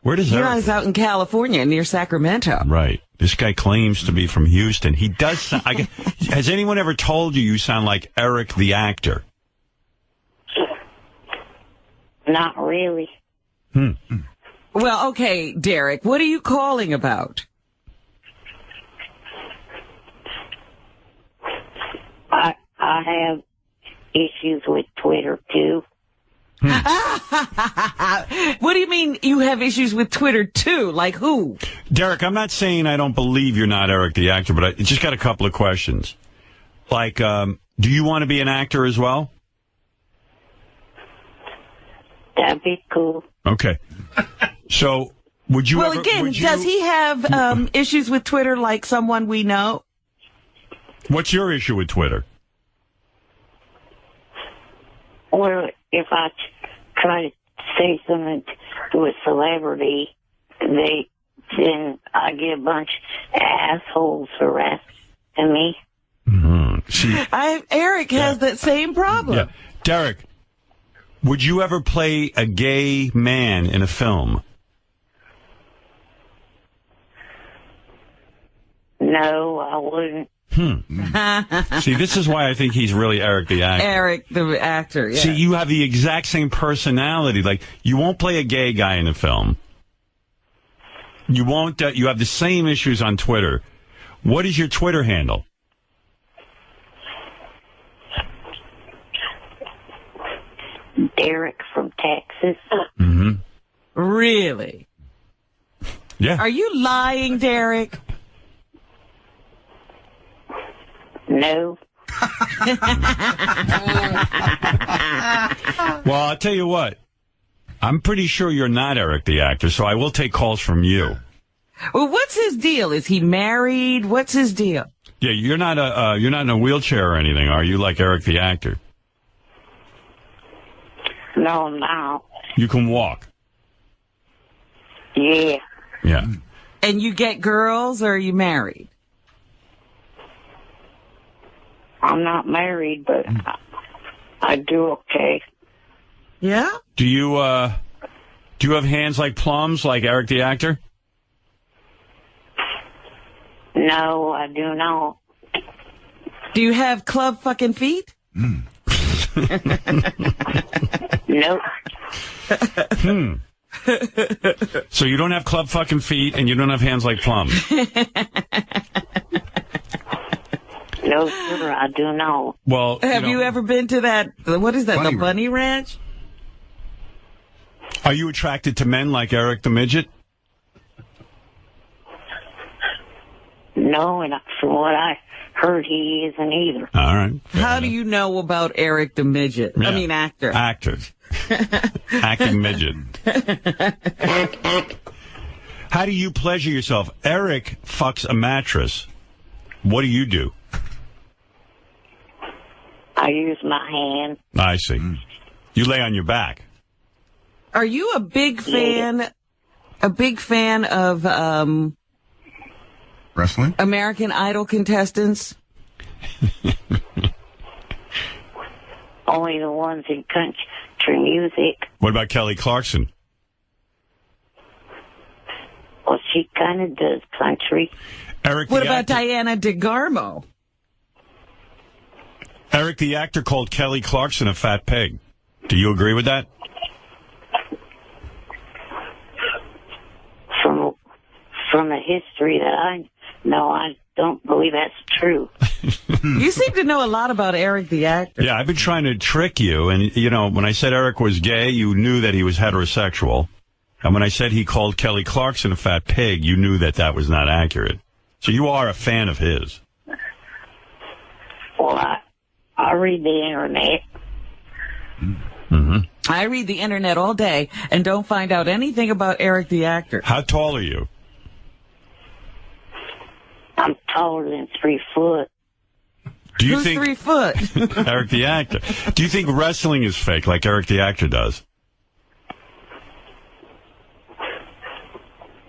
where does You Eric? guys out in California near Sacramento. Right. This guy claims to be from Houston. He does sound, has anyone ever told you sound like Eric the actor? Not really. Well, okay, Derek, what are you calling about? I have issues with Twitter, too. What do you mean you have issues with Twitter, too? Like who? Derek, I'm not saying I don't believe you're not Eric the actor, but I just got a couple of questions. Like, do you want to be an actor as well? That'd be cool. Okay. So, would you Well, ever, again, would you- does he have issues with Twitter like someone we know? What's your issue with Twitter? Well, if I try to say something to a celebrity, then I get a bunch of assholes harassing me. See, Eric has that same problem. yeah. Derek, would you ever play a gay man in a film? No, I wouldn't. See, this is why I think he's really Eric the actor. Eric, the actor, yeah. See, you have the exact same personality. Like, you won't play a gay guy in a film. You won't. You have the same issues on Twitter. What is your Twitter handle? Derek from Texas. Really? Yeah. Are you lying, Derek? No. Well, I'll tell you what. I'm pretty sure you're not Eric the actor, so I will take calls from you. Well, what's his deal? Is he married? What's his deal? Yeah, you're not in a wheelchair or anything, are you? Like Eric the actor. No, I'm not. You can walk. Yeah. Yeah. And you get girls, or are you married? I'm not married, but I do okay. Yeah? Do you have hands like plums, like Eric the actor? No, I do not. Do you have club fucking feet? Nope. So you don't have club fucking feet, and you don't have hands like plums. No, sir, I do not. Well, Have you ever been to that, what is that, Bunny the Bunny Ranch? Are you attracted to men like Eric the midget? No, and from what I heard, he isn't either. All right. How do you know about Eric the midget? I Yeah. mean, actor. Actors. Acting midget. How do you pleasure yourself? Eric fucks a mattress. What do you do? I use my hand. I see. You lay on your back. Are you a big fan of Wrestling? American Idol contestants? Only the ones in country music. What about Kelly Clarkson? Well, She kind of does country. Eric, What about Diana DeGarmo? Eric, the actor, called Kelly Clarkson a fat pig. Do you agree with that? From the history that I know, I don't believe that's true. You seem to know a lot about Eric the actor. Yeah, I've been trying to trick you. And, you know, when I said Eric was gay, you knew that he was heterosexual. And when I said he called Kelly Clarkson a fat pig, you knew that that was not accurate. So you are a fan of his. Well, I read the internet. Mm-hmm. I read the internet all day and don't find out anything about Eric the actor. How tall are you? I'm taller than 3 foot. Do you Who's think 3 foot? Eric the actor? Do you think wrestling is fake, like Eric the actor does?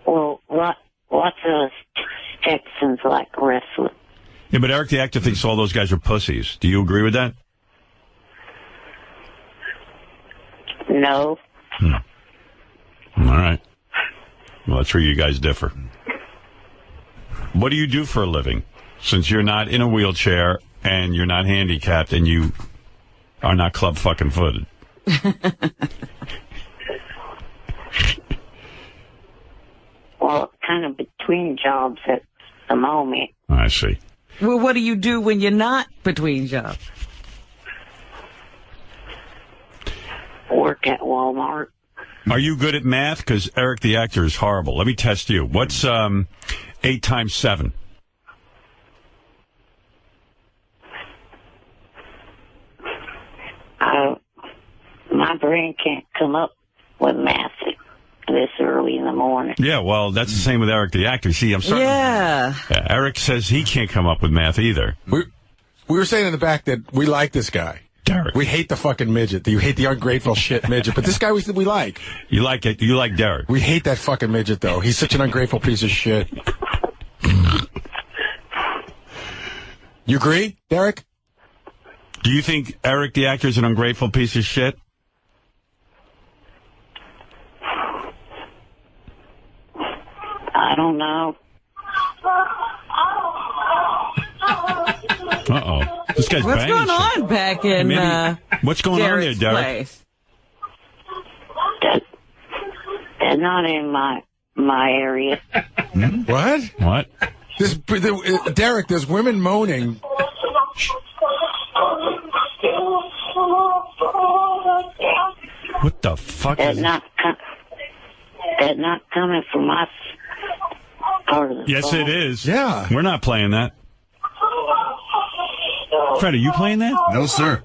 Well, lots of Texans like wrestling. Yeah, but Eric the actor thinks all those guys are pussies. Do you agree with that? No. All right. Well, that's where you guys differ. What do you do for a living? Since you're not in a wheelchair and you're not handicapped and you are not club fucking footed. Well, kind of between jobs at the moment. I see. Well, what do you do when you're not between jobs? Work at Walmart. Are you good at math? Because Eric the actor is horrible. Let me test you. What's 8 times 7? My brain can't come up with math this early in the morning. Yeah, well, that's the same with Eric the actor. See, I'm starting. Yeah. Eric says he can't come up with math either. We were saying in the back that we like this guy. Derek. We hate the fucking midget. You hate the ungrateful shit midget. But this guy we like. You like it. You like Derek. We hate that fucking midget, though. He's such an ungrateful piece of shit. You agree, Derek? Do you think Eric the actor is an ungrateful piece of shit? I don't know. Uh-oh. This guy's What's banging going on shit. back in What's going Derek's on there, Derek? place? They're not in my area. What? What? Derek, there's women moaning. What the fuck They're is not coming from my part of the Yes, phone. it is. Yeah. We're not playing that. Fred, are you playing that? No, sir.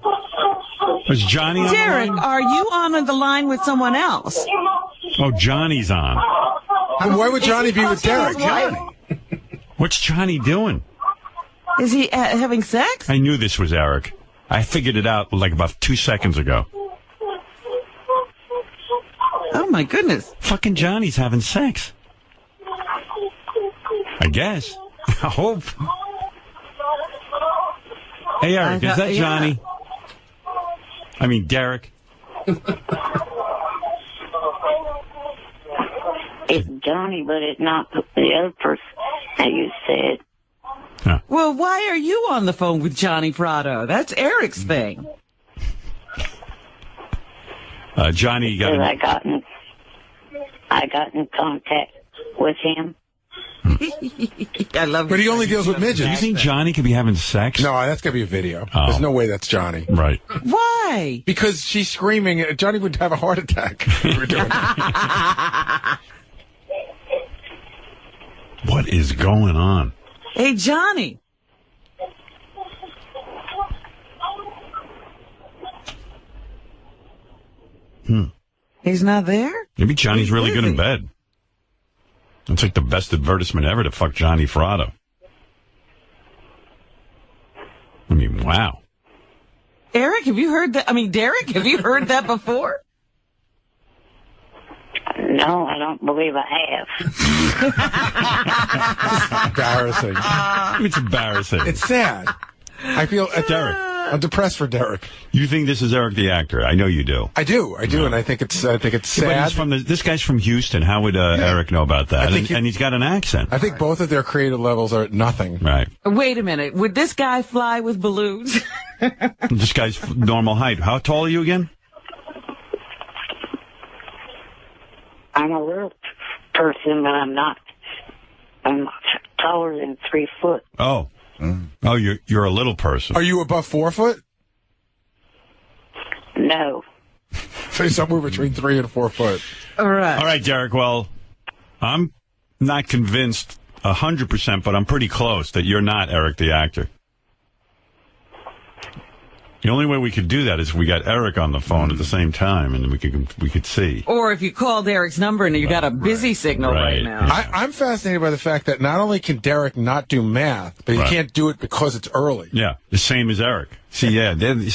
Is Johnny on Derek, the line? are you on the line with someone else? Oh, Johnny's on. Why would Johnny be with Derek? What's Johnny doing? Is he having sex? I knew this was Eric. I figured it out like about 2 seconds ago. Oh, my goodness. Fucking Johnny's having sex. I guess. I hope. Hey, Eric, is that Johnny? I mean, Derek. It's Johnny, but it's not the other person that you said. Huh. Well, why are you on the phone with Johnny Prado? That's Eric's thing. Johnny got. I got in contact with him. I love. But he only deals with midgets. Do you think Johnny could be having sex? No, that's got to be a video. Oh. There's no way that's Johnny. Right. Why? Because she's screaming. Johnny would have a heart attack if we were doing that. What is going on? Hey, Johnny. He's not there? Maybe Johnny's really good in bed. That's like the best advertisement ever to fuck Johnny Frado. I mean, wow. Eric, have you heard that? I mean, Derek, have you heard that before? No, I don't believe I have. Embarrassing. It's embarrassing. It's sad. I feel Derek. I'm depressed for Derek. You think this is Eric the actor? I know you do. I do, and I think it's sad. But he's from this guy's from Houston. How would Eric know about that? And he's got an accent. I think both of their creative levels are at nothing. Right. Wait a minute. Would this guy fly with balloons? This guy's normal height. How tall are you again? I'm a little person, but I'm not. I'm taller than 3 foot. Oh. Oh, you're a little person. Are you above 4 foot? No. So somewhere between 3 and 4 foot. All right. All right, Derek. Well, I'm not convinced 100%, but I'm pretty close that you're not Eric the actor. The only way we could do that is if we got Eric on the phone at the same time, and we could see. Or if you called Eric's number and you got a busy signal right now. Yeah. I'm fascinated by the fact that not only can Derek not do math, but he can't do it because it's early. Yeah, the same as Eric. See,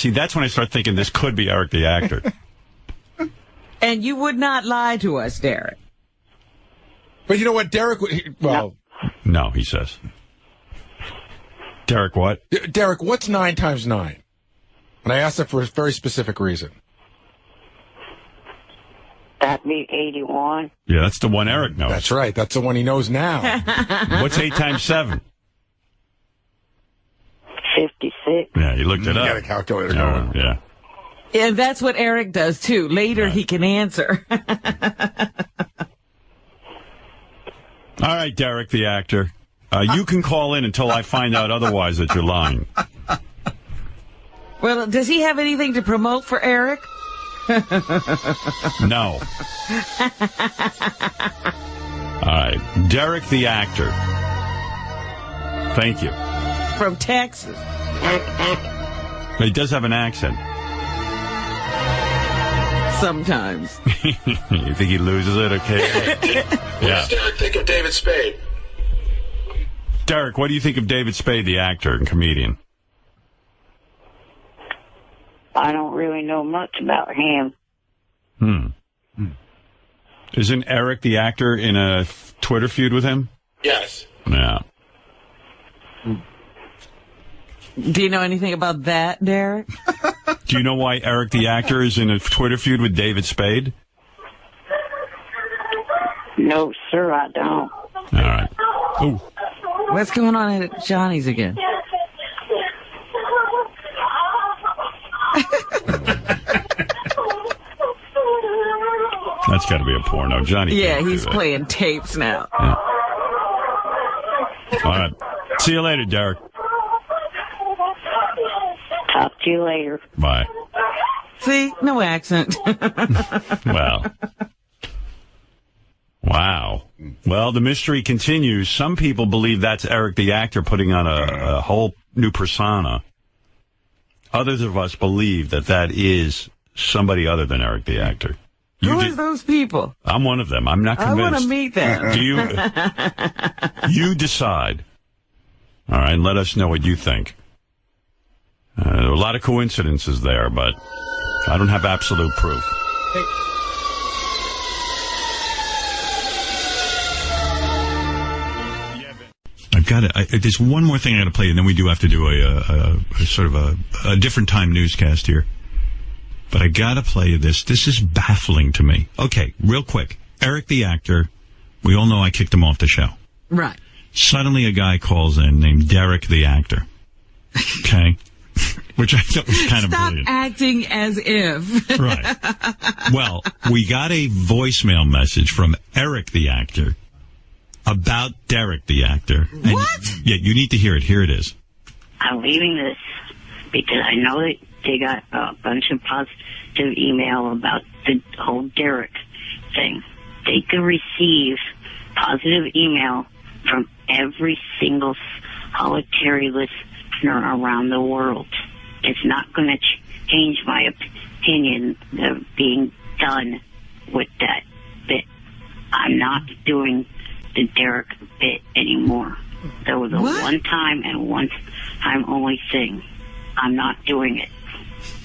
that's when I start thinking this could be Eric the actor. And you would not lie to us, Derek. But you know what, Derek? No, he says. Derek, what? Derek, what's 9 times 9? And I asked that for a very specific reason. That'd be 81. Yeah, that's the one Eric knows. That's right. That's the one he knows now. What's 8 times 7? 56. Yeah, you looked it up. You got a calculator going. Yeah. And that's what Eric does, too. Later, he can answer. All right, Derek, the actor. You can call in until I find out otherwise that you're lying. Well, does he have anything to promote for Eric? No. All right. Derek, the actor. Thank you. From Texas. He does have an accent. Sometimes. You think he loses it? Okay. What does Derek think of David Spade? Derek, what do you think of David Spade, the actor and comedian? I don't really know much about him. Isn't Eric the actor in a Twitter feud with him? Yes. Yeah. Do you know anything about that, Derek? Do you know why Eric the actor is in a Twitter feud with David Spade? No, sir, I don't. All right. Ooh. What's going on at Johnny's again? That's got to be a porno. Johnny. Yeah, he's playing tapes now. Yeah. All right. See you later, Derek. Talk to you later. Bye. See? No accent. Well. Wow. Well, the mystery continues. Some people believe that's Eric the actor putting on a whole new persona. Others of us believe that is somebody other than Eric the actor. Who are those people? I'm one of them. I'm not convinced. I want to meet them. Do you? You decide. All right, and let us know what you think. There are a lot of coincidences there, but I don't have absolute proof. I've got it. There's one more thing I got to play, and then we do have to do a sort of a different time newscast here. But I got to play you this. This is baffling to me. Okay, real quick. Eric the actor, we all know I kicked him off the show. Right. Suddenly a guy calls in named Derek the actor. Okay? Which I thought was kind of brilliant. Stop acting as if. Right. Well, we got a voicemail message from Eric the actor about Derek the actor. And what? Yeah, you need to hear it. Here it is. I'm leaving this because I know that they got a bunch of positive email about the whole Derek thing. They could receive positive email from every single solitary listener around the world. It's not going to change my opinion of being done with that bit. I'm not doing the Derek bit anymore. That was a one-time and one-time only thing. I'm not doing it.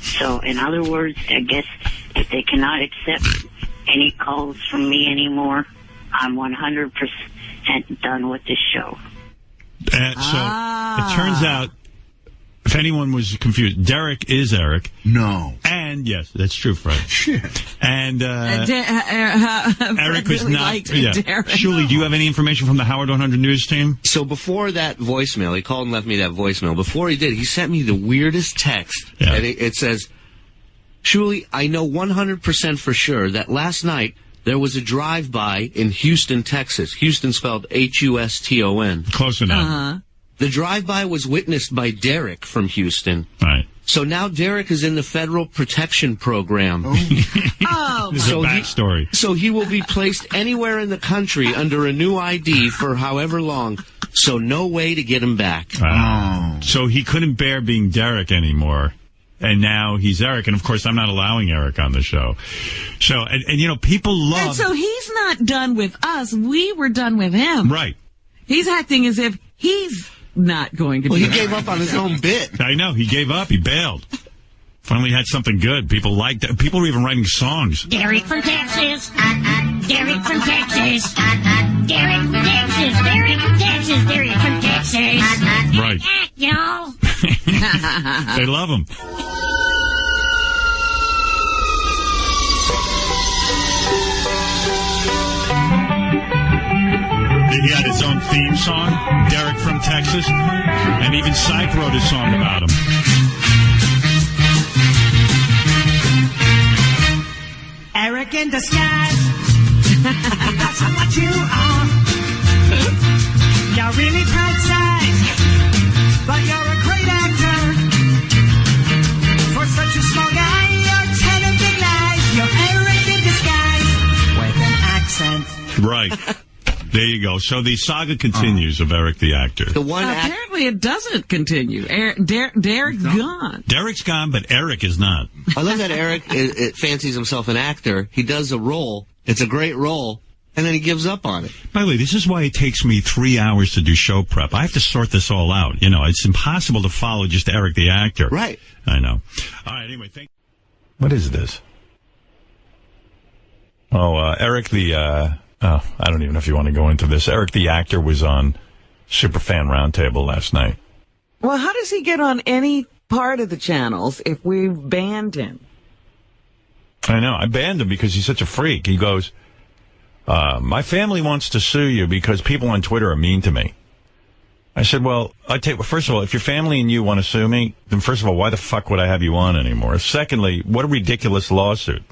So, in other words, I guess if they cannot accept any calls from me anymore, I'm 100% done with this show. So, it turns out, if If anyone was confused, Derek is Eric. No. And, yes, that's true, Fred. Shit. And Eric was really not... liked Yeah. Derek. Shuli, do you have any information from the Howard 100 News team? So before that voicemail, he called and left me that voicemail. Before he did, he sent me the weirdest text. Yeah. And it says, Shuli, I know 100% for sure that last night there was a drive-by in Houston, Texas. Houston spelled H-U-S-T-O-N. Close enough. The drive-by was witnessed by Derek from Houston. Right. So now Derek is in the Federal Protection Program. Oh, This is a backstory. So he will be placed anywhere in the country under a new ID for however long. So no way to get him back. So he couldn't bear being Derek anymore. And now he's Eric. And, of course, I'm not allowing Eric on the show. So, and you know, people love... And so he's not done with us. We were done with him. Right. He's acting as if he's not going to be... Well, he gave up on his own bit. I know. He gave up. He bailed. Finally had something good. People liked it. People were even writing songs. Derek from Texas. Derek from Texas. Derek from Texas. Derek from Texas. Derek from Texas. Right. Y'all. They love him. He had his own theme song, Derek from Texas, and even Syke wrote a song about him. Eric in disguise. That's what you are. You're really tight size, but you're a great actor. For such a small guy, you're telling big lies. You're Eric in disguise with an accent. Right. There you go. So the saga continues of Eric the actor. Apparently it doesn't continue. Derek's gone. Derek's gone, but Eric is not. I love that Eric fancies himself an actor. He does a role. It's a great role. And then he gives up on it. By the way, this is why it takes me 3 hours to do show prep. I have to sort this all out. You know, it's impossible to follow just Eric the actor. Right. I know. All right, anyway, what is this? Oh, Eric the... I don't even know if you want to go into this. Eric the actor was on Superfan Roundtable last night. Well, how does he get on any part of the channels if we've banned him? I know. I banned him because he's such a freak. He goes, my family wants to sue you because people on Twitter are mean to me. I said, well, first of all, if your family and you want to sue me, then first of all, why the fuck would I have you on anymore? Secondly, what a ridiculous lawsuit.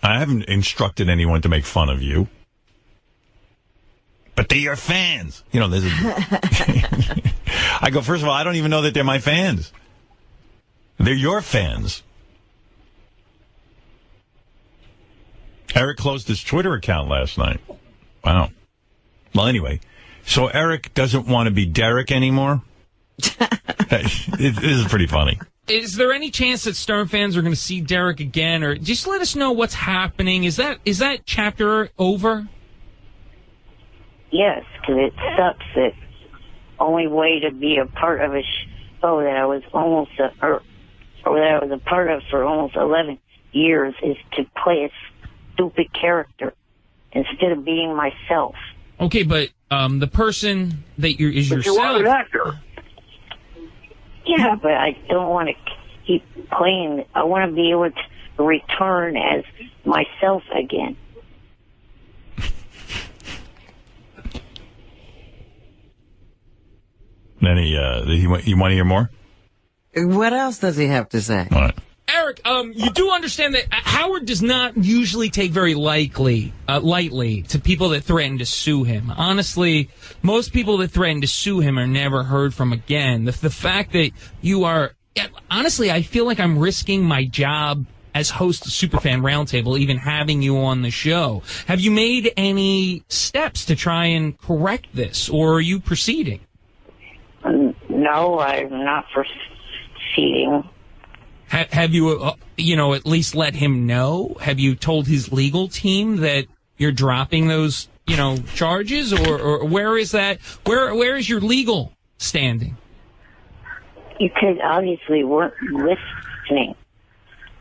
I haven't instructed anyone to make fun of you. But they're your fans. You know, I go, first of all, I don't even know that they're my fans. They're your fans. Eric closed his Twitter account last night. Wow. Well, anyway, so Eric doesn't want to be Derek anymore. It is pretty funny. Is there any chance that Stern fans are going to see Derek again, or just let us know what's happening? Is that chapter over? Yes, because it sucks that only way to be a part of a show that I was that I was a part of for almost 11 years is to play a stupid character instead of being myself. Okay, but the person that is but yourself. You are an actor. Yeah, but I don't want to keep playing. I want to be able to return as myself again. Then you want to hear more? What else does he have to say? All right. Eric, you do understand that Howard does not usually take very lightly to people that threaten to sue him. Honestly, most people that threaten to sue him are never heard from again. The fact that you are... Honestly, I feel like I'm risking my job as host of Superfan Roundtable, even having you on the show. Have you made any steps to try and correct this, or are you proceeding? No, I'm not proceeding. Have you, at least let him know? Have you told his legal team that you're dropping those, charges? Or where is that? Where is your legal standing? You could obviously weren't listening.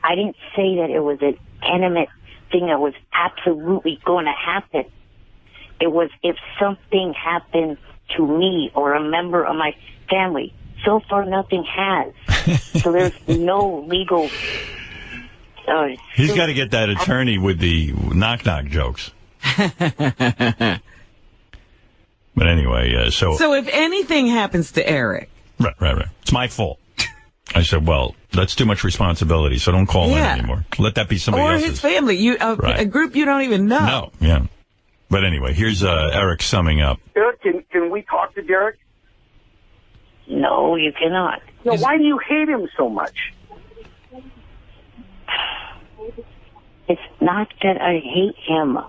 I didn't say that it was an intimate thing that was absolutely going to happen. It was if something happened to me or a member of my family. So far, nothing has. So there's no legal... He's got to get that attorney with the knock-knock jokes. But anyway, So if anything happens to Eric... Right. It's my fault. I said, well, that's too much responsibility, so don't call in anymore. Let that be somebody else's. Or his family. A group you don't even know. No, yeah. But anyway, here's Eric summing up. Eric, can we talk to Derek? No, you cannot. No, why do you hate him so much? It's not that I hate him.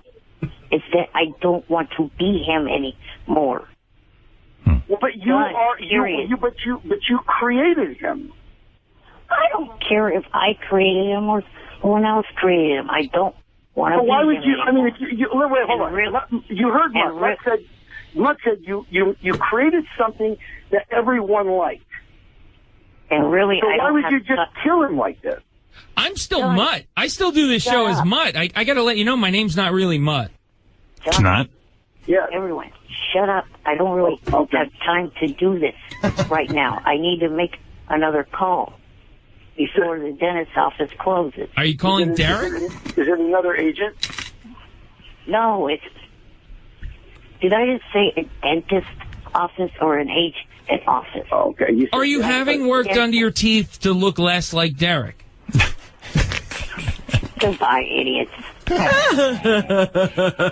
It's that I don't want to be him anymore. Well, but you created him. I don't care if I created him or someone else created him. I don't want to. Well, why be would him you? I mean, anymore. wait, hold on. You heard Mutt said you created something that everyone liked. And really, so why would you just kill him like this? I'm still Mutt. I still do this show as Mutt. I got to let you know my name's not really Mutt. It's not? Yeah. Everyone, shut up. I don't really have time to do this right now. I need to make another call before the dentist's office closes. Are you calling Derek? Is it another agent? No, it's... Did I just say a dentist office or an agent office? Okay. Are you having work done to your teeth to look less like Derek? Goodbye, idiots.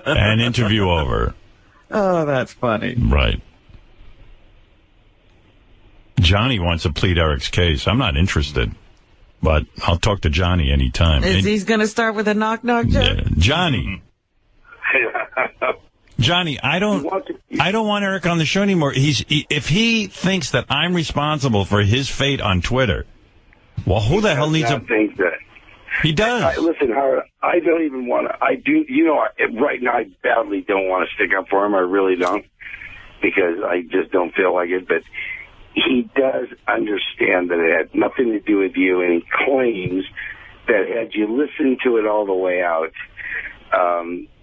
And interview over. Oh, that's funny. Right. Johnny wants to plead Eric's case. I'm not interested, but I'll talk to Johnny anytime. He's going to start with a knock-knock joke? Yeah. Johnny, I don't want Eric on the show anymore. If he thinks that I'm responsible for his fate on Twitter, well, who the hell needs to think that? He does. Listen, Howard, I don't even want to. I do. Right now, I badly don't want to stick up for him. I really don't, because I just don't feel like it. But he does understand that it had nothing to do with you, and he claims that had you listened to it all the way out,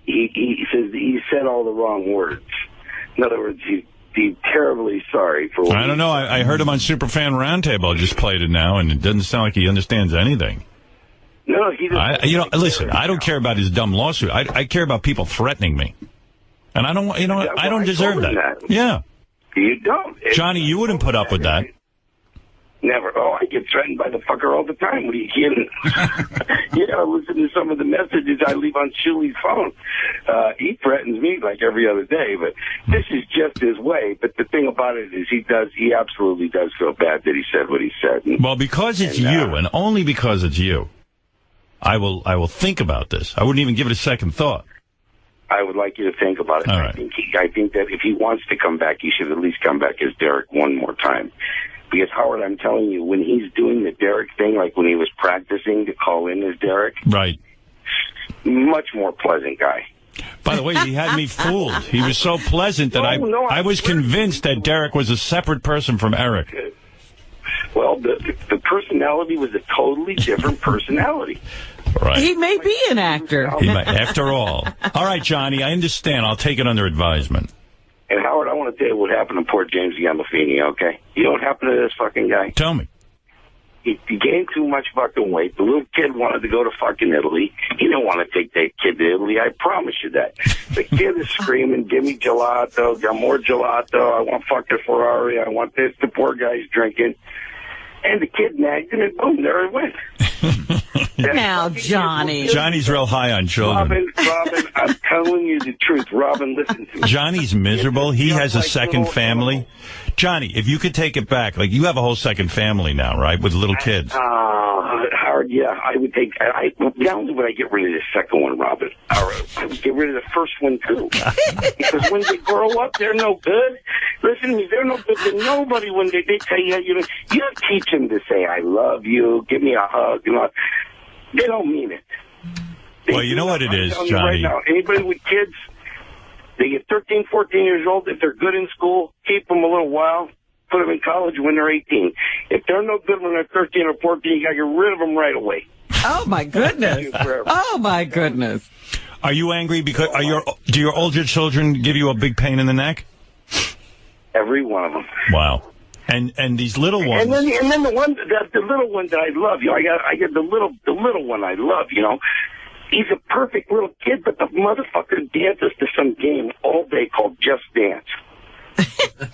he says that he said all the wrong words. In other words, he's terribly sorry for what I don't know. I heard him on Superfan Roundtable. I just played it now, and it doesn't sound like he understands anything. No, he doesn't. Listen, I don't care about his dumb lawsuit. I care about people threatening me. And I don't, I don't deserve that. Yeah. You don't. Johnny, you wouldn't put up with that. Never. Oh, I get threatened by the fucker all the time. What are you kidding? You gotta listen to some of the messages I leave on Shuli's phone. He threatens me like every other day, but this is just his way. But the thing about it is he absolutely does feel bad that he said what he said. Well, because it's you, and only because it's you, I will think about this. I wouldn't even give it a second thought. I would like you to think about it. All right. I think that if he wants to come back, he should at least come back as Derek one more time. Because, Howard, I'm telling you, when he's doing the Derek thing, like when he was practicing to call in as Derek, right, much more pleasant guy. By the way, he had me fooled. He was so pleasant that I was convinced that Derek was a separate person from Eric. Well, the personality was a totally different personality. Right. He may be an actor. After all. All right, Johnny, I understand. I'll take it under advisement. And, Howard, I want to tell you what happened to poor James Gandolfini, okay? You know what happened to this fucking guy? Tell me. He gained too much fucking weight. The little kid wanted to go to fucking Italy. He didn't want to take that kid to Italy. I promise you that. The kid is screaming, give me gelato, got more gelato. I want fucking Ferrari. I want this. The poor guy's drinking. And the kid nagged him, and boom, there it went. Now, Johnny. Johnny's real high on children. Robin, I'm telling you the truth. Robin, listen to me. Johnny's miserable. He has a second family. Johnny, if you could take it back, like you have a whole second family now, right, with little kids. Howard, yeah, I would take. Not only would I get rid of the second one, Robin, I would get rid of the first one too. Because when they grow up, they're no good. Listen to me, they're no good to nobody when they tell you, you teach them to say, I love you, give me a hug. They don't mean it. Well, you know what it is, Johnny. Right now, anybody with kids, they get 13, 14 years old. If they're good in school, keep them a little while. Put them in college when they're 18. If they're no good when they're 13 or 14, you got to get rid of them right away. Oh, my goodness. Oh, my goodness. Are you angry because do your older children give you a big pain in the neck? Every one of them. Wow. And these little ones. And then the little one that I love, I get the little one I love, He's a perfect little kid, but the motherfucker dances to some game all day called Just Dance.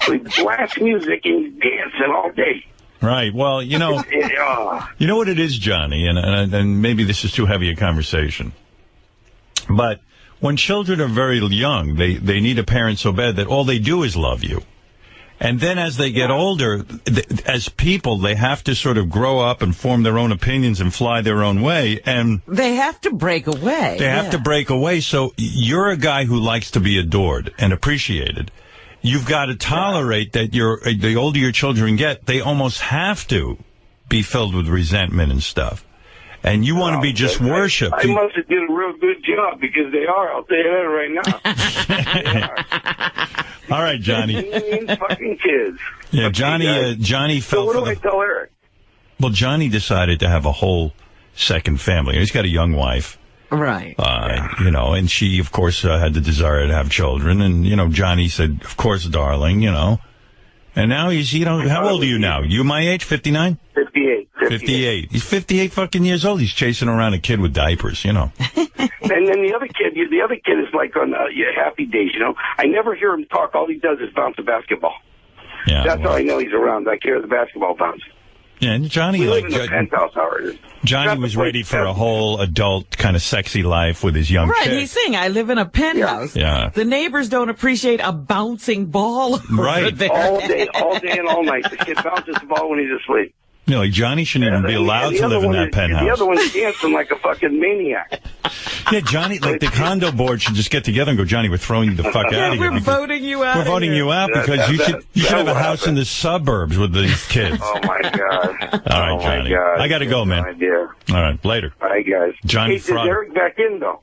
So he blasts music and he's dancing all day. Right. Well, you know what it is, Johnny, and maybe this is too heavy a conversation, but when children are very young, they need a parent so bad that all they do is love you. And then as they get older, as people, they have to sort of grow up and form their own opinions and fly their own way. And they have to break away. They have to break away. So you're a guy who likes to be adored and appreciated. You've got to tolerate that the older your children get, they almost have to be filled with resentment and stuff. And you want to be just worshipped. I must have did a real good job because they are. I'll tell you that right now. They are. All right, Johnny. Mean fucking kids. Yeah, Johnny fell so what for do I tell Eric? Well, Johnny decided to have a whole second family. He's got a young wife. Right. And she, of course, had the desire to have children. And, Johnny said, of course, darling, And now he's, how old are you now? You my age, 59? 58. He's 58 fucking years old. He's chasing around a kid with diapers, And then the other kid is like on Happy Days, I never hear him talk. All he does is bounce a basketball. Yeah, that's how I know he's around. I hear the basketball bounce. Yeah, and Johnny, we live in the penthouse, Howard. Johnny was ready for a whole adult kind of sexy life with his young kid. Right, he's saying, I live in a penthouse. Yeah. The neighbors don't appreciate a bouncing ball over there. All day and all night. The kid bounces the ball when he's asleep. Like Johnny shouldn't even be allowed to live in that penthouse. The other one's dancing like a fucking maniac. Yeah, Johnny, like the condo board should just get together and go, Johnny, we're throwing you the fuck out of here. We're voting you out. We're voting you out because you should have a house in the suburbs with these kids. Oh, my God. All right, Johnny. I got to go, man. Idea. All right, later. All right, guys. Johnny is Eric back in, though?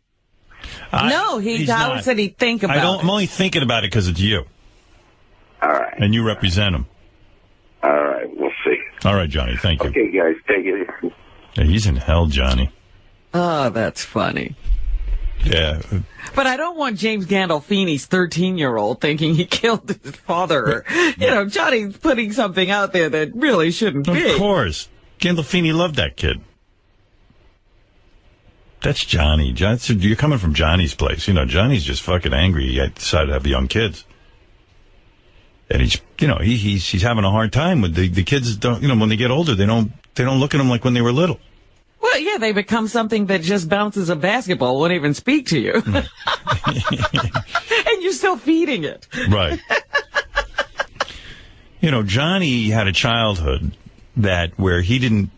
No, Howard said he'd think about it. I'm only thinking about it because it's you. All right. And you represent him. All right, we'll see. All right, Johnny, thank you. Okay, guys, take it easy. Yeah, he's in hell, Johnny. Oh, that's funny. Yeah. But I don't want James Gandolfini's 13-year-old thinking he killed his father. Johnny's putting something out there that really shouldn't be. Of course. Gandolfini loved that kid. That's Johnny. You're coming from Johnny's place. Johnny's just fucking angry he decided to have young kids. And he's having a hard time with the kids. When they get older, they don't look at him like when they were little. Well, yeah, they become something that just bounces a basketball, won't even speak to you. And you're still feeding it. Right. Johnny had a childhood where he didn't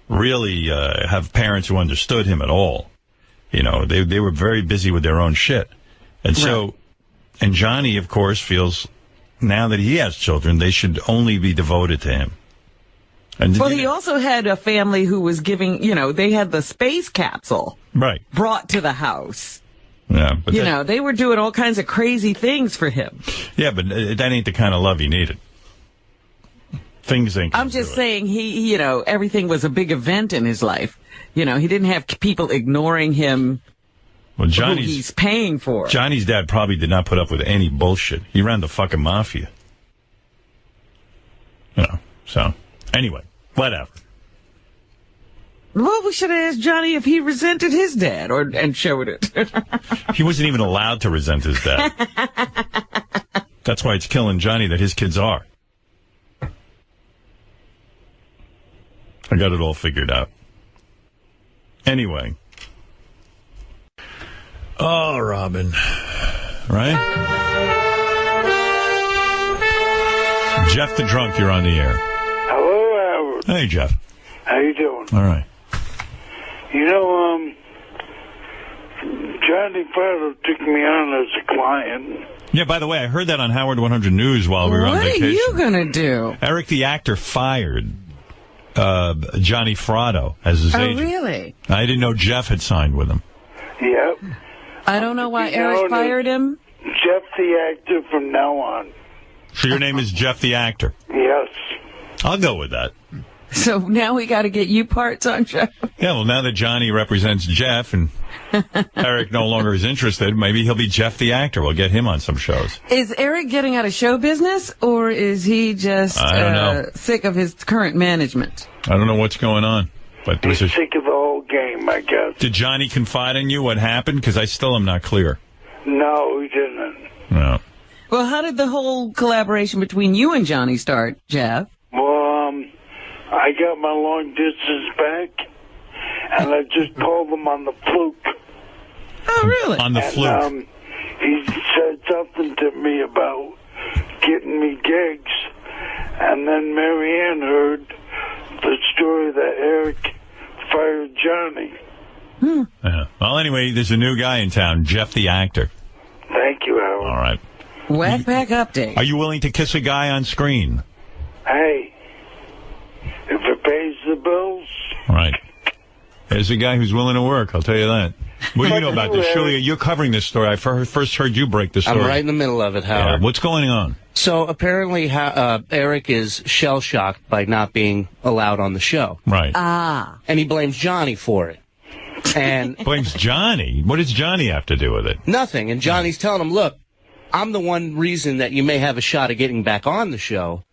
really have parents who understood him at all. They were very busy with their own shit. And so, and Johnny, of course, feels now that he has children, they should only be devoted to him. Well, he also had a family who was giving, they had the space capsule brought to the house. Yeah, but they were doing all kinds of crazy things for him. Yeah, but that ain't the kind of love he needed. Things ain't. I'm just saying he everything was a big event in his life. He didn't have people ignoring him. Well, who he's paying for. Johnny's dad probably did not put up with any bullshit. He ran the fucking mafia. So, anyway, whatever. Well, we should have asked Johnny if he resented his dad and showed it. He wasn't even allowed to resent his dad. That's why it's killing Johnny that his kids are. I got it all figured out. Anyway. Oh, Robin. Right? Jeff the Drunk, you're on the air. Hello, Howard. Hey, Jeff. How you doing? All right. Johnny Prado took me on as a client. Yeah, by the way, I heard that on Howard 100 News while we were on vacation. What are you going to do? Eric the actor fired Johnny Frado as his agent. Oh, really? I didn't know Jeff had signed with him. Yep. I don't know why Eric fired him. Jeff the actor from now on. So your name is Jeff the actor? Yes. I'll go with that. So now we got to get you parts on show. Yeah, well, now that Johnny represents Jeff and Eric no longer is interested, maybe he'll be Jeff the actor. We'll get him on some shows. Is Eric getting out of show business, or is he just I don't know. sick of his current management? I don't know what's going on. But He's sick of the whole game, I guess. Did Johnny confide in you what happened? Because I still am not clear. No, he didn't. No. Well, how did the whole collaboration between you and Johnny start, Jeff? Well, I got my long distance back, and I just called him on the fluke. Oh, really? On the fluke. He said something to me about getting me gigs, and then Marianne heard the story that Eric fired Johnny. Yeah. Well, anyway, there's a new guy in town, Jeff the actor. Thank you, Howard. All right. Whack-pack update. Are you willing to kiss a guy on screen? Hey, if it pays the bills. All right. There's a guy who's willing to work, I'll tell you that. What do you know about this? Julia, you're covering this story. I first heard you break the story. I'm right in the middle of it, Howard. Yeah. What's going on? So apparently Eric is shell-shocked by not being allowed on the show. Right. Ah. And he blames Johnny for it. And blames Johnny? What does Johnny have to do with it? Nothing. And Johnny's telling him, look, I'm the one reason that you may have a shot of getting back on the show.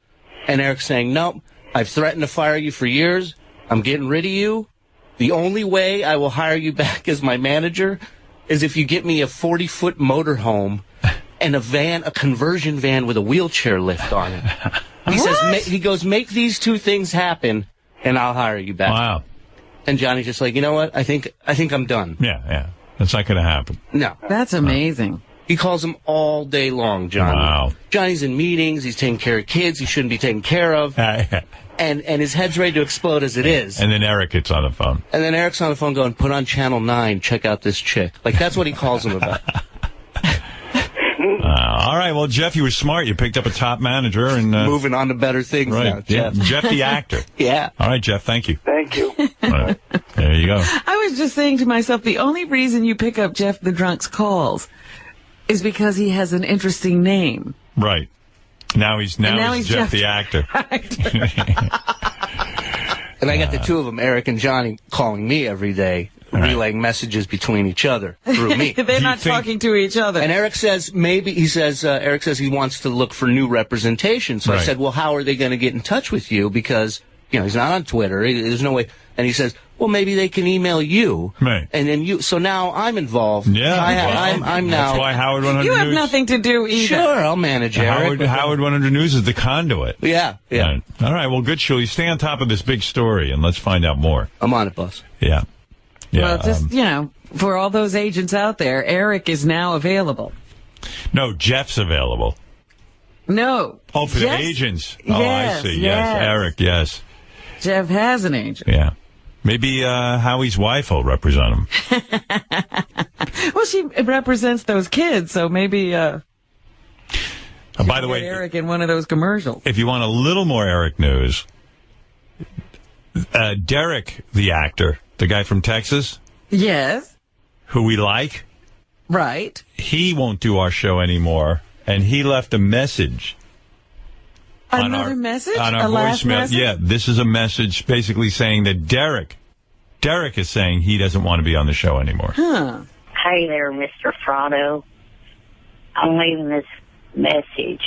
And Eric's saying, nope, I've threatened to fire you for years. I'm getting rid of you. The only way I will hire you back as my manager is if you get me a 40-foot motorhome and a conversion van with a wheelchair lift on it. He says, he goes, make these two things happen, and I'll hire you back. Wow. And Johnny's just like, you know what? I think I'm done. Yeah. That's not going to happen. No. That's amazing. He calls him all day long, Johnny. Wow. Johnny's in meetings. He's taking care of kids he shouldn't be taken care of. And his head's ready to explode as it is. And then Eric gets on the phone. And then Eric's on the phone going, put on Channel 9, check out this chick. Like, that's what he calls him about. All right, well, Jeff, you were smart. You picked up a top manager and moving on to better things now, Jeff. Yeah. Jeff the actor. Yeah. All right, Jeff, thank you. Thank you. All right. There you go. I was just saying to myself, the only reason you pick up Jeff the Drunk's calls is because he has an interesting name. Right. Now he's Jeff the actor. And I got the two of them, Eric and Johnny, calling me every day, relaying messages between each other through me. They're not talking to each other. And Eric says Eric says he wants to look for new representation. So I said, well, how are they going to get in touch with you? Because, he's not on Twitter. There's no way. And he says, well, maybe they can email you. Right. And then so now I'm involved. Yeah. I'm now. That's why Howard 100 You have News. nothing to do either. Sure, I'll manage Eric. Howard 100 News is the conduit. Yeah. Right. All right, well, good, Shirley. Stay on top of this big story, and let's find out more. I'm on it, boss. Yeah. Well, just, for all those agents out there, Eric is now available. No, Jeff's available. No. Oh, for Jeff's, the agents. Yes, Oh, I see. Yes, Eric, yes. Jeff has an agent. Yeah. Maybe Howie's wife will represent him. Well, she represents those kids, so maybe by the way, Eric in one of those commercials. If you want a little more Eric news, Derek, the actor, the guy from Texas. Yes. Who we like. Right. He won't do our show anymore, and he left a message. Another message? On our last voicemail. message? Yeah, this is a message basically saying that Derek is saying he doesn't want to be on the show anymore. Huh. Hey there, Mr. Frotto. I'm leaving this message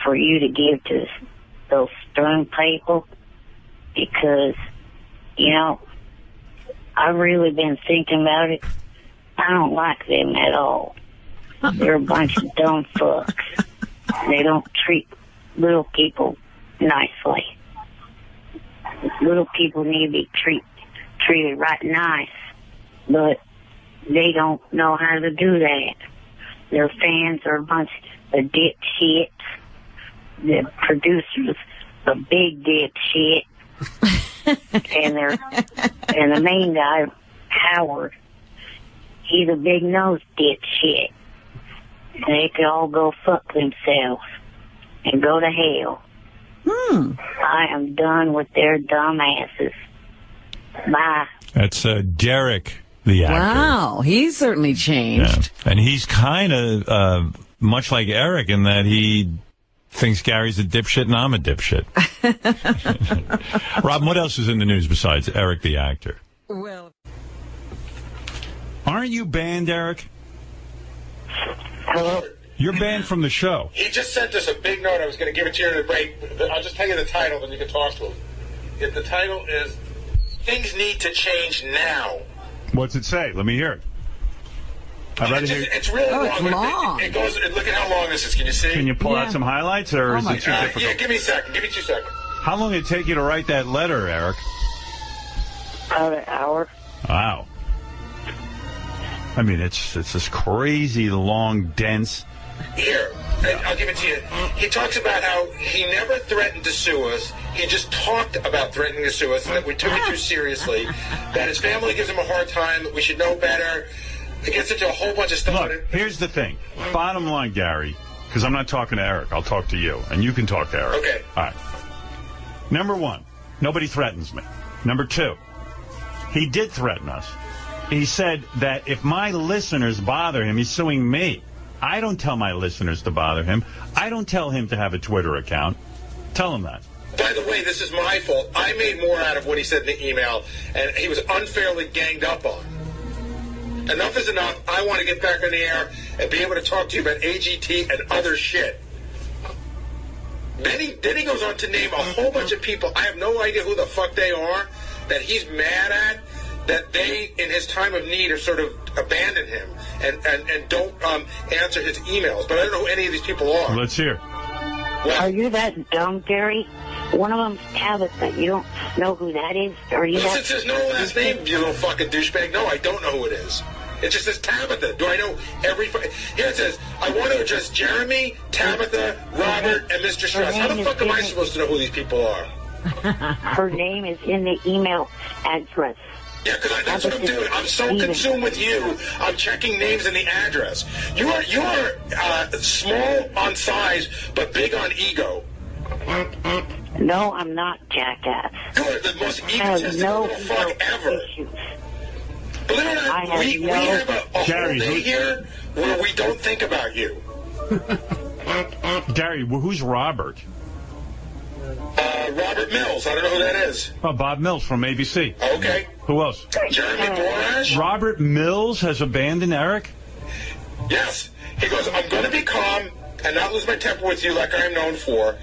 for you to give to those stone people because, I've really been thinking about it. I don't like them at all. They're a bunch of dumb fucks. They don't treat little people nicely. Little people need to be treated right nice, but they don't know how to do that. Their fans are a bunch of dipshits. The producers, a big dipshit, and the main guy, Howard, he's a big nose dipshit. They could all go fuck themselves and go to hell. I am done with their dumb asses. Bye. That's Derek, the actor. Wow, he's certainly changed. Yeah. And he's kind of much like Eric in that he Thinks Gary's a dipshit and I'm a dipshit. Robin, what else is in the news besides Eric the actor? Well, aren't you banned, Eric? Hello? You're banned from the show. He just sent us a big note. I was going to give it to you in the break. I'll just tell you the title, then you can talk to him. The title is Things Need to Change Now. What's it say? Let me hear it. I'd rather hear. It's really long. It's long. It goes. Look at how long this is. Can you see? Can you pull out some highlights, or is it too difficult? Yeah, give me a second. Give me 2 seconds. How long did it take you to write that letter, Eric? About an hour. Wow. I mean, it's this crazy, long, dense. Here, I'll give it to you. He talks about how he never threatened to sue us. He just talked about threatening to sue us, and that we took it too seriously. That his family gives him a hard time. That we should know better. It gets into a whole bunch of stuff. Look, here's the thing. Bottom line, Gary, because I'm not talking to Eric. I'll talk to you, and you can talk to Eric. Okay. All right. Number one, nobody threatens me. Number two, he did threaten us. He said that if my listeners bother him, he's suing me. I don't tell my listeners to bother him. I don't tell him to have a Twitter account. Tell him that. By the way, this is my fault. I made more out of what he said in the email, and he was unfairly ganged up on. Enough is enough. I want to get back on the air and be able to talk to you about AGT and other shit. Then he goes on to name a whole bunch of people. I have no idea who the fuck they are, that he's mad at, that they, in his time of need, have sort of abandoned him and don't answer his emails. But I don't know who any of these people are. Let's hear. Are you that dumb, Gary? One of them's Tabitha. You don't know who that is? Are you Since there's no last name, you little fucking douchebag. No, I don't know who it is. It just says Tabitha. Do I know every... Here it says, I want to address Jeremy, Tabitha, Robert, and Mr. Strauss. How the fuck am I supposed to know who these people are? Her name is in the email address. Yeah, because that's what I'm doing. I'm so consumed with you, I'm checking names in the address. You are small on size, but big on ego. No, I'm not, jackass. You are the most egotistical little fuck ever. Believe it or not, we have a whole day here where we don't think about you. Gary, who's Robert? Robert Mills. I don't know who that is. Oh, Bob Mills from ABC. Okay. Who else? Jeremy Borash. Robert Mills has abandoned Eric? Yes. He goes, I'm going to be calm and not lose my temper with you like I am known for.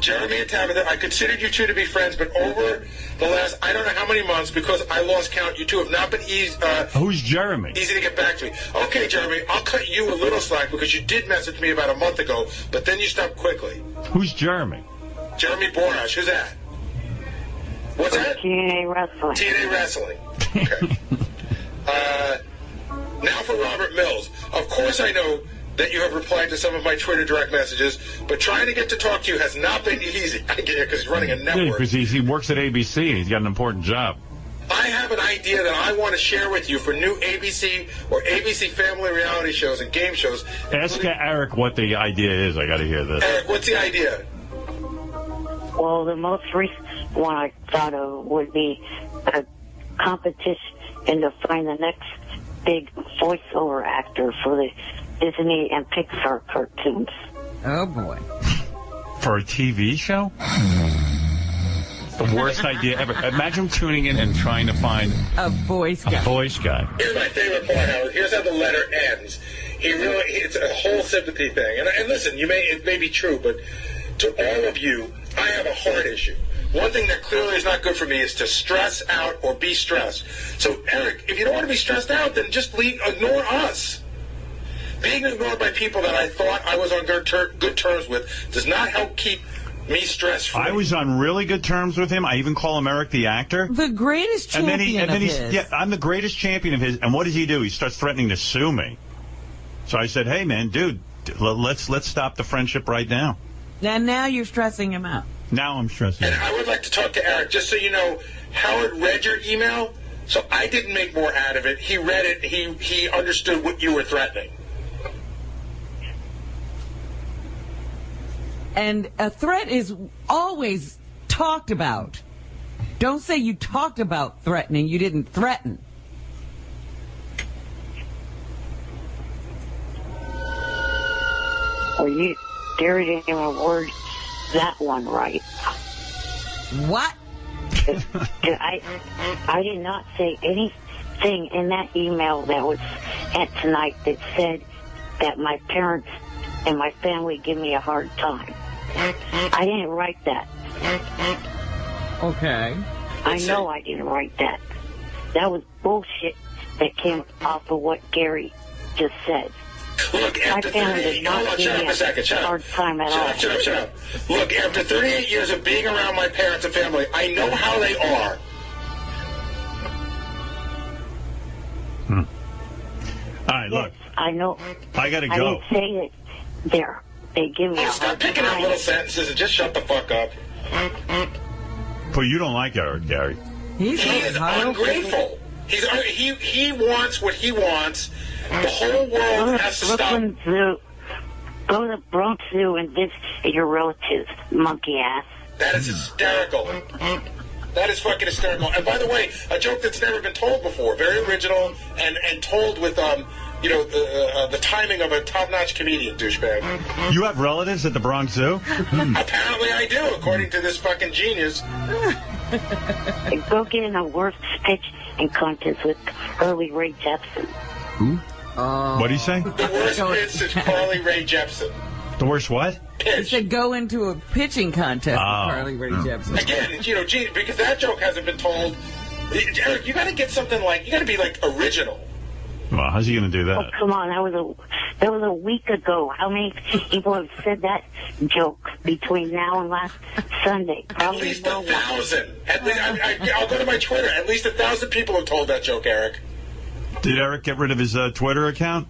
Jeremy and Tabitha, I considered you two to be friends, but over the last, I don't know how many months, because I lost count, you two have not been easy. Who's Jeremy? Easy to get back to me. Okay, Jeremy, I'll cut you a little slack because you did message me about a month ago, but then you stopped quickly. Who's Jeremy? Jeremy Borash. Who's that? What's that? TNA Wrestling. TNA Wrestling. Okay. Now for Robert Mills. Of course I know that you have replied to some of my Twitter direct messages, but trying to get to talk to you has not been easy. I get it because he's running a network. Yeah, because he works at ABC. He's got an important job. I have an idea that I want to share with you for new ABC or ABC family reality shows and game shows. Ask Eric what the idea is. I got to hear this. Eric, what's the idea? Well, the most recent one I thought of would be a competition to find the next big voiceover actor for the Disney and Pixar cartoons. Oh, boy. For a TV show? The worst idea ever. Imagine tuning in and trying to find a voice guy. Here's my favorite part, Howard. Here's how the letter ends. It's a whole sympathy thing. And listen, it may be true, but to all of you, I have a heart issue. One thing that clearly is not good for me is to stress out or be stressed. So, Eric, if you don't want to be stressed out, then just ignore us. Being ignored by people that I thought I was on good terms with does not help keep me stress-free. I was on really good terms with him. I even call him Eric the actor. The greatest champion of his. Yeah, I'm the greatest champion of his. And what does he do? He starts threatening to sue me. So I said, hey, man, dude, let's stop the friendship right now. And now you're stressing him out. Now I'm stressing him out. And I would like to talk to Eric, just so you know, Howard read your email, so I didn't make more out of it. He read it. He understood what you were threatening. And a threat is always talked about. Don't say you talked about threatening. You didn't threaten. Gary didn't even word that one right. What? I did not say anything in that email that was sent tonight that said that my parents and my family give me a hard time. I didn't write that. Okay. I know I didn't write that. That was bullshit that came off of what Gary just said. Look, after 38, hold on, shut up a second, shut up. Shut up. Look, after 38 years of being around my parents and family, I know how they are. All right, look. I know. I gotta I go. didn't say that they give me a Stop hard picking up time. little sentences and just shut the fuck up. But you don't like Eric, Gary. He is ungrateful. He wants what he wants. The whole world has to stop. Brooklyn Zoo. Go to the Bronx Zoo and visit your relatives, monkey ass. That is hysterical. That is fucking hysterical. And by the way, a joke that's never been told before. Very original and told with the timing of a top-notch comedian, douchebag. You have relatives at the Bronx Zoo? Apparently I do, according to this fucking genius. Go get in a worst pitching contest with Early Ray Jepsen. Who? What do you say? The worst pitch is Carly Rae Jepsen. The worst what? He said go into a pitching contest with Carly Rae Jepsen. Again, gee, because that joke hasn't been told. Eric, you got to get something you got to be original. Well, how's he going to do that? Oh, come on, that was a week ago. How many people have said that joke between now and last Sunday? Probably at least 1,000. At least I'll go to my Twitter. At least 1,000 people have told that joke, Eric. Did Eric get rid of his Twitter account?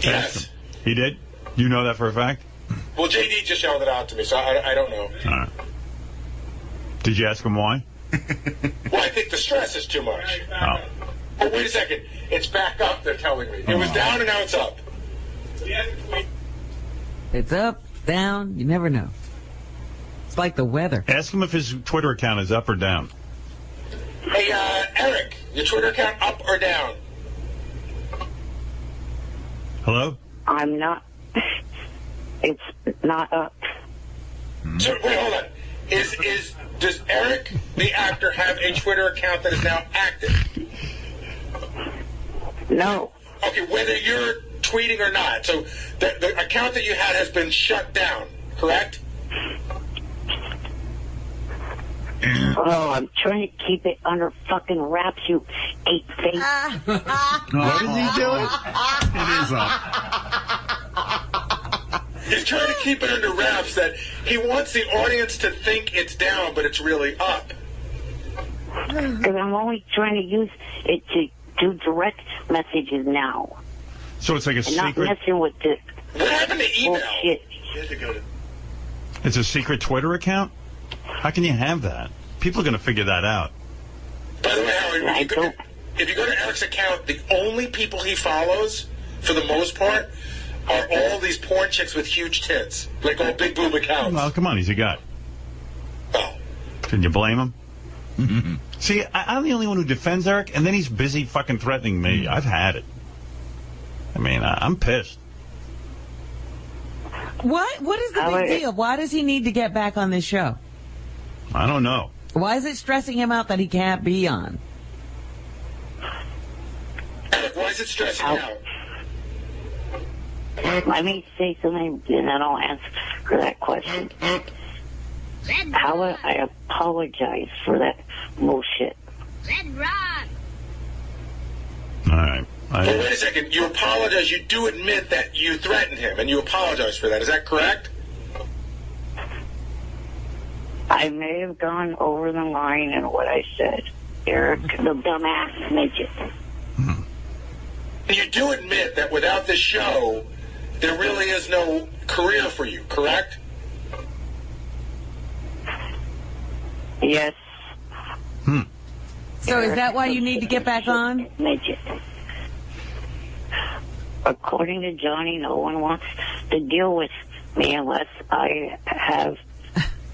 Yes. He did? You know that for a fact? Well, JD just yelled it out to me, so I don't know. All right. Did you ask him why? Well, I think the stress is too much. Oh. Oh, wait a second. It's back up, they're telling me. It was down and now it's up. It's up, down, you never know. It's like the weather. Ask him if his Twitter account is up or down. Hey, Eric, your Twitter account up or down? Hello? I'm not. It's not up. So, wait, hold on. Does Eric, the actor, have a Twitter account that is now active? No. Okay, whether you're tweeting or not. So the account that you had has been shut down, correct? Oh, I'm trying to keep it under fucking wraps, you ape face. What is he doing? It is up. He's trying to keep it under wraps that he wants the audience to think it's down, but it's really up. Because I'm only trying to use it to do direct messages now. So it's like a and not secret... messing with this What happened to email? bullshit. It's a secret Twitter account? How can you have that? People are going to figure that out. By the way, Howard, if you go to Eric's account, the only people he follows, for the most part, are all these porn chicks with huge tits. Like all big boob accounts. Well, come on, he's a guy. Oh. Can you blame him? See, I'm the only one who defends Eric, and then he's busy fucking threatening me. I've had it. I mean, I'm pissed. What is the big deal? Why does he need to get back on this show? I don't know. Why is it stressing him out that he can't be on? Eric, why is it stressing you out? Let me say something, and then I'll answer that question. Howard, I apologize for that bullshit. Red Rock. All right. But wait a second. You apologize. You do admit that you threatened him, and you apologize for that. Is that correct? I may have gone over the line in what I said, Eric, the dumbass midget. You do admit that without this show, there really is no career for you, correct? Yes. So is that why you need to get back on? Midget. According to Johnny, no one wants to deal with me unless I have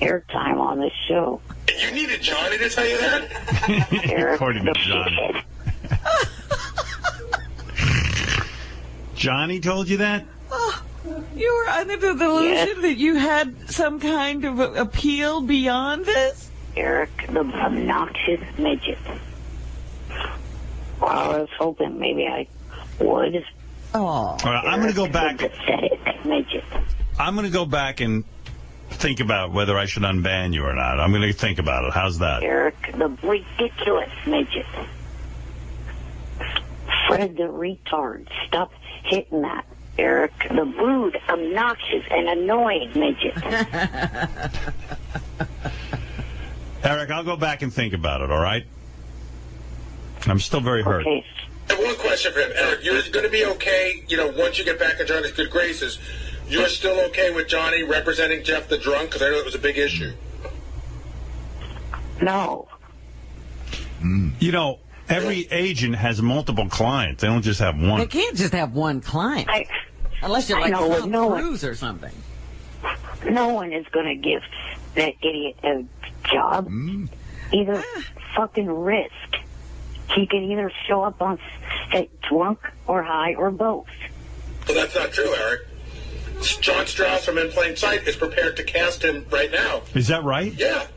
airtime on this show. You needed Johnny to tell you that? According to Johnny. Johnny told you that? You were under the delusion that you had some kind of appeal beyond this? Eric, the obnoxious midget. Well, I was hoping maybe I would. Oh. All right, I'm going to go back. Pathetic midget. I'm going to go back and think about whether I should unban you or not. I'm going to think about it. How's that? Eric, the ridiculous midget. Fred the retard. Stop hitting that. Eric, the rude, obnoxious, and annoying midget. Eric, I'll go back and think about it, all right? I'm still very hurt. Okay. I have one question for him. Eric, you're going to be okay, once you get back in Johnny's good graces, you're still okay with Johnny representing Jeff the drunk? Because I know it was a big issue. No. Every agent has multiple clients. They don't just have one. They can't just have one client. Unless you're like Tom Cruise or something. No one is going to give that idiot a job. Either fucking risk. He can either show up on drunk or high or both. Well, that's not true, Eric. John Strauss from In Plain Sight is prepared to cast him right now. Is that right? Yeah.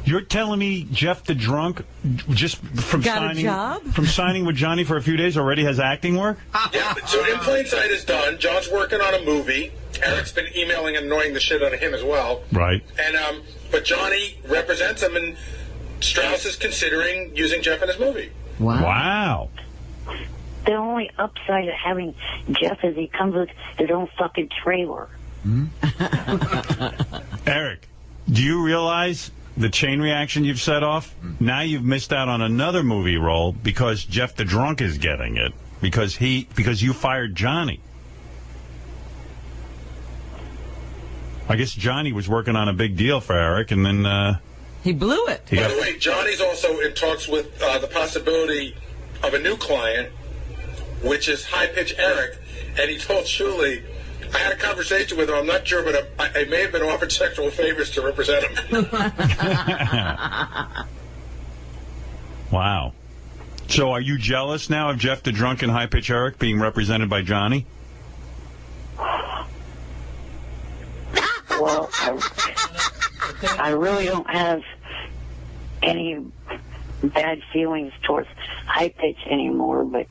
You're telling me Jeff the drunk, just from signing with Johnny for a few days, already has acting work? Yeah, so In Plain Sight is done. John's working on a movie. Eric's been emailing and annoying the shit out of him as well. Right. And but Johnny represents him, and Strauss is considering using Jeff in his movie. Wow. The only upside of having Jeff is he comes with his own fucking trailer. Eric, do you realize the chain reaction you've set off? Now you've missed out on another movie role because Jeff the drunk is getting it because you fired Johnny. I guess Johnny was working on a big deal for Eric, and then he blew it. By the way, Johnny's also in talks with the possibility of a new client, which is High Pitch Eric, and he told Shuli, I had a conversation with him, I'm not sure, but I may have been offered sexual favors to represent him. Wow. So are you jealous now of Jeff the drunk and High Pitch Eric being represented by Johnny? Well, I really don't have any bad feelings towards High Pitch anymore, but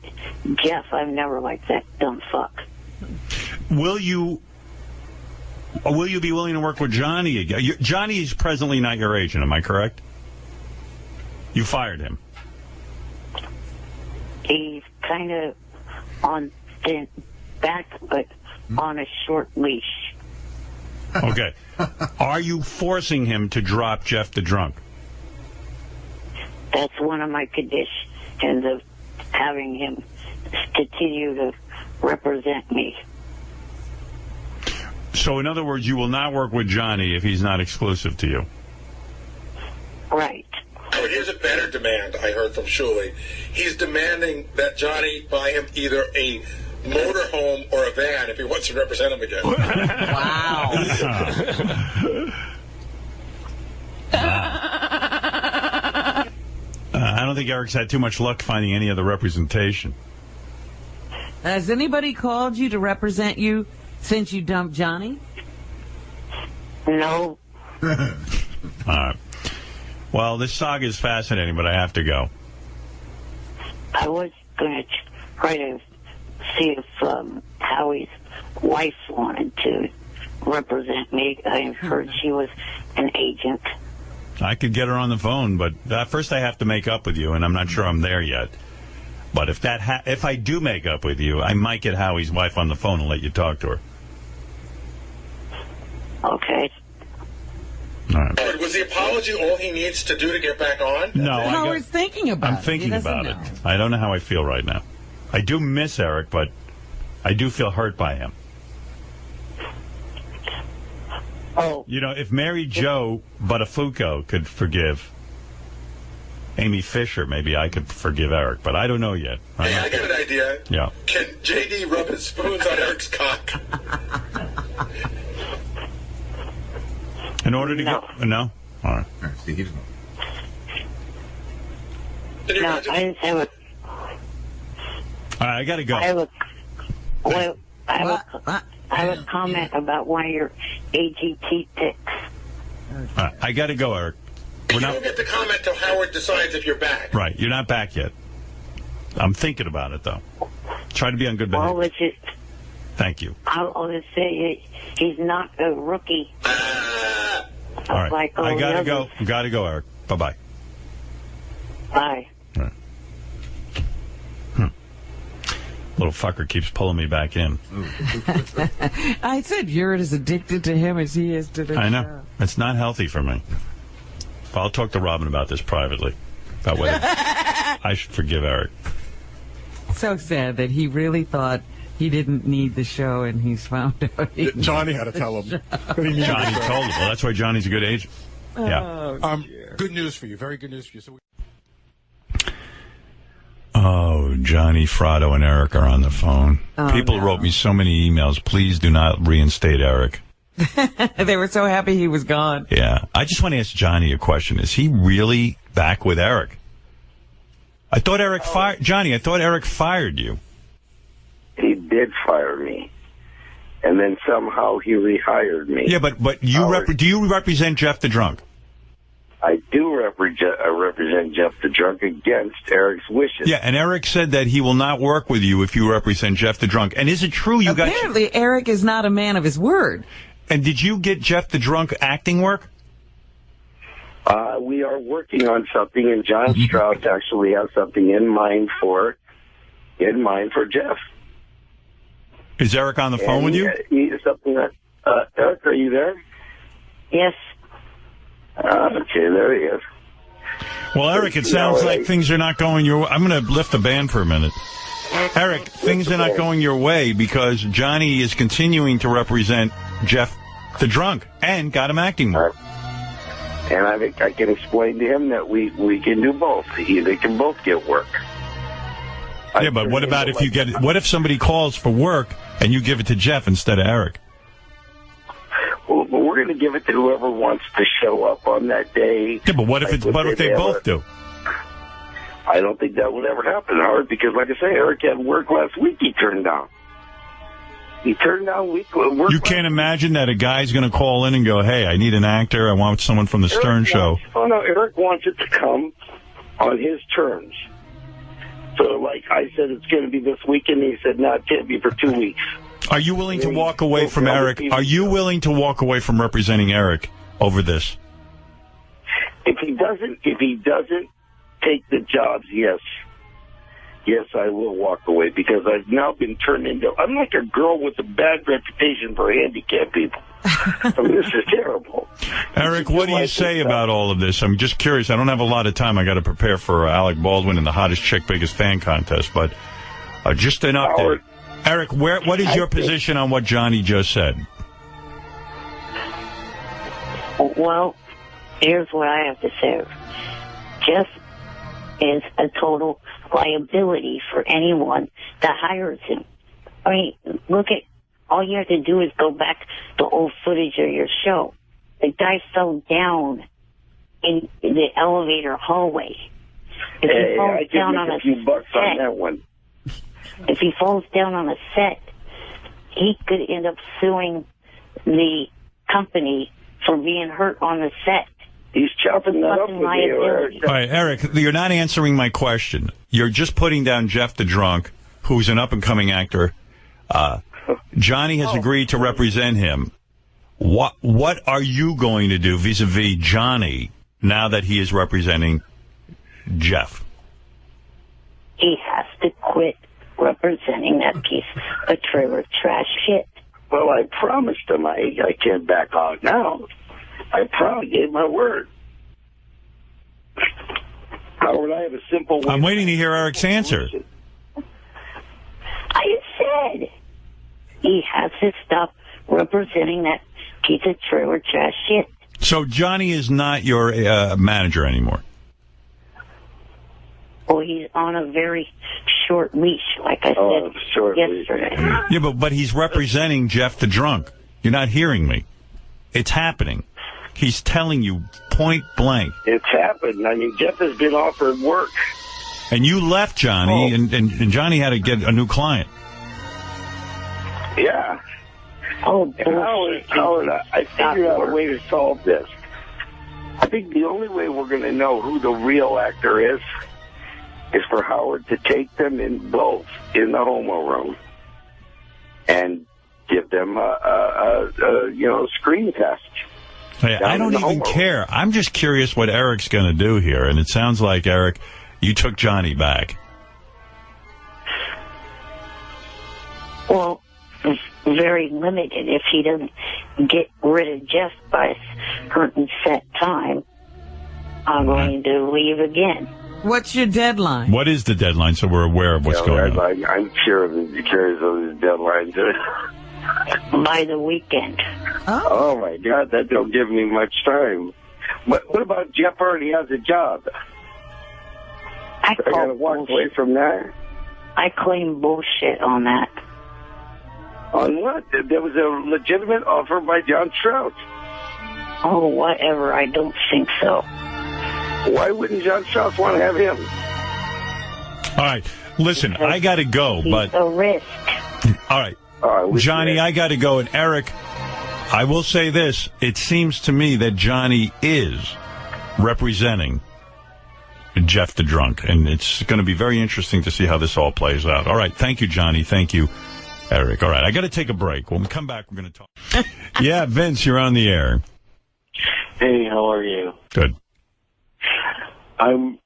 Jeff, I've never liked that dumb fuck. Will you be willing to work with Johnny again? Johnny is presently not your agent, am I correct? You fired him. He's kind of on the back, but on a short leash. Okay. Are you forcing him to drop Jeff the drunk? That's one of my conditions of having him continue to represent me. So, in other words, you will not work with Johnny if he's not exclusive to you. Right. But here's a better demand I heard from Shuli. He's demanding that Johnny buy him either a motorhome or a van if he wants to represent him again. Wow. I don't think Eric's had too much luck finding any other representation. Has anybody called you to represent you since you dumped Johnny? No. All right. Well, this saga is fascinating, but I have to go. I was going to try to see if Howie's wife wanted to represent me. I heard she was an agent. I could get her on the phone, but first I have to make up with you, and I'm not sure I'm there yet. But if I do make up with you, I might get Howie's wife on the phone and let you talk to her. Okay. All right. Was the apology all he needs to do to get back on? No, Howard's thinking about it. I'm thinking He doesn't about know. it. I don't know how I feel right now. I do miss Eric, but I do feel hurt by him. Oh. You know, if Mary Jo Buttafuoco could forgive Amy Fisher, maybe I could forgive Eric, but I don't know yet. Hey, I got an idea. Yeah. Can J.D. rub his spoons on Eric's cock? In order to get... No? All right. See, he doesn't. No, I didn't have a... All right, I got to go. I have I have a comment about one of your AGT picks. I got to go, Eric. You don't get to comment till Howard decides if you're back. Right, you're not back yet. I'm thinking about it, though. Try to be on good behavior. Well, it's just, Thank you. I'll just say he's not a rookie. All right, Like I all got to the go. others. Got to go, Eric. Bye-bye. Bye. Little fucker keeps pulling me back in. I said you're as addicted to him as he is to the I know. show. It's not healthy for me. I'll talk to Robin about this privately. About whether I should forgive Eric. So sad that he really thought he didn't need the show, and he's found out. Johnny had to tell him. Johnny told him. Well, that's why Johnny's a good agent. Yeah. Good news for you. Very good news for you. So Oh, Johnny Fratto and Eric are on the phone. Oh, People wrote me so many emails. Please do not reinstate Eric. They were so happy he was gone. Yeah. I just want to ask Johnny a question. Is he really back with Eric? I thought Eric fired... Johnny, I thought Eric fired you. He did fire me. And then somehow he rehired me. Yeah, but you do you represent Jeff the Drunk? I do represent Jeff the Drunk against Eric's wishes. Yeah, and Eric said that he will not work with you if you represent Jeff the Drunk. And is it true you got... Apparently, Eric is not a man of his word. And did you get Jeff the Drunk acting work? We are working on something, and John Strauss actually has something in mind for Jeff. Is Eric on the phone with you? Something that, Eric, are you there? Yes. Okay, there he is. Well, Eric, it sounds like things are not going your way. I'm going to lift the band for a minute. Eric, things are not going your way because Johnny is continuing to represent Jeff the Drunk and got him acting work. And I think I can explain to him that we can do both. They can both get work. Yeah, but what about if you get... What if somebody calls for work and you give it to Jeff instead of Eric? Well, we're going to give it to whoever wants to show up on that day. Yeah, but what if they both do? I don't think that would ever happen, Howard, because like I say, Eric had work last week he turned down. He turned down work. You can't imagine that a guy's going to call in and go, hey, I need an actor. I want someone from the Stern Show. Oh, no, Eric wants it to come on his terms. So, like I said, it's going to be this weekend. He said, no, it can't be for 2 weeks. Are you willing to walk away from Eric? Are you willing to walk away from representing Eric over this? If he doesn't take the jobs, yes, I will walk away because I've now been turned into. I'm like a girl with a bad reputation for handicapped people. I mean, this is terrible. Eric, what do you say about all of this? I'm just curious. I don't have a lot of time. I got to prepare for Alec Baldwin and the Hottest Chick, Biggest Fan contest, but just an update. Howard, Eric, what is your position on what Johnny just said? Well, here's what I have to say. Jeff is a total liability for anyone that hires him. I mean, look at, all you have to do is go back to old footage of your show. The guy fell down in the elevator hallway. If he falls down on a set, on that one. If he falls down on a set, he could end up suing the company for being hurt on the set. He's chopping that up with you, Eric. All right, Eric, you're not answering my question. You're just putting down Jeff the Drunk, who's an up-and-coming actor. Johnny has agreed to represent him. What are you going to do vis-a-vis Johnny now that he is representing Jeff? He has to quit representing that piece of trailer trash shit. Well, I promised him I can't back out now. I probably gave my word. Howard, I have a simple way. I'm waiting to hear Eric's answer. I said he has to stop representing that piece of trailer trash shit. So Johnny is not your manager anymore? Well, he's on a very short leash, like I said yesterday. Yeah, but he's representing Jeff the Drunk. You're not hearing me. It's happening. He's telling you point blank. It's happened. I mean, Jeff has been offered work. And you left Johnny, and Johnny had to get a new client. Yeah. Oh, Howard, I figured out a way to solve this. I think the only way we're going to know who the real actor is for Howard to take them in both in the homo room and give them a screen test. Hey, I don't even care. I'm just curious what Eric's going to do here, and it sounds like, Eric, you took Johnny back. Well, it's very limited. If he doesn't get rid of Jeff by a certain set time, I'm going to leave again. What's your deadline? What is the deadline so we're aware of what's going on? I'm sure of those deadlines. By the weekend. Oh, my God, that don't give me much time. What about Jeff already has a job? I got to walk away from that. I claim bullshit on that. On what? There was a legitimate offer by John Strauss. Oh, whatever. I don't think so. Why wouldn't John Strauss want to have him? All right. Listen, I got to go, but... a risk. All right. Johnny, I got to go. And Eric, I will say this. It seems to me that Johnny is representing Jeff the Drunk. And it's going to be very interesting to see how this all plays out. All right. Thank you, Johnny. Thank you, Eric. All right. I got to take a break. When we come back, we're going to talk. Yeah, Vince, you're on the air. Hey, how are you? Good. I'm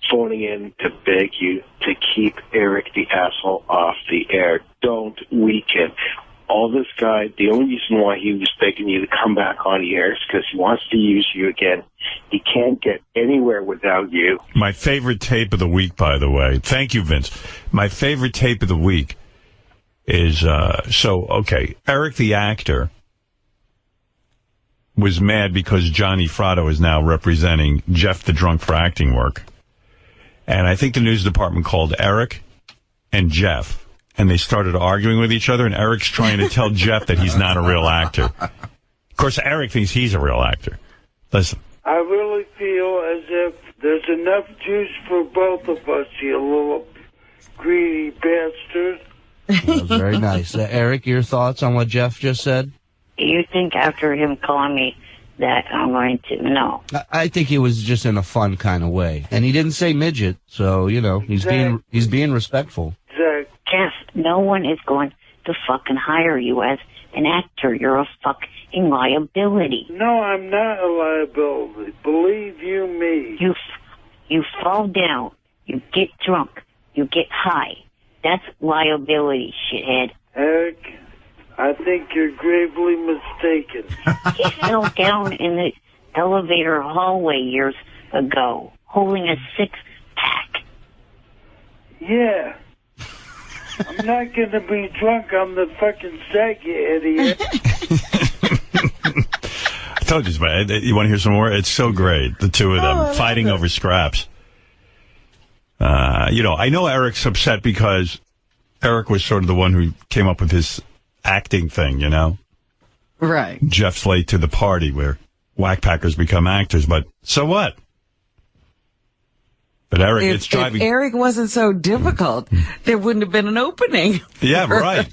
phoning in to beg you to keep Eric the asshole off the air. Don't weaken. All this guy, the only reason why he was begging you to come back on the air is because he wants to use you again. He can't get anywhere without you. My favorite tape of the week, by the way. Thank you, Vince. My favorite tape of the week is, Eric the actor was mad because Johnny Fratto is now representing Jeff the Drunk for acting work. And I think the news department called Eric and Jeff, and they started arguing with each other, and Eric's trying to tell Jeff that he's not a real actor. Of course, Eric thinks he's a real actor. Listen. I really feel as if there's enough juice for both of us, you little greedy bastard. That was very nice. Eric, your thoughts on what Jeff just said? You think after him calling me that I'm going to... No. I think he was just in a fun kind of way. And he didn't say midget, so, he's being respectful. Jeff, no one is going to fucking hire you as an actor. You're a fucking liability. No, I'm not a liability. Believe you me. You fall down. You get drunk. You get high. That's liability, shithead. Eric, I think you're gravely mistaken. He fell down in the elevator hallway years ago, holding a six-pack. Yeah. I'm not going to be drunk on the fucking set, you idiot. I told you, you want to hear some more? It's so great, the two of them fighting over scraps. I know Eric's upset because Eric was sort of the one who came up with his acting thing, Right. Jeff's late to the party where whackpackers become actors, but so what? But Eric, it's driving... If Eric wasn't so difficult, there wouldn't have been an opening. Yeah, right.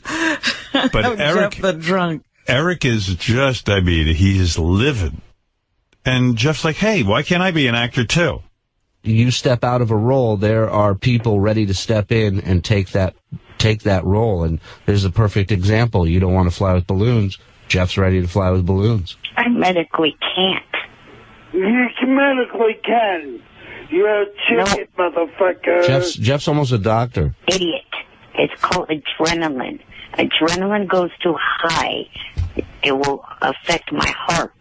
But Eric... Jeff the Drunk. Eric is just, he is livid. And Jeff's like, hey, why can't I be an actor too? You step out of a role, there are people ready to step in and take that role. And there's a perfect example. You don't want to fly with balloons. Jeff's ready to fly with balloons. I medically can't. You medically can. You're a chicken, motherfucker. Jeff's almost a doctor. Idiot. It's called adrenaline. Adrenaline goes too high. It will affect my heart.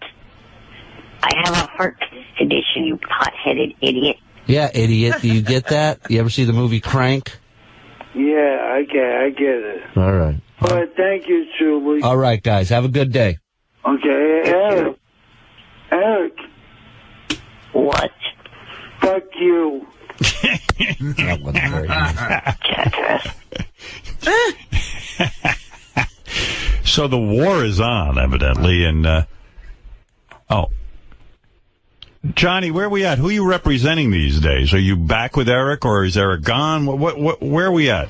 I have a heart condition, you hot-headed idiot. Yeah, idiot. Do you get that? You ever see the movie Crank? Yeah, I get it. All right. All right, thank you, Julie. All right, guys. Have a good day. Okay, Eric. What? Fuck you. That wasn't very nice. So the war is on, evidently, and, Johnny, where are we at? Who are you representing these days? Are you back with Eric, or is Eric gone? Where are we at?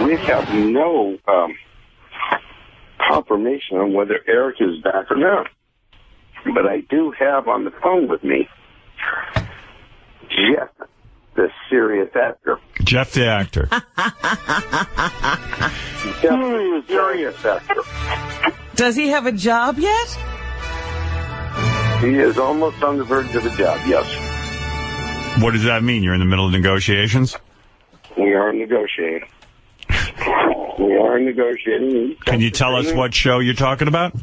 We have no confirmation on whether Eric is back or not. But I do have on the phone with me Jeff, the serious actor. Jeff the actor. Jeff the serious actor. Does he have a job yet? He is almost on the verge of a job, yes. What does that mean? You're in the middle of negotiations? We are negotiating. We are negotiating. Can you tell us what show you're talking about?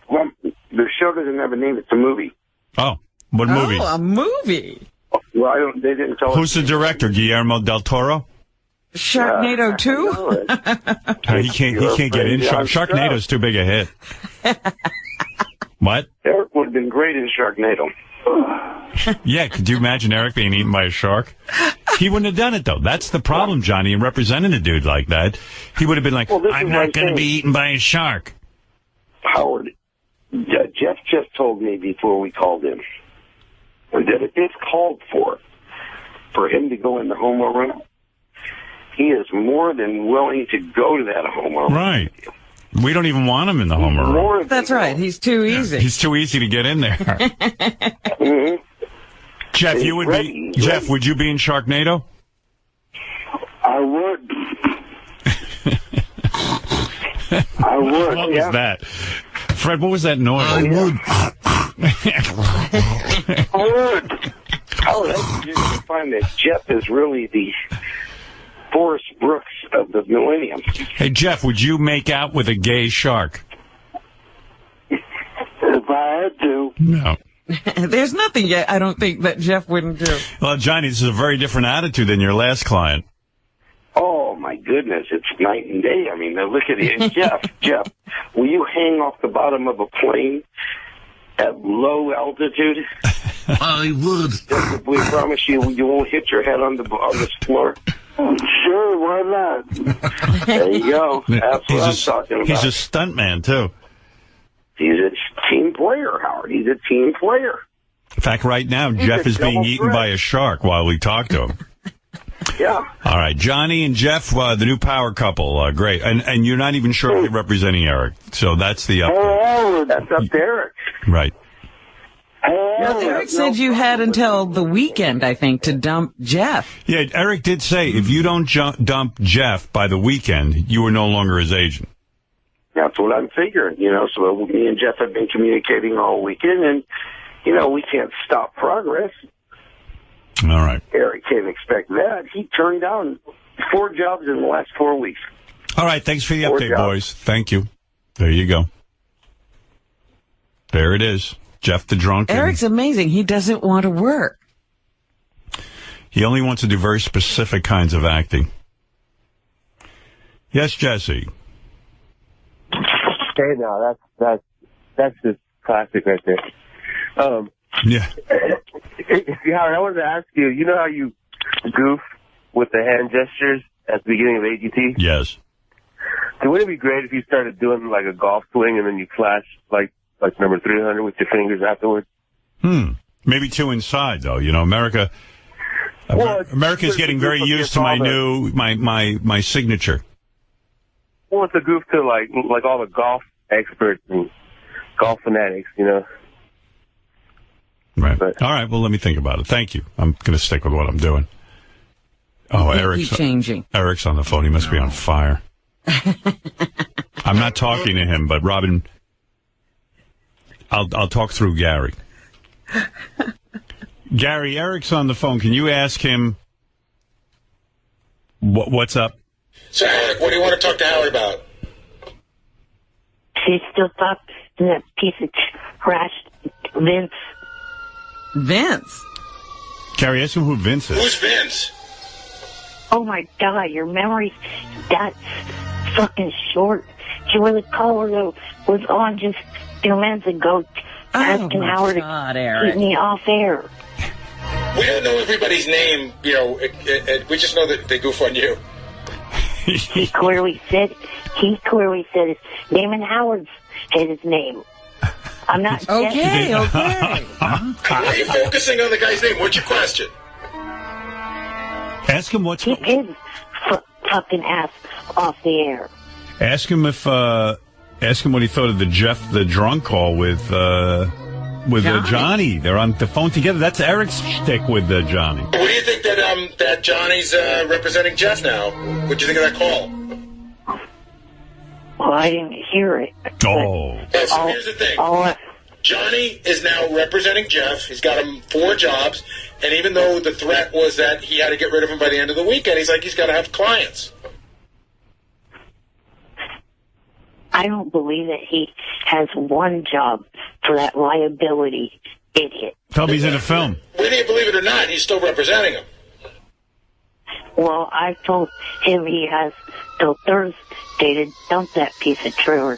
Well, the show doesn't have a name. It's a movie. Oh, what movie? Oh, a movie. Well, they didn't tell us. Who's the director? Guillermo del Toro? Sharknado 2? He can't get in. Sharknado's too big a hit. What? Eric would have been great in Sharknado. Yeah, could you imagine Eric being eaten by a shark? He wouldn't have done it, though. That's the problem, Johnny, in representing a dude like that. He would have been like, I'm not going to be eaten by a shark. Howard, Jeff just told me before we called him that if it's called for him to go in the homo room, he is more than willing to go to that homo room. Right. We don't even want him in the homo room. That's right. He's too easy. He's too easy to get in there. Mm-hmm. Jeff, you would be. Jeff, would you be in Sharknado? I would. I would. What was that? Fred, what was that noise? I would. I would. Oh, that's you find that Jeff is really the Forrest Brooks of the millennium. Hey, Jeff, would you make out with a gay shark? If I had to. No. There's nothing yet I don't think that Jeff wouldn't do. Well, Johnny, this is a very different attitude than your last client. Oh, my goodness. It's night and day. I mean, look at it. Jeff, will you hang off the bottom of a plane at low altitude? I would. Just, we promise you won't hit your head on this floor. Sure, why not? There you go. That's what I'm talking about. He's a stuntman, too. He's a team player, Howard. He's a team player. In fact, right now, Jeff is being eaten by a shark while we talk to him. Yeah. All right, Johnny and Jeff, the new power couple, great. And you're not even sure if you're representing Eric, so that's the update. That's up to Eric. Right. Well, Eric said you had until the weekend, I think, to dump Jeff. Yeah, Eric did say if you don't dump Jeff by the weekend, you are no longer his agent. That's what I'm figuring, so me and Jeff have been communicating all weekend, and, we can't stop progress. All right. Eric can't expect that. He turned down 4 jobs in the last 4 weeks. All right, thanks for the update, boys. Thank you. There you go. There it is. Jeff the drunk. Eric's amazing. He doesn't want to work. He only wants to do very specific kinds of acting. Yes, Jesse. Hey, no, that's just classic right there. Yeah. Howard, I wanted to ask you, you know how you goof with the hand gestures at the beginning of AGT? Yes. So wouldn't it be great if you started doing like a golf swing and then you flash like number 300 with your fingers afterwards? Maybe 2 inside, though. America's getting very used to my new my signature. Well, it's a goof to like all the golf experts and golf fanatics, Right. But, all right. Well, let me think about it. Thank you. I'm going to stick with what I'm doing. Oh, Eric's changing. Eric's on the phone. He must be on fire. I'm not talking to him, but Robin, I'll talk through Gary. Gary, Eric's on the phone. Can you ask him what's up? So, Eric, what do you want to talk to Howard about? She's still stuck in that piece of trash, Vince. Vince? Gary, ask him who Vince is. Who's Vince? Oh, my God, your memory's that fucking short. You were the caller that was on just a few minutes ago asking Howard to keep me off air. We don't know everybody's name, we just know that they goof on you. He clearly said his name, and Howard said his name. I'm not... Okay. Why are you focusing on the guy's name? What's your question? Ask him what's... Keep his fucking ass off the air. Ask him if Ask him what he thought of the drunk call with Johnny. They're on the phone together. That's Eric's shtick with Johnny. What do you think that Johnny's representing Jeff now? What do you think of that call? Well, I didn't hear it. Oh. Yeah, so here's the thing. Johnny is now representing Jeff. He's got him 4 jobs. And even though the threat was that he had to get rid of him by the end of the weekend, he's like, he's got to have clients. I don't believe that he has one job for that liability idiot. Tell me he's in a film. Whether you believe it or not, he's still representing him. Well, I told him he has till Thursday to dump that piece of trailer.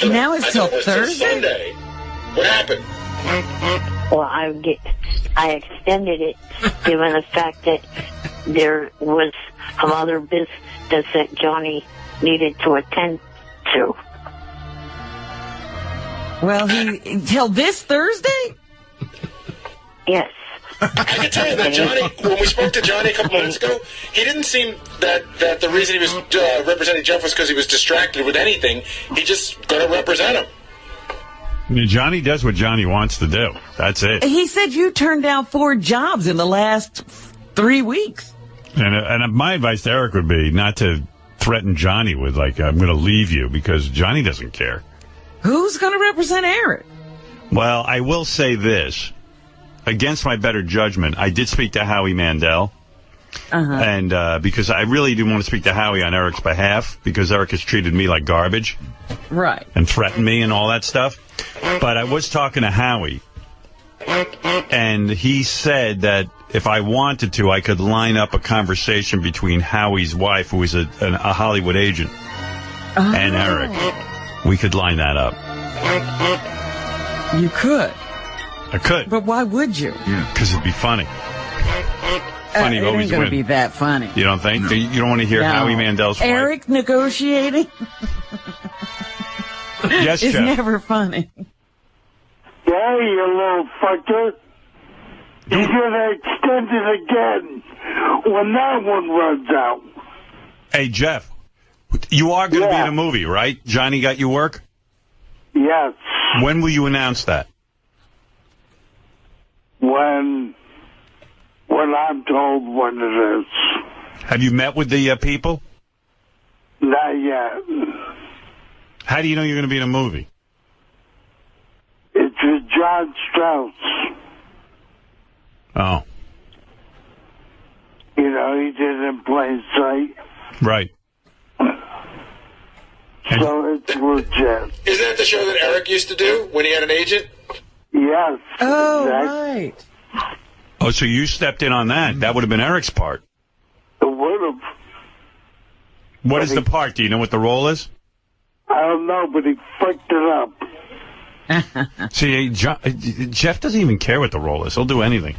Now it's till Thursday? Sunday. What happened? Well, I extended it given the fact that there was some other business that Johnny needed to attend to. Well, till this Thursday? Yes. I can tell you that Johnny, when we spoke to Johnny a couple minutes ago, he didn't seem that the reason he was representing Jeff was because he was distracted with anything. He just going to represent him. Johnny does what Johnny wants to do. That's it. He said you turned down 4 jobs in the last 3 weeks. And my advice to Eric would be not to threaten Johnny with, like, I'm going to leave you, because Johnny doesn't care. Who's going to represent Eric? Well, I will say this. Against my better judgment, I did speak to Howie Mandel. And because I really didn't want to speak to Howie on Eric's behalf, because Eric has treated me like garbage. Right. And threatened me and all that stuff. But I was talking to Howie, and he said that if I wanted to, I could line up a conversation between Howie's wife, who is a Hollywood agent, and Eric. We could line that up. You could. I could. But why would you? Because it'd be funny. Funny it always ain't going to win. be that funny. You don't think? No. You don't want to hear Howie Mandel's wife? Eric negotiating? Yes, it's Jeff. never funny. Yeah, you little fucker. You're going to extend it again when that one runs out. Hey, Jeff, you are going to be in a movie, right? Johnny got you work? Yes. When will you announce that? When I'm told when it is. Have you met with the people? Not yet. How do you know you're going to be in a movie? It's with John Strauss. Oh. You know, he did it in plain sight. Right. So it's legit. Isn't that the show that Eric used to do when he had an agent? Yes. Oh, exactly. right. Oh, so you stepped in on that. That would have been Eric's part. It would have. What is the part? Do you know what the role is? I don't know, but he fucked it up. See, Jeff doesn't even care what the role is. He'll do anything.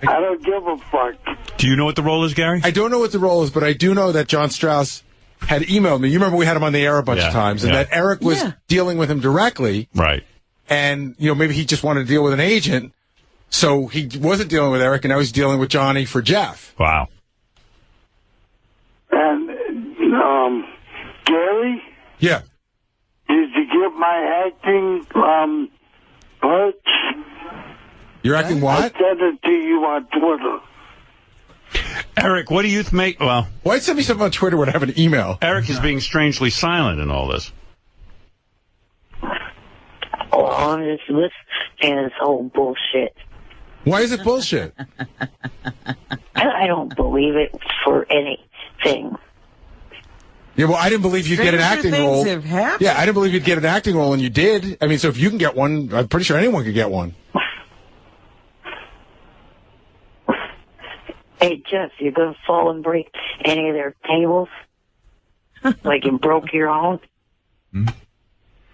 I don't give a fuck. Do you know what the role is, Gary? I don't know what the role is, but I do know that John Strauss had emailed me. You remember we had him on the air a bunch of times, and that Eric was dealing with him directly. Right. And, you know, maybe he just wanted to deal with an agent, so he wasn't dealing with Eric, and now he's dealing with Johnny for Jeff. Wow. And, Gary? Yeah. Did you get my acting, parts? You're acting what? I sent it to you on Twitter. Eric, what do you make? Well, why send me something on Twitter when I have an email? Eric is being strangely silent in all this. Oh, I'm just listening to this whole bullshit. Why is it bullshit? I don't believe it for anything. Yeah, well, I didn't believe you'd get an Stranger acting things role. have happened. Yeah, I didn't believe you'd get an acting role, and you did. I mean, so if you can get one, I'm pretty sure anyone could get one. Hey, Jeff, you gonna fall and break any of their tables? Like you broke your own? I'm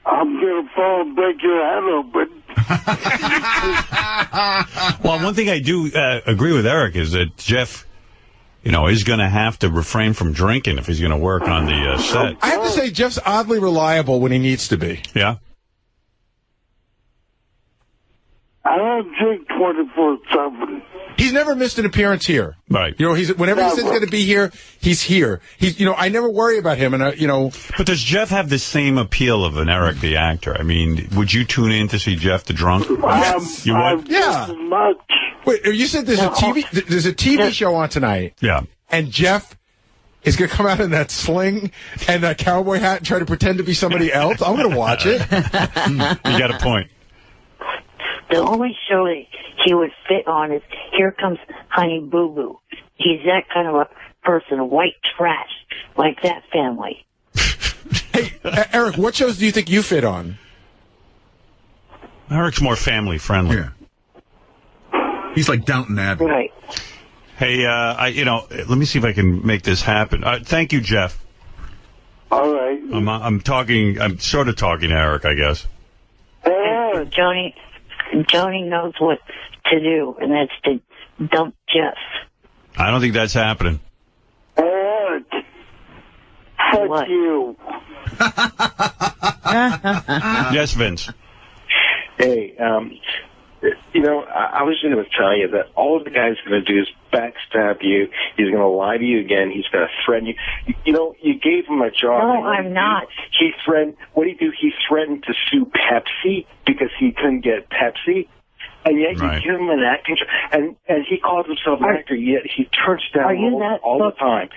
gonna fall and break your head open. Well, one thing I do agree with Eric is that Jeff, you know, is going to have to refrain from drinking if he's going to work on the set. I have to say, Jeff's oddly reliable when he needs to be. Yeah? I don't drink 24/7. He's never missed an appearance here. Right. You know, whenever he says he's going to be here, he's here. I never worry about him, and But does Jeff have the same appeal of an Eric the actor? I mean, would you tune in to see Jeff the drunk? You would? Yeah. Wait, you said there's a TV show on tonight. Yeah. And Jeff is going to come out in that sling and that cowboy hat and try to pretend to be somebody else. I'm going to watch it. You got a point. The only show that he would fit on is Here Comes Honey Boo Boo. He's that kind of a person, white trash, like that family. Hey, Eric, what shows do you think you fit on? Eric's more family friendly. Yeah. He's like Downton Abbey. Right. Hey, let me see if I can make this happen. Thank you, Jeff. All right. I'm sort of talking to Eric, I guess. Johnny knows what to do, and that's to dump Jeff. I don't think that's happening. Eric, fuck you. Yes, Vince. Hey, I was going to tell you that all the guy's going to do is backstab you. He's going to lie to you again. He's going to threaten you. You gave him a job. No, I'm not. He threatened. What did he do? He threatened to sue Pepsi because he couldn't get Pepsi. And yet you give him an acting job. And he calls himself an actor, yet he turns down all the time.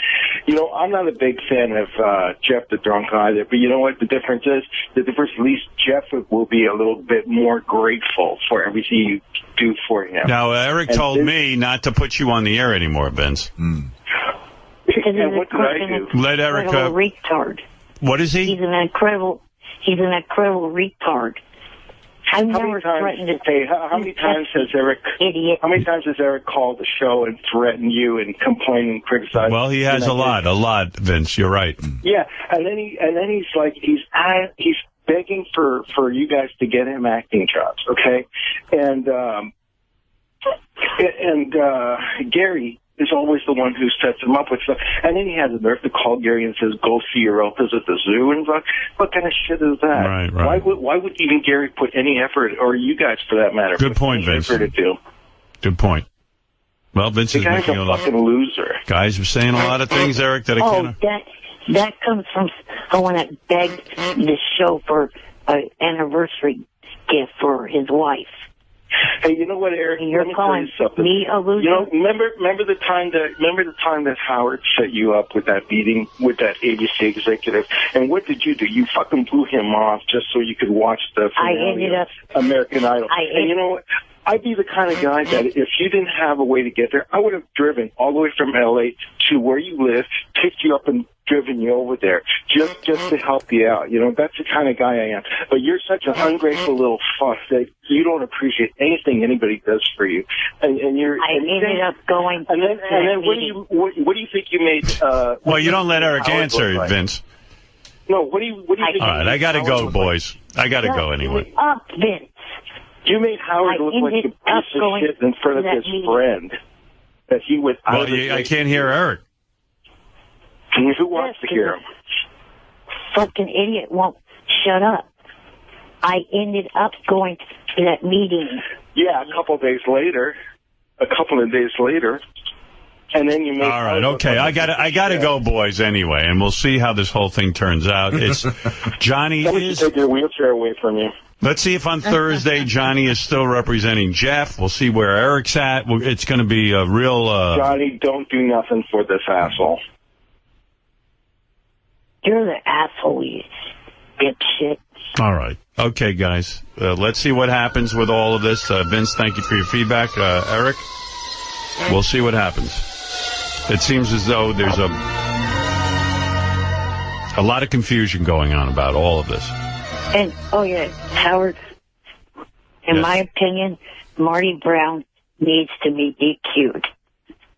I'm not a big fan of Jeff the drunk either, but you know what the difference is? The difference, at least Jeff will be a little bit more grateful for everything you do for him. Now, Eric told me not to put you on the air anymore, Vince. Because and what did I do? Let Eric... retard. What is he? He's an incredible retard. I've never threatened to... Hey, how many times has Eric... Idiot. How many times has Eric called the show and threatened you and complained and criticized? Well, he has a lot, Vince. You're right. Yeah, and then he's like, he's begging for you guys to get him acting jobs, okay? And Gary is always the one who sets him up with stuff. And then he has the nerve to call Gary and says, go see your relatives at the zoo. And what kind of shit is that? Right. Why would even Gary put any effort, or you guys for that matter? Good point, Vince. Good point. Well, Vince is making a fucking loser. Guys are saying a lot of things, Eric, that I can't... that comes from someone that begged this show for an anniversary gift for his wife. Hey, you know what, Eric? You're calling me a loser? Remember the time that Howard set you up with that meeting with that ABC executive, and what did you do? You fucking blew him off just so you could watch the finale of American Idol. And you know what? I'd be the kind of guy that if you didn't have a way to get there, I would have driven all the way from L.A. to where you live, picked you up and driven you over there just to help you out. That's the kind of guy I am. But you're such an ungrateful little fuck that you don't appreciate anything anybody does for you. And you're. I ended up going. And then what do you think you made? Well, you don't let Eric answer, like? Vince. No, what do you think? All right, I got to go, boys. I got to go anyway. Up, Vince. You made Howard look like a piece of shit in front of his friend. That he was. Well, I can't hear Eric. Who wants to hear him? Fucking idiot won't shut up. I ended up going to that meeting. Yeah, a couple of days later. And then you made... All right, okay. I gotta go, boys, anyway, and we'll see how this whole thing turns out. It's Johnny is... Take your wheelchair away from you. Let's see if on Thursday Johnny is still representing Jeff. We'll see where Eric's at. It's going to be a real... Johnny, don't do nothing for this asshole. You're the asshole, you dipshit. All right. Okay, guys. Let's see what happens with all of this. Vince, thank you for your feedback. Eric, we'll see what happens. It seems as though there's a lot of confusion going on about all of this. And, Howard, in my opinion, Marty Brown needs to be DQ'd.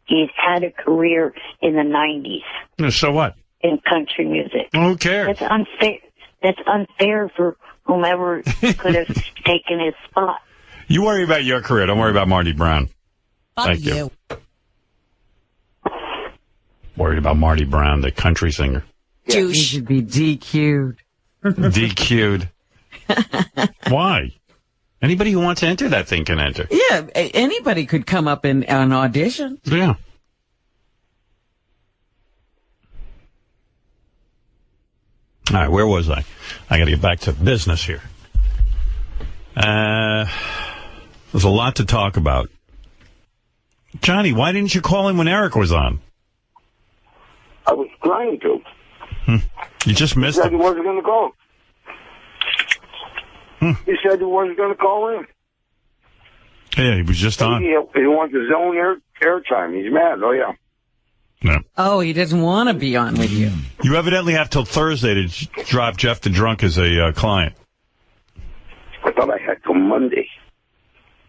He's had a career in the 90s. So what? In country music. Who cares? That's unfair. That's unfair for whomever could have taken his spot. You worry about your career. Don't worry about Marty Brown. Thank you. Worried about Marty Brown, the country singer. He should be DQ'd. DQ'd. Why? Anybody who wants to enter that thing can enter. Yeah, anybody could come up and audition. Yeah. All right, where was I? I got to get back to business here. There's a lot to talk about. Johnny, why didn't you call in when Eric was on? I was trying to. You just missed He said him. he wasn't going to call. He said he wasn't going to call in. Yeah, he was just on. He wants his own airtime. He's mad. Oh, yeah. No. Oh, he doesn't want to be on with you. You evidently have till Thursday to drop Jeff the Drunk as a client. I thought I had till Monday.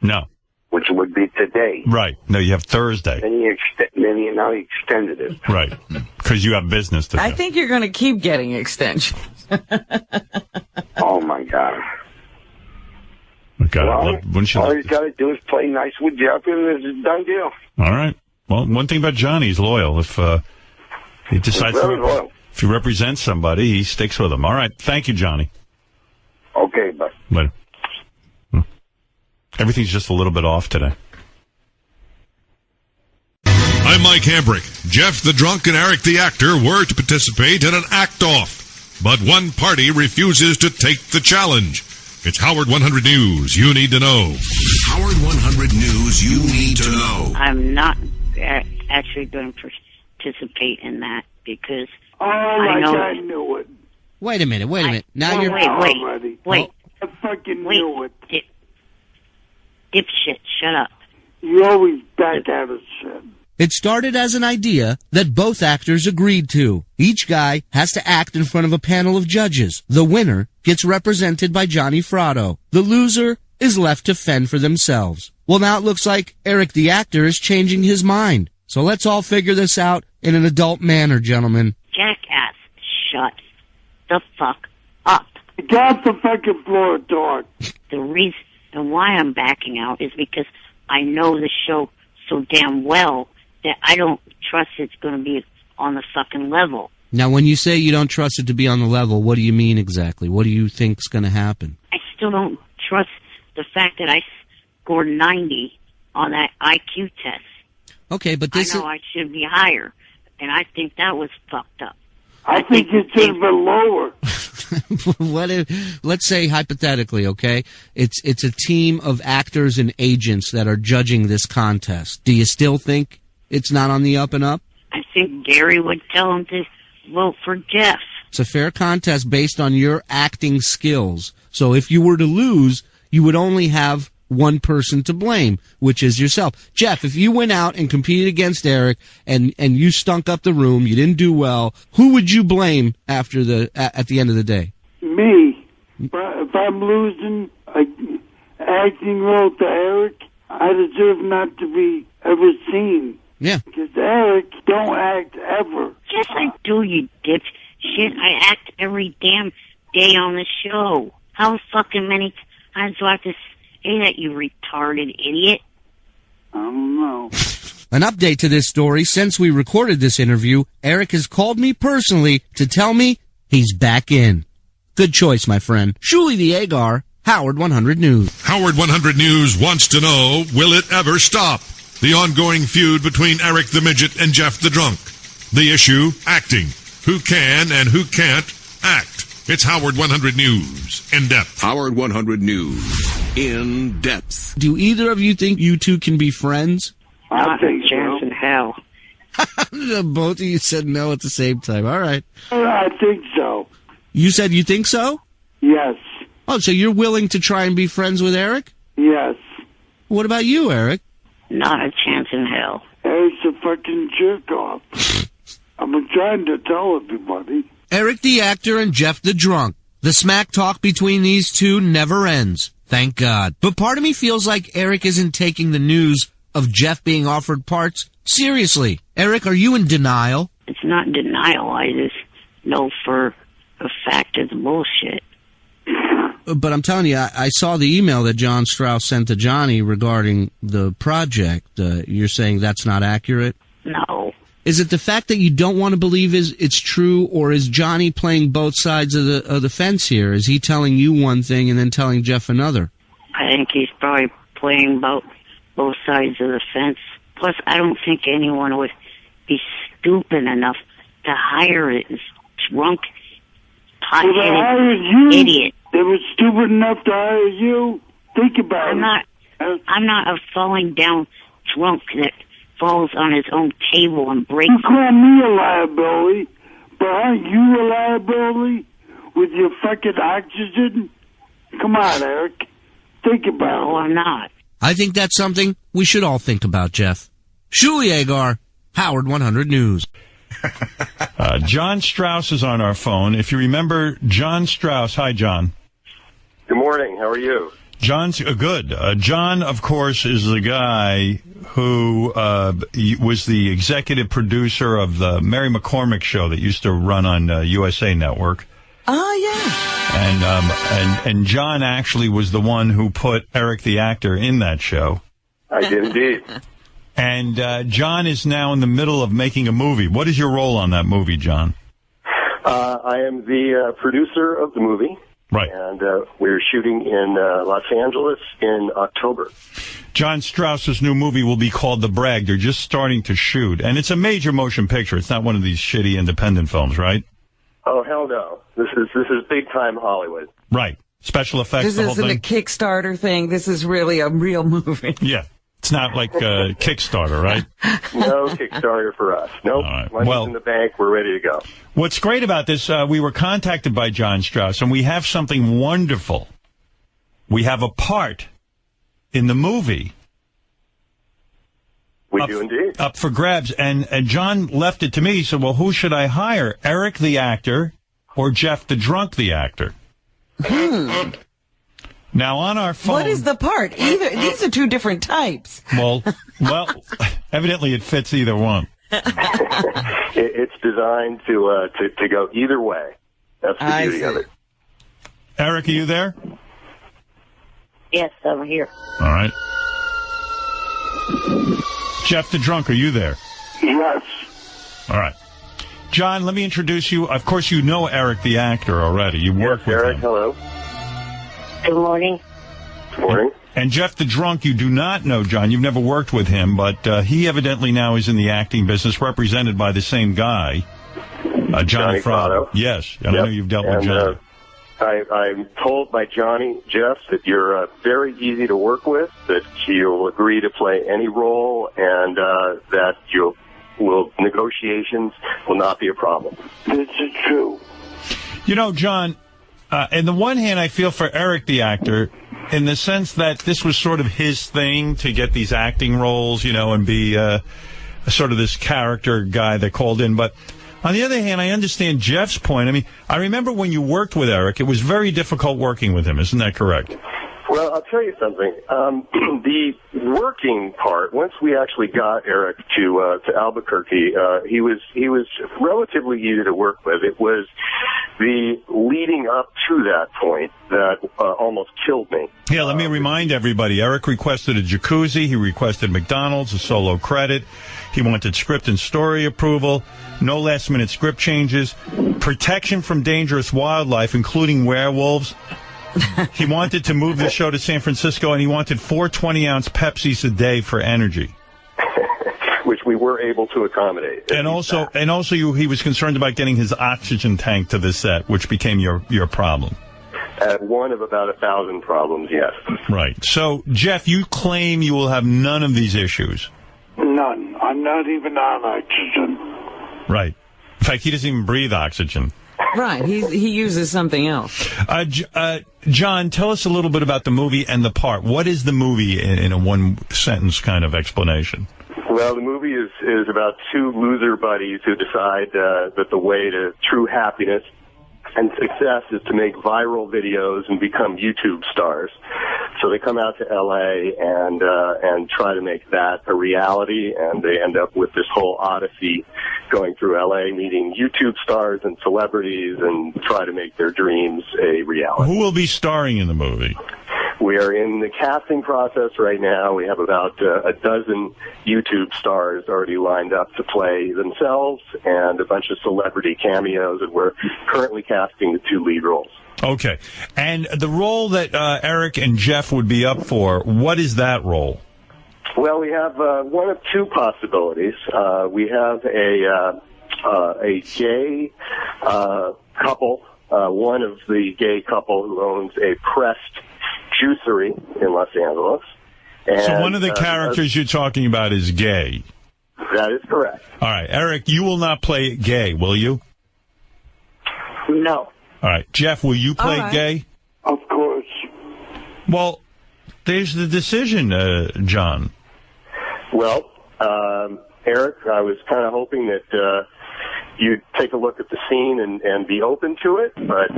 No. Which would be today. Right. No, you have Thursday. Then now he extended it. Right. Because you have business to do. I think you're going to keep getting extensions. Oh, my God. Okay. Well, wouldn't you all like he's got to do is play nice with Jeff, and it's a done deal. All right. Well, one thing about Johnny, he's loyal. If he decides Very loyal. if he represents somebody, he sticks with them. All right. Thank you, Johnny. Okay, bye. Later. Everything's just a little bit off today. I'm Mike Hambrick. Jeff the Drunk and Eric the Actor were to participate in an act-off, but one party refuses to take the challenge. It's Howard 100 News You Need to Know. Howard 100 News You Need to Know. I'm not actually going to participate in that because I knew it. Wait a minute. Now you're... Wait. I fucking knew it. Dipshit, shut up. You always back out of shit. It started as an idea that both actors agreed to. Each guy has to act in front of a panel of judges. The winner gets represented by Johnny Fratto. The loser is left to fend for themselves. Well, now it looks like Eric the Actor is changing his mind. So let's all figure this out in an adult manner, gentlemen. Jackass, shut the fuck up. Get off the fucking floor, dog. The reason why I'm backing out is because I know the show so damn well that I don't trust it's going to be on the fucking level. Now, when you say you don't trust it to be on the level, what do you mean exactly? What do you think's going to happen? I still don't trust the fact that I scored 90 on that IQ test. Okay, but this I know I should be higher, and I think that was fucked up. I think it should have been lower. What if, let's say hypothetically, okay, it's a team of actors and agents that are judging this contest. Do you still think it's not on the up and up? I think Gary would tell him to vote for Jeff. It's a fair contest based on your acting skills. So if you were to lose, you would only have one person to blame, which is yourself. Jeff, if you went out and competed against Eric and you stunk up the room, you didn't do well, who would you blame at the end of the day? Me. If I'm losing acting role to Eric, I deserve not to be ever seen. Yeah. Because Eric don't act ever. Yes, I do, you dipshit. I act every damn day on the show. How fucking many times do I have to say that, you retarded idiot? I don't know. An update to this story. Since we recorded this interview, Eric has called me personally to tell me he's back in. Good choice, my friend. Shuli the Agar, Howard 100 News. Howard 100 News wants to know, will it ever stop? The ongoing feud between Eric the Midget and Jeff the Drunk. The issue, acting. Who can and who can't act. It's Howard 100 News, in depth. Howard 100 News, in depth. Do either of you think you two can be friends? Not a chance in hell. Both of you said no at the same time. All right. I think so. You said you think so? Yes. Oh, so you're willing to try and be friends with Eric? Yes. What about you, Eric? Not a chance in hell. Eric's a fucking jerk off. I'm trying to tell everybody. Eric the Actor and Jeff the Drunk. The smack talk between these two never ends. Thank God. But part of me feels like Eric isn't taking the news of Jeff being offered parts seriously. Eric, are you in denial? It's not denial. I just know for a fact it's bullshit. But I'm telling you, I saw the email that John Strauss sent to Johnny regarding the project. You're saying that's not accurate? No. Is it the fact that you don't want to believe it's true, or is Johnny playing both sides of the fence here? Is he telling you one thing and then telling Jeff another? I I think he's probably playing both sides of the fence. Plus, I don't think anyone would be stupid enough to hire this drunk, hot-headed idiot. They were stupid enough to hire you? Think about it. I'm not a falling down drunk that falls on his own table and breaks. You call me a liability, but aren't you a liability with your fucking oxygen? Come on, Eric. Think about it. No, I'm not. I think that's something we should all think about, Jeff. Shuli Agar, Howard 100 News. John Strauss is on our phone. If you remember John Strauss. Hi, John. Good morning. How are you? John's good. John, of course, is the guy who was the executive producer of the Mary McCormick show that used to run on USA Network. Oh, yeah. And John actually was the one who put Eric the actor in that show. I did indeed. And John is now in the middle of making a movie. What is your role on that movie, John? I am the producer of the movie. Right. And we're shooting in Los Angeles in October. John Strauss's new movie will be called The Brag. They're just starting to shoot. And it's a major motion picture. It's not one of these shitty independent films, right? Oh, hell no. This is big-time Hollywood. Right. Special effects, This the whole isn't a thing. Kickstarter thing. This is really a real movie. Yeah. It's not like Kickstarter, right? No Kickstarter for us. Nope. Right. Money's in the bank. We're ready to go. What's great about this, we were contacted by John Strauss, and we have something wonderful. We have a part in the movie. We do indeed. Up for grabs. And John left it to me. He said, well, who should I hire? Eric the actor or Jeff the drunk the actor? Now, on our phone... What is the part? These are two different types. Well, evidently it fits either one. It's designed to go either way. That's the beauty of it. Eric, are you there? Yes, I'm here. All right. Jeff the drunk, are you there? Yes. All right. John, let me introduce you. Of course, you know Eric the actor already. You work with Eric, him. hello. Good morning. Good morning. And Jeff the drunk, you do not know John. You've never worked with him, but he evidently now is in the acting business, represented by the same guy, Johnny Frado. Yes, I know you've dealt with Johnny. I'm told by Johnny, Jeff, that you're very easy to work with, that you'll agree to play any role, and that negotiations will not be a problem. This is true. You know, John, on the one hand, I feel for Eric the actor, in the sense that this was sort of his thing to get these acting roles, you know, and be sort of this character guy that called in. But on the other hand, I understand Jeff's point. I mean, I remember when you worked with Eric, it was very difficult working with him. Isn't that correct? Well, I'll tell you something. The working part, once we actually got Eric to Albuquerque, he was relatively easy to work with. It was the leading up to that point that almost killed me. Yeah, let me remind everybody. Eric requested a jacuzzi. He requested McDonald's, a solo credit. He wanted script and story approval, no last-minute script changes, protection from dangerous wildlife, including werewolves. He wanted to move the show to San Francisco, and he wanted 4 20-ounce Pepsis a day for energy. Which we were able to accommodate. And also, he was concerned about getting his oxygen tank to the set, which became your problem. One of about 1,000 problems, yes. Right. So, Jeff, you claim you will have none of these issues. None. I'm not even on oxygen. Right. In fact, he doesn't even breathe oxygen. Right. He uses something else. John, tell us a little bit about the movie and the part. What is the movie in a one-sentence kind of explanation? Well, the movie is about 2 loser buddies who decide that the way to true happiness and success is to make viral videos and become YouTube stars. So they come out to L.A. and try to make that a reality, and they end up with this whole odyssey going through L.A., meeting YouTube stars and celebrities, and try to make their dreams a reality. Who will be starring in the movie? We are in the casting process right now. We have about a dozen YouTube stars already lined up to play themselves, and a bunch of celebrity cameos, and we're currently casting the 2 lead roles. Okay. And the role that Eric and Jeff would be up for, what is that role? Well, we have one of two possibilities. We have a gay couple, one of the gay couple who owns a pressed juicery in Los Angeles. And, so one of the characters you're talking about is gay. That is correct. All right. Eric, you will not play gay, will you? No. All right. Jeff, will you play gay? Of course. Well, there's the decision, John. Well, Eric, I was kind of hoping that you'd take a look at the scene and be open to it. But,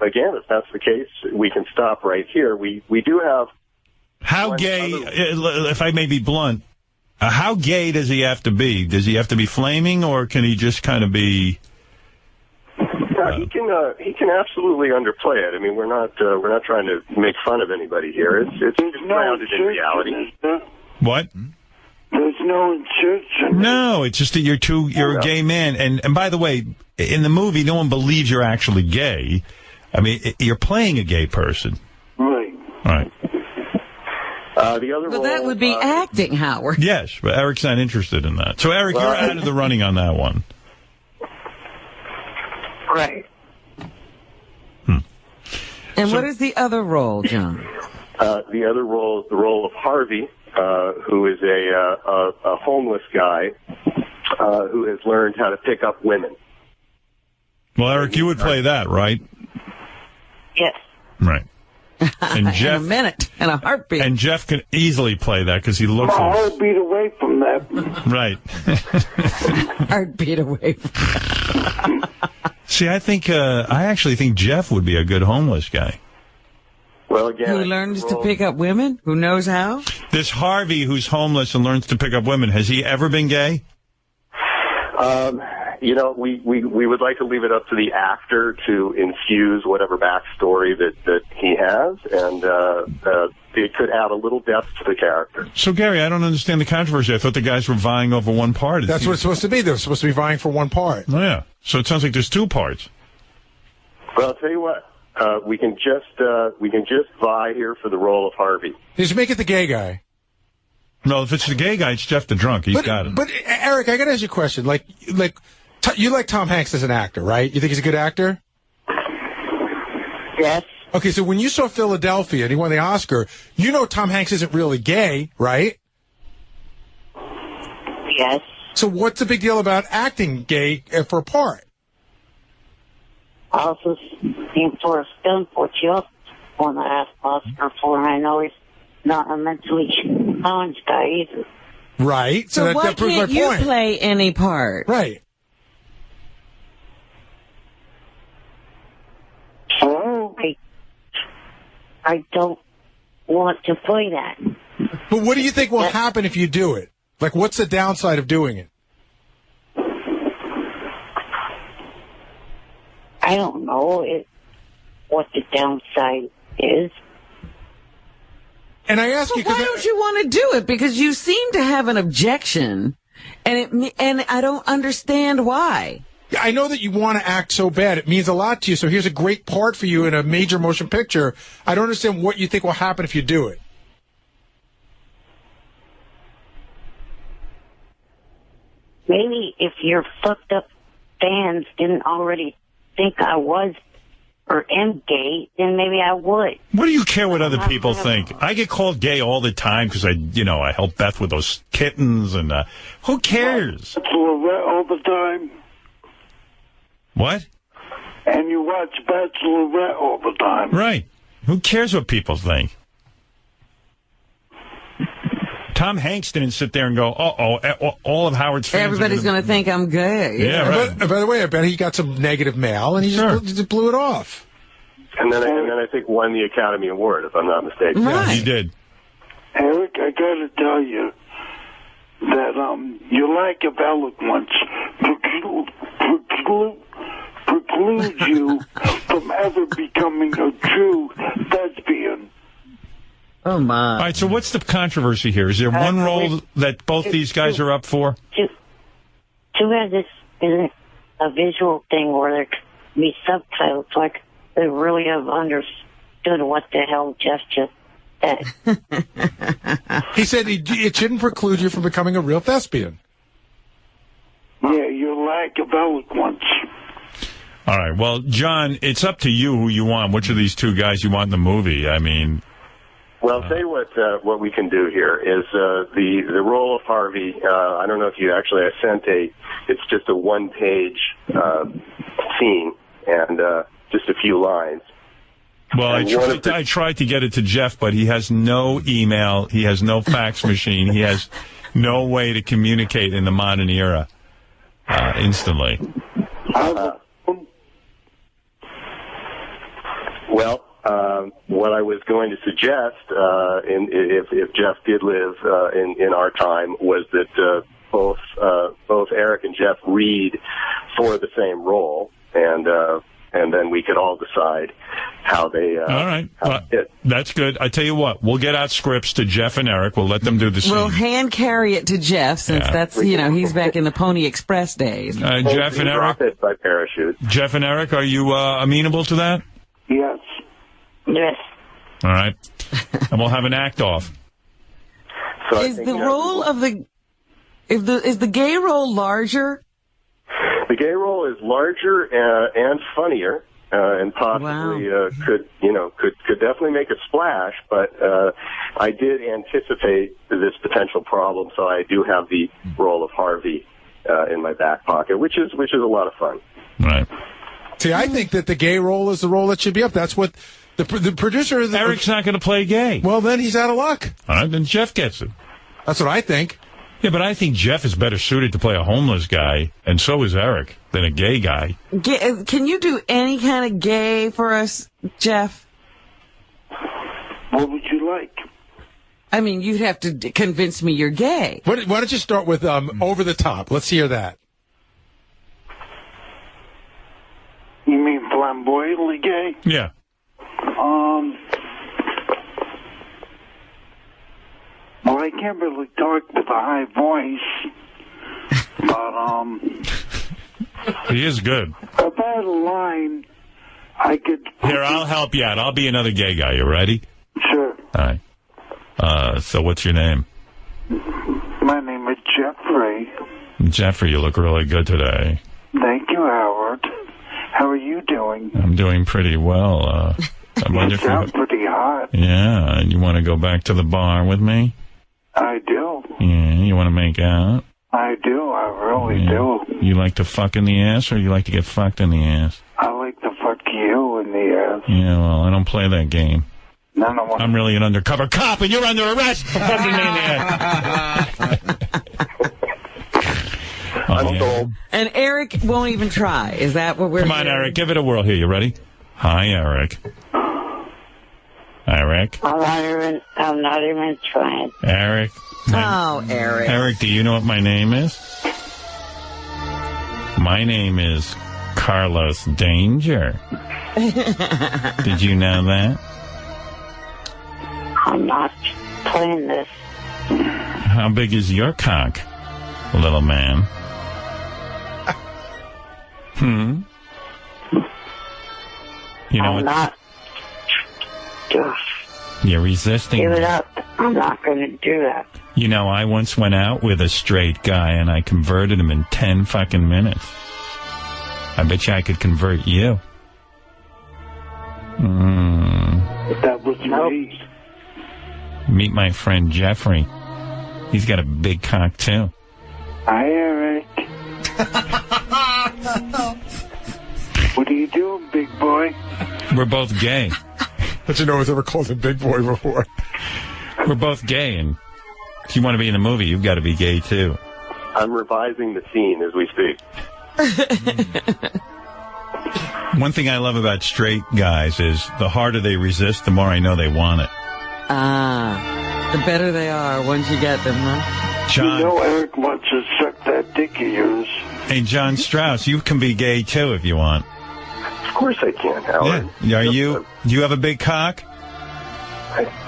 again, if that's the case, we can stop right here. We do have... How gay, if I may be blunt, how gay does he have to be? Does he have to be flaming, or can he just kind of be... he can absolutely underplay it. I mean, we're not trying to make fun of anybody here. It's grounded in reality. What? There's no insertion. No, it's just that you're a gay man. And by the way, in the movie, no one believes you're actually gay. I mean, you're playing a gay person. Right. All right. The other role, that would be acting, Howard. Yes, but Eric's not interested in that. So, Eric, you're out of the running on that one. Right. And what is the other role, John? The other role is the role of Harvey, who is a homeless guy who has learned how to pick up women. Well, Eric, you would play that, right? Yes. Right. And Jeff, in a minute, in a heartbeat. And Jeff can easily play that because he looks... A heartbeat away from that. Right. Heartbeat away from See, I actually think Jeff would be a good homeless guy. Well, again... Who learns to pick up women? Who knows how? This Harvey who's homeless and learns to pick up women, has he ever been gay? We would like to leave it up to the actor to infuse whatever backstory that he has, and it could add a little depth to the character. So, Gary, I don't understand the controversy. I thought the guys were vying over one part. That's what it's supposed to be. They're supposed to be vying for one part. Oh, yeah. So it sounds like there's two parts. Well, I'll tell you what. We can just vie here for the role of Harvey. Just make it the gay guy. No, if it's the gay guy, it's Jeff the drunk. He's got it. But Eric, I got to ask you a question. You like Tom Hanks as an actor, right? You think he's a good actor? Yes. Okay, so when you saw Philadelphia and he won the Oscar, you know Tom Hanks isn't really gay, right? Yes. So what's the big deal about acting gay for a part? Also, in Forrest Gump, what you won the Oscar for, and I know he's not a mentally challenged guy either. Right. So why that proves my can't you point. play any part? Right. Oh, I don't want to play that. But what do you think will happen if you do it? Like, what's the downside of doing it? I don't know what the downside is. And I ask you, why don't you want to do it? Because you seem to have an objection, and I don't understand why. I know that you want to act so bad. It means a lot to you. So here's a great part for you in a major motion picture. I don't understand what you think will happen if you do it. Maybe if your fucked up fans didn't already think I was or am gay, then maybe I would. What do you care what other people think? I get called gay all the time because I help Beth with those kittens, and who cares? Bachelorette all the time. What? And you watch Bachelorette all the time. Right. Who cares what people think? Tom Hanks didn't sit there and go, all of Howard's fans. Everybody's going to think I'm gay. Yeah, right. By the way, I bet he got some negative mail, and he just blew it off. And then I think won the Academy Award, if I'm not mistaken. Right. Yeah, he did. Eric, I got to tell you that your lack of eloquence precludes you from ever becoming a true thespian. Oh, my. All right, so what's the controversy here? Is there one role that both these guys are up for? Too bad this isn't a visual thing where there could be subtitles, so I could that really have understood what the hell Jeff just said. He said it shouldn't preclude you from becoming a real thespian. Yeah, you lack of eloquence. All right. Well, John, it's up to you who you want. Which of these two guys you want in the movie? I mean... Well, I'll tell you what we can do here is the role of Harvey. I don't know if you actually it's just a one-page scene and just a few lines. Well, I tried to get it to Jeff, but he has no email, he has no fax machine, he has no way to communicate in the modern era instantly. What I was going to suggest, if Jeff did live in our time, was that both Eric and Jeff read for the same role, and then we could all decide how they. All right, that's good. I tell you what, we'll get out scripts to Jeff and Eric. We'll let them do the scene. We'll hand carry it to Jeff since that's he's back in the Pony Express days. Jeff and Eric, drop it by parachute. Jeff and Eric, are you amenable to that? Yes. Yes. All right, and we'll have an act off. So is the role of is the gay role larger? The gay role is larger and funnier, and possibly could definitely make a splash. But I did anticipate this potential problem, so I do have the role of Harvey in my back pocket, which is a lot of fun. Right. See, I think that the gay role is the role that should be up. That's what the producer. Eric's not going to play gay. Well, then he's out of luck. All right, then Jeff gets it. That's what I think. Yeah, but I think Jeff is better suited to play a homeless guy, and so is Eric, than a gay guy. Can you do any kind of gay for us, Jeff? What would you like? I mean, you'd have to convince me you're gay. Why don't you start with Over the Top? Let's hear that. You mean flamboyantly gay? Yeah. Well, I can't really talk with a high voice, but he is good. About a line, I could. Here, I'll help you out. I'll be another gay guy. You ready? Sure. All right. So what's your name? My name is Jeffrey. Jeffrey, you look really good today. Thank you, Howard. How are you doing? I'm doing pretty well. I wonder You sound pretty hot. Yeah, and you want to go back to the bar with me? I do. Yeah, you want to make out? I do. I really do. You like to fuck in the ass, or you like to get fucked in the ass? I like to fuck you in the ass. Yeah, well, I don't play that game. No. I'm really an undercover cop, and you're under arrest for fucking me in the ass. And Eric won't even try. Is that what we're Come on, Eric, give it a whirl here. You ready? Hi, Eric. Eric? I'm not even trying. Eric? Oh, Eric. Eric, do you know what my name is? My name is Carlos Danger. Did you know that? I'm not playing this. How big is your cock, little man? You know I'm not. You're resisting. Give it up. I'm not going to do that. You know, I once went out with a straight guy, and I converted him in 10 fucking minutes. I bet you I could convert you. That was me. Meet my friend Jeffrey. He's got a big cock, too. Hi, Eric. What are you doing, big boy? We're both gay. But you know who's ever called him big boy before. We're both gay, and if you want to be in the movie, you've got to be gay, too. I'm revising the scene as we speak. One thing I love about straight guys is the harder they resist, the more I know they want it. The better they are once you get them, huh? John, You know Eric wants to suck that dick of yours. Hey, John Strauss, you can be gay, too, if you want. Of course I can, Howard. Yeah. Do you have a big cock?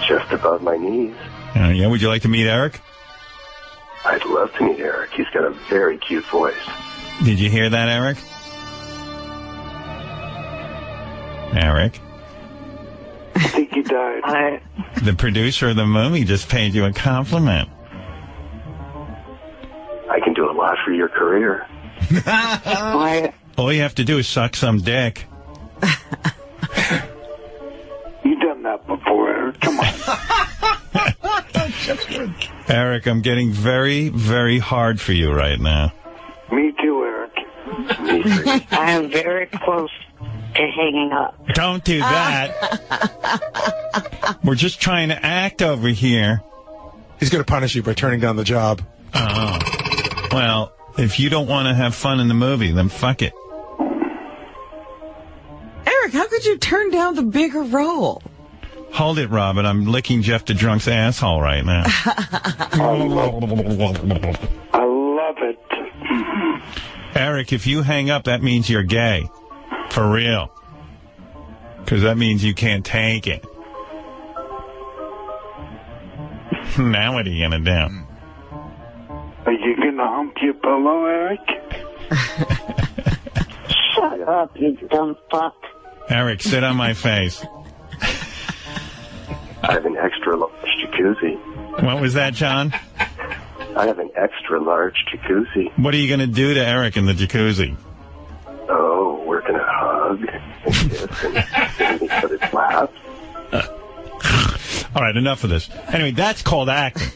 Just above my knees. Yeah, would you like to meet Eric? I'd love to meet Eric. He's got a very cute voice. Did you hear that, Eric? Eric. I think he died. The producer of the movie just paid you a compliment. I can do a lot for your career. All you have to do is suck some dick. You done that before, Eric. Come on. Eric, I'm getting very, very hard for you right now. Me too, Eric. I am very close to hanging up. Don't do that. We're just trying to act over here. He's going to punish you by turning down the job. Oh. Well, if you don't want to have fun in the movie, then fuck it. Eric, how could you turn down the bigger role? Hold it, Robin. I'm licking Jeff the Drunk's asshole right now. I love it. Eric, if you hang up, that means you're gay. For real. Because that means you can't take it. Now what are you going to do? Are you going to hump your pillow, Eric? Shut up, you dumb fuck. Eric, sit on my face. I have an extra large jacuzzi. What was that, John? I have an extra large jacuzzi. What are you going to do to Eric in the jacuzzi? Oh, we're going to hug and kiss and sit in each other's laps. All right, enough of this. Anyway, that's called acting.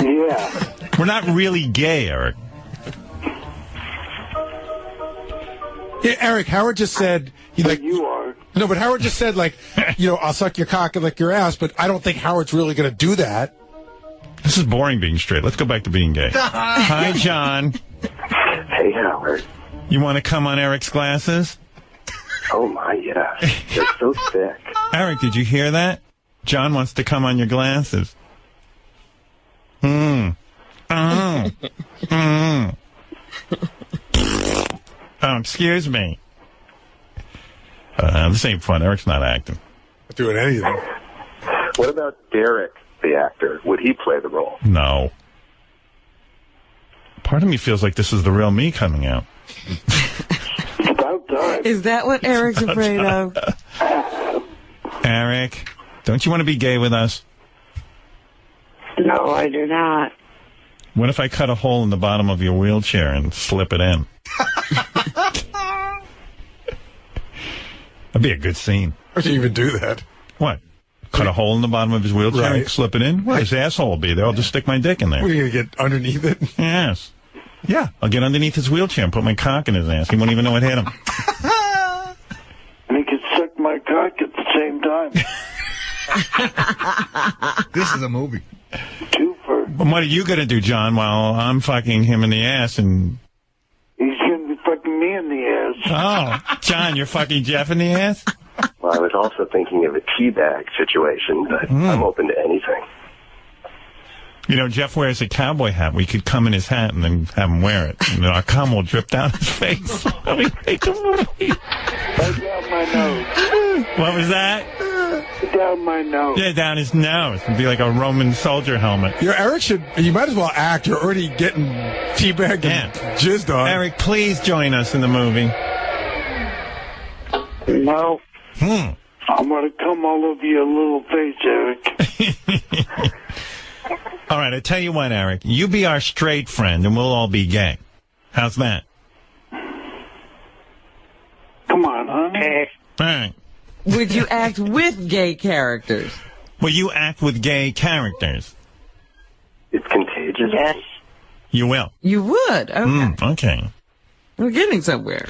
Yeah. We're not really gay, Eric. Yeah, Eric, Howard just said... You are. No, but Howard just said, I'll suck your cock and lick your ass, but I don't think Howard's really going to do that. This is boring being straight. Let's go back to being gay. Hi, John. Hey, Howard. You want to come on Eric's glasses? Oh, my, yeah. They're so thick. Eric, did you hear that? John wants to come on your glasses. Oh, excuse me. This ain't fun. Eric's not acting. Not doing anything. What about Derek, the actor? Would he play the role? No. Part of me feels like this is the real me coming out. About time. Is that what Eric's afraid of? Eric, don't you want to be gay with us? No, I do not. What if I cut a hole in the bottom of your wheelchair and slip it in? That'd be a good scene. How do you even do that? What? Cut a hole in the bottom of his wheelchair and slip it in? His asshole will be there. I'll just stick my dick in there. What, are you going to get underneath it? Yes. Yeah, I'll get underneath his wheelchair and put my cock in his ass. He won't even know it hit him. And he could suck my cock at the same time. This is a movie. But what are you going to do, John, while I'm fucking him in the ass and... He's going to be fucking me in the ass. Oh, John, you're fucking Jeff in the ass? Well, I was also thinking of a teabag situation, but I'm open to anything. You know, Jeff wears a cowboy hat. We could come in his hat and then have him wear it. And then our cum will drip down his face. Right down my nose. What was that? Down my nose. Yeah, down his nose. It'd be like a Roman soldier helmet. You might as well act. You're already getting teabagged and jizzed on. Eric, please join us in the movie. No. I'm going to come all over your little face, Eric. All right, I tell you what, Eric. You be our straight friend, and we'll all be gay. How's that? Come on, honey. All right. Would you act with gay characters? Will you act with gay characters? It's contagious. Yes. You will. You would? Okay. Okay. We're getting somewhere.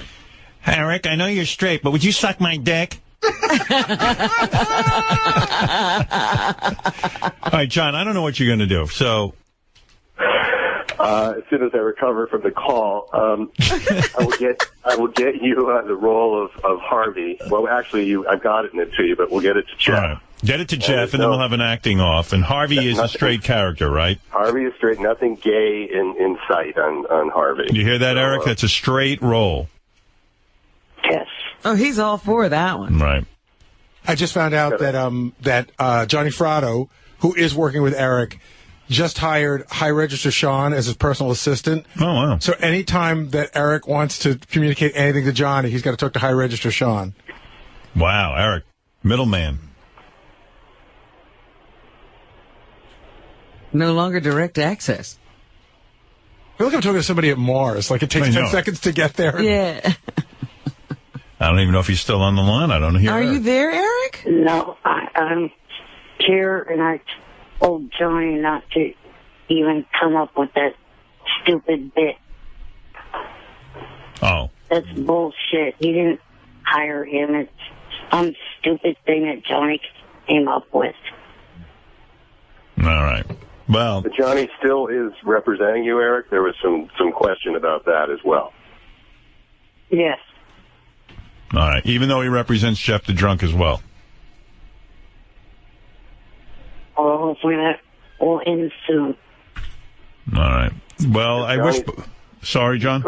Eric, I know you're straight, but would you suck my dick? All right, John, I don't know what you're going to do. So, as soon as I recover from the call, I will get you the role of Harvey. Well, actually, I've gotten it to you, but we'll get it to Jeff. All right. Get it to Jeff, and then we'll have an acting off. And Harvey is a straight character, right? Harvey is straight. Nothing gay in sight on Harvey. You hear that, Eric? That's a straight role. Yes. Oh, he's all for that one. Right. I just found out that Johnny Fratto, who is working with Eric, just hired High Register Sean as his personal assistant. Oh, wow. So anytime that Eric wants to communicate anything to Johnny, he's got to talk to High Register Sean. Wow, Eric, middleman. No longer direct access. I feel like I'm talking to somebody at Mars. Like it takes 10 seconds to get there. Yeah. I don't even know if he's still on the line. I don't hear. Are you there, Eric? No, I'm here, and I told Johnny not to even come up with that stupid bit. Oh. That's bullshit. He didn't hire him. It's some stupid thing that Johnny came up with. All right. Well, but Johnny still is representing you, Eric. There was some question about that as well. Yes. All right. Even though he represents Jeff the Drunk as well. Well, hopefully that will end soon. All right. Well, I wish... Sorry, John?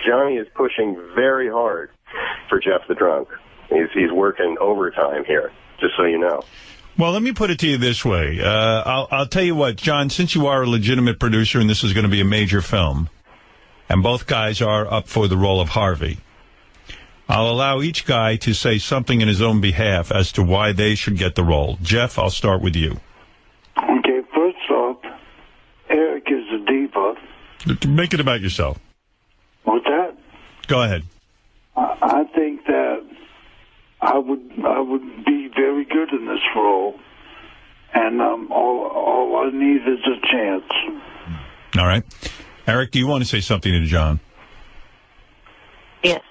Johnny is pushing very hard for Jeff the Drunk. He's working overtime here, just so you know. Well, let me put it to you this way. I'll tell you what, John, since you are a legitimate producer and this is going to be a major film, and both guys are up for the role of Harvey, I'll allow each guy to say something in his own behalf as to why they should get the role. Jeff, I'll start with you. Okay, first off, Eric is a diva. Make it about yourself. What's that? Go ahead. I think that I would be very good in this role, and all I need is a chance. All right. Eric, do you want to say something to John? Yes.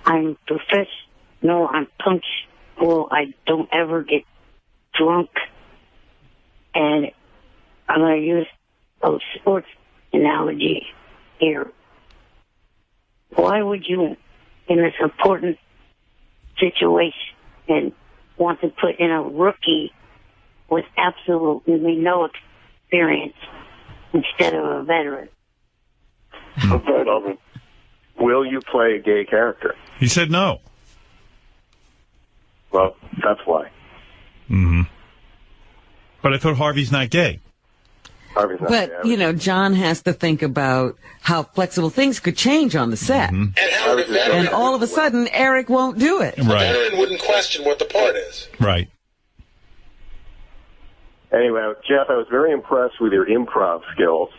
I'm professional. I'm punctual. I don't ever get drunk. And I'm going to use a sports analogy here. Why would you, in this important situation, want to put in a rookie with absolutely no experience instead of a veteran? A veteran. Will you play a gay character? He said no. Well, that's why. Mm-hmm. But I thought Harvey's not gay. Harvey's not But, gay. you know, John has to think about how flexible things could change on the set. Mm-hmm. And all of a sudden, Eric won't do it. A veteran wouldn't question what the part is. Right. Anyway, Jeff, I was very impressed with your improv skills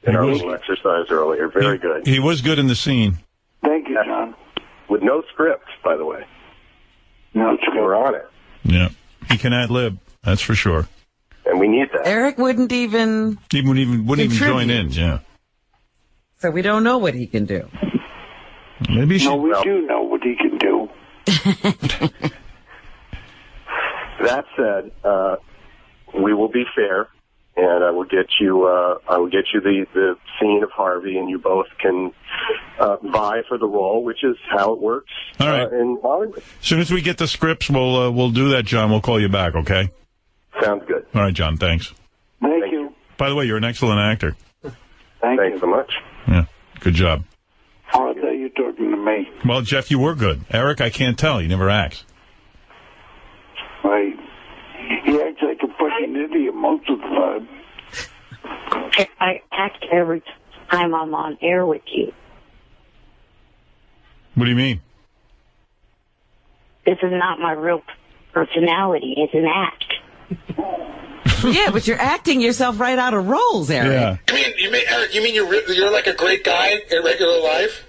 in our little exercise earlier. Very good. He was good in the scene. Thank you, John. With no script, by the way. No script. We're on it. Yeah. He can ad-lib. That's for sure. And we need that. Eric wouldn't even wouldn't even join in, contribute. yeah. So we don't know what he can do. Maybe No, we do know what he can do. That said, we will be fair, and I will get you the scene of Harvey, and you both can vie for the role, which is how it works All right. in Hollywood. As soon as we get the scripts, we'll do that, John. We'll call you back, okay? Sounds good. All right, John, thanks. Thank you. By the way, you're an excellent actor. Thanks so much. Yeah, good job. Oh, I thought you were talking to me. Well, Jeff, you were good. Eric, I can't tell. He never acts. Right. He acts like a fucking idiot most of the time. I act every time I'm on air with you. What do you mean? This is not my real personality. It's an act. Yeah, but you're acting yourself right out of roles, Eric. Yeah. Eric, you mean you're like a great guy in regular life?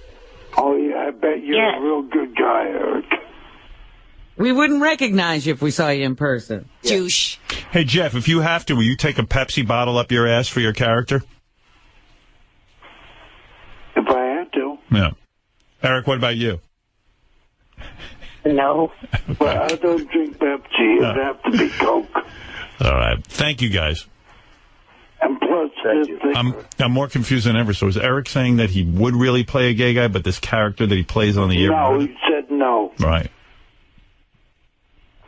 Oh, yeah, I bet you're a real good guy, Eric. We wouldn't recognize you if we saw you in person. Douche. Hey, Jeff, if you have to, will you take a Pepsi bottle up your ass for your character? If I had to. Yeah. Eric, what about you? No. But I don't drink Pepsi. It'd have to be Coke. All right. Thank you, guys. And plus, I'm more confused than ever. So is Eric saying that he would really play a gay guy, but this character that he plays on the air? No, he said no. Right.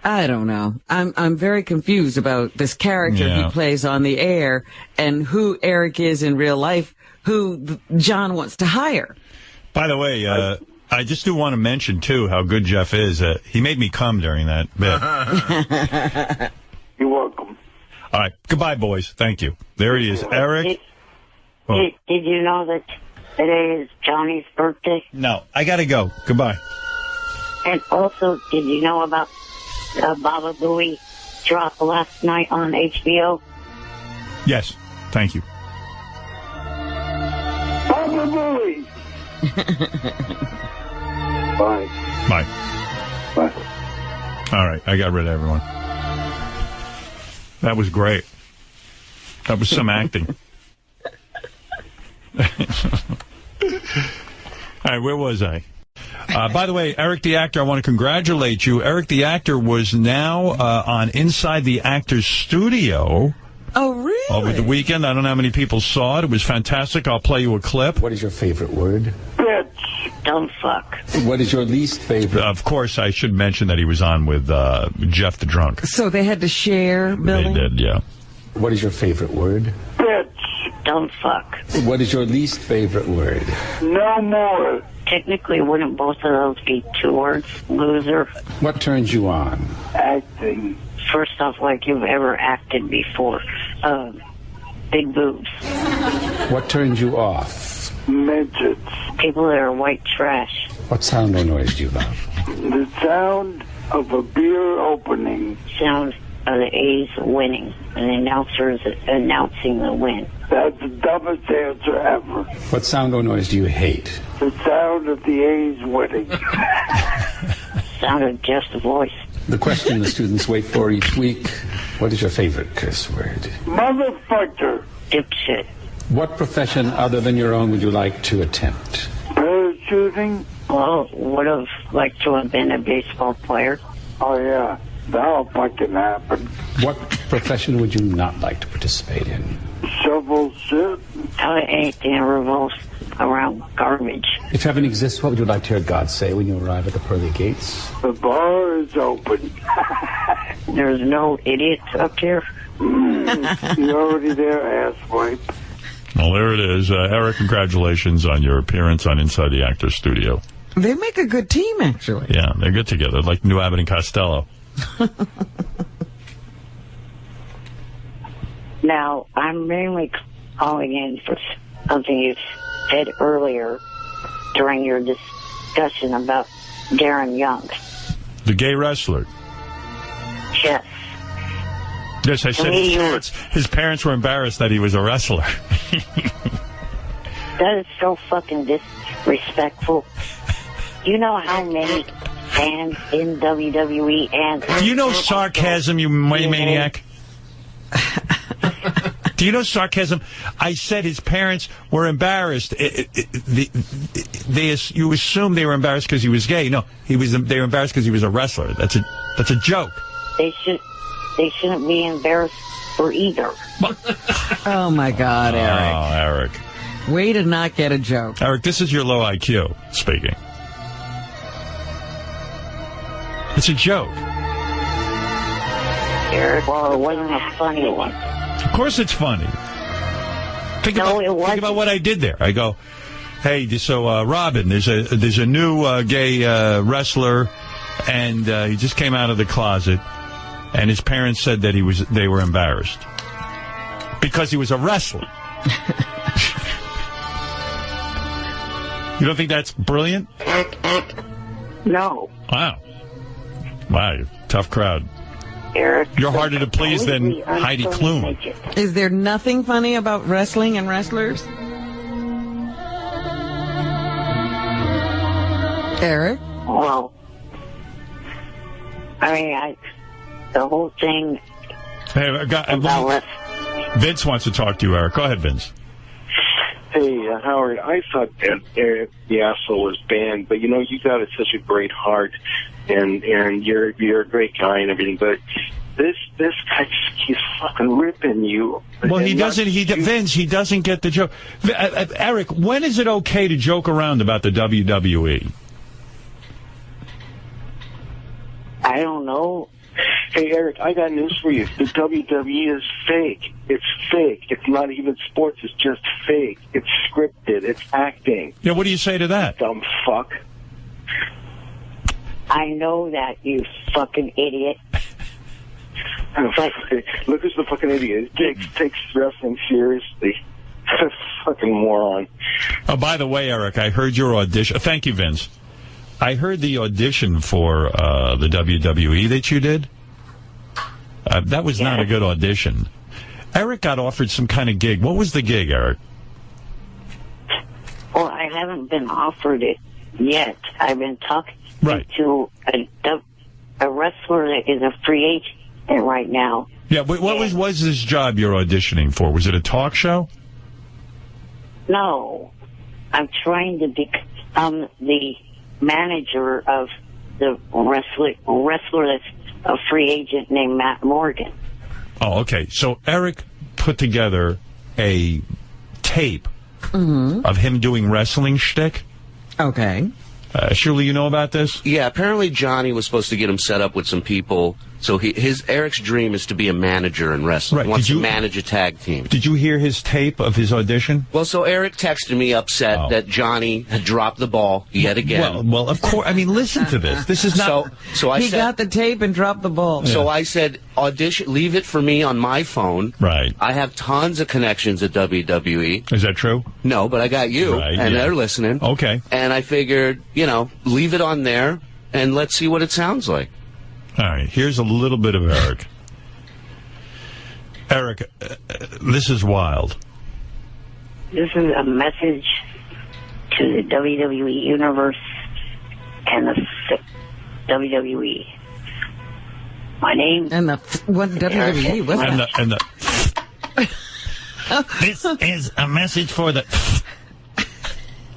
I don't know. I'm very confused about this character Yeah. he plays on the air and who Eric is in real life, who John wants to hire. By the way, I just do want to mention, too, how good Jeff is. He made me come during that bit. You're welcome. All right. Goodbye, boys. Thank you. There he is. Eric. Did you know that today is Johnny's birthday? No, I got to go. Goodbye. And also, did you know about Baba Booey drop last night on HBO? Yes. Thank you. Baba Booey. Bye. Bye. Bye. All right. I got rid of everyone. That was great. That was some acting. All right. Where was I? By the way, Eric the Actor, I want to congratulate you. Eric the Actor was now on Inside the Actor's Studio. Oh, really? Over the weekend. I don't know how many people saw it. It was fantastic. I'll play you a clip. What is your favorite word? Bitch. Don't fuck. What is your least favorite? Of course, I should mention that he was on with Jeff the Drunk. So they had to share, Billy? They did, yeah. What is your favorite word? Bitch. Don't fuck. What is your least favorite word? No more. Technically, wouldn't both of those be 2 words? Loser. What turns you on? Acting. First off, like you've ever acted before. Big boobs. What turns you off? Midgets. People that are white trash. What sound or noise do you love? The sound of a beer opening. Sound of the A's winning. And the announcer is announcing the win. That's the dumbest answer ever. What sound or noise do you hate? The sound of the A's winning. Sound of just a voice. The question the students wait for each week. What is your favorite curse word? Motherfucker. Dipshit. What profession other than your own would you like to attempt? Parachuting. Well, would have liked to have been a baseball player. Oh, yeah. That'll fucking happen. What profession would you not like to participate in? Shovel shit. Anything that revolves around garbage. If heaven exists, what would you like to hear God say when you arrive at the pearly gates? The bar is open. There's no idiots up here. You're already there, asswipe. Well, there it is. Eric, congratulations on your appearance on Inside the Actor's Studio. They make a good team, actually. Yeah, they're good together, like New Abbott and Costello. Now, I'm mainly calling in for something you said earlier during your discussion about Darren Young. The gay wrestler. Yes. Yes, I said his parents were embarrassed that he was a wrestler. That is so fucking disrespectful. You know how many fans in WWE and... Do you know sarcasm, you maniac? Do you know sarcasm? I said his parents were embarrassed. You assume they were embarrassed because he was gay. No, they were embarrassed because he was a wrestler. That's a joke. They shouldn't be embarrassed for either. Oh, my God, Eric. Oh, Eric. Way to not get a joke. Eric, this is your low IQ speaking. It's a joke. Eric, well, it wasn't a funny one. Of course it's funny. Think about what I did there. I go, hey, so Robin, there's a new gay wrestler, and he just came out of the closet, and his parents said that they were embarrassed because he was a wrestler. You don't think that's brilliant? No. Wow, you're a tough crowd. Eric, you're harder to please than Heidi Klum. Is there nothing funny about wrestling and wrestlers? Eric? Well, I mean, the whole thing... Hey, Vince wants to talk to you, Eric. Go ahead, Vince. Hey, Howard, I thought that Eric the Asshole was banned, but you got such a great heart, and you're a great guy and everything, but this guy just keeps fucking ripping you. Well, Vince, he doesn't get the joke. Eric, when is it okay to joke around about the WWE? I don't know. Hey, Eric, I got news for you. The WWE is fake. It's fake. It's not even sports. It's just fake. It's scripted. It's acting. Yeah, what do you say to that? Dumb fuck. I know that, you fucking idiot. Look who's the fucking idiot. Takes wrestling seriously. Fucking moron. Oh, by the way, Eric, I heard your audition. Thank you, Vince. I heard the audition for the WWE that you did. That was not a good audition. Eric got offered some kind of gig. What was the gig, Eric? Well, I haven't been offered it yet. I've been talking to a wrestler that is a free agent right now. Yeah, what was this job you're auditioning for? Was it a talk show? No. I'm trying to become the manager of the wrestler that's a free agent named Matt Morgan. Oh, okay. So Eric put together a tape of him doing wrestling shtick. Okay. Shirley, you know about this? Yeah, apparently Johnny was supposed to get him set up with some people. So Eric's dream is to be a manager in wrestling. He wants to manage a tag team. Did you hear his tape of his audition? Well, so Eric texted me upset that Johnny had dropped the ball yet again. Well, of course. I mean, listen to this. This is not... So I he got the tape and dropped the ball. So I said, audition, leave it for me on my phone. Right. I have tons of connections at WWE. Is that true? No, but I got you, and they're listening. Okay. And I figured, leave it on there, and let's see what it sounds like. All right, here's a little bit of Eric. Eric, this is wild. This is a message to the WWE Universe and the WWE. My name... And what WWE? What's that? This is a message for the...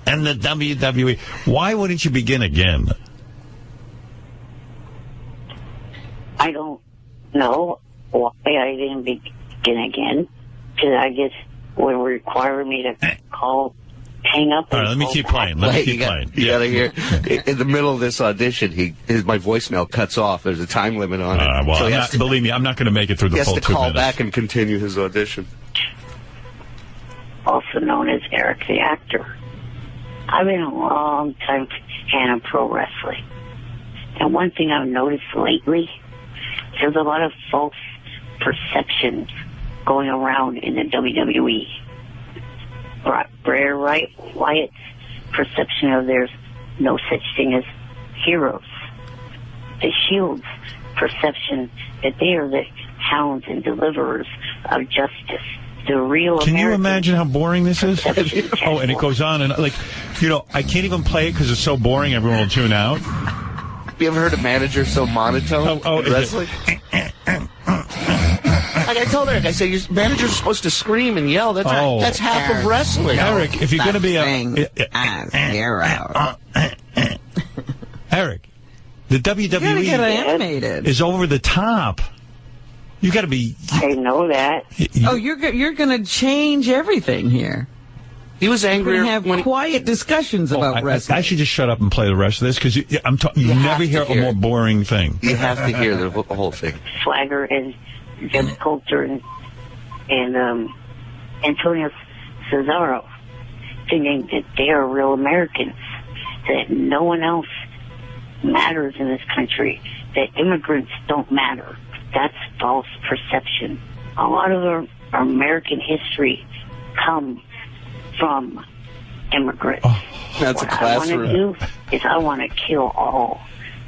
and the WWE. Why wouldn't you begin again? I don't know why I didn't begin again, because I guess would require me to hang up. All right, let me keep playing. You gotta hear. In the middle of this audition, my voicemail cuts off. There's a time limit on it. Well, believe me, I'm not going to make it through the full 2 minutes. He has to call back and continue his audition. Also known as Eric the Actor. I've been a long time fan of pro wrestling. And one thing I've noticed lately, there's a lot of false perceptions going around in the WWE. Bray Wyatt's perception of there's no such thing as heroes. The Shield's perception that they are the hounds and deliverers of justice. The real Can you American imagine how boring this is? Oh, and it goes on, and I can't even play it because it's so boring, everyone will tune out. You ever heard a manager so monotone in wrestling? Like I told Eric, I said, your manager's supposed to scream and yell. That's half of wrestling. Eric, if you're going to be Eric, the WWE is over the top. You got to be... I know that. You're going to change everything here. He was angry. We're going to have quiet discussions about wrestling. I should just shut up and play the rest of this, because you never hear a more boring thing. You have to hear the whole thing. Swagger and Jeb Coulter and Antonio Cesaro, thinking that they are real Americans, that no one else matters in this country, that immigrants don't matter. That's false perception. A lot of our American history comes from immigrants. That's what a classroom. I want to do is I want to kill all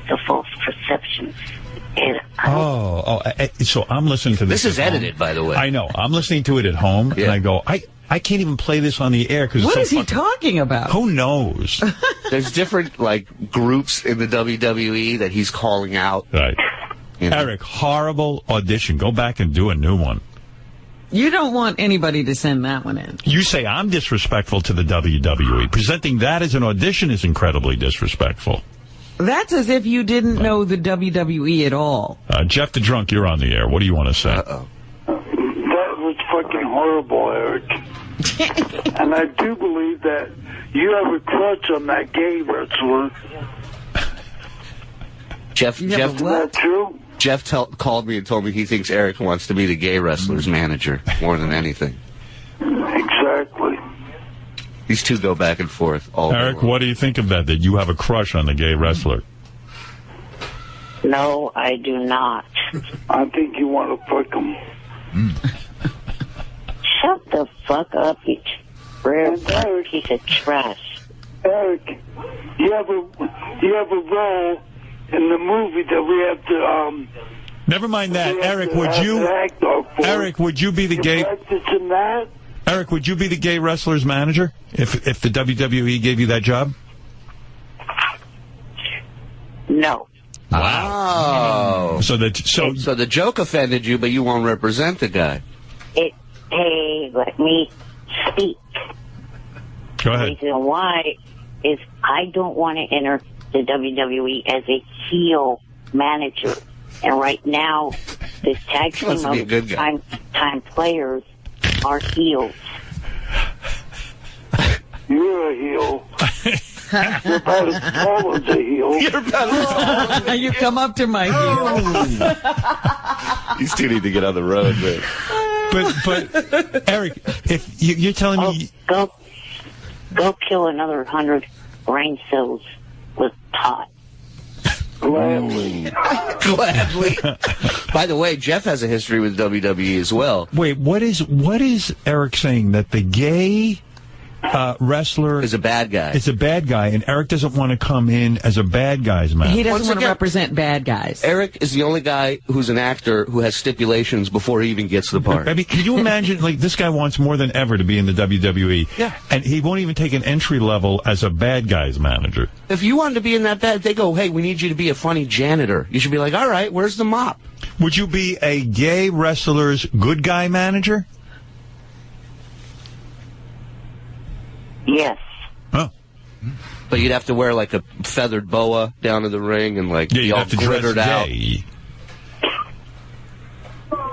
the false perceptions. And so I'm listening to this. This is edited, by the way. I know. I'm listening to it at home, and I go, I can't even play this on the air because what is he talking about? Who knows? There's different groups in the WWE that he's calling out. Right. Eric, horrible audition. Go back and do a new one. You don't want anybody to send that one in. You say I'm disrespectful to the WWE. Presenting that as an audition is incredibly disrespectful. That's as if you didn't know the WWE at all. Jeff the Drunk, you're on the air. What do you want to say? That was fucking horrible, Eric. And I do believe that you have a crutch on that gay wrestler. Jeff, is that true? Jeff called me and told me he thinks Eric wants to be the gay wrestler's manager more than anything. Exactly. These two go back and forth all Eric, what do you think of that you have a crush on the gay wrestler? No, I do not. I think you want to fuck him. Shut the fuck up, you rare piece of trash. Eric, you have a role in the movie that we have to Never mind that, Eric. Would you be the gay? In that? Eric, would you be the gay wrestler's manager if the WWE gave you that job? No. Wow. So the joke offended you, but you won't represent the guy. Hey, let me speak. Go ahead. The reason why is I don't want to enter the WWE as a heel manager. And right now, this tag team of time players are heels. You're a heel. You're about as tall as a heel. You're about as tall. You come up to my heel. These two need to get on the road, man. But Eric, if you're telling me... Go kill another 100 brain cells with Todd. Gladly. By the way, Jeff has a history with WWE as well. Wait, what is Eric saying? That the gay wrestler is a bad guy. It's a bad guy, and Eric doesn't want to come in as a bad guy's man. He doesn't want to represent bad guys. Eric is the only guy who's an actor who has stipulations before he even gets the part. I mean, can you imagine, like, this guy wants more than ever to be in the WWE, and he won't even take an entry level as a bad guy's manager. If you wanted to be in that bad, they go, hey, we need you to be a funny janitor. You should be like, all right, where's the mop? Would you be a gay wrestler's good guy manager? Yes. Oh. But you'd have to wear like a feathered boa down to the ring and like be all glittered out.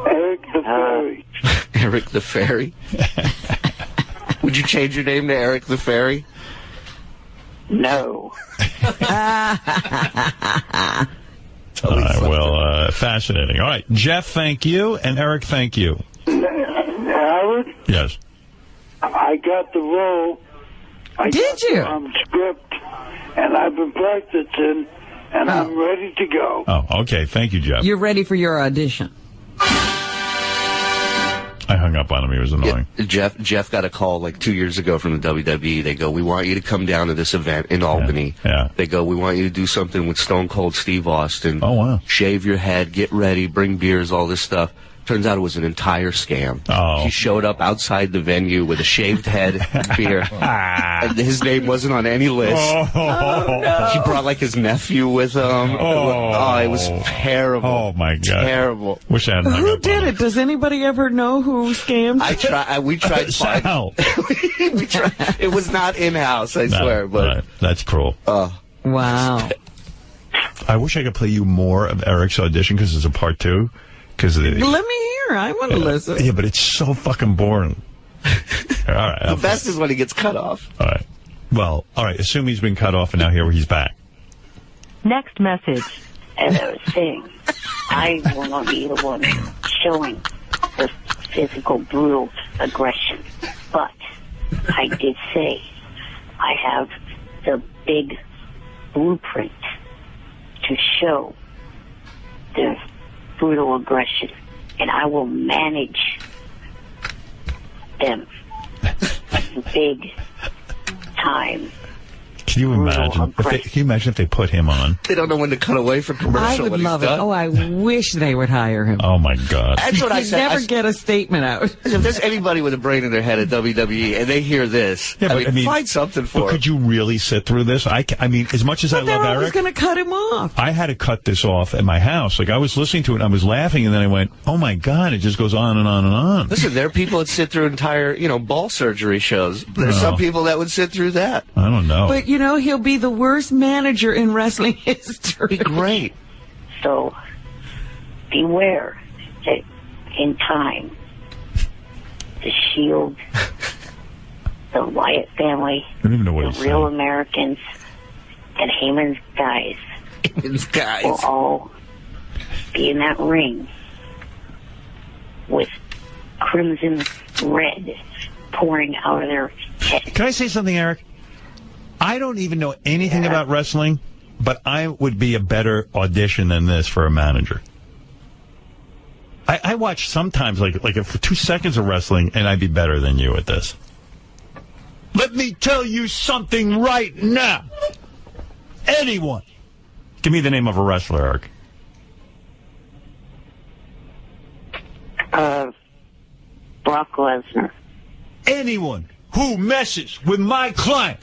Eric the Fairy. Eric the Fairy? Would you change your name to Eric the Fairy? No. All right, well, fascinating. All right, Jeff, thank you, and Eric, thank you. Howard? Yes. I got the role. Did you? Script, and I've been practicing, and I'm ready to go. Oh, okay. Thank you, Jeff. You're ready for your audition. I hung up on him. He was annoying. Yeah, Jeff got a call like 2 years ago from the WWE. They go, we want you to come down to this event in Albany. Yeah. They go, we want you to do something with Stone Cold Steve Austin. Oh, wow. Shave your head, get ready, bring beers, all this stuff. Turns out it was an entire scam. Oh. He showed up outside the venue with a shaved head and beer. And his name wasn't on any list. Oh. He brought like his nephew with him. It was terrible. Oh, my God. Terrible. Wish I hadn't hung Who up did on it? Does anybody ever know who scammed? We tried. Sal. We tried. It was not in-house, I swear. But right. That's cruel. Wow. I wish I could play you more of Eric's audition because it's a part 2. Let me hear. I want to listen. Yeah, but it's so fucking boring. All right. The best is when he gets cut off. All right. Well, all right. Assume he's been cut off, and now here he's back. Next message. As I was saying, I will not be the one showing the physical, brutal aggression. But I did say I have the big blueprint to show the brutal aggression, and I will manage them big time. Can you imagine? Can you imagine if they put him on? They don't know when to cut away for commercial. I would love it. Oh, I wish they would hire him. Oh my God! That's what I said. Never get a statement out. If there's anybody with a brain in their head at WWE and they hear this, I mean, find something for But it. could you really sit through this? I mean, as much as I love I was Eric, going to cut him off. I had to cut this off at my house. Like I was listening to it, and I was laughing, and then I went, "Oh my God!" It just goes on and on and on. Listen, there are people that sit through entire, ball surgery shows. There's some people that would sit through that. I don't know. But he'll be the worst manager in wrestling history. Great. So beware that in time, the Shield, the Wyatt family, I don't even know what the Real Americans, and Heyman's guys will all be in that ring with crimson red pouring out of their head. Can I say something, Eric? I don't even know anything about wrestling, but I would be a better audition than this for a manager. I watch sometimes, like for 2 seconds of wrestling, and I'd be better than you at this. Let me tell you something right now. Anyone. Give me the name of a wrestler, Eric. Brock Lesnar. Anyone who messes with my client,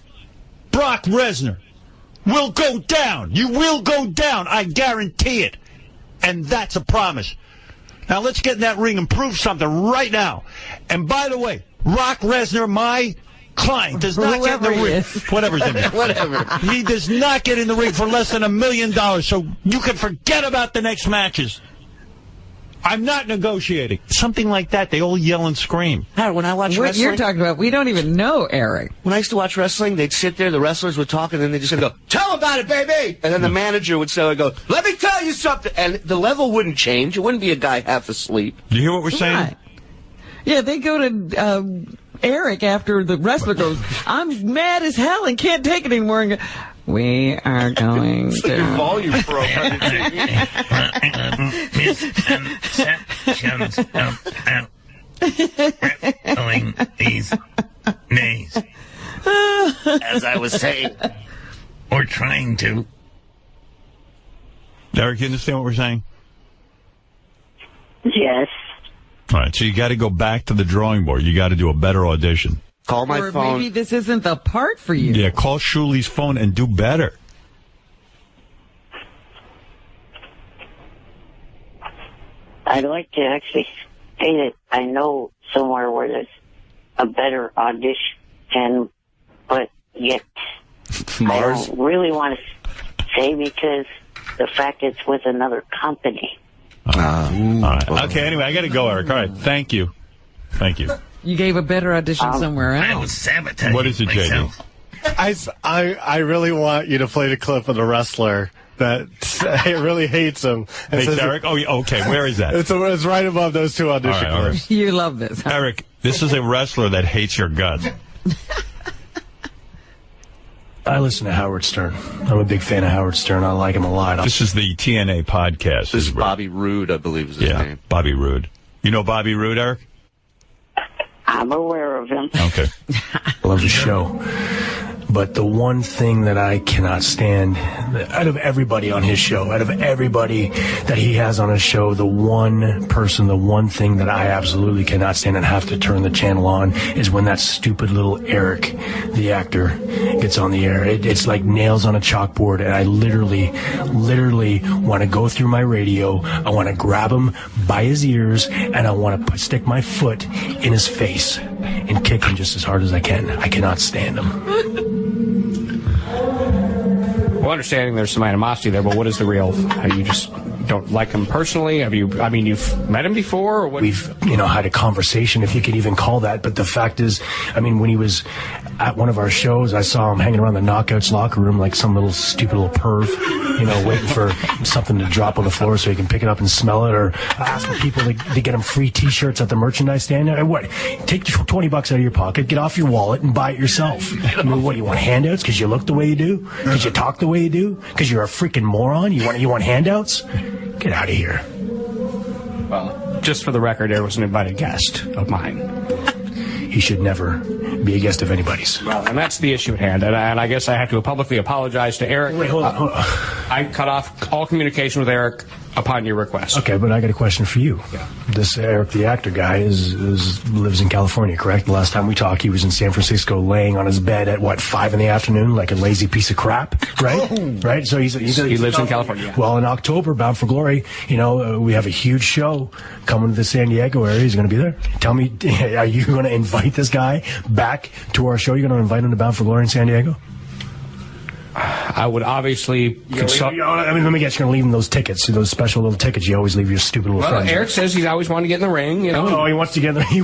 Brock Lesnar, will go down. You will go down. I guarantee it. And that's a promise. Now let's get in that ring and prove something right now. And by the way, Brock Lesnar, my client, does not get in the ring. Whatever's in it. Whatever. He does not get in the ring for less than $1 million. So you can forget about the next matches. I'm not negotiating. Something like that. They all yell and scream. When I watch What wrestling, you're talking about, we don't even know, Eric. when I used to watch wrestling, they'd sit there, the wrestlers would talk, and then they'd just go, "Tell them about it, baby!" And then the manager would say, "Let me tell you something." And the level wouldn't change. It wouldn't be a guy half asleep. Do you hear what we're saying? Right. Yeah, they go to Eric after the wrestler goes, "I'm mad as hell and can't take it anymore." And go, "We are going It's like your to..." volume broke. Misconceptions about wrestling these days. As I was saying. Or trying to. Eric, you understand what we're saying? Yes. All right, so you got to go back to the drawing board. You got to do a better audition. Call my or phone. maybe this isn't the part for you. Yeah, call Shuli's phone and do better. I'd like to actually say that I know somewhere where there's a better audition, but yet Mars? I don't really want to say because the fact it's with another company. All right. Okay, anyway, I got to go, Eric. All right, thank you. Thank you. You gave a better audition somewhere else. I was sabotaging What is it, JD? myself. I really want you to play the clip of the wrestler that really hates him. And Hey, Eric? Oh, yeah, okay. Where is that? It's right above those two audition all right. clips. You love this. Huh? Eric, this is a wrestler that hates your guts. I listen to Howard Stern. I'm a big fan of Howard Stern. I like him a lot. This is the TNA podcast. This is Bobby Roode, I believe is his name. Bobby Roode. You know Bobby Roode, Eric? I'm aware of him. Okay. I love the show. But the one thing that I cannot stand, out of everybody on his show, out of everybody that he has on his show, the one person, the one thing that I absolutely cannot stand and have to turn the channel on is when that stupid little Eric, the actor, gets on the air. It's like nails on a chalkboard, and I literally want to go through my radio. I want to grab him by his ears, and I want to stick my foot in his face and kick him just as hard as I can. I cannot stand him. Well, understanding there's some animosity there, but what is the real? You just don't like him personally? You've met him before? Or what? We've, had a conversation, if you could even call that. But the fact is, when he was at one of our shows, I saw him hanging around the Knockouts locker room like some little stupid little perv, waiting for something to drop on the floor so he can pick it up and smell it, or asking people to get him free T-shirts at the merchandise stand. What? Take $20 out of your pocket, get off your wallet, and buy it yourself. What, do you want handouts because you look the way you do? Because you talk the way you do? Because you're a freaking moron? You want handouts? Get out of here. Well, just for the record, Eric was an invited guest of mine. He should never be a guest of anybody's. Well, and that's the issue at hand. And I guess I have to publicly apologize to Eric. Wait, hold on. I cut off all communication with Eric upon your request. Okay, but I got a question for you. Yeah. This Eric, the actor guy, lives in California, correct? The last time we talked, he was in San Francisco laying on his bed at, 5 in the afternoon, like a lazy piece of crap, right? Right? So he lives in California. Well, in October, Bound for Glory, we have a huge show coming to the San Diego area. He's going to be there. Tell me, are you going to invite this guy back to our show? You're going to invite him to Bound for Glory in San Diego? I would obviously consult. Let me guess, you're going to leave him those tickets, those special little tickets you always leave your stupid little friends. Eric says he's always wanted to get in the ring. Oh, he wants to get in the he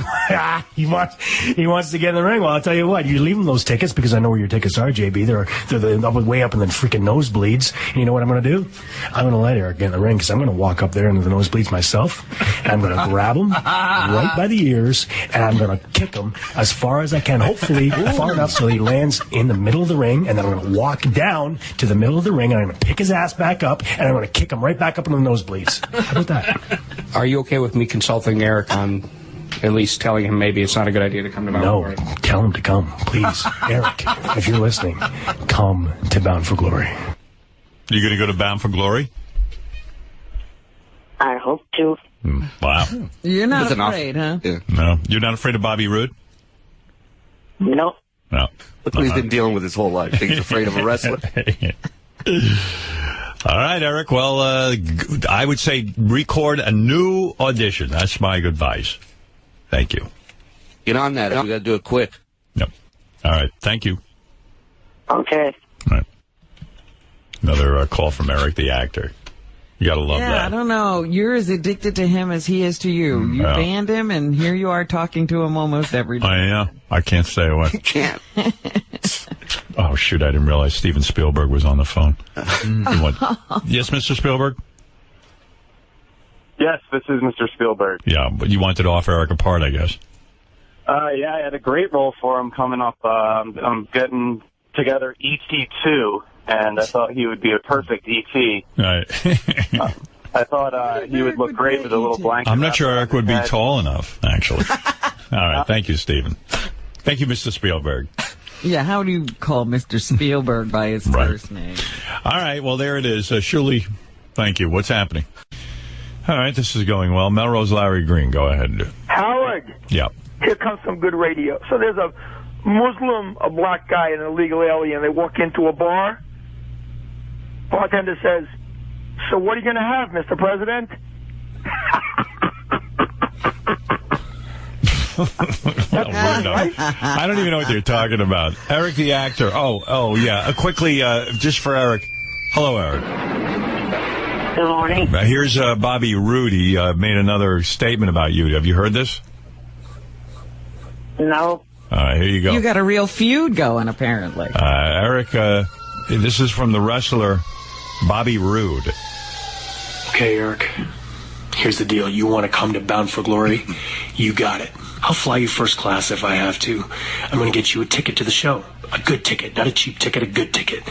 wants to get in the ring. Well, I'll tell you what, you leave him those tickets because I know where your tickets are, JB. They're way up in the freaking nosebleeds. And you know what I'm going to do? I'm going to let Eric get in the ring because I'm going to walk up there into the nosebleeds myself, and I'm going to grab him right by the ears, and I'm going to kick him as far as I can, hopefully far enough so he lands in the middle of the ring, and then I'm going to walk down to the middle of the ring, and I'm going to pick his ass back up, and I'm going to kick him right back up into the nosebleeds. How about that? Are you okay with me consulting Eric on at least telling him maybe it's not a good idea to come to Bound for Glory? No, tell him to come, please. Eric, if you're listening, come to Bound for Glory. You going to go to Bound for Glory? I hope to. Wow. You're not That's afraid, huh? Yeah. No. You're not afraid of Bobby Roode? Nope. No. Look what he's been dealing with his whole life. He's afraid of a wrestler. All right, Eric. Well, I would say record a new audition. That's my advice. Thank you. Get on that. We got to do it quick. Yep. All right. Thank you. Okay. All right. Another call from Eric, the actor. You got to love Yeah, that. I don't know. You're as addicted to him as he is to you. You Yeah. banned him, and here you are talking to him almost every day. I can't stay away. You can't. Oh, shoot. I didn't realize Steven Spielberg was on the phone. Yes, Mr. Spielberg? Yes, this is Mr. Spielberg. Yeah, but you wanted to offer Eric a part, I guess. Yeah, I had a great role for him coming up. I'm getting together E.T. 2, and I thought he would be a perfect E.T. Right. I thought he would look great with a little blanket. I'm not sure Eric would be tall enough, actually. All right. Thank you, Steven. Thank you, Mr. Spielberg. Yeah, how do you call Mr. Spielberg by his first name? All right, well, there it is. Shirley, thank you. What's happening? All right, this is going well. Melrose Larry Green, go ahead. Howard, Yeah. here comes some good radio. So there's a Muslim, a black guy, and an illegal alien. They walk into a bar. Bartender says, "So what are you going to have, Mr. President?" I don't even know what you're talking about. Eric the actor. Oh, yeah. Quickly, just for Eric. Hello, Eric. Good morning. Here's Bobby Roode. He made another statement about you. Have you heard this? No. All right, here you go. You got a real feud going, apparently. Eric, this is from the wrestler Bobby Roode. Okay, Eric. Here's the deal. You want to come to Bound for Glory? You got it. I'll fly you first class if I have to. I'm going to get you a ticket to the show. A good ticket. Not a cheap ticket, a good ticket.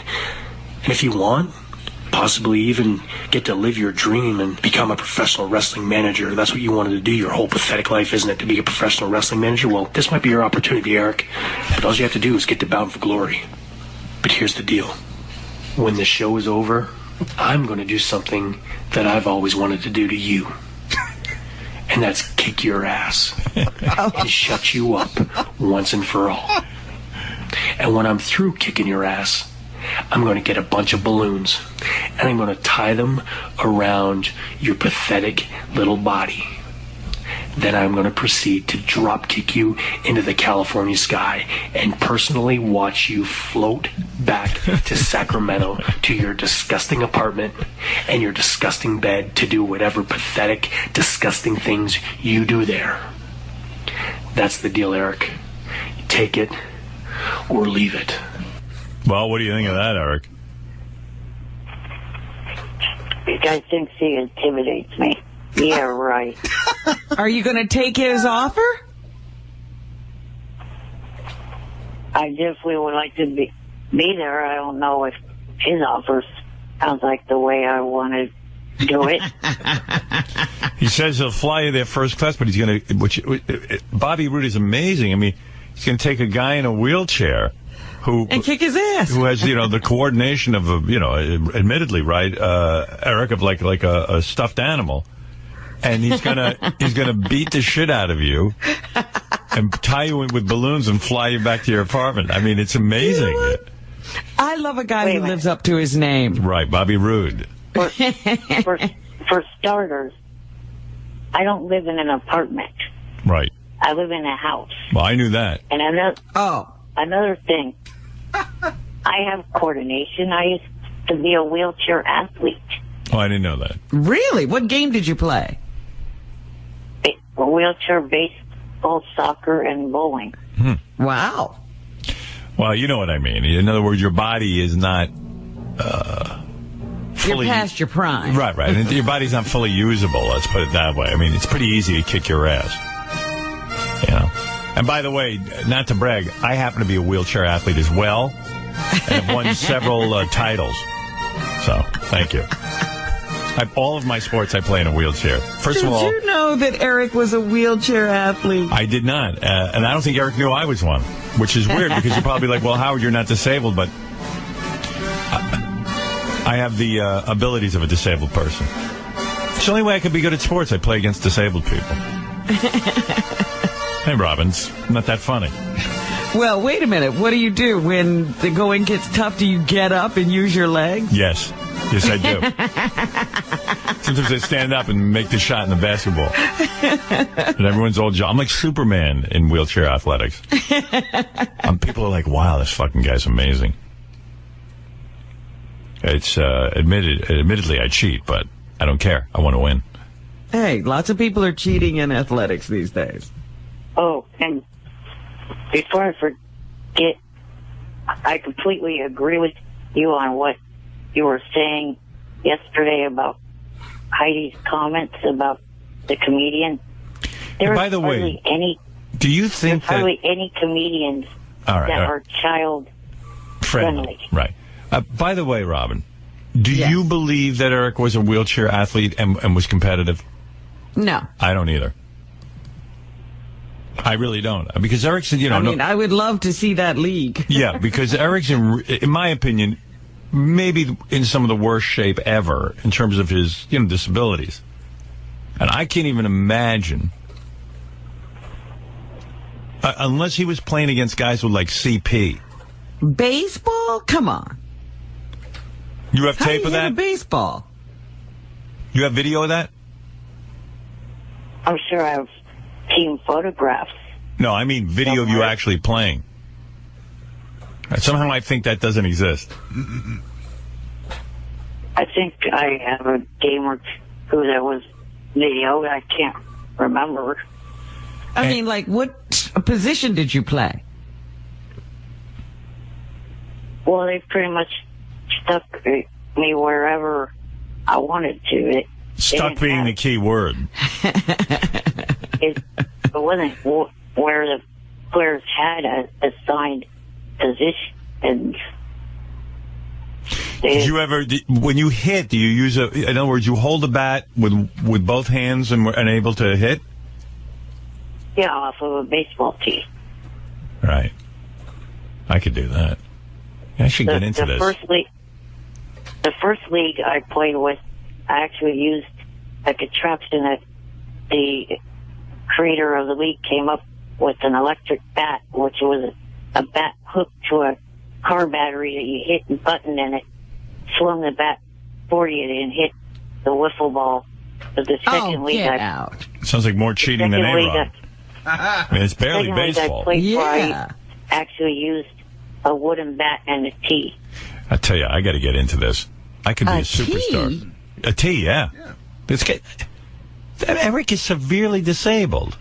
And if you want, possibly even get to live your dream and become a professional wrestling manager. That's what you wanted to do your whole pathetic life, isn't it? To be a professional wrestling manager? Well, this might be your opportunity, Eric. But all you have to do is get to Bound for Glory. But here's the deal. When the show is over, I'm going to do something that I've always wanted to do to you. And that's kick your ass and shut you up once and for all. And when I'm through kicking your ass, I'm going to get a bunch of balloons and I'm going to tie them around your pathetic little body. Then I'm going to proceed to drop kick you into the California sky and personally watch you float back to Sacramento to your disgusting apartment and your disgusting bed to do whatever pathetic, disgusting things you do there. That's the deal, Eric. Take it or leave it. Well, what do you think of that, Eric? You guys think he intimidates me? Yeah, right. Are you going to take his offer? I definitely would like to be there. I don't know if his offer sounds like the way I want to do it. He says he'll fly you there first class, but he's going to... Bobby Roode is amazing. I mean, he's going to take a guy in a wheelchair and kick his ass. Who has, the coordination of, admittedly, right, Eric, of like a stuffed animal. And he's gonna beat the shit out of you and tie you in with balloons and fly you back to your apartment. I mean, it's amazing. I love a guy who lives up to his name. Right, Bobby Roode. For starters, I don't live in an apartment. Right. I live in a house. Well, I knew that. And another thing, I have coordination. I used to be a wheelchair athlete. Oh, I didn't know that. Really? What game did you play? Wheelchair, baseball, soccer, and bowling. Wow. Well, you know what I mean. In other words, your body is not fully... You're past your prime. Right. And your body's not fully usable, let's put it that way. I mean, it's pretty easy to kick your ass. And by the way, not to brag, I happen to be a wheelchair athlete as well, and have won several titles. So, thank you. All of my sports I play in a wheelchair. First of all... Did you know that Eric was a wheelchair athlete? I did not. And I don't think Eric knew I was one, which is weird because you're probably like, well, Howard, you're not disabled, but... I I have the abilities of a disabled person. It's the only way I could be good at sports. I play against disabled people. Hey, Robbins, not that funny. Well, wait a minute. What do you do when the going gets tough? Do you get up and use your legs? Yes. Yes, I do. Sometimes I stand up and make the shot in the basketball. And everyone's all I'm like Superman in wheelchair athletics. People are like, wow, this fucking guy's amazing. It's admittedly I cheat, but I don't care. I want to win. Hey, lots of people are cheating in athletics these days. Oh, and before I forget, I completely agree with you on what you were saying yesterday about Heidi's comments about the comedian. By the way, do you think that hardly any comedians are child friendly? Right. By the way, Robin, do you believe that Eric was a wheelchair athlete and was competitive? No. I don't either. I really don't. Because Eric's, I would love to see that league. Yeah, because Eric's, in my opinion, maybe in some of the worst shape ever in terms of his, disabilities. And I can't even imagine, unless he was playing against guys with, like, CP. Baseball? Come on. You have tape of that? Baseball. You have video of that? I'm sure I have team photographs. No, I mean video of you actually playing. Somehow I think that doesn't exist. I think I have a game or two that was video that I can't remember. I mean, like, what position did you play? Well, they pretty much stuck me wherever I wanted to. Stuck being the key word. It wasn't where the players had assigned positions. Did you ever, when you hit, do you use in other words, you hold the bat with both hands and able to hit? Yeah, off of a baseball tee. Right. I could do that. I should get into this. The first league I played with, I actually used a contraption that the creator of the league came up with, an electric bat, which was a bat hooked to a car battery that you hit and button, and it swung the bat for you and hit the wiffle ball. But the second league out. Sounds like more cheating than A-Rod. I mean, it's barely baseball. I played I actually used a wooden bat and a tee. I tell you, I got to get into this. I could be a superstar. A tee, yeah. Eric is severely disabled.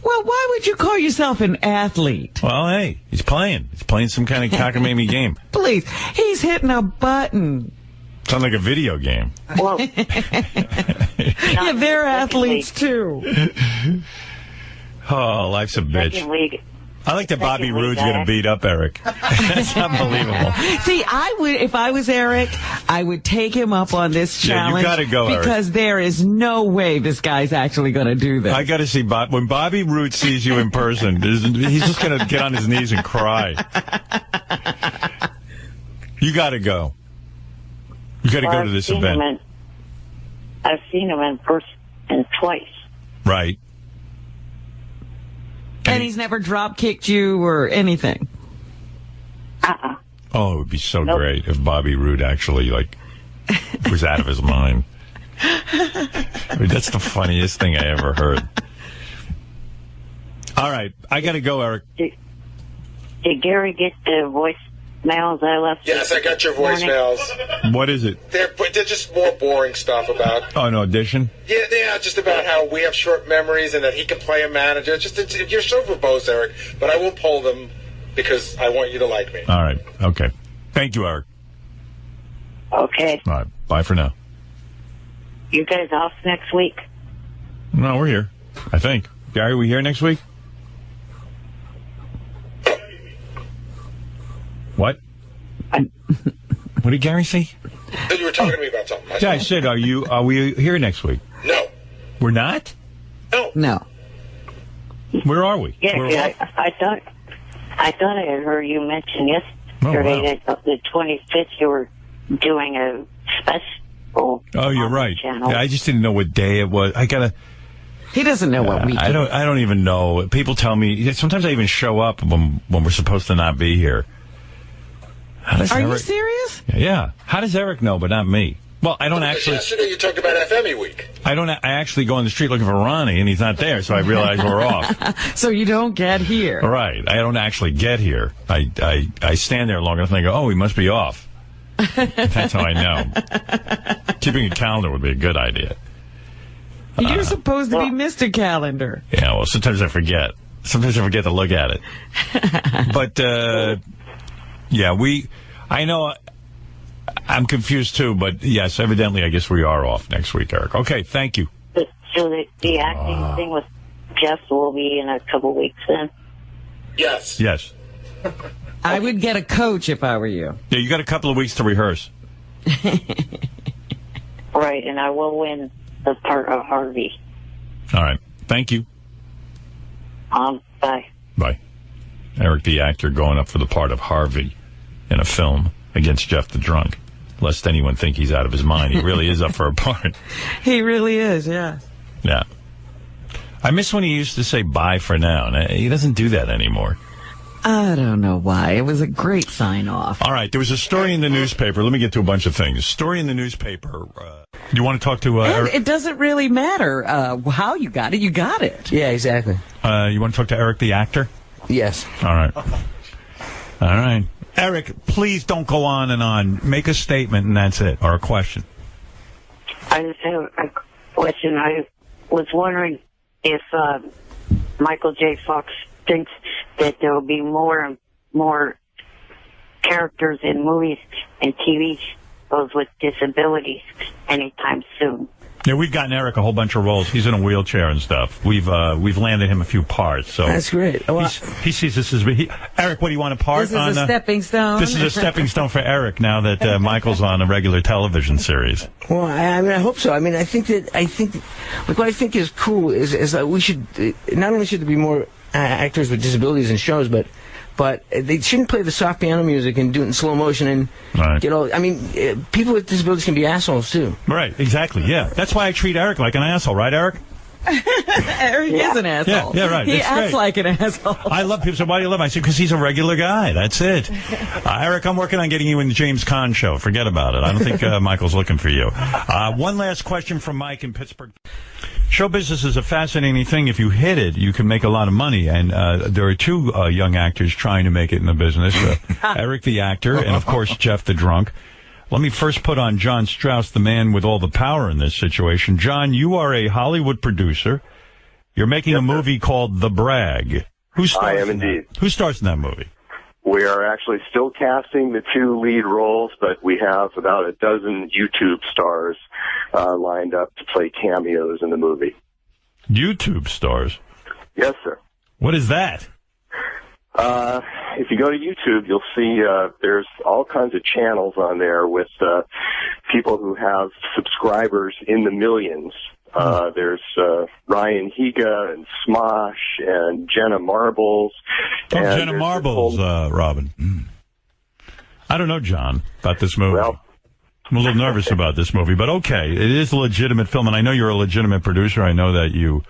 Well, why would you call yourself an athlete? Well, hey, he's playing. He's playing some kind of cockamamie game. Please, he's hitting a button. Sounds like a video game. Well, yeah, they're athletes too. Oh, life's a bitch. I like that Bobby Roode's going to beat up Eric. That's unbelievable. See, I would, if I was Eric, I would take him up on this challenge. You got to go, Eric. Because there is no way this guy's actually going to do this. I got to see when Bobby Roode sees you in person. He's just going to get on his knees and cry. You got to go. You got to go to this event. I've seen him in person twice. Right. And he's never drop kicked you or anything. Oh, it would be so great if Bobby Roode actually was out of his mind. I mean, that's the funniest thing I ever heard. All right, I got to go, Eric. Did Gary get the voicemails I left? Yes, I got your voicemails. What is it? They're just more boring stuff about... Oh, an audition? Yeah, just about how we have short memories and that he can play a manager. You're so verbose, Eric, but I will pull them because I want you to like me. All right, okay. Thank you, Eric. Okay. All right, bye for now. You guys off next week? No, we're here, I think. Gary, we here next week? What? What did Gary say? You were talking to me about something. Yeah, I said, are we here next week? No. We're not? No. Where are we? Yeah, I thought I had heard you mention yesterday that the 25th you were doing a special. Oh, you're right. Channel. Yeah, I just didn't know what day it was. He doesn't know what week. I don't even know. People tell me. Sometimes I even show up when we're supposed to not be here. Are you serious? Yeah. How does Eric know, but not me? Well, I don't actually. Yesterday you talked about FME week. I actually go on the street looking for Ronnie, and he's not there, so I realize we're off. So you don't get here. Right. I don't actually get here. I stand there long enough and I go, oh, he must be off. That's how I know. Keeping a calendar would be a good idea. You're supposed to be Mr. Calendar. Yeah, well, sometimes I forget. Sometimes I forget to look at it. But, yeah, I know I'm confused too, but yes, evidently I guess we are off next week, Eric. Okay, thank you. So the acting thing with Jeff will be in a couple weeks then? Yes. Yes. I would get a coach if I were you. Yeah, you got a couple of weeks to rehearse. Right, and I will win the part of Harvey. All right. Thank you. Bye. Bye. Eric, the actor, going up for the part of Harvey in a film against Jeff the Drunk. Lest anyone think he's out of his mind. He really is up for a part. He really is, yeah. Yeah. I miss when he used to say bye for now. And he doesn't do that anymore. I don't know why. It was a great sign-off. All right. There was a story in the newspaper. Let me get to a bunch of things. Story in the newspaper. Do you want to talk to Eric? It doesn't really matter how you got it. You got it. Yeah, exactly. You want to talk to Eric, the actor? Yes. All right. All right. Eric, please don't go on and on. Make a statement and that's it, or a question. I just have a question. I was wondering if Michael J. Fox thinks that there will be more and more characters in movies and TV shows with disabilities anytime soon. Yeah, we've gotten Eric a whole bunch of roles. He's in a wheelchair and stuff. We've landed him a few parts. So that's great. Well, he sees this as Eric. What do you want a part? This is a stepping stone. This is a stepping stone for Eric now that Michael's on a regular television series. Well, I mean, I hope so. I mean, I think what I think is cool is that we should not only should there be more actors with disabilities in shows, but they shouldn't play the soft piano music and do it in slow motion and get all. I mean, people with disabilities can be assholes too. Right, exactly. Yeah, that's why I treat Eric like an asshole, right, Eric? Eric is an asshole. Yeah, right. He It's acts great. like an asshole. I love people say, why do you love him? I say, because he's a regular guy. That's it. Eric, I'm working on getting you in the James Caan show. Forget about it. I don't think Michael's looking for you. One last question from Mike in Pittsburgh. Show business is a fascinating thing. If you hit it, you can make a lot of money. And there are two young actors trying to make it in the business. Eric the actor and, of course, Jeff the Drunk. Let me first put on John Strauss, the man with all the power in this situation. John, you are a Hollywood producer. You're making a movie called The Brag. I am indeed. Who stars in that movie? We are actually still casting the two lead roles, but we have about a dozen YouTube stars lined up to play cameos in the movie. YouTube stars? Yes, sir. What is that? If you go to YouTube, you'll see there's all kinds of channels on there with people who have subscribers in the millions. There's Ryan Higa and Smosh and Jenna Marbles. Oh, Jenna Marbles, Robin. I don't know, John, about this movie. Well, I'm a little nervous about this movie, but okay. It is a legitimate film, and I know you're a legitimate producer. I know that you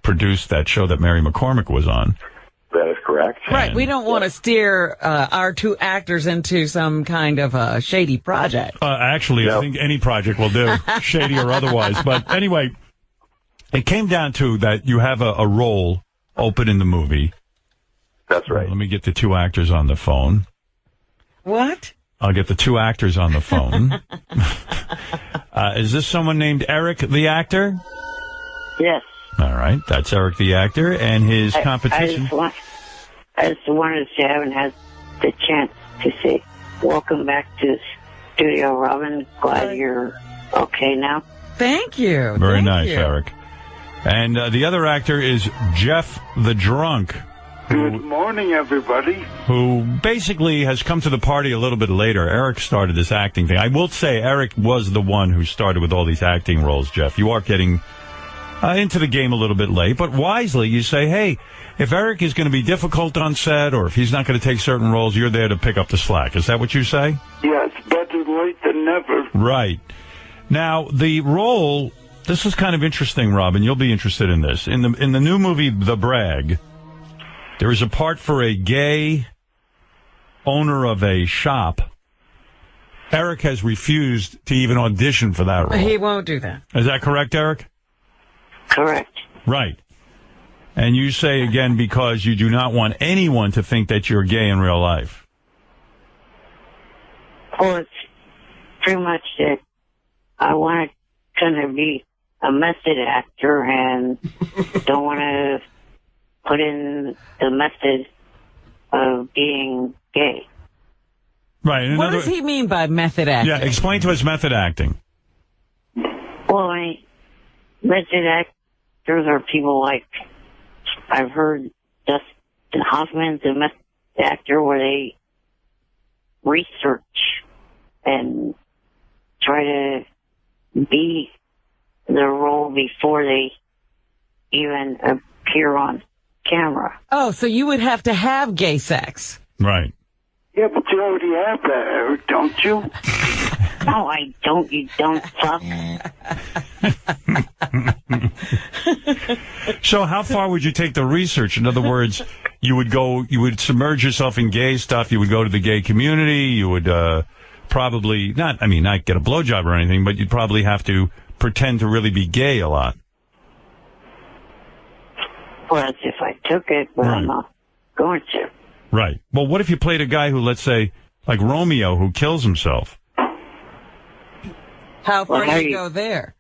produced that show that Mary McCormick was on. That is correct. Right, we don't want to steer our two actors into some kind of shady project. Actually, I think any project will do, shady or otherwise. But anyway, it came down to that you have a role open in the movie. That's right. Let me get the two actors on the phone. What? I'll get the two actors on the phone. Is this someone named Eric the actor? Yes. All right, that's Eric the actor and his competition. I just wanted to say I haven't had the chance to say welcome back to the studio, Robin. Glad you're okay now. Thank you. Very Thank nice, you. Eric. And the other actor is Jeff the Drunk. Good morning, everybody. Who basically has come to the party a little bit later. Eric started this acting thing. I will say Eric was the one who started with all these acting roles, Jeff. You are getting into the game a little bit late, but wisely you say, hey, if Eric is going to be difficult on set or if he's not going to take certain roles, you're there to pick up the slack. Is that what you say? Yeah, it's better late than never. Right. Now, the role, this is kind of interesting, Robin. You'll be interested in this. In the new movie, The Brag, there is a part for a gay owner of a shop. Eric has refused to even audition for that role. He won't do that. Is that correct, Eric? Correct. Right. And you say, again, because you do not want anyone to think that you're gay in real life. Well, it's pretty much that I want to kind of be a method actor and don't want to put in the method of being gay. Right. What does he mean by method acting? Yeah, explain to us method acting. Well, method actors are people like, I've heard Dustin Hoffman's a method actor where they research and try to be the role before they even appear on camera. Oh, so you would have to have gay sex. Right. Yeah, but you already have that, Eric, don't you? No, I don't. You don't fuck. So how far would you take the research? In other words, you would submerge yourself in gay stuff. You would go to the gay community. You would probably not get a blowjob or anything, but you'd probably have to pretend to really be gay a lot. Well, that's if I took it, but I'm not going to. Right. Well, what if you played a guy who, let's say, like Romeo, who kills himself? How far do you go there?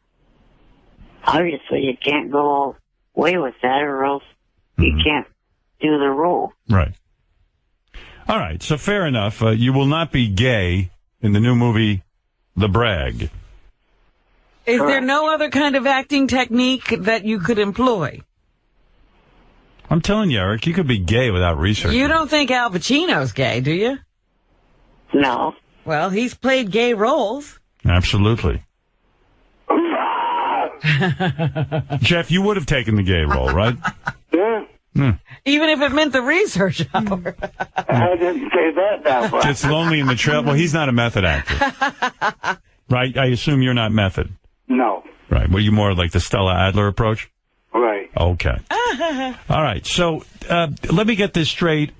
Obviously, you can't go away with that, or else you can't do the role. Right. All right. So fair enough. You will not be gay in the new movie, The Brag. Is there no other kind of acting technique that you could employ? I'm telling you, Eric, you could be gay without research. You don't think Al Pacino's gay, do you? No. Well, he's played gay roles. Absolutely. Jeff, you would have taken the gay role, right? Yeah. Even if it meant the research hour. I didn't say that way. It's lonely in the trail. Well, he's not a method actor. Right? I assume you're not method. No. Right. Were you more like the Stella Adler approach? Right. Okay. All right. So let me get this straight.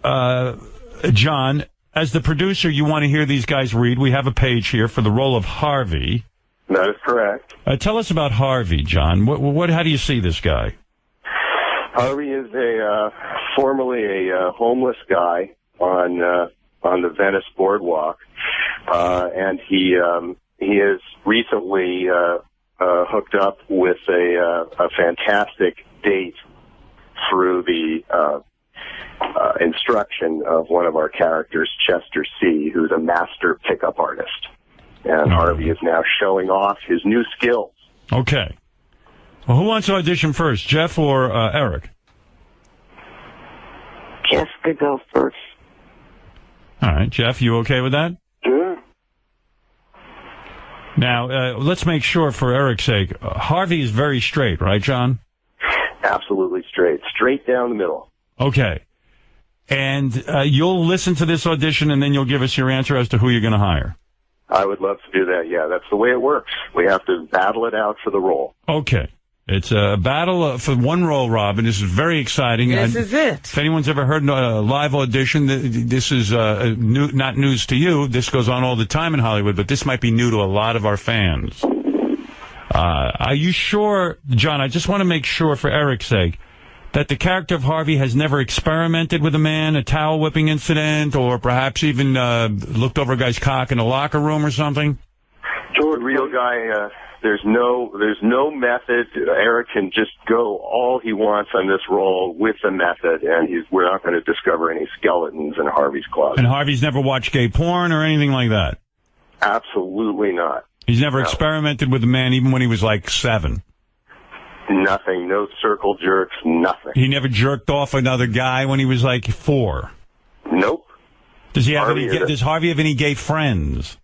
John, as the producer, you want to hear these guys read. We have a page here for the role of Harvey. That is correct. Tell us about Harvey, John. How do you see this guy? Harvey is formerly a homeless guy on the Venice boardwalk, and he has recently hooked up with a fantastic date through the instruction of one of our characters, Chester C., who's a master pickup artist. And Harvey is now showing off his new skills. Okay. Well, who wants to audition first, Jeff or Eric? Jeff could go first. All right. Jeff, you okay with that? Sure. Now, let's make sure, for Eric's sake, Harvey is very straight, right, John? Absolutely straight. Straight down the middle. Okay. And you'll listen to this audition, and then you'll give us your answer as to who you're going to hire. I would love to do that, yeah. That's the way it works. We have to battle it out for the role. Okay. It's a battle for one role, Robin. This is very exciting. This is it. If anyone's ever heard a live audition, this is not news to you. This goes on all the time in Hollywood, but this might be new to a lot of our fans. Are you sure, John, I just want to make sure for Eric's sake, that the character of Harvey has never experimented with a man, a towel whipping incident, or perhaps even looked over a guy's cock in a locker room or something? The real guy, there's no method. Eric can just go all he wants on this role with the method, and we're not going to discover any skeletons in Harvey's closet. And Harvey's never watched gay porn or anything like that? Absolutely not. He's never experimented with a man even when he was like 7? Nothing. No circle jerks. Nothing. He never jerked off another guy when he was like 4? Nope. Does Harvey have any gay friends?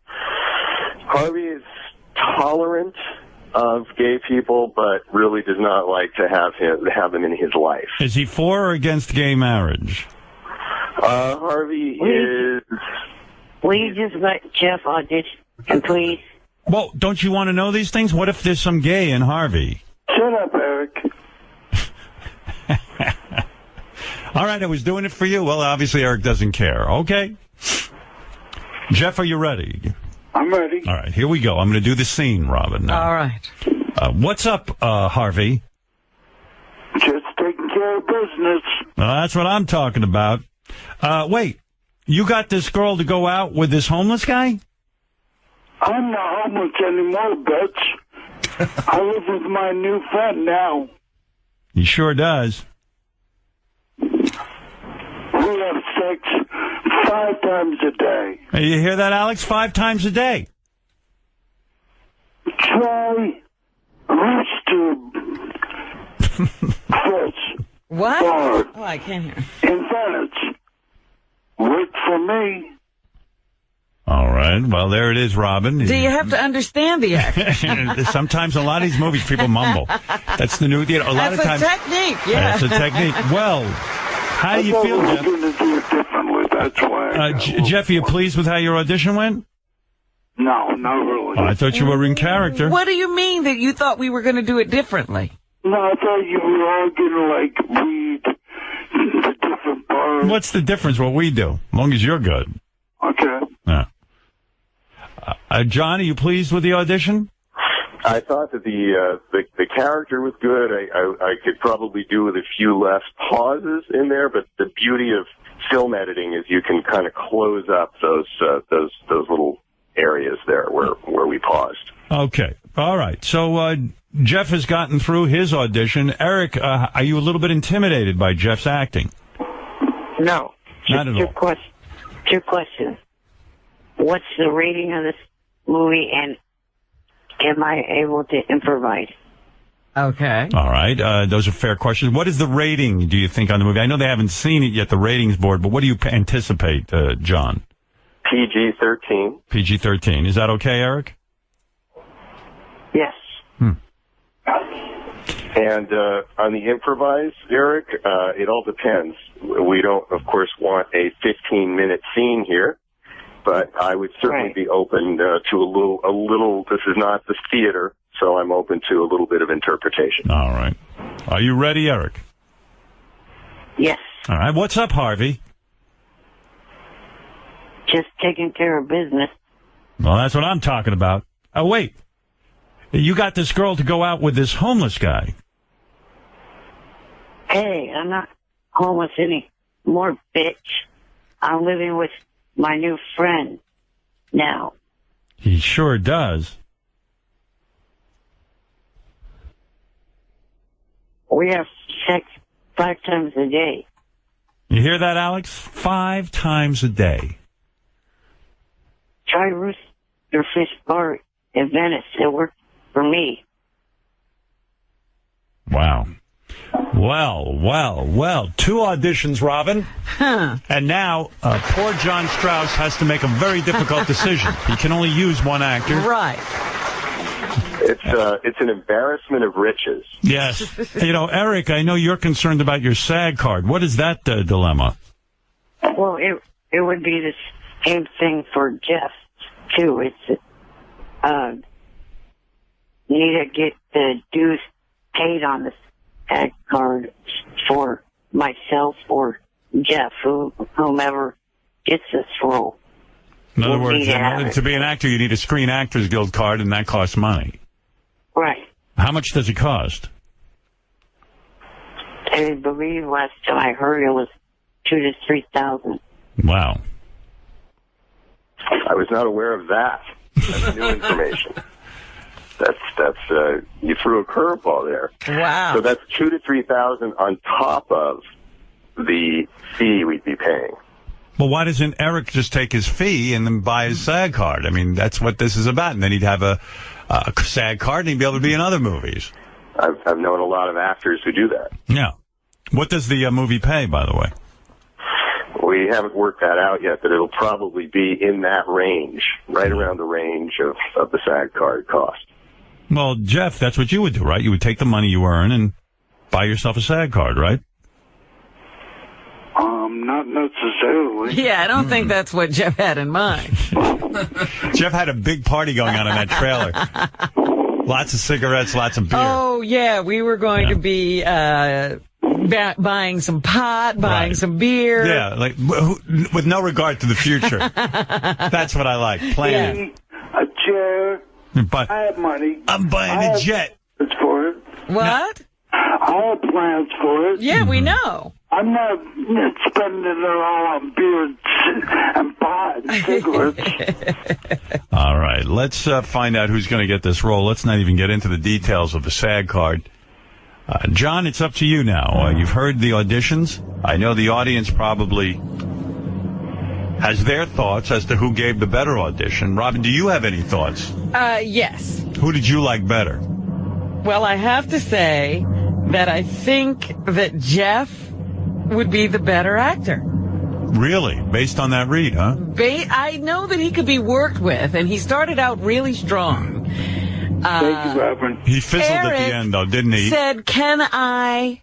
Harvey is tolerant of gay people, but really does not like to have them in his life. Is he for or against gay marriage? Harvey is... Will you just let Jeff audition And please. Well, don't you want to know these things? What if there's some gay in Harvey? Shut up, Eric. All right, I was doing it for you. Well, obviously Eric doesn't care. Okay. Jeff, are you ready? I'm ready. All right, here we go. I'm going to do the scene, Robin. Now. All right. What's up, Harvey? Just taking care of business. That's what I'm talking about. Wait, you got this girl to go out with this homeless guy? I'm not homeless anymore, bitch. I live with my new friend now. He sure does. We have sex 5 times a day. Hey, you hear that, Alex? 5 times a day. Try rooster fish. What? Bar Oh, I can't hear. in Venice. Work for me. All right. Well, there it is, Robin. Do you have to understand the act? Sometimes a lot of these movies, people mumble. That's the new, a lot of times. That's a technique, yeah. That's a technique. Well, how do you feel, Jeff? Going to do it differently. That's why. Jeff, are you pleased with how your audition went? No, not really. Oh, I thought you were in character. What do you mean that you thought we were going to do it differently? No, I thought you were all going to, read the different parts. What's the difference what we do? As long as you're good. Okay. Yeah. John, are you pleased with the audition? I thought that the character was good. I could probably do with a few less pauses in there, but the beauty of film editing is you can kind of close up those little areas there where we paused. Okay. All right. So Jeff has gotten through his audition. Eric, are you a little bit intimidated by Jeff's acting? No. Not at all. Two questions. What's the rating of this movie, and am I able to improvise? Okay. All right. Those are fair questions. What is the rating, do you think, on the movie? I know they haven't seen it yet, the ratings board, but what do you anticipate, John? PG-13. PG-13. Is that okay, Eric? Yes. And on the improvise, Eric, it all depends. We don't, of course, want a 15-minute scene here, but I would certainly be open to a little. This is not the theater, so I'm open to a little bit of interpretation. All right. Are you ready, Eric? Yes. All right. What's up, Harvey? Just taking care of business. Well, that's what I'm talking about. Oh, wait. You got this girl to go out with this homeless guy. Hey, I'm not homeless anymore, bitch. I'm living with my new friend now. He sure does. We have sex 5 times a day. You hear that, Alex? 5 times a day. Try Rooster Fish Bar in Venice. It worked for me. Wow. Well. 2 auditions, Robin. Huh. And now, poor John Strauss has to make a very difficult decision. He can only use one actor. Right. It's an embarrassment of riches. Yes. Eric, I know you're concerned about your SAG card. What is that dilemma? Well, it would be the same thing for Jeff, too. It's, you need to get the dues paid on the SAG card for myself or Jeff, whomever gets this role. In other words, to be an actor, you need a Screen Actors Guild card, and that costs money. Right. How much does it cost? I believe last time I heard it was $2,000 to $3,000. Wow. I was not aware of that. That's new information. That's you threw a curveball there. Wow. So that's $2,000 to $3,000 on top of the fee we'd be paying. Well, why doesn't Eric just take his fee and then buy his SAG card? I mean, that's what this is about. And then he'd have a SAG card and he'd be able to be in other movies. I've known a lot of actors who do that. Yeah. What does the movie pay, by the way? We haven't worked that out yet, but it'll probably be in that range, right around the range of the SAG card cost. Well, Jeff, that's what you would do, right? You would take the money you earn and buy yourself a SAG card, right? Not necessarily. Yeah, I don't think that's what Jeff had in mind. Jeff had a big party going on in that trailer. Lots of cigarettes, lots of beer. Oh, yeah. We were going to be buying some pot, buying some beer. Yeah, like with no regard to the future. That's what I like. Planning. A chair. But I have money. I'm buying a jet. It's for it. What? I have plans for it. Yeah, we know. I'm not spending it all on beer and pot and cigarettes. All right, let's find out who's going to get this role. Let's not even get into the details of the SAG card. John, it's up to you now. You've heard the auditions. I know the audience probably has their thoughts as to who gave the better audition. Robin, do you have any thoughts? Yes. Who did you like better? Well, I have to say that I think that Jeff would be the better actor. Really? Based on that read, huh? I know that he could be worked with, and he started out really strong. Thank you, Reverend. He fizzled at the end, though, didn't he? Said, can I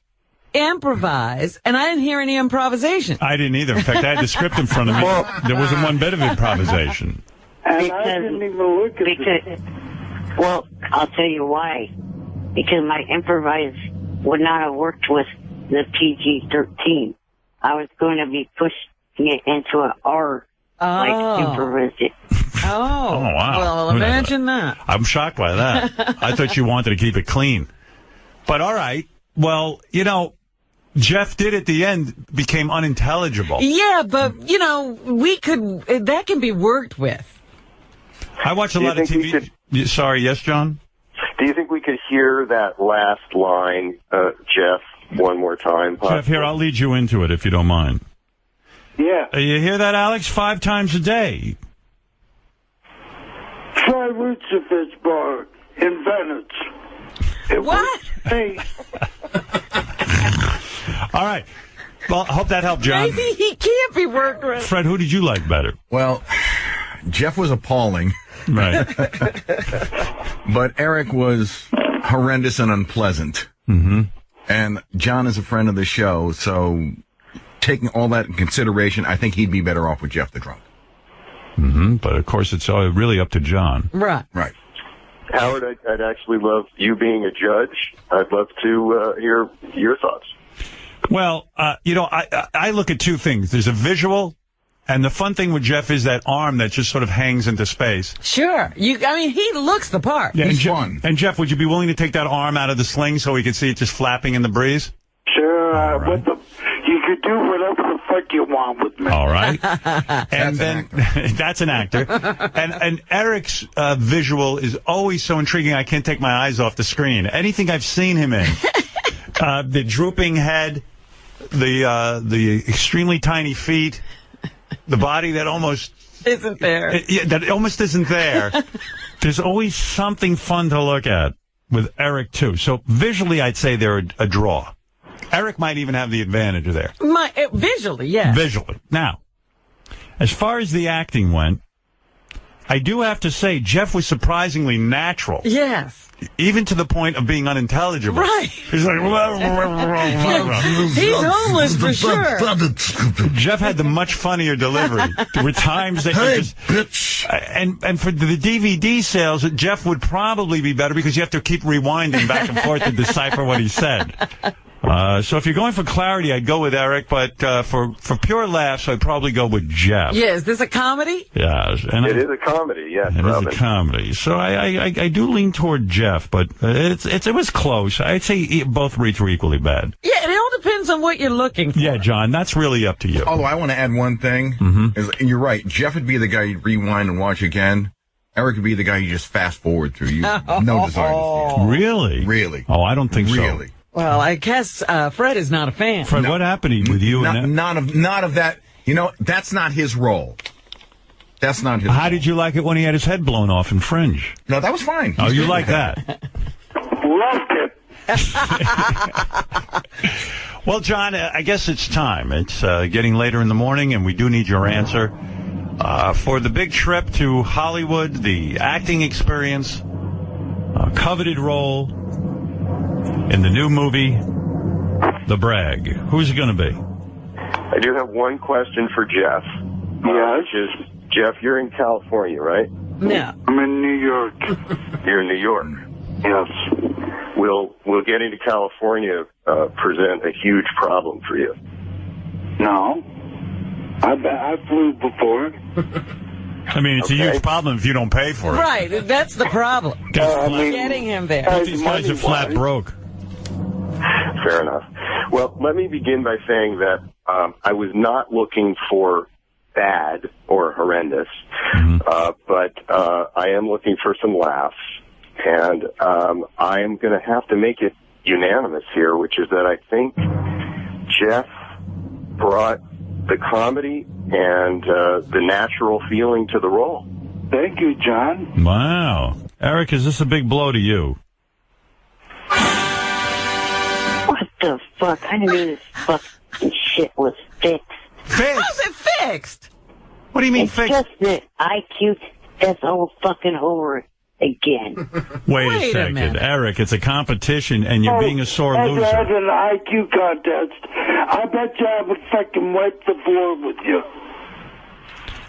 improvise? And I didn't hear any improvisation. I didn't either. In fact, I had the script in front of me. There wasn't one bit of improvisation. And I didn't even look at it. Well, I'll tell you why. Because my improvise would not have worked with the PG-13. I was going to be pushing it into an R, like improvisation. Oh, wow. Well, imagine that. I'm shocked by that. I thought you wanted to keep it clean. But all right. Well, you know, Jeff did at the end became unintelligible. Yeah, but, you know, that can be worked with. I watch a lot of TV. Sorry, yes, John? Do you think we could hear that last line, Jeff, one more time? Jeff, here, I'll lead you into it if you don't mind. Yeah. You hear that, Alex? 5 times a day. Try Lucifer's Bar in Venice. What? Hey. All right. Well, I hope that helped, John. Maybe he can't be worked with. Fred, who did you like better? Well, Jeff was appalling. Right. But Eric was horrendous and unpleasant. Mm-hmm. And John is a friend of the show, so taking all that in consideration, I think he'd be better off with Jeff the Drunk. Mm-hmm. But, of course, it's really up to John. Right. Right. Howard, I'd actually love you being a judge. I'd love to hear your thoughts. Well, you know, I look at two things. There's a visual, and the fun thing with Jeff is that arm that just sort of hangs into space. Sure. I mean, he looks the part. Yeah, He's fun. And Jeff, would you be willing to take that arm out of the sling so we could see it just flapping in the breeze? Sure. You could do whatever the fuck you want with me. All right. And then that's an actor. And Eric's visual is always so intriguing. I can't take my eyes off the screen. Anything I've seen him in, the drooping head, the extremely tiny feet, the body that almost isn't there. That almost isn't there. There's always something fun to look at with Eric too. So visually, I'd say they're a draw. Eric might even have the advantage there. Visually, yeah. Visually. Now, as far as the acting went, I do have to say Jeff was surprisingly natural. Yes. Even to the point of being unintelligible. Right. He's like... He's homeless for sure. Jeff had the much funnier delivery. There were times that you just... bitch. And for the DVD sales, Jeff would probably be better because you have to keep rewinding back and forth to decipher what he said. So if you're going for clarity, I'd go with Eric, but for pure laughs, I'd probably go with Jeff. Yeah, is this a comedy? Yeah. It is a comedy, yes. It is a comedy. So I do lean toward Jeff, but it was close. I'd say both reads were equally bad. Yeah, it all depends on what you're looking for. Yeah, John, that's really up to you. Although I want to add one thing. Mm-hmm. You're right. Jeff would be the guy you'd rewind and watch again. Eric would be the guy you just fast forward through. You no desire to see it. Really? Really. Oh, I don't think so. Really. Well, I guess Fred is not a fan. Fred, what happened with you? None of that. You know, that's not his role. That's not his. How did you like it when he had his head blown off in Fringe? No, that was fine. Oh, you like that? Loved it. Well, John, I guess it's time. It's getting later in the morning, and we do need your answer for the big trip to Hollywood, the acting experience, coveted role in the new movie, The Brag. Who's it going to be? I do have one question for Jeff. Yes. Which is, Jeff, you're in California, right? No. I'm in New York. You're in New York. Yes. Will getting to California present a huge problem for you? No. I flew before. I mean, it's a huge problem if you don't pay for it. Right, that's the problem. Getting him there. Both these guys are flat broke. Fair enough. Well, let me begin by saying that I was not looking for bad or horrendous, but I am looking for some laughs, and I am going to have to make it unanimous here, which is that I think Jeff brought the comedy and the natural feeling to the role. Thank you, John. Wow. Eric, is this a big blow to you? What the fuck? I knew this fucking shit was fixed. Fixed? How's it fixed? What do you mean it's fixed? Just the IQ that's all fucking over again. Wait a second. Eric, it's a competition, and you're being a sore loser. That's an IQ contest. I bet you I would fucking wipe the floor with you.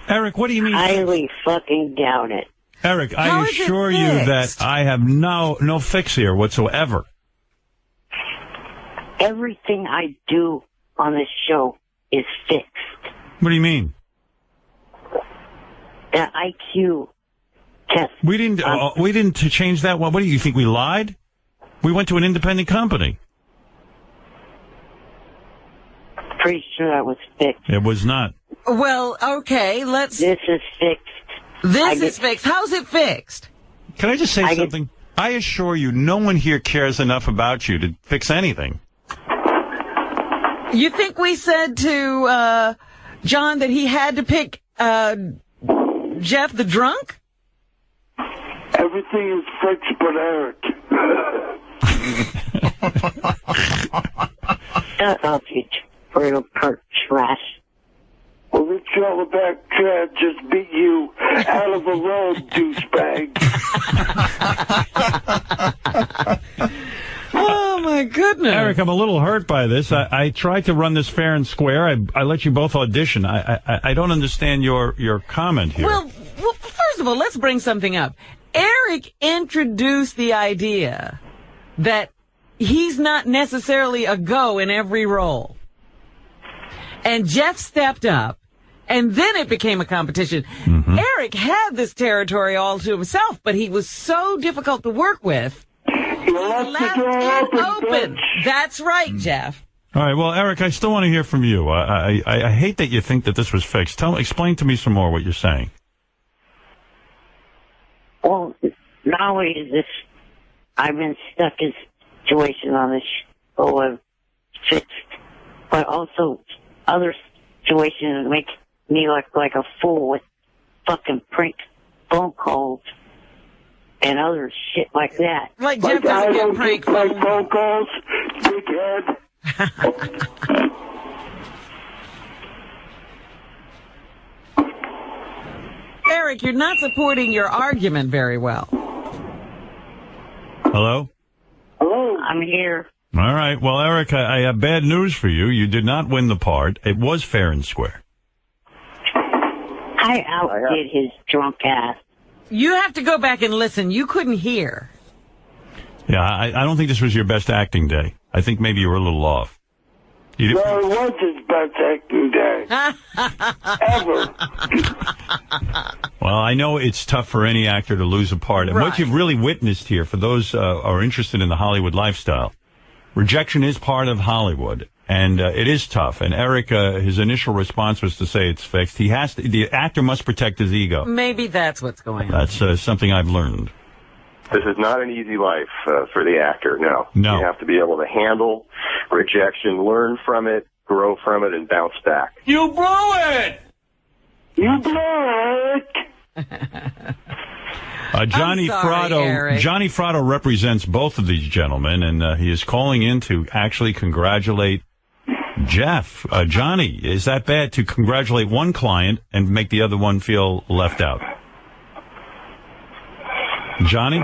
Eric, what do you mean? Highly fucking doubt it. Eric, I assure you that I have no fix here whatsoever. Everything I do on this show is fixed. What do you mean? The IQ test. We didn't change that one. What do you think? We lied? We went to an independent company. Pretty sure that was fixed. It was not. Well, okay, This is fixed. This is fixed. How's it fixed? Can I just say something? I assure you, no one here cares enough about you to fix anything. You think we said to John that he had to pick Jeff the drunk? Everything is fixed but Eric. Shut up, you little pert trash. Well, the Charleback Chad just beat you out of a road, douchebag. Oh, my goodness. Eric, I'm a little hurt by this. I tried to run this fair and square. I let you both audition. I don't understand your comment here. Well, first of all, let's bring something up. Eric introduced the idea that he's not necessarily a go in every role. And Jeff stepped up, and then it became a competition. Mm-hmm. Eric had this territory all to himself, but he was so difficult to work with. He left it open. That's right, Jeff. All right, well, Eric, I still want to hear from you. I hate that you think that this was fixed. Explain to me some more what you're saying. Well, not only is this, I've been stuck in a situation on this show I've fixed, but also other situations make me look like a fool with fucking prank phone calls and other shit like that. Like Jeff doesn't get prank phone calls, dickhead. Eric, you're not supporting your argument very well. Hello? Hello? I'm here. All right. Well, Eric, I have bad news for you. You did not win the part. It was fair and square. I outdid his drunk ass. You have to go back and listen. You couldn't hear. Yeah, I don't think this was your best acting day. I think maybe you were a little off. No, it was his best acting day. Ever. Well, I know it's tough for any actor to lose a part. And what you've really witnessed here, for those who are interested in the Hollywood lifestyle, rejection is part of Hollywood, and it is tough. And Eric, his initial response was to say it's fixed. The actor must protect his ego. Maybe that's what's going on. That's something I've learned. This is not an easy life for the actor, no. You have to be able to handle rejection, learn from it, grow from it, and bounce back. You blew it! You blew it! Johnny Fratto. Eric. Johnny Fratto represents both of these gentlemen, and he is calling in to actually congratulate Jeff. Johnny, is that bad to congratulate one client and make the other one feel left out? Johnny?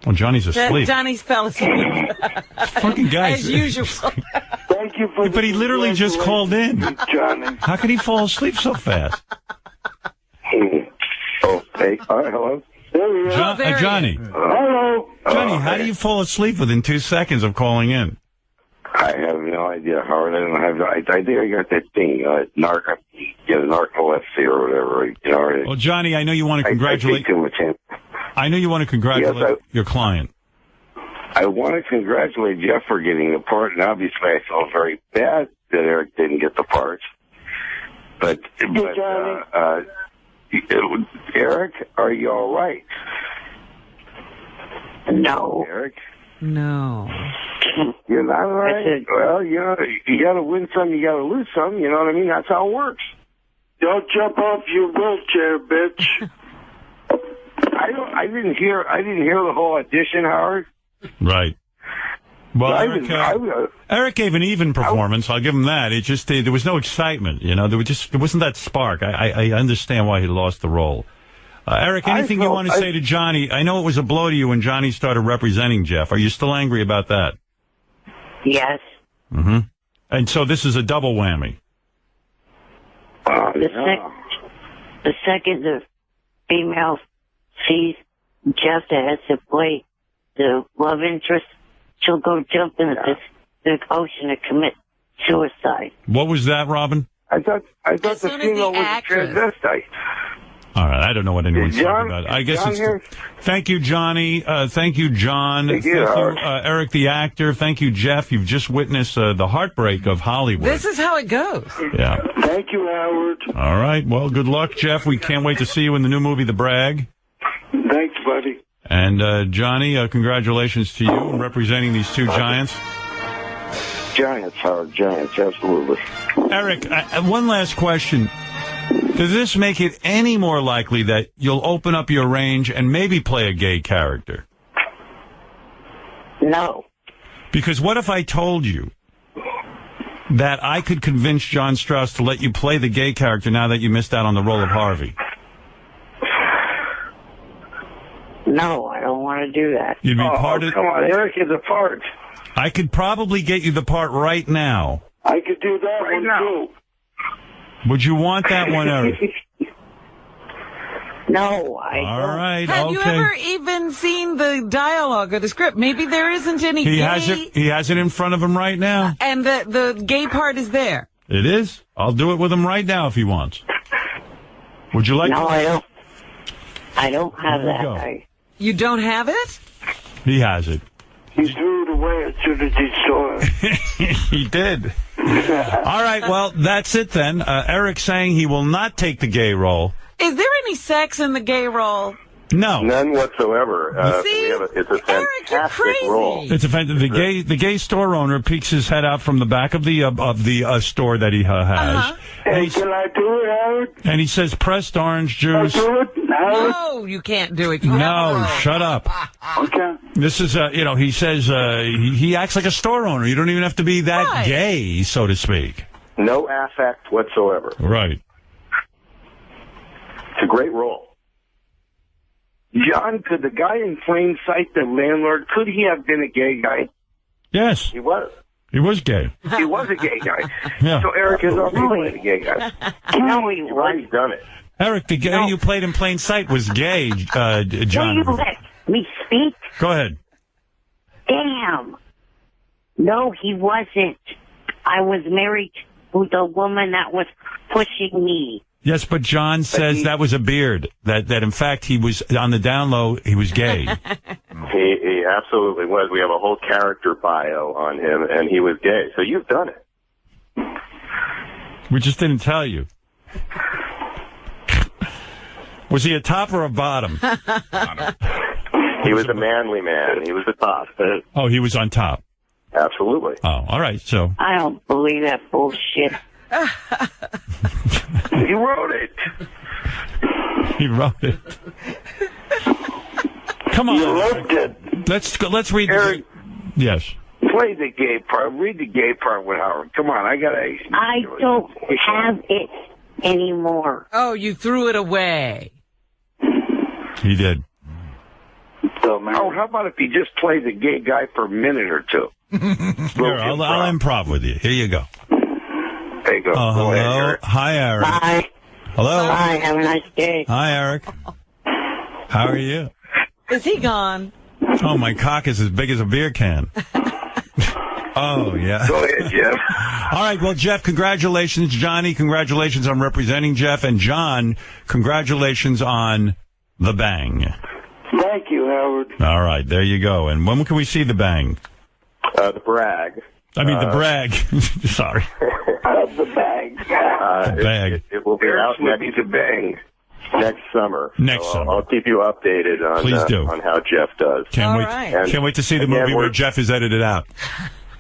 Well, Johnny's asleep. Johnny's fell asleep. Fucking guys. As usual. Thank you for But he literally just called in. Johnny. How could he fall asleep so fast? He Hey, hello? Johnny. Hello. Johnny, how do you fall asleep within 2 seconds of calling in? I have no idea, Howard. I think I got that thing, narcolepsy or whatever. You know. Well, Johnny, I know you want to congratulate. I know you want to congratulate your client. I want to congratulate Jeff for getting the part, and obviously I felt very bad that Eric didn't get the part. But Eric, are you all right? No. Eric? No. You're not all right? Well, you know, you got to win some, you got to lose some. You know what I mean? That's how it works. Don't jump off your wheelchair, bitch. I didn't hear the whole audition, Howard. Right. Well, Eric gave an even performance. I'll give him that. It just there was no excitement. You know, there wasn't that spark. I understand why he lost the role. Eric, anything you want to say to Johnny? I know it was a blow to you when Johnny started representing Jeff. Are you still angry about that? Yes. Mm-hmm. And so this is a double whammy. The second the female sees Jeff that has to play the love interest, she'll go jump in the ocean and commit suicide. What was that, Robin? I thought the female was a transvestite. All right, I don't know what anyone's talking about. I guess thank you, Johnny. Thank you, John. Thank you, Eric, the actor. Thank you, Jeff. You've just witnessed the heartbreak of Hollywood. This is how it goes. Yeah. Thank you, Howard. All right. Well, good luck, Jeff. We can't wait to see you in the new movie, The Brag. Thanks, buddy. And Johnny, congratulations to you in representing these two giants. Giants, Howard, giants, absolutely. Eric, one last question. Does this make it any more likely that you'll open up your range and maybe play a gay character? No. Because what if I told you that I could convince John Strauss to let you play the gay character now that you missed out on the role of Harvey? No, I don't want to do that. You'd be part of... Come on, Eric is a part. I could probably get you the part right now. I could do that right now. Too. Would you want that one, Eric? No, I don't. All right, Have you ever even seen the dialogue or the script? Maybe there isn't any He gay... has it in front of him right now. And the gay part is there. It is? I'll do it with him right now if he wants. Would you like No, to? I don't. I don't have that. You don't have it? He has it. He threw it away as soon as he saw it. He did. All right, well, that's it then. Eric's saying he will not take the gay role. Is there any sex in the gay role? No. None whatsoever. It's a fantastic role. It's the gay store owner peeks his head out from the back of the store that he has. Hey, can I do it, Howard? And he says, pressed orange juice. Can I do it, Howard? No, you can't do it. No, shut up. Okay. This is, he says, he acts like a store owner. You don't even have to be that gay, so to speak. No affect whatsoever. Right. It's a great role. John, could the guy in plain sight, the landlord, could he have been a gay guy? Yes. He was. He was gay. He was a gay guy. Yeah. So Eric has already played a gay guy. No, he was. He's done it. Eric, the guy you played in plain sight was gay, John. Will you let me speak? Go ahead. Damn. No, he wasn't. I was married to the woman that was pushing me. Yes, but John says that was a beard. That in fact he was on the down low. He was gay. He absolutely was. We have a whole character bio on him, and he was gay. So you've done it. We just didn't tell you. Was he a top or a bottom? He was a manly man. He was the top. Oh, he was on top. Absolutely. Oh, all right. So I don't believe that bullshit. He wrote it. He wrote it. Come on. You loved it. Let's read Eric, yes. Play the gay part. Read the gay part with Howard. Come on, I don't have it anymore. Oh, you threw it away. He did. Oh, how about if you just play the gay guy for a minute or two? Here, I'll improv with you. Here you go. There you go. Hello. Ahead, Eric. Hi, Eric. Bye. Hello. Bye. Have a nice day. Hi, Eric. How are you? Is he gone? Oh, my cock is as big as a beer can. Oh, yeah. Go ahead, Jeff. All right, well, Jeff, congratulations. Johnny, congratulations on representing Jeff. And John, congratulations on the bang. Thank you, Howard. All right, there you go. And when can we see the bang? The brag. I mean, the brag. Sorry. The bang. The bag. It will be out next summer. Next summer. I'll keep you updated on Please do. on how Jeff does. Can't wait to see the movie where Jeff is edited out.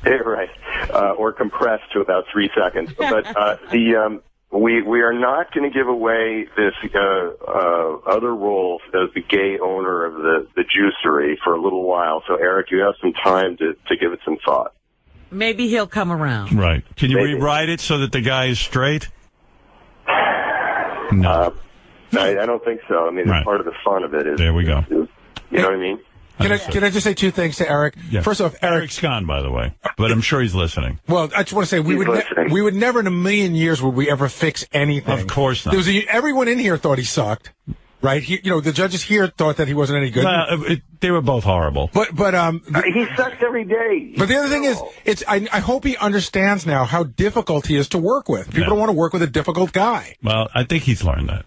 Right. Or compressed to about 3 seconds. But we are not going to give away this other role as the gay owner of the juicery for a little while. So, Eric, you have some time to give it some thought. Maybe he'll come around. Right. Can you rewrite it so that the guy is straight? No. I don't think so. I mean, part of the fun of it is... There we go. You know what I mean? Can I just say two things to Eric? Yeah. First off, Eric's gone, by the way, but I'm sure he's listening. Well, I just want to say we would never in a million years would we ever fix anything. Of course not. Everyone in here thought he sucked, right? The judges here thought that he wasn't any good. Well, they were both horrible. But he sucks every day. But the other thing is, I hope he understands now how difficult he is to work with. People don't want to work with a difficult guy. Well, I think he's learned that.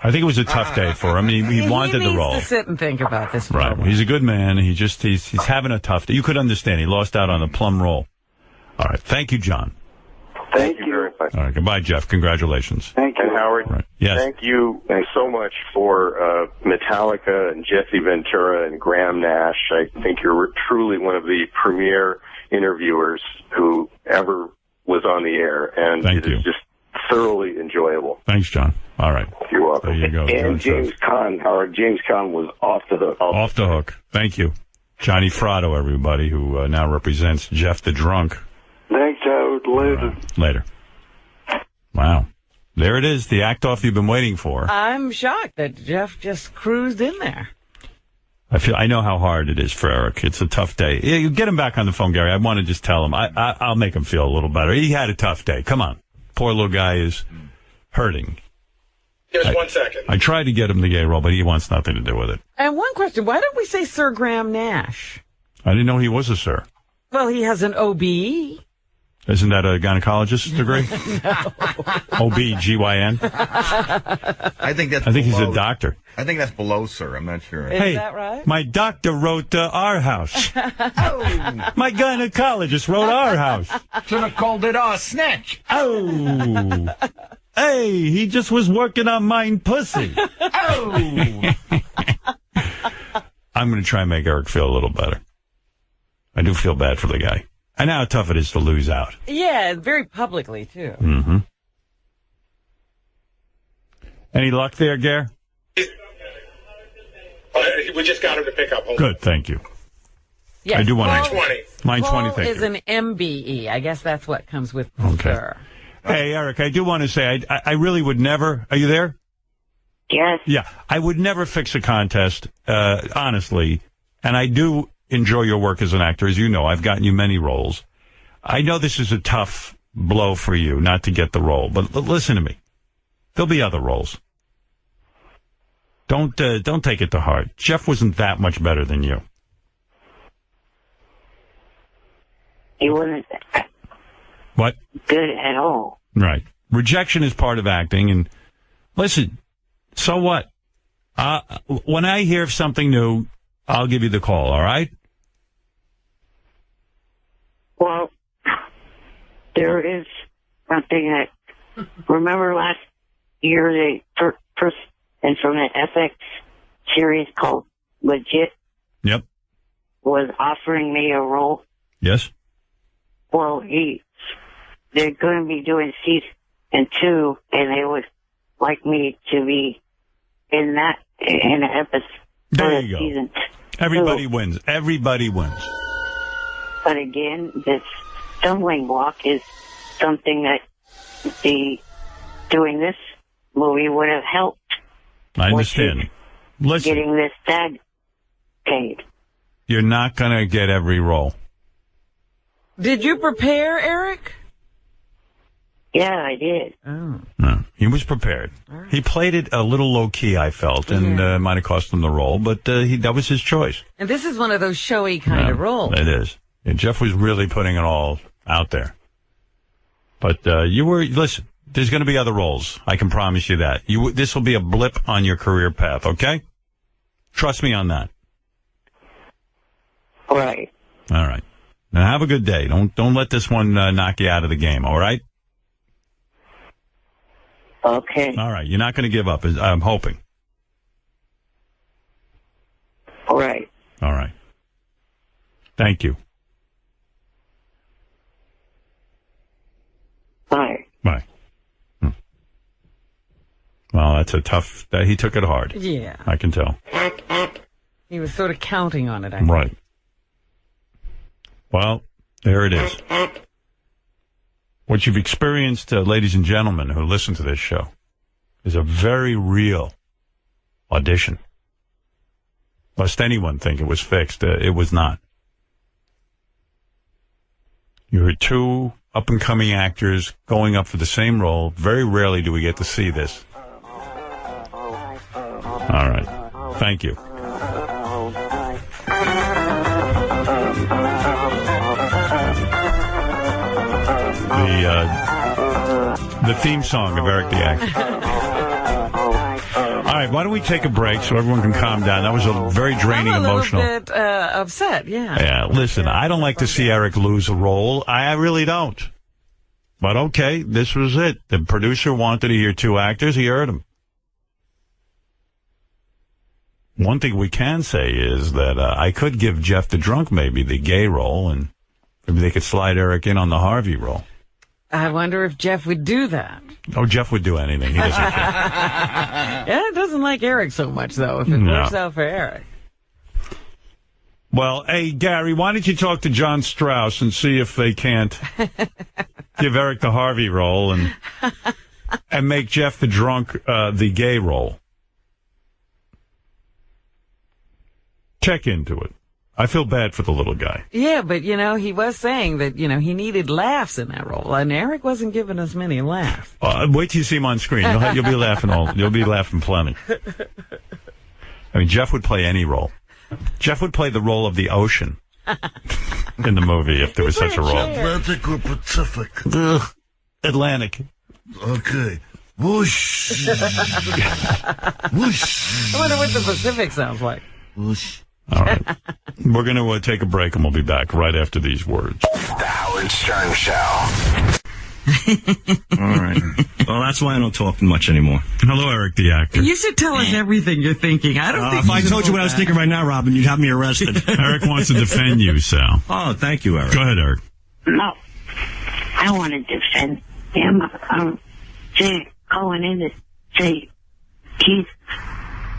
I think it was a tough day for him. He wanted the role. He needs to sit and think about this. Right. He's a good man. He's having a tough day. You could understand. He lost out on the plum roll. All right. Thank you, John. Thank you very much. All right. Goodbye, Jeff. Congratulations. Thank you. And Howard, Yes. thank you so much for Metallica and Jesse Ventura and Graham Nash. I think you're truly one of the premier interviewers who ever was on the air. And Thank you. Is just thoroughly enjoyable. Thanks, John. All right. You're welcome. There you go. And James Caan, Howard. James Caan was off the hook. Off the hook. Thank you. Johnny Fratto, everybody, who now represents Jeff the Drunk. Thanks, Howard. Later. Later. Wow. There it is, the act-off you've been waiting for. I'm shocked that Jeff just cruised in there. I know how hard it is for Eric. It's a tough day. Yeah, get him back on the phone, Gary. I want to just tell him. I'll make him feel a little better. He had a tough day. Come on. Poor little guy is hurting. Just 1 second. I tried to get him the gay role, but he wants nothing to do with it. And one question, why don't we say Sir Graham Nash? I didn't know he was a sir. Well, he has an OBE. Isn't that a gynecologist's degree? No. OB-GYN? I think he's a doctor. I think that's below, sir. I'm not sure. Is that right? My doctor wrote Our House. My gynecologist wrote Our House. Should have called it Snatch. Oh. Hey, he just was working on mine pussy. Oh. I'm going to try and make Eric feel a little better. I do feel bad for the guy. I know how tough it is to lose out. Yeah, very publicly, too. Mm-hmm. Any luck there, Gare? We just got him to pick up. Hold Good, thank you. Yes, I do want Paul, to. Line 20, thank is you. an MBE. I guess that's what comes with Okay. Sir. Hey, Eric, I do want to say, I really would never. Are you there? Yes. Yeah, I would never fix a contest, honestly. And I do enjoy your work as an actor. As you know, I've gotten you many roles. I know this is a tough blow for you not to get the role, but listen to me. There'll be other roles. Don't take it to heart. Jeff wasn't that much better than you. He wasn't What? good at all. Right. Rejection is part of acting, and listen, so what? When I hear of something new, I'll give you the call, all right? Well, there is something that, remember last year, the first, and from the FX series called Legit Yep. was offering me a role. Yes? Well, they're going to be doing season 2, and they would like me to be in an episode There of you go. season 2. Everybody wins. Everybody wins. But again, this stumbling block is something that doing this movie would have helped. I understand. Listen, Getting this tag paid. you're not going to get every role. Did you prepare, Eric? Yeah, I did. Oh. No, he was prepared. He played it a little low-key, I felt, and might have cost him the role, but that was his choice. And this is one of those showy kind of roles. It is. And Jeff was really putting it all out there. But listen, there's going to be other roles. I can promise you that. This will be a blip on your career path, okay? Trust me on that. All right. All right. Now have a good day. Don't let this one knock you out of the game, all right? Okay. All right. You're not going to give up, I'm hoping. All right. All right. Thank you. Bye. Bye. Well, that's a tough... he took it hard. Yeah. I can tell. He was sort of counting on it, I think. Right. Well, there it is. What you've experienced, ladies and gentlemen who listen to this show, is a very real audition. Lest anyone think it was fixed. It was not. You heard two up-and-coming actors going up for the same role. Very rarely do we get to see this. All right. Thank you. The theme song of Eric the Actor. All right, why don't we take a break so everyone can calm down? That was a very draining, emotional. I'm a little bit upset, yeah. Yeah, listen, I don't like to see Eric lose a role. I really don't. But okay, this was it. The producer wanted to hear two actors. He heard them. One thing we can say is that I could give Jeff the Drunk maybe the gay role, and maybe they could slide Eric in on the Harvey role. I wonder if Jeff would do that. Oh, Jeff would do anything. He doesn't care. Yeah, it doesn't like Eric so much, though, if it works out for Eric. Well, hey, Gary, why don't you talk to John Strauss and see if they can't give Eric the Harvey role and make Jeff the Drunk the gay role. Check into it. I feel bad for the little guy. Yeah, but, he was saying that, he needed laughs in that role, and Eric wasn't giving us many laughs. Wait till you see him on screen. You'll be laughing You'll be laughing plenty. I mean, Jeff would play any role. Jeff would play the role of the ocean in the movie if there was such a role. Atlantic or Pacific? Atlantic. Okay. Whoosh. Whoosh. I wonder what the Pacific sounds like. Whoosh. All right. We're going to take a break, and we'll be back right after these words. The Howard Stern Show. All right. Well, that's why I don't talk much anymore. Hello, Eric the Actor. You should tell us everything you're thinking. I don't think if I told you what I was thinking right now, Robin, you'd have me arrested. Eric wants to defend you, Sal. Oh, thank you, Eric. Go ahead, Eric. No, I want to defend him. I'm calling in to say he's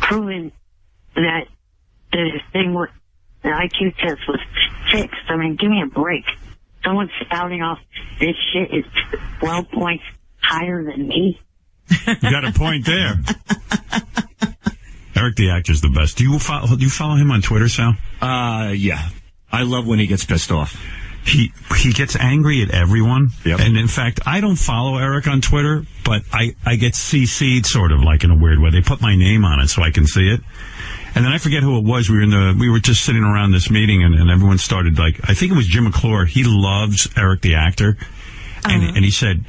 proven that the thing with the IQ test was fixed. I mean, give me a break. Someone spouting off this shit is 12 points higher than me. You got a point there. Eric the Actor's the best. Do you follow him on Twitter, Sal? Yeah. I love when he gets pissed off. He gets angry at everyone. Yep. And in fact, I don't follow Eric on Twitter, but I get CC'd sort of like in a weird way. They put my name on it so I can see it. And then I forget who it was. We were just sitting around this meeting, and everyone started I think it was Jim McClure. He loves Eric the Actor, and he said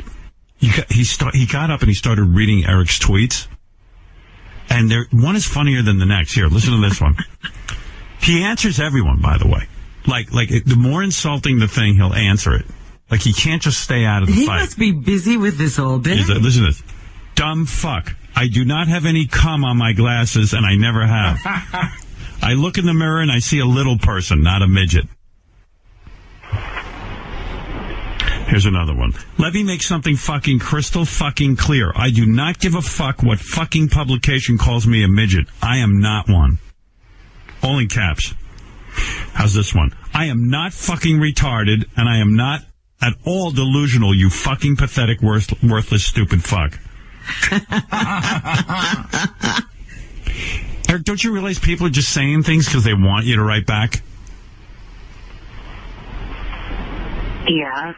he got up and he started reading Eric's tweets, and one is funnier than the next. Here, listen to this one. He answers everyone, by the way. Like the more insulting the thing, he'll answer it. Like he can't just stay out of the fight. He must be busy with this all day. Listen to this. Dumb fuck. I do not have any cum on my glasses, and I never have. I look in the mirror, and I see a little person, not a midget. Here's another one. Let me make something fucking crystal fucking clear. I do not give a fuck what fucking publication calls me a midget. I am not one. All in caps. How's this one? I am not fucking retarded, and I am not at all delusional, you fucking pathetic, worthless, stupid fuck. Eric, don't you realize people are just saying things because they want you to write back? Yeah.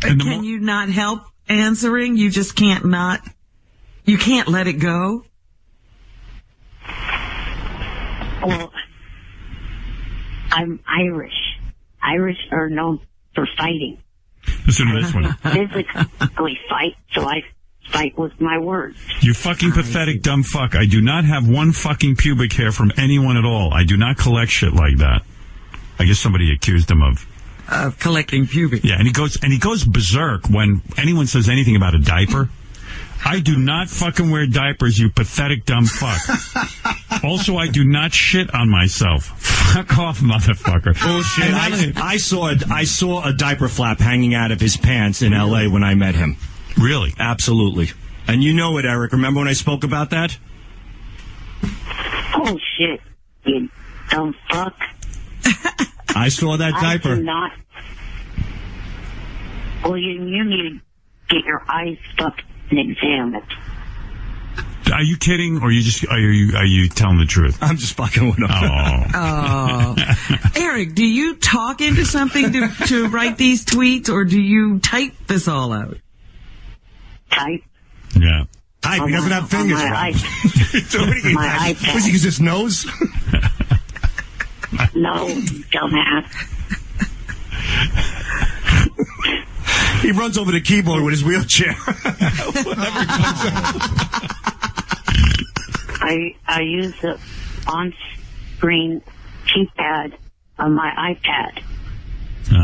Can you not help answering? You just can't you can't let it go? Well, I'm Irish. Irish are known for fighting. Listen to this one. Physically fight, so I fight with my words. You fucking pathetic dumb fuck. I do not have one fucking pubic hair from anyone at all. I do not collect shit like that. I guess somebody accused him of collecting pubic. Yeah, and he goes berserk when anyone says anything about a diaper. I do not fucking wear diapers, you pathetic dumb fuck. Also, I do not shit on myself. Fuck off, motherfucker. Bullshit. I saw a diaper flap hanging out of his pants in L.A. when I met him. Really? Absolutely. And you know it, Eric. Remember when I spoke about that? Oh, shit, you dumb fuck. I saw that diaper. I do not. Well, you need to get your eyes fucked and examined. Are you kidding, or are you telling the truth? I'm just fucking with him. Oh. Eric, do you talk into something to write these tweets, or do you type this all out? Type. Yeah. Type. He doesn't have fingers. So what do you my iPad. Was he use his nose? No, dumbass. He runs over the keyboard with his wheelchair. I use the on-screen keypad on my iPad.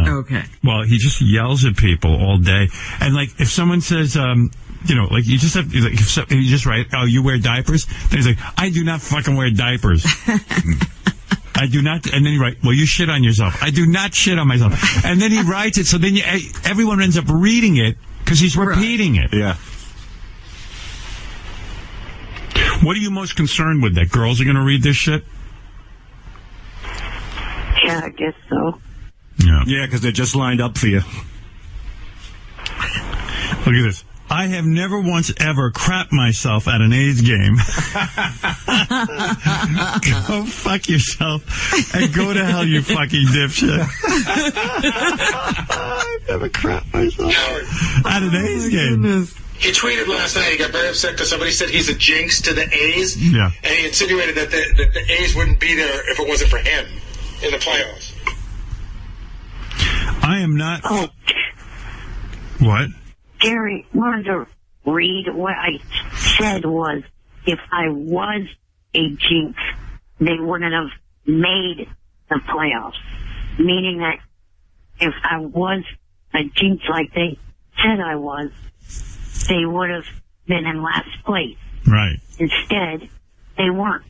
Okay. Well, he just yells at people all day. And, like, if someone says, like, you just have, like, you just write, oh, you wear diapers? Then he's like, I do not fucking wear diapers. I do not. And then he writes, well, you shit on yourself. I do not shit on myself. And then he writes it, so then everyone ends up reading it because he's repeating it. Yeah. What are you most concerned with, that girls are going to read this shit? Yeah, I guess so. Yeah, because they're just lined up for you. Look at this. I have never once ever crapped myself at an A's game. Go fuck yourself and go to hell, you fucking dipshit. I've never crapped myself at an A's game. He tweeted last night, he got very upset because somebody said he's a jinx to the A's. Yeah. And he insinuated that the A's wouldn't be there if it wasn't for him in the playoffs. I am not... What? Gary, wanted to read what I said was, if I was a jinx, they wouldn't have made the playoffs. Meaning that if I was a jinx like they said I was, they would have been in last place. Right. Instead, they weren't.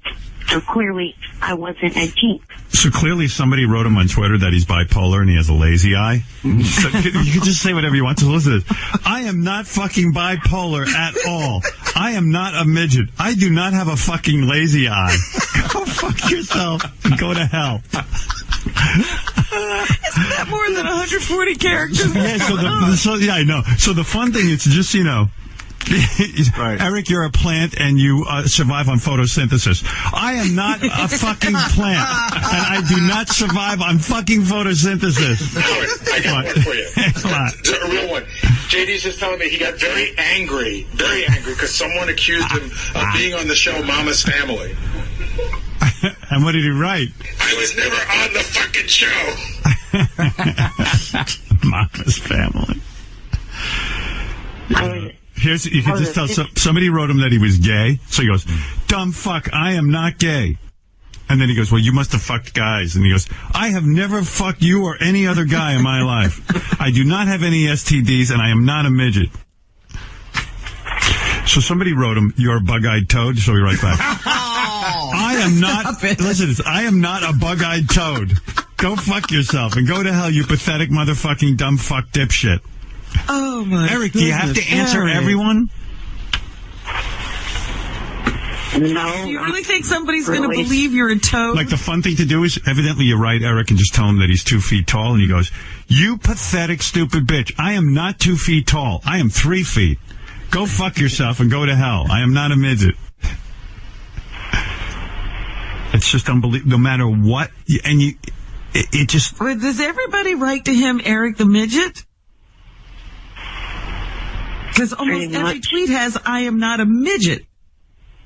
So clearly, I wasn't a jinx. So clearly somebody wrote him on Twitter that he's bipolar and he has a lazy eye. So you can just say whatever you want. So listen to this. I am not fucking bipolar at all. I am not a midget. I do not have a fucking lazy eye. Go fuck yourself and go to hell. Isn't that more than 140 characters? Yeah, yeah, I know. So the fun thing is just, right. Eric, you're a plant and you survive on photosynthesis. I am not a fucking plant, and I do not survive on fucking photosynthesis. I got one for you. A real one. JD's just telling me he got very angry, because someone accused him of being on the show Mama's Family. And what did he write? I was never on the fucking show. Mama's Family. You can just tell somebody wrote him that he was gay. So he goes, dumb fuck, I am not gay. And then he goes, well, you must have fucked guys. And he goes, I have never fucked you or any other guy in my life. I do not have any STDs and I am not a midget. So somebody wrote him, you're a bug-eyed toad. So he writes back, I am not, listen to this, I am not a bug-eyed toad. Go fuck yourself and go to hell, you pathetic motherfucking dumb fuck dipshit. Oh my Eric, do you have to answer everyone? No. Do you really think somebody's going to believe you're a toad? Like, the fun thing to do is, evidently you write Eric and just tell him that he's 2 feet tall, and he goes, you pathetic, stupid bitch. I am not 2 feet tall. I am 3 feet. Go fuck yourself and go to hell. I am not a midget. It's just unbelievable. No matter what, and it just... Does everybody write to him Eric the Midget? Because almost every tweet has, I am not a midget.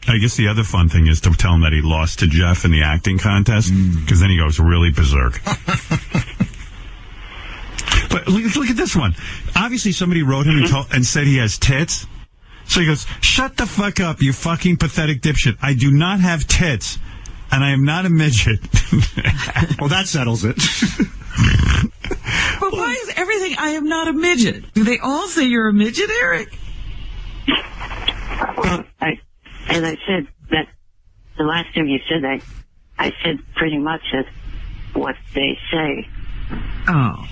I guess the other fun thing is to tell him that he lost to Jeff in the acting contest, because then he goes really berserk. But look at this one. Obviously, somebody wrote him and said he has tits. So he goes, shut the fuck up, you fucking pathetic dipshit. I do not have tits, and I am not a midget. Well, that settles it. But why is everything, I am not a midget? Do they all say you're a midget, Eric? Well, as I said, that the last time you said that, I said pretty much what they say. Oh.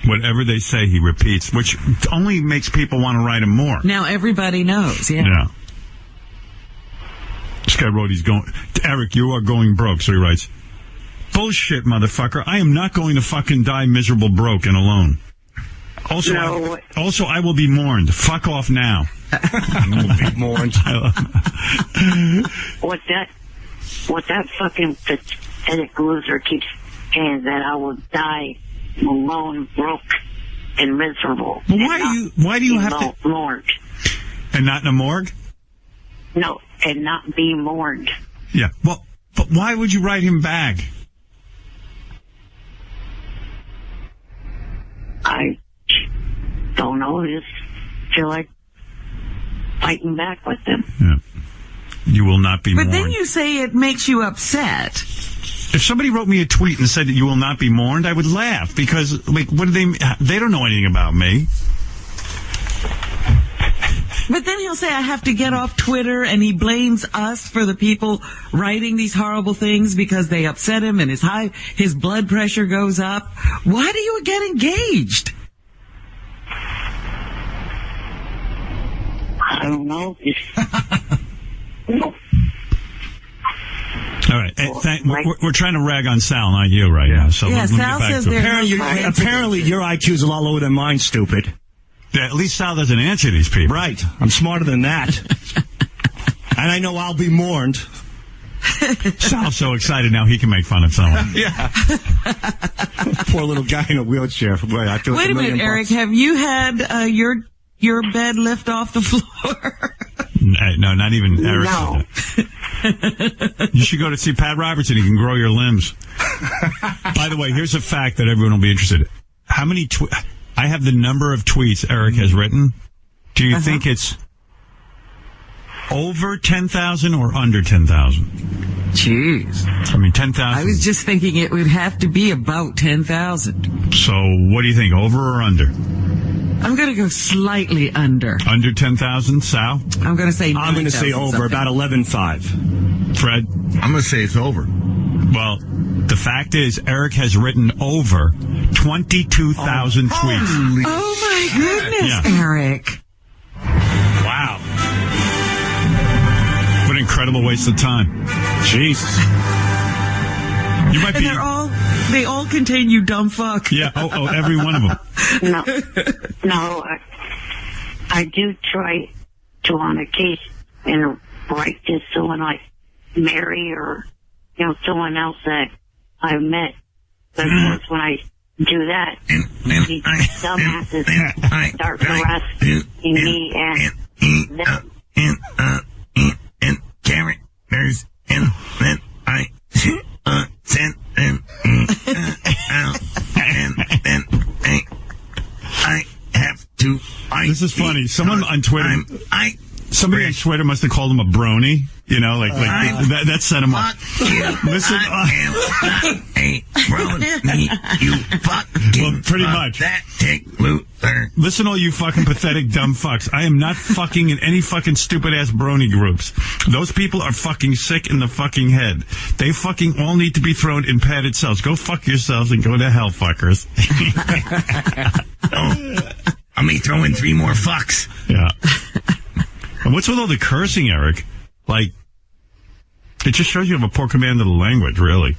Whatever they say, he repeats, which only makes people want to write him more. Now everybody knows, yeah. This guy wrote, Eric, you are going broke. So he writes, bullshit, motherfucker. I am not going to fucking die miserable, broke, and alone. Also, I will be mourned. Fuck off now. I will be mourned. What that fucking pathetic loser keeps saying, that I will die alone, broke, and miserable. Why do you have to mourned? And not in a morgue? No, and not be mourned. Yeah. Well, but why would you write him back? I don't know. I just feel like fighting back with them. Yeah. You will not be mourned. But then you say it makes you upset. If somebody wrote me a tweet and said that you will not be mourned, I would laugh because, like, what do they don't know anything about me. But then he'll say, I have to get off Twitter, and he blames us for the people writing these horrible things because they upset him and his blood pressure goes up. Why do you get engaged? I don't know. All right. We're trying to rag on Sal, not you, right now. So yeah, let me Sal get back says to it. Apparently your IQ's a lot lower than mine, stupid. Yeah, at least Sal doesn't answer these people. Right. I'm smarter than that. And I know I'll be mourned. Sal's so excited now he can make fun of someone. Yeah. Poor little guy in a wheelchair. Boy, I feel Wait a minute, Eric. Have you had your bed lift off the floor? No, not even Eric. No. You should go to see Pat Robertson. He can grow your limbs. By the way, here's a fact that everyone will be interested in. How many I have the number of tweets Eric has written. Do you think it's over 10,000 or under 10,000? Jeez. I mean, 10,000. I was just thinking it would have to be about 10,000. So what do you think, over or under? I'm going to go slightly under. Under 10,000, Sal? I'm going to say 9,000. I'm going to say over, something. about 11.5. Fred? I'm going to say it's over. Well, the fact is, Eric has written over 22,000 tweets. Oh, my goodness, Eric. Wow. What an incredible waste of time. Jesus. You might be... They all contain you dumb fuck. Yeah, every one of them. No, I do try to, on occasion, write to someone like Mary or, someone else that I've met. But of course, when I do that, these dumbasses start harassing me and them. And Karen, there's, and then I sent them out, and then I have to. This is funny. Someone on Twitter. Somebody on Twitter must have called him a brony. That set him up. Listen, a brony, you fucking pretty much. That dick loser. Listen, all you fucking pathetic dumb fucks. I am not fucking in any fucking stupid ass brony groups. Those people are fucking sick in the fucking head. They fucking all need to be thrown in padded cells. Go fuck yourselves and go to hell, fuckers. Let me throw in 3 more fucks. Yeah. And what's with all the cursing, Eric? Like, it just shows you have a poor command of the language, really.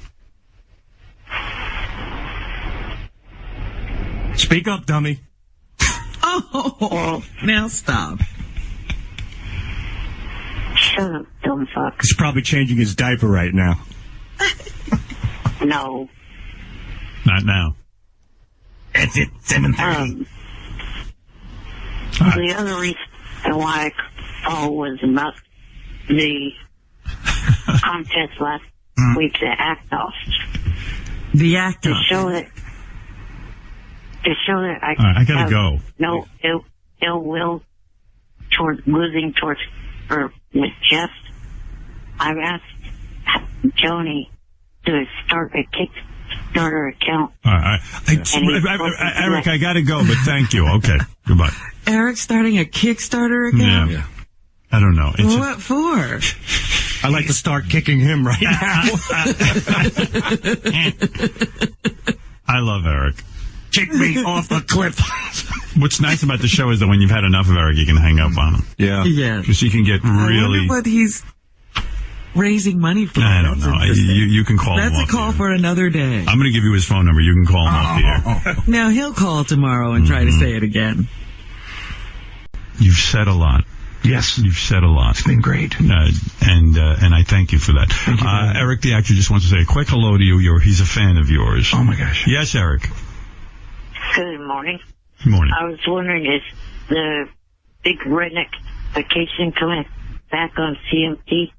Speak up, dummy. Oh, now stop. Shut up, dumb fuck. He's probably changing his diaper right now. No. Not now. That's it, 7:30. The other reason why I called was about the contest last week, the Act-Off. The Act-Off. To show that I I gotta go. No ill will towards losing towards or with Jeff. I've asked Joni to start a Kickstarter account. Eric, I gotta go, but thank you. Okay, goodbye. Eric starting a Kickstarter account? Yeah. I don't know. What for? I'd like to start kicking him right now. I love Eric. Kick me off a cliff. What's nice about the show is that when you've had enough of Eric, you can hang up on him. Yeah. Because he can get I really... wonder what he's raising money for. I don't know. You can call him That's off a call for another day. I'm going to give you his phone number. You can call him off the air. Now, he'll call tomorrow and try to say it again. You've said a lot. Yes. You've said a lot. It's been great. And I thank you for that. Thank you. Eric, the actor, just wants to say a quick hello to you. He's a fan of yours. Oh, my gosh. Yes, Eric. Good morning. Good morning. I was wondering, is the big redneck vacation coming back on CMT?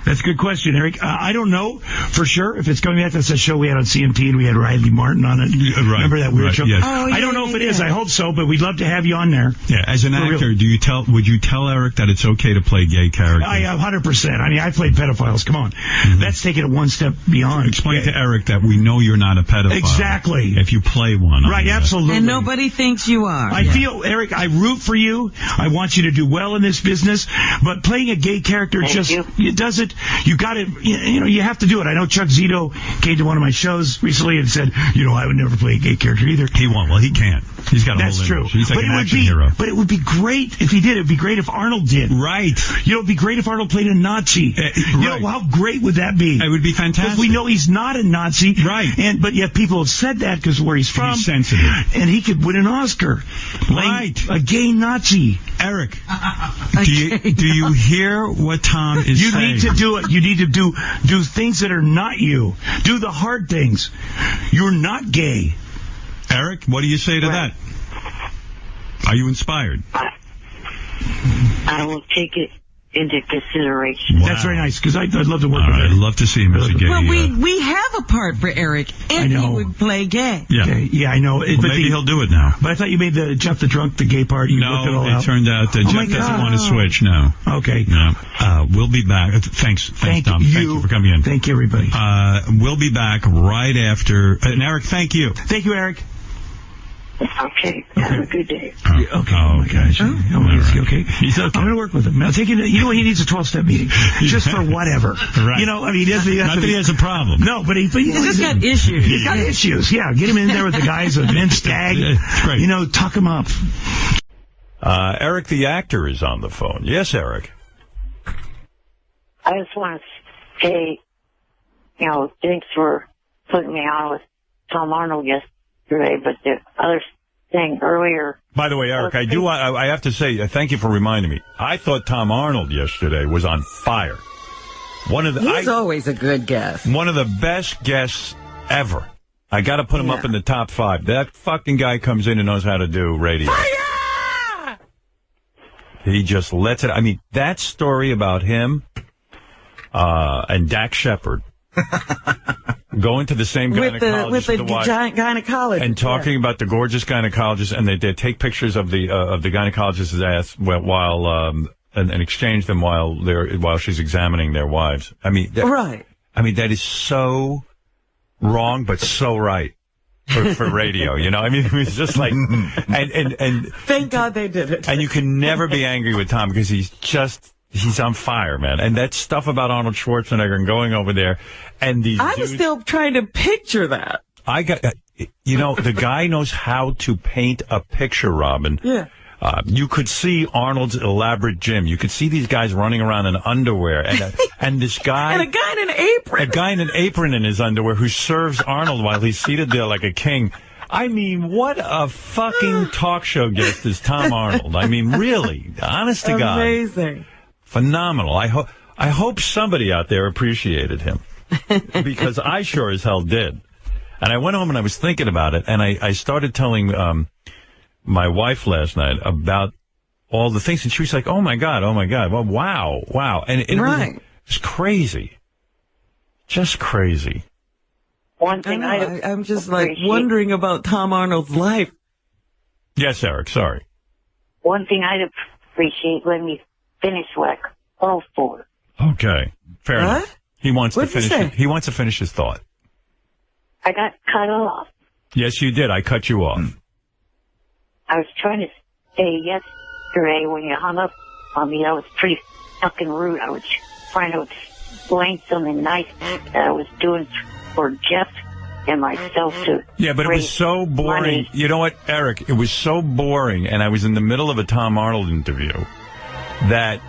That's a good question, Eric. I don't know for sure if it's coming back. That's a show we had on CMT, and we had Riley Martin on it. Right. Remember that weird show? Yes. Oh, I don't know if it is. I hope so, but we'd love to have you on there. Yeah, as an For actor, real. would you tell Eric that it's okay to play gay characters? I 100%. I mean, I played pedophiles. Come on. That's taking it one step beyond. Explain to Eric that we know you're not a pedophile. Exactly. If you play one. Right, absolutely. And nobody thinks you are. I feel, Eric, I root for you. I want you to do well in this business. But playing a gay character it doesn't, you got to, you have to do it. I know Chuck Zito came to one of my shows recently and said, I would never play a gay character either. He won't. Well, he can't. He's got a That's whole true. image. He's like but an action hero. But it would be great if he did. It would be great if Arnold did. Right. It'd be great if Arnold played a Nazi. Right. How great would that be? It would be fantastic. Because we know he's not a Nazi. Right. But yet people have said that because where he's from. He's sensitive. And he could win an Oscar. Right. A gay Nazi. Eric, do you hear what Tom is saying? You need to do it. You need to do things that are not you. Do the hard things. You're not gay. Eric, what do you say to that? Are you inspired? I will take it into consideration. Wow. That's very nice, because I'd love to work with I'd him. love to see him as a gay. Well, we have a part for Eric if he would play gay. Yeah. Yeah, I know. Well, maybe he'll do it now. But I thought you made the Jeff the Drunk, the gay part. You worked it all out. Turned out that Jeff doesn't want to switch. No. Okay. No. We'll be back. Thanks, Tom. Thank you for coming in. Thank you, everybody. We'll be back right after. And Eric, thank you. Thank you, Eric. Okay. Have a good day. Okay. Oh, my gosh. Okay. He's okay. I'm going to work with him. I'll take it. He needs a 12-step meeting. Just for whatever. Right. I mean, not that he has a problem. No, but he's just got issues. He's got issues. Yeah. Get him in there with the guys of Vince Stagg. Great. Tuck him up. Eric, the actor, is on the phone. Yes, Eric. I just want to say, thanks for putting me on with Tom Arnold yesterday, but the other thing earlier. By the way, Eric, I have to say, thank you for reminding me. I thought Tom Arnold yesterday was on fire. He's always a good guest. One of the best guests ever. I got to put him up in the top 5. That fucking guy comes in and knows how to do radio. Fire! He just lets it. I mean, that story about him and Dax Shepard going to the same gynecologist with the gynecologist and talking about the gorgeous gynecologist, and they take pictures of the gynecologist's ass while and exchange them while she's examining their wives. I mean, right. I mean, that is so wrong, but so right for radio. I mean, it's just like, and thank God they did it. And you can never be angry with Tom because he's on fire, man. And that stuff about Arnold Schwarzenegger and going over there and these I'm still trying to picture that. The guy knows how to paint a picture, Robin. Yeah. You could see Arnold's elaborate gym. You could see these guys running around in underwear, and this guy and a guy in an apron. A guy in an apron in his underwear who serves Arnold while he's seated there like a king. I mean, what a fucking talk show guest is Tom Arnold. I mean, really, honest to God, amazing, phenomenal. I hope somebody out there appreciated him because I sure as hell did. And I went home and I was thinking about it, and I started telling my wife last night about all the things. And she was like, oh, my God. Well, wow. And it was crazy. Just crazy. One thing I'm just like wondering about Tom Arnold's life. Yes, Eric, sorry. One thing I'd appreciate, let me finish what I called for. Okay, fair enough. He wants to finish. He wants to finish his thought. I got cut off. Yes, you did. I cut you off. I was trying to say yesterday when you hung up on me, that was pretty fucking rude. I was trying to explain something nice that I was doing for Jeff and myself to but it was so boring. Money. You know what, Eric? It was so boring, and I was in the middle of a Tom Arnold interview that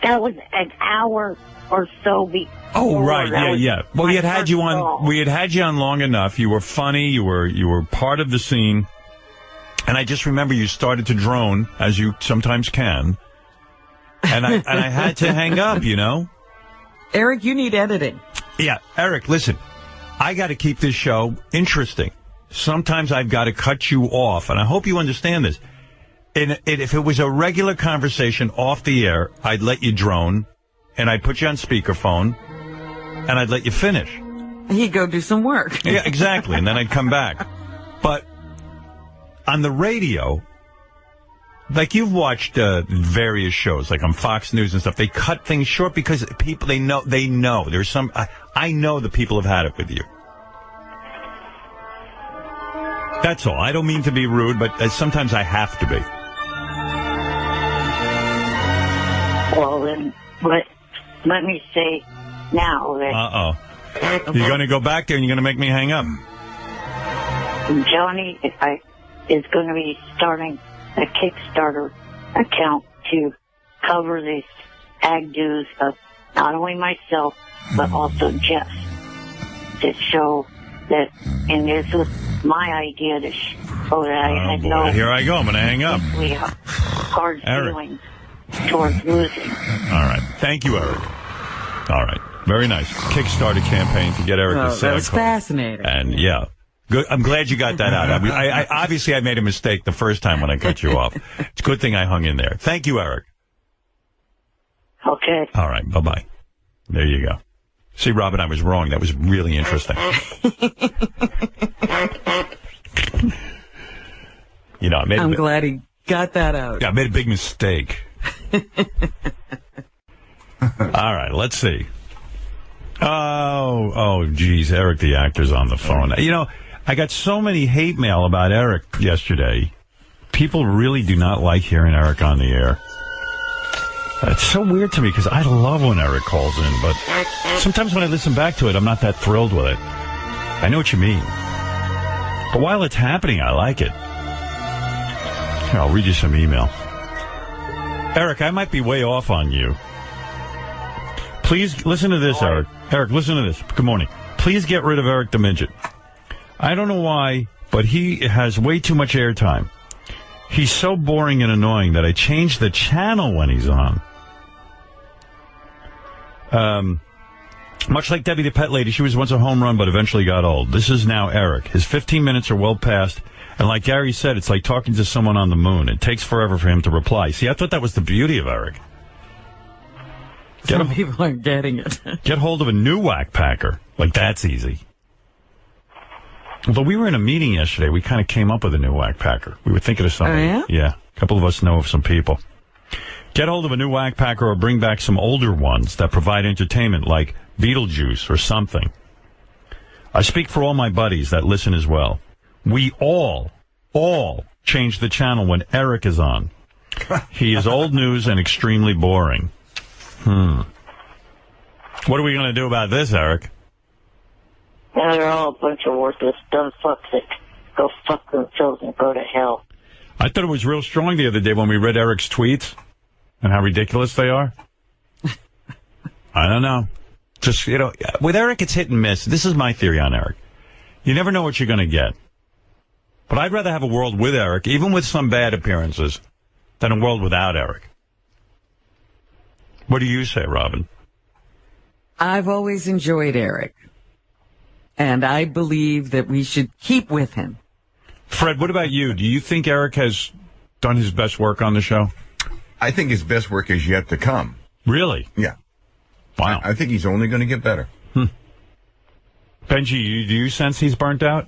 was an hour or so before. Oh, right, yeah. Well, we had you on. We had you on long enough. You were funny. You were part of the scene, and I just remember you started to drone, as you sometimes can, and I had to hang up. You know, Eric, you need editing. Yeah, Eric, listen. I got to keep this show interesting. Sometimes I've got to cut you off, and I hope you understand this. And if it was a regular conversation off the air, I'd let you drone, and I'd put you on speakerphone, and I'd let you finish. He'd go do some work. Yeah, exactly, and then I'd come back. But on the radio, like you've watched various shows, like on Fox News and stuff, they cut things short because people, they know. There's some, I know the people have had it with you. That's all. I don't mean to be rude, but sometimes I have to be. Well, then, let me say now that... Uh-oh. You're going to go back there and you're going to make me hang up. Johnny is going to be starting a Kickstarter account to cover the ag dues of not only myself, but also Jeff, to show that, and this was my idea to show that I had no... Here I go. I'm going to hang up. Hard feelings towards losing. All right. Thank you, Eric. All right. Very nice. Kickstarter campaign to get Eric to say. That was fascinating. And, yeah. Good. I'm glad you got that out. I obviously I made a mistake the first time when I cut you off. It's a good thing I hung in there. Thank you, Eric. Okay. All right. Bye-bye. There you go. See, Robin, I was wrong. That was really interesting. You know, I'm glad he got that out. Yeah, I made a big mistake. All right, let's see. Oh, geez, Eric the actor's on the phone. You know, I got so many hate mail about Eric yesterday. People really do not like hearing Eric on the air. It's so weird to me because I love when Eric calls in, but sometimes when I listen back to it, I'm not that thrilled with it. I know what you mean. But while it's happening, I like it. Here, I'll read you some email. Eric, I might be way off on you. Please listen to this, Eric. Eric, listen to this. Good morning. Please get rid of Eric the Midget. I don't know why, but he has way too much airtime. He's so boring and annoying that I changed the channel when he's on. Much like Debbie the Pet Lady, she was once a home run, but eventually got old. This is now Eric. His 15 minutes are well past, and like Gary said, it's like talking to someone on the moon. It takes forever for him to reply. See, I thought that was the beauty of Eric. Some people aren't getting it. Get hold of a new whack packer. Like, that's easy. Although we were in a meeting yesterday, we kind of came up with a new whack packer. We were thinking of something. Oh, yeah? Yeah. A couple of us know of some people. Get hold of a new whack packer or bring back some older ones that provide entertainment, like Beetlejuice or something. I speak for all my buddies that listen as well. We all change the channel when Eric is on. He is old news and extremely boring. What are we going to do about this, Eric? Now they're all a bunch of worthless dumb fucks that go fuck themselves and go to hell. I thought it was real strong the other day when we read Eric's tweets and how ridiculous they are. I don't know. Just, you know, with Eric, it's hit and miss. This is my theory on Eric. You never know what you're going to get. But I'd rather have a world with Eric, even with some bad appearances, than a world without Eric. What do you say, Robin? I've always enjoyed Eric. And I believe that we should keep with him. Fred, what about you? Do you think Eric has done his best work on the show? I think his best work is yet to come. Really? Yeah. Wow. I think he's only going to get better. Benji, do you sense he's burnt out?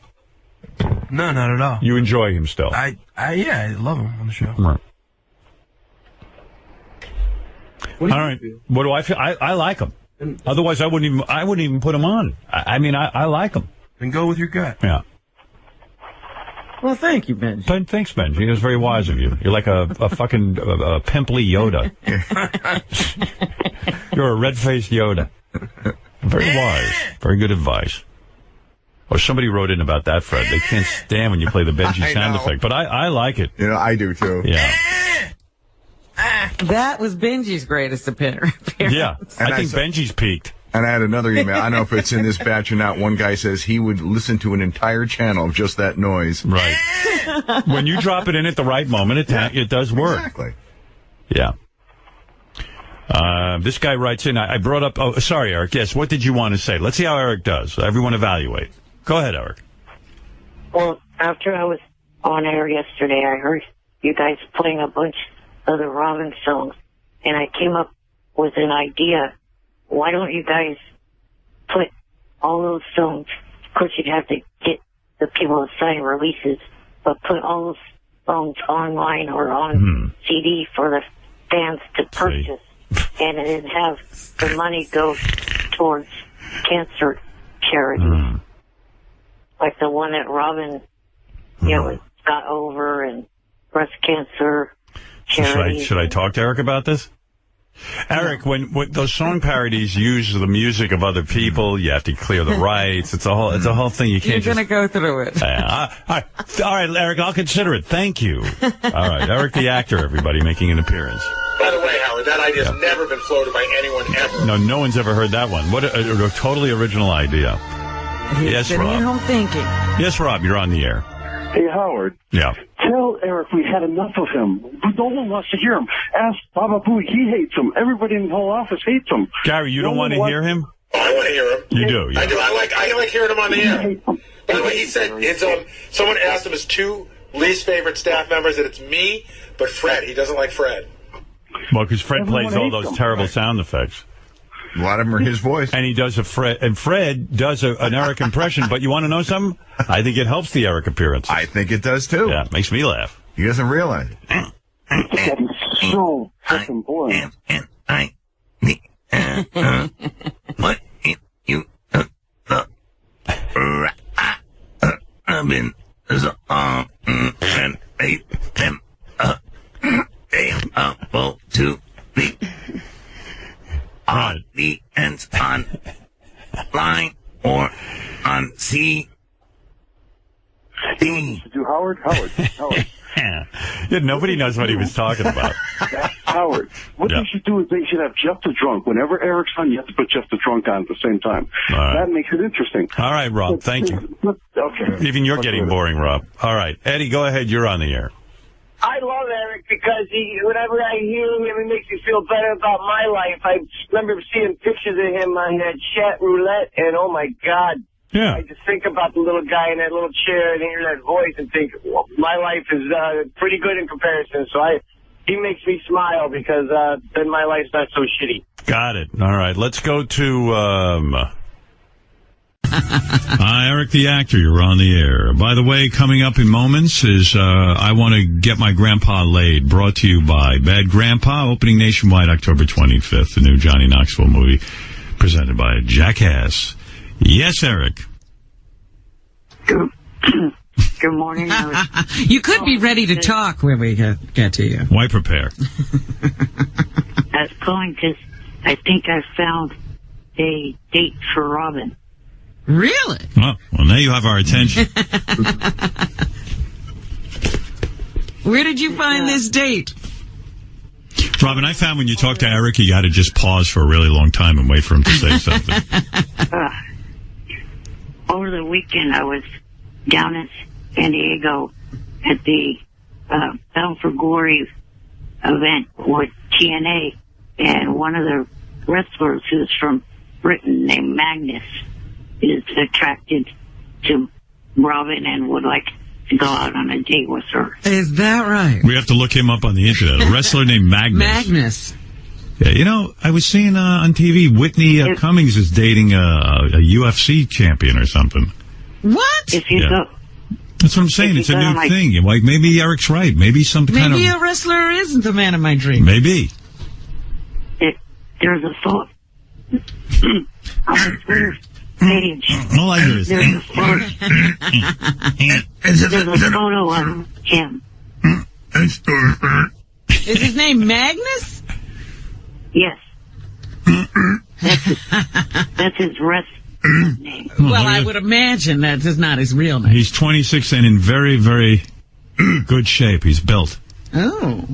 No, not at all. You enjoy him still? Yeah, I love him on the show. Right. All right. What do I feel? I like him. Otherwise, I wouldn't even put him on. I mean, I like him. Then go with your gut. Yeah. Well, thank you, Benji. Thanks, Benji. It was very wise of you. You're like a fucking pimply Yoda. You're a red-faced Yoda. Very wise. Very good advice. Or somebody wrote in about that, Fred. They can't stand when you play the Benji sound effect. But I like it. You know, I do, too. Yeah. That was Benji's greatest appearance. Yeah. I think Benji's peaked. And I had another email. I don't know if it's in this batch or not. One guy says he would listen to an entire channel of just that noise. Right. When you drop it in at the right moment, it does work. Exactly. Yeah. This guy writes in, I brought up... Oh, sorry, Eric. Yes, what did you want to say? Let's see how Eric does. Everyone evaluate. Go ahead, Eric. Well, after I was on air yesterday, I heard you guys playing a bunch of the Robin songs, and I came up with an idea. Why don't you guys put all those songs, of course you'd have to get the people to sign releases, but put all those songs online or on CD for the fans to purchase, and then have the money go towards cancer charities. Like the one that Robin, got over, and breast cancer charities. Should I talk to Eric about this? Eric, when those song parodies use the music of other people, you have to clear the rights. It's a whole thing. You can't. You're going to go through it. All right, Eric, I'll consider it. Thank you. All right, Eric the actor, everybody, making an appearance. By the way, Howard, that idea has never been floated by anyone ever. No one's ever heard that one. What a totally original idea. Yes, sitting Rob. at home thinking. Yes, Rob, you're on the air. Hey, Howard. Yeah. Tell Eric we had enough of him. No one wants to hear him. Ask Baba Booey. He hates him. Everybody in the whole office hates him. Gary, you don't want to hear him? Oh, I want to hear him. You do, yeah. I do. I like hearing him on the air. By the way, he said someone asked him his two least favorite staff members, that it's me, but Fred. He doesn't like Fred. Well, because Fred plays all those terrible sound effects. A lot of them are his voice. And he does Fred does an Eric impression, but you want to know something? I think it helps the Eric appearance. I think it does, too. Yeah, it makes me laugh. He doesn't realize it. It's so fucking boring. What you Robin and made them able to be on the ends on line or on C. D. Do Howard. Yeah, nobody knows what he was talking about. Howard, what they should do is they should have Jeff the Drunk. Whenever Eric's on, you have to put Jeff the Drunk on at the same time. That makes it interesting. All right, Rob, thank you. Okay. Even you're getting boring, Rob. All right, Eddie, go ahead. You're on the air. I love Eric because whenever I hear him, it makes me feel better about my life. I remember seeing pictures of him on that chat roulette, and oh my God. Yeah. I just think about the little guy in that little chair and hear that voice and think, well, my life is pretty good in comparison. So he makes me smile because then my life's not so shitty. Got it. All right, let's go to Eric the actor. You're on the air. By the way, coming up in moments is I Want to Get My Grandpa Laid, brought to you by Bad Grandpa, opening nationwide October 25th, the new Johnny Knoxville movie presented by Jackass. Yes, Eric. Good morning. You could be ready to talk when we get to you. Why prepare? I was calling because I think I found a date for Robin. Really? Oh, well, now you have our attention. Where did you find this date? Robin, I found when you talk to Eric, you got to just pause for a really long time and wait for him to say something. Over the weekend, I was down in San Diego at the Bound for Glory event with TNA, and one of the wrestlers who's from Britain named Magnus is attracted to Robin and would like to go out on a date with her. Is that right? We have to look him up on the internet. A wrestler named Magnus. Magnus. Yeah, you know, I was seeing on TV, Whitney Cummings is dating a UFC champion or something. What? If you Yeah. go, That's what I'm saying. It's a new thing. Like, maybe Eric's right. Maybe some kind of... Maybe a wrestler isn't the man of my dreams. Maybe. there's a photo on the Twitter page. All I hear is... There's a photo of him. Is his name Magnus? Yes. That's his rest name. Well, I would imagine that is not his real name. He's 26 and in very, very good shape. He's built. Oh.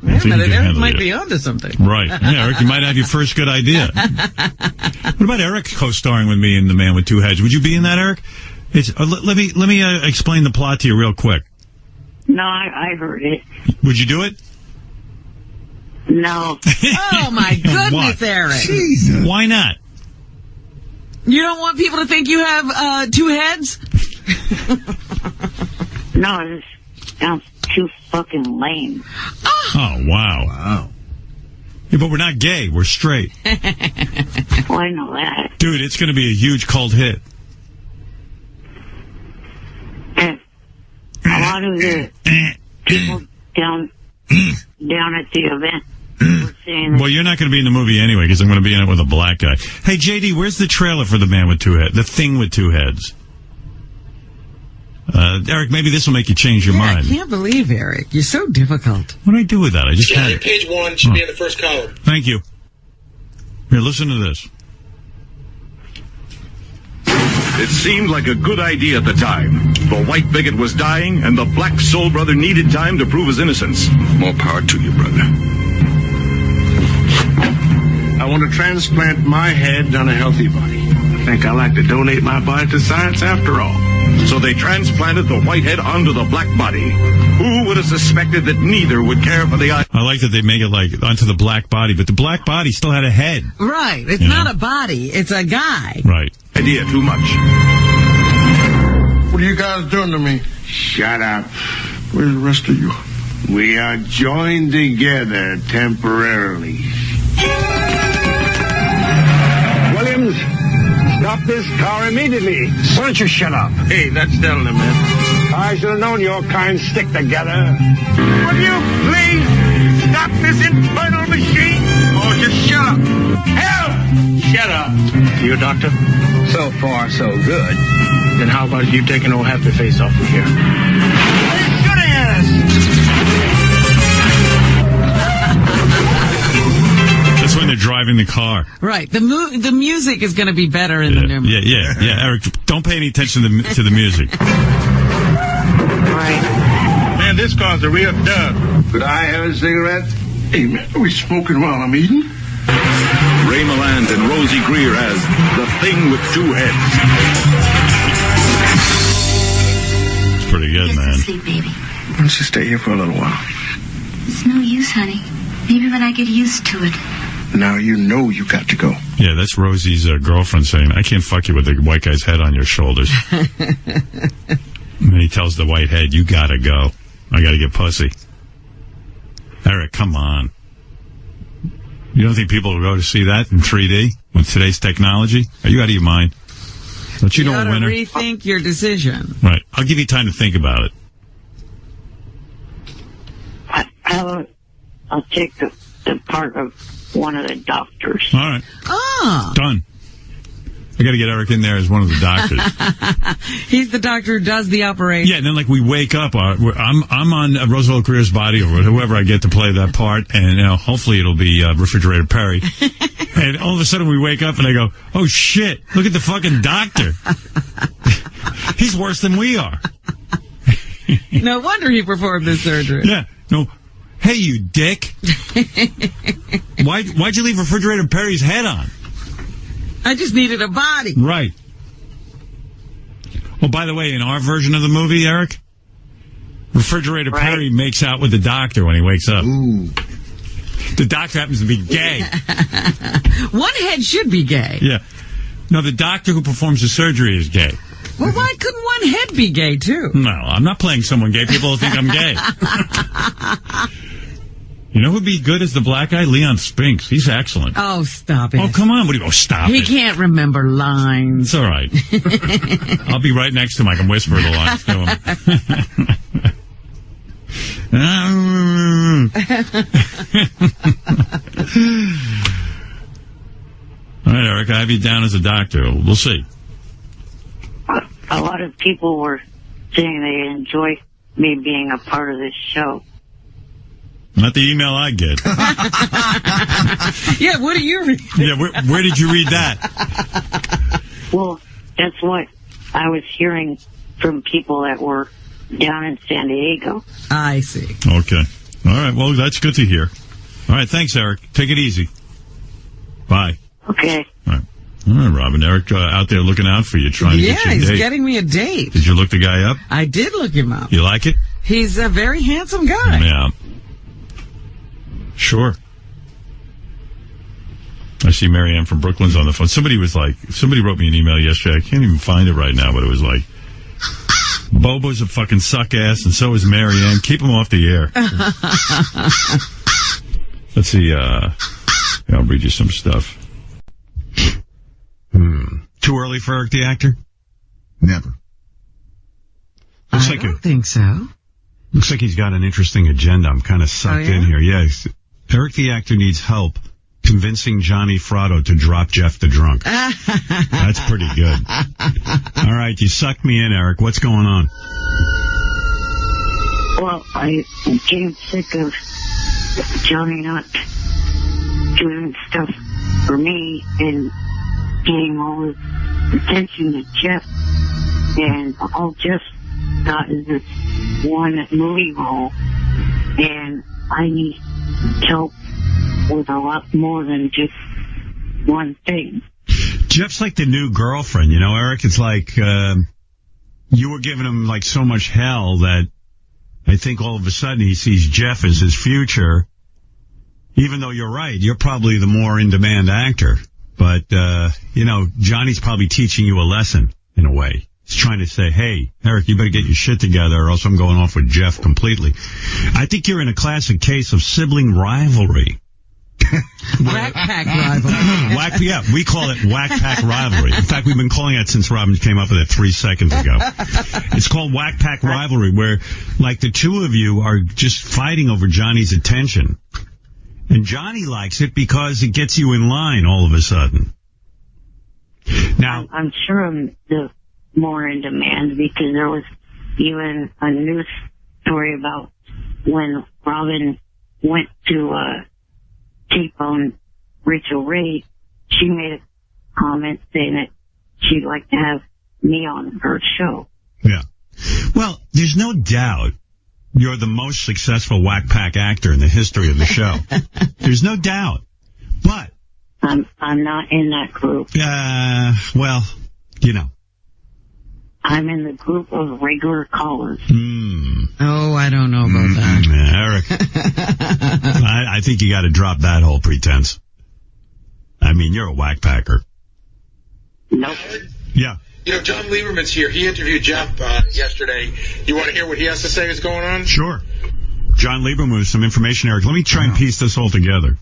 I Wait think a minute, he can Eric handle might it. be onto something. Right. Yeah, Eric, you might have your first good idea. What about Eric co-starring with me in The Man with Two Heads? Would you be in that, Eric? It's, let me explain the plot to you real quick. No, I heard it. Would you do it? No. Oh, my goodness, What? Eric. Jesus. Why not? You don't want people to think you have two heads? No, it sounds too fucking lame. Oh, wow. Wow. Yeah, but we're not gay. We're straight. Well, I know that. Dude, it's going to be a huge cult hit. A lot of the people down at the event were saying that. Well, you're not going to be in the movie anyway because I'm going to be in it with a black guy. Hey, JD, where's the trailer for The Man with Two Heads? The Thing with Two Heads. Eric, maybe this will make you change your mind. I can't believe, Eric. You're so difficult. What did I do with that? I just had it. Page 1 should be in the first column. Thank you. Here, listen to this. It seemed like a good idea at the time. The white bigot was dying, and the black soul brother needed time to prove his innocence. More power to you, brother. I want to transplant my head on a healthy body. I think I like to donate my body to science after all. So they transplanted the white head onto the black body. Who would have suspected that neither would care for the eye? I like that they make it like onto the black body, but the black body still had a head. Right. It's You not know? a body. It's a guy. Right. Idea too much. What are you guys doing to me? Shut up. Where's the rest of you? We are joined together temporarily. Williams, stop this car immediately. Why don't you shut up? Hey, that's telling him, man. I should have known your kind stick together. Will you please stop this infernal machine? Oh, just shut up. Hell! Shut up. You a doctor? So far, so good. Then how about you taking old happy face off of here? He's shooting at us! That's when they're driving the car. Right. The music is going to be better in the new movie. Yeah. Eric, don't pay any attention to the music. Man, this car's a real dub. Could I have a cigarette? Hey, man, are we smoking while I'm eating? Ray Milland and Rosie Greer as The Thing with Two Heads. It's pretty good, man. Sleep, baby. Why don't you stay here for a little while? It's no use, honey. Maybe when I get used to it. Now you know you got to go. Yeah, that's Rosie's girlfriend saying, I can't fuck you with the white guy's head on your shoulders. And he tells the white head, you gotta go. I gotta get pussy. Eric, come on. You don't think people will go to see that in 3D with today's technology? Are you out of your mind? Don't you know ought a to winner? rethink your decision. Right. I'll give you time to think about it. I'll take the part of one of the doctors. All right. Ah. Done. I got to get Eric in there as one of the doctors. He's the doctor who does the operation. Yeah, and then like we wake up, I'm on Roosevelt Greer's body or whoever I get to play that part, and hopefully it'll be Refrigerator Perry. And all of a sudden we wake up and I go, oh shit, look at the fucking doctor. He's worse than we are. No wonder he performed this surgery. Yeah. No. Hey, you dick. Why'd you leave Refrigerator Perry's head on? I just needed a body. Right. Oh, by the way, in our version of the movie, Eric, Refrigerator Perry makes out with the doctor when he wakes up. Ooh. The doctor happens to be gay. One head should be gay. Yeah. No, the doctor who performs the surgery is gay. Well, why couldn't one head be gay, too? No, I'm not playing someone gay. People will think I'm gay. You know who'd be good as the black guy? Leon Spinks. He's excellent. Oh, stop it. Oh, come on. What do you stop He it? can't remember lines. It's all right. I'll be right next to him. I can whisper the lines to him. All right, Eric, I have you down as a doctor. We'll see. A lot of people were saying they enjoy me being a part of this show. Not the email I get. Yeah, what do you read? Yeah, where did you read that? Well, that's what I was hearing from people that were down in San Diego. I see. Okay. All right, well, that's good to hear. All right, thanks, Eric. Take it easy. Bye. Okay. All right, Robin. Eric out there looking out for you, trying to get you a he's date. getting me a date. Did you look the guy up? I did look him up. You like it? He's a very handsome guy. Yeah. Sure. I see Marianne from Brooklyn's on the phone. Somebody wrote me an email yesterday. I can't even find it right now, but it was like, Bobo's a fucking suck ass, and so is Marianne. Keep him off the air. Let's see. I'll read you some stuff. Too early for Eric the actor? Never. I don't think so. Looks like he's got an interesting agenda. I'm kind of sucked in here. Yes. Eric the actor needs help convincing Johnny Fratto to drop Jeff the drunk. That's pretty good. All right, you sucked me in, Eric. What's going on? Well, I became sick of Johnny not doing stuff for me and getting all the attention to Jeff. And all Jeff got is this one movie role. And I need help with a lot more than just one thing. Jeff's like the new girlfriend, you know, Eric? It's like you were giving him like so much hell that I think all of a sudden he sees Jeff as his future. Even though you're right, you're probably the more in-demand actor. But, you know, Johnny's probably teaching you a lesson in a way. He's trying to say, hey, Eric, you better get your shit together or else I'm going off with Jeff completely. I think you're in a classic case of sibling rivalry. Whack pack rivalry. Yeah, we call it whack pack rivalry. In fact, we've been calling it since Robin came up with it 3 seconds ago. It's called whack pack rivalry, where like the two of you are just fighting over Johnny's attention. And Johnny likes it because it gets you in line all of a sudden. Now, I'm sure I'm the more in demand because there was even a news story about when Robin went to tape on Rachel Ray, she made a comment saying that she'd like to have me on her show. Yeah. Well, there's no doubt you're the most successful whack pack actor in the history of the show. There's no doubt. But I'm not in that group. Well, you know. I'm in the group of regular callers. Oh, I don't know about that. Eric, I think you got to drop that whole pretense. I mean, you're a whack packer. Nope. Yeah. You know, John Lieberman's here. He interviewed Jeff yesterday. You want to hear what he has to say is going on? Sure. John Lieberman with some information, Eric. Let me try and piece this all together.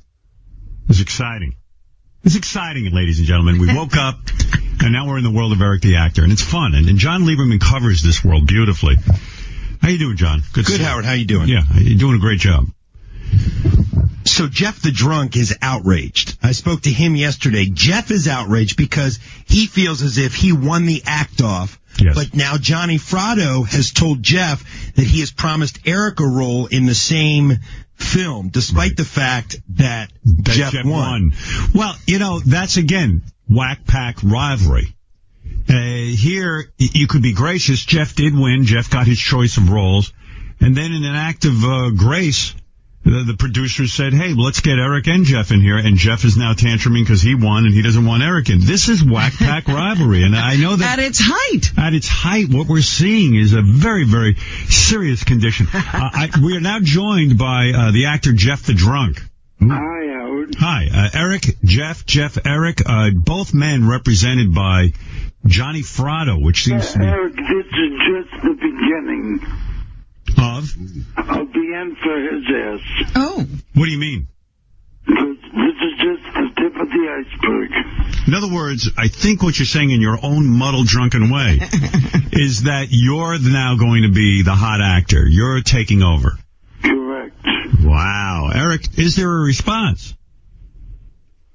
It's exciting. It's exciting, ladies and gentlemen. We woke up, and now we're in the world of Eric the actor, and it's fun. And John Lieberman covers this world beautifully. How you doing, John? Good, Howard. How you doing? Yeah, you're doing a great job. So Jeff the drunk is outraged. I spoke to him yesterday. Jeff is outraged because he feels as if he won the act off. Yes. But now Johnny Fratto has told Jeff that he has promised Eric a role in the same film, despite the fact that Jeff won. Well, you know, that's, again, whack pack rivalry. Here, you could be gracious. Jeff did win. Jeff got his choice of roles. And then in an act of grace, the producers said, hey, let's get Eric and Jeff in here. And Jeff is now tantruming because he won and he doesn't want Eric in. This is whack pack rivalry. And I know that at its height. At its height, what we're seeing is a very, very serious condition. We are now joined by the actor Jeff the Drunk. Hi, Howard. Howard. Hi, Eric, Jeff, Eric, both men represented by Johnny Fratto, which seems to be... Eric, this is just the beginning. Of the end for his ass. Oh. What do you mean? Because this is just the tip of the iceberg. In other words, I think what you're saying in your own muddled, drunken way is that you're now going to be the hot actor. You're taking over. Correct. Wow. Eric, is there a response?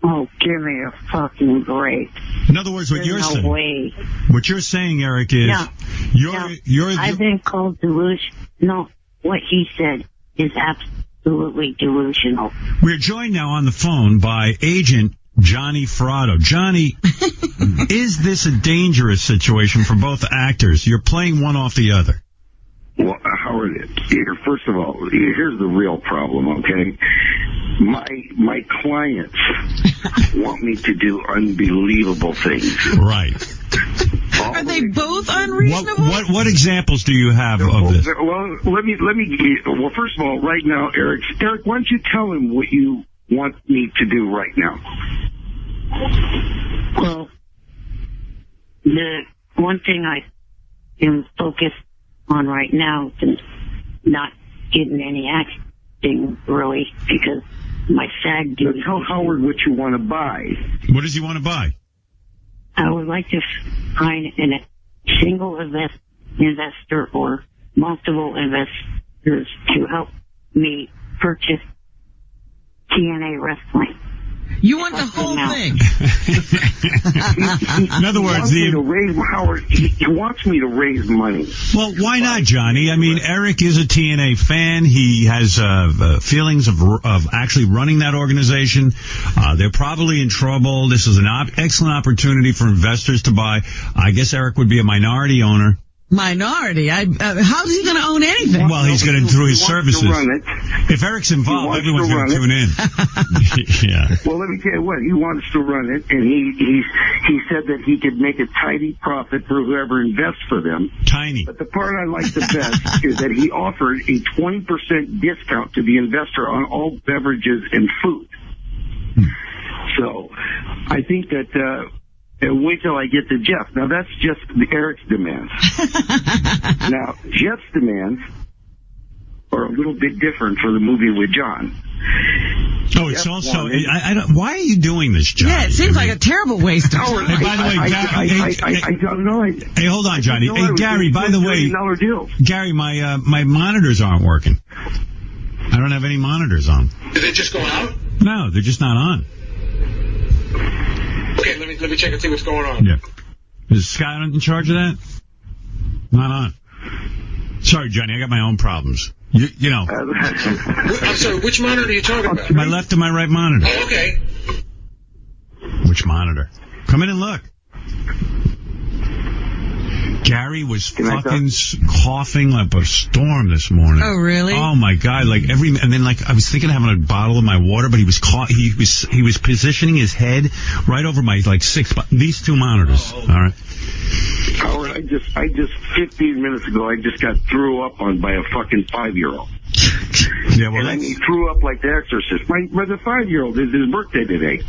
Oh, give me a fucking break. In other words, what There's you're no saying... way. What you're saying, Eric, is... I've been called delusional. No, what he said is absolutely delusional. We're joined now on the phone by Agent Johnny Fratto. Johnny, is this a dangerous situation for both actors? You're playing one off the other. Well, Howard, first of all, here's the real problem, okay? My clients want me to do unbelievable things. Right. Are they both unreasonable? What examples do you have of this? Well, let me well, first of all, right now, Eric, why don't you tell him what you want me to do right now? Well, the one thing I am focused on right now is not getting any acting, really, because my SAG duty. Tell Howard what you want to buy. What does he want to buy? I would like to find a single investor or multiple investors to help me purchase TNA Wrestling. You want the whole thing. In other words, he wants me to raise money. Well, why not, Johnny? I mean, Eric is a TNA fan. He has feelings of actually running that organization. They're probably in trouble. This is an excellent opportunity for investors to buy. I guess Eric would be a minority owner. Minority? How's he going to own anything? Well, he's going to through his services. If Eric's involved, everyone's going to tune in. Yeah. Well, let me tell you what. He wants to run it, and he said that he could make a tidy profit for whoever invests for them. Tiny. But the part I like the best is that he offered a 20% discount to the investor on all beverages and food. So I think that... wait till I get to Jeff. Now, that's just Eric's demands. Now, Jeff's demands are a little bit different for the movie with John. Oh, it's Jeff also... I don't, why are you doing this, John? Yeah, it seems like a terrible waste of time. Hey, by the way, I don't know. Hey, hold on, Johnny. Hey, Gary, by the way... Gary, my monitors aren't working. I don't have any monitors on. Did they just go out? No, they're just not on. Okay, let me check and see what's going on. Yeah. Is Scott in charge of that? Not on. Sorry, Johnny, I got my own problems. You know. I'm sorry, which monitor are you talking about? My left and my right monitor. Oh, okay. Which monitor? Come in and look. Gary was fucking coughing like a storm this morning. Oh, really? Oh my God! And then I was thinking of having a bottle of my water, but he was positioning his head right over my these two monitors. All right. Howard, I just 15 minutes ago, I just got threw up on by a fucking 5-year-old. Yeah, well, and he threw up like the Exorcist. My the 5-year-old is his birthday today.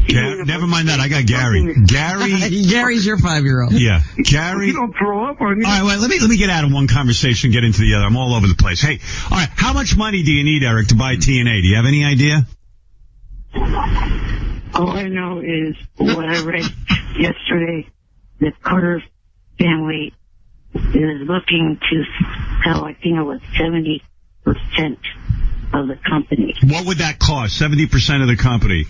Never mind that. I got Gary. Gary's your 5-year-old. Yeah, Gary. You don't throw up on me. All right, well, let me get out of one conversation and get into the other. I'm all over the place. Hey, all right, how much money do you need, Eric, to buy TNA? Do you have any idea? All I know is what I read yesterday. The Carter family is looking to sell, I think it was 70% of the company. What would that cost? 70% of the company?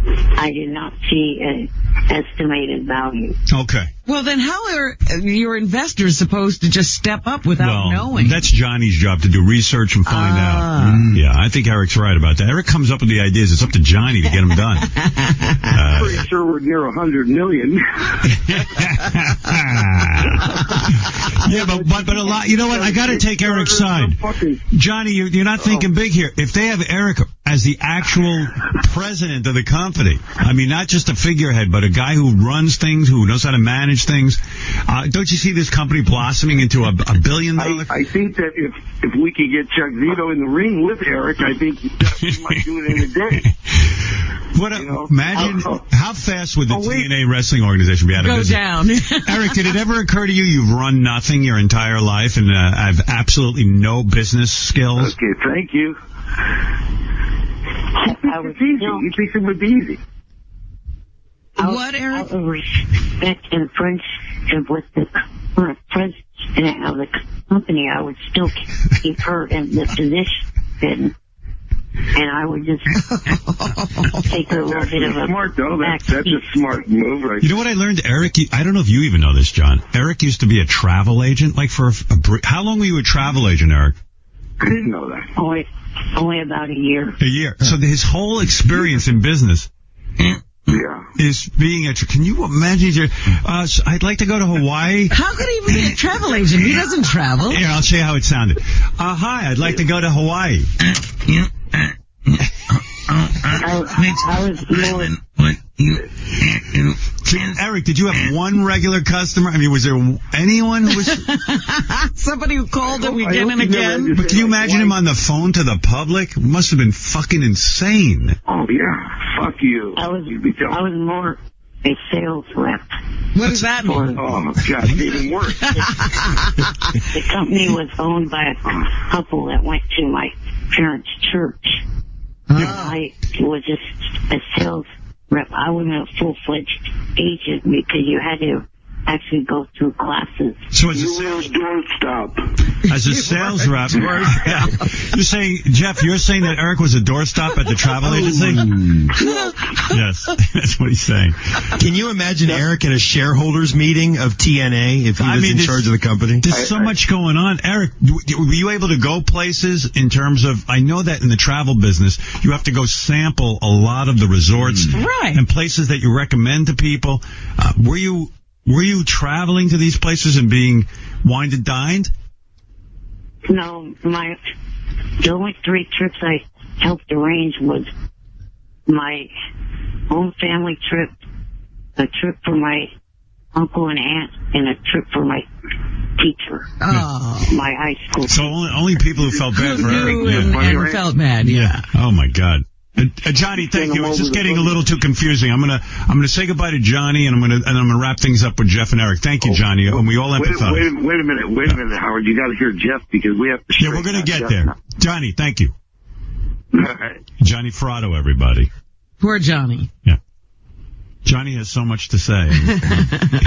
I did not see an estimated value. Okay. Well, then how are your investors supposed to just step up without knowing? That's Johnny's job to do research and find out. Yeah, I think Eric's right about that. Eric comes up with the ideas. It's up to Johnny to get them done. I'm pretty sure we're near 100 million. Yeah, but a lot. You know what? I got to take Eric's side. Johnny, you're not thinking big here. If they have Eric as the actual president of the company. I mean, not just a figurehead, but a guy who runs things, who knows how to manage things. Don't you see this company blossoming into a $1 billion? I think that if we could get Chuck Zito in the ring with Eric, I think we might do it in a day. Imagine how fast would the TNA wrestling organization be out of business? Go down. Eric, did it ever occur to you you've run nothing your entire life and have absolutely no business skills? Okay, thank you. It's easy. You think it would be easy? What, Eric? Out of respect and friendship with the current president of the company, I would still keep her in the position. And I would just take a little bit of a smart, though. That's a smart move, right? You know what I learned, Eric? I don't know if you even know this, John. Eric used to be a travel agent. Like how long were you a travel agent, Eric? I didn't know that. Only about a year. A year. So his whole experience in business is being a... Can you imagine? I'd like to go to Hawaii. How could he even be a travel agent? He doesn't travel. Here, I'll show you how it sounded. Hi, I'd like to go to Hawaii. I was more... Eric, did you have one regular customer? I mean, was there anyone who was... Somebody who called him again and again? But can you imagine him on the phone to the public? It must have been fucking insane. Oh, yeah. Fuck you. I was more a sales rep. What does that mean? Oh, God, even worse. The company was owned by a couple that went to my parents' church. And I was just a sales rep. I wasn't a full-fledged agent because you had to actually go through classes. So as a sales rep, you're saying, Jeff, you're saying that Eric was a doorstop at the travel agency? Yes, that's what he's saying. Can you imagine Eric at a shareholders meeting of TNA if he was in charge of the company? There's so much going on. Eric, were you able to go places in terms of, I know that in the travel business, you have to go sample a lot of the resorts and places that you recommend to people. Were you traveling to these places and being wined and dined? No, the only 3 trips I helped arrange was my own family trip, a trip for my uncle and aunt, and a trip for my teacher, my high school. So only people who felt bad for Eric. And felt bad, yeah. Oh, my God. Johnny, thank you. It's just getting a little too confusing. I'm gonna say goodbye to Johnny, and I'm gonna wrap things up with Jeff and Eric. Thank you, Johnny, and we all empathize. Wait a minute, Howard. You got to hear Jeff because we have to. Yeah, we're gonna get there. Johnny, thank you. Johnny Fratto, everybody. Poor Johnny. Yeah. Johnny has so much to say.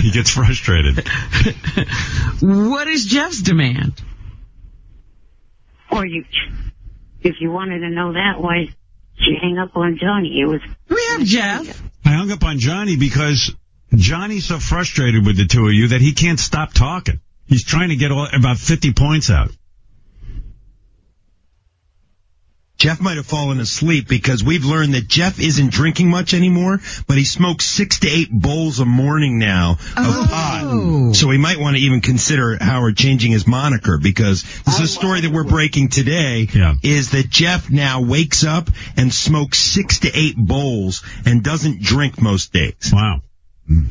He gets frustrated. What is Jeff's demand? Or if you wanted to know that, why? She hang up on Johnny. We have Jeff. I hung up on Johnny because Johnny's so frustrated with the two of you that he can't stop talking. He's trying to get about 50 points out. Jeff might have fallen asleep because we've learned that Jeff isn't drinking much anymore, but he smokes 6 to 8 bowls a morning now of pot. So we might want to even consider Howard changing his moniker because this is a story that we're breaking today is that Jeff now wakes up and smokes 6 to 8 bowls and doesn't drink most days. Wow.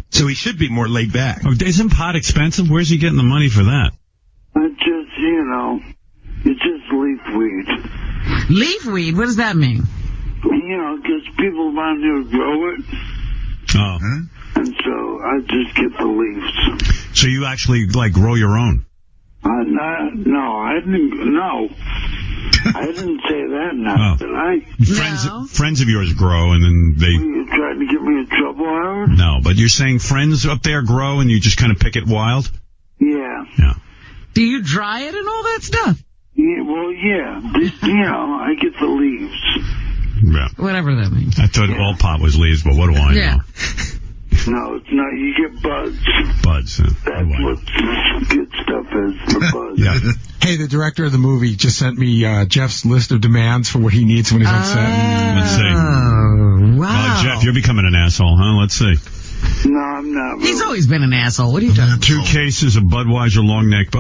So he should be more laid back. Oh, isn't pot expensive? Where's he getting the money for that? It's just, it's just leaf weed. Leaf weed? What does that mean? Because people around here grow it. Oh. And so I just get the leaves. So you actually, grow your own? No, I didn't. No. I didn't say that now, did I? Friends of yours grow, and then they... You trying to get me in trouble, Howard? No, but you're saying friends up there grow, and you just kind of pick it wild? Yeah. Yeah. Do you dry it and all that stuff? Yeah, well, yeah. I get the leaves. Yeah. Whatever that means. I thought all pot was leaves, but what do I know? No, it's not. You get buds. Buds. That's what good stuff is, the buds. Yeah. Hey, the director of the movie just sent me Jeff's list of demands for what he needs when he's on set. Let's see. Wow. Well, Jeff, you're becoming an asshole, huh? Let's see. No, I'm not. He's always been an asshole. What are you talking about? 2 cases of Budweiser long neck.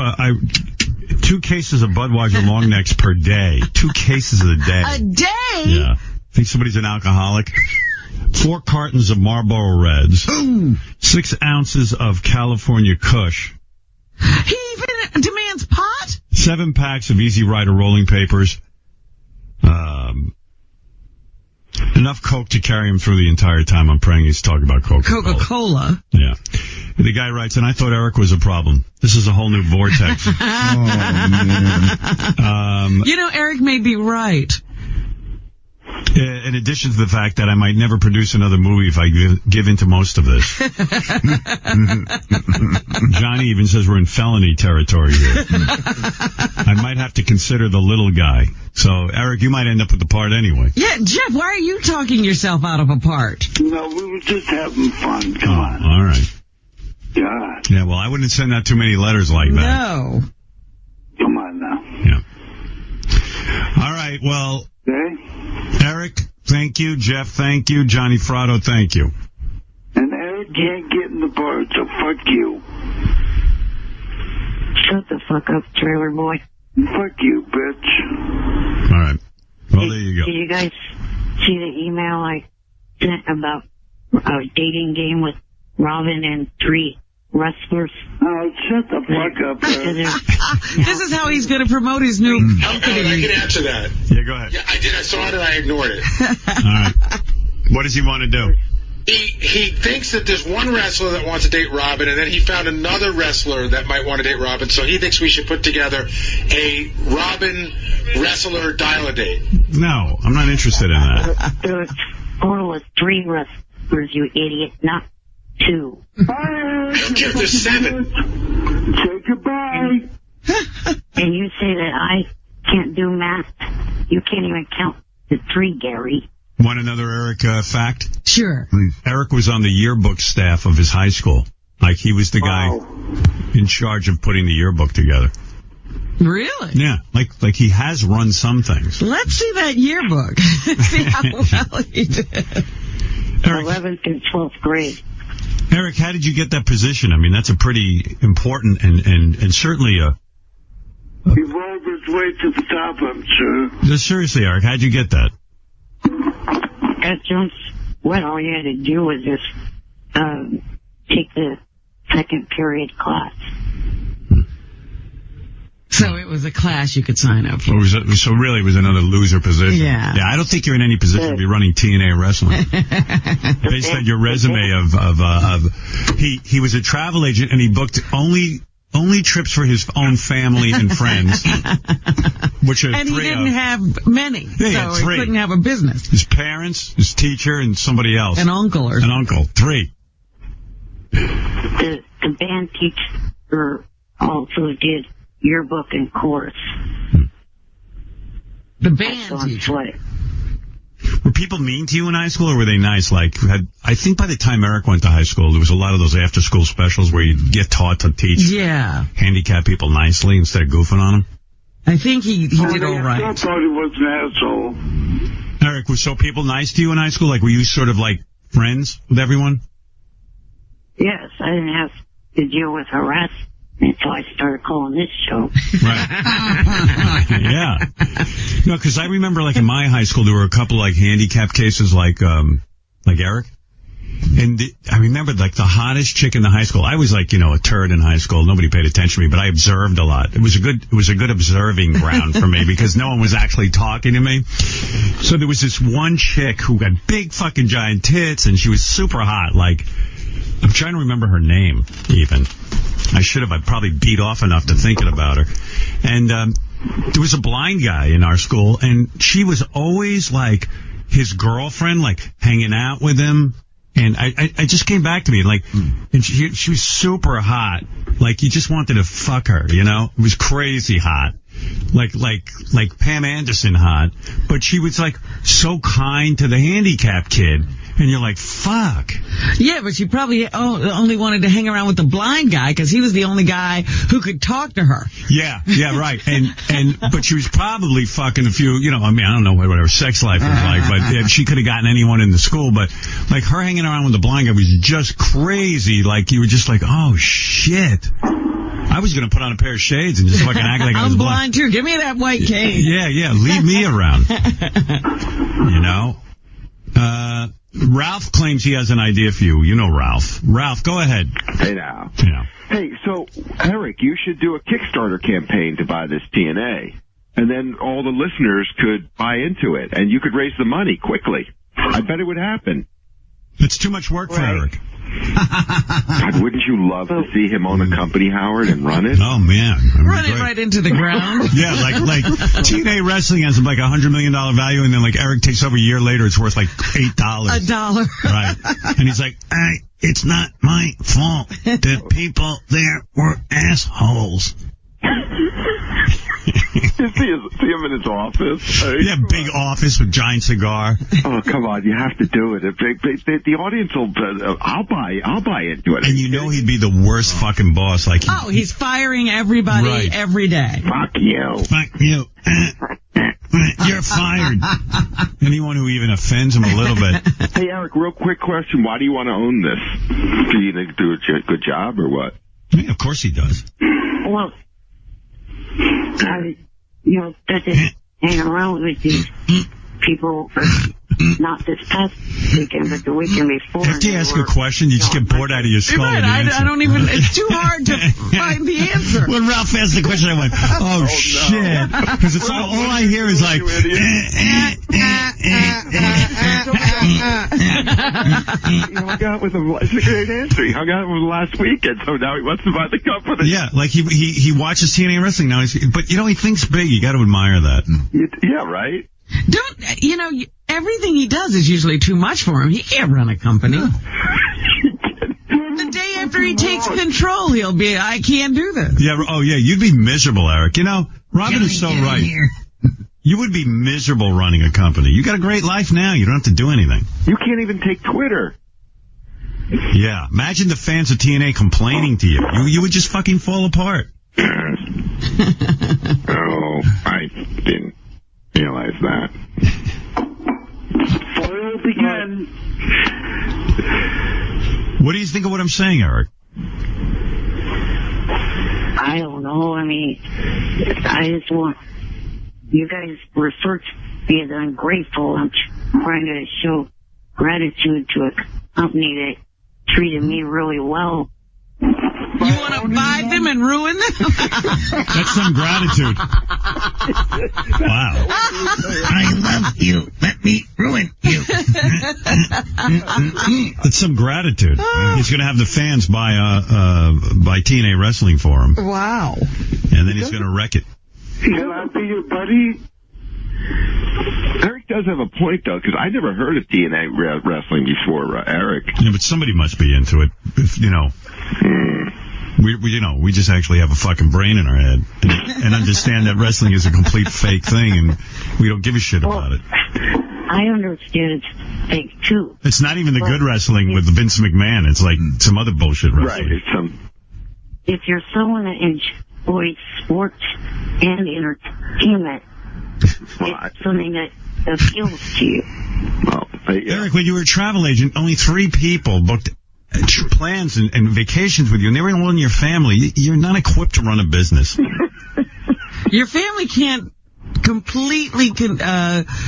2 cases of Budweiser long necks per day. 2 cases a day. A day? Yeah. Think somebody's an alcoholic? 4 cartons of Marlboro Reds. 6 ounces of California Kush. He even demands pot? 7 packs of Easy Rider rolling papers. Enough Coke to carry him through the entire time. I'm praying he's talking about Coca-Cola. Coca-Cola? Yeah. The guy writes, and I thought Eric was a problem. This is a whole new vortex. You know, Eric may be right. In addition to the fact that I might never produce another movie if I give into most of this. Johnny even says we're in felony territory here. I might have to consider the little guy. So, Eric, you might end up with the part anyway. Yeah, Jeff, why are you talking yourself out of a part? No, we were just having fun. Come on. All right. God. Yeah, well, I wouldn't send out too many letters like that. No. Come on now. Yeah. All right, well... Okay. Eric, thank you. Jeff, thank you. Johnny Fratto, thank you. And Eric can't get in the part, so fuck you. Shut the fuck up, trailer boy. Fuck you, bitch. All right. Well, there you go. Did you guys see the email I sent about a dating game with Robin and 3 wrestlers? Oh, shut the fuck up, This is how he's going to promote his new company. I can answer that. Yeah, go ahead. Yeah, I did. I saw it and I ignored it. All right. What does he want to do? He thinks that there's one wrestler that wants to date Robin, and then he found another wrestler that might want to date Robin, so he thinks we should put together a Robin wrestler dial-a-date. No, I'm not interested in that. There's a total of 3 wrestlers, you idiot, not 2. There's 7. Say goodbye. And you say that I can't do math. You can't even count to 3, Gary. Want another Eric fact? Sure. Eric was on the yearbook staff of his high school. Like, he was the guy in charge of putting the yearbook together. Really? Yeah, like he has run some things. Let's see that yearbook. See how well he did. 11th and 12th grade. Eric, how did you get that position? I mean, that's a pretty important and certainly a... He rolled his way to the top, I'm sure. Seriously, Eric, how'd you get that? At Jones, what all you had to do was just take the second period class. So it was a class you could sign up for. So really it was another loser position. Yeah. Yeah, I don't think you're in any position to be running TNA wrestling. Based on your resume he was a travel agent and he booked only trips for his own family and friends. Which are and 3 he didn't have many, yeah, so he couldn't have a business. His parents, his teacher, and somebody else. An uncle or something. An uncle. 3. The band teacher also did yearbook and chorus. The band teacher. Were people mean to you in high school, or were they nice? Like, I think by the time Eric went to high school, there was a lot of those after-school specials where you get taught to teach handicapped people nicely instead of goofing on them. I think he did all right. I thought he was an asshole. Eric, were so people nice to you in high school? Like, were you sort of like friends with everyone? Yes, I didn't have to deal with harassment until I started calling this show. Right. Yeah. No, because I remember, like, in my high school, there were a couple, like, handicap cases like Eric. And I remember, like, the hottest chick in the high school. I was, like, a turd in high school. Nobody paid attention to me, but I observed a lot. It was a good observing ground for me because no one was actually talking to me. So there was this one chick who had big fucking giant tits, and she was super hot. Like, I'm trying to remember her name, even. I'd probably beat off enough to thinking about her. And there was a blind guy in our school, and she was always, like, his girlfriend, like, hanging out with him. And I just came back to me, like, and she was super hot. Like, you just wanted to fuck her, It was crazy hot. Like Pam Anderson hot. But she was, like, so kind to the handicapped kid. And you're like, fuck. Yeah, but she probably only wanted to hang around with the blind guy because he was the only guy who could talk to her. Yeah, right. But she was probably fucking a few, I don't know what her sex life was like, but she could have gotten anyone in the school. But, like, her hanging around with the blind guy was just crazy. Like, you were just like, oh, shit. I was going to put on a pair of shades and just fucking act like I was I'm blind too. Give me that white cane. Yeah, leave me around. You know? Ralph claims he has an idea for you. You know Ralph. Ralph, go ahead. Hey now. Yeah. Hey, so, Eric, you should do a Kickstarter campaign to buy this TNA. And then all the listeners could buy into it, and you could raise the money quickly. I bet it would happen. It's too much work for Eric. God, wouldn't you love to see him own a company, Howard, and run it? Oh, man. Run it right into the ground. Yeah, like TNA Wrestling has like $100 million value, and then like Eric takes over a year later, it's worth like $8. $1. Right. And he's like, it's not my fault. The people there were assholes. See him in his office. Yeah, big office with giant cigar. Oh, come on, you have to do it. The audience will. I'll buy into it. And you know he'd be the worst fucking boss. Like, he's firing everybody every day. Fuck you. Fuck you. You're fired. Anyone who even offends him a little bit. Hey, Eric, real quick question: why do you want to own this? Do you think do a good job or what? Yeah, of course he does. Well, just hang around with these people for not this past weekend, but the weekend before. After you ask a question, you just get bored out of your skull. Right, I don't even, it's too hard to find the answer. When Ralph asked the question, I went, oh shit. Because it's all I hear is like, He hung out with him. It's a great answer. He hung out with him last weekend, so now he wants to buy the company. Yeah, like he watches TNA Wrestling now. But, he thinks big. You got to admire that. Yeah, right? Everything he does is usually too much for him. He can't run a company. The day after he takes control, he'll be, I can't do this. Yeah, you'd be miserable, Eric. Robin is so right. You would be miserable running a company. You got a great life now. You don't have to do anything. You can't even take Twitter. Yeah, imagine the fans of TNA complaining to you. You would just fucking fall apart. Oh, I didn't realize that. Foiled again. What do you think of what I'm saying, Eric? I don't know. I mean, I just want you guys refer to me as ungrateful. I'm trying to show gratitude to a company that treated me really well. You want to buy them and ruin them? That's some gratitude. Wow. I love you. Let me ruin you. That's some gratitude. He's going to have the fans buy TNA Wrestling for him. Wow. And then he's going to wreck it. Can I be your buddy? Eric does have a point, though, because I never heard of TNA Wrestling before, Eric. Yeah, but somebody must be into it. We just actually have a fucking brain in our head and understand that wrestling is a complete fake thing, and we don't give a shit about it. I understand it's fake, too. It's not even the good wrestling with Vince McMahon. It's like some other bullshit wrestling. Right. If you're someone that enjoys sports and entertainment, it's something that appeals to you. Well, Eric, when you were a travel agent, only 3 people booked plans and vacations with you, and they were all in your family. You're not equipped to run a business. Your family can't completely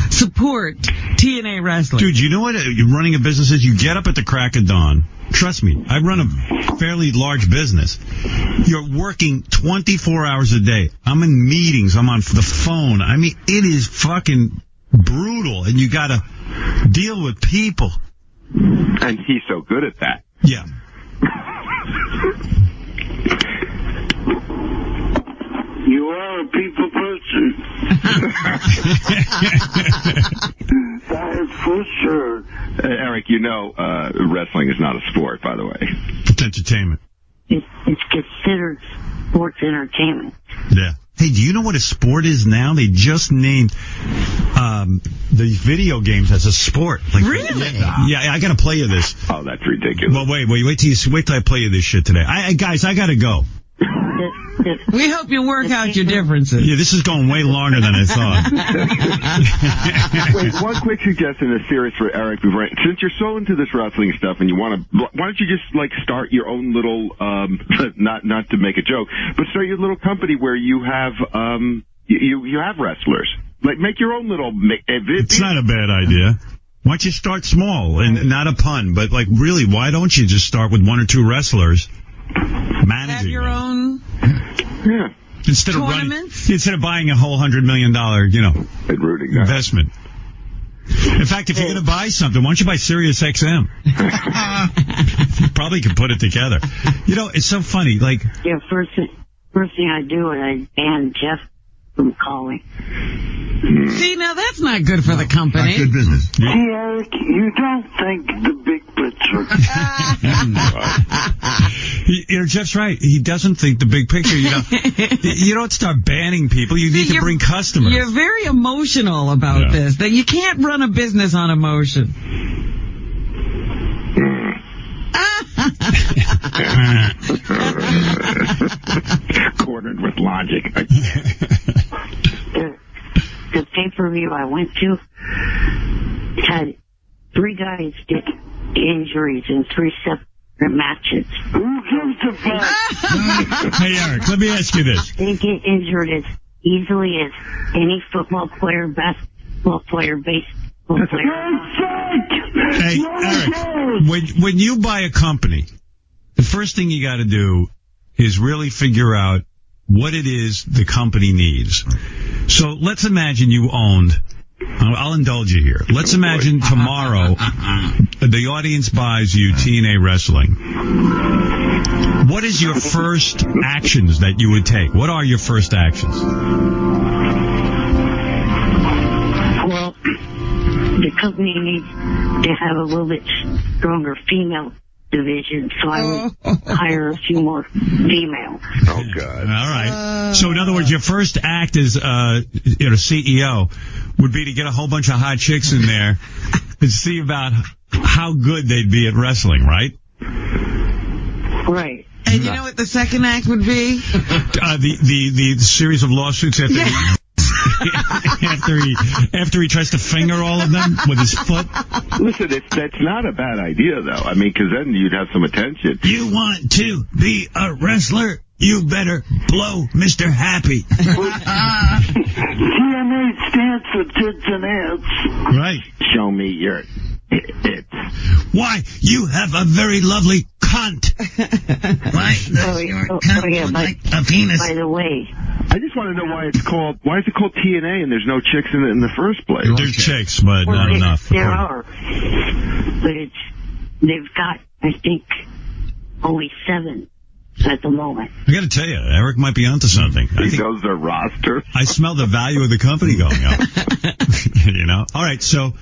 support TNA Wrestling. Dude, you know what running a business is? You get up at the crack of dawn. Trust me, I run a fairly large business. You're working 24 hours a day. I'm in meetings. I'm on the phone. I mean, it is fucking brutal, and you got to deal with people. And he's so good at that. Yeah. You are a people person. That is for sure. Eric, wrestling is not a sport, by the way. It's entertainment. It's considered sports entertainment. Yeah. Hey, do you know what a sport is now? They just named the video games as a sport. Like, really? Yeah, I got to play you this. Oh, that's ridiculous. Well, wait till I play you this shit today. Guys, I got to go. We hope you work out your differences. Yeah, this is going way longer than I thought. Wait, one quick suggestion that's serious for Eric. Since you're so into this wrestling stuff and you want to, why don't you just like start your own little, not to make a joke, but start your little company where you have, you have wrestlers. Like make your own little. It's not a bad idea. Why don't you start small and not a pun, but like really, why don't you just start with 1 or 2 wrestlers? Managing Have your own instead of buying a whole $100 million, investment. In fact, if you're going to buy something, why don't you buy Sirius XM? You probably can put it together. It's so funny. Like, yeah, first thing I do is I ban Jeff from calling. See, now that's not good for the company. Not good business. See, Eric, you don't think the big picture. Jeff's right. He doesn't think the big picture. You don't start banning people. You need to bring customers. You're very emotional about this. That you can't run a business on emotion. Cornered with logic. The pay-per-view I went to had 3 guys get injuries in 3 separate matches. Who gives a fuck? Hey, Eric, let me ask you this. They get injured as easily as any football player, basketball player, baseball player. Hey, Eric, when you buy a company, the first thing you got to do is really figure out what it is the company needs. So let's imagine you owned, I'll indulge you here. Let's imagine tomorrow the audience buys you TNA Wrestling. What is your first actions that you would take? What are your first actions? Well, the company needs to have a little bit stronger female division, so I would hire a few more females. Oh, God. All right. So, in other words, your first act as CEO would be to get a whole bunch of hot chicks in there and see about how good they'd be at wrestling, right? Right. And you know what the second act would be? The series of lawsuits after he tries to finger all of them with his foot. Listen, that's not a bad idea, though. I mean, because then you'd have some attention. You want to be a wrestler? You better blow Mr. Happy. TNA stands for tits and ass. Right. Show me your tits. Why, you have a very lovely cunt. Why does your cunt look like a penis? By the way, I just want to know why is it called TNA and there's no chicks in it in the first place? There's chicks, but not enough. There are. But they've got, I think, only 7 at the moment. I got to tell you, Eric might be onto something. He knows their roster. I smell the value of the company going up. All right, so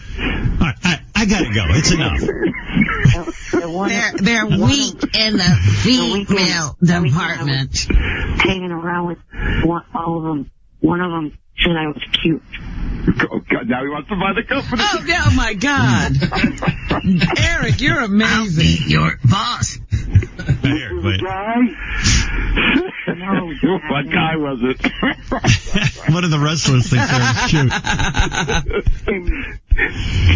I got to go. It's enough. They're weak in the female department. Hanging around with all of them. One of them said I was cute. Oh, God, now he wants to buy the company. Oh, my God. Eric, you're amazing. I'll be your boss. Here, wait. What guy was it? One of the wrestlers thinks they're cute.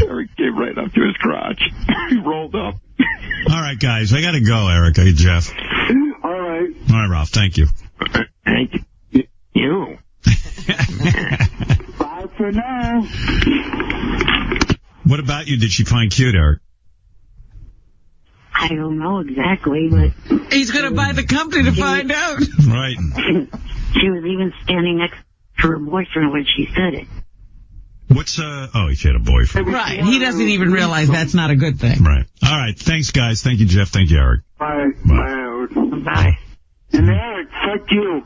Eric came right up to his crotch. He rolled up. All right, guys, I got to go, Eric. Hey, Jeff. All right. All right, Ralph, thank you. Thank you. Bye for now. What about you did she find cute, Eric? I don't know exactly, but... He's going to buy the company to find out. Right. She was even standing next to her boyfriend when she said it. What's, oh, she had a boyfriend. Right. He doesn't even realize that's not a good thing. Right. All right. Thanks, guys. Thank you, Jeff. Thank you, Eric. Bye. Bye. Bye. And Eric, fuck you.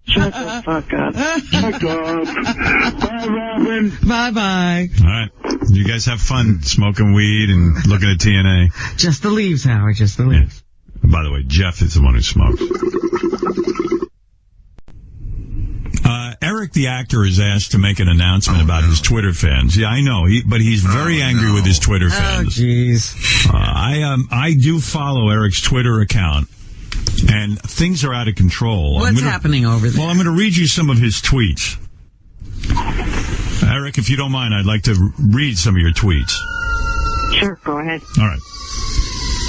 Shut the fuck up. Fuck off. Bye, Robin. Bye-bye. All right. You guys have fun smoking weed and looking at TNA. Just the leaves, Howard. Just the leaves. Yeah. By the way, Jeff is the one who smokes. Eric, the actor, is asked to make an announcement about his Twitter fans. Yeah, I know, but he's very angry with his Twitter fans. Oh, jeez. I do follow Eric's Twitter account, And things are out of control. What's happening over there? Well, I'm going to read you some of his tweets. Eric, if you don't mind, I'd like to read some of your tweets. Sure, go ahead. All right.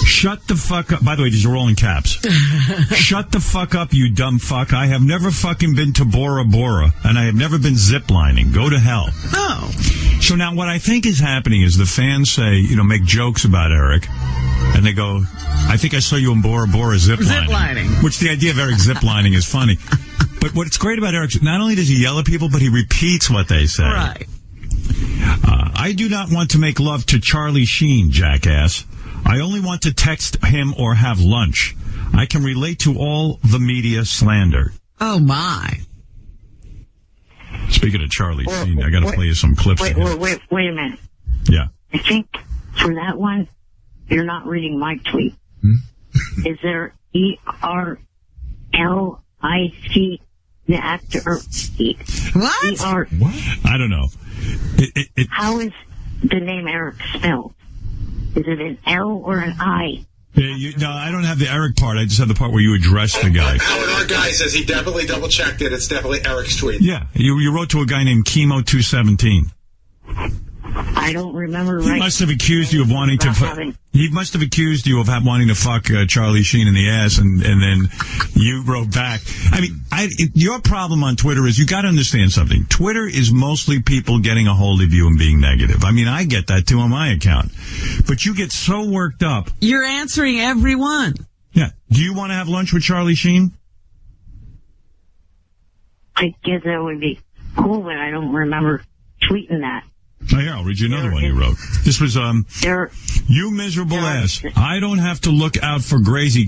Shut the fuck up. By the way, these are all in caps. Shut the fuck up, you dumb fuck. I have never fucking been to Bora Bora, and I have never been ziplining. Go to hell. Oh. So now what I think is happening is the fans say, make jokes about Eric, and they go, I think I saw you in Bora Bora ziplining. Which the idea of Eric ziplining is funny. But what's great about Eric, not only does he yell at people, but he repeats what they say. Right. I do not want to make love to Charlie Sheen, jackass. I only want to text him or have lunch. I can relate to all the media slander. Oh, my. Speaking of Charlie Sheen, I got to play you some clips. Wait a minute. Yeah. I think for that one, you're not reading my tweet. Is there ERLIC, the actor? What? I don't know. How is the name Eric spelled? Is it an L or an I? No, I don't have the Eric part. I just have the part where you address the guy. Our guy says he definitely double-checked it. It's definitely Eric's tweet. Yeah, you wrote to a guy named Chemo217. I don't remember. He must have accused you of wanting to. He must have accused you of wanting to fuck Charlie Sheen in the ass, and then you wrote back. I mean, your problem on Twitter is you got to understand something. Twitter is mostly people getting a hold of you and being negative. I mean, I get that too on my account, but you get so worked up. You're answering everyone. Yeah. Do you want to have lunch with Charlie Sheen? I guess that would be cool, but I don't remember tweeting that. Oh, here, I'll read you another one you wrote. This was, you miserable ass. I don't have to look out for gravy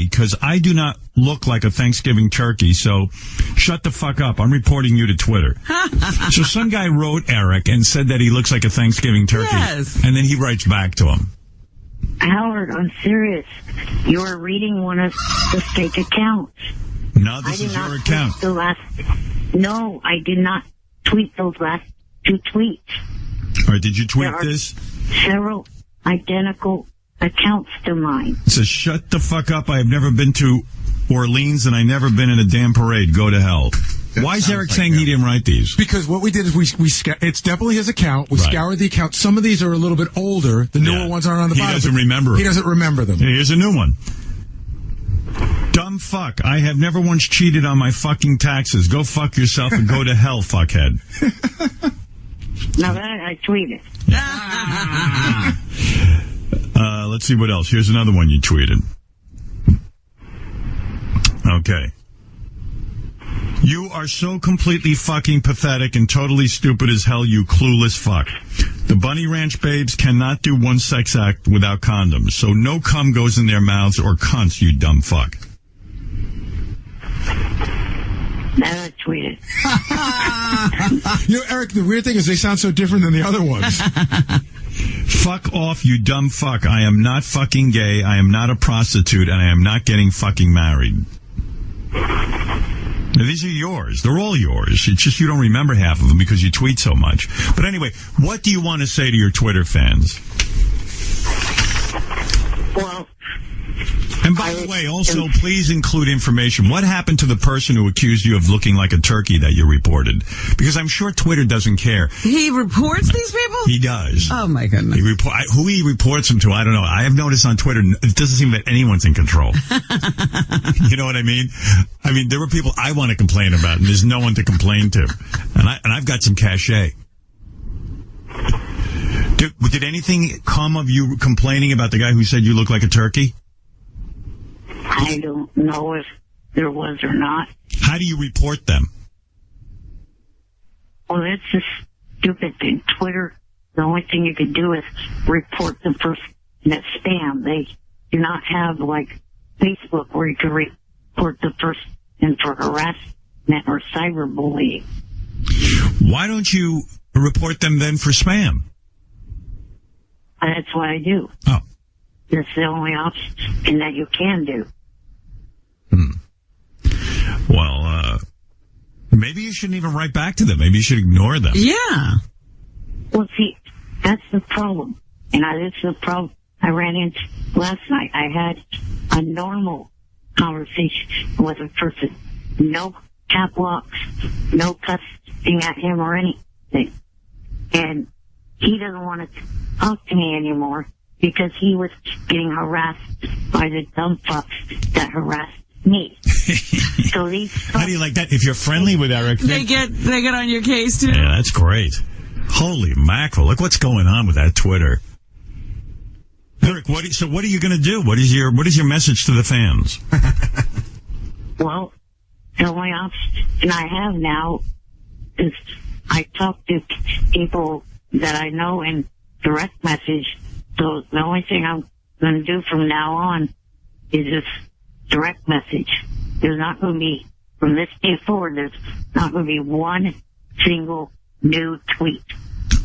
because I do not look like a Thanksgiving turkey, so shut the fuck up. I'm reporting you to Twitter. So some guy wrote Eric and said that he looks like a Thanksgiving turkey. Yes. And then he writes back to him. Howard, I'm serious. You're reading one of the fake accounts. No, this is your account. No, I did not tweet those last 2 tweets. All right, did you tweet this? Several identical accounts to mine. It says, shut the fuck up. I have never been to Orleans and I never been in a damn parade. Go to hell. Why is Eric saying he didn't write these? Because what we did is it's definitely his account. We scoured the account. Some of these are a little bit older. The newer ones aren't on the bottom. He doesn't remember. He doesn't remember them. Here's a new one. Dumb fuck. I have never once cheated on my fucking taxes. Go fuck yourself and go to hell, fuckhead. Now that I tweeted. Let's see what else. Here's another one you tweeted. Okay. You are so completely fucking pathetic and totally stupid as hell, you clueless fuck. The Bunny Ranch babes cannot do one sex act without condoms, so no cum goes in their mouths or cunts, you dumb fuck. That I tweeted. Eric, the weird thing is they sound so different than the other ones. Fuck off, you dumb fuck. I am not fucking gay, I am not a prostitute, and I am not getting fucking married. Now, these are yours. They're all yours. It's just you don't remember half of them because you tweet so much. But anyway, what do you want to say to your Twitter fans? Well, and by the way, also, please include information. What happened to the person who accused you of looking like a turkey that you reported? Because I'm sure Twitter doesn't care. He reports these people? He does. Oh, my goodness. Who he reports them to, I don't know. I have noticed on Twitter, it doesn't seem that anyone's in control. You know what I mean? I mean, there were people I want to complain about, and there's no one to complain to. And I've got some cachet. Did anything come of you complaining about the guy who said you look like a turkey? I don't know if there was or not. How do you report them? Well, that's a stupid thing. Twitter, the only thing you can do is report the person that's spam. They do not have, like, Facebook where you can report the person for harassment or cyberbullying. Why don't you report them then for spam? That's what I do. Oh. That's the only option that you can do. Well, maybe you shouldn't even write back to them. Maybe you should ignore them. Yeah. Well, see, that's the problem. And that's the problem I ran into last night. I had a normal conversation with a person. No cap locks, no cussing at him or anything. And he doesn't want to talk to me anymore because he was getting harassed by the dumb fucks that harassed me. So these How do you like that? If you're friendly with Eric, They get on your case, too. yeah, that's great. Holy mackerel. Look what's going on with that Twitter. Eric, what are you going to do? What is your message to the fans? Well, the only option I have now is I talk to people that I know in direct message. So the only thing I'm going to do from now on is just direct message. There's not going to be, from this day forward, there's not going to be one single new tweet.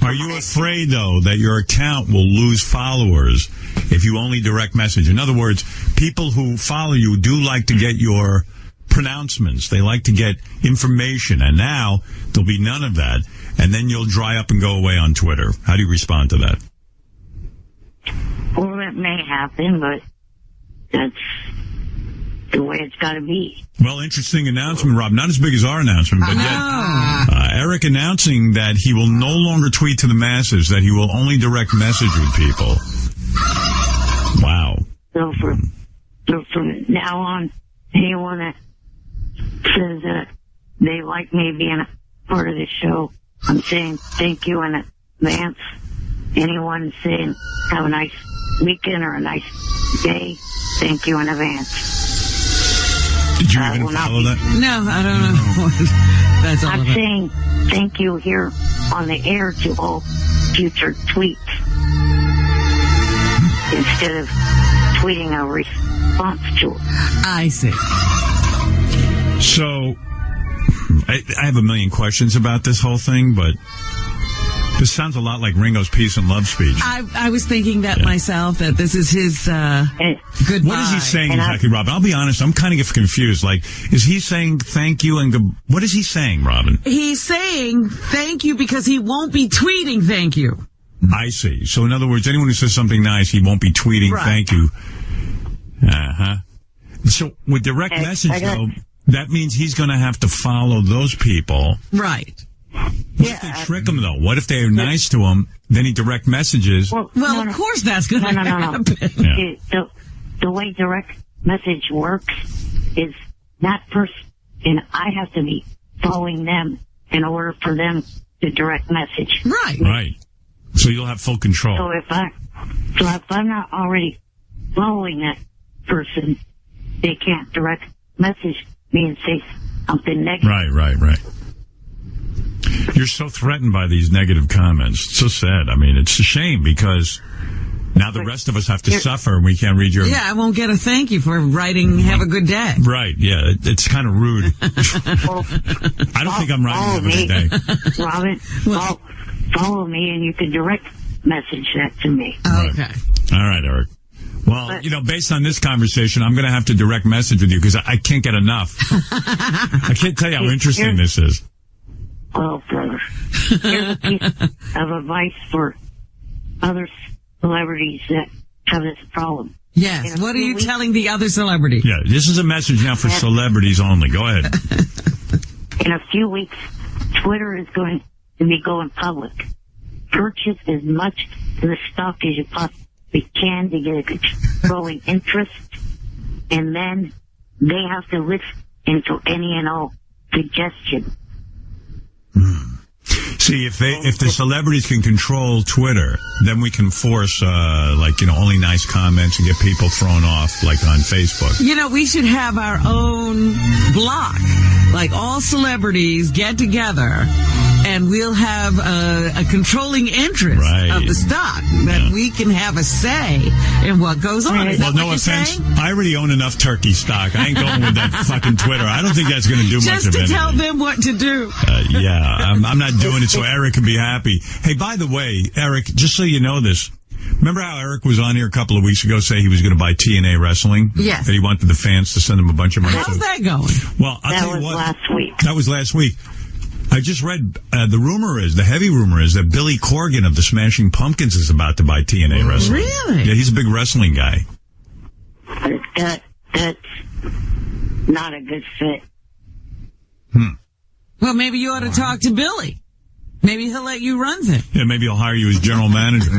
Are you afraid, though, that your account will lose followers if you only direct message? In other words, people who follow you do like to get your pronouncements. They like to get information. And now there'll be none of that. And then you'll dry up and go away on Twitter. How do you respond to that? Well, that may happen, but that's the way it's got to be. Well, interesting announcement, Rob. Not as big as our announcement, but yet Eric announcing that he will no longer tweet to the masses, that he will only direct message with people. Wow. So from now on, anyone that says that they like me being a part of the show, I'm saying thank you in advance. Anyone saying have a nice weekend or a nice day, thank you in advance. Did you even follow that? No, I don't know what that's all I'm about. saying thank you here on the air to all future tweets instead of tweeting a response to it. I see. So, I have a million questions about this whole thing, but this sounds a lot like Ringo's peace and love speech. I was thinking that myself, that this is his goodbye. What is he saying exactly, Robin? I'll be honest, I'm kind of confused. Like, is he saying thank you and what is he saying, Robin? He's saying thank you because he won't be tweeting thank you. I see. So, in other words, anyone who says something nice, he won't be tweeting thank you. Uh-huh. So, with direct message, though, that means he's going to have to follow those people. Right. What if they trick him, though? What if they're nice to him, then he direct messages? Well, of course that's going to happen. Yeah. The way direct message works is that person, and I have to be following them in order for them to direct message. Right. Right. So you'll have full control. So if I'm not already following that person, they can't direct message me and say something negative. Right. You're so threatened by these negative comments. It's so sad. I mean, it's a shame because now the rest of us have to suffer and we can't read your... Yeah, I won't get a thank you for writing have a good day. Right, yeah. It's kind of rude. I don't think I'm writing have a good day. Robin, follow me and you can direct message that to me. Okay. All right, Eric. Well, based on this conversation, I'm going to have to direct message with you because I can't get enough. I can't tell you how interesting this is. Well, brother, here's a piece of advice for other celebrities that have this problem. Yes. What are you telling the other celebrities? Yeah, this is a message now for celebrities only. Go ahead. In a few weeks, Twitter is going to be going public. Purchase as much of the stock as you possibly can to get a controlling interest, and then they have to listen to any and all suggestions. See, if the celebrities can control Twitter, then we can force, only nice comments and get people thrown off, like on Facebook. We should have our own block. Like all celebrities get together and we'll have a controlling interest of the stock that we can have a say in what goes on. Is well, no offense. I already own enough turkey stock. I ain't going with that fucking Twitter. I don't think that's going to do much of anything. Just to tell them what to do. I'm not doing it so Eric can be happy. Hey, by the way, Eric, just so you know this, remember how Eric was on here a couple of weeks ago saying he was going to buy TNA Wrestling? Yes. That he wanted the fans to send him a bunch of money. How's that going? Well, I'll tell you what. That was last week. That was last week. I just read, the heavy rumor is that Billy Corgan of the Smashing Pumpkins is about to buy TNA Wrestling. Really? Yeah, he's a big wrestling guy. That that's not a good fit. Well, maybe you ought to talk to Billy. Maybe he'll let you run things. Yeah, maybe he'll hire you as general manager.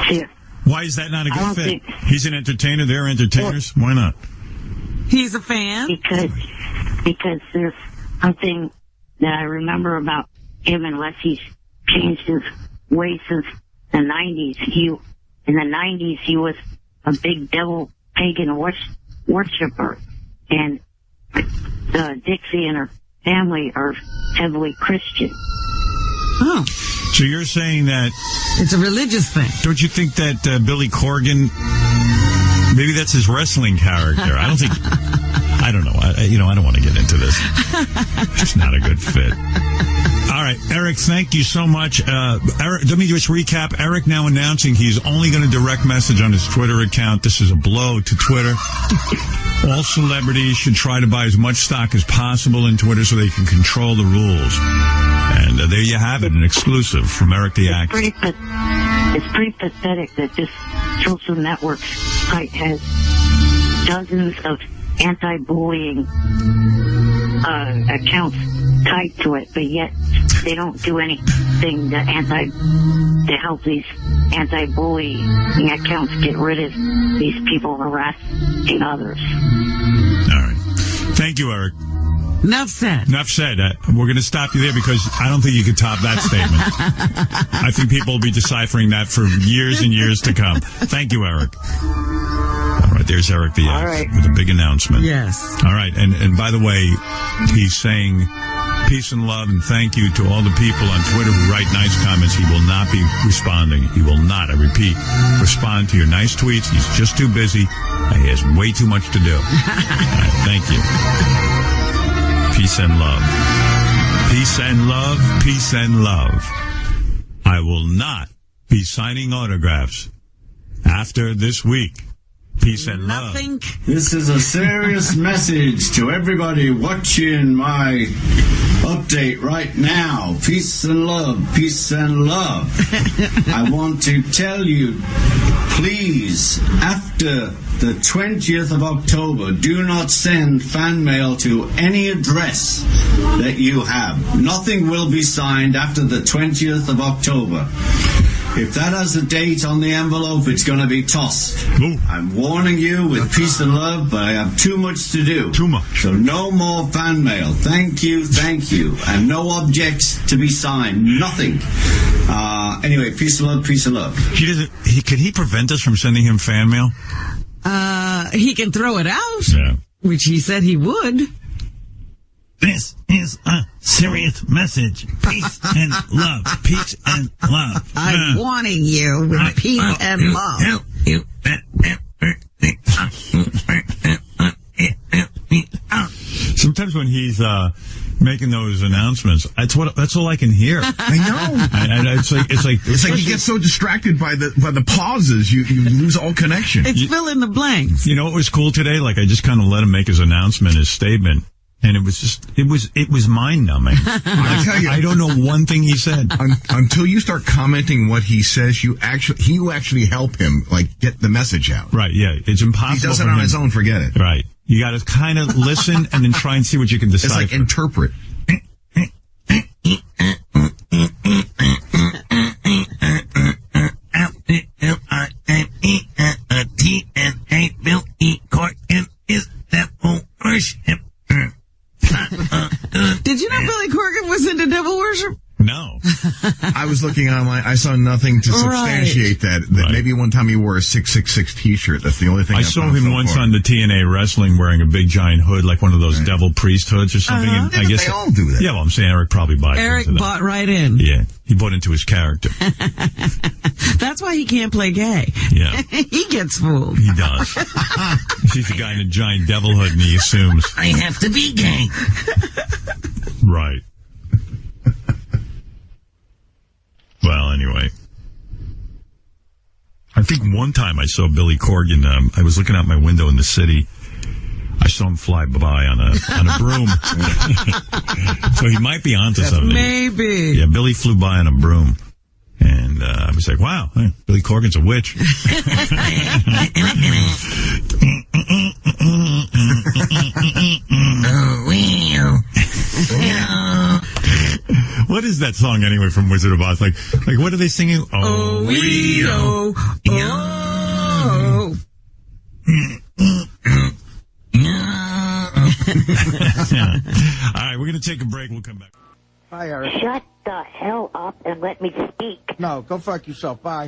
Yeah. Why is that not a good fit? He's an entertainer. They're entertainers. Why not? He's a fan. Because there's something that I remember about him, unless he's changed his ways since the 90s. In the 90s, he was a big devil pagan worshiper. And Dixie and her family are heavily Christian. Oh. So you're saying that... It's a religious thing. Don't you think that Billy Corgan, maybe that's his wrestling character? I don't think... I don't know. I don't want to get into this. It's not a good fit. All right, Eric, thank you so much. Eric, let me just recap. Eric now announcing he's only going to direct message on his Twitter account. This is a blow to Twitter. All celebrities should try to buy as much stock as possible in Twitter so they can control the rules. And there you have it, an exclusive from Eric the Actor. It's pretty pathetic that this social network site has dozens of anti-bullying accounts tied to it, but yet they don't do anything to help these anti-bullying accounts get rid of these people harassing others. All right. Thank you, Eric. Enough said. Enough said. We're going to stop you there because I don't think you could top that statement. I think people will be deciphering that for years and years to come. Thank you, Eric. All right, there's Eric the Actor with a big announcement. Yes. All right, and by the way, he's saying peace and love and thank you to all the people on Twitter who write nice comments. He will not be responding. He will not, I repeat, respond to your nice tweets. He's just too busy. He has way too much to do. All right, thank you. Peace and love. Peace and love. Peace and love. I will not be signing autographs after this week. Peace and love. This is a serious message to everybody watching my update right now. Peace and love. Peace and love. I want to tell you, please, after the 20th of October, do not send fan mail to any address that you have. Nothing will be signed after the 20th of October. If that has a date on the envelope, it's going to be tossed. Ooh. I'm warning you with peace and love, but I have too much to do. Too much. So no more fan mail. Thank you, and no objects to be signed. Nothing. Anyway, peace and love, peace and love. Could he prevent us from sending him fan mail? He can throw it out, which he said he would. This is a serious message. Peace and love. Peace and love. I'm warning you with peace and love. Sometimes when he's making those announcements, that's all I can hear. I know. It's like you get so distracted by the pauses, you lose all connection. It's fill in the blanks. You know what was cool today? Like I just kind of let him make his announcement, his statement. And it was mind-numbing. I tell you, I don't know one thing he said. Until you start commenting what he says, you actually help him, like, get the message out. Right, yeah. It's impossible. He does it on his own, forget it. Right. You got to kind of listen and then try and see what you can decide. It's like interpret. Did you know Billy Corgan was into devil worship? No. I was looking online. I saw nothing to substantiate that. Right. Maybe one time he wore a 666 T-shirt. That's the only thing I saw him once on the TNA wrestling wearing a big giant hood, like one of those devil priest hoods or something. And I guess they all do that. Yeah, well, I'm saying Eric probably buys Eric into that. bought right in. Yeah, he bought into his character. That's why he can't play gay. Yeah. He gets fooled. He does. He sees the guy in a giant devil hood and he assumes. I have to be gay. Right. Well, anyway. I think one time I saw Billy Corgan. I was looking out my window in the city. I saw him fly by on a broom. So he might be onto something. Maybe. Yeah, Billy flew by on a broom. And I was like, wow, Billy Corgan's a witch. is that song anyway from Wizard of Oz? Like what are they singing? Oh, we oh. All right, we're going to take a break. We'll come back. Bye, Eric. Shut the hell up and let me speak. No, go fuck yourself. Bye.